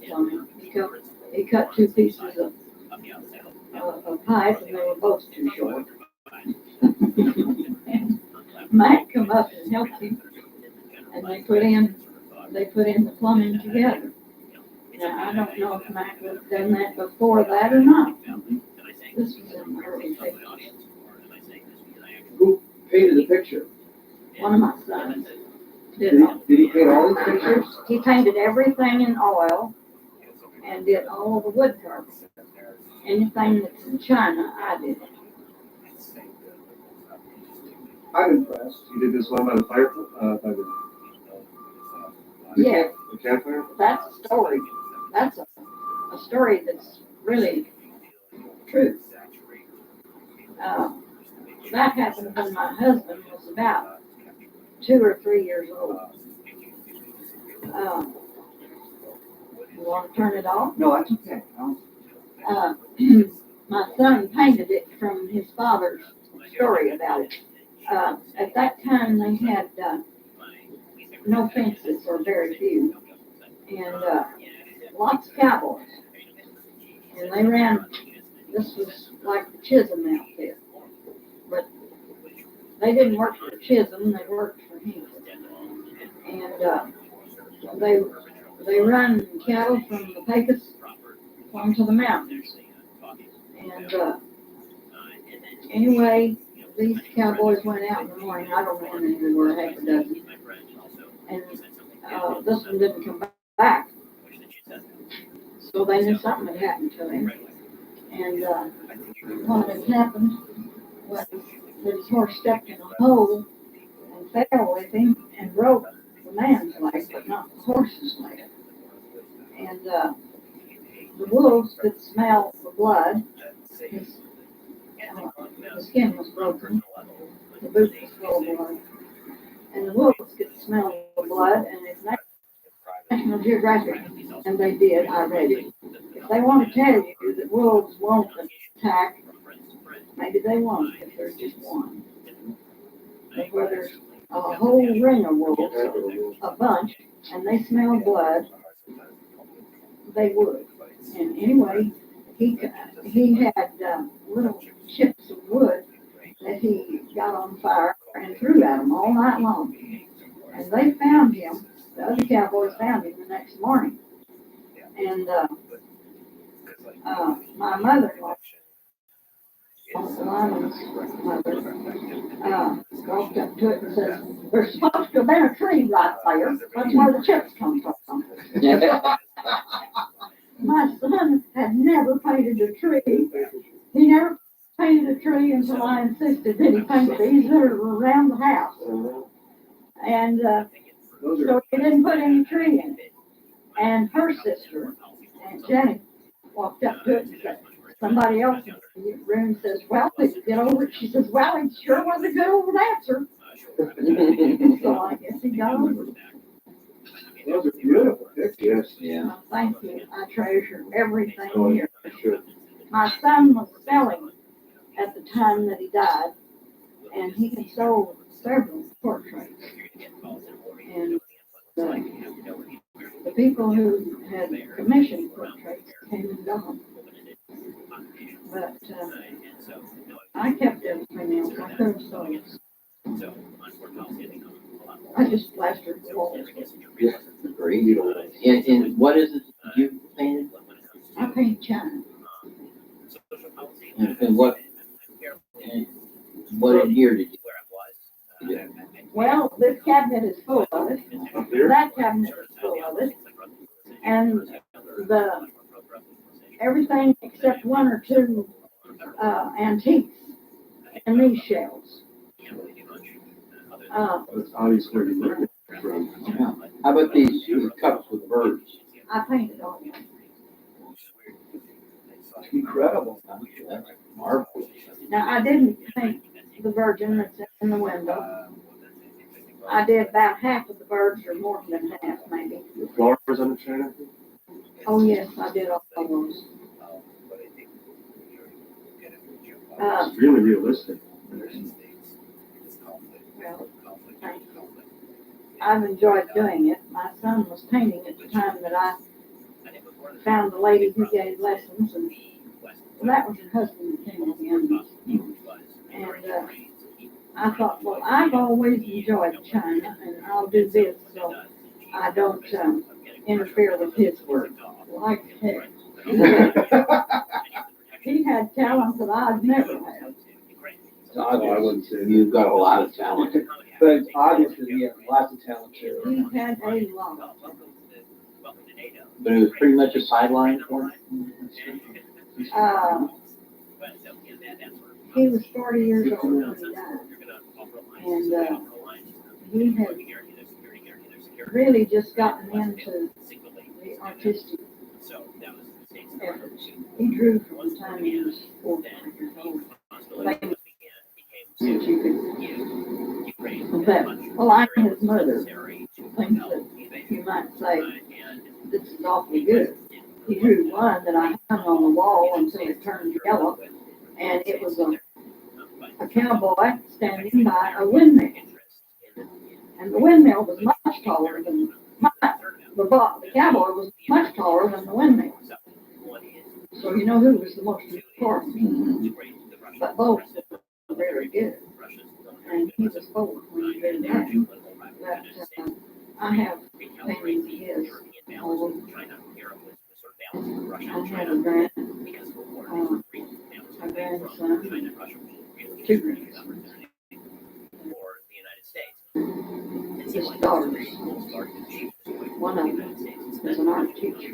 plumbing. He cut 2 pieces of pipe, and they were both too short. And Matt come up and helped him, and they put in the plumbing together. Now, I don't know if Matt would have done that before that or not. This was in the early 50s. Who painted the picture? One of my sons. Did he paint all these pictures? He painted everything in oil and did all the wood carving. Anything that's in China, I did it. I'm impressed. You did this one by the fire, by Yeah, the campfire? that's a story. That's a story that's really true. That happened when my husband was about 2 or 3 years old. You want to turn it off? No, that's okay. My son painted it from his father's story about it. At that time, they had no fences, or very few, and lots of cowboys. And they ran, this was like the Chisholm outfit, but they didn't work for Chisholm, they worked for him. And they run cattle from the Pecos onto the mountains. And anyway, these cowboys went out in the morning. I don't know how many there were, half a dozen. And this one didn't come back. So they knew something had happened to him. And what had happened was that his horse stepped in a hole and fell with him and broke the man's leg, but not the horse's leg. And the wolves could smell the blood. His skin was broken, the boot was full of blood, and the wolves could smell the blood, and it's National Geographic, and they did, I read it. If they want to tell you that wolves won't attack, maybe they won't if there's just one. But where there's a whole ring of wolves, a bunch, and they smell blood, they would. And anyway, he had little chips of wood that he got on fire and threw at them all night long. And they found him, the other cowboys found him the next morning. And my mother-in-law, Lyman's mother, walked up to it and said, "There's supposed to have been a tree right there. That's where the chips come from." My son had never painted a tree. He never painted a tree until I insisted that he paint these that are around the house. And so he didn't put any tree in it. And her sister, Aunt Jenny, walked up to it and said, somebody else in the room says, "Well, did you get over it?" She says, "Well, it sure was a good old answer." So I guess he got over it. Those are beautiful pictures. Yeah. Thank you. I treasure everything here. My son was selling at the time that he died, and he had sold several portraits. And the people who had commissioned portraits came and gone. But I kept everything else. I could have sold it. I just plastered the walls. Yeah, great. And what is it you painted? I paint China. And what in here did you do? Well, this cabinet is full of it. That cabinet is full of it. And everything except one or two antiques in these shelves. That's obviously learned from. How about these cups with birds? I painted all of them. Incredible. That's marvelous. Now, I didn't paint the Virgin that's in the window. I did about half of the birds, or more than half, maybe. The flowers on the China? Oh, yes, I did all of those. It's really realistic. Well, I've enjoyed doing it. My son was painting at the time that I found the lady who gave lessons, and that was her husband that came in. And I thought, well, I've always enjoyed China, and I'll do this so I don't interfere with his work. Like heck. He had talent that I'd never had. I wouldn't say you've got a lot of talent. But obviously, he has lots of talent too. He had a lot. But it was pretty much a sideline for him. He was 40 years old when he died. And he had really just gotten into the artistic efforts. He drew from the time he was 4 or 5 years old. Well, I'm his mother. Things that you might say, this is awfully good. He drew one that I hung on the wall until it turned yellow, and it was a cowboy standing by a windmill. And the windmill was much taller than the cowboy was much taller than the windmill. So you know who was the most important. But both were very good. And he was both when he did that. But I have paintings of his all over. I had a grandson, 2 grandsons. His daughters. One of them was an art teacher.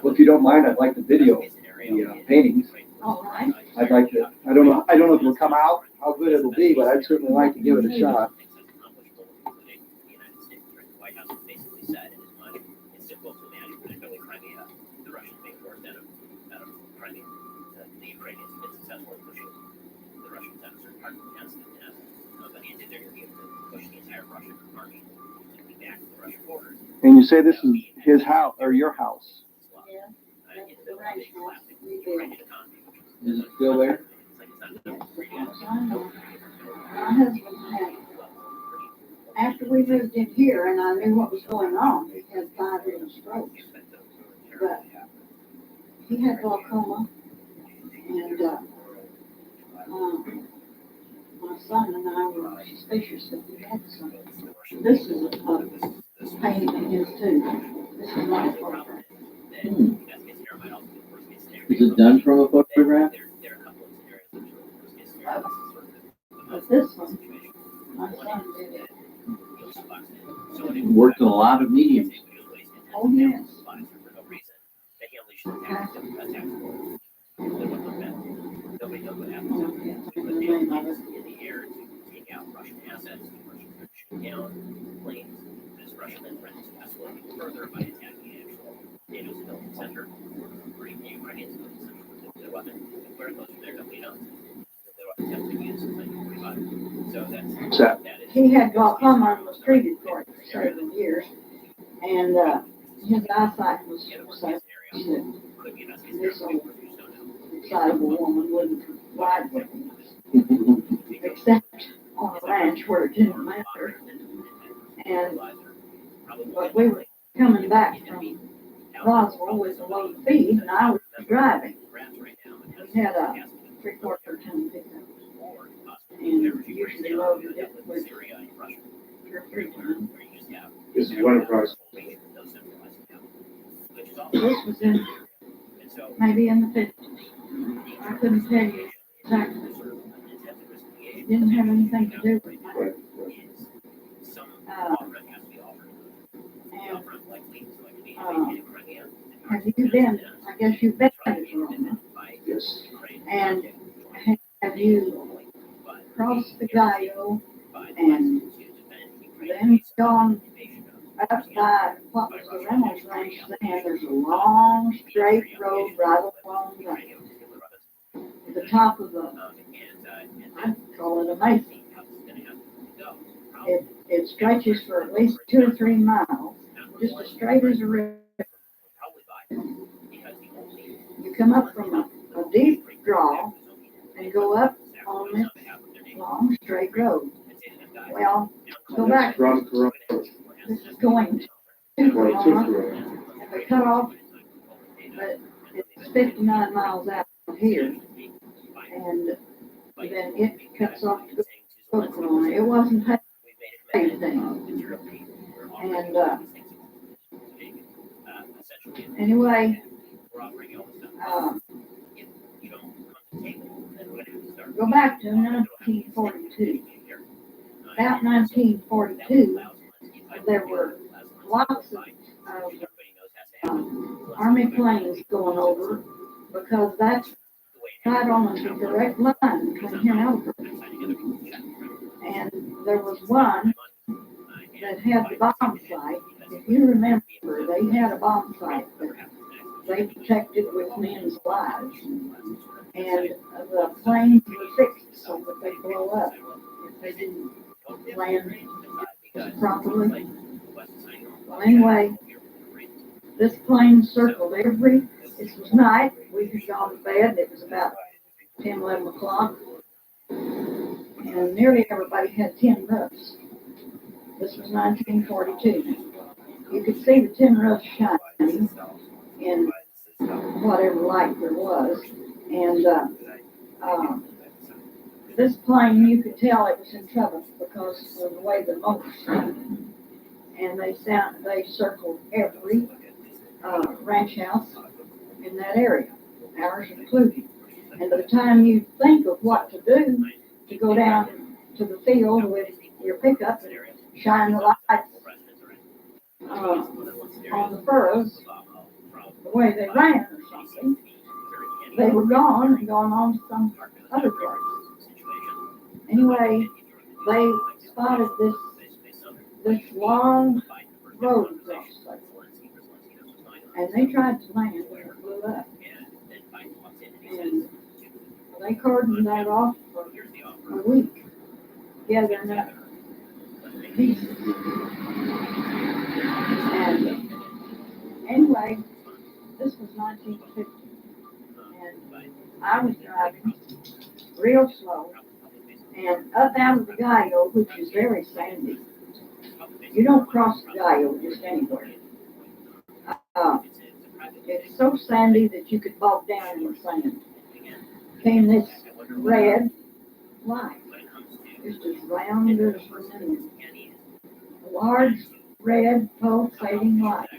Well, if you don't mind, I'd like to video the paintings. All right. I'd like to. I don't know if it'll come out, how good it'll be, but I'd certainly like to give it a shot. mean, the Ukrainians have been successful in pushing the Russians out of certain parts of Afghanistan, but he did they're going to be able to push the entire Russian army back to the Russian borders. And you say this is his house or your house? Yeah. In the middle of a big collapsing Ukrainian economy. Is it still there? My husband had, after we moved in here and I knew what was going on, he had 5 different strokes. But he had glaucoma, and my son and I were suspicious that he had some. This is a pain in his too. This is not a photograph. Is it done from a photograph? But this one, my son did it. Worked in a lot of mediums. Oh, yes. Nobody knows what happened. They put tanks in the air to take out Russian assets, Russian shooting down planes. This Russia then threatens to escalate even further by attacking the actual NATO civilian center, or even the Ukrainian civilian center with nuclear weapons. Where it goes from there, nobody knows. Nuclear weapons have been used since 1945. So that is. He had glaucoma and was treated for it for several years, and his eyesight was so that this old excitable woman wouldn't ride with him, except on a ranch where it didn't matter. And but we were coming back from Roswell with a load of feed, and I was driving. We had a 3/4 ton pickup, and usually loaded it with 2 or 3 tons. This is one price. This was in maybe in the 50s. I couldn't tell you exactly. It didn't have anything to do with my have you been, I guess you've been to Rome. Yes. And have you crossed the Gallo and then gone up by what was the Reynolds Ranch then? There's a long straight road right along the top of the, I call it a mesa. It stretches for at least 2 or 3 miles, just as straight as a river. You come up from a deep draw and go up on this long straight road. Well, go back. This is going to Corona. They cut off, but it's 59 miles out from here, and then it cuts off to go to Corona. It wasn't anything. And anyway, go back to 1942. About 1942, there were lots of Army planes going over because that's right on the direct line between here and Albuquerque. And there was one that had the bomb sight. If you remember, they had a bomb sight that they protected with men's lives. And the planes were fixed so that they blow up if they didn't land properly. Well, anyway, this plane circled this was night, we had gone to bed, it was about 10, 11 o'clock, and nearly everybody had tin roofs. This was 1942. You could see the tin roofs shining in whatever light there was, and this plane, you could tell it was in trouble because of the way the motor sounded. And they circled every ranch house in that area, ours included. And by the time you think of what to do, to go down to the field with your pickup and shine the lights on the furrows, the way they ran or something, they were gone and gone on to some other place. Anyway, they spotted this long road across the place, and they tried to land and it blew up. they cordoned that off for a week, gathering up pieces. And anyway, this was 1950, and I was driving real slow, and up out of the Gallo, which is very sandy. You don't cross the Gallo just anywhere. It's so sandy that you could bog down in the sand. Came this red light, just as round as the moon. A large red pulsating light.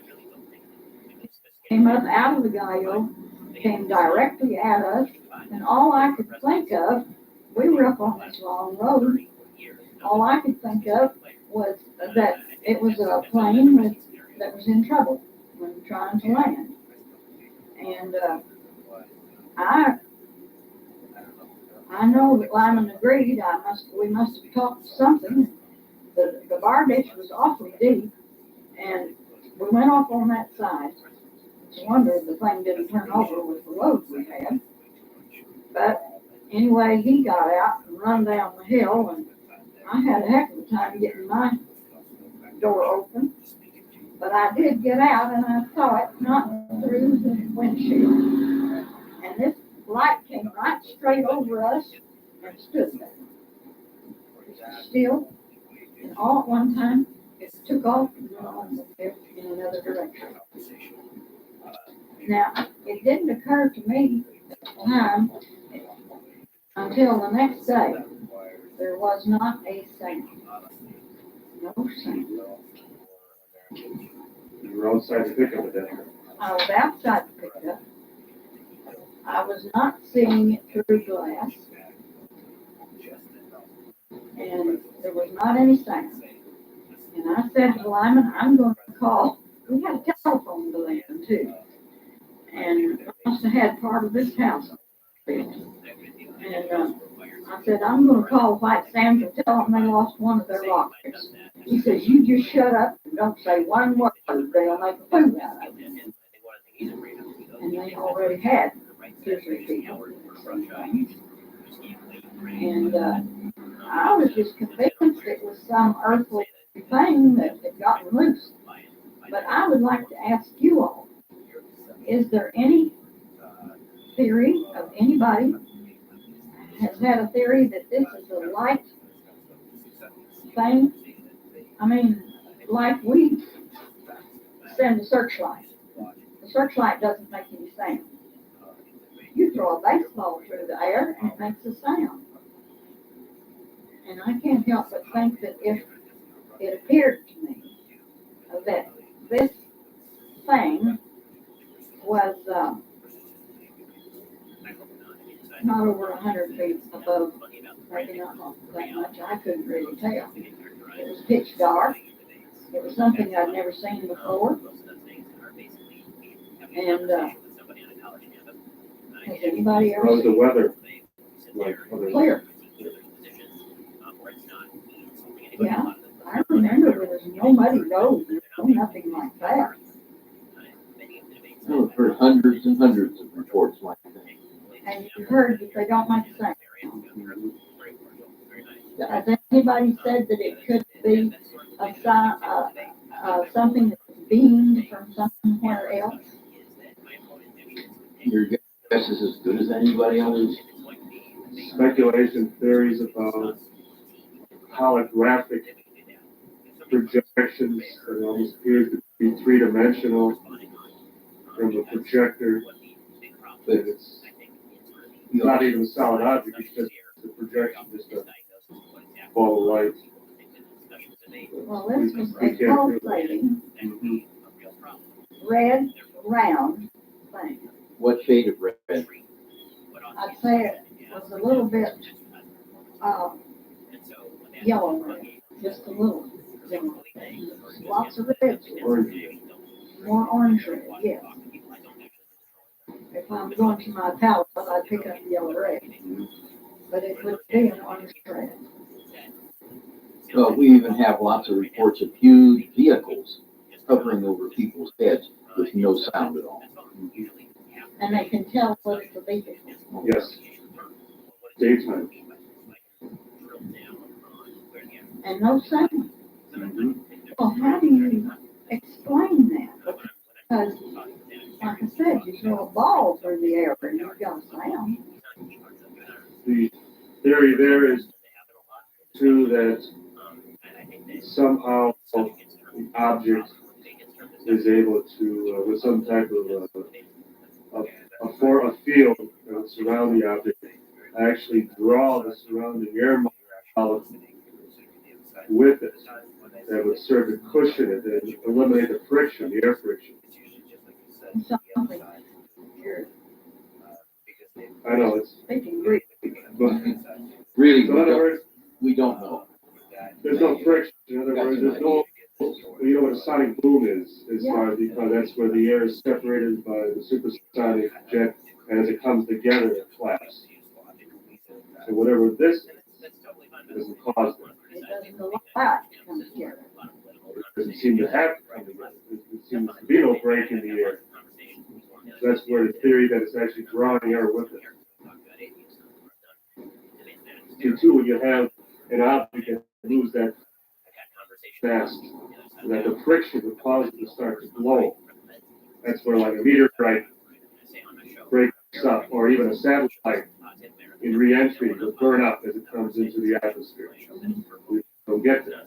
Came up out of the Gallo, came directly at us, and all I could think of, we were up on this long road, all I could think of was that it was a plane that was in trouble when trying to land. And I know that Lyman agreed. We must have talked something. The bar ditch was awfully deep, and we went off on that side. It's a wonder the thing didn't turn over with the load we had. But anyway, he got out and run down the hill, and I had a heck of a time getting my door open. But I did get out, and I saw it not through the windshield. And this light came right straight over us and stood there. Still, and all at one time, it took off and went on in another direction. Now, it didn't occur to me at the time until the next day. There was not a sound. No sound. You were outside the pickup at that time. I was outside the pickup. I was not seeing it through glass. And there was not any sound. And I said to Lyman, I'm going to call. We had a telephone bill too. And I must have had part of this house. And I said, I'm going to call White Sands and tell them they lost one of their rockets. He says, you just shut up and don't say one word. They'll make a fool out of it. And they already had 2 or 3 people. And I was just convinced it was some earthly thing that had gotten loose. But I would like to ask you all, is there any theory of anybody has had a theory that this is a light thing? I mean, like we send a searchlight. The searchlight doesn't make any sound. You throw a baseball through the air and it makes a sound. And I can't help but think that if it appeared to me that this thing was not over 100 feet above, maybe not that much, I couldn't really tell. It was pitch dark. It was something I'd never seen before. And has anybody ever How's the seen weather? clear? Yeah, I remember there was no muddy road, no nothing like that. I've heard hundreds and hundreds of reports like that. And you've heard that they don't make sense. Has anybody said that it could be something that's beamed from somewhere else? Your guess is as good as anybody else's. Speculation theories about holographic projections that almost appear to be 3-dimensional from the projector. But it's not even a solid object, it's just the projection, just a ball of light. Well, this was a pulsating, red, round thing. What shade of red? I'd say it was a little bit yellow red, just a little yellow. Lots of reds. More orange red, yes. If I'm going to my palette, I'd pick up the yellow red. But it would be an orange red. Well, we even have lots of reports of huge vehicles hovering over people's heads with no sound at all. And they can tell what it's a vehicle. Yes. daytime. And no sound. Mm-hmm. Well, how do you explain that? Because, like I said, you throw a ball through the air and you've got sound. The theory there is too that somehow the object is able to, with some type of a field that would surround the object, actually draw the surrounding air molecule with it. That would serve to cushion it and eliminate the friction, the air friction. I know it's. Really, So in other words, we don't know. there's no friction. In other words, there's no. You know what a sonic boom is far as because that's where the air is separated by the supersonic jet, and as it comes together, it flaps. So whatever this doesn't cause it. It doesn't go out to come together. It doesn't seem to have to come together. It seems to be no break in the air. So that's where the theory that it's actually drawing air with it. And two, when you have an object that moves that fast, and that the friction would cause it to start to blow. That's where like a meteorite breaks up, or even a satellite in re-entry will burn up as it comes into the atmosphere. We don't get that.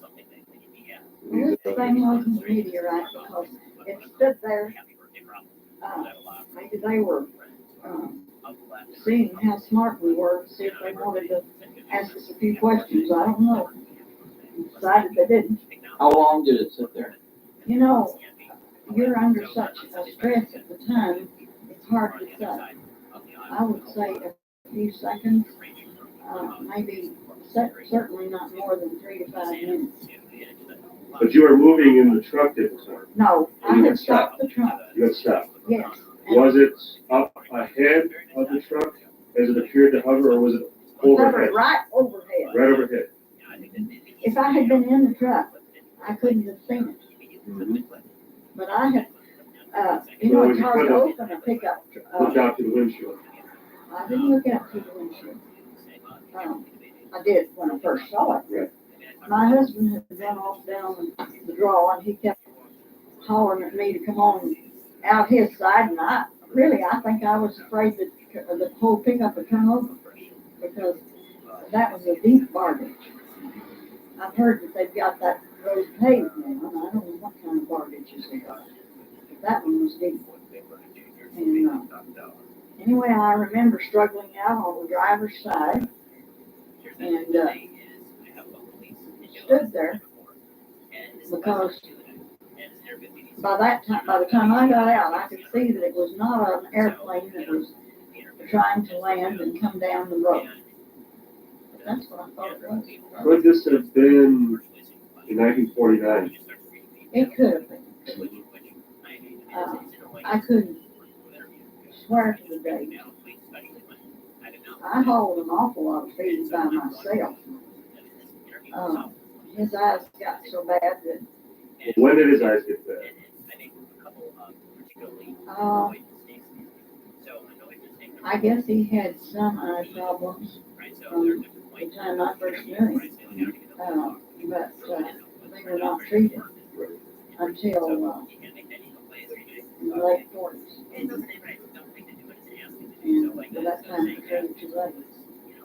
This thing wasn't a meteorite because it stood there. Maybe they were seeing how smart we were to see if they wanted to ask us a few questions. I don't know. Decided they didn't. How long did it sit there? You know, you're under such a stress at the time, it's hard to say. I would say a few seconds, maybe certainly not more than 3 to 5 minutes. But you were moving in the truck at the time. No, I had stopped the truck. You had stopped. Yes. Was it up ahead of the truck as it appeared to hover, or was it overhead? Right overhead. Right overhead. If I had been in the truck, I couldn't have seen it. Mm-hmm. But I had, you know, it's hard to open a pickup. Look out to the windshield. I didn't look out to the windshield. I did when I first saw it. Right. My husband had run off down the draw and he kept hollering at me to come on out his side, and I think I was afraid that the whole pickup would turn over because that was a deep barge. I've heard that they've got that road paved now, and I don't know what kind of bargages they got. But that one was deep. And anyway, I remember struggling out on the driver's side and stood there because by the time I got out, I could see that it was not an airplane that was trying to land and come down the road. But that's what I thought it was. Could this have been in 1949? It could have been. I couldn't swear to the date. I hauled an awful lot of feed by myself. His eyes got so bad that. When did his eyes get bad? I guess he had some eye problems from the time I first knew him. But they were not treated until in the late 40s. And by that time, it was too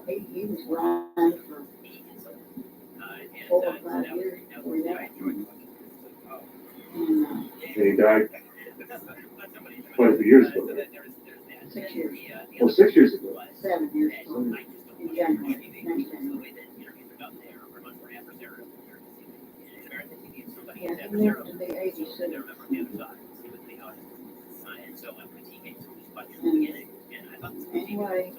late. He was blind for 4 or 5 years before he died. And he died quite a few years ago. 6 years. Oh, 6 years ago. 7 years ago. In January, next January. Yeah, he lived to be 86. And anyway,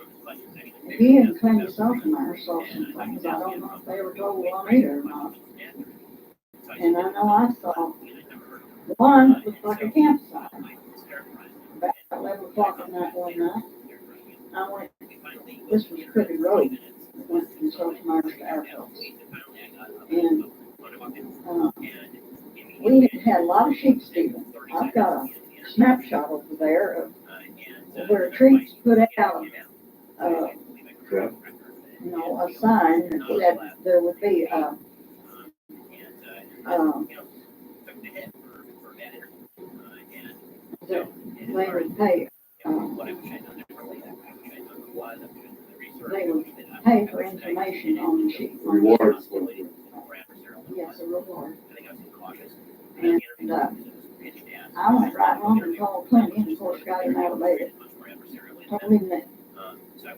he and Clinton Saltmeyer saw some things. I don't know if they were told on either or not. And I know I saw one looked like a campsite. About 11 o'clock at night one night. I went, this was Crooked Road. I went from Saltmeyer's to our house. And we had a lot of sheep stealing. I've got a snapshot over there of where trees put out a sign that said there would be that they would pay. They would pay for information on the sheet. Reward. Yes, a reward. And I went right home and called Clinton, and of course got him elevated. Told him that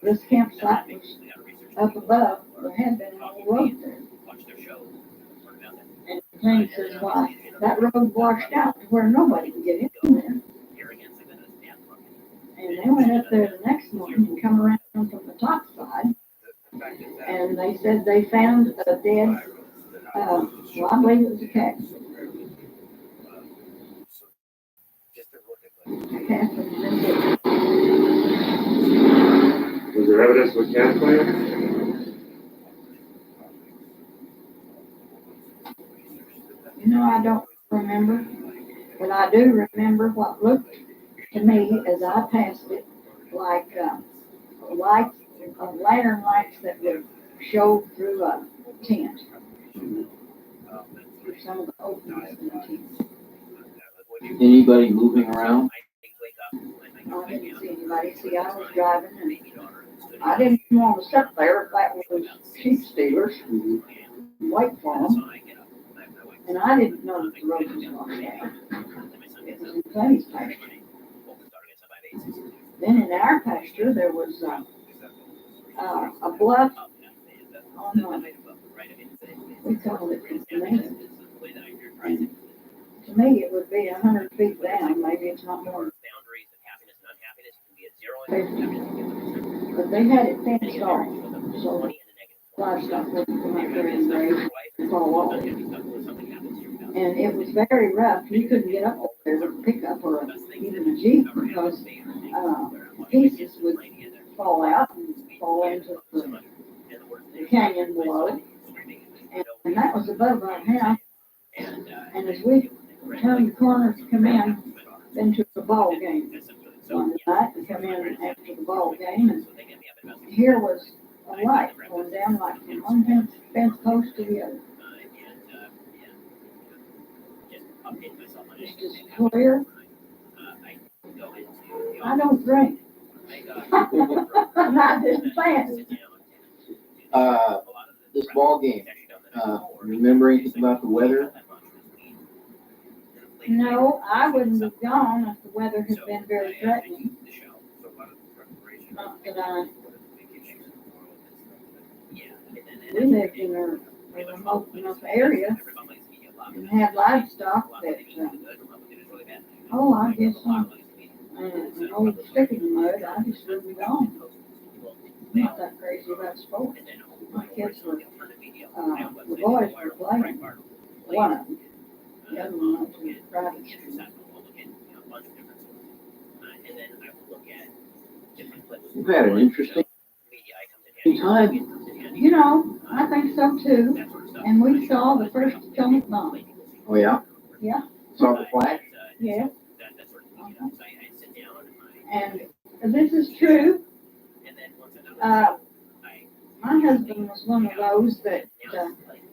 this campsite was up above, there had been an old road there. And Clinton says, why, that road washed out to where nobody could get in there. And they went up there the next morning and come around from the top side. And they said they found a dead, well, I believe it was a cat. Was there evidence of a cat fight? I don't remember, but I do remember what looked to me as I passed it like lights, lantern lights that would show through a tent, through some of the openings in the tent. Anybody moving around? I didn't see anybody. See, I was driving and I didn't want to sit there if that was sheep stealers. Wait for them. And I didn't know that the road was washed out. It was in Clay's pasture. Then in our pasture, there was a bluff on the, we called it the man. And to me, it would be 100 feet down. Maybe it's not more. But they had it fenced off, so livestock wouldn't come out there and graze and fall off. And it was very rough. You couldn't get up there with a pickup or even a Jeep because pieces would fall out and fall into the canyon below. And that was above our house. And as we turned the corner to come into the ball game one night, we come in after the ball game, and here was a light going down like from one fence post to the other. It's just clear. I don't drink. Not this fast. This ball game, remember anything about the weather? No, I wouldn't have gone if the weather had been very threatening. Not that we lived in a remote enough area and had livestock that, I guess an old stick in the mud, I just wouldn't have gone. I'm not that crazy about sport. My kids were, the boys were playing, one of them. The other one went to private school. You've had an interesting time. I think so too. And we saw the first atomic bomb. Oh, yeah? Yeah. Saw the flag? Yeah. And this is true. My husband was one of those that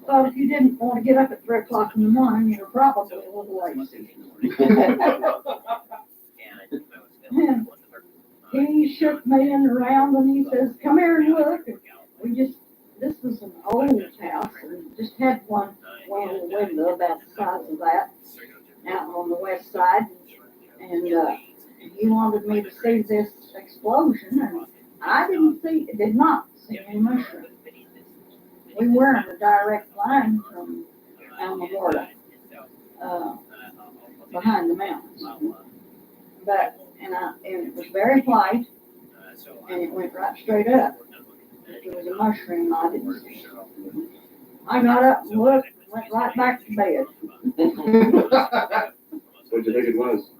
thought if you didn't want to get up at 3 o'clock in the morning, you were probably a little lazy. He shook me in around and he says, come here and look. And this was an old house and just had one little window about the size of that out on the west side. And he wanted me to see this explosion, and I did not see any mushrooms. We were in a direct line from Alamogordo, behind the mountains. But, and it was very white, and it went right straight up. There was a mushroom I didn't see. I got up and looked, went right back to bed. What did you think it was?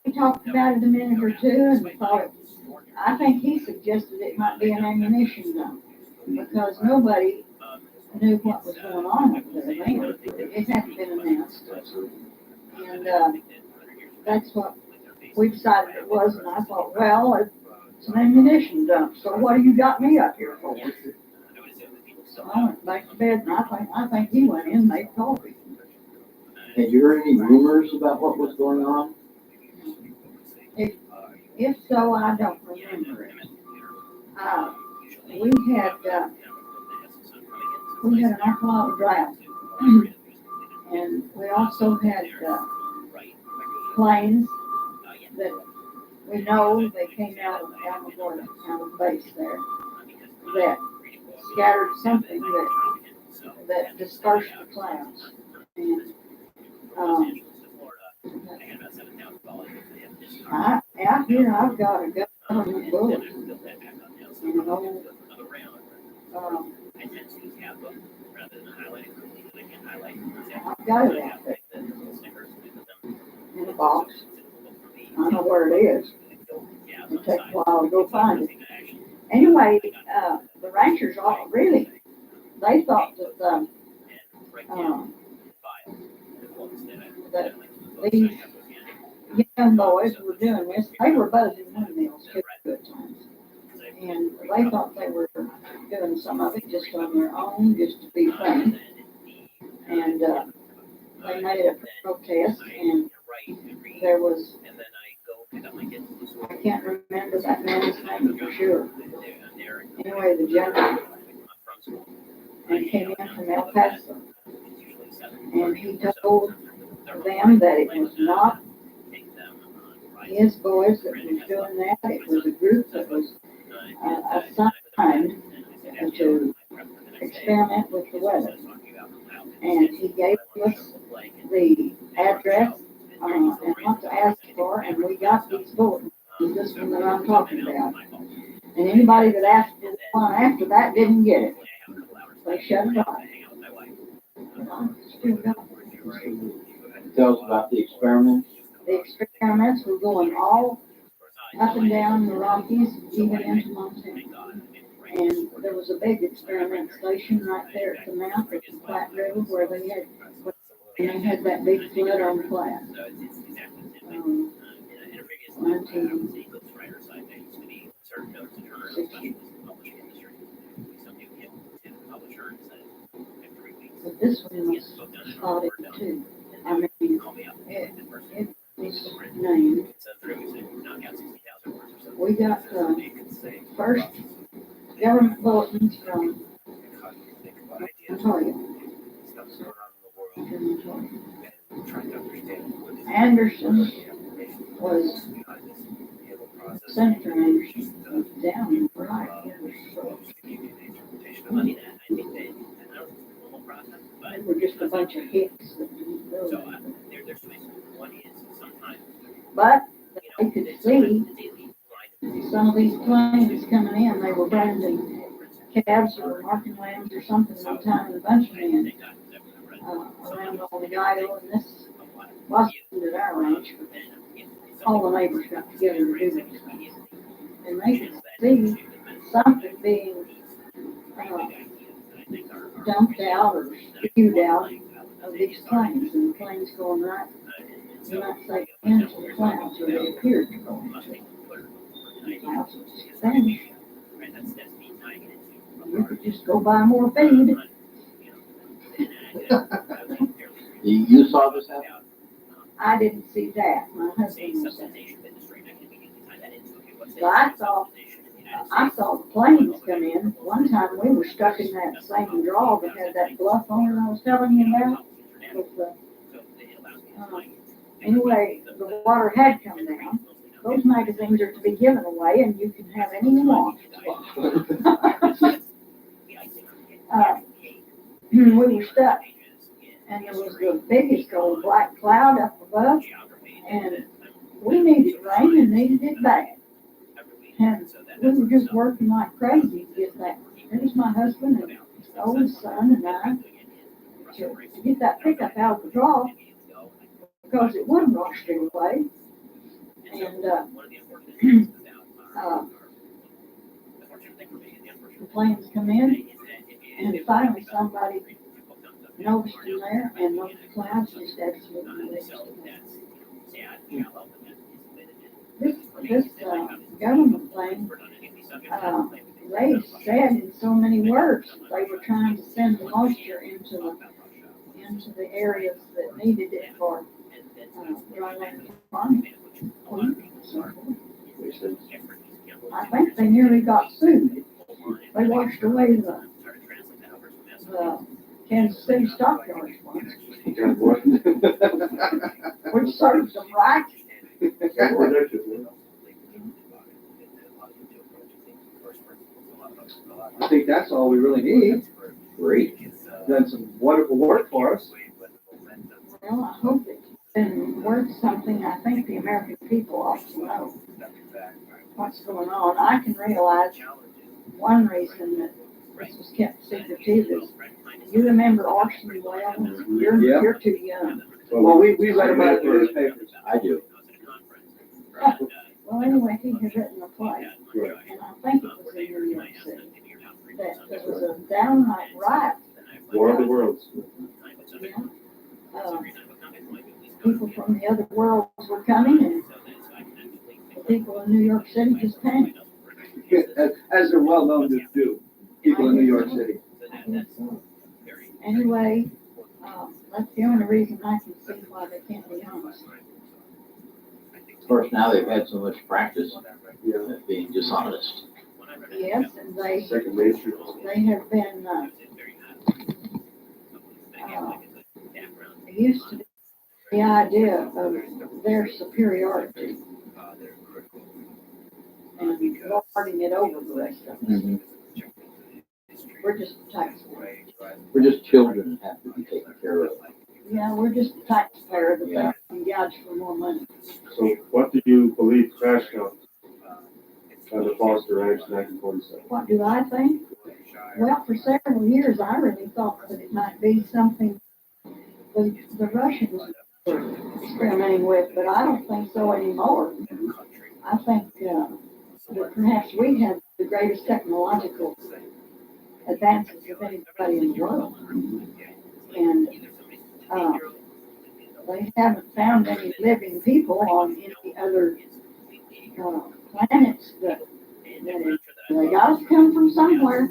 We talked about it a minute or two and thought, I think he suggested it might be an ammunition gun because nobody knew what was going on up there then. It hadn't been announced. And that's what we decided it was. And I thought, well, It's an ammunition dump, so what do you got me up here for? So I went back to bed, and I think he went in and made coffee. Had you heard any rumors about what was going on? If so, I don't remember it. We had an awful lot of drought. And we also had planes that we know they came out of Alamogordo, out of base there, that scattered something that dispersed the clouds. And out here I've got a government bullet and an old I've got it out there in a box. I know where it is. It'll take a while to go find it. Anyway, the ranchers all really, they thought that these young boys were doing this. They were buzzing windmills too at times. And they thought they were doing some of it just on their own, just to be funny. And they made a protest, and there was, I can't remember that man's name for sure. Anyway, the general and came in from El Paso, and he told them that it was not his boys that was doing that. It was a group that was assigned to experiment with the weather. And he gave us the address and what to ask for, and we got these bulletins. This one that I'm talking about. And anybody that asked for one after that didn't get it. They shut it off. Tell us about the experiments. The experiments were going all up and down the Rockies, even into Montana. And there was a big experiment station right there at the mouth of the Platte River where they had that big flood on Platte. 1960. But this one was spotted too. I mean, it was named. We got first government bulletins from Ontario. Anderson was Senator Anderson was down right here. They were just a bunch of hicks that didn't know. But they could see some of these planes coming in. They were branding calves or marking lambs or something one time, and a bunch of men around all the Gallo, and this wasn't at our ranch, but all the neighbors got together to do this. And they could see something being dumped out or spewed out of these planes, and the planes going right, you might say, into the clouds, or they appeared to go into it. The clouds was vanished. You could just go buy more feed. You saw this happen? I didn't see that. My husband was there. So I saw the planes come in. One time we were stuck in that same draw that had that bluff on it I was telling you about. With the, anyway, the water had come down. Those magazines are to be given away, and you can have any you want. We were stuck, and there was the biggest old black cloud up above, and we needed rain and needed it bad. And we were just working like crazy to get that. There's my husband and his oldest son and I to get that pickup out of the draw because it would wash it away. And the planes come in, and finally somebody noticed them there, and those clouds just absolutely mixed. This this government thing, they said in so many words they were trying to send the moisture into the areas that needed it for dryland farming. I think they nearly got sued. They washed away the Kansas City stockyards once, which serves them right. I think that's all we really need. Great. Done some wonderful work for us. Well, I hope it's been worth something. I think the American people ought to know what's going on. I can realize one reason that this was kept secretive is, you remember Orson Welles? You're too young. Well, we read about it in the newspapers. I do. Well, anyway, he had written a play, and I think it was in New York City, that there was a downright riot. War of the Worlds. Yeah. People from the other worlds were coming, and the people in New York City just panicked. As they're well known to do, people in New York City. Anyway, that's the only reason I can see why they can't be honest. Of course, now they've had so much practice at being dishonest. Yes, and they Second nature. have been used to the idea of their superiority and lording it over the rest of us. Mm-hmm. We're just taxpayers. We're just children that have to be taken care of. Yeah, we're just taxpayers that can gouge for more money. So what do you believe crashed out on the Foster Ranch in 1947? What do I think? Well, for several years, I really thought that it might be something the Russians were experimenting with, but I don't think so anymore. I think that perhaps we have the greatest technological advances of anybody in the world. And they haven't found any living people on any other planets that they got to come from somewhere.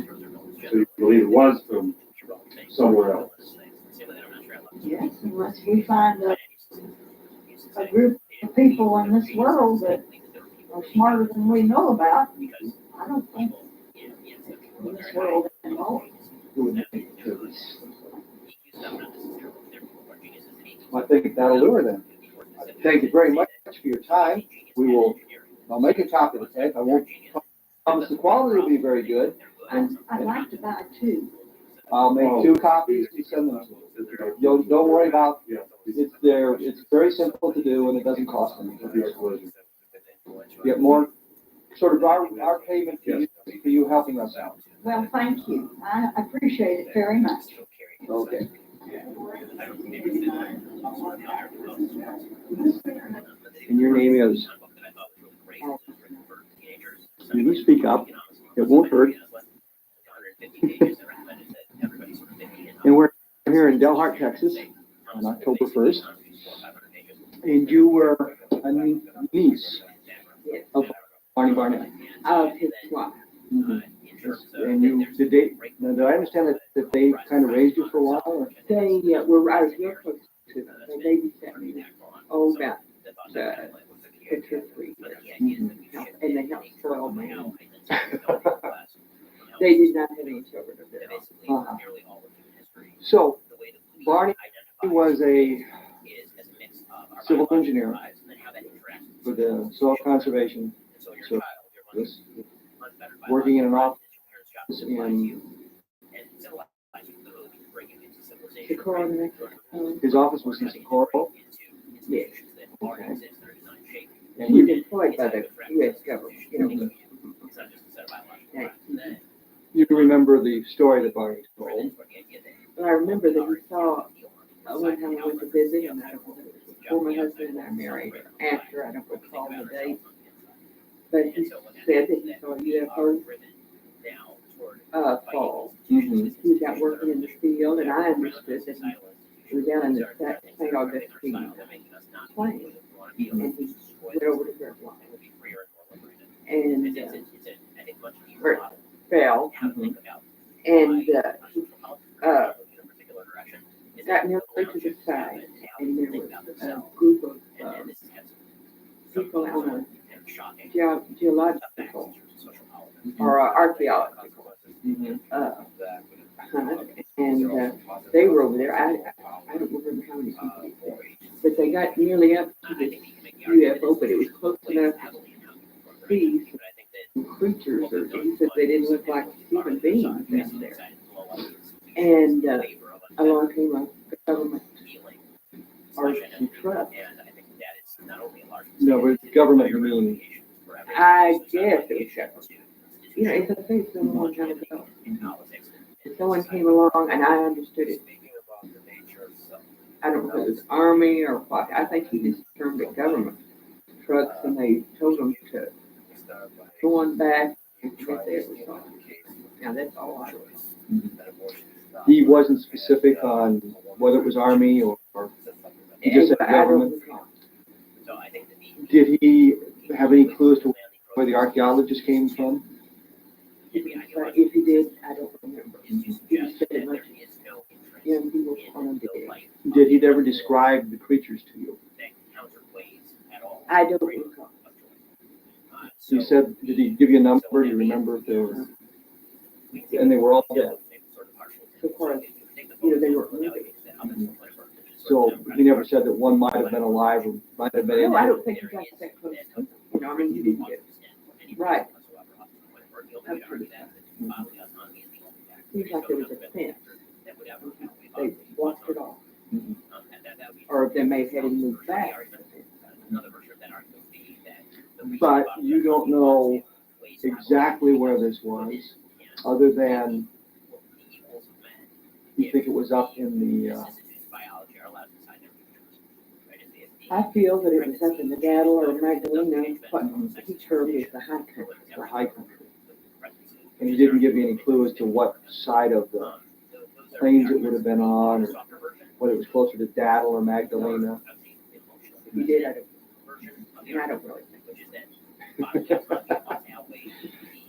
So you believe it was from somewhere else? Yes, unless we find a group of people in this world that are smarter than we know about. I don't think in this world anymore. I think that'll do it then. Thank you very much for your time. I'll make a copy of the tape. I won't promise the quality will be very good. And I'd like to buy two. I'll make 2 copies and send them to you. Don't worry about it's there. It's very simple to do and it doesn't cost anything. Get more sort of our payment for you helping us out. Well, thank you. I appreciate it very much. Okay. And your name is? You speak up. It won't hurt. And we're here in Delhart, Texas on October 1st. And you were a niece of Barney Barnett. Of his wife. Mm-hmm. And did I understand that they kind of raised you for a while? Or? They were, I was real close to them. They babysat me about 2 to 3 years. Mm-hmm. And they helped spoil me. They did not have any children of their own. Uh-huh. So, Barney was a civil engineer for the Soil Conservation Service, working in an office in Socorro. His office was in Socorro? Yes. Okay. And he was employed by the U.S. government, You remember the story that Barney told? Well, I remember that he saw one time I went to visit, and I don't know if it was before my husband and I married, or after, I don't recall the date. But he said that he saw a UFO fall. Mm-hmm. He was out working in the field, and I understood that he was down in the St. Augustine plane, and he went over to where it was. and or fell, and got nearly to the side, and there was a group of people on a geological or archaeological hunt, and they were over there. I don't remember how many people they said, but they got nearly up to the UFO, but it was close enough to see some creatures, or he said they didn't look like human beings down there. And along came a government arson truck. No, but government, you mean? I guess it was government. You know, it's a thing so long time ago. Someone came along and I understood it. I don't know if it was army or what. I think he just termed it government trucks, and they told them to go on back and get there. Now that's all I know. He wasn't specific on whether it was army or he just said government. Did he have any clues to where the archaeologist came from? If he did, I don't remember. He just said it much young people on a day. Did he ever describe the creatures to you? I don't recall. You said, did he give you a number? Do you remember if they were? And they were all dead. So far as, you know, they were moving. So he never said that one might have been alive or might have been. No, I don't think he got that close. You know, I mean, you didn't get right. Seems like there was a fence. They blocked it off. Or if they may have had him move back. But you don't know exactly where this was, other than you think it was up in the. I feel that it was up in the Daddle or Magdalena, what he termed as the high country. The high country. And he didn't give you any clue as to what side of the plains it would have been on, or whether it was closer to Daddle or Magdalena. He did, I don't really think.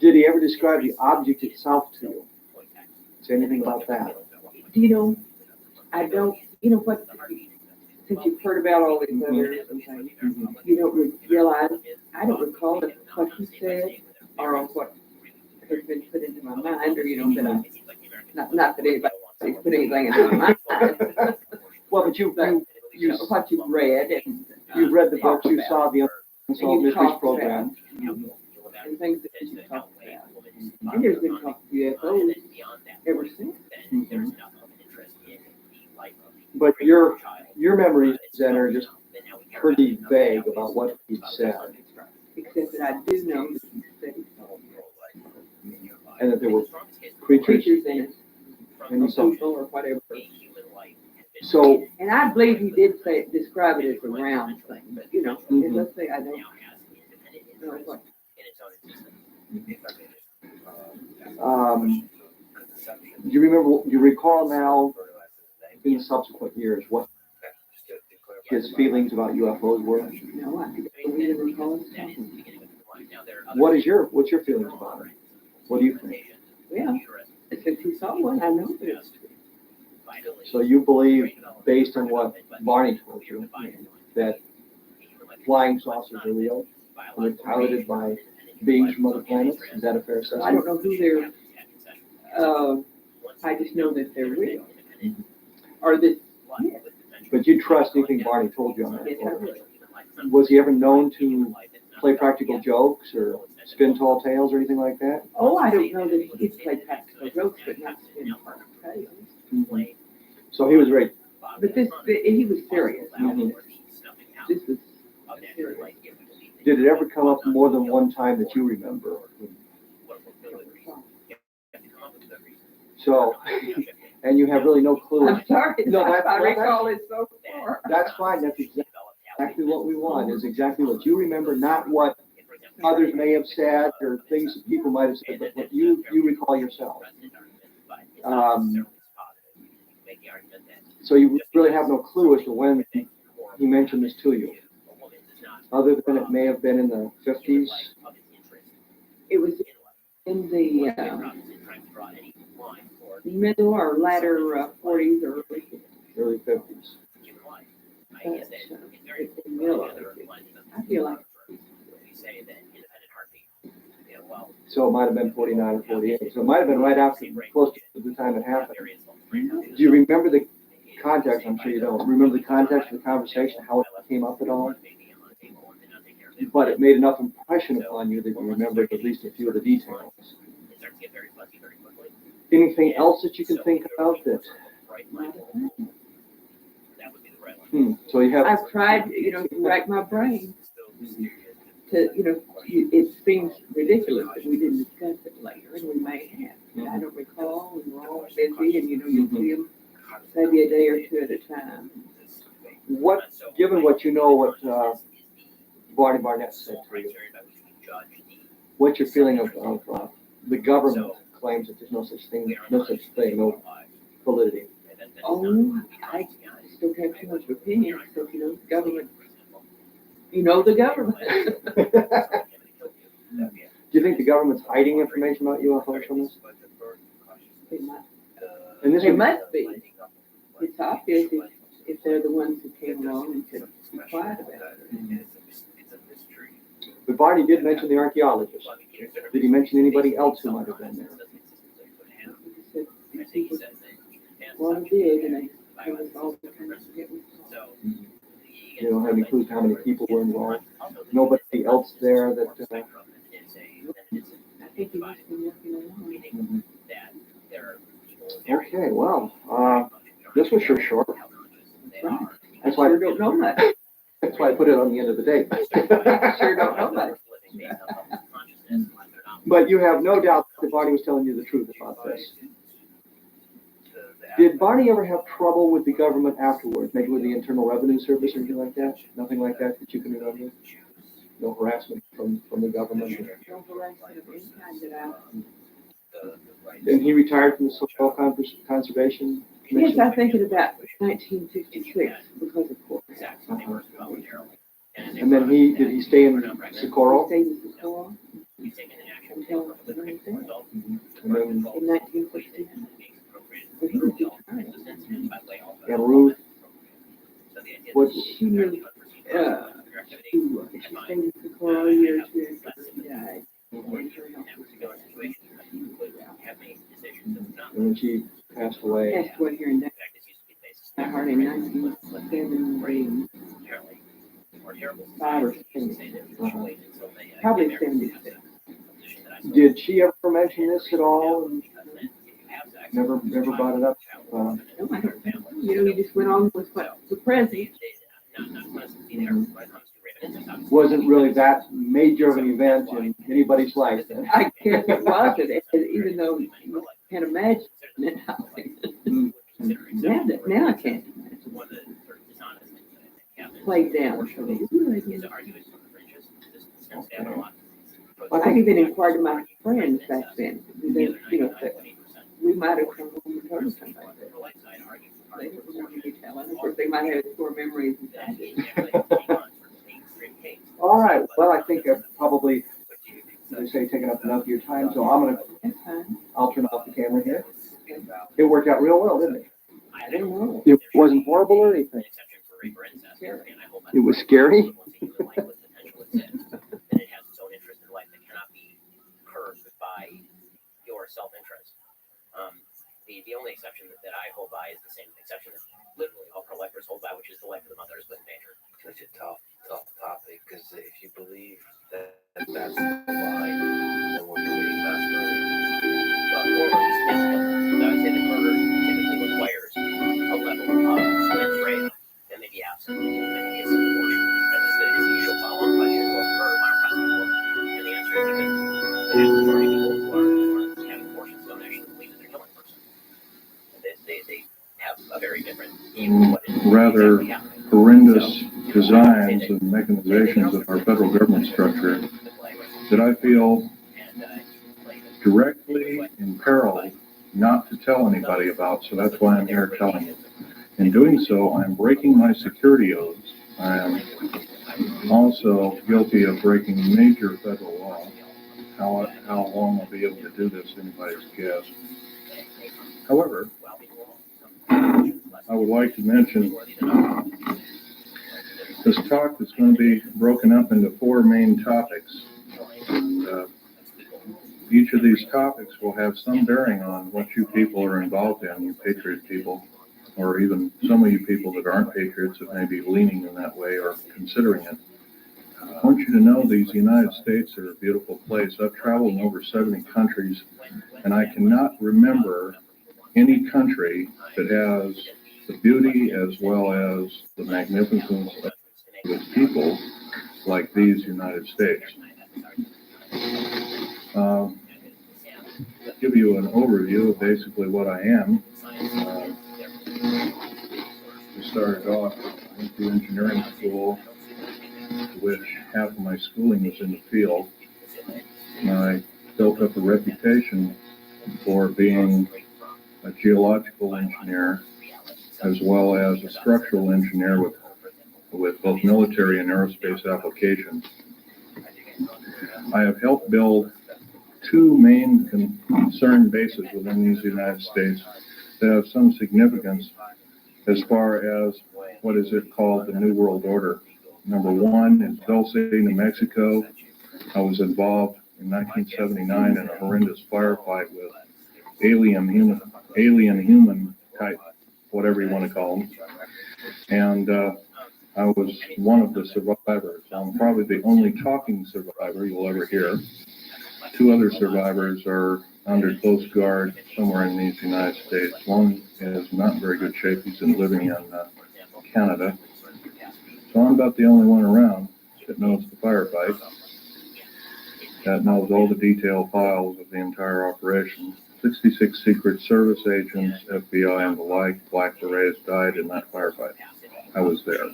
Did he ever describe the object itself to you? Say anything about that? Do you know, I don't, you know what, since you've heard about all these others and things, you don't realize, I don't recall if what he said or what has been put into my mind, or, you know, that I, not that anybody's put anything into my mind. Well, but you know, what you've read, and you've read the books, you saw the Unsolved Mysteries program. And things that you talked about. And there's been talk of UFOs ever since. Mm-hmm. But your memories then are just pretty vague about what he said. Except that I do know that he said he saw it. And that there were creatures in it. And you saw people or whatever. So. And I believe he did describe it as a round thing, but you know, let's say I don't know what. Do you recall now, in subsequent years, what his feelings about UFOs were? No, I didn't recall. What's your feelings about it? What do you think? Well, since he saw one, I know that it's true. So you believe, based on what Barney told you, that flying saucers are real, and they're piloted by beings from other planets? Is that a fair assessment? I don't know who they're. I just know that they're real. Or this. Yeah. But you trust anything Barney told you on that? Yes, I would. Was he ever known to play practical jokes or spin tall tales or anything like that? Oh, I don't know that he did play practical jokes, but not spin tall tales. Mm-hmm. So he was very. But he was serious. Mm-hmm. This was serious. Did it ever come up more than one time that you remember? So, and you have really no clue. I'm sorry. No, I recall it so far. That's fine. That's exactly what we want, is exactly what you remember, not what others may have said or things that people might have said, but what you recall yourself. So you really have no clue as to when he mentioned this to you, other than it may have been in the 50s middle or latter 40s or early 50s. but, it's in the middle of it. I feel like So it might have been 49 or 48. So it might have been right after, close to the time it happened. Do you remember the context? I'm sure you don't. Remember the context of the conversation, how it came up at all? But it made enough impression upon you that you remembered at least a few of the details. Anything else that you can think of that? So you have. I've tried, to rack my brain to, it seems ridiculous that we didn't discuss it later, and we may have. I don't recall, and we're all busy, and you see them maybe a day or two at a time. What, given what you know, what Barney Barnett said to you, what's your feeling of the government claims that there's no such thing, no validity? Oh, I still have too much opinion, because, the government, the government. Do you think the government's hiding information about UFOs from us? They must. And this They would- must be. It's obvious if they're the ones who came along and said, be quiet about it. But Barney did mention the archaeologist. Did he mention anybody else who might have been there? Well, he did, and I was all the time. You don't have any clues how many people were involved? Nobody else there that, I think he must be working alone. Okay, well, this was sure short. That's why I don't know much. That's why I put it on the end of the day. Sure don't know much. But you have no doubt that Barney was telling you the truth about this. Did Barney ever have trouble with the government afterwards, maybe with the Internal Revenue Service or anything like that? Nothing like that that you can remember? No harassment from the government? No harassment of any kind that And he retired from the Soil Conservation Commission? Yes, I think in about 1956, because of course. And then did he stay in Socorro? He stayed in Socorro until And then, in 1969. But he was retired. and Ruth, what, She really, she stayed in Socorro years after he died. and then she passed away. Passed away here in Dallas. I heard in 1975 or 76. Probably 76. Did she ever mention this at all? And never brought it up? You just went on with what the president. Wasn't really that major of an event in anybody's life then? I guess it was, even though you can't imagine it. Now I can't imagine. Played down. I've even inquired to my friends back then. We might have come home and told somebody that. They don't remember me telling. Of course, they might have poor memories and that. All right, well, I think I've probably, as I say, taken up enough of your time, so I'll turn off the camera here. It worked out real well, didn't it? I don't know. It wasn't horrible or anything. It was scary. The only exception that I hold by is the same exception that literally all pro-lifers hold by, which is the life of the mother is with danger. Such a tough topic, because if you believe that that's the line, then we're doing massacre. But more of this physical. So I would say that murder typically requires a level of mens rea that may be absent in many cases of abortion. And this is the usual follow-on question: will murder my present woman? And the answer is because the vast majority of people who have abortions don't actually believe that they're killing a person. They have a very different view of what is rather exactly happening. horrendous designs and mechanizations of our federal government structure that I feel directly imperiled not to tell anybody about, so that's why I'm here telling you. In doing so, I'm breaking my security oaths. I am also guilty of breaking major federal law. How long I'll be able to do this, anybody's guess. However, I would like to mention this talk is going to be broken up into 4 main topics. And, each of these topics will have some bearing on what you people are involved in, you patriot people, or even some of you people that aren't patriots that may be leaning in that way or considering it. I want you to know these United States are a beautiful place. I've traveled in over 70 countries, and I cannot remember any country that has the beauty as well as the magnificence of its people like these United States. Give you an overview of basically what I am. I started off, I went to engineering school, to which half of my schooling was in the field. And I built up a reputation for being a geological engineer as well as a structural engineer with both military and aerospace applications. I have helped build 2 main concern bases within these United States that have some significance as far as what is it called the New World Order. Number 1 is Dulce, New Mexico. I was involved in 1979 in a horrendous firefight with alien human type, whatever you want to call them. And I was one of the survivors. I'm probably the only talking survivor you'll ever hear. 2 other survivors are under close guard somewhere in these United States. One is not in very good shape. He's been living in Canada. So I'm about the only one around that knows the firefight, that knows all the detailed files of the entire operation. 66 Secret Service agents, FBI, and the like, Black Berets died in that firefight. I was there.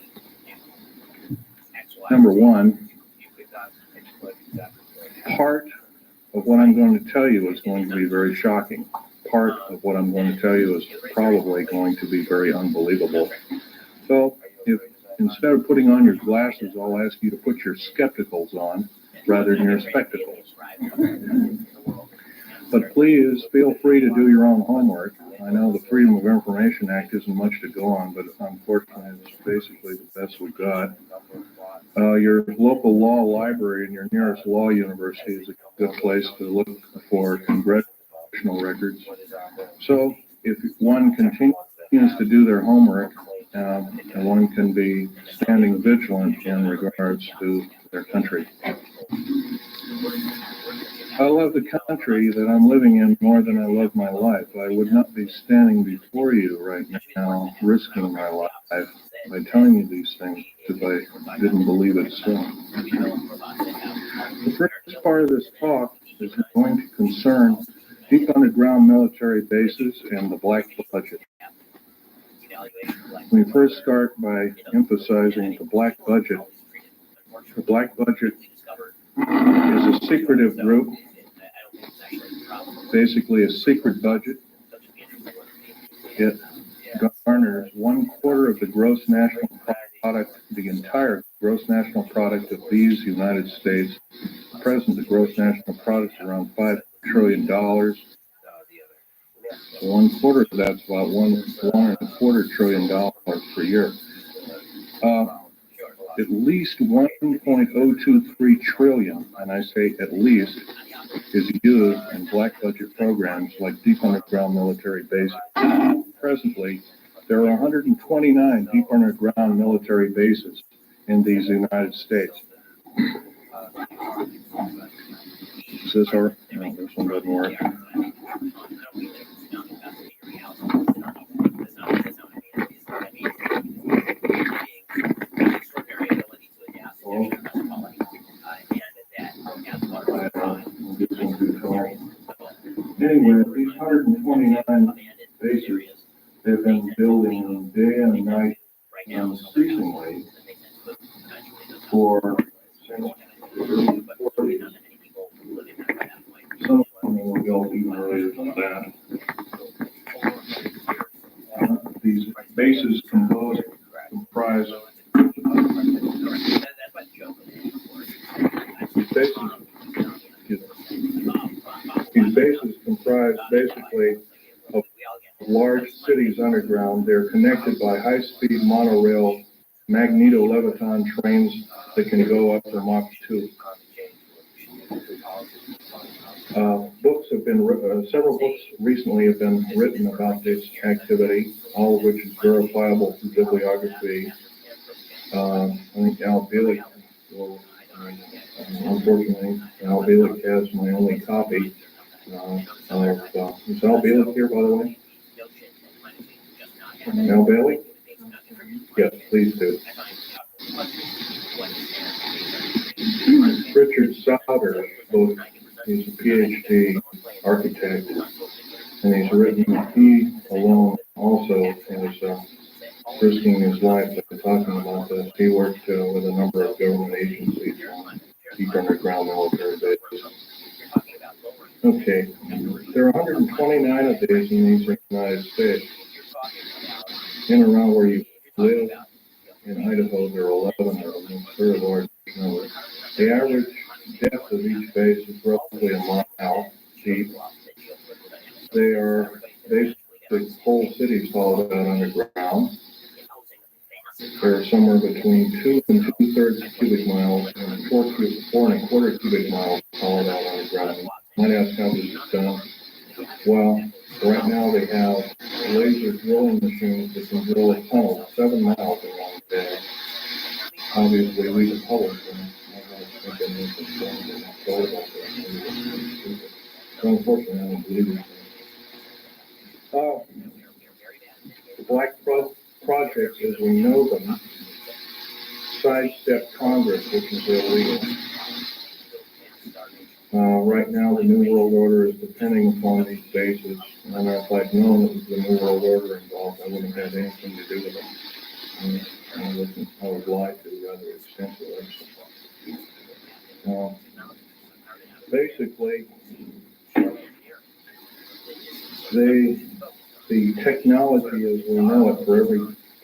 Number 1, part of what I'm going to tell you is going to be very shocking. Part of what I'm going to tell you is probably going to be very unbelievable. So if instead of putting on your glasses, I'll ask you to put your skepticals on rather than your spectacles. But please feel free to do your own homework. I know the Freedom of Information Act isn't much to go on, but unfortunately it's basically the best we got. Your local law library and your nearest law university is a good place to look for congressional records. So if one continues to do their homework, and one can be standing vigilant in regards to their country. I love the country that I'm living in more than I love my life. I would not be standing before you right now risking my life by telling you these things if I didn't believe it so. The first part of this talk is going to concern deep underground military bases and the black budget. We first start by emphasizing the black budget. The black budget is a secretive group, basically a secret budget. It garners 1/4 of the gross national product, the entire gross national product of these United States. At present, the gross national product is around $5 trillion. 1/4 of that's about $1.25 trillion per year. At least 1.023 trillion, and I say at least, is used in black budget programs like deep underground military bases. Presently, there are 129 deep underground military bases in these United States. Is this our? No, this one doesn't work. Anyway, these 129 bases they've been building day and night unceasingly for since the 40s. Some of them will go even earlier than that. These bases comprise basically of large cities underground. They're connected by high-speed monorail magneto-leviton trains that can go up to Mach 2. Books have been several books recently have been written about this activity, all of which is verifiable through bibliography. I think Al Bielek will, unfortunately, Al Bielek has my only copy of, is Al Bielek here, by the way? Al Bielek? Yes, please do. Richard Sauter, he's a PhD architect, and he's written, he alone also is risking his life by talking about this. He worked with a number of government agencies on deep underground military bases. Okay, there are 129 of these in the United States. In and around where you live, in Idaho, there are 11 of them, a very large number. The average depth of each base is roughly a mile deep. They are basically whole cities hollowed out underground. They're somewhere between 2 and 2/3 cubic miles and 4 1/4 cubic miles hollowed out underground. You might ask how this is done. Well, right now they have laser drilling machines that can drill a tunnel 7 miles in one day. Obviously, we can publish them. So unfortunately, I don't believe it. The Black Projects, as we know them, sidestep Congress, which is illegal. Right now, the New World Order is depending upon these bases, and if I'd known it was the New World Order involved, I wouldn't have had anything to do with it. I would lie to rather extensively. Basically, the technology as we know it, for every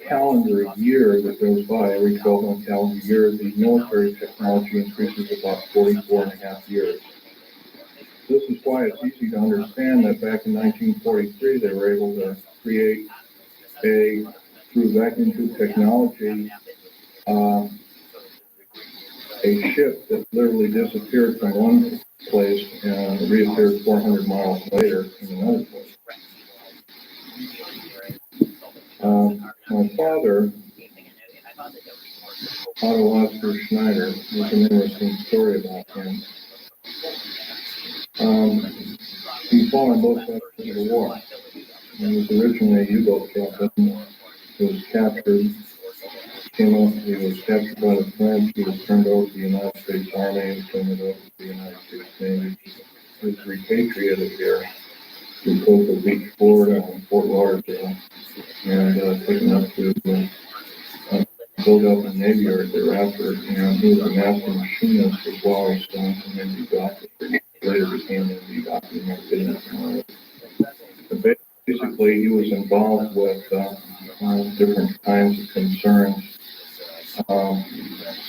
calendar year that goes by, every 12-month calendar year, the military technology increases about 44.5 years. This is why it's easy to understand that back in 1943, they were able to create through vacuum tube technology, a ship that literally disappeared from one place and reappeared 400 miles later in another place. My father, Otto Oscar Schneider, there's an interesting story about him. He fought on both sides of the war. He was originally a U-boat captain, he was captured, he was captured by the French, he was turned over to the United States Army, and turned over to the United States Navy. He was repatriated here to Cocoa Beach, Florida, and Fort Lauderdale, and taken up to Philadelphia Navy Yard thereafter, and he was a master machinist as well as an MD doctor. Later became an MD doctor in business. Basically, he was involved with different kinds of concerns,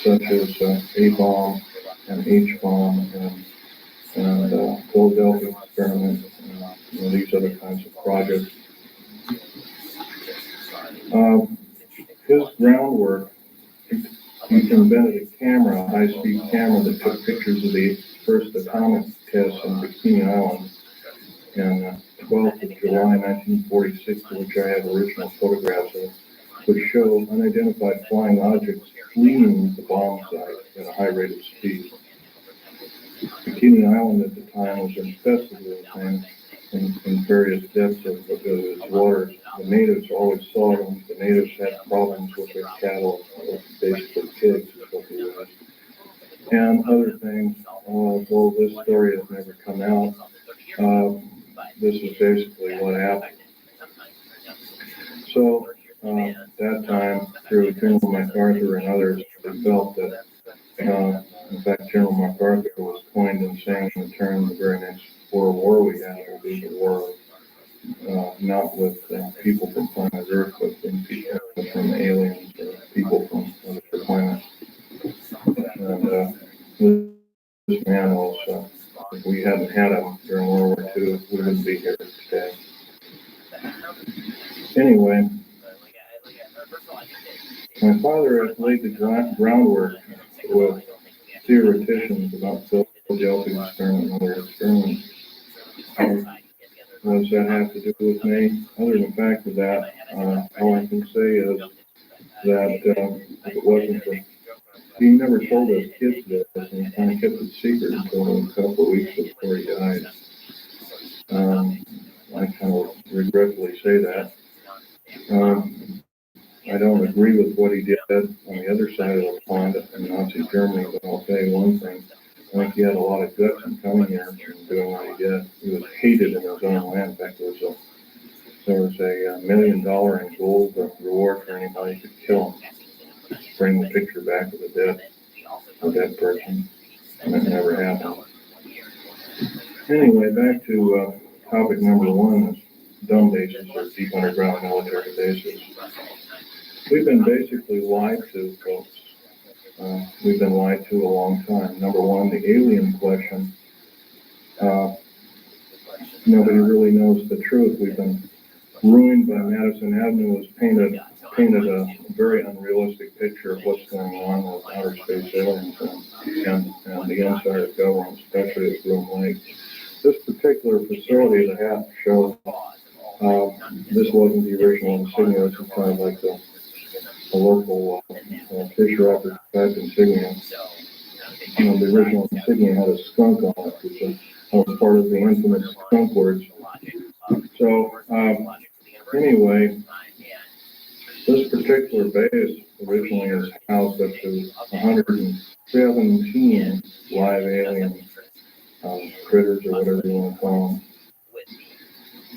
such as A-bomb and H-bomb and Philadelphia experiment, these other kinds of projects. His groundwork, he invented a camera, a high-speed camera that took pictures of the first atomic tests on Bikini Island in 12th of July 1946, to which I have original photographs of, which show unidentified flying objects fleeing the bomb site at a high rate of speed. Bikini Island at the time was infested with things in various depths of its waters. The natives always saw them. The natives had problems with their cattle, basically pigs is what they were. And other things, although this story has never come out, this is basically what happened. So, that time, through General MacArthur and others, they felt that, in fact, General MacArthur was coined and saying the term the very next World War we have will be the war of, not with people from planet Earth, but from aliens or people from other planets. And this man was, if we hadn't had him during World War II, we wouldn't be here today. Anyway, my father has laid the groundwork with theoreticians about Philadelphia experiment and other experiments. What does that have to do with me? Other than the fact of that, all I can say is that if it wasn't for, he never told us kids this, and he kind of kept it secret until a couple of weeks before he died. I kind of regretfully say that. I don't agree with what he did on the other side of the pond in Nazi Germany, but I'll tell you one thing. I think he had a lot of guts in coming here and doing what he did. He was hated in his own land. In fact, there was a $1 million in gold reward for anybody who could kill him. Just bring the picture back of the dead person. And it never happened. Anyway, back to topic number one, is dumb bases or deep underground military bases. We've been basically lied to, folks. We've been lied to a long time. Number one, the alien question. Nobody really knows the truth. We've been ruined by Madison Avenue was painted a very unrealistic picture of what's going on with outer space aliens and the inside of government, especially at Groom Lake. This particular facility, the half show, this wasn't the original insignia. This is kind of like the local Fisher Upper type insignia. The original insignia had a skunk on it, which was part of the infamous skunk words. So, anyway, this particular base originally is housed up to 117 live alien critters, or whatever you want to call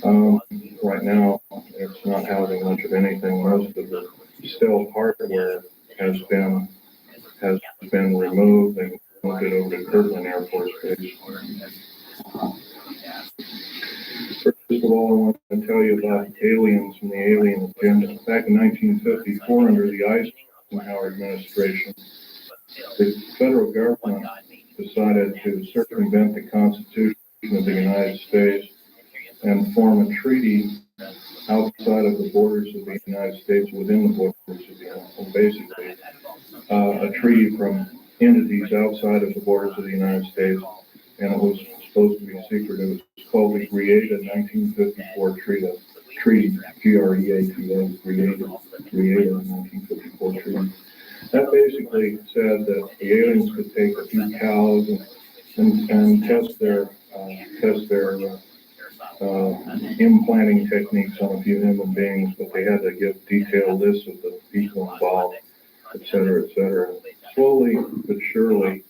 them. Right now, it's not housing much of anything. Most of the stealth hardware has been removed and moved over to Kirtland Air Force Base. First of all, I want to tell you about aliens and the alien agenda. Back in 1954, under the Eisenhower administration, the federal government decided to circumvent the Constitution of the United States and form a treaty outside of the borders of the United States, within the borders of the United States, basically a treaty from entities outside of the borders of the United States, and it was supposed to be secret. It was called the Greada 1954 Treaty, G-R-E-A-T-A, Greada 1954 Treaty. That basically said that the aliens could take a few cows and test their implanting techniques on a few human beings, but they had to give detailed lists of the people involved, et cetera, et cetera. Slowly but surely,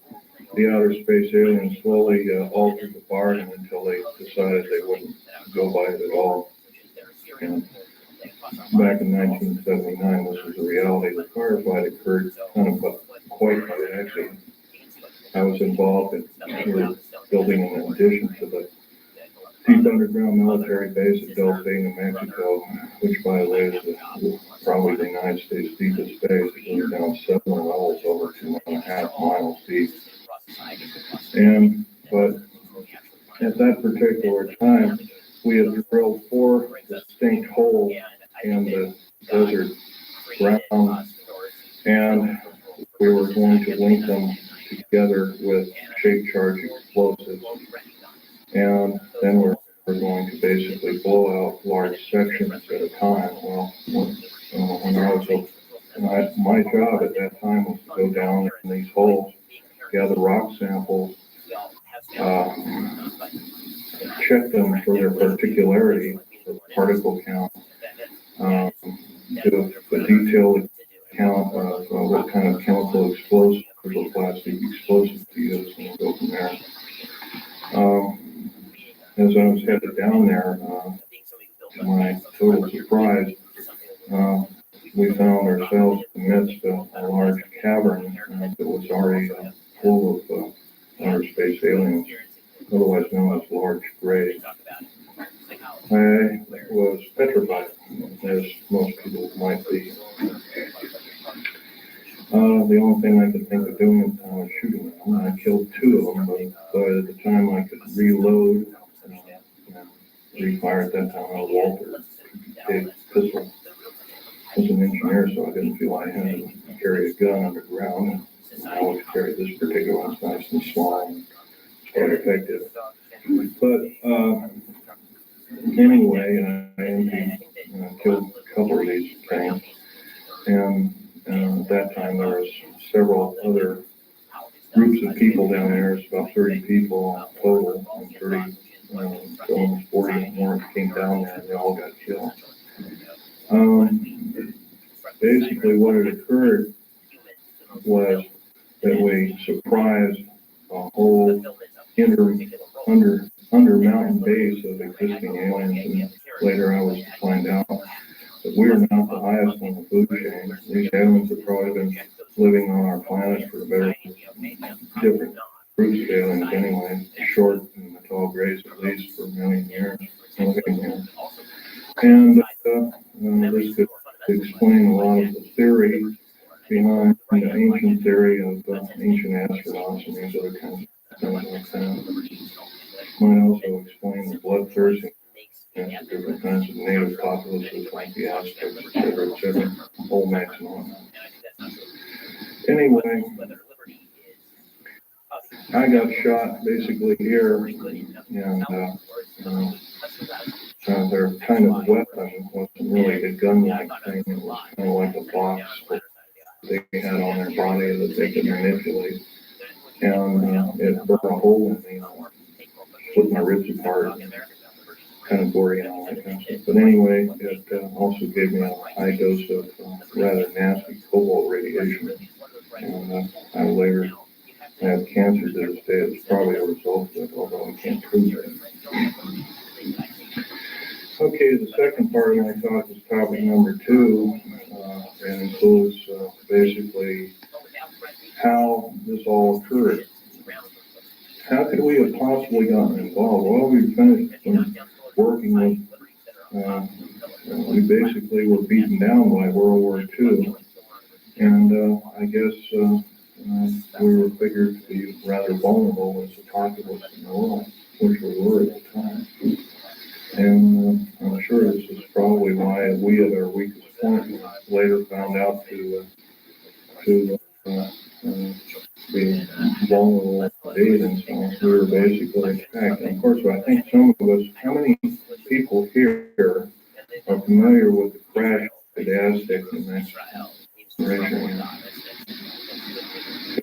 the outer space aliens slowly altered the bargain until they decided they wouldn't go by it at all. And back in 1979, this was a reality. The firefight occurred kind of quite late. Actually, I was involved in building an addition to the deep underground military base at Delphine, New Mexico, which, by the way, is probably the United States' deepest base. It goes down 7 levels, over 2.5 miles deep. But at that particular time, we had drilled 4 distinct holes in the desert ground, and we were going to link them together with shape-charged explosives. And then we're going to basically blow out large sections at a time. Well, my job at that time was to go down in these holes, gather rock samples, check them for their particularity, for particle count, do a detailed count of what kind of chemical explosive or plastic explosive to use, and go from there. As I was headed down there, to my total surprise, we found ourselves in the midst of a large cavern that was already full of outer space aliens, otherwise known as large grays. I was petrified, as most people might be. The only thing I could think of doing at the time was shooting them. I killed 2 of them, but by the time I could reload and refire at that time, I was Walter a pistol. I was an engineer, so I didn't feel I had to carry a gun underground. I always carried this particular one. It's nice and small and quite effective. But anyway, I emptied, killed a couple of these things. And at that time, there was several other groups of people down there. It's about 30 people total, and 30, almost 40 more came down there, and they all got killed. Basically, what had occurred was that we surprised a whole under mountain base of existing aliens, and later I was to find out that we are not the highest on the food chain. These aliens have probably been living on our planet for a better, different fruit aliens anyway, short and the tall grays at least for a million years, living here. And this could explain a lot of the theory behind the ancient theory of ancient astronauts and these other kinds of things like that. Might also explain the bloodthirsty and different kinds of native populaces like the Aztecs, etc. Whole mix and whatnot. Anyway, I got shot basically here, and their kind of weapon wasn't really a gun-like thing. It was kind of like a box that they had on their body that they could manipulate. And it burnt a hole in me, split my ribs apart, kind of gory and all that kind of stuff. But anyway, it also gave me a high dose of rather nasty cobalt radiation. And I later had cancer to this day. It's probably a result of it, although I can't prove it. Okay, the second part of my talk is topic number 2, and includes basically how this all occurred. How could we have possibly gotten involved? Well, we finished working with, we basically were beaten down by World War II, and I guess we were figured to be rather vulnerable as a populace in the world, which we were at the time. And I'm sure this is probably why we, at our weakest point, later found out to be vulnerable to aid, and so we were basically attacked. And of course, I think some of us, how many people here are familiar with the crash of the Aztec in Mexico?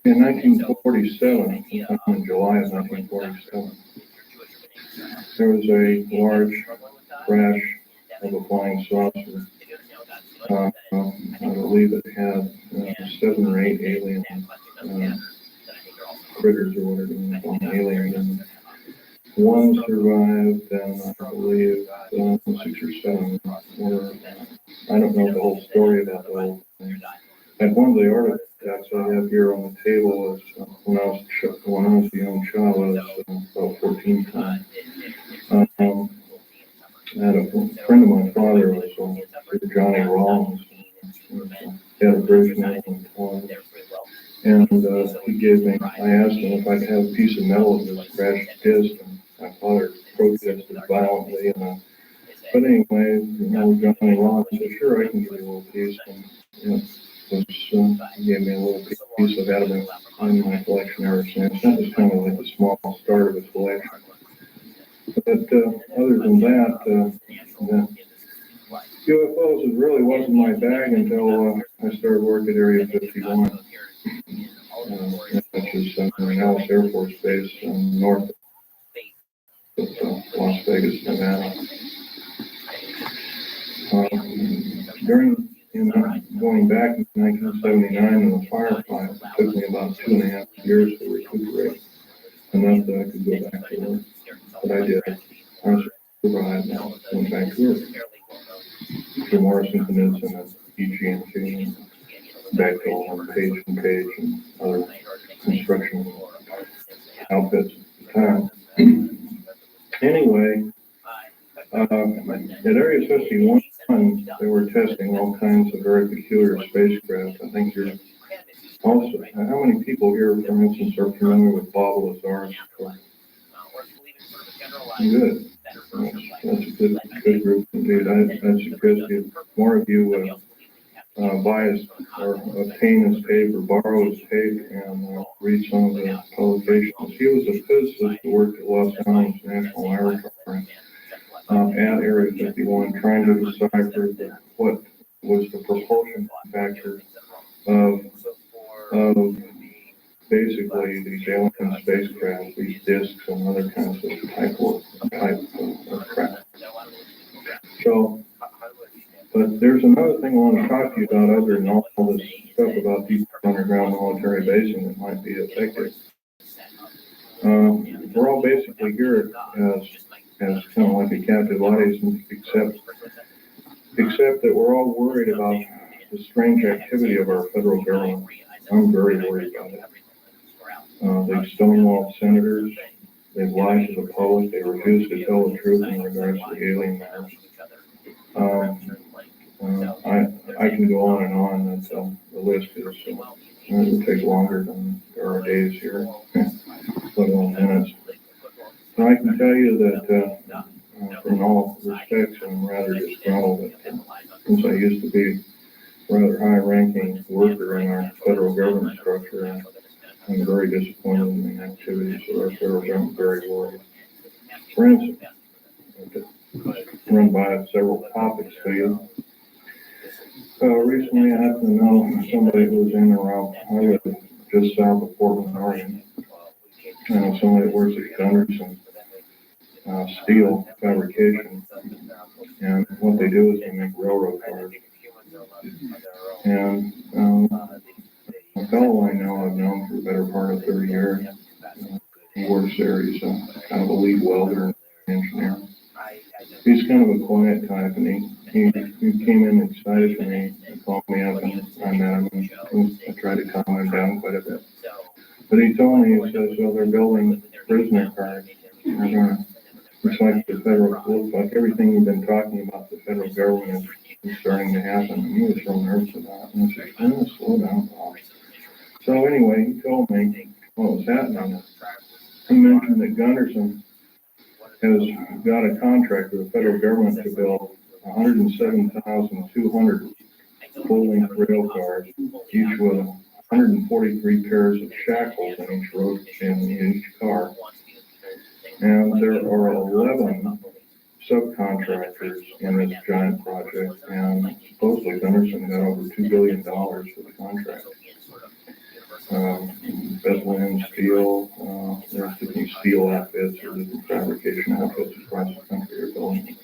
In 1947, in July of 1947, there was a large crash of a flying saucer. I believe it had 7 or 8 alien critters or whatever you call them, aliens. And one survived, and I believe 6 or 7 were. I don't know the whole story about the whole thing. And one of the artifacts I have here on the table is when I was a young child, I was about 14 times. I had a friend of my father was Johnny Rollins. He had a bridge mill in town. And he gave me, I asked him if I could have a piece of metal in this crashed disc, and my father protested violently. But anyway, Johnny Rollins said, sure, I can give you a little piece. And he gave me a little piece of that in my collection ever since. That was kind of like the small start of his collection. But other than that, UFOs really wasn't my bag until I started working at Area 51, which is Nellis Air Force Base north of Las Vegas, Nevada. Going back in 1979 in the firefight, it took me about 2.5 years to recuperate, enough that I could go back to work. But I did. I survived and went back to work. The Morrison Peninsula, EG&T, and Bechtel, and Page and Page, and other construction outfits at the time. Anyway, at Area 51, they were testing all kinds of very peculiar spacecraft. I think you're also, how many people here, for instance, are familiar with Bob Lazar's? Good. That's a good group indeed. I suggest if more of you buy his or obtain his tape or borrow his tape and read some of the publications. He was a physicist who worked at Los Alamos National Laboratory at Area 51, trying to decipher what was the propulsion factor of basically these alien spacecraft, these discs and other kinds of type of craft. So, but there's another thing I want to talk to you about other than all this stuff about deep underground military basing that might be effective. We're all basically here as kind of like a captive audience, except that we're all worried about the strange activity of our federal government. I'm very worried about it. They've stonewalled senators. They've lied to the public. They refuse to tell the truth in regards to the alien matters. I can go on and on. The list is it will take longer than there are days here, let alone minutes. But I can tell you that in all respects, I'm rather disgruntled since I used to be a rather high-ranking worker in our federal government structure. I'm very disappointed in the activities of our federal government, very worried. For instance, run by several topics to you. Recently, I happen to know somebody who was in around, I live just south of Portland, Oregon. I know somebody that works at Gunderson Steel Fabrication, and what they do is they make railroad cars. And a fellow I know, I've known for the better part of 30 years. He works there. He's kind of a lead welder and engineer. He's kind of a quiet type, and he came in excited for me and called me up, and I met him, and I tried to calm him down quite a bit. But he told me, he says, well, they're building prisoner cars. It's like the federal, looks like everything you've been talking about the federal government is starting to happen. And he was so nervous about it. And I said, slow down, Bob. So anyway, he told me what was happening. He mentioned that Gunderson has got a contract with the federal government to build 107,200 full-length rail cars, each with 143 pairs of shackles in each car. And there are 11 subcontractors in this giant project, and supposedly Gunderson got over $2 billion for the contract. Bethlehem Steel, there's different steel outfits or different fabrication outfits across the country are building.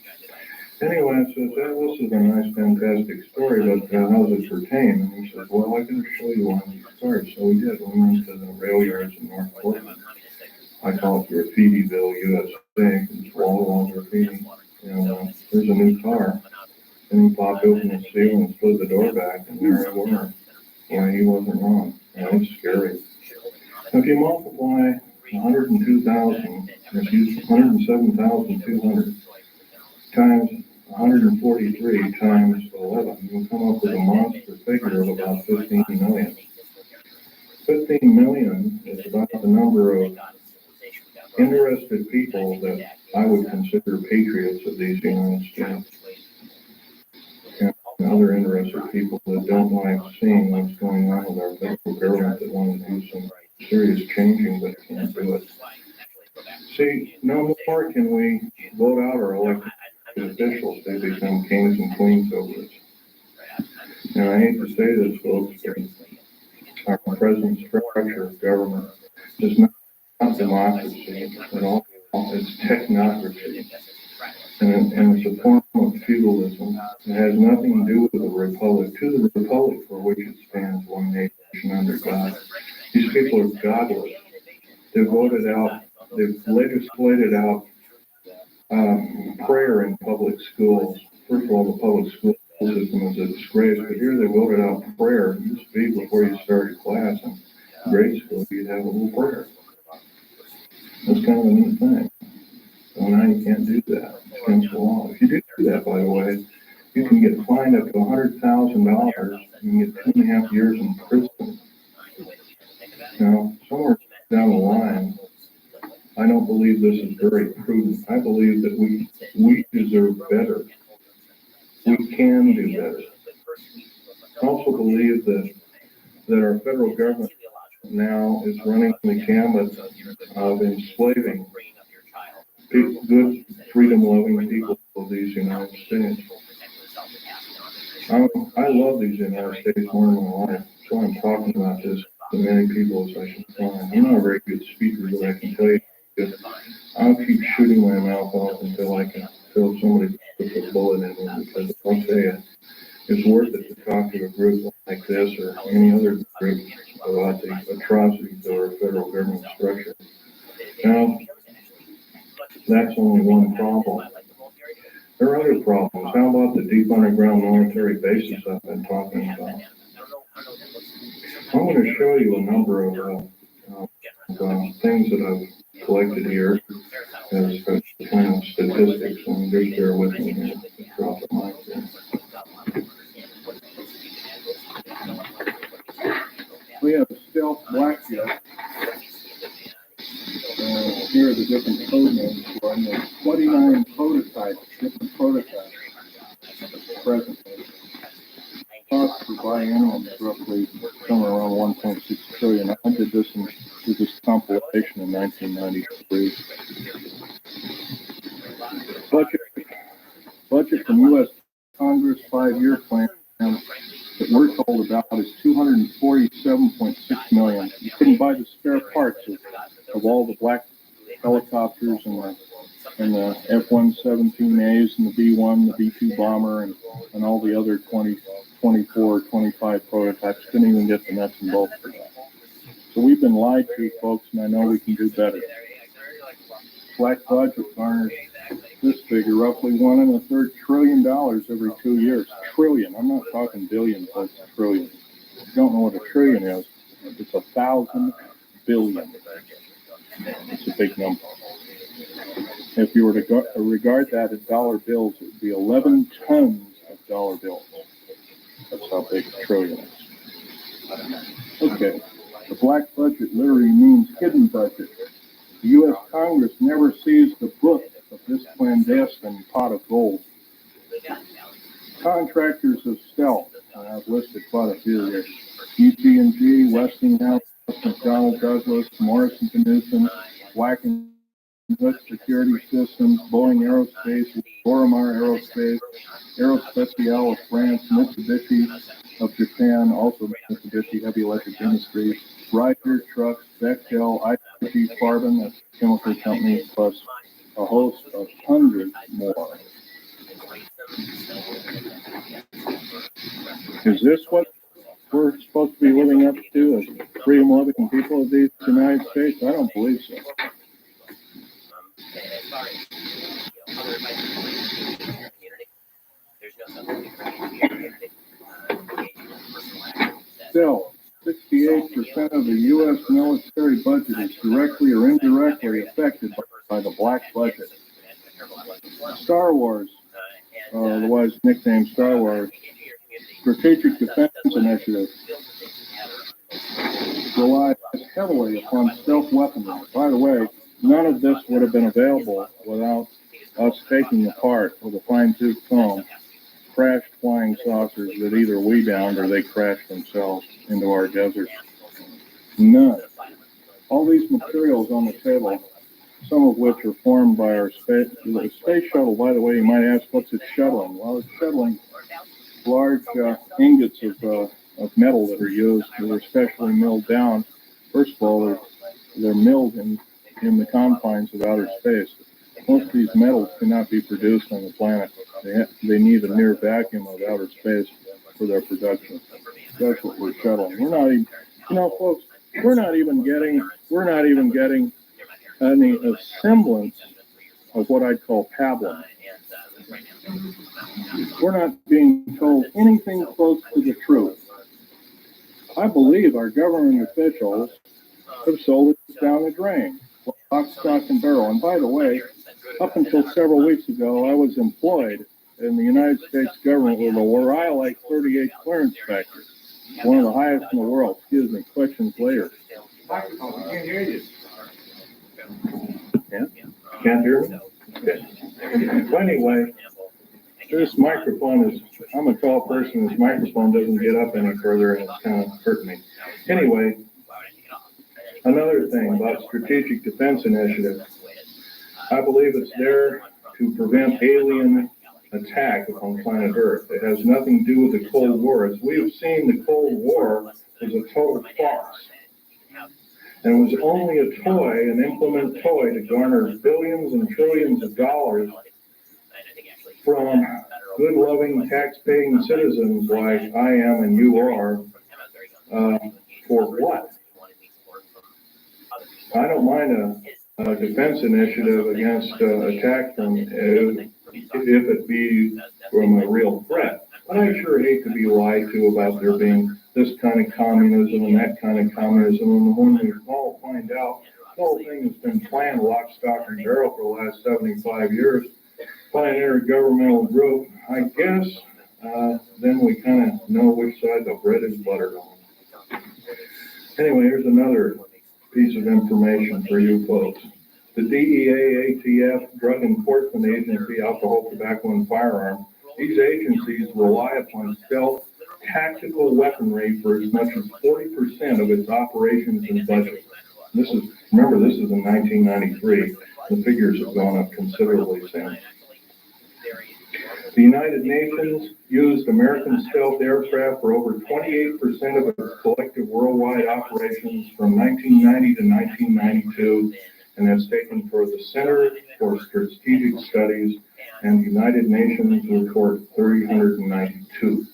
Anyway, I said, this is a nice, fantastic story, but how does it pertain? And he said, well, I can show you one of these cars. So we did. We went to the rail yards in North Portland. I call it Graffitieville, USA. It's wall-to-wall graffiti. And there's a new car. And he popped open the seal and slid the door back, and there it was. Well, he wasn't wrong. It was scary. If you multiply 107,200 times 143 times 11, you'll come up with a monster figure of about 15 million. 15 million is about the number of interested people that I would consider patriots of these United States. And other interested people that don't like seeing what's going on with our federal government, that want to do some serious changing but can't do it. See, no more can we vote out our elected officials. They become kings and queens over us. And I hate to say this, folks, but our present structure of government is not democracy at all. It's technocracy. And it's a form of feudalism. It has nothing to do with the republic. To the republic for which it stands, one nation under God. These people are godless. They've voted out, they've legislated out prayer in public schools. First of all, the public school system is a disgrace, but here they voted out prayer. It used to be before you started class in grade school, you'd have a little prayer. That's kind of a neat thing. So now you can't do that. It's against the law. If you do that, by the way, you can get fined up to $100,000. You can get 2.5 years in prison. Now, somewhere down the line, I don't believe this this is very prudent. I believe that we deserve better. We can do better. I also believe that our federal government now is running the gamut of enslaving good, freedom-loving people of these United States. I love these United States more in my life. That's why I'm talking about this to many people as I can find. I'm not a very good speaker, but I can tell you that I'll keep shooting my mouth off until somebody puts a bullet in me, because I'll tell you, it's worth it to talk to a group like this or any other group about the atrocities of our federal government structure. Now, that's only one problem. There are other problems. How about the deep underground military bases I've been talking about? I'm going to show you a number of things that I've collected here as kind of statistics, and just bear with me here. Drop the mic there. We have stealth black jet. Here are the different code names for them. There's 29 prototypes, different prototypes presently. Cost per biennium is roughly somewhere around 1.6 trillion. I did this compilation in 1993. Budget from U.S. Congress 5-year plan that we're told about is $247.6 million. You couldn't buy the spare parts of all the black helicopters and the F-117As and the B-1, the B-2 bomber, and all the other 24, 25 prototypes. Couldn't even get the nuts and bolts for that. So we've been lied to, folks, and I know we can do better. Black budget garners this figure, roughly $1.25 trillion every 2 years. Trillion. I'm not talking billion, folks. Trillion. If you don't know what a trillion is, it's 1,000 billion. It's a big number. If you were to regard that as dollar bills, it would be 11 tons of dollar bills. That's how big a trillion is. Okay. The black budget literally means hidden budget. The U.S. Congress never sees the book of this clandestine pot of gold. Contractors of stealth, I've listed quite a few here. UT&G, Westinghouse, McDonnell Douglas, Morrison Knudsen, Wackenhut Security Systems, Boeing Aerospace, Lorimar Aerospace, Aerospatiale of France, Mitsubishi of Japan, also Mitsubishi Heavy Electric Industries, Ryder Trucks, Bechtel, IG Farben, that's a chemical company, plus a host of hundreds more. Is this what we're supposed to be living up to as freedom-loving people of the United States? I don't believe so. Still, 68% of the U.S. military budget is directly or indirectly affected by the black budget. Star Wars, otherwise nicknamed Star Wars, Strategic Defense Initiative, relies heavily upon stealth weaponry. By the way, none of this would have been available without us taking apart with a fine-tooth comb crashed flying saucers that either we downed or they crashed themselves into our deserts. None. All these materials on the table, some of which are formed by our space shuttle. By the way, you might ask, what's it shuttling? Well, it's shuttling large ingots of metal that are used, that are specially milled down. First of all, they're milled in the confines of outer space. Most of these metals cannot be produced on the planet. They need a near vacuum of outer space for their production. That's what we're shuttling. We're not even, folks, we're not even getting any semblance of what I'd call pablum. We're not being told anything close to the truth. I believe our government officials have sold it down the drain, lock, stock, and barrel. And by the way, up until several weeks ago, I was employed in the United States government with a Rothschild 38 clearance factor, one of the highest in the world. Excuse me, questions later. I can't hear you. Yeah? Can't hear me? Okay. Well, anyway, this microphone is, I'm a tall person, this microphone doesn't get up any further and it's kind of hurting me. Anyway, another thing about Strategic Defense Initiative, I believe it's there to prevent alien attack upon planet Earth. It has nothing to do with the Cold War. As we have seen, the Cold War was a total farce. And it was only a toy, an implement toy, to garner billions and trillions of dollars from good, loving, tax-paying citizens like I am and you are, for what? I don't mind a defense initiative against attack from, if it be from a real threat. But I sure hate to be lied to about there being this kind of communism and that kind of communism. And when we all find out the whole thing has been planned lock, stock, and barrel for the last 75 years by an intergovernmental group, I guess then we kind of know which side the bread is buttered on. Anyway, here's another piece of information for you folks. The DEA, ATF, Drug Enforcement Agency, Alcohol, Tobacco, and Firearms, these agencies rely upon stealth tactical weaponry for as much as 40% of its operations and budget. This is, remember, this is in 1993. The figures have gone up considerably since. The United Nations used American stealth aircraft for over 28% of its collective worldwide operations from 1990 to 1992, and has taken for the Center for Strategic Studies and the United Nations report 392.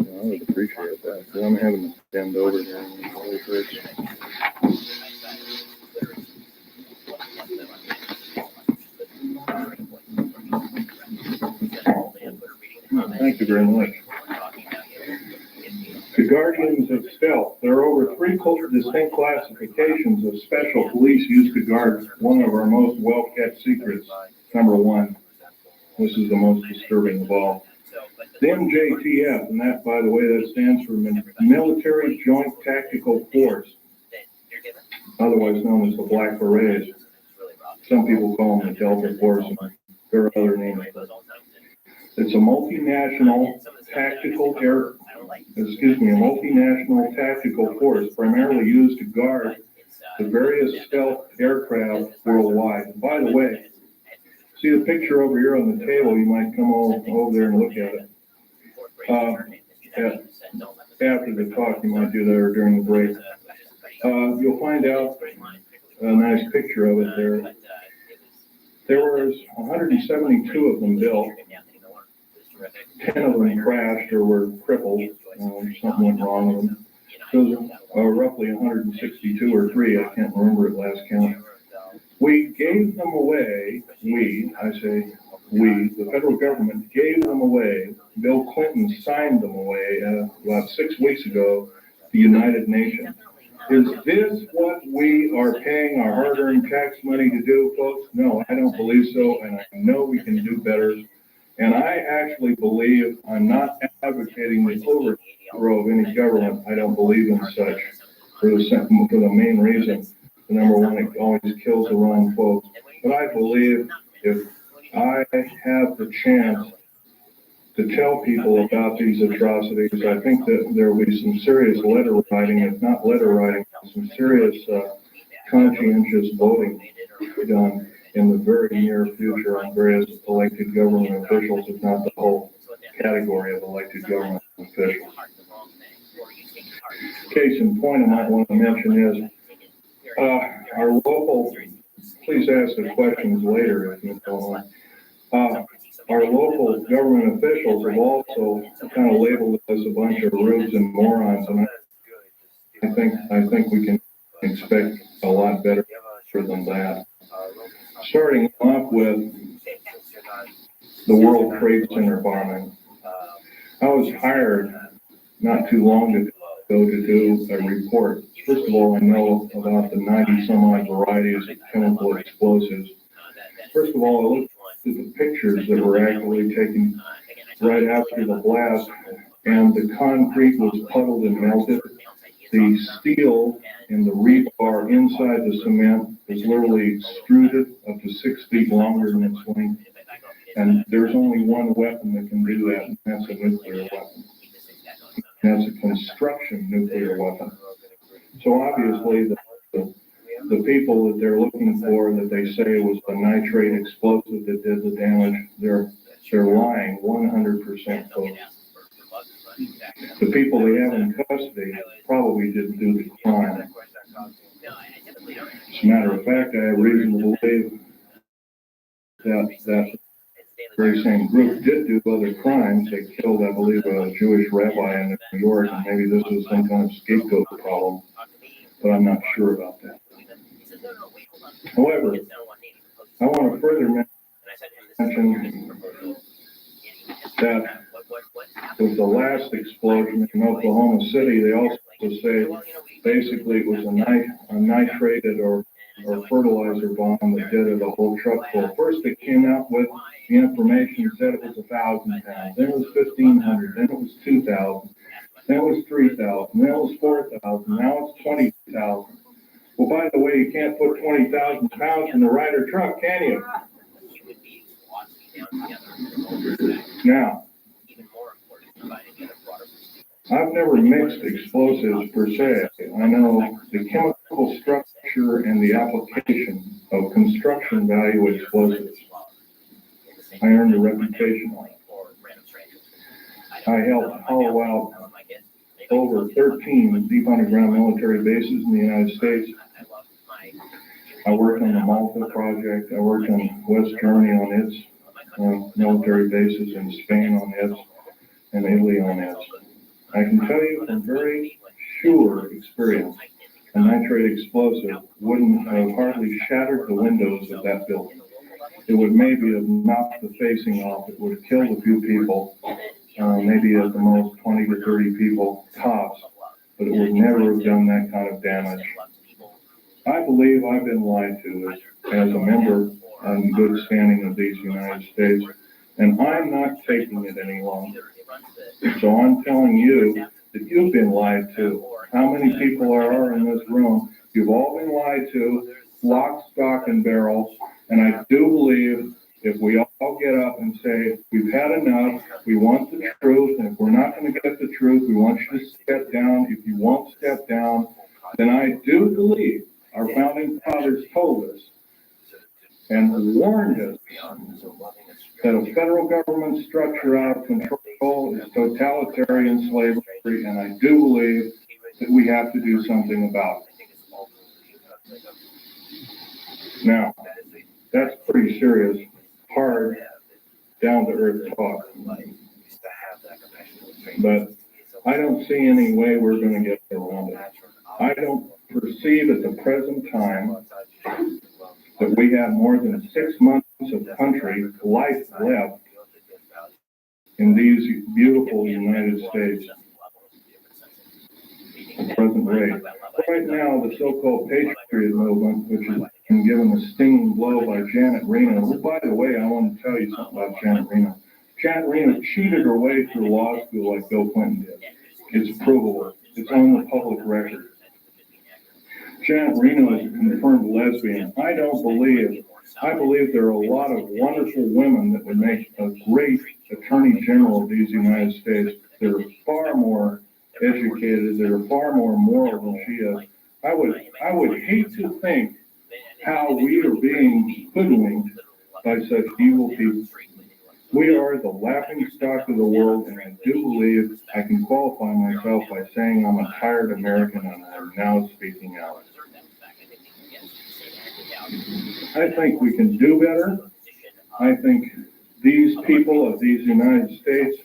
I would appreciate that. So I'm having to bend over here. Thank you very much. The Guardians of Stealth. There are over 3 distinct classifications of special police used to guard one of our most well-kept secrets. Number 1. This is the most disturbing of all. The MJTF, and that, by the way, that stands for Military Joint Tactical Force, otherwise known as the Black Berets. Some people call them the Delta Force, and there are other names. It's a multinational tactical force primarily used to guard the various stealth aircraft worldwide. And by the way, see the picture over here on the table? You might come over there and look at it. After the talk, you might do that or during the break. You'll find out a nice picture of it there. There was 172 of them built. 10 of them crashed or were crippled. Something went wrong with them. Those are roughly 162 or 3. I can't remember at last count. We gave them away. The federal government gave them away. Bill Clinton signed them away about 6 weeks ago to the United Nations. Is this what we are paying our hard-earned tax money to do, folks? No, I don't believe so, and I know we can do better. And I actually believe, I'm not advocating the overthrow of any government. I don't believe in such for the main reason. Number 1, it always kills the wrong folks. But I believe if I have the chance to tell people about these atrocities, I think that there will be some serious letter writing, if not letter writing, some serious conscientious voting done in the very near future on various elected government officials, if not the whole category of elected government officials. Case in point I might want to mention is our local, please ask the questions later if you don't mind. Our local government officials have also kind of labeled us a bunch of rubes and morons, and I think we can expect a lot better than that. Starting off with the World Trade Center bombing. I was hired not too long ago to do a report. First of all, I know about the 90-some-odd varieties of chemical explosives. First of all, I looked at the pictures that were actually taken right after the blast and the concrete was puddled and melted. The steel and the rebar inside the cement is literally extruded up to 6 feet longer than its length. And there's only one weapon that can do that, and that's a nuclear weapon. That's a construction nuclear weapon. So obviously, the people that they're looking for, that they say was the nitrate explosive that did the damage, they're lying 100% folks. The people they have in custody probably didn't do the crime. As a matter of fact, I have reason to believe that very same group did do other crimes. They killed, I believe, a Jewish rabbi in New York, and maybe this was some kind of scapegoat problem, but I'm not sure about that. However, I want to further mention that with the last explosion in Oklahoma City, they also say basically it was a nitrated or fertilizer bomb that did it a whole truck full. First, they came out with the information, said it was 1,000 pounds, then it was 1,500, then it was 2,000, then it was 3,000, then it was 4,000, now it's 20,000. Well, by the way, you can't put 20,000 pounds in the Ryder truck, can you? Now, I've never mixed explosives per se. I know the chemical structure and the application of construction value explosives. I earned a reputation on it. I helped hollow out over 13 deep underground military bases in the United States. I worked on the Malta project. I worked on West Germany on its military bases, and Spain on its, and Italy on its. I can tell you from very sure experience, a nitrate explosive wouldn't have hardly shattered the windows of that building. It would maybe have knocked the facing off. It would have killed a few people, maybe at the most 20 to 30 people tops, but it would never have done that kind of damage. I believe I've been lied to as a member in good standing of these United States, and I'm not taking it any longer. So I'm telling you that you've been lied to. How many people are in this room? You've all been lied to, lock, stock, and barrel. And I do believe if we all get up and say, we've had enough, we want the truth, and if we're not going to get the truth, we want you to step down. If you won't step down, then I do believe our founding fathers told us and warned us that a federal government structure out of control is totalitarian slavery, and I do believe that we have to do something about it. Now, that's pretty serious, hard, down-to-earth talk. But I don't see any way we're going to get around it. I don't perceive at the present time that we have more than 6 months of country life left in these beautiful United States. At present rate. Right now, the so-called Patriot movement, which has been given a stinging blow by Janet Reno, who, by the way, I want to tell you something about Janet Reno. Janet Reno cheated her way through law school like Bill Clinton did. It's provable. It's on the public record. Janet Reno is a confirmed lesbian. I believe there are a lot of wonderful women that would make a great Attorney General of these United States. They're far more educated, they're far more moral than she is. I would hate to think how we are being hoodwinked by such evil people. We are the laughing stock of the world, and I do believe I can qualify myself by saying I'm a tired American, and I'm now speaking out. I think we can do better. I think these people of these United States,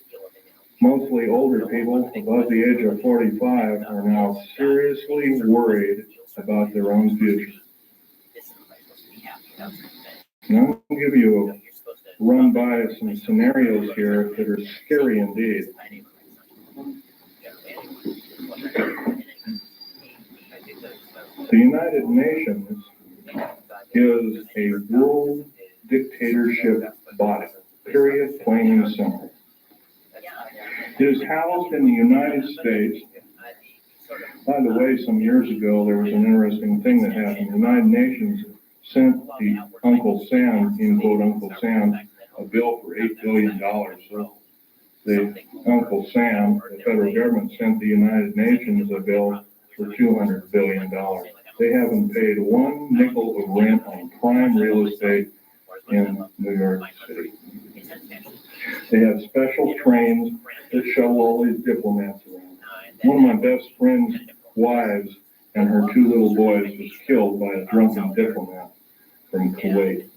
mostly older people above the age of 45, are now seriously worried about their own future. Now, I'm going to give you a run by some scenarios here that are scary indeed. The United Nations is a world dictatorship body, period, plain and simple. It is housed in the United States. By the way, some years ago, there was an interesting thing that happened. The United Nations sent the Uncle Sam, in quote, Uncle Sam, a bill for $8 billion. So the Uncle Sam, the federal government, sent the United Nations a bill for $200 billion. They haven't paid one nickel of rent on prime real estate in New York City. They have special trains that shuttle all these diplomats around. One of my best friend's wives and her 2 little boys was killed by a drunken diplomat from Kuwait,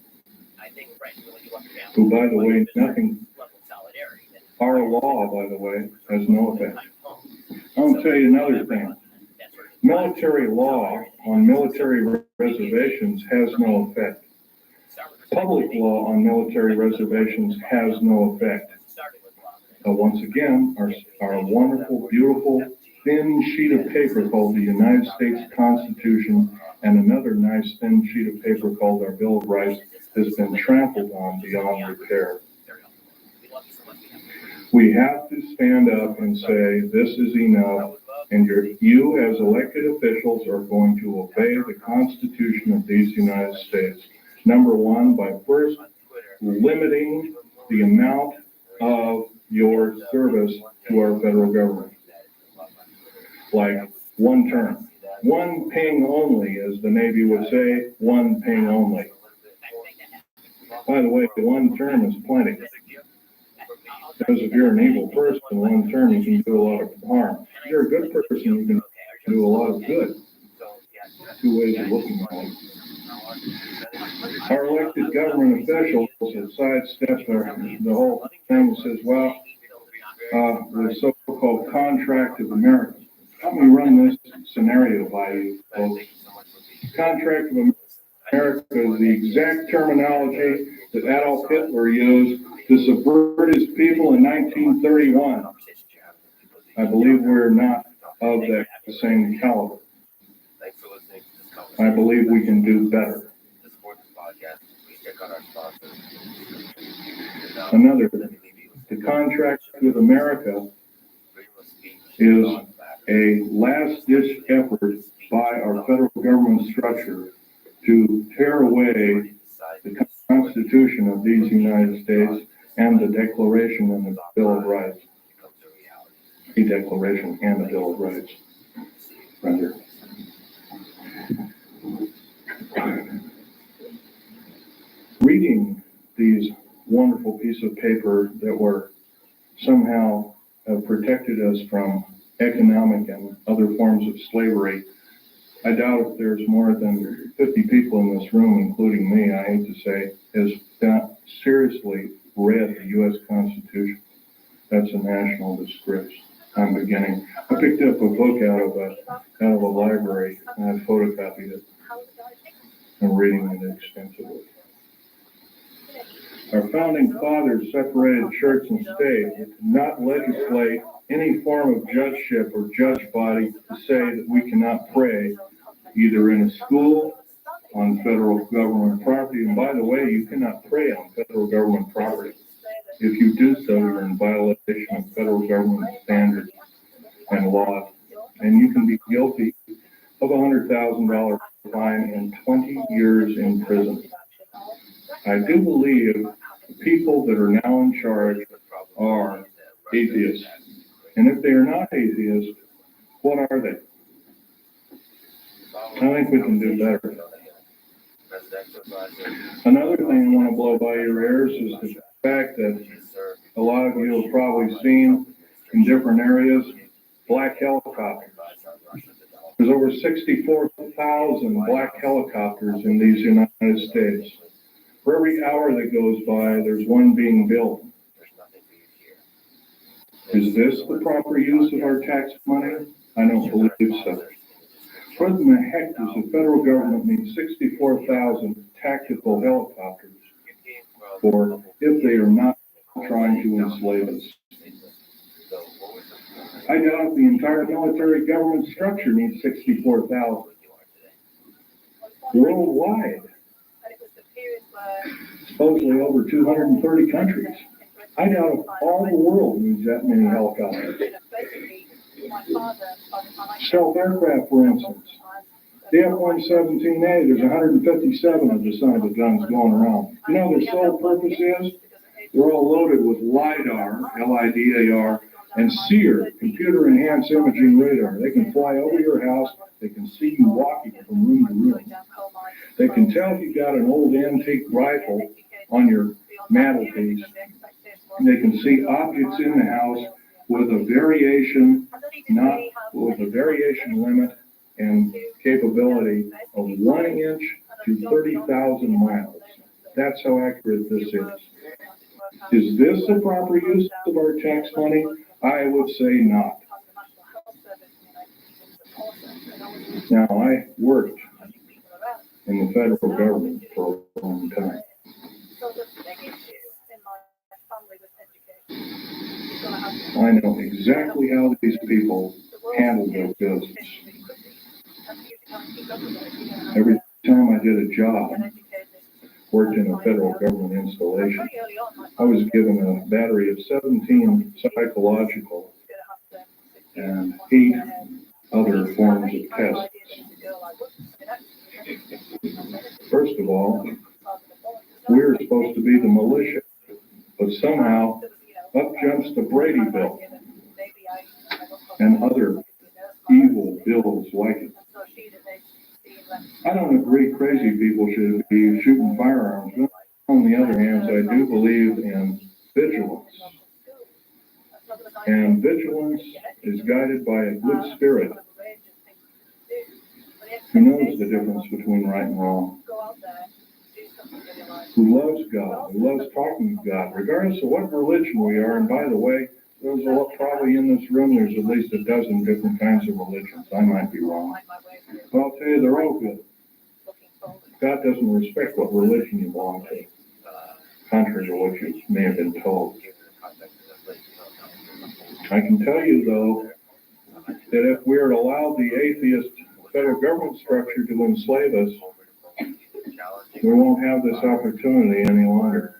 who, by the way, our law, by the way, has no effect. I'll tell you another thing. Military law on military reservations has no effect. Public law on military reservations has no effect. Once again, our wonderful, beautiful, thin sheet of paper called the United States Constitution and another nice thin sheet of paper called our Bill of Rights has been trampled on beyond repair. We have to stand up and say, this is enough, and you as elected officials are going to obey the Constitution of these United States. Number one, by first limiting the amount of your service to our federal government. Like 1 term. 1 ping only, as the Navy would say, 1 ping only. By the way, 1 term is plenty. Because if you're an evil person, 1 term you can do a lot of harm. If you're a good person, you can do a lot of good. 2 ways of looking at it. Our elected government officials have sidestepped the whole thing and says, well, the so-called contract of America. Let me run this scenario by you, folks. Contract of America is the exact terminology that Adolf Hitler used to subvert his people in 1931. I believe we're not of that same caliber. I believe we can do better. Another, the contract with America is a last-ditch effort by our federal government structure to tear away the Constitution of these United States and the Declaration and the Bill of Rights. The Declaration and the Bill of Rights, rather. Reading these wonderful pieces of paper that were somehow protected us from economic and other forms of slavery, I doubt if there's more than 50 people in this room, including me, I hate to say, has not seriously read the U.S. Constitution. That's a national disgrace. I picked up a book out of a library and I photocopied it. I'm reading it extensively. Our founding fathers separated church and state, but did not legislate any form of judgeship or judge body to say that we cannot pray either in a school, on federal government property. And by the way, you cannot pray on federal government property. If you do so, you're in violation of federal government standards and laws, and you can be guilty of a $100,000 fine and 20 years in prison. I do believe the people that are now in charge are atheists. And if they are not atheists, what are they? I think we can do better. Another thing I want to blow by your ears is the fact that a lot of you have probably seen in different areas black helicopters. There's over 64,000 black helicopters in these United States. For every hour that goes by, there's one being built. Is this the proper use of our tax money? I don't believe so. What in the heck does the federal government need 64,000 tactical helicopters for if they are not trying to enslave us? I doubt the entire military government structure needs 64,000. Worldwide. Supposedly over 230 countries. I doubt if all the world needs that many helicopters. Stealth aircraft, for instance. The F-117A, there's 157 of the son of a guns going around. You know their sole purpose is? They're all loaded with LIDAR, L-I-D-A-R, and SEER, computer-enhanced imaging radar. They can fly over your house. They can see you walking from room to room. They can tell if you've got an old antique rifle on your mantelpiece. They can see objects in the house with a variation, not with a variation limit and capability of 1 inch to 30,000 miles. That's how accurate this is. Is this the proper use of our tax money? I would say not. Now, I worked in the federal government for a long time. I know exactly how these people handle their business. Every time I did a job, worked in a federal government installation, I was given a battery of 17 psychological and 8 other forms of tests. First of all, we're supposed to be the militia, but somehow up jumps the Brady bill and other evil bills like it. I don't agree crazy people should be shooting firearms. But on the other hand, I do believe in vigilance. And vigilance is guided by a good spirit who knows the difference between right and wrong, who loves God, who loves talking to God, regardless of what religion we are. And by the way, there's a lot, probably in this room, there's at least a dozen different kinds of religions. I might be wrong. But I'll tell you, they're all good. God doesn't respect what religion you belong to, contrary to what you may have been told. I can tell you, though, that if we are to allow the atheist federal government structure to enslave us, we won't have this opportunity any longer.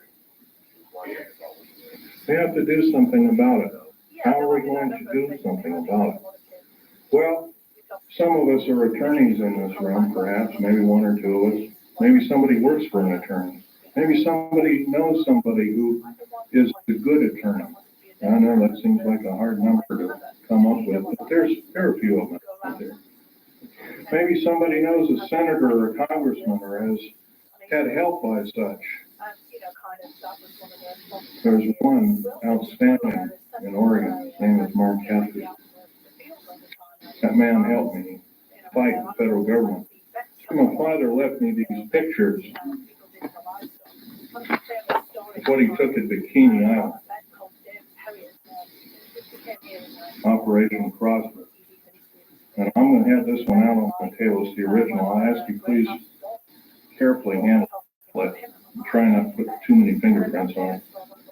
We have to do something about it. How are we going to do something about it? Well, some of us are attorneys in this room, perhaps, maybe 1 or 2 of us. Maybe somebody works for an attorney. Maybe somebody knows somebody who is a good attorney. I know that seems like a hard number to come up with, but there are a few of them out there. Maybe somebody knows a senator or a congressman or has had help by such. There's one outstanding in Oregon. His name is Mark Cassidy. That man helped me fight the federal government. My father left me these pictures of what he took at Bikini Island. Operation Crossbow. And I'm going to have this one out on the table. It's the original. I'll ask you please carefully handle it. Try not to put too many fingerprints on it.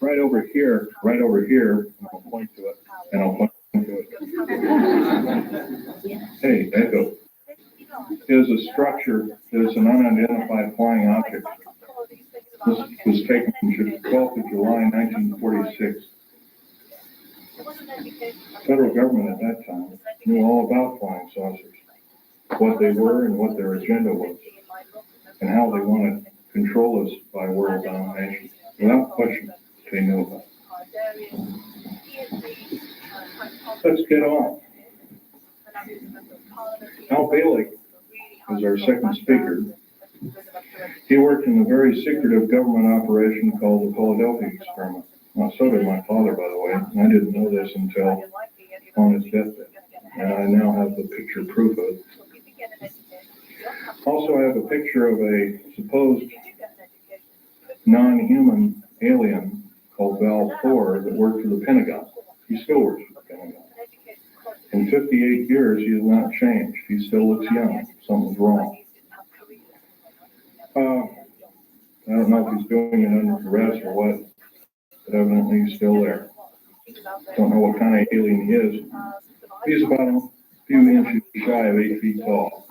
Right over here, and I'll point to it, and I'll point to it. Hey, Echo. Is a structure that is an unidentified flying object. This was taken on 12th of July, 1946. The federal government at that time knew all about flying saucers, what they were and what their agenda was, and how they wanted to control us by world domination. Without question, they knew about it. Let's get on. Al Bailey is our second speaker. He worked in a very secretive government operation called the Philadelphia Experiment. Well, so did my father, by the way. And I didn't know this until on his deathbed. And I now have the picture proof of it. Also, I have a picture of a supposed non-human alien called Val Thor that worked for the Pentagon. He still works for the Pentagon. In 58 years, he has not changed. He still looks young. Something's wrong. I don't know if he's doing it under duress or what, but evidently he's still there. Don't know what kind of alien he is. He's about a few inches shy of 8 feet tall.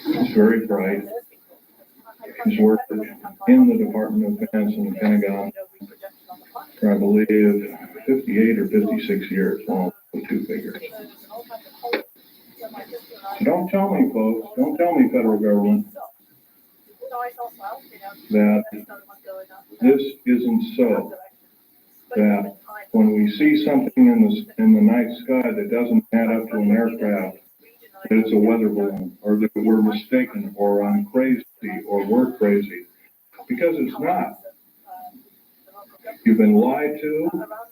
He's very bright. He's worked in the Department of Defense and the Pentagon for, I believe, 58 or 56 years, one of the two figures. So don't tell me, folks, don't tell me, federal government, that this isn't so. That when we see something in the night sky that doesn't add up to an aircraft, that it's a weather balloon, or that we're mistaken, or I'm crazy, or we're crazy. Because it's not. You've been lied to,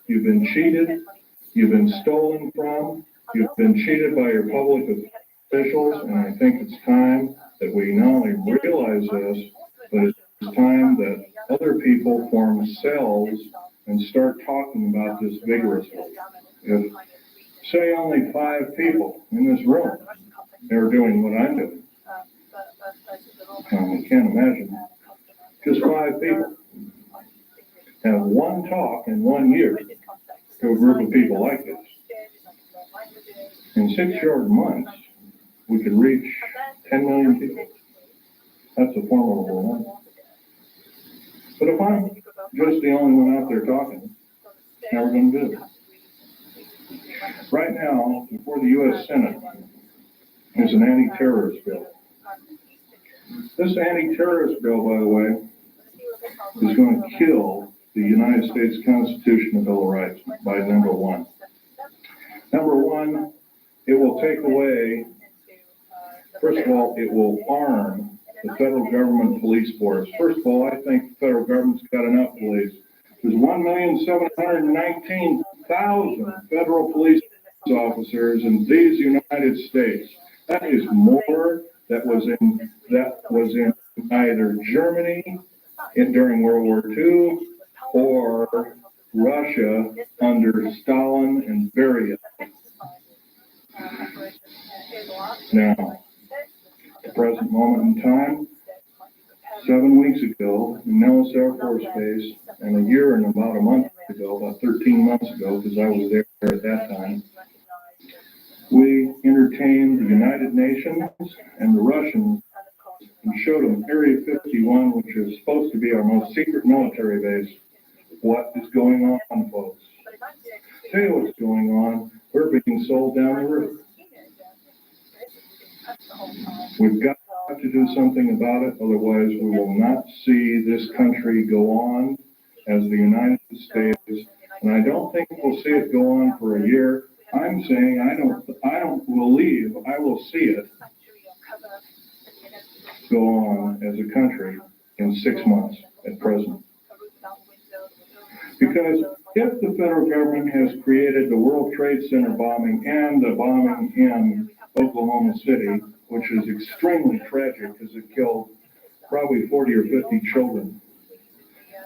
you've been cheated, you've been stolen from, you've been cheated by your public officials, and I think it's time that we not only realize this, but it's time that other people form cells and start talking about this vigorously. If, say, only 5 people in this room are doing what I'm doing, I can't imagine. Just 5 people have one talk in 1 year to a group of people like this. In 6 short months, we could reach 10 million people. That's a formidable number. But if I'm just the only one out there talking, how are we going to do it? Right now, before the U.S. Senate is an anti-terrorist bill. This anti-terrorist bill, by the way, is going to kill the United States Constitution and Bill of Rights by number 1. Number 1, it will take away, first of all, it will arm the federal government police force. First of all, I think the federal government's got enough police. There's 1,719,000 federal police officers in these United States. That is more that was in either Germany during World War II or Russia under Stalin and Beria. Now, at the present moment in time, 7 weeks ago, in Nellis Air Force Base, and a year and about a month ago, about 13 months ago, because I was there at that time, we entertained the United Nations and the Russians and showed them Area 51, which is supposed to be our most secret military base. What is going on, folks? Tell you what's going on. We're being sold down the river. We've got to do something about it, otherwise we will not see this country go on as the United States. And I don't think we'll see it go on for a year. I'm saying I don't believe I will see it go on as a country in 6 months at present. Because if the federal government has created the World Trade Center bombing and the bombing in Oklahoma City, which is extremely tragic because it killed probably 40 or 50 children.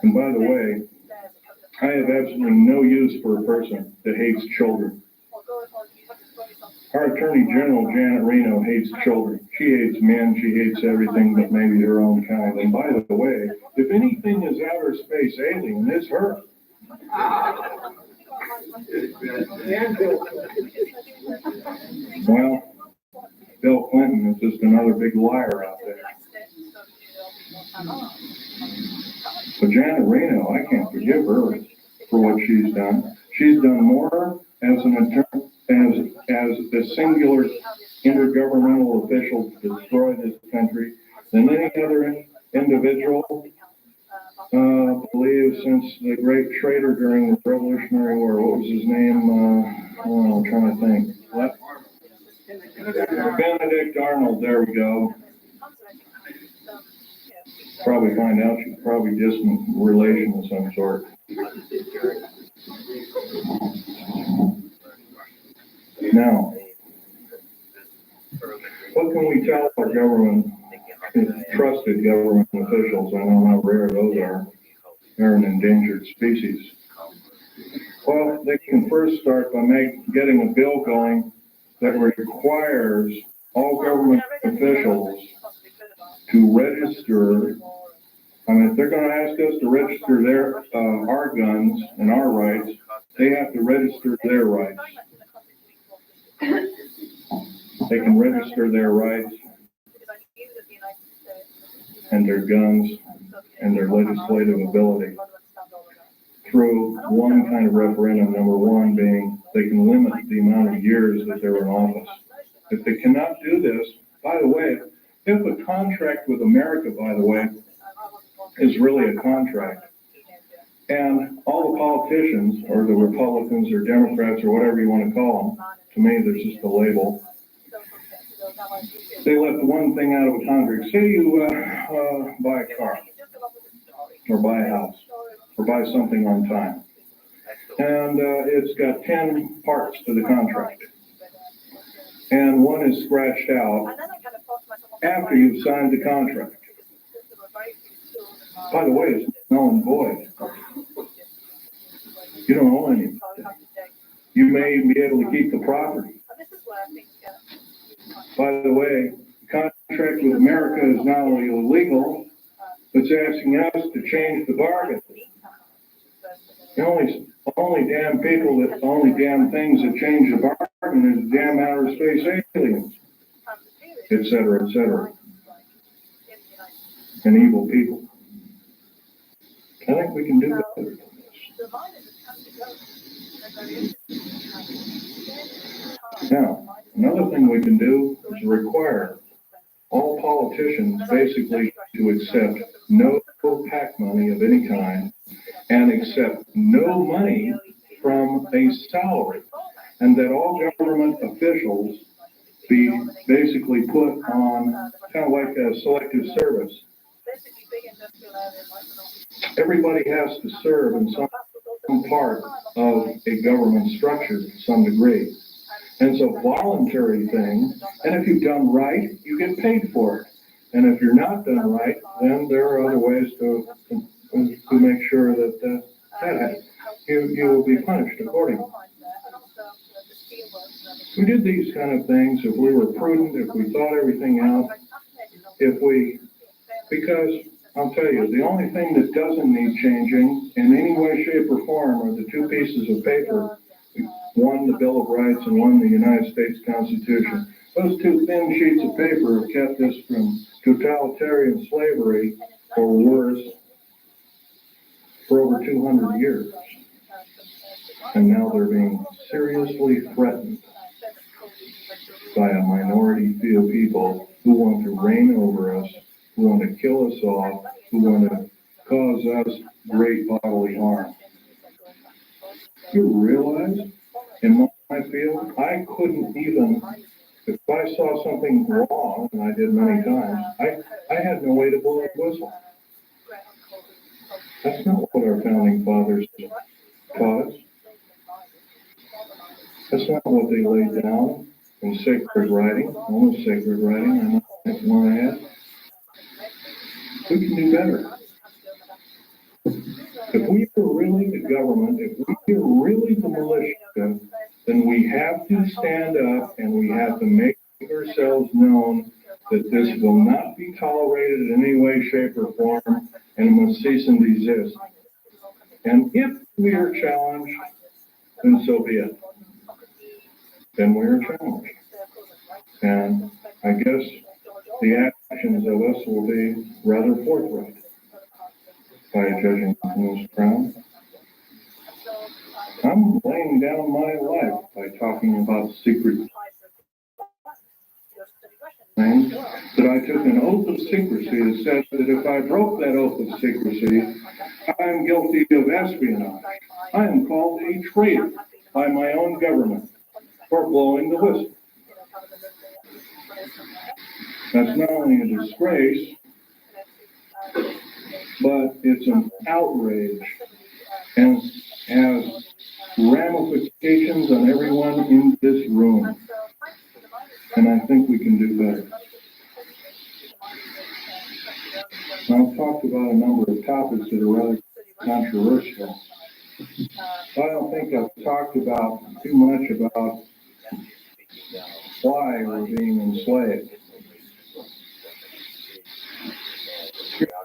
And by the way, I have absolutely no use for a person that hates children. Our Attorney General, Janet Reno, hates children. She hates men, she hates everything but maybe her own kind. And by the way, if anything is outer space alien, it's her. Well, Bill Clinton is just another big liar out there. But Janet Reno, I can't forgive her for what she's done. She's done more as a singular intergovernmental official to destroy this country than any other individual, I believe, since the great traitor during the Revolutionary War. What was his name? I'm trying to think. What? Benedict Arnold. There we go. Probably find out she's probably distant relation of some sort. Now, what can we tell our government, trusted government officials? I know how rare those are. They're an endangered species. Well, they can first start by getting a bill going that requires all government officials to register. I mean, if they're going to ask us to register our guns and our rights, they have to register their rights. They can register their rights and their guns and their legislative ability through one kind of referendum, number one being they can limit the amount of years that they're in office. If they cannot do this, by the way, if a contract with America, by the way, is really a contract, and all the politicians, or the Republicans or Democrats or whatever you want to call them, to me, there's just a label, they left one thing out of a contract. Say you buy a car, or buy a house, or buy something on time, and it's got 10 parts to the contract, and one is scratched out after you've signed the contract. By the way, it's null and void. You don't own anything. You may be able to keep the property. By the way, the contract with America is not only illegal, but it's asking us to change the bargain. The only damn people that, the only damn things that change the bargain is damn outer space aliens, et cetera, and evil people. I think we can do better than this. Now, another thing we can do is require all politicians basically to accept no PAC money of any kind and accept no money from a salary, and that all government officials be basically put on kind of like a selective service. Everybody has to serve in some part of a government structure to some degree. And it's a voluntary thing, and if you've done right, you get paid for it. And if you're not done right, then there are other ways to make sure that you will be punished accordingly. If we did these kind of things, if we were prudent, if we thought everything out, because I'll tell you, the only thing that doesn't need changing in any way, shape, or form are the two pieces of paper, one the Bill of Rights and one the United States Constitution. Those two thin sheets of paper have kept us from totalitarian slavery or worse for over 200 years. And now they're being seriously threatened by a minority few people who want to reign over us, who want to kill us off, who want to cause us great bodily harm. You realize, in my field, I couldn't even, if I saw something wrong, and I did many times, I had no way to blow a whistle. That's not what our founding fathers taught us. That's not what they laid down in sacred writing, almost sacred writing, I might want to add. We can do better. If we are really the government, if we are really the militia, then we have to stand up and we have to make ourselves known that this will not be tolerated in any way, shape, or form, and it must cease and desist. And if we are challenged, then so be it. Then we are challenged. And I guess the actions of us will be rather forthright by judging from this ground. I'm laying down my life by talking about secret things, that I took an oath of secrecy that said that if I broke that oath of secrecy, I am guilty of espionage. I am called a traitor by my own government for blowing the whistle. That's not only a disgrace, but it's an outrage and has ramifications on everyone in this room. And I think we can do better. I've talked about a number of topics that are rather controversial. I don't think I've talked about too much about why we're being enslaved.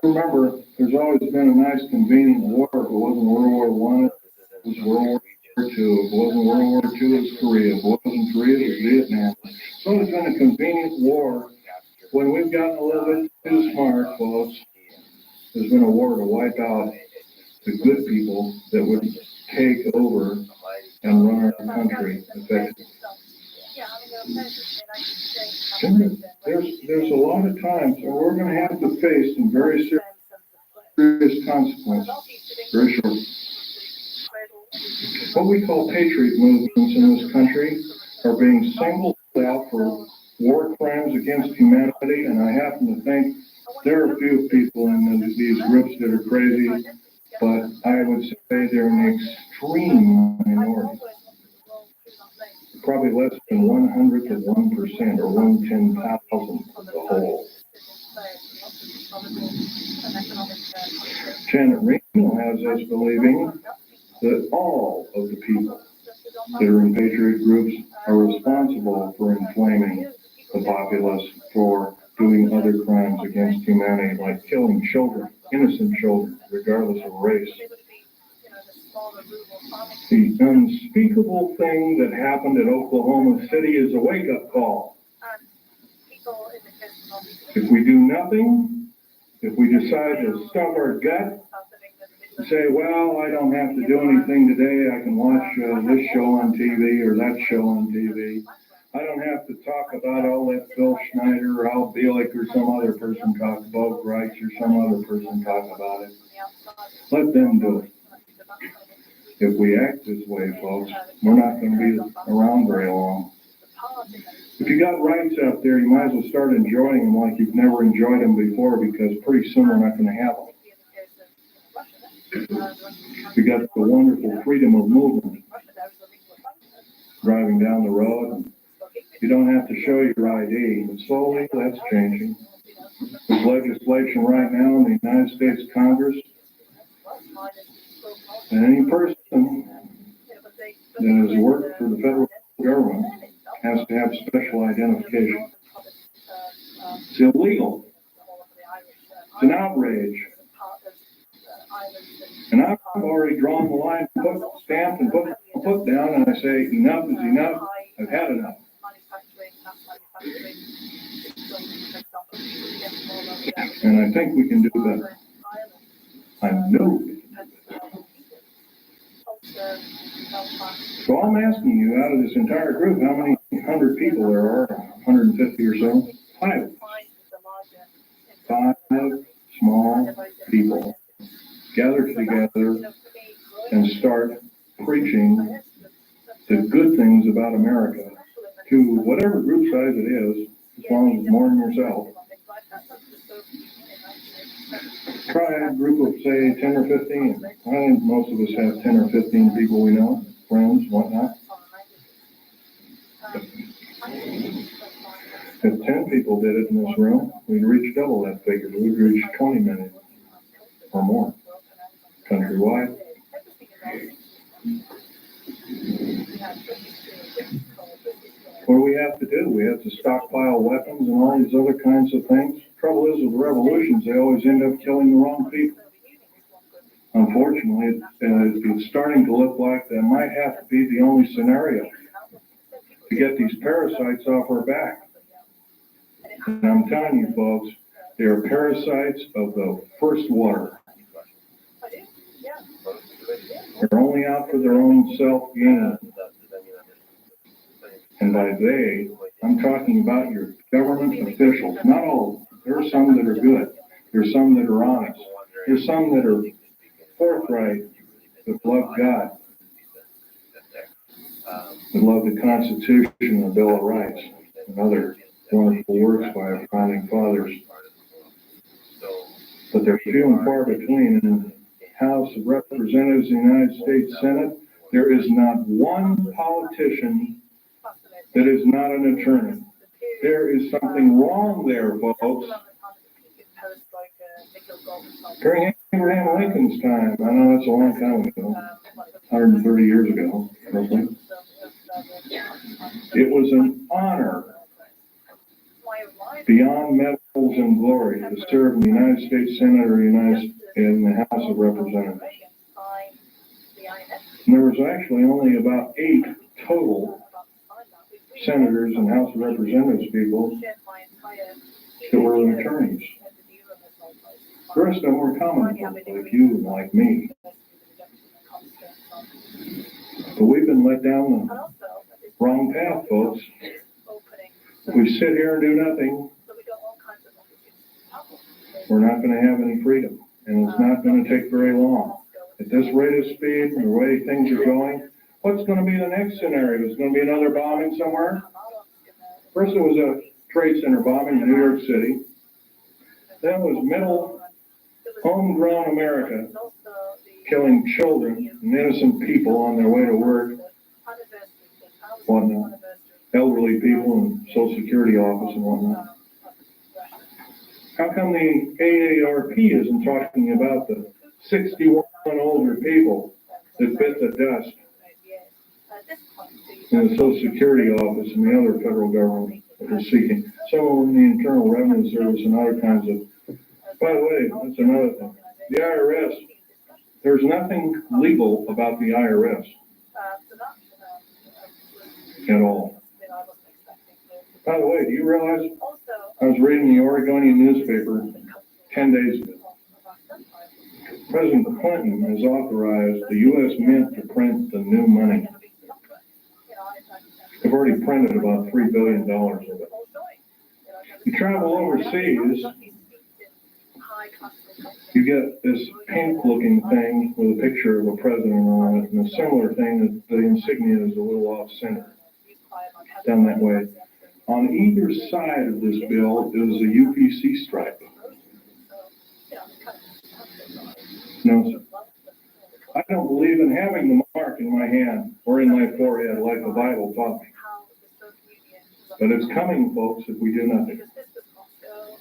Remember, there's always been a nice convenient war. If it wasn't World War I, it was World War II. If it wasn't World War II, it was Korea. If it wasn't Korea, it was Vietnam. So it's been a convenient war. When we've gotten a little bit too smart, well, Roths has been a war to wipe out the good people that would take over and run our country effectively. And there's a lot of times, and we're going to have to face some very serious consequences very shortly. What we call patriot movements in this country are being singled out for war crimes against humanity, and I happen to think there are a few people in these groups that are crazy, but I would say they're an extreme minority. Probably less than 1/100 of 1% or 1/10,000 of the whole. Janet Reno has us believing that all of the people that are in patriot groups are responsible for inflaming the populace, for doing other crimes against humanity, like killing children, innocent children, regardless of race. The unspeakable thing that happened at Oklahoma City is a wake-up call. If we do nothing, if we decide to stuff our gut, and say, well, I don't have to do anything today, I can watch this show on TV or that show on TV. I don't have to talk about, I'll let Phil Schneider or Al Bielek or some other person talk about rights or some other person talk about it. Let them do it. If we act this way, folks, we're not going to be around very long. If you got rights out there, you might as well start enjoying them like you've never enjoyed them before, because pretty soon we're not going to have them. You got the wonderful freedom of movement. Driving down the road, you don't have to show your ID, but slowly that's changing. There's legislation right now in the United States Congress, and any person that has worked for the federal government has to have special identification. It's illegal. It's an outrage. And I've already drawn the line, stamped and put my foot down, and I say, enough is enough. I've had enough. And I think we can do better. I know we can do better. So I'm asking you, out of this entire group, how many 100 people there are? 150 or so? 5. 5 small people gather together and start preaching the good things about America to whatever group size it is, as long as it's more than yourself. Try a group of, say, 10 or 15. I think most of us have 10 or 15 people we know, friends, whatnot. If 10 people did it in this room, we'd reach double that figure. We'd reach 20 million or more countrywide. What do we have to do? We have to stockpile weapons and all these other kinds of things. Trouble is with revolutions, they always end up killing the wrong people. Unfortunately, it's starting to look like that might have to be the only scenario to get these parasites off our back. And I'm telling you, folks, they are parasites of the first water. They're only out for their own self-gain. And by they, I'm talking about your government officials. Not all of them. There are some that are good. There's some that are honest. There's some that are forthright, that love God, that love the Constitution and the Bill of Rights, and other wonderful works by our founding fathers. But they're few and far between. In the House of Representatives in the United States Senate, there is not one politician that is not an attorney. There is something wrong there, folks. During Abraham Lincoln's time, I know that's a long time ago, 130 years ago, roughly, it was an honor beyond medals and glory to serve in the United States Senate or in the House of Representatives. And there was actually only about 8 total senators and House of Representatives people that were attorneys. The rest of them were common folk, like you and like me. But we've been led down the wrong path, folks. If we sit here and do nothing, we're not going to have any freedom, and it's not going to take very long. At this rate of speed and the way things are going, what's going to be the next scenario? Is going to be another bombing somewhere? First, it was a trade center bombing in New York City. Then it was middle, homegrown America killing children and innocent people on their way to work, whatnot, elderly people in Social Security office and whatnot. How come the AARP isn't talking about the 61 older people that bit the dust in the Social Security office and the other federal government that are seeking? Some in the Internal Revenue Service and other kinds of. By the way, that's another thing. The IRS, there's nothing legal about the IRS at all. By the way, do you realize I was reading the Oregonian newspaper 10 days ago. President Clinton has authorized the U.S. Mint to print the new money. They've already printed about $3 billion of it. You travel overseas, you get this pink-looking thing with a picture of a president on it, and a similar thing that the insignia is a little off-center, down that way. On either side of this bill is a UPC stripe. No, sir. I don't believe in having the mark in my hand or in my forehead like the Bible taught me. But it's coming, folks, if we do nothing.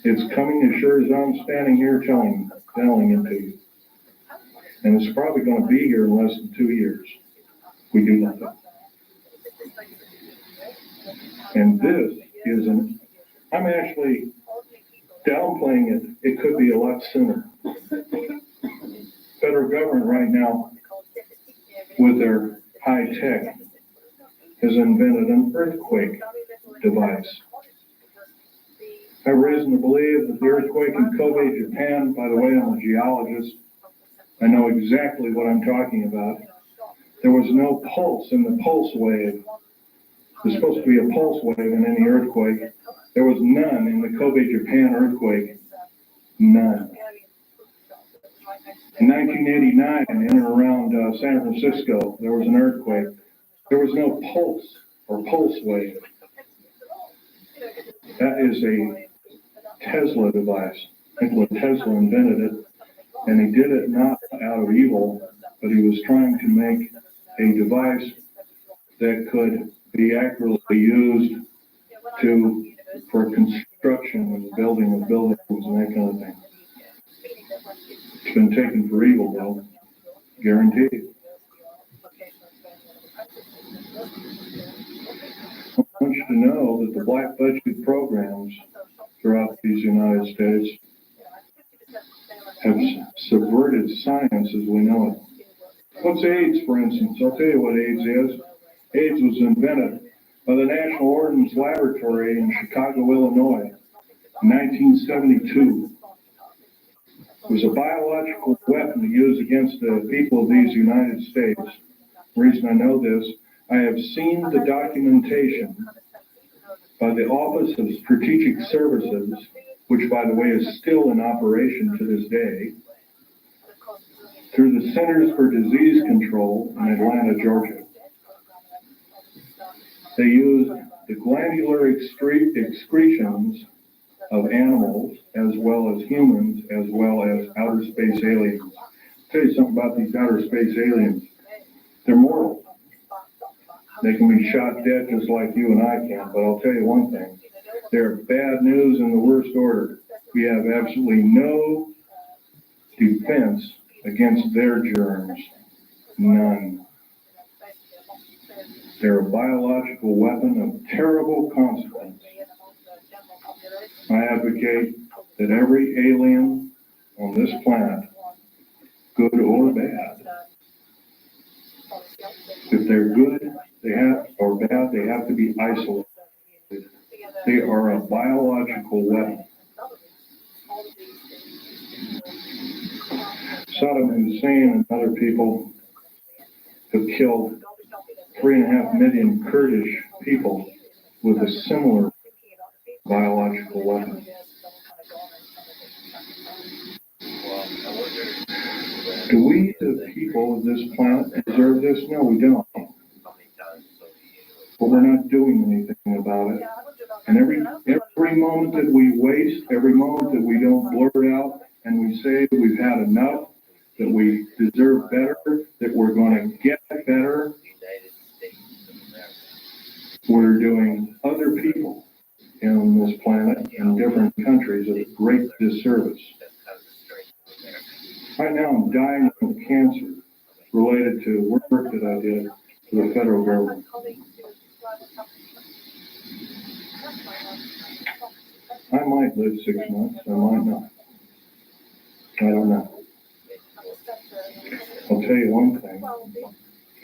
It's coming as sure as I'm standing here telling it to you. And it's probably going to be here in less than 2 years if we do nothing. And this isn't, I'm actually downplaying it. It could be a lot sooner. Federal government right now, with their high tech, has invented an earthquake device. I have reason to believe that the earthquake in Kobe, Japan, by the way, I'm a geologist, I know exactly what I'm talking about. There was no pulse in the pulse wave. There's supposed to be a pulse wave in any earthquake. There was none in the Kobe, Japan earthquake. None. In 1989, in and around San Francisco, there was an earthquake. There was no pulse or pulse wave. That is a Tesla device. Nikola Tesla invented it, and he did it not out of evil, but he was trying to make a device that could be accurately used for construction and building of buildings and that kind of thing. It's been taken for evil, though, guaranteed. I want you to know that the black budget programs throughout these United States have subverted science as we know it. What's AIDS, for instance? I'll tell you what AIDS is. AIDS was invented by the National Ordnance Laboratory in Chicago, Illinois, in 1972. It was a biological weapon to use against the people of these United States. The reason I know this, I have seen the documentation by the Office of Strategic Services, which, by the way, is still in operation to this day, through the Centers for Disease Control in Atlanta, Georgia. They used the glandular excretions of animals, as well as humans, as well as outer space aliens. I'll tell you something about these outer space aliens. They're mortal. They can be shot dead just like you and I can, but I'll tell you one thing. They're bad news in the worst order. We have absolutely no defense against their germs. None. They're a biological weapon of terrible consequence. I advocate that every alien on this planet, good or bad, if they're good or bad, they have to be isolated. They are a biological weapon. Saddam Hussein and other people have killed 3.5 million Kurdish people with a similar biological weapon. Do we, the people of this planet, deserve this? No, we don't. But we're not doing anything about it. And every moment that we waste, every moment that we don't blurt out and we say we've had enough, that we deserve better, that we're going to get better, we're doing other people in this planet in different countries a great disservice. Right now I'm dying of cancer related to work that I did for the federal government. I might live 6 months, I might not. I don't know. I'll tell you one thing.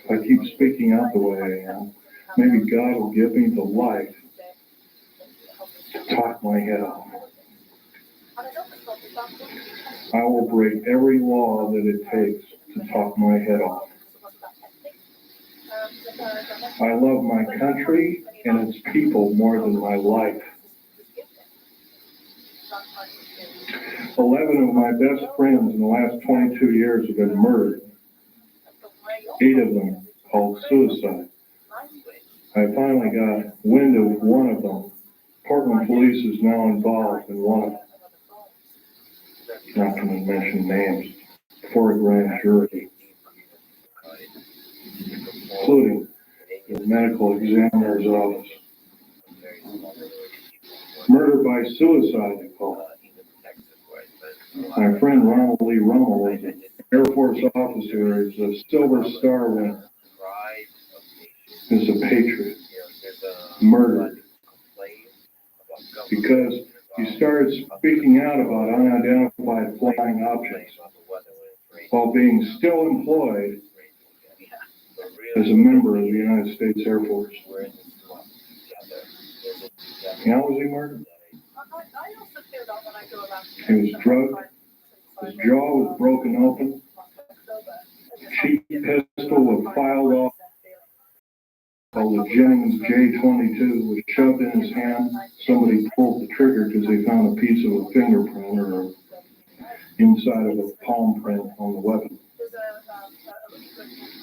If I keep speaking out the way I am, maybe God will give me the life to talk my head off. I will break every law that it takes to talk my head off. I love my country and its people more than my life. 11 of my best friends in the last 22 years have been murdered. 8 of them called suicide. I finally got wind of one of them. Portland police is now involved in one of them. Not going to mention names. Before a grand jury, including the medical examiner's office. Murder by suicide, they call it. My friend Ronald Lee Rummel is an Air Force officer, is a Silver Star winner. Is a patriot. Murdered. Because he started speaking out about unidentified flying objects while being still employed as a member of the United States Air Force. And how was he murdered? He was drugged, his jaw was broken open, a cheap pistol was filed off, called the Jennings J-22 was shoved in his hand. Somebody pulled the trigger because they found a piece of a fingerprint or inside of a palm print on the weapon.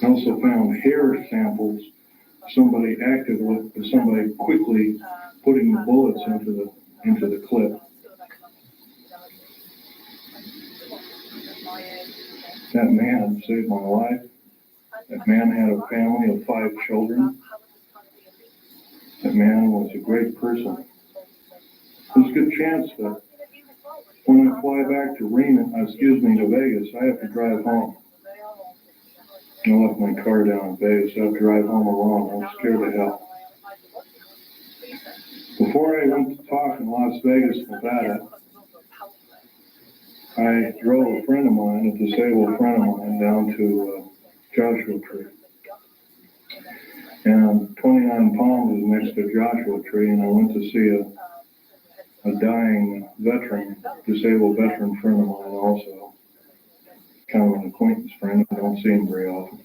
They also found hair samples. Somebody quickly putting the bullets into the clip. That man saved my life. That man had a family of 5 children. That man was a great person. There's a good chance that when I fly back to Vegas, I have to drive home. I left my car down in Vegas. I have to drive home alone. I'm scared to hell. Before I went to talk in Las Vegas, Nevada, I drove a friend of mine, a disabled friend of mine, down to Joshua Tree. And 29 Palms is next to Joshua Tree, and I went to see a dying veteran, disabled veteran friend of mine also. Kind of an acquaintance friend. I don't see him very often.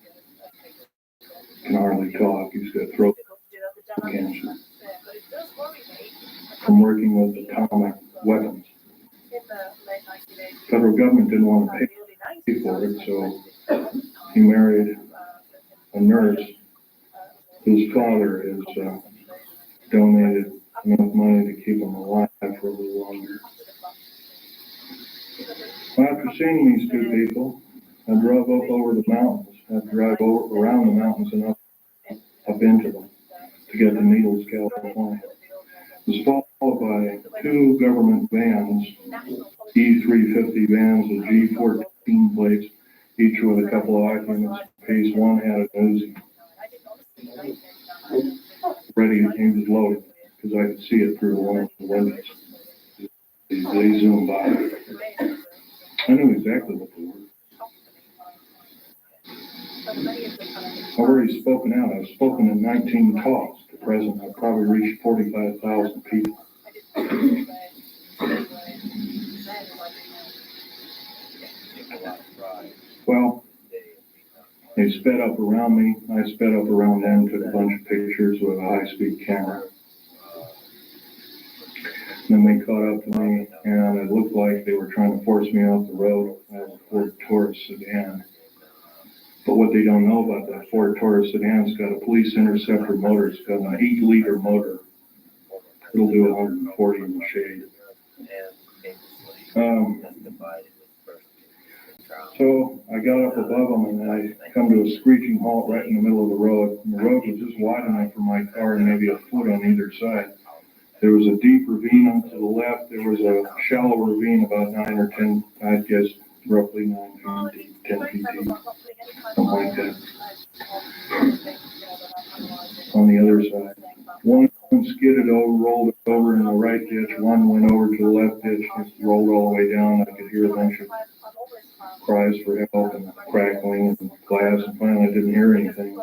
Can hardly talk. He's got throat cancer from working with atomic weapons. Federal government didn't want to pay for it, so he married a nurse whose father has donated enough money to keep him alive for a little longer. Well, after seeing these 2 people, I drove up over the mountains. I drive around the mountains and up into them to get to Needles, California. It was followed by 2 government vans, E350 vans with G14 plates, each with a couple of occupants. Each one had a Uzi. Ready, he was loaded, because I could see it through one of the windows. They zoomed by. I knew exactly what they were. I've already spoken out. I've spoken in 19 talks. To present, I've probably reached 45,000 people. Well, they sped up around me. I sped up around them, took a bunch of pictures with a high-speed camera. Then they caught up to me, and it looked like they were trying to force me off the road. I have a Ford Taurus sedan. But what they don't know about that Ford Taurus sedan, it's got a police interceptor motor. It's got an 8-liter motor. It'll do 140 in the shade. So I got up above them, and I come to a screeching halt right in the middle of the road. And the road was just wide enough for my car and maybe a foot on either side. There was a deep ravine on to the left. There was a shallow ravine about 9 or 10, I'd guess roughly 9 feet deep, 10 feet deep, something like that. On the other side, one skidded over, rolled over in the right ditch. One went over to the left ditch, and rolled all the way down. I could hear a bunch of cries for help and crackling and glass, and finally I didn't hear anything.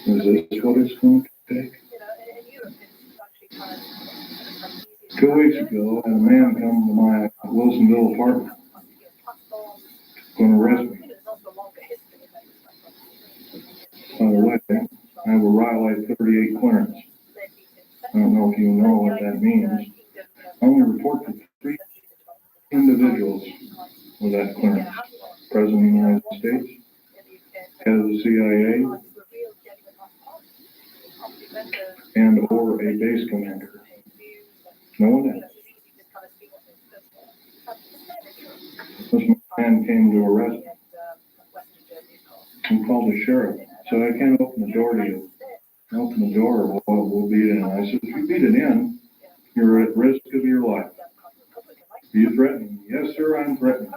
Is this what it's going to take? 2 weeks ago, and a man come to my Wilsonville apartment, going to arrest me. By the way, I have a Raleigh 38 clearance. I don't know if you know what that means. I only report to 3 individuals with that clearance. President of the United States, head of the CIA, and or a base commander. No one else. This man came to arrest me. He called the sheriff. So I can't open the door to you. Open the door, we'll beat it in. I said, if you beat it in, you're at risk of your life. Are you threatening? Yes, sir, I'm threatening.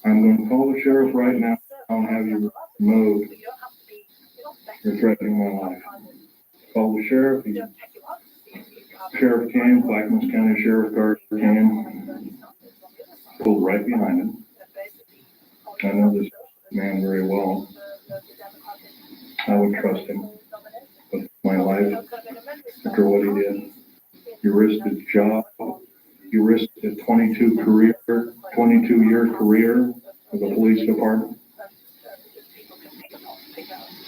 I'm going to call the sheriff right now and have you removed. You're threatening my life. Call the sheriff. Sheriff came, Blackman's County Sheriff car came, pulled right behind him. I know this man very well. I would trust him with my life after what he did. He risked his job. He risked a 22-year career with the police department.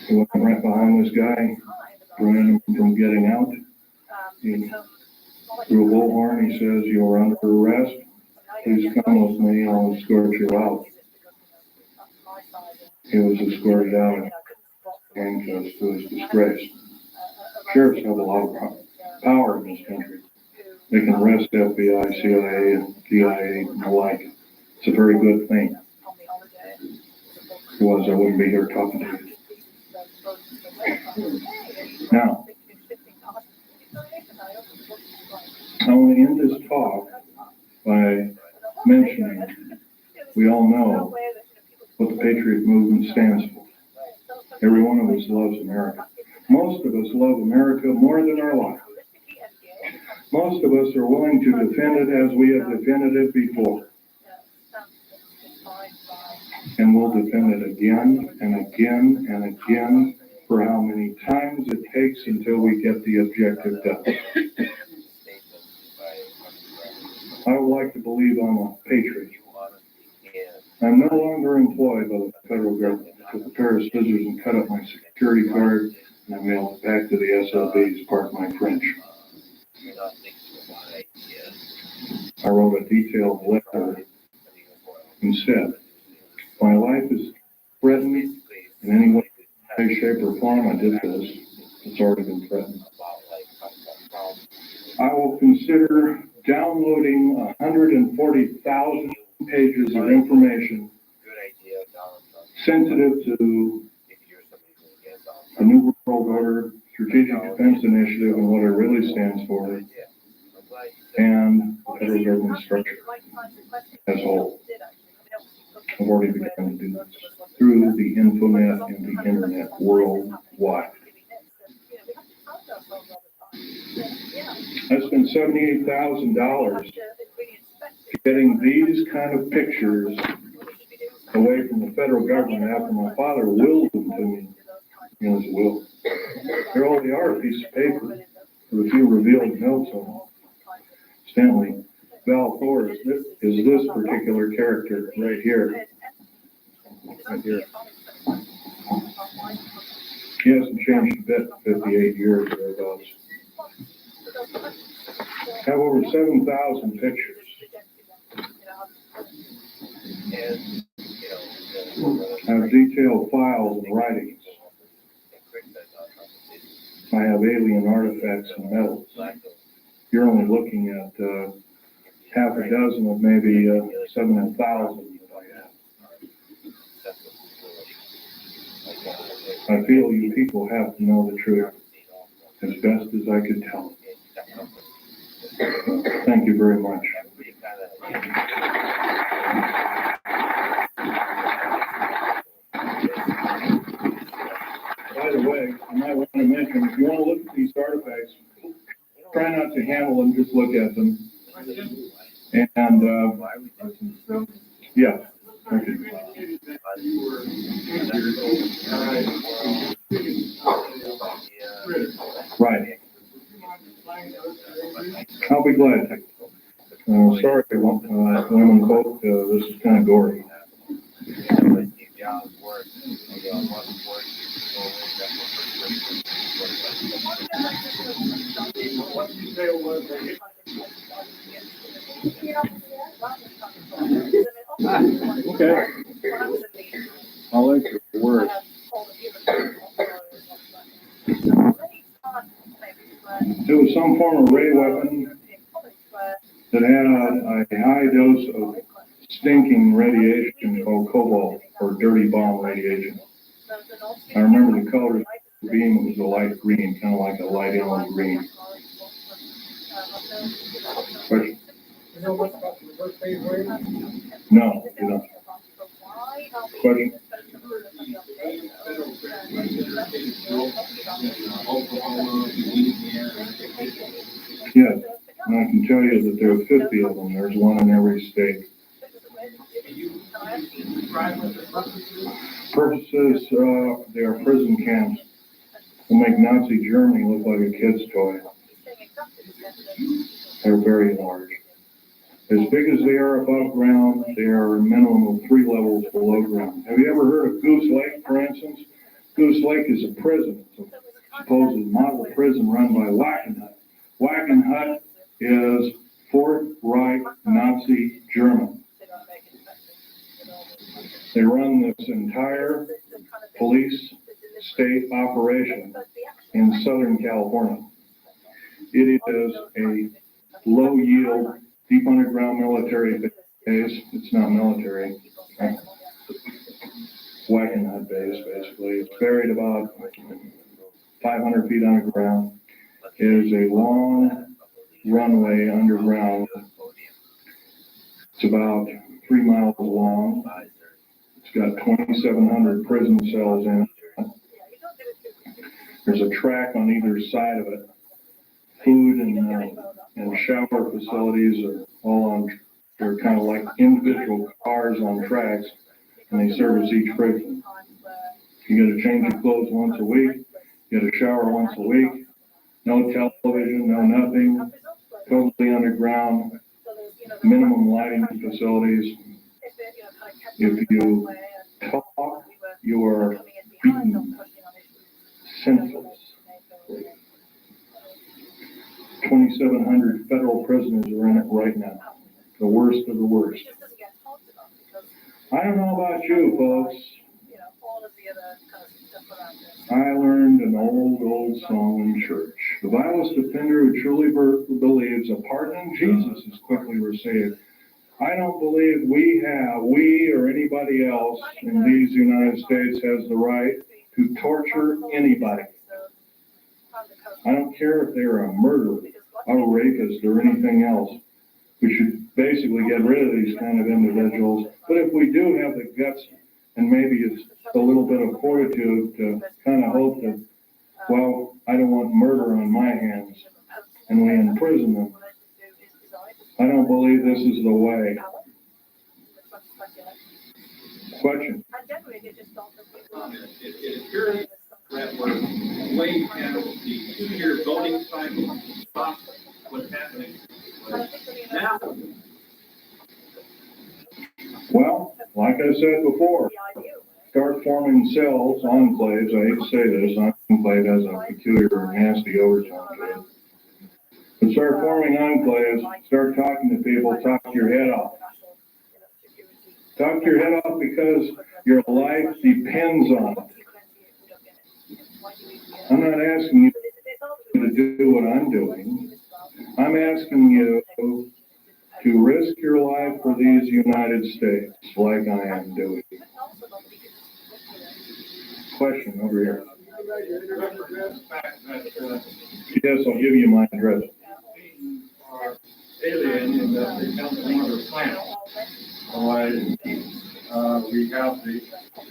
He went right behind this guy, preventing him from getting out. He threw a bullhorn. He says, "You are under arrest. Please come with me. I'll escort you out." He was escorted out, handcuffs to his disgrace. Sheriffs have a lot of power in this country. They can arrest FBI, CIA, and DIA and the like. It's a very good thing. If it was, I wouldn't be here talking to you. Now, I want to end this talk by mentioning we all know what the Patriot Movement stands for. Every one of us loves America. Most of us love America more than our life. Most of us are willing to defend it as we have defended it before. And we'll defend it again and again and again for how many times it takes until we get the objective done. I would like to believe I'm a patriot. I'm no longer employed by the federal government. I took a pair of scissors and cut up my security card, and I mailed it back to the SOBs, pardon my French. I wrote a detailed letter and said, my life is threatened in any way, shape, or form. I did this. It's already been threatened. I will consider downloading 140,000 pages of information sensitive to the New World Order, Strategic Defense Initiative, and what it really stands for, and the federal government structure as a whole. I've already begun to do this through the Infonet and the Internet worldwide. I spent $78,000 getting these kind of pictures away from the federal government after my father willed them to me in his will. Here all they are, a piece of paper with a few revealed notes on them. Stanley, Balfour is this particular character right here. Right here. He hasn't changed a bit in 58 years thereabouts. Have over 7,000 pictures. Have detailed files and writings. I have alien artifacts and metals. You're only looking at half a dozen of maybe 7,000 that I have. I feel you people have to know the truth as best as I could tell. Thank you very much. By the way, I might want to mention, if you want to look at these artifacts, try not to handle them, just look at them. And, yeah. Okay. Right. I'll be glad to. Sorry, women folk, this is kind of gory. Okay. I'll like the word. It was some form of ray weapon that had a high dose of stinking radiation called cobalt, or dirty bomb radiation. I remember the color of the beam was a light green, kind of like a light yellow green. Question? You know much about the reverse phase wave? No, you don't. Question? Yes, and I can tell you that there are 50 of them. There's one in every state. Purposes, they are prison camps to make Nazi Germany look like a kid's toy. They're very large. As big as they are above ground, they are a minimum of 3 levels below ground. Have you ever heard of Goose Lake, for instance? Goose Lake is a prison. It's a supposed model prison run by Wackenhut. Wackenhut is Fourth Reich Nazi German. They run this entire police state operation in Southern California. It is a low-yield, deep underground military base. It's not military. Wackenhut base, basically. It's buried about 500 feet underground. It is a long runway underground. It's about 3 miles long. It's got 2,700 prison cells in it. There's a track on either side of it. Food and shower facilities are all on, they're kind of like individual cars on tracks, and they service each prison. You got to change your clothes once a week. You got to shower once a week. No television, no nothing. Totally underground. Minimum lighting facilities. If you talk, you are beaten senseless. 2,700 federal prisoners are in it right now. The worst of the worst. I don't know about you, folks. I learned an old song in church. The Bible's defender who truly believes a pardon in Jesus is quickly received. I don't believe we or anybody else in these United States has the right to torture anybody. I don't care if they're a murderer, a rapist, or anything else. We should basically get rid of these kind of individuals. But if we do have the guts and maybe it's a little bit of fortitude to kind of hope that, well, I don't want murder on my hands, and we imprison them, I don't believe this is the way. Question? It appears that we're way past the 2-year voting cycle. Stop what's happening. Now Well, like I said before, start forming cells, enclaves. I hate to say this, enclave has a peculiar, nasty overtone to it. But start forming enclaves, start talking to people, talk your head off. Talk your head off because your life depends on it. I'm not asking you to do what I'm doing. I'm asking you to risk your life for these United States, like I am doing. Question over here. Yes, I'll give you my address. Alien in that they come from other planets. Otherwise, we have the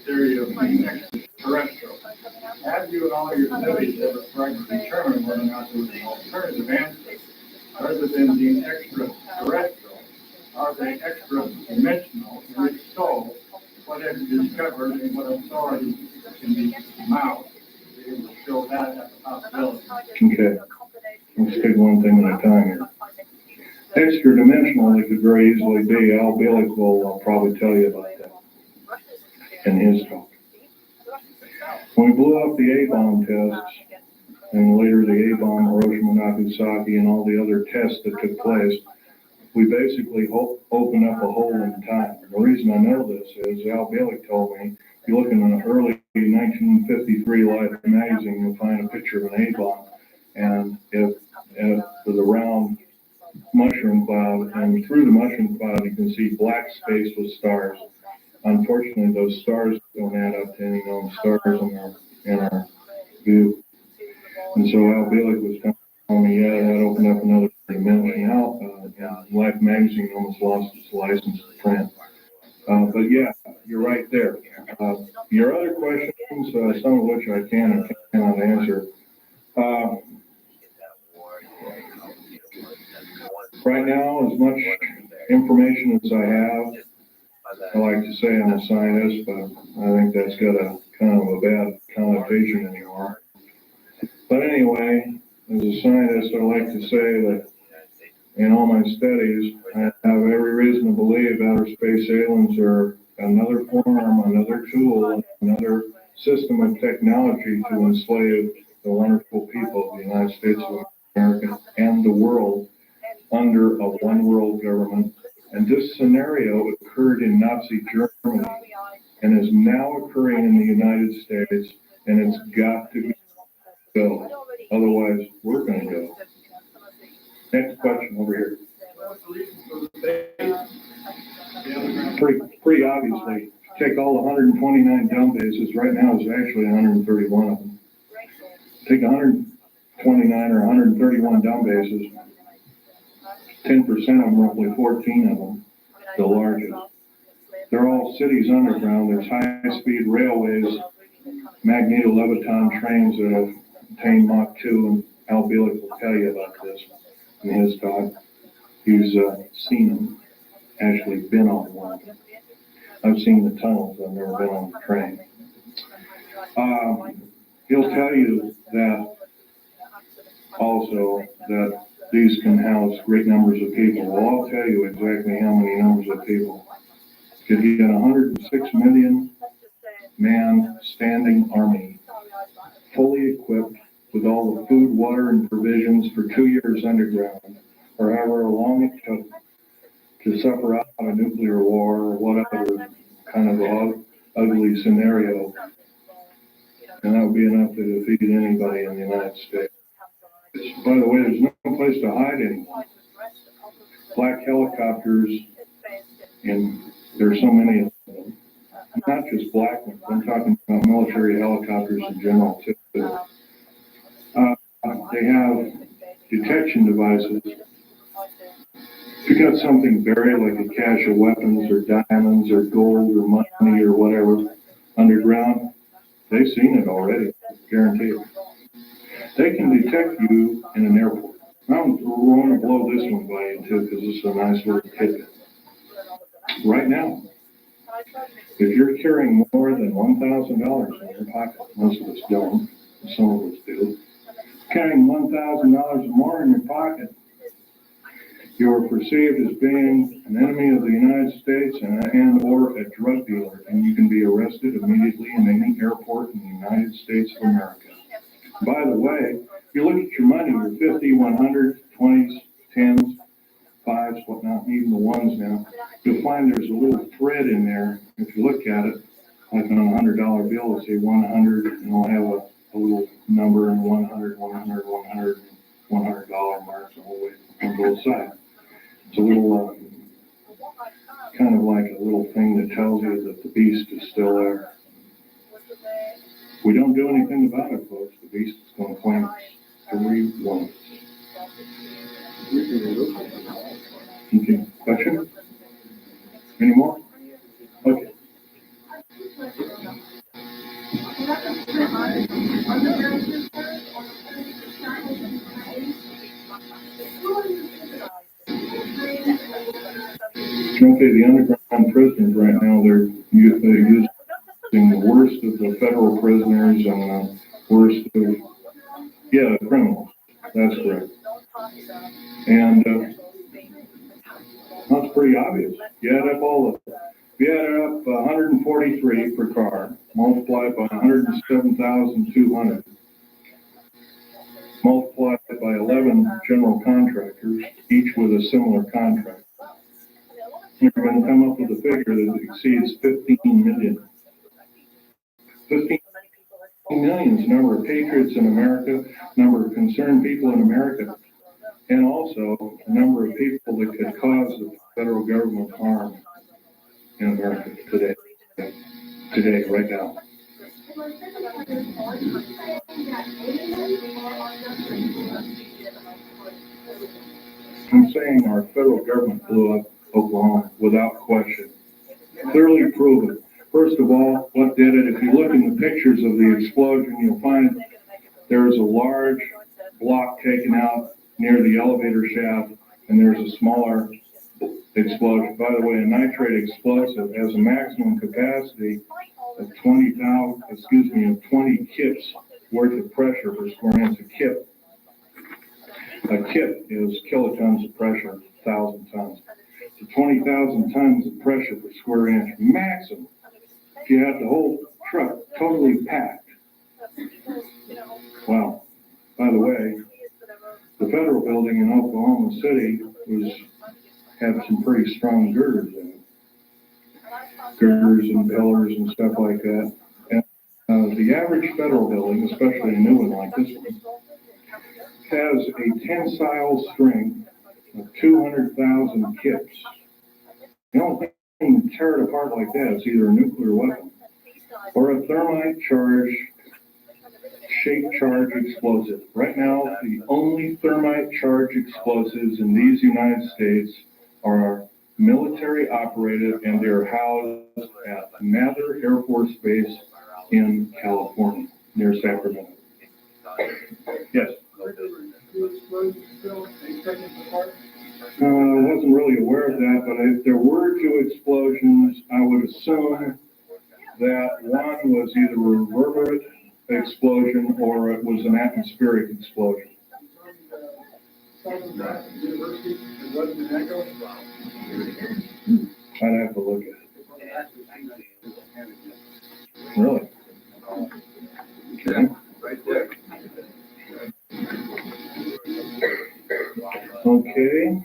theory of being extraterrestrial. Have you and all your studies ever tried to determine whether or not there was an alternative answer other than being extraterrestrial? Are they extra-dimensional? And if so, what have you discovered and what authority can be mounted to be able to show that as a possibility? Okay. Let's take one thing at a time here. Extra-dimensional, they could very easily be. Al Bielek will probably tell you about that in his talk. When we blew up the A-bomb tests, and later the A-bomb, Hiroshima, Nagasaki, and all the other tests that took place, we basically opened up a hole in time. And the reason I know this is Al Bielek told me, if you look in an early 1953 Life magazine, you'll find a picture of an A-bomb. And if there's a round mushroom cloud, and through the mushroom cloud you can see black space with stars. Unfortunately, those stars don't add up to any known stars in our view. And so Al Bielek was telling me, yeah, that opened up another dimension. Life magazine almost lost its license to print. But yeah, you're right there. Your other questions, some of which I can and cannot answer. Right now, as much information as I have, I like to say I'm a scientist, but I think that's got a kind of a bad connotation anymore. But anyway, as a scientist, I like to say that in all my studies, I have every reason to believe outer space aliens are another form, another tool, another system of technology to enslave the wonderful people of the United States of America and the world under a one world government. And this scenario occurred in Nazi Germany and is now occurring in the United States, and it's got to go. Otherwise, we're going to go. Next question over here. Pretty obviously, take all the 129 dumb bases. Right now, it's actually 131 of them. Take 129 or 131 dumb bases. 10% of them, roughly 14 of them, the largest. They're all cities underground. There's high-speed railways, magneto-leviton trains that have attained Mach 2, and Al Bielek will tell you about this in his talk. He's seen them, actually been on one. I've seen the tunnels, I've never been on the train. He'll tell you that also that these can house great numbers of people. Well, I'll tell you exactly how many numbers of people. Could get a 106 million man standing army, fully equipped with all the food, water, and provisions for 2 years underground, or however long it took to suffer out a nuclear war or whatever kind of ugly scenario. And that would be enough to defeat anybody in the United States. By the way, there's no place to hide anymore. Black helicopters, and there's so many of them. Not just black ones, I'm talking about military helicopters in general, too. They have detection devices. If you got something buried, like a cache of weapons or diamonds or gold or money or whatever underground, they've seen it already, guaranteed. They can detect you in an airport. I'm going to blow this one by you too, because it's a nice little tidbit. Right now, if you're carrying more than $1,000 in your pocket, most of us don't, some of us do, carrying $1,000 or more in your pocket, You are perceived as being an enemy of the United States and or a drug dealer, and you can be arrested immediately in any airport in the United States of America. By the way, if you look at your money, your 50, 100, 20s, 10s, 5s, whatnot, even the ones now, you'll find there's a little thread in there. If you look at it, like on a $100 bill, it'll say 100, and it'll have a little number and 100, 100, 100, $100 marks all the way on both sides. It's a little, kind of like a little thing that tells you that the beast is still there. We don't do anything about it, folks. The beast is going to claim us. Every one. Okay, question? Any more? Okay. Okay, the underground prisoners right now, they're using the worst of the federal prisoners and the worst of, yeah, the criminals. That's correct. And that's pretty obvious. You add up you add up 143 per car, multiplied by 107,200, multiplied by 11 general contractors, each with a similar contract. You're going to come up with a figure that exceeds 15 million. 15 million is the number of patriots in America, number of concerned people in America, and also the number of people that could cause the federal government harm in America today, right now. I'm saying our federal government blew up Oklahoma without question. Clearly proven. First of all, what did it? If you look in the pictures of the explosion, you'll find there's a large block taken out near the elevator shaft, and there's a smaller explosion. By the way, a nitrate explosive has a maximum capacity of 20 kips worth of pressure per square inch. A kip is kilotons of pressure, 1,000 tons. So 20,000 tons of pressure per square inch maximum. If you had the whole truck totally packed. Wow. By the way, the federal building in Oklahoma City had some pretty strong girders in it. Girders and pillars and stuff like that. And the average federal building, especially a new one like this one, has a tensile strength of 200,000 kips. The only thing to tear it apart like that is either a nuclear weapon or a thermite charge, shape charge explosive. Right now, the only thermite charge explosives in these United States are military operated, and they're housed at Mather Air Force Base in California, near Sacramento. Yes? I wasn't really aware of that, but if there were two explosions, I would assume that one was either a reverberant explosion or it was an atmospheric explosion. I'd have to look at it. Really? Okay. Right there. Okay.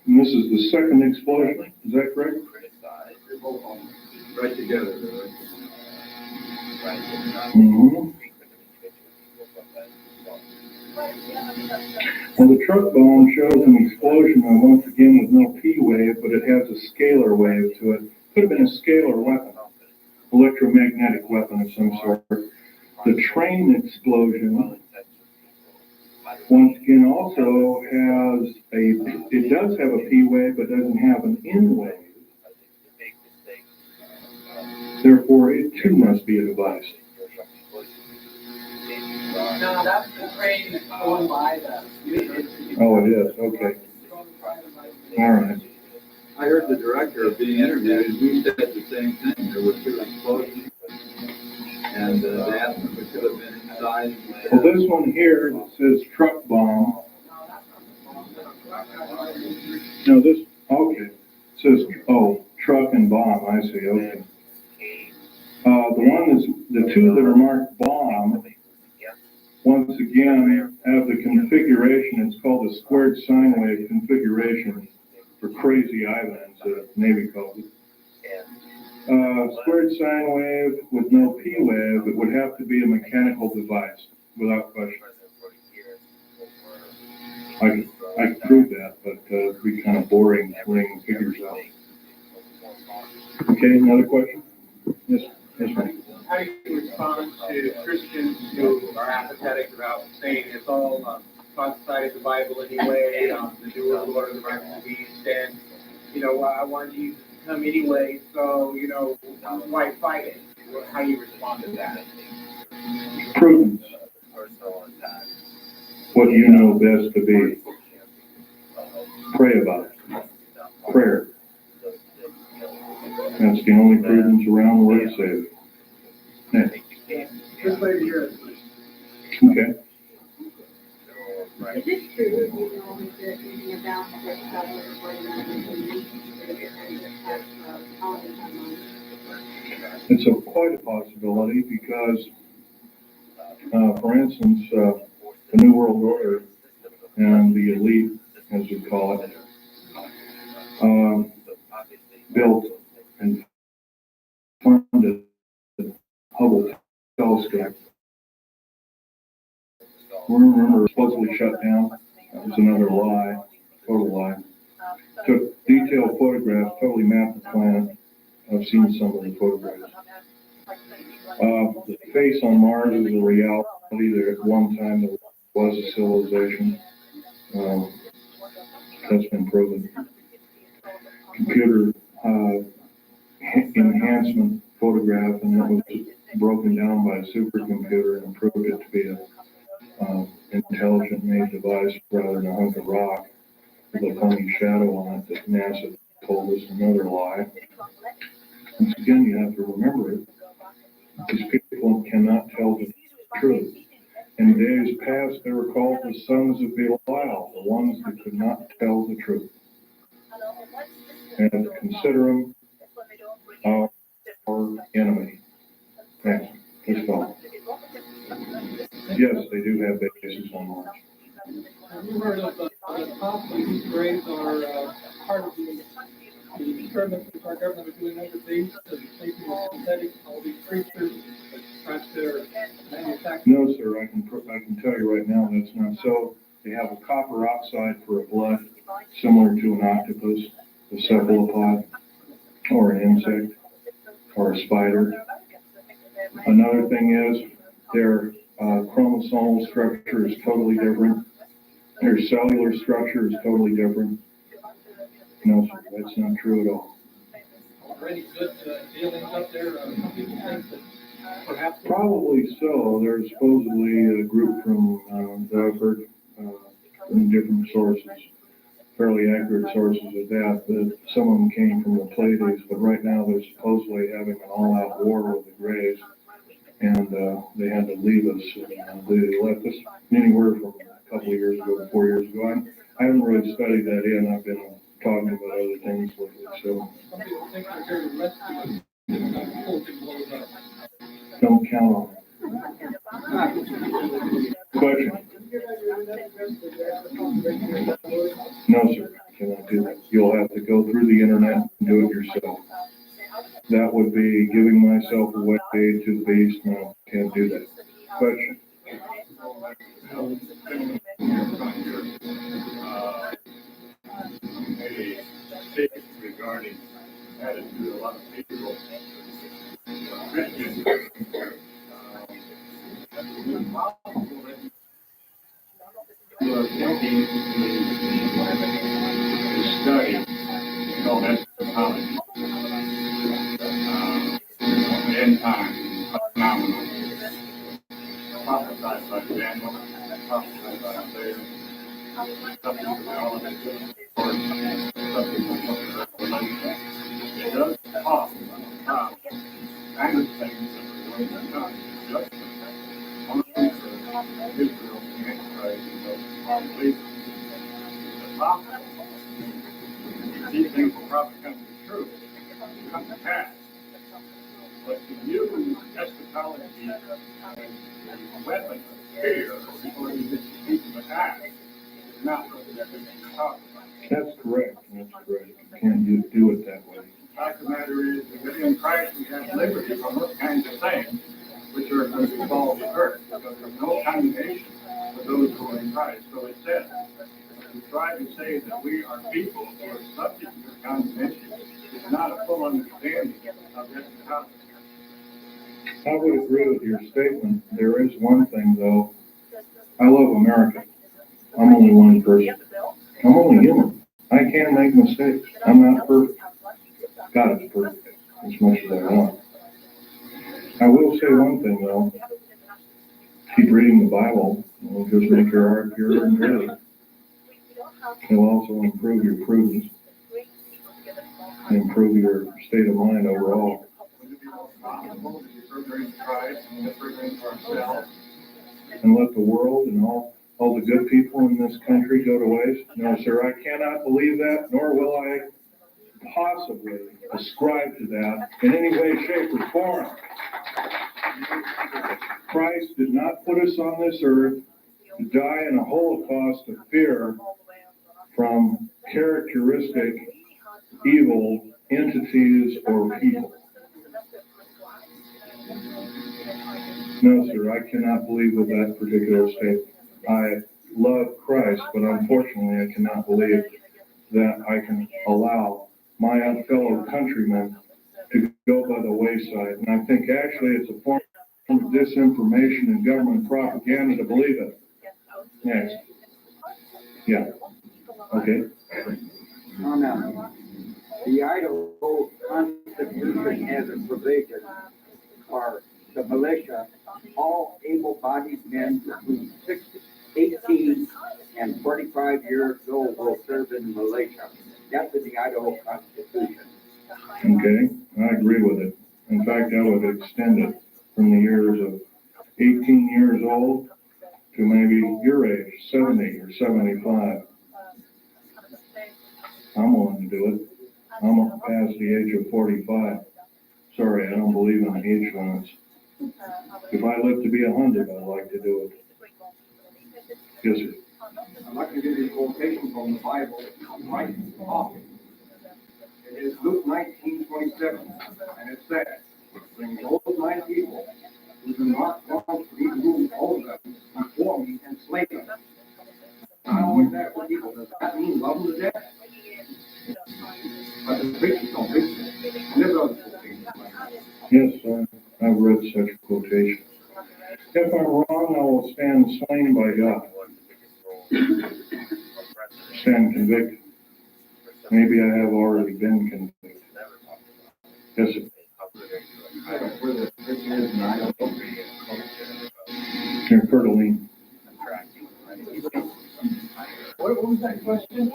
And this is the second explosion. Is that correct? Right together. Mm-hmm. Well, the truck bomb shows an explosion, once again with no P wave, but it has a scalar wave to it. Could have been a scalar weapon, electromagnetic weapon of some sort. The train explosion, once again, also has it does have a P wave, but doesn't have an N wave. Therefore, it too must be a device. No, that's the train that's going by the university. Oh, it is. Okay. All right. I heard the director being interviewed, and he said the same thing. There were two explosions, and they asked him if it could have been inside. Well, this one here that says truck bomb No, this, okay, says, oh, truck and bomb, I see, okay. The one that's, the two that are marked bomb, once again, have the configuration, it's called the squared sine wave configuration for crazy islands, Navy calls it. Squared sine wave with no P wave, it would have to be a mechanical device, without question. I could prove that, but it'd be kind of boring laying figures out. Okay, another question? Yes, ma'am. How do you respond to Christians who are apathetic about saying it's all outside of the Bible anyway, the New World Order, the rest of the East, and, I want you to come anyway, so, why fight it? How do you respond to that? Prudence. What you know best to be. Pray about it. Prayer. That's the only prudence around the word saved. Yeah. This lady here. Okay. Is it true that you know anything about this subject where It's quite a possibility because, for instance, the New World Order and the elite, as we call it, built and funded the Hubble telescope. Remember, supposedly shut down. That was another lie, total lie. Took detailed photographs, totally mapped the planet. I've seen some of the photographs. The face on Mars is a reality. There at one time there was a civilization. That's been proven. Computer enhancement photograph, and it was broken down by a supercomputer and proved it to be a intelligent made device rather than a hunk of rock with a funny shadow on it that NASA told us, another lie. Once again, you have to remember it. These people cannot tell the truth. In days past, they were called the sons of Belial, the ones that could not tell the truth. And consider them our enemy. Thanks. Just all. Yes, they do have bases on Mars. Have you heard of the possibly these graves are part of the experiments that our government is doing overseas, taking the synthetic, all these creatures, trying to manufacture? No, sir, I can tell you right now that's not so. They have a copper oxide for a blood, similar to an octopus, a cephalopod, or an insect, or a spider. Another thing is their chromosomal structure is totally different. Their cellular structure is totally different. No, sir, that's not true at all. Already good dealings up there. Some people think that perhaps. Probably so. There's supposedly a group from that I've heard from different sources, fairly accurate sources at that, but some of them came from the Pleiades. But right now they're supposedly having an all-out war with the Greys, and they had to leave us. They left us anywhere from a couple of years ago, 4 years ago. I haven't really studied that in. I've been talking about other things lately, so. Don't count on it. Question? No, sir, cannot do that. You'll have to go through the internet and do it yourself. That would be giving myself away to the beast. No, can't do that. Question? A statement regarding attitude. A lot of people, Christians, who are taking the study called eschatology, end time phenomenon, prophesied by Daniel, prophesied by Isaiah, something from the Olivet, or something from Revelation. It does talk about and things that are going to come in judgment on Israel, the Antichrist, and those places. possible. These things will probably come to be true, come to pass. But to use eschatology as a weapon of fear or to defeat the attack is not what we can talk about. That's correct. That's correct. You can't do it that way. The fact of the matter is that in Christ we have liberty from those kinds of things which are going to involve the earth, because there's no condemnation for those who are in Christ. So it says, we try to say that we are people who are subject to condemnation. It's not a full understanding of this topic. I would agree with your statement. There is one thing, though. I love America. I'm only one person. I'm only human. I can make mistakes. I'm not perfect. God is perfect as much as I want. I will say one thing, though. Keep reading the Bible. It'll just make your heart pure and good. It'll also improve your prudence and improve your state of mind overall. And let the world and all the good people in this country go to waste? No, sir, I cannot believe that, nor will I possibly ascribe to that in any way, shape, or form. Christ did not put us on this earth to die in a holocaust of fear from characteristic evil entities or people. No, sir, I cannot believe with that particular statement. I love Christ, but unfortunately I cannot believe that I can allow my fellow countrymen to go by the wayside. And I think actually it's a form of disinformation and government propaganda to believe it. Next. Yeah. Okay. No, no. The Idaho Constitution has a provision for the militia, all able-bodied men between 18 and 45 years old will serve in the militia. That's in the Idaho Constitution. Okay, I agree with it. In fact, I would extend it from the years of 18 years old to maybe your age, 70 or 75. I'm willing to do it. I'm past the age of 45. Sorry, I don't believe in age limits. If I live to be 100, I'd like to do it. Yes, sir. I'd like to give you a quotation from the Bible right off. It is Luke 19:27, and it says, "Bring those my people who do not want to be moved over before me and slay them." Not only that, what people, does that mean love them to death? But the preachers don't preach it. And there's other quotations. Yes, I've read such quotations. If I'm wrong, I will stand slain by God. Stand convicted. Maybe I have already been convicted. Yes, sir. Here, Fertile. What was that question?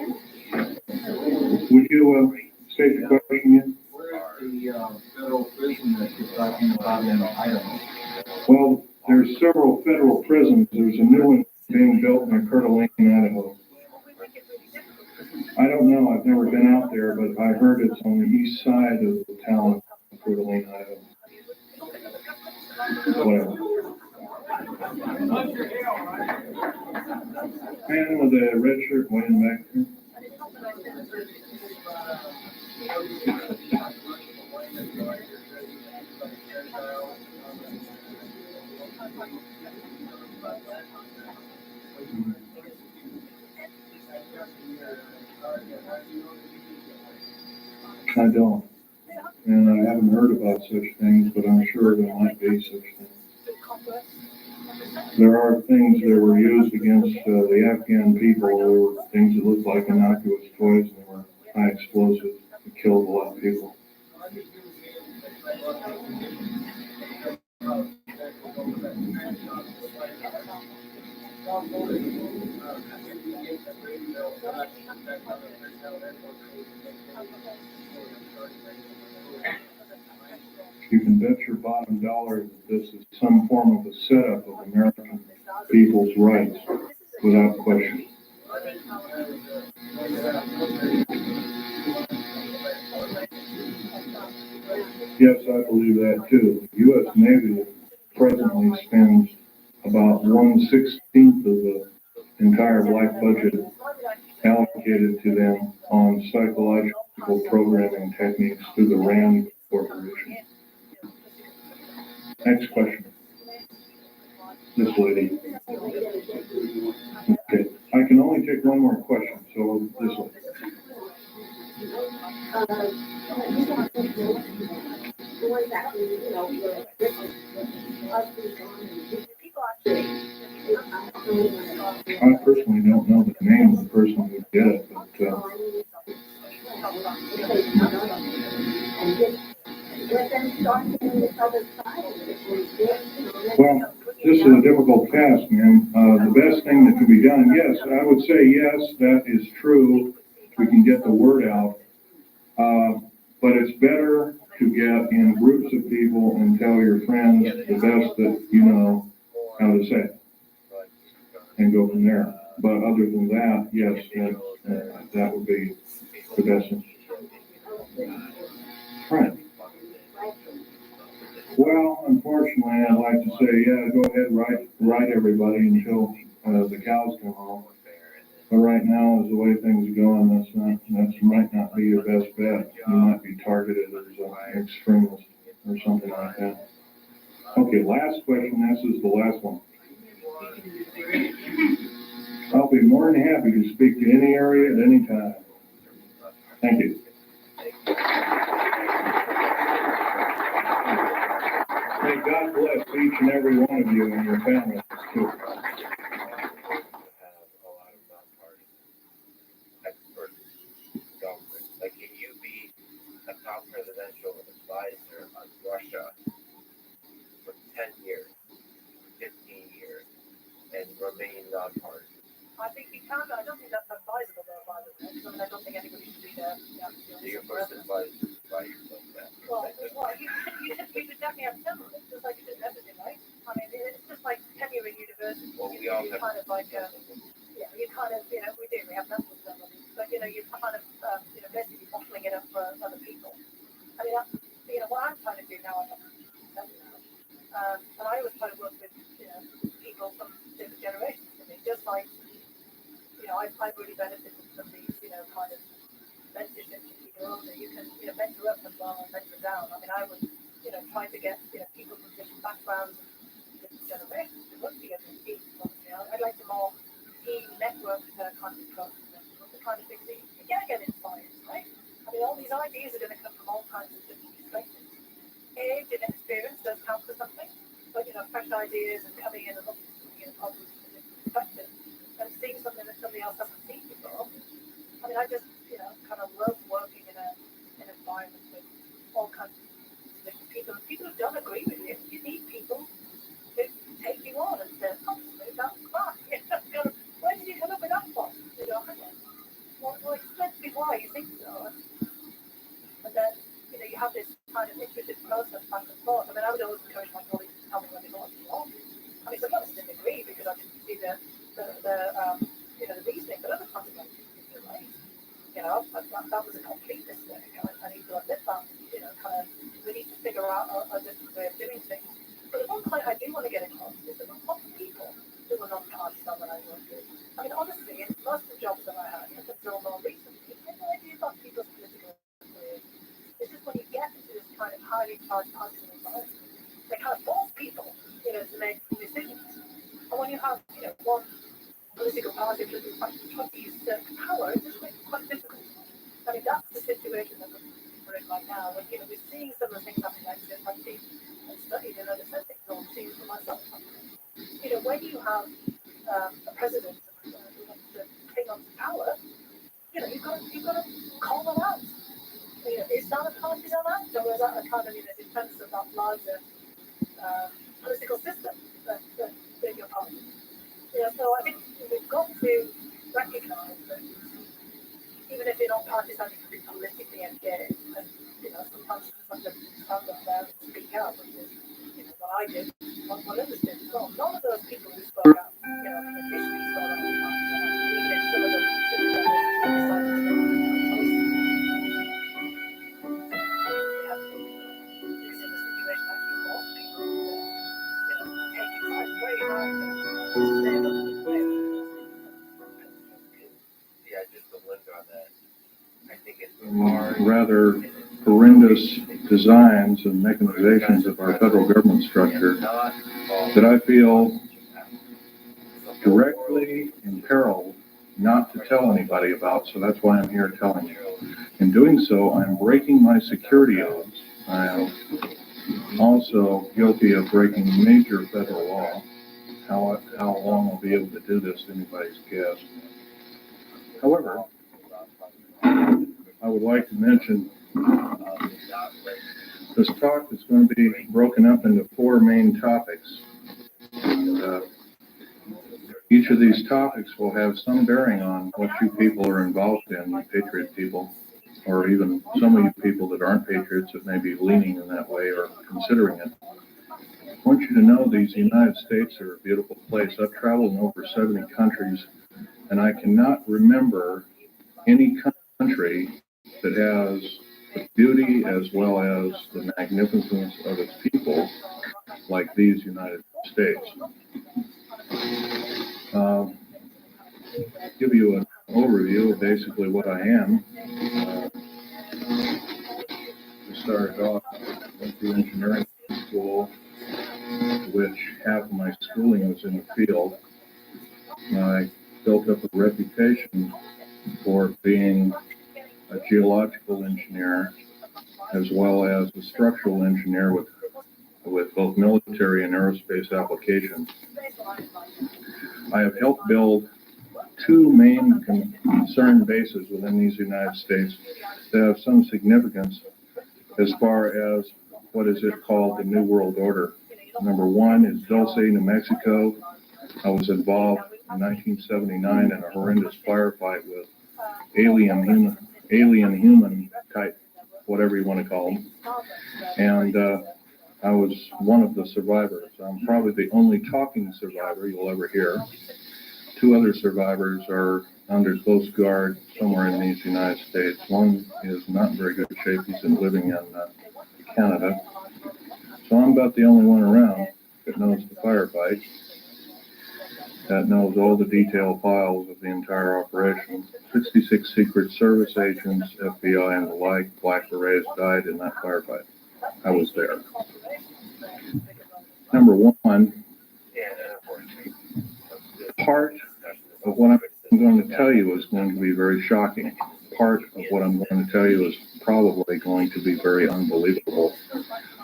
Would you state the question again? Where is the federal prison that you're talking about in Idaho? Well, there's several federal prisons. There's a new one being built in Coeur d'Alene, Idaho. I don't know. I've never been out there, but I heard it's on the east side of the town of Coeur d'Alene, Idaho. Whatever. Man with a red shirt waiting back there. I don't. And I haven't heard about such things, but I'm sure there might be such things. There are things that were used against the Afghan people. There were things that looked like innocuous toys, and they were high explosives that killed a lot of people. You can bet your bottom dollar that this is some form of a setup of American people's rights, without question. Yes, I believe that too. The U.S. Navy presently spends about 1/16 of the entire black budget allocated to them on psychological programming techniques through the RAND Corporation. Next question. This lady. Okay, I can only take one more question, so this one. I personally don't know the name of the person who did it, but well, this is a difficult task, man. The best thing that can be done, yes, I would say yes, that is true. We can get the word out. But it's better to get in groups of people and tell your friends the best that you know how to say it and go from there. But other than that, yes, that would be the best thing. Right. Well, unfortunately, I'd like to say, yeah, go ahead, write everybody until the cows come home. But right now, as the way things are going, that might not be your best bet. You might be targeted as an extremist or something like that. Okay, last question. This is the last one. I'll be more than happy to speak to any area at any time. Thank you. May God bless each and every one of you and your families too. Like, can you be a top presidential advisor on Russia for 10 years, 15 years, and remain nonpartisan? I think you can. I don't think that's advisable, though, by the way. I don't think anybody should be there. So your first advice is by yourself that. Well, you should definitely have some. It's just like you did everything, right? I mean, it's just like tenure in university. Well, we all have kind of like, you kind of, we do. We have nothing with somebody. But, you're kind of, basically bottling it up for other people. I mean, what I'm trying to do now, I'm not and I always try to work with, people from different generations. I mean, just like, I've really benefited from these, kind of mentorship as you go older. You can, mentor up as well and mentor down. I mean, I was, trying to get, people from different backgrounds, different generations to work together in teams. Obviously, I'd like to more team network kind of approach, the kind of things that you can get inspired, right? I mean, all these ideas are going to come from all kinds of different perspectives. Age and experience does count for something, but, fresh ideas and coming in and looking at problems from a different perspective and seeing something that somebody else hasn't seen before. I mean, I just, kind of love working in an environment with all kinds of different people. And people who don't agree with you, you need people who take you on and say, oh, that's crap. Where did you come up with that from? Well, explain to me why you think so. And then, you have this kind of iterative process back and forth. I mean, I would always encourage my colleagues to tell me when they got wrong. I mean, sometimes I didn't agree because I didn't see the reasoning, but other times I think you're right. That was a complete mistake. I need to admit that, kind of, we need to figure out a different way of doing things. But the one point I do want to get across is that there are people who were not partisan when I worked with. I mean, honestly, in most of the jobs that I had, up until more recently, I had no idea about people's political careers. It's just when you get into this kind of highly charged partisan environment, they kind of force people, to make decisions. And when you have, one political party that tries to use power, it just makes it quite difficult. I mean, that's the situation that we're in right now. When, we're seeing some of the things happening like this. I've seen and studied and understood things, or seen for myself. When you have a president who wants to cling on to power, you've got to call them out. Is that a partisan act, or is that a kind of defense of that larger political system that you're part of? So I think we've got to recognise that even if you're not partisan, you can be politically engaged, and sometimes you just have to stand up there and speak out, which is what I did, what others did as well. None of those people who spoke out, initially spoke out, even if some of them decided rather horrendous designs and mechanizations of our federal government structure that I feel directly imperiled not to tell anybody about, so that's why I'm here telling you. In doing so, I'm breaking my security oaths. I am also guilty of breaking major federal law. How long I'll be able to do this, anybody's guess. However, I would like to mention this talk is going to be broken up into 4 main topics. And, each of these topics will have some bearing on what you people are involved in, you patriot people, or even some of you people that aren't patriots that may be leaning in that way or considering it. I want you to know these United States are a beautiful place. I've traveled in over 70 countries, and I cannot remember any country that has the beauty as well as the magnificence of its people like these United States. Give you an overview of basically what I am. I started off with the engineering school, which half of my schooling was in the field. I built up a reputation for being a geological engineer as well as a structural engineer with both military and aerospace applications. I have helped build 2 main concern bases within these United States that have some significance as far as what is it called the New World Order. Number 1 is Dulce, New Mexico. I was involved in 1979 in a horrendous firefight with alien human type, whatever you want to call them. And I was one of the survivors. I'm probably the only talking survivor you'll ever hear. 2 other survivors are under close guard somewhere in these United States. One is not in very good shape. He's been living in Canada. So I'm about the only one around that knows the firefight, that knows all the detailed files of the entire operation. 66 Secret Service agents, FBI and the like, Black Berets died in that firefight. I was there. Number 1, part of what I'm going to tell you is going to be very shocking. Part of what I'm going to tell you is probably going to be very unbelievable.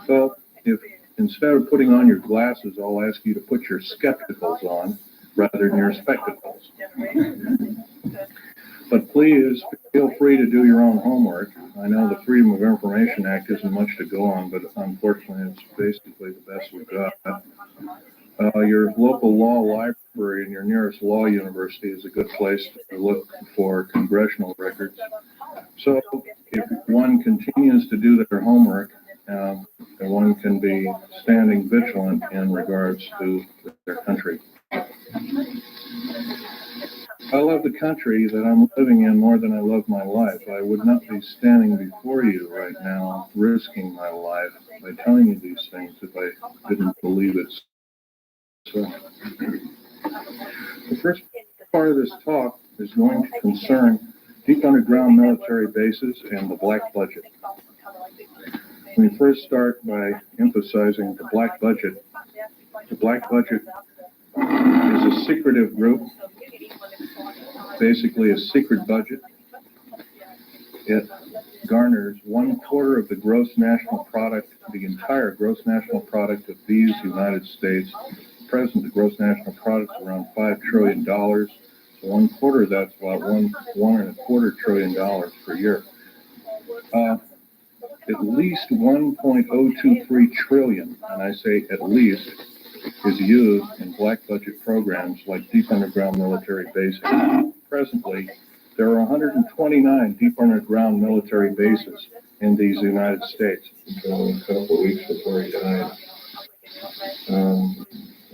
So if instead of putting on your glasses, I'll ask you to put your skepticals on rather than your spectacles. But please feel free to do your own homework. I know the Freedom of Information Act isn't much to go on, but unfortunately it's basically the best we've got. Your local law library and your nearest law university is a good place to look for congressional records. So if one continues to do their homework, one can be standing vigilant in regards to their country. I love the country that I'm living in more than I love my life. I would not be standing before you right now risking my life by telling you these things if I didn't believe it. So, the first part of this talk is going to concern deep underground military bases and the black budget. Let me first start by emphasizing the black budget. The black budget is a secretive group, basically a secret budget. It garners 1/4 of the gross national product, the entire gross national product of these United States. Present, the gross national product is around $5 trillion. So 1/4 of that's about $1.25 trillion per year. At least 1.023 trillion, and I say at least, is used in black budget programs like deep underground military bases. Presently, there are 129 deep underground military bases in these United States. Until a couple of weeks before he died.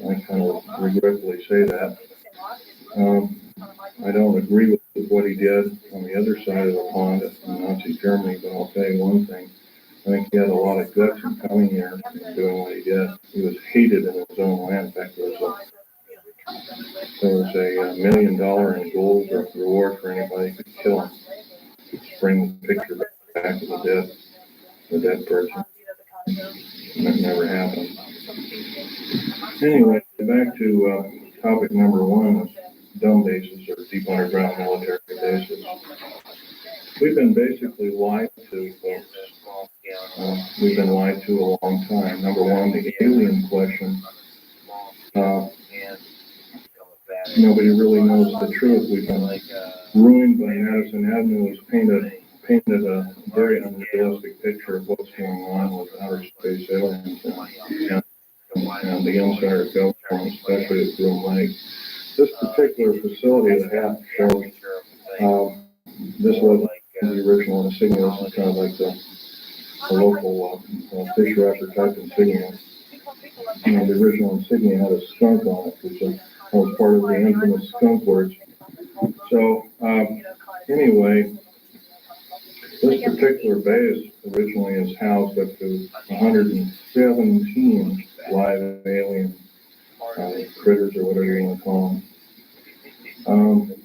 I kind of regretfully say that. I don't agree with what he did on the other side of the pond in Nazi Germany, but I'll tell you one thing. I think he had a lot of guts in coming here and doing what he did. He was hated in his own land. In fact, there was a $1 million in gold reward for anybody who could kill him. Bring the picture back back of the dead person. That never happened. Anyway, back to topic number one of dumb bases or deep underground military bases. We've been basically lied to, folks. We've been lied to a long time. Number one, the alien question. Nobody really knows the truth. We've been ruined by Madison Avenue, who's painted a very unrealistic picture of what's going on with outer space aliens and the inside of government, especially at Groom Lake. This particular facility, the half shows, this wasn't the original insignia. This is kind of like the local fish wrapper type insignia. The original insignia had a skunk on it, which was part of the infamous skunk words. So, anyway, this particular base originally is housed up to 117 live alien critters, or whatever you want to call them.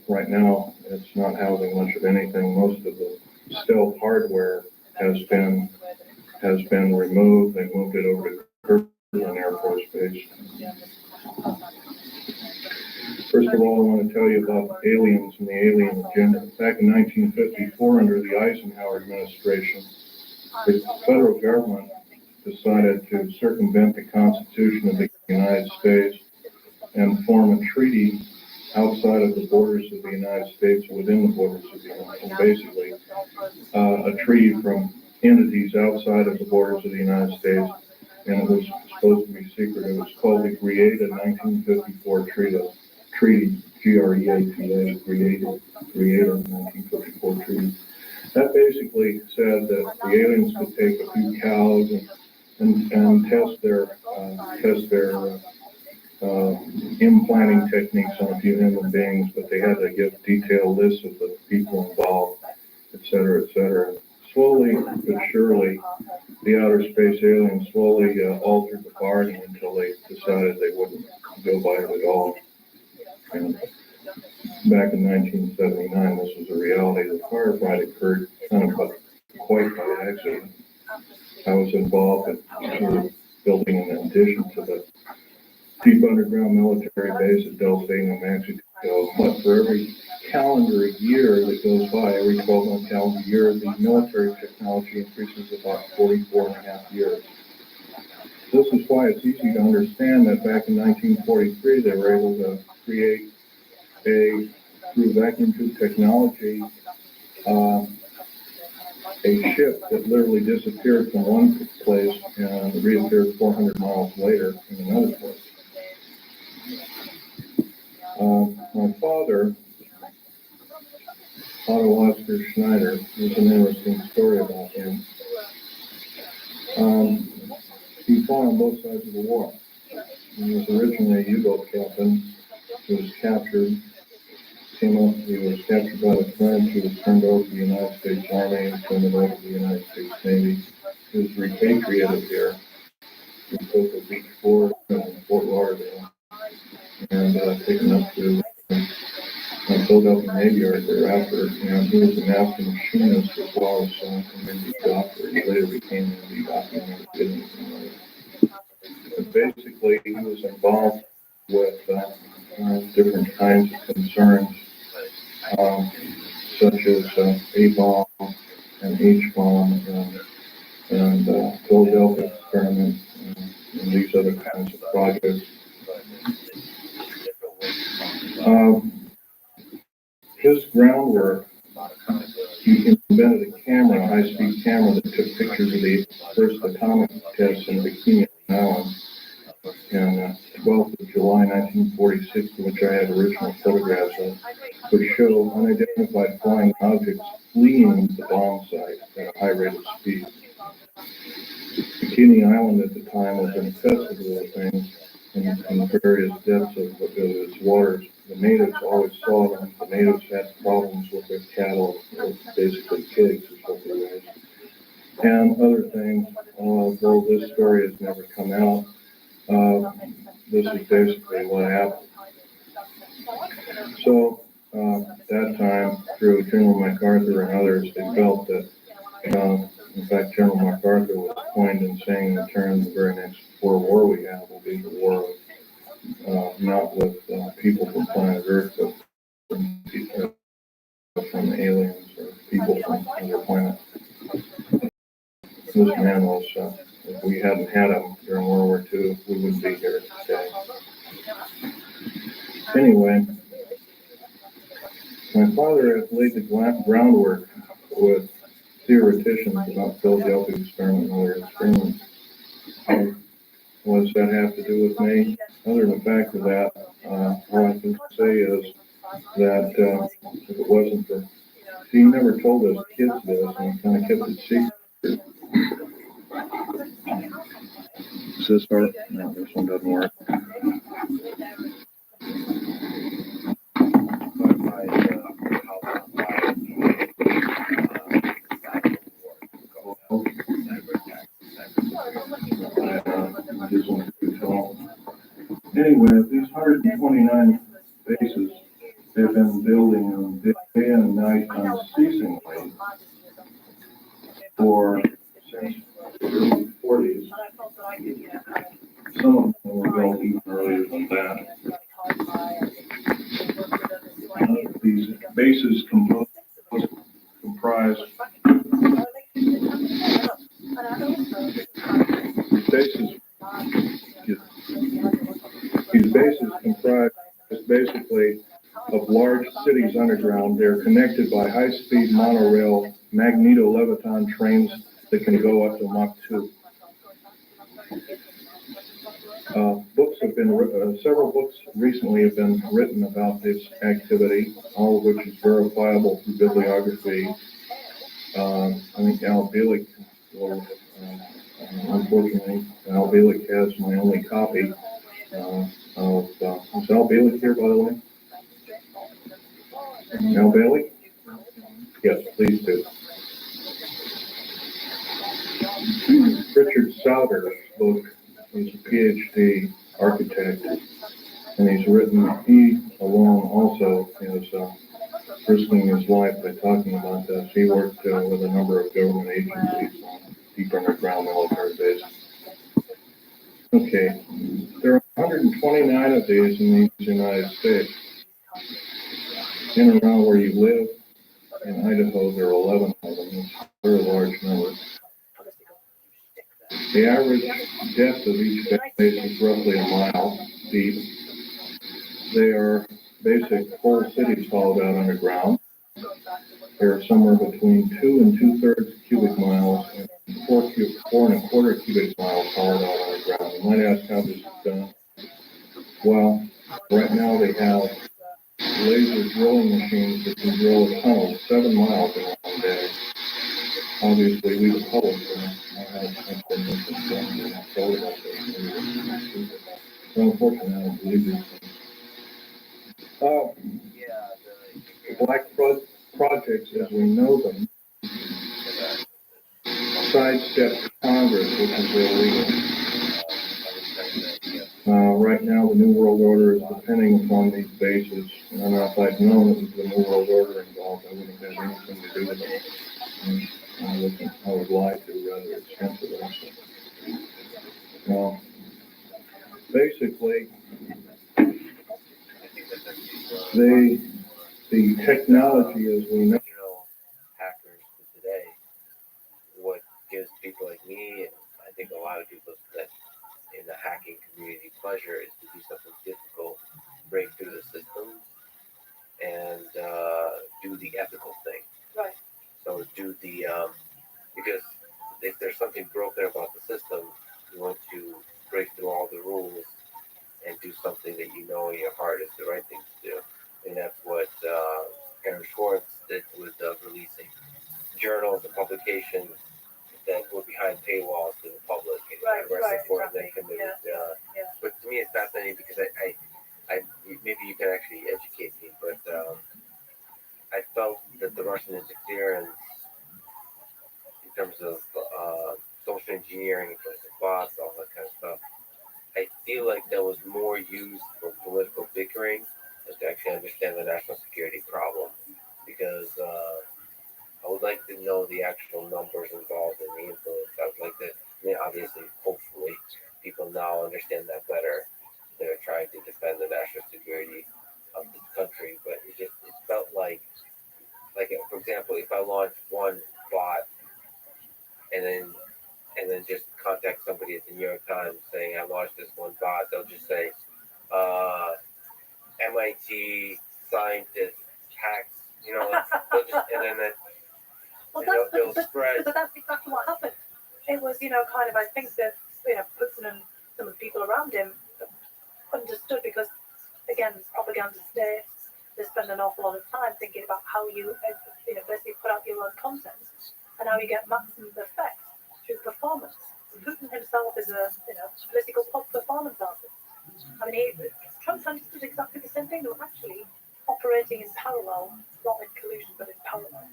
Right now, it's not housing much of anything. Most of the stealth hardware has been removed. They moved it over to Kirtland Air Force Base. First of all, I want to tell you about aliens and the alien agenda. Back in 1954, under the Eisenhower administration, the federal government decided to circumvent the Constitution of the United States and form a treaty outside of the borders of the United States, within the borders of the United States, basically a treaty from entities outside of the borders of the United States, and it was supposed to be secret. It was called the Greada 1954 Treaty, G-R-E-A-T-A, Greada 1954 Treaty. That basically said that the aliens could take a few cows and test their implanting techniques on a few human beings, but they had to give detailed lists of the people involved, et cetera, Slowly but surely, the outer space aliens slowly altered the bargain until they decided they wouldn't go by it at all. And back in 1979, this was a reality. The firefight occurred kind of quite by accident. I was involved in building an addition to the deep underground military base at Del State, New Mexico. But for every calendar year that goes by, every 12-month calendar year, the military technology increases about 44 and a half years. This is why it's easy to understand that back in 1943, they were able to create through vacuum tube technology, a ship that literally disappeared from one place and reappeared 400 miles later in another place. My father, Otto Oscar Schneider, there's an interesting story about him. He fought on both sides of the war. He was originally a U-boat captain. He was captured. He was captured by the French. He was turned over to the United States Army and turned over to the United States Navy. He was repatriated here. He took a beach fort in Fort Lauderdale and taken up to Philadelphia Navy Yard thereafter. And he was a master machinist as well as an Navy doctor. He later became a Navy doctor and never did anything with it. But basically, he was involved with different kinds of concerns, such as A-bomb and H-bomb and Philadelphia experiment and these other kinds of projects. His groundwork, he invented a camera, a high-speed camera that took pictures of the first atomic tests in Bikini Island. And 12th of July 1946, which I had original photographs of, would show unidentified flying objects fleeing the bomb site at a high rate of speed. Bikini Island at the time was infested with things in various depths of its waters. The natives always saw them. The natives had problems with their cattle, basically pigs is what they raised, and other things. Though this story has never come out, this is basically what happened. So, at that time, through General MacArthur and others, they felt that In fact, General MacArthur was coined in saying the term the very next world war we have will be the war of, not with people from planet Earth, but from aliens or people from other planets. This man was, if we hadn't had him during World War II, we wouldn't be here today. Anyway, my father had laid the groundwork with theoreticians about Philadelphia experiment and other experiments. What does that have to do with me? Other than the fact of that, all I can say is that if it wasn't for, he never told us kids this, and he kind of kept it secret. Is this our? No, this one doesn't work. Anyway, these 129 bases, they've been building them day and night unceasingly for since the early 40s. Some of them were built even earlier than that. These bases comprise these bases comprise basically of large cities underground. They're connected by high-speed monorail magneto-leviton trains that can go up to Mach 2. Books have been several books recently have been written about this activity, all of which is verifiable through bibliography. I think Al Bielek, unfortunately, Al Bielek has my only copy of. Is Al Bielek here, by the way? Al Bielek? Yes, please do. Richard Sauter's book. He's a PhD architect, and he alone also is risking his life by talking about this. He worked with a number of government agencies on deep underground military bases. Okay, there are 129 of these in the United States. In and around where you live, in Idaho, there are 11 of them. It's a very large number. The average depth of each base is roughly a mile deep. They are basic whole cities hauled out underground. They're somewhere between 2 and 2/3 cubic miles and 4 and a quarter cubic miles hauled out underground. You might ask how this is done. Well, right now they have laser drilling machines that can drill a tunnel 7 miles in one day. Obviously, we the public have been informed and told about this. So unfortunately, I don't believe these things. The black projects, as we know them, sidestepped Congress, which is illegal. Right now, the New World Order is depending upon these bases. And if I'd known it was the New World Order involved, I wouldn't have had anything to do with it. I would lie to rather extensively. Well, basically, the technology as we know. Hackers today, what gives people like me, and I think a lot of people that in the hacking community pleasure is to do something difficult, break through the system, and do the ethical thing. Right. So do the because if there's something broken about the system, you want to break through all the rules and do something that you know in your heart is the right thing to do. And that's what Aaron Schwartz did with releasing journals and publications that were behind paywalls to the public. And But to me, it's fascinating because I maybe you can actually educate me, but I felt that the Russian interference in terms of social engineering, in terms of bots, all that kind of stuff, I feel like that was more used for political bickering than to actually understand the national security problem. Because I would like to know the actual numbers involved in the influence. I would like to, I mean, obviously, hopefully, people now understand that better. They're trying to defend the national security of the country, but it felt like, for example, if I launch one bot and then just contact somebody at the New York Times saying I launched this one bot, they'll just say, MIT scientist hacks, they'll just, and then they'll spread. But that's exactly what happened. It was, kind of, I think that, Putin and some of the people around him understood because, again, propaganda states, they spend an awful lot of time thinking about how you, basically put out your own content and how you get maximum effect through performance. Putin himself is a, political performance artist. I mean, Trump understood exactly the same thing. They were actually operating in parallel, not in collusion, but in parallel.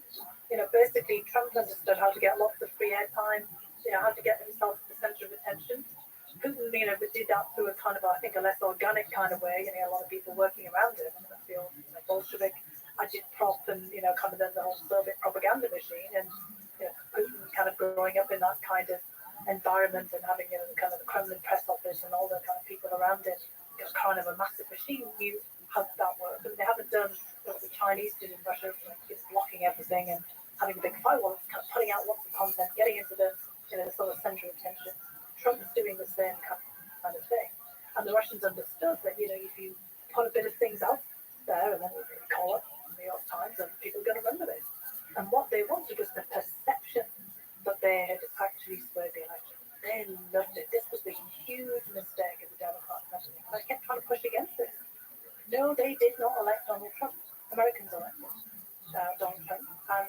Basically, Trump understood how to get lots of free airtime, how to get himself at the center of attention. Putin, did that through a kind of, I think, a less organic kind of way. A lot of people working around him. I feel Bolshevik agitprop and, kind of the whole Soviet propaganda machine. And, Putin kind of growing up in that kind of environment and having, kind of the Kremlin press office and all the kind of people around him, kind of a massive machine knew how that worked. But they haven't done what the Chinese did in Russia, just blocking everything and having a big firewall, kind of putting out lots of content, getting into the, the sort of center of attention. Trump's doing the same kind of thing. And the Russians understood that, if you put a bit of things out there and then you call it the New York Times and people are going to run with it. And what they wanted was the perception that they had actually swayed the election. They loved it. This was the huge mistake of the Democrats. I kept trying to push against this. No, they did not elect Donald Trump. Americans elected Donald Trump. And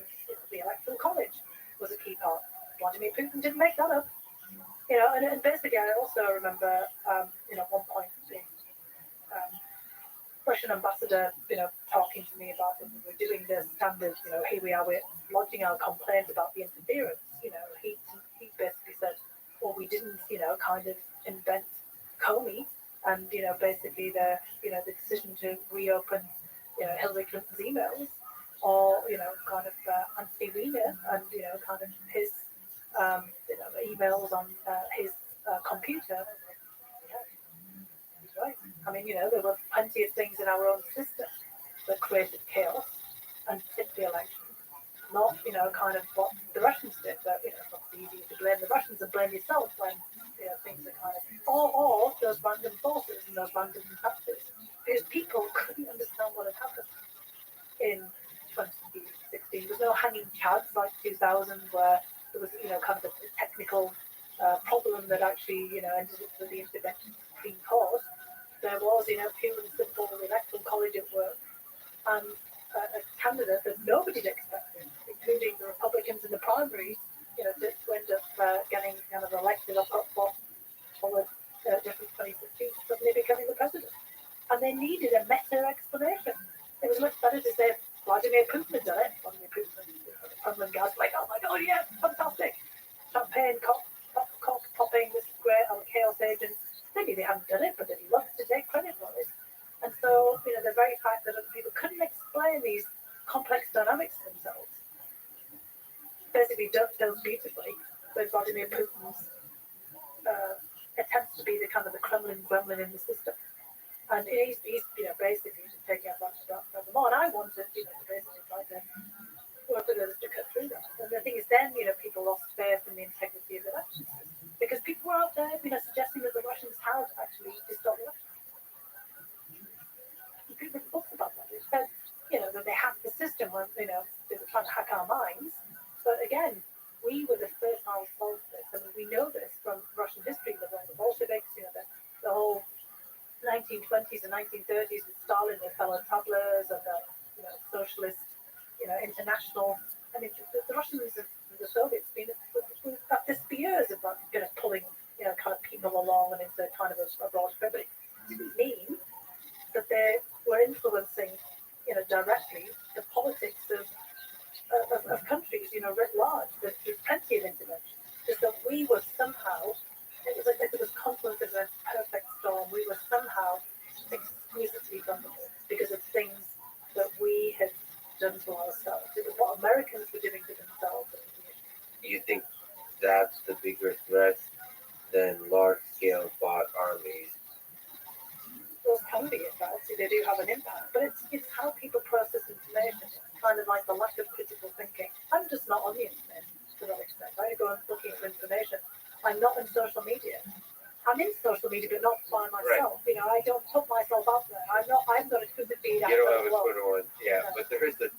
the Electoral College was a key part. Vladimir Putin didn't make that up. And basically I also remember, at one point the Russian ambassador, talking to me about when we were doing the standard, here we are, we're lodging our complaint about the interference. He basically said, well, we didn't, kind of invent Comey and, basically the decision to reopen, Hillary Clinton's emails or, kind of Anthony Weiner and, kind of his, emails on his computer. He's right. I mean, there were plenty of things in our own system that created chaos and tipped the election. Not, kind of what the Russians did, but, it's not easy to blame the Russians and blame yourself when, things are kind of, or those random forces and those random factors. Because people couldn't understand what had happened in 2016. There was no hanging chads like 2000 where there was, kind of a technical problem that actually, ended up with the intervention of the Supreme Court. There was, pure and simple electoral college at work and a candidate that nobody expected, including the Republicans in the primaries, to end up getting kind of elected or put forward different 2016, suddenly becoming the president. And they needed a meta explanation. It was much better to say Vladimir Putin had done it. Vladimir Putin, the Kremlin guys like, oh my God, yeah, fantastic. Champagne, popping, this is great, our chaos agents. Maybe they hadn't done it, but they'd love to take credit for it. And so, the very fact that other people couldn't explain these complex dynamics themselves basically dovetails beautifully with Vladimir Putin's attempts to be the kind of the Kremlin gremlin in the system. And he's basically just taking advantage of that furthermore. And I wanted, to basically try to work with us to cut through that. And the thing is then, people lost faith in the integrity of the elections. Because people were out there, suggesting that the Russians had actually distorted elections. People talked about that. They said, that they hacked the system when, they were trying to hack our minds. But again, we were the first household of this. I mean, we know this from Russian history, the Bolsheviks, the whole 1920s and 1930s with Stalin, the fellow travelers, and the socialist, international. I mean, the Russians and the Soviets been at the spears of pulling, kind of people along and into kind of a broad spread. But it didn't mean that they were influencing, directly the politics of countries, writ large. There's plenty of intervention. Just that we were somehow, it was confluence of a perfect storm. We were somehow exquisitely vulnerable because of things that we had done to ourselves. It was what Americans were doing to themselves. You think that's the bigger threat than large-scale bot armies? Those can be impacts, they do have an impact, but it's how people process information. It's kind of like the lack of critical thinking. I'm just not on the internet to that extent. I go looking for information. I'm not in social media. I'm in social media, but not by myself. Right. You know, I don't put myself out there. I'm not a Twitter feed. You don't have a Twitter one, yeah. But there is the.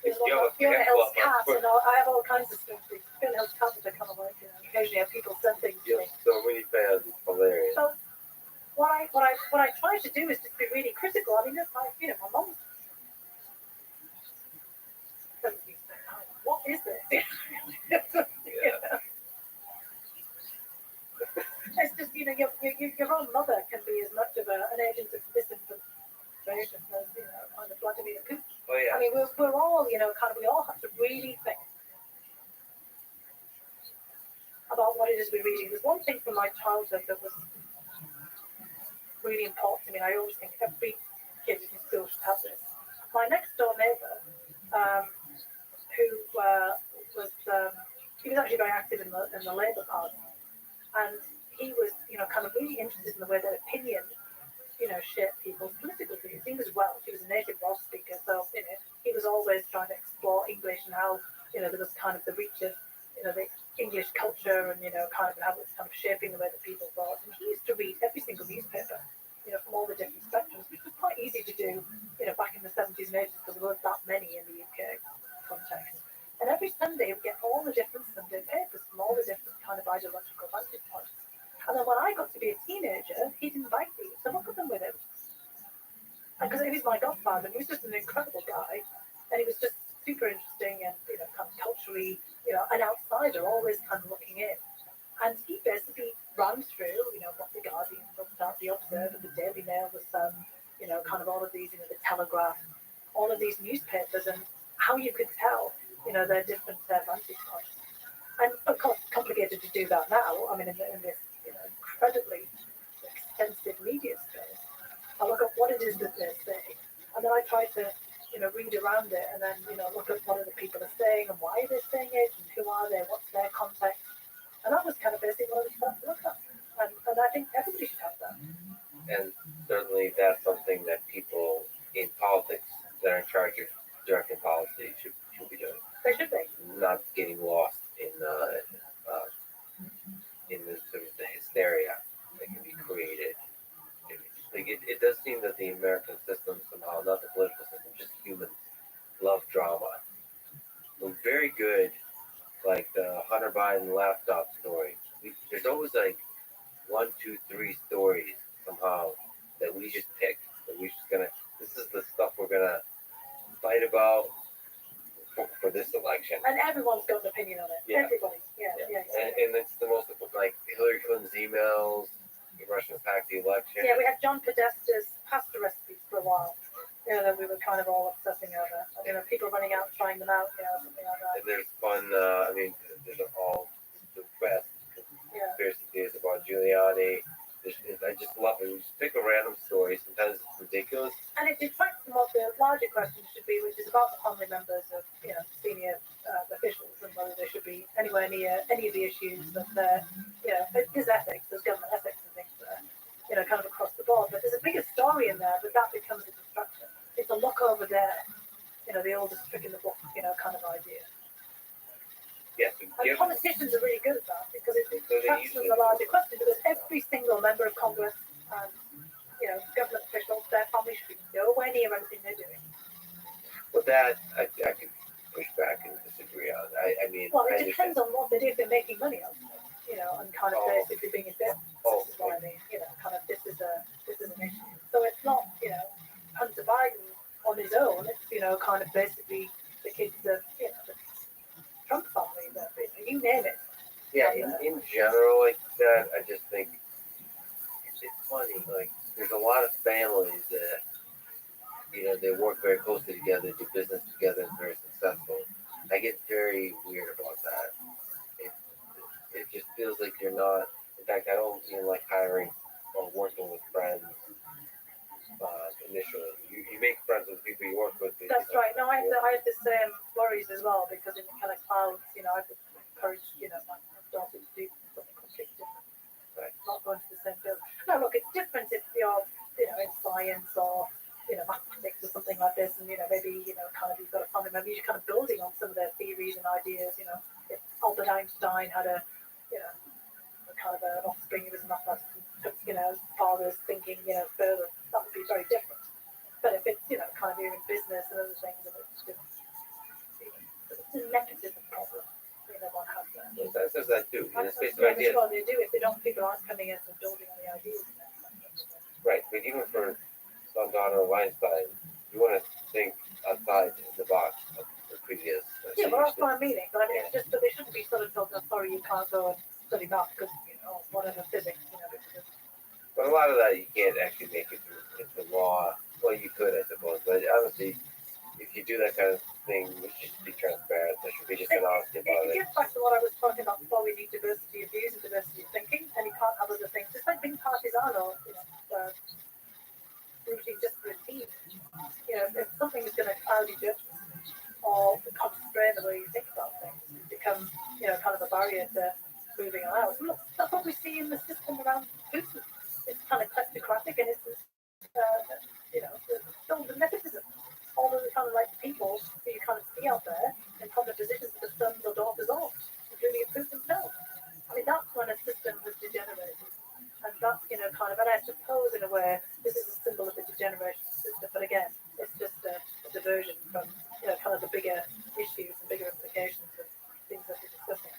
Fiona Hill's cats, and I have all kinds of stuff. Fiona Hill's cats are kind of like, occasionally people send things to me. So many fans, it's hilarious. So what I try to do is just be really critical. I mean, it's like, my mom. What is this? It's just, your own mother can be as much of an agent of disinformation as, kind of Vladimir Putin. Oh, yeah. I mean, we're all, we all have to really think about what it is we're reading. There's one thing from my childhood that was really important to me. I always think every kid in school should have this. My next door neighbor, who was he was actually very active in the Labour Party, and he was kind of really interested in the way that opinion shape people's political views. He was Welsh, he was a native Welsh speaker, so he was always trying to explore English and how there was kind of the reach of the English culture and kind of how it's kind of shaping the way that people thought. And he used to read every single newspaper from all the different spectrums, which was quite easy to do back in the 70s and 80s because there weren't that many in the UK context. And every Sunday we'd get all the different Sunday papers from all the different kind of ideological vantage points. And then when I got to be a teenager, he'd invite me to look at them with him. Because he was my godfather, and he was just an incredible guy. And he was just super interesting and, kind of culturally, an outsider, always kind of looking in. And he basically ran through, what the Guardian looked at, the Observer, the Daily Mail, the Sun, kind of all of these, the Telegraph, all of these newspapers, and how you could tell, their different vantage points. And of course, complicated to do that now. I mean, in this incredibly extensive media space, I look at what it is that they say, and then I try to, read around it, and then, look at what other people are saying and why they're saying it, and who are they, what's their context, and that was kind of basically what I was trying to look at, and I think everybody should have that. And certainly that's something that people in politics that are in charge of directing policy should be doing. They should be. Not getting lost in the sort of the hysteria that can be created. It does seem that the American system somehow, not the political system, just humans, love drama. We're very good, like the Hunter Biden laptop story. There's always like 1, 2, 3 stories somehow that we just pick. That we're just gonna. This is the stuff we're gonna fight about for this election. And everyone's got an opinion on it. Yeah. Everybody. Yeah. And it's the most, like, Hillary Clinton's emails, the Russians hacked the election. Yeah, we had John Podesta's pasta recipes for a while. That we were kind of all obsessing over. People running out, trying them out, something like that. And there's fun, there's all the best conspiracy theories about Giuliani. I just love it. We just pick a random story. Sometimes it's ridiculous. And it detracts from what the larger question should be, which is about the family members of, senior officials and whether they should be anywhere near any of the issues that they're, there's ethics, there's government ethics and things there, kind of across the board. But there's a bigger story in there, but that becomes a distraction. It's a look over there, the oldest trick in the book, kind of idea. Yes, and politicians are really good at that because it detracts from the larger question, because every single member of Congress and government officials, their family should be nowhere near anything they're doing. With that, I can push back and disagree on. I mean, well, it depends on what they do if they're making money on it, and kind of basically being a bit. This is what I mean, kind of this is an issue. So it's not, Hunter Biden on his own. It's kind of basically the kids of the Trump family, you name it. Yeah, in general, like that, I just think it's funny. Like, there's a lot of families that, they work very closely together, do business together, and very successful. I get very weird about that. It just feels like you're not. In fact, I don't even like hiring or working with friends initially. You make friends with people you work with. That's right. no, I had the same worries as well because it kind of clouds, I would encourage, my daughter to do something completely different. Right. Not going to the same field. No, look, it's different if you're, in science or, mathematics or something like this, and, maybe, kind of you've got a family member, you're kind of building on some of their theories and ideas, if Albert Einstein had a kind of an offspring who was a mathematician, father's thinking, further, that would be very different. But if it's, kind of you're in business and other things, and it's just, it's a nepotism problem. One has that. That says that too. In the space of Yeah, ideas. that's what they do. If people aren't coming in and building on the ideas. Right, but even for son, daughter, or Einstein, you want to think outside the box of the previous. Yeah, well, that's what I'm meaning. But I mean, it's just that they shouldn't be sort of told, "Oh, sorry, you can't go and study math because whatever physics." But a lot of that you can't actually make it through into law. Well, you could, I suppose, but honestly, if you do that kind of thing, we should be transparent. There should be just an honesty about It it. gets back to what I was talking about before. We need diversity of views and diversity of thinking, and you can't have other things. It's like being partisan or rooting just for a team. If something is going to cloud your judgment or constrain the way you think about things, it becomes kind of a barrier to moving on out. Look, that's what we see in the system around Putin. It's kind of kleptocratic and it's the nepotism. All of the kind of like people who you kind of see out there in prominent positions that the sons or daughters of, including Putin himself. I mean, that's when a system has degenerated. And that's, kind of, and I suppose in a way, this is a symbol of the degeneration of the system, but again, it's just a diversion from, kind of the bigger issues and bigger implications of things that we're discussing.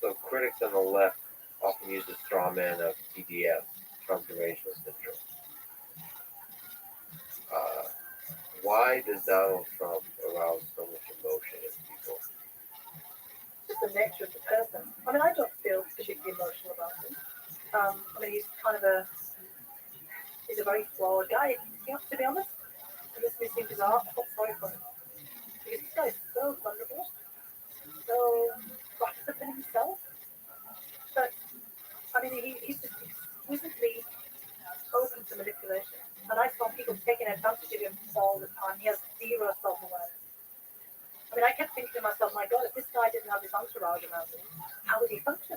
So critics on the left often use the straw man of TDS, Trump derangement syndrome. Why does Donald Trump arouse so much emotion in people? Just the nature of the person. I mean, I don't feel particularly emotional about him. I mean, he's kind of he's a very flawed guy, to be honest. And this may seem bizarre, I feel sorry for him. Because this guy is so vulnerable, so wrapped up in himself. But, I mean, he's just exquisitely open to manipulation. And I saw people taking advantage of him all the time. He has zero self-awareness. I mean, I kept thinking to myself, my God, if this guy didn't have his entourage around him, how would he function?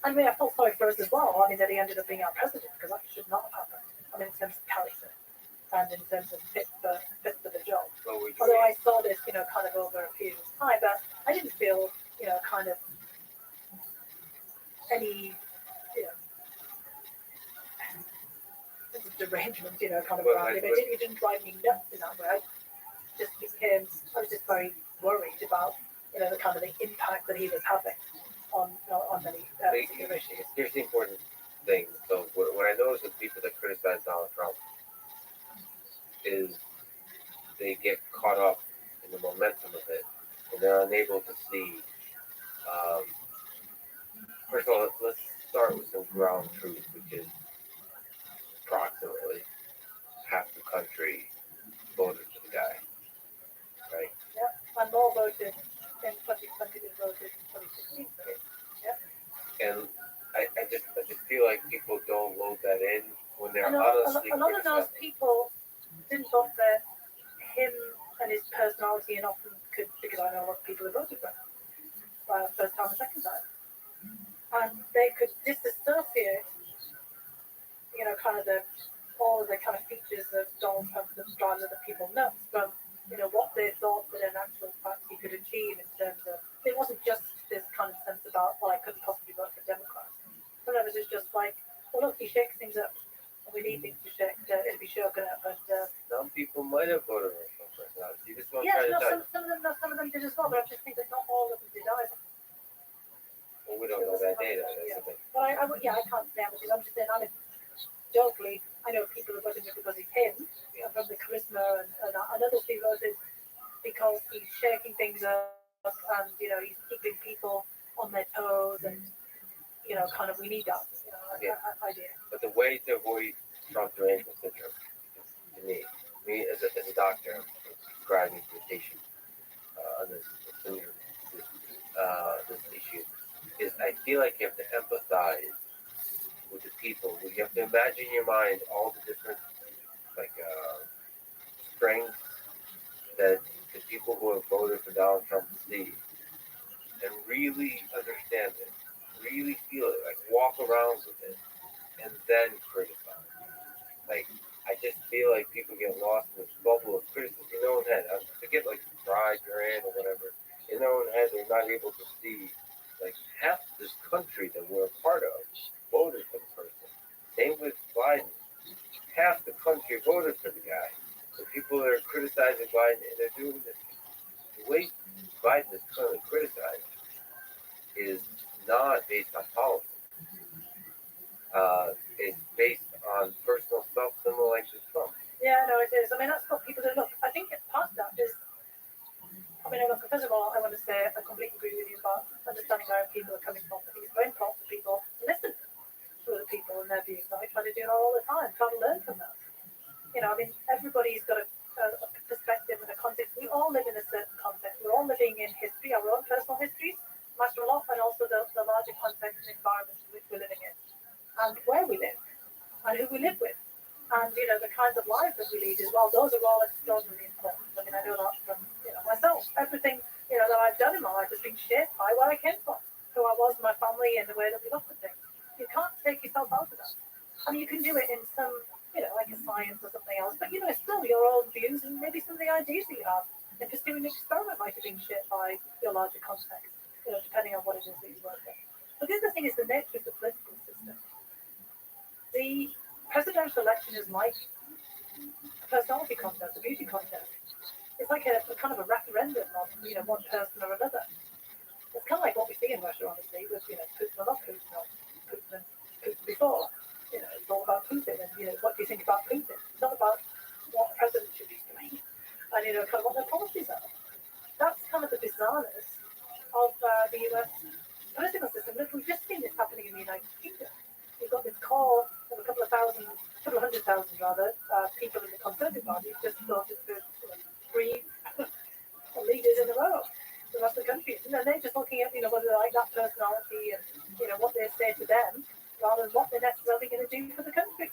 I mean, I felt sorry for us as well. I mean, that he ended up being our president, because that should not have happened. I mean, in terms of character and in terms of fit for the job. Although I saw this, kind of over a period of time, but I didn't feel, kind of any, derangement, kind of around him. It didn't drive me nuts in that way. I was just very worried about, the kind of the impact that he was having on many particular issues. Here's the important thing. So what I notice with people that criticize Donald Trump is they get caught up in the momentum of it, and they're unable to see. First of all, let's start with some ground truth, which is approximately half the country voted for the guy, right? Yeah, and more voted in 2020 than voted in 2016. Yeah. And I just feel like people don't load that in when they're a honestly lot of those people didn't vote for him and his personality, and often could, because I know a lot of people who voted for him first time and second time, and they could disassociate, kind of all of the kind of features of Donald Trump that drive other people nuts from, what they thought that in actual fact he could achieve in terms of, it wasn't just this kind of sense about, well, I couldn't possibly vote for Democrats. Sometimes it's just like, well, look, he shakes things up, and we need things to shake, it'll be shaken up, and some people might have voted for personality. This one yes, no, some of them did as well, but I just think that not all of them did either. Well, we don't know that data. Well, I can't say how much. I'm just saying, I mean, jokingly, I know people who voted because he's him, from the charisma, and others who voted because he's shaking things up, and he's keeping people on their toes, and kind of we need that idea. But the way to avoid Trump derangement syndrome, to me as a doctor, I'm prescribing to the patient on this syndrome, this issue, is I feel like you have to empathize with the people. You have to imagine in your mind all the different, like, strength that the people who have voted for Donald Trump see and really understand it, really feel it, like walk around with it, and then criticize. Like, I just feel like people get lost in this bubble of criticism in their own head. I forget, like, pride, grand, or whatever. In their own head, they're not able to see, like, half this country that we're a part of voted for the person. Same with Biden. Half the country voted for the guy. The people that are criticizing Biden, and they're doing this. The way Biden is currently criticized is not based on politics. It's based on personal stuff, similar like with Trump. Yeah, no, it is. I mean, that's what people do. Look, I think part of that is, I mean, look, first of all, I want to say I completely agree with you about understanding where people are coming from. I think it's very important for people to listen to other people and their views. I try to do that all the time, try to learn from them. You know, I mean, everybody's got a perspective and a context. We all live in a certain context. We're all living in history, our own personal histories, master law, and also the larger context and environment in which we're living in, and where we live, and who we live with, and, you know, the kinds of lives that we lead as well. Those are all extraordinarily important. I mean, I know that from, you know, myself. Everything, you know, that I've done in my life has been shaped by where I came from, who I was, my family, and the way that we looked at things. You can't take yourself out of that. I mean, you can do it in some, you know, like a science or something else, but, you know, it's still your own views and maybe some of the ideas that you have. And pursuing an experiment might have been shaped by your larger context, you know, depending on what it is that you work with. But the other thing is the nature of the political system. The presidential election is like a personality contest, a beauty contest. It's like a kind of a referendum on, you know, one person or another. It's kind of like what we see in Russia, honestly, with, you know, Putin or not Putin, or Putin and Putin before. You know, it's all about Putin, and, you know, what do you think about Putin? It's not about what the president should be doing, and, you know, kind of what their policies are. That's kind of the bizarreness of the US political system. Look, we've just seen this happening in the United Kingdom. You've got this core of a couple of hundred thousand rather, people in the Conservative Party just voted for, you know, 3 leaders in a row. The rest of the country, and then they're just looking at, you know, whether they like that personality and, you know, what they say to them, rather than what they're necessarily going to do for the country.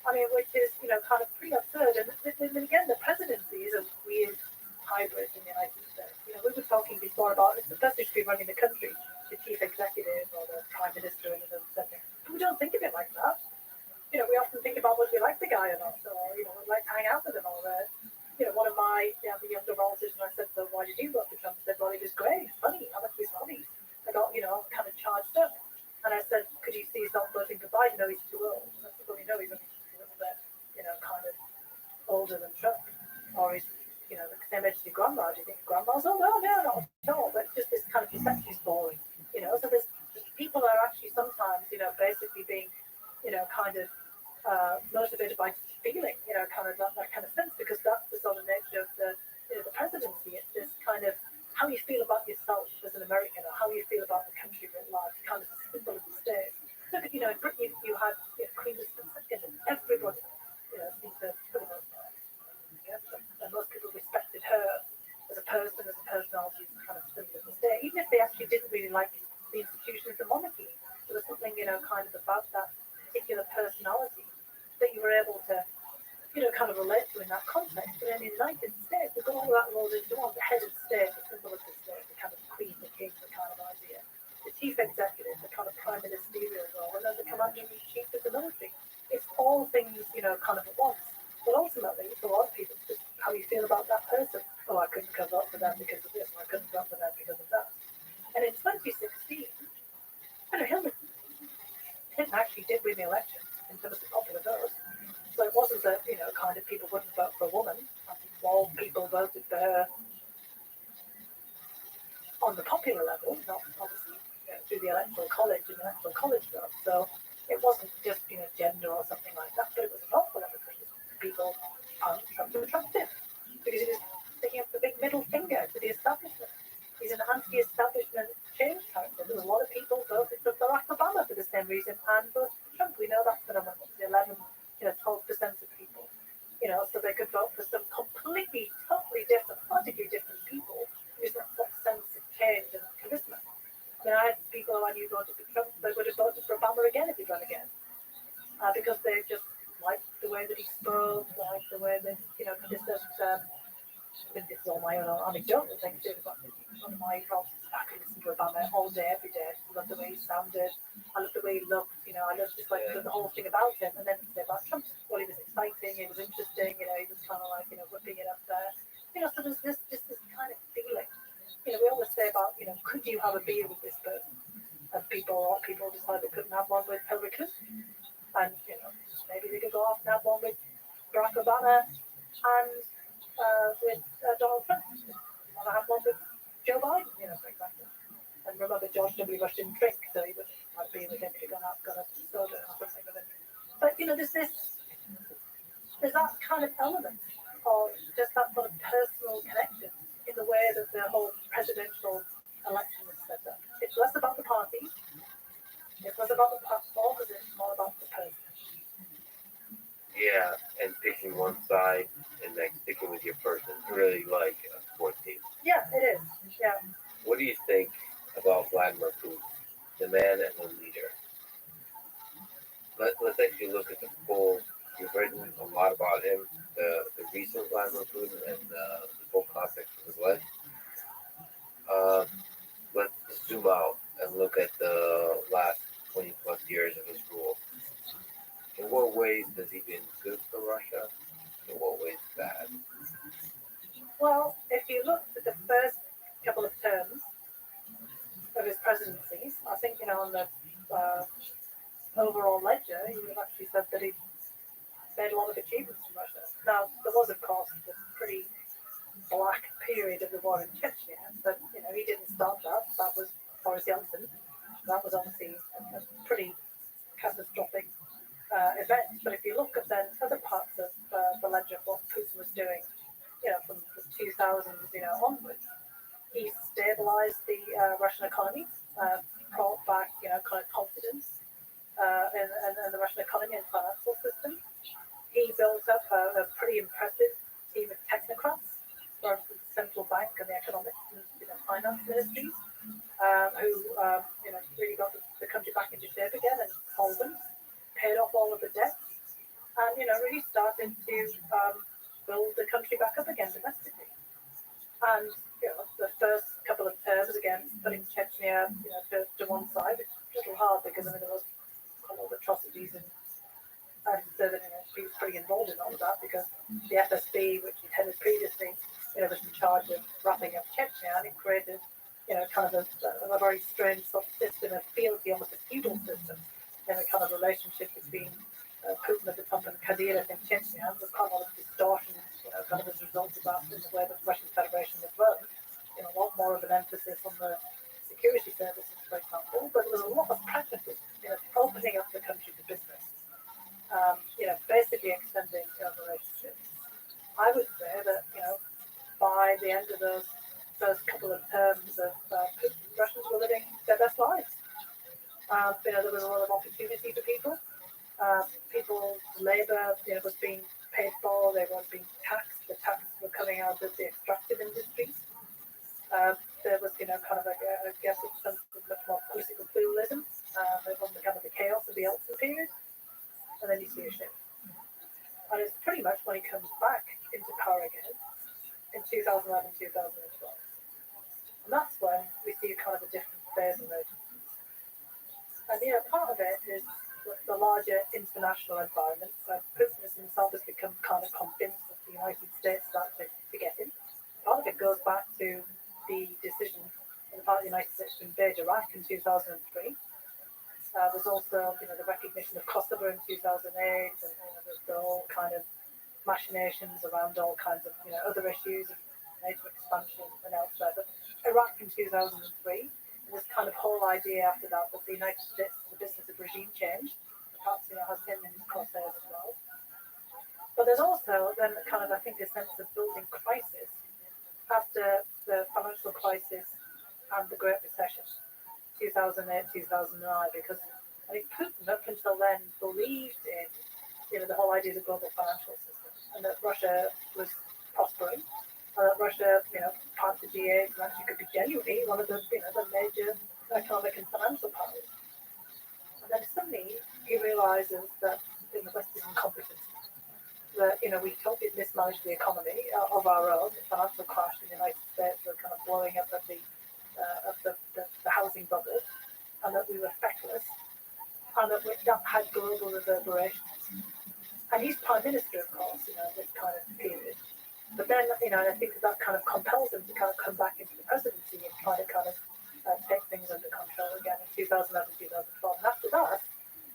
I mean, which is, you know, kind of pretty absurd. And again, the presidency is a weird hybrid in the United States. You know, we were talking before about it's the person who should be running the country, the chief executive or the prime minister in another setting. We don't think of it like that. You know, we often think about whether we like the guy or not, or, you know, we'd like to hang out with him, or, you know, one of my the younger relatives, when I said, so why did you vote for Trump? He said, well, he was great, he's funny, I like his hobbies. I got, you know, kind of charged up. And I said, could you see yourself voting for Biden? No, he's too old. I said, well, you know, he's a little bit, you know, kind of older than Trump. Or he's, you know, the same age as your grandma. Do you think grandma's old? No, not at all. But just this kind of perception is boring. You know, so there's people are actually sometimes, you know, basically being, you know, kind of motivated by feeling, you know, kind of that kind of sense, because that's the sort of nature of the, you know, the presidency. It's this kind of how you feel about yourself as an American, or how you feel about the country writ large, kind of a symbol of the state. Look, you know, in Britain you had, you know, Queen Elizabeth II, and everybody, you know, seemed to put her, and most people respected her as a person, as a personality, as a kind of symbol of the state, even if they actually didn't really like the institution of the monarchy. There was something, you know, kind of about that particular personality that you were able to, you know, kind of relate to in that context. But in the United States, we've got all that rolled into one. The head of state, the symbol of the state, the kind of queen, the king, the kind of idea. The chief executive, the kind of prime ministerial role, and then the commander-in-chief of the military. It's all things, you know, kind of at once. But ultimately, for a lot of people, it's just how you feel about that person. Oh, I couldn't come up for them because of this, or I couldn't come up for them because of that. And in 2016, I know Hillary Clinton actually did win the election in terms of popular vote. So it wasn't that, you know, kind of people wouldn't vote for a woman. I think all people voted for her on the popular level, not obviously, you know, through the electoral college and the electoral college vote. So it wasn't just, you know, gender or something like that, but it was an awful lot of things. People found Trump attractive because he was sticking up the big middle finger to the establishment. He's an anti-establishment change character. There was a lot of people voted for Barack Obama for the same reason and voted for Trump. We know that phenomenon. The 11, you know, 12% of people, you know, so they could vote for some completely, totally different, radically different people who's not that sense of change and charisma. I mean, I had people who I knew voted for Trump, they would have voted for Obama again if he'd run again, because they just liked the way that he spoke, liked the way that, you know, just this is all my own anecdotal thing too, but one of my girls, I could listen to Obama all day, every day. I loved the way he sounded. I loved the way he looked. I loved just like the whole thing about him. And then about Trump, well, he was exciting, he was interesting. He was kind of like whipping it up there. So there's this kind of feeling. We always say about could you have a beer with this person? And people decided they couldn't have one with Hillary Clinton. And maybe they could go off and have one with Barack Obama and with Donald Trump. And I have one with Joe Biden, for example. And remember, George W. Bush didn't drink, so he wouldn't have been with him if he got a soda or something with him. But there's that kind of element of just that sort of personal connection in the way that the whole presidential election is set up. It's less about the parties, it's less about the platform, it's more about the person. Yeah, and picking one side and then sticking with your person, really like a sports team. Yeah, it is. Yeah. What do you think about Vladimir Putin, the man and the leader? Let's actually look at the full. You've written a lot about him, the recent Vladimir Putin, and the full context of his life. Let's zoom out and look at the last 20 plus years of his rule. In what ways has he been good for Russia? In what ways bad? Well, if you look at the first couple of terms of his presidencies, I think, on the overall ledger, he would have actually said that he made a lot of achievements in Russia. Now, there was, of course, the pretty black period of the war in Chechnya, but, he didn't start that. That was Boris Yeltsin. That was obviously a pretty catastrophic event. But if you look at then other parts of the ledger of what Putin was doing, from the 2000s, onwards, he stabilized the Russian economy, brought back, kind of confidence in the Russian economy and financial system. He built up a pretty impressive team of technocrats from the central bank and the economic and finance ministries, who really got the country back into shape again and solvent, paid off all of the debts, and really started to build the country back up again domestically. And the first couple of terms, again, putting Chechnya to one side, it's a little hard because there was a lot of atrocities and so that he was pretty involved in all of that because the FSB, which he headed previously, was in charge of wrapping up Chechnya, and it created kind of a very strange sort of system, almost a feudal system, a kind of relationship between Putin at the top and Kadyrov in Chechnya. And there's quite a lot of distortion, kind of as a result of that in the way that the Russian Federation was run. A lot more of an emphasis on the security services, for example, but there was a lot of pragmatism, opening up the country to business. Basically extending relationships. I would say that, by the end of those first couple of terms of Russians were living their best lives. There was a lot of opportunity for people. People's labor, was being paid for. They weren't being taxed. The taxes were coming out of the extractive industries. There was, kind of a sense of much more political pluralism. There wasn't kind of the chaos of the Yeltsin period. And then you see a shift. And it's pretty much when he comes back into power again in 2011, 2012. And that's when we see kind of a different phase emerging. And part of it is the larger international environment. So Putin himself has become kind of convinced that the United States is out to get him. Part of it goes back to the decision on the part of the United States to invade Iraq in 2003. There's also, the recognition of Kosovo in 2008, and there's the whole kind of machinations around all kinds of, other issues of NATO expansion and elsewhere. But Iraq in 2003, and this kind of whole idea after that the United States is the business of regime change, perhaps, has him in his crosshairs as well. But there's also then kind of, I think, a sense of building crisis after the financial crisis and the Great Recession. 2008, 2009, because I think Putin up until then believed in, the whole idea of the global financial system, and that Russia was prospering, and that Russia, part of the G8, and actually could be genuinely one of the, the major economic and financial powers. And then suddenly he realizes that the West is incompetent. that, we totally mismanaged the economy of our own. The financial crash in the United States were kind of blowing up at the housing bubble, and that we were feckless, and that had global reverberations. And he's prime minister, of course, this kind of period. But then, I think that kind of compels him to kind of come back into the presidency and try to kind of take things under control again in 2011, 2012. And after that,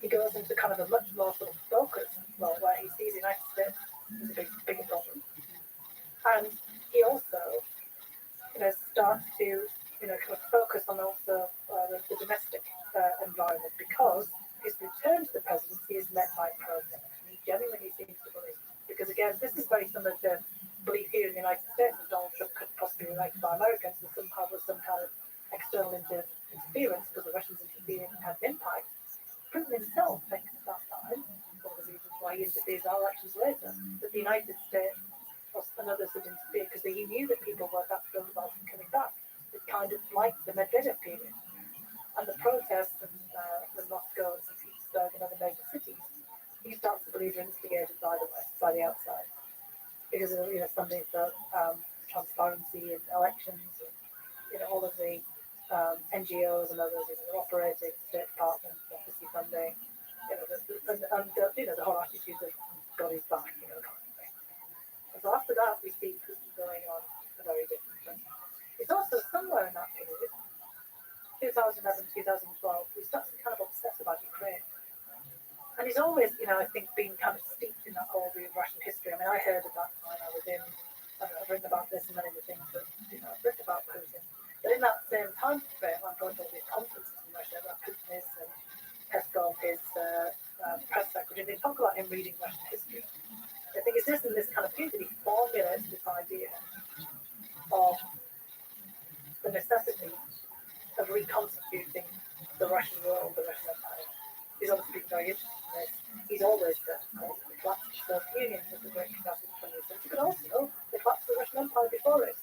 he goes into kind of a much more sort of focused role where he sees the United States as a bigger problem. And he also, starts to, kind of focus on also the domestic environment, because his return to the presidency is met by protest. And he genuinely seems to believe, because again, this is very similar to belief here in the United States that Donald Trump could possibly be elected by Americans, and somehow was some kind of external interference because the Russians interfered and had an impact. Putin himself thinks at that time, one of the reasons why he interferes in our elections later, that the United States and others had interfered because he knew that people were that thrilled about him coming back. It kind of like the Medvedev period. And the protests and the Moscow and St. Petersburg and other major cities, he starts to believe are instigated by the West, by the outside. Because of, something about transparency in elections, and, all of the NGOs and others, are operating, State Department, prophecy funding, the whole attitude of God is back, kind of thing. And so after that, we see Putin going on a very different thing. It's also somewhere in that period, 2011, 2012, we start to kind of obsess about Ukraine. And he's always, I think, been kind of steeped in that whole Russian history. I mean, I heard of that when I was I've written about this and many of the things that, I've written about Putin. But in that same time frame, I'm going to all these conferences in Russia about Putin and Peskov, his press secretary. They talk about him reading Russian history. I think it's just in this kind of period that he formulates this idea of the necessity of reconstituting the Russian world, the Russian Empire. He's obviously been very interested in this. He's always said, of course, the collapse of the Soviet Union was the great catastrophe of the 20th century, but also the collapse of the Russian Empire before it.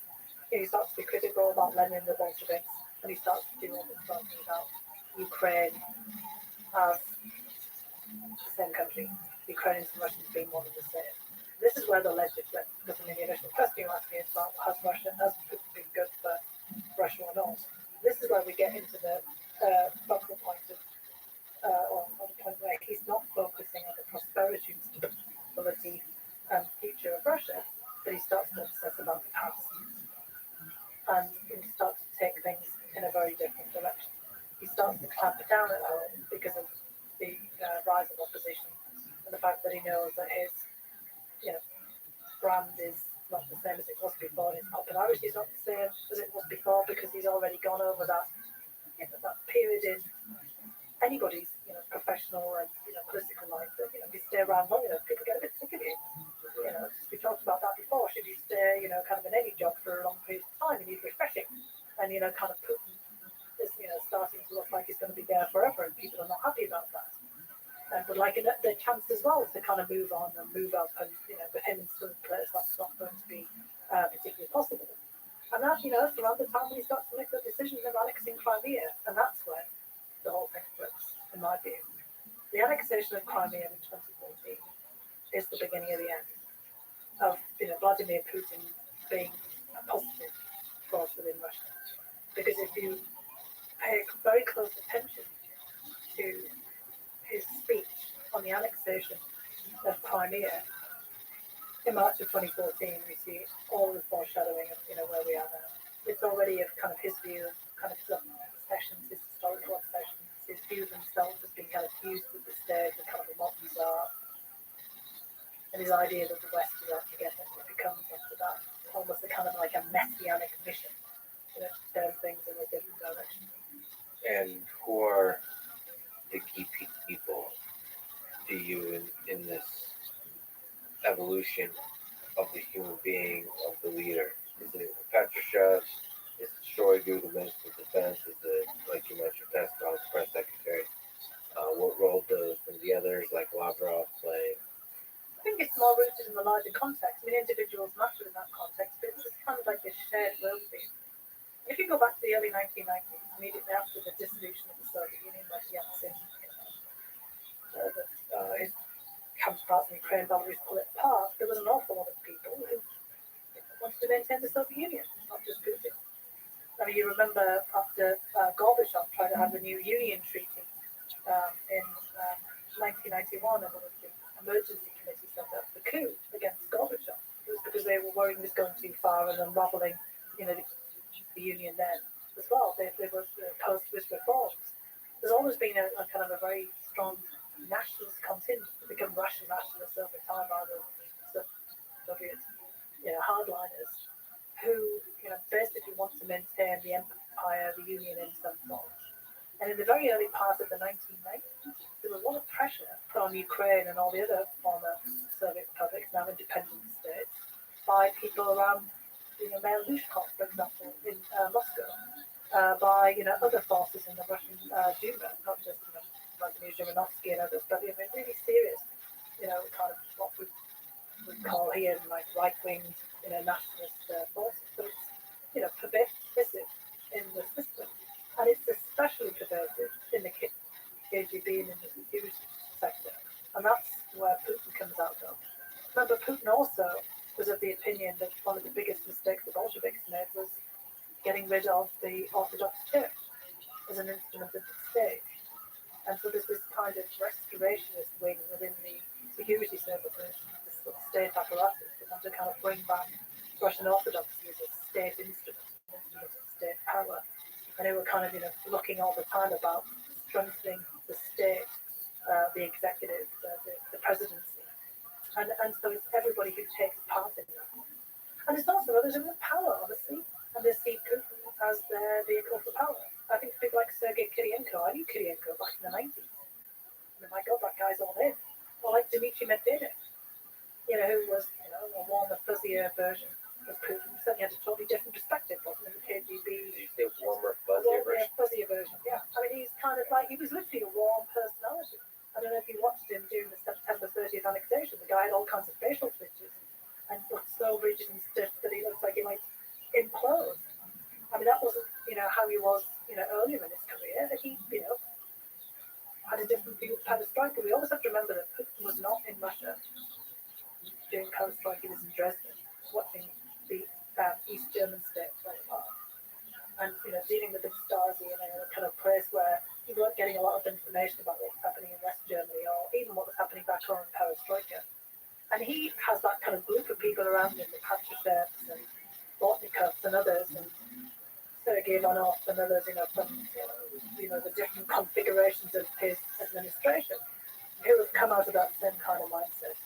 He starts to be critical about Lenin and the Bolsheviks, and he starts to do all this talking about Ukraine as the same country, Ukrainians and Russians being one and the same. This is where the legend, because in the initial question you asked me about has Putin been good for Russia or not. This is where we get into the focal point of on the point where he's not focusing on the prosperity and stability and future of Russia, but he starts to obsess about the past. And he starts to take things in a very different direction. He starts to clamp down at home because of the rise of opposition and the fact that he knows that his brand is not the same as it was before, and his popularity is not the same as it was before because he's already gone over that that period in anybody's professional and political life that if you stay around long enough, people get a bit sick of you. We talked about that before. Should you stay kind of in any job for a long period of time, you need refreshing, and kind of Putin is starting to look like he's going to be there forever, and people are not happy about that. Would like the chance as well to kind of move on and move up, and with him in some place that's not going to be particularly possible. And that around the time when he starts to make the decision of annexing Crimea, and that's when the whole thing flips, in my view. The annexation of Crimea in 2014 is the beginning of the end of Vladimir Putin being a positive force within Russia. Because if you pay very close attention to his speech on the annexation of Crimea in March of 2014, we see all the foreshadowing of where we are now. It's already of kind of his view of kind of his obsessions, his historical obsessions, his view of himself as being kind of fused with the state, the kind of a modern czar, and his idea that the West is out to get him. It becomes after that almost a kind of like a messianic mission to turn things in a different direction. And who are the key people to you in this evolution of the human being, of the leader? Is it Patrushev? Is it Shoigu, the Minister of Defense? Is it, like you mentioned, Peskov, Press Secretary? What role does the others, like Lavrov, play? I think it's more rooted in the larger context. I mean, individuals matter in that context, but it's just kind of like this shared worldview. If you go back to the early 1990s, immediately after the dissolution of the Soviet Union, like Yeltsin, his counterparts in Ukraine, Belarus pull it apart, there was an awful lot of people who wanted to maintain the Soviet Union, not just Putin. I mean, you remember after Gorbachev tried to have a new union treaty in 1991, and there was the emergency committee set up the coup against Gorbachev. It was because they were worried he was going too far and unraveling, the union then as well. They were opposed to his reforms. There's always been a kind of a very strong nationalist contingent to become Russian nationalists over time, rather than Soviet, hardliners, who basically want to maintain the empire, the union in some form. And in the very early part of the 1990s, there was a lot of pressure put on Ukraine and all the other former Soviet republics, now independent states, by people around, Mayor Lushkov, for example, in Moscow, by other forces in the Russian Duma, not just Vladimir Zhirinovsky and others, but really serious, kind of what we would call here like right-wing, nationalist forces. But it's pervasive in the system, and it's especially pervasive in the KGB and in the security sector, and that's where Putin comes out of. Remember, Putin also was of the opinion that one of the biggest mistakes the Bolsheviks made was getting rid of the Orthodox Church as an instrument of the state. And so there's this kind of restorationist wing within the security services, this sort of state apparatus, that want to kind of bring back Russian Orthodoxy as a state instrument, an instrument of state power. And they were kind of, looking all the time about strengthening the state, the executive, the presidency. And so it's everybody who takes part in that. And it's also others who have power, honestly, and they see Putin as their vehicle for power. I think people like Sergei Kirienko, I knew Kirienko back in the 90s. I mean, my God, that guy's all in. Or like Dmitry Medvedev, who was, a warmer, fuzzier version of Putin. Certainly had a totally different perspective, wasn't it? The KGB. Did you say warmer, fuzzier version? Yeah. I mean, he's kind of like, he was literally a warm personality. I don't know if you watched him during the September 30th annexation. The guy had all kinds of facial twitches and looked so rigid and stiff that he looked like he might implode. I mean, that wasn't, how he was, earlier in his career. He, had a different view of perestroika. We always have to remember that Putin was not in Russia during perestroika. He was in Dresden, watching the East German state fall apart, and dealing with the Stasi in a kind of place where you weren't getting a lot of information about what was happening in West Germany or even what was happening back home in perestroika. And he has that kind of group of people around him, the Patrushev and Bortnikovs and others, and Sergei Ivanov and others, from the different configurations of his administration, who have come out of that same kind of mindset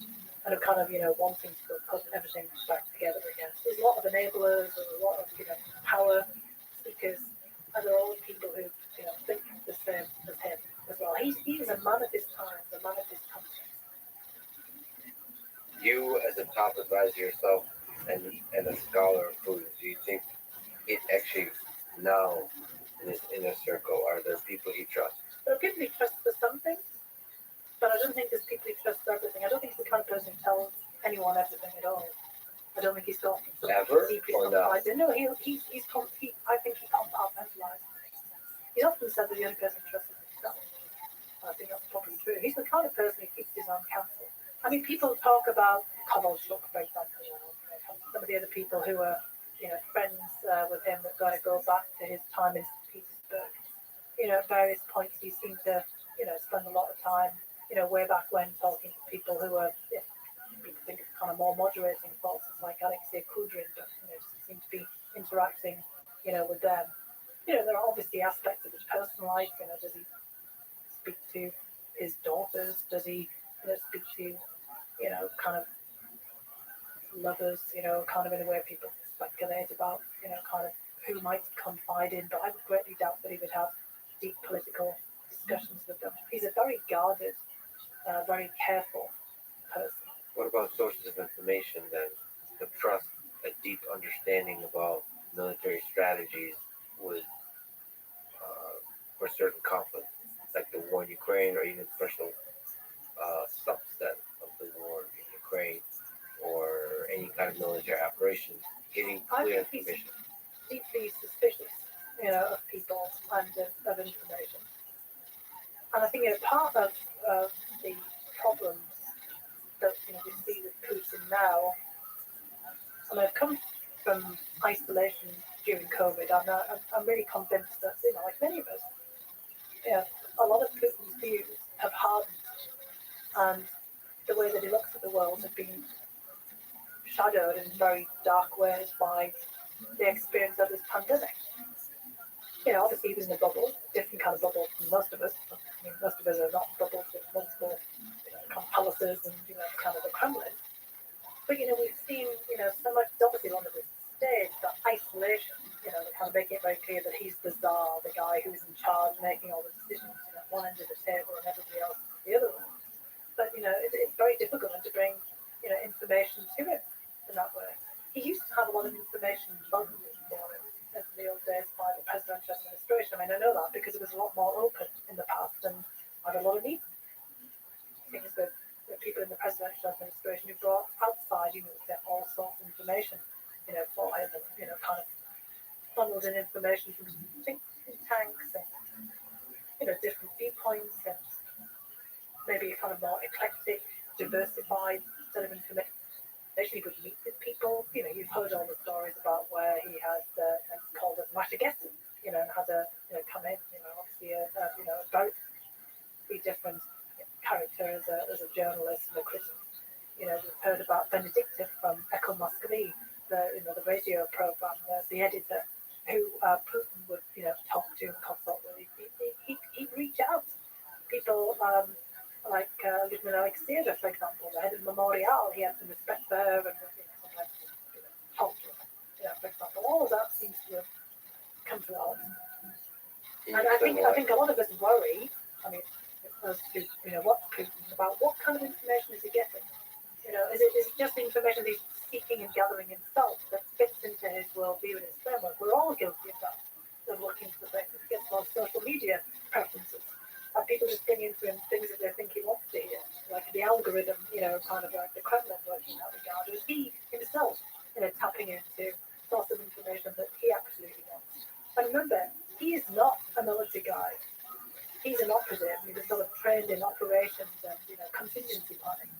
and are kind of, wanting to put everything back together again. There's a lot of enablers, there's a lot of, power seekers, and they're all people who, think the same as him as well. He is a man of his time, a man of his context. You, as a top advisor yourself and a scholar of food, do you think it actually now in his inner circle, are there people he trusts? There are people he trusts for some things, but I don't think there's people he trusts for everything. I don't think he's the kind of person who tells anyone everything at all. I don't think he's got ever deeply or not? No, I think he compartmentalizes. He's often said that the only person he trusts is himself. I think that's probably true. He's the kind of person who keeps his own counsel. I mean, people talk about Kovalchuk, for example, some of the other people who are, friends with him that kind of go back to his time in St. Petersburg. At various points he seemed to, spend a lot of time, way back when talking to people who were, people think of kind of more moderating forces like Alexei Kudrin, but, seem to be interacting, with them. There are obviously aspects of his personal life, does he speak to his daughters? Does he, speak to, kind of lovers, kind of in a way people speculate about, kind of who might confide in, but I would greatly doubt that he would have deep political discussions with them. He's a very guarded, very careful person. What about sources of information then? The trust, a deep understanding about military strategies with for certain conflicts, like the war in Ukraine, or even special subset of the war in Ukraine, or any kind of military operations, getting clear information. Deeply suspicious, of people and of information. And I think part of the problems that we see with Putin now. And I've come from isolation during COVID, and I'm really convinced that like many of us, a lot of Putin's views have hardened, and the way that he looks at the world has been shadowed in very dark ways by the experience of this pandemic. Obviously he was in a bubble, different kind of bubble from most of us. I mean, most of us are not bubbles with multiple palaces and kind of the Kremlin. But we've seen so much. Obviously, on the stage, that isolation. They kind of making it very clear that he's the czar, the guy who's in charge, making all the decisions. One end of the table and everybody else the other one. But it's very difficult to bring information to him in that way. He used to have a lot of information bundled for him in the old days by the presidential administration. I mean, I know that because it was a lot more open in the past and had a lot of need. Things that people in the presidential administration who brought outside, all sorts of information, for him, and kind of funneled in information from think tanks and different viewpoints and maybe a kind of more eclectic, diversified set of information. He would meet with people. You've heard all the stories about where he has called us Mashagessen, and had a come in, obviously a very different character as a journalist and a critic. We've heard about Benedictive from Echo Muscovy, the radio program, the editor, who Putin would talk to and consult with. He'd reach out. People like Lyudmila Alexeyeva, for example, the head of Memorial, he had some respect for her and sometimes talk to her. For example, all of that seems to have come to light. And I think a lot of us worry. I mean, as to what's Putin about, what kind of information is he getting? Is it just information he's seeking and gathering himself that fits into his worldview and his framework? We're all guilty of that. Of looking for things. It gets more social media preferences. And people just bring into him things that they think he wants to hear, like the algorithm, kind of like the Kremlin working in that regard. Or is he himself, tapping into source of information that he absolutely wants? And remember, he is not a military guy. He's an operative. He was sort of trained in operations and contingency planning.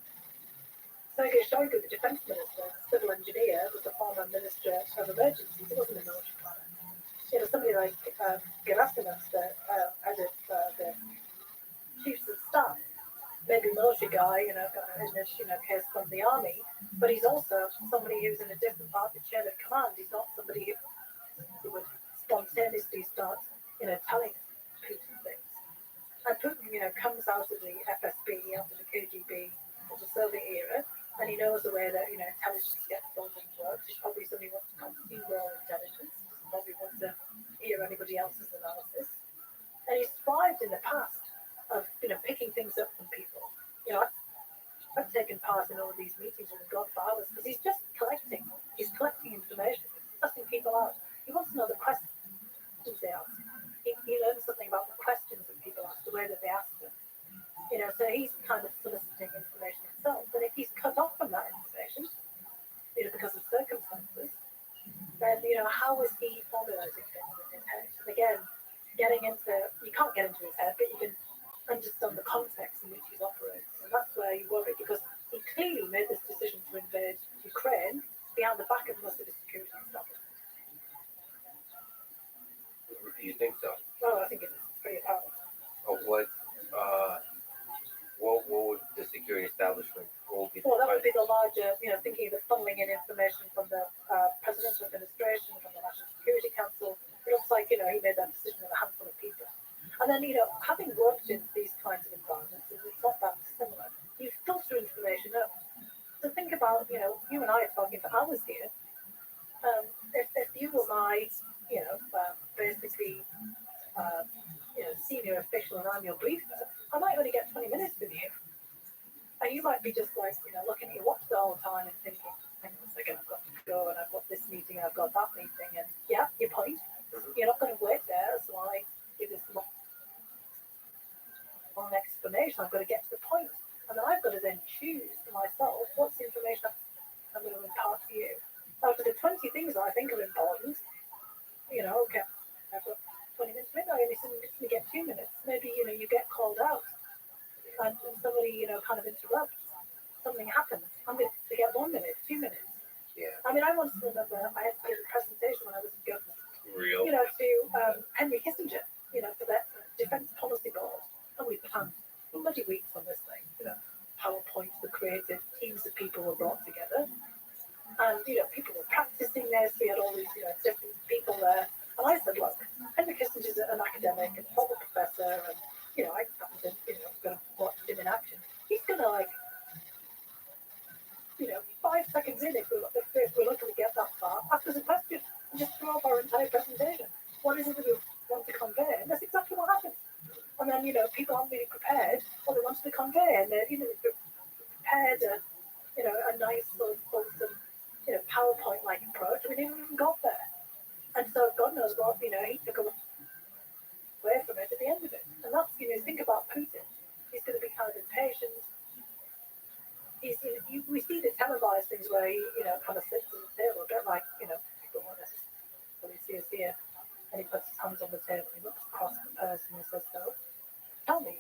Sergei Shoigu, the defense minister, civil engineer, was a former minister of emergencies. He wasn't a military planner. Somebody like Gerasimov, the head of the chiefs of staff, maybe a military guy, in this case from the army, but he's also somebody who's in a different part of the chain of command. He's not somebody who would spontaneously start, telling Putin things. And Putin, comes out of the FSB, out of the KGB, of the Soviet era, and he knows the way that, intelligence gets built and works. He's probably somebody who wants to conceive raw intelligence, doesn't probably want to hear anybody else's analysis. And he's thrived in the past of, picking things up from people. I've taken part in all of these meetings with God for hours because he's just collecting. He's collecting information, sussing people out. He wants to know the questions they ask. He learns something about the questions that people ask, the way that they ask them. So he's kind of soliciting information himself. But if he's cut off from that information, because of circumstances, then, how is he formulating things in his head? And again, you can't get into his head, but you can understand the context in which he's operating. And that's where you worry, because he clearly made this decision to invade Ukraine behind the back of most of his security establishment. Do you think so? Well, I think it's pretty apparent. What would the security establishment? Well, that would be the larger, thinking of the funneling in information from the presidential administration, from the National Security Council. It looks like, he made that decision with a handful of people. And then, having worked in these kinds of environments, it's not that similar. You filter information out. So think about, you and I are talking for hours here. If you were my, basically, senior official and I'm your briefer, I might only get 20 minutes with you. And you might be just like, looking at your watch the whole time and thinking, hang on a second, I've got to go and I've got this meeting and I've got that meeting. And yeah, your point. You're not going to wait there, so I give this long explanation. I've got to get to the point. And then I've got to then choose for myself what's the information I'm going to impart to you. Out of the 20 things that I think are important, okay, I've got 20 minutes, maybe I only get 2 minutes. Maybe, you get called out and somebody, kind of interrupts. something happens, I'm going to get 1 minute, 2 minutes. Yeah. I mean, I once remember I had to give a presentation when I was in government, Real. to Henry Kissinger, for that defense policy board. And we planned bloody weeks on this thing. PowerPoints were created, teams of people were brought together. And, people were practicing this. We had all these, different people there. And I said, look, Henry Kissinger's an academic and former professor. And, I happened to, going to watch him in action. He's going to, 5 seconds in, if we're lucky to get that far, ask us a question and just throw up our entire presentation. What is it that we want to convey? And that's exactly what happened. And then, people aren't really prepared what they wanted to convey. And they're, prepared a nice sort of wholesome, PowerPoint-like approach. We never even got there. And so God knows what, he took away from it at the end of it. And that's, think about Putin. He's going to be kind of impatient. We see the televised things where he, kind of sits at the table, a bit like, people want us. So he sees here, and he puts his hands on the table, he looks across at the person and says, so, tell me,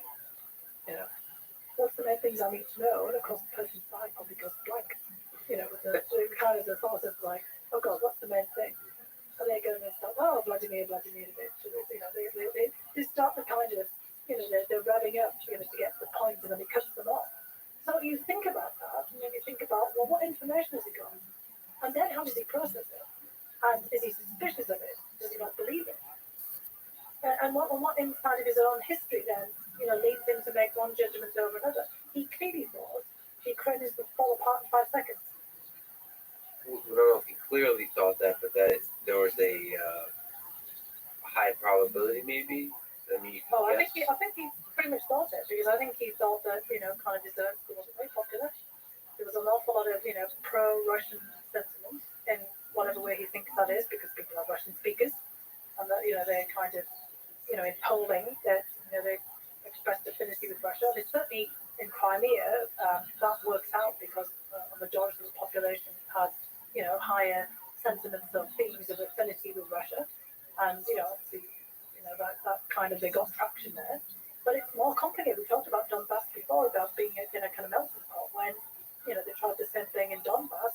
what's the main things I need to know? And of course, the person's mind probably goes blank, with the kind of the thought of like, oh God, what's the main thing? And they go and they start, oh, Vladimir, they start the kind of, they're revving up, to get to the point, and then he cuts them off. So you think about that, and then you think about, well, what information has he got? And then how does he process it? And is he suspicious of it? Does he not believe it? And what inside of his own history then, leads him to make one judgment over another? He clearly thought Ukraine is going to fall apart in 5 seconds. I don't know if he clearly thought that, but that there was a high probability, maybe. I mean, I think he pretty much thought it, because I think he thought that kind of Zelensky wasn't very popular. There was an awful lot of pro-Russian sentiment in whatever way he thinks that is, because people are Russian speakers, and that they kind of in polling that they expressed affinity with Russia. And it's certainly in Crimea that works out because a majority of the population had higher sentiments of feelings of affinity with Russia, and obviously that kind of they got traction there. But it's more complicated. We talked about Donbass before, about being in a kind of melting pot when they tried the same thing in Donbass.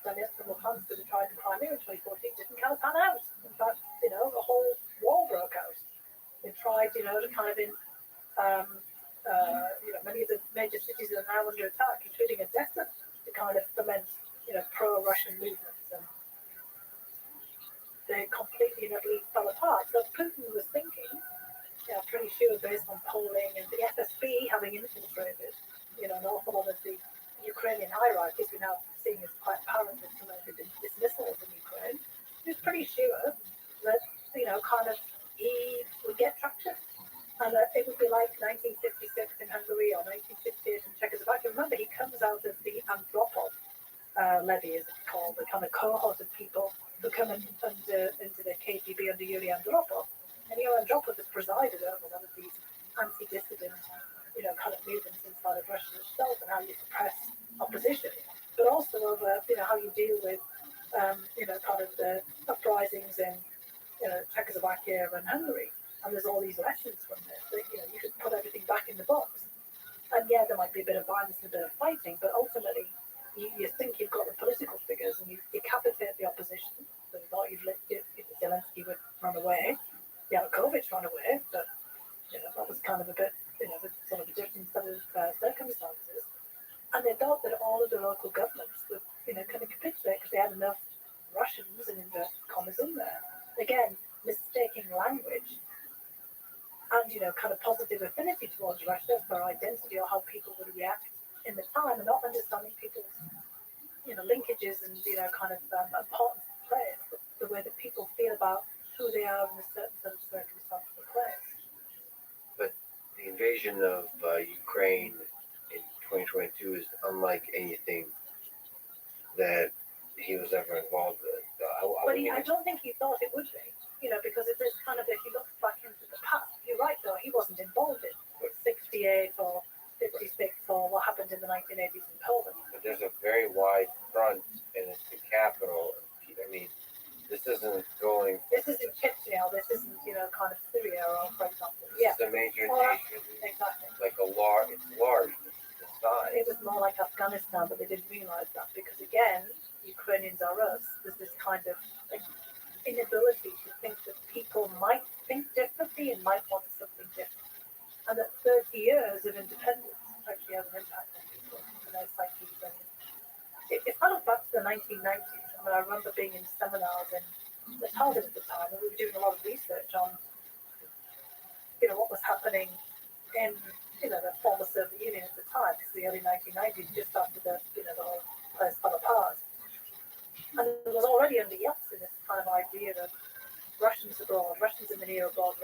Donetsk and Luhansk that they tried in Crimea in 2014 didn't kind of pan out. In fact, a whole war broke out. They tried, to kind of many of the major cities are now under attack, including Odessa, to kind of foment, pro-Russian movements. And they completely fell apart. So Putin was thinking, I'm pretty sure based on polling and the FSB having infiltrated, an awful lot of the Ukrainian hierarchies we're now seeing as quite apparent in some of the dismissals in Ukraine. He was pretty sure that, kind of he would get traction. And it would be like 1956 in Hungary or 1958 in Czechoslovakia. Remember, he comes out of the Andropov levy, as it's called, the kind of cohort of people who come into the KGB under Yuri Andropov. And Yuri Andropov has presided over one of these anti-dissident, kind of movements inside of Russia itself, and how you suppress opposition, but also over, how you deal with, kind of the uprisings in, Czechoslovakia and Hungary. And there's all these lessons from this that, you could put everything back in the box. And yeah, there might be a bit of violence and a bit of fighting, but ultimately, you think you've got the political figures and you decapitate the opposition. So you thought Zelensky would run away. Yanukovych ran away, but, that was kind of a bit, sort of a different set of circumstances. And they thought that all of the local governments would, kind of capitulate because they had enough Russians and inverted commas in there. Again, mistaking language and, kind of positive affinity towards Russia for identity or how people would react in the time, and not understanding people's, linkages and, kind of importance of place, the way that people feel about who they are in a certain set of circumstances or place. But the invasion of Ukraine in 2022 is unlike anything that he was ever involved with. I don't think he thought it would be, because it is kind of, if you look back into the past, you're right though, he wasn't involved in 68 or 56 or what happened in the 1980s in Poland. But there's a very wide front and it's the capital. I mean, this isn't going... This isn't Chechnya, this isn't, kind of Syria or, for example. This is a major nation. Exactly. Like it's large, the size. It was more like Afghanistan inability to think that people might think differently and might want something different. And that 30 years of independence actually has an impact on people and their psyches. And if I look back to the 1990s, I mean, I remember being in seminars in the Target at the time, and we were doing a lot of research on, what was happening in, the former Soviet Union at the time. It's the early 1990s, just after the whole place fell apart. And there was already under Yeltsin this kind of idea of Russians abroad, Russians in the near abroad,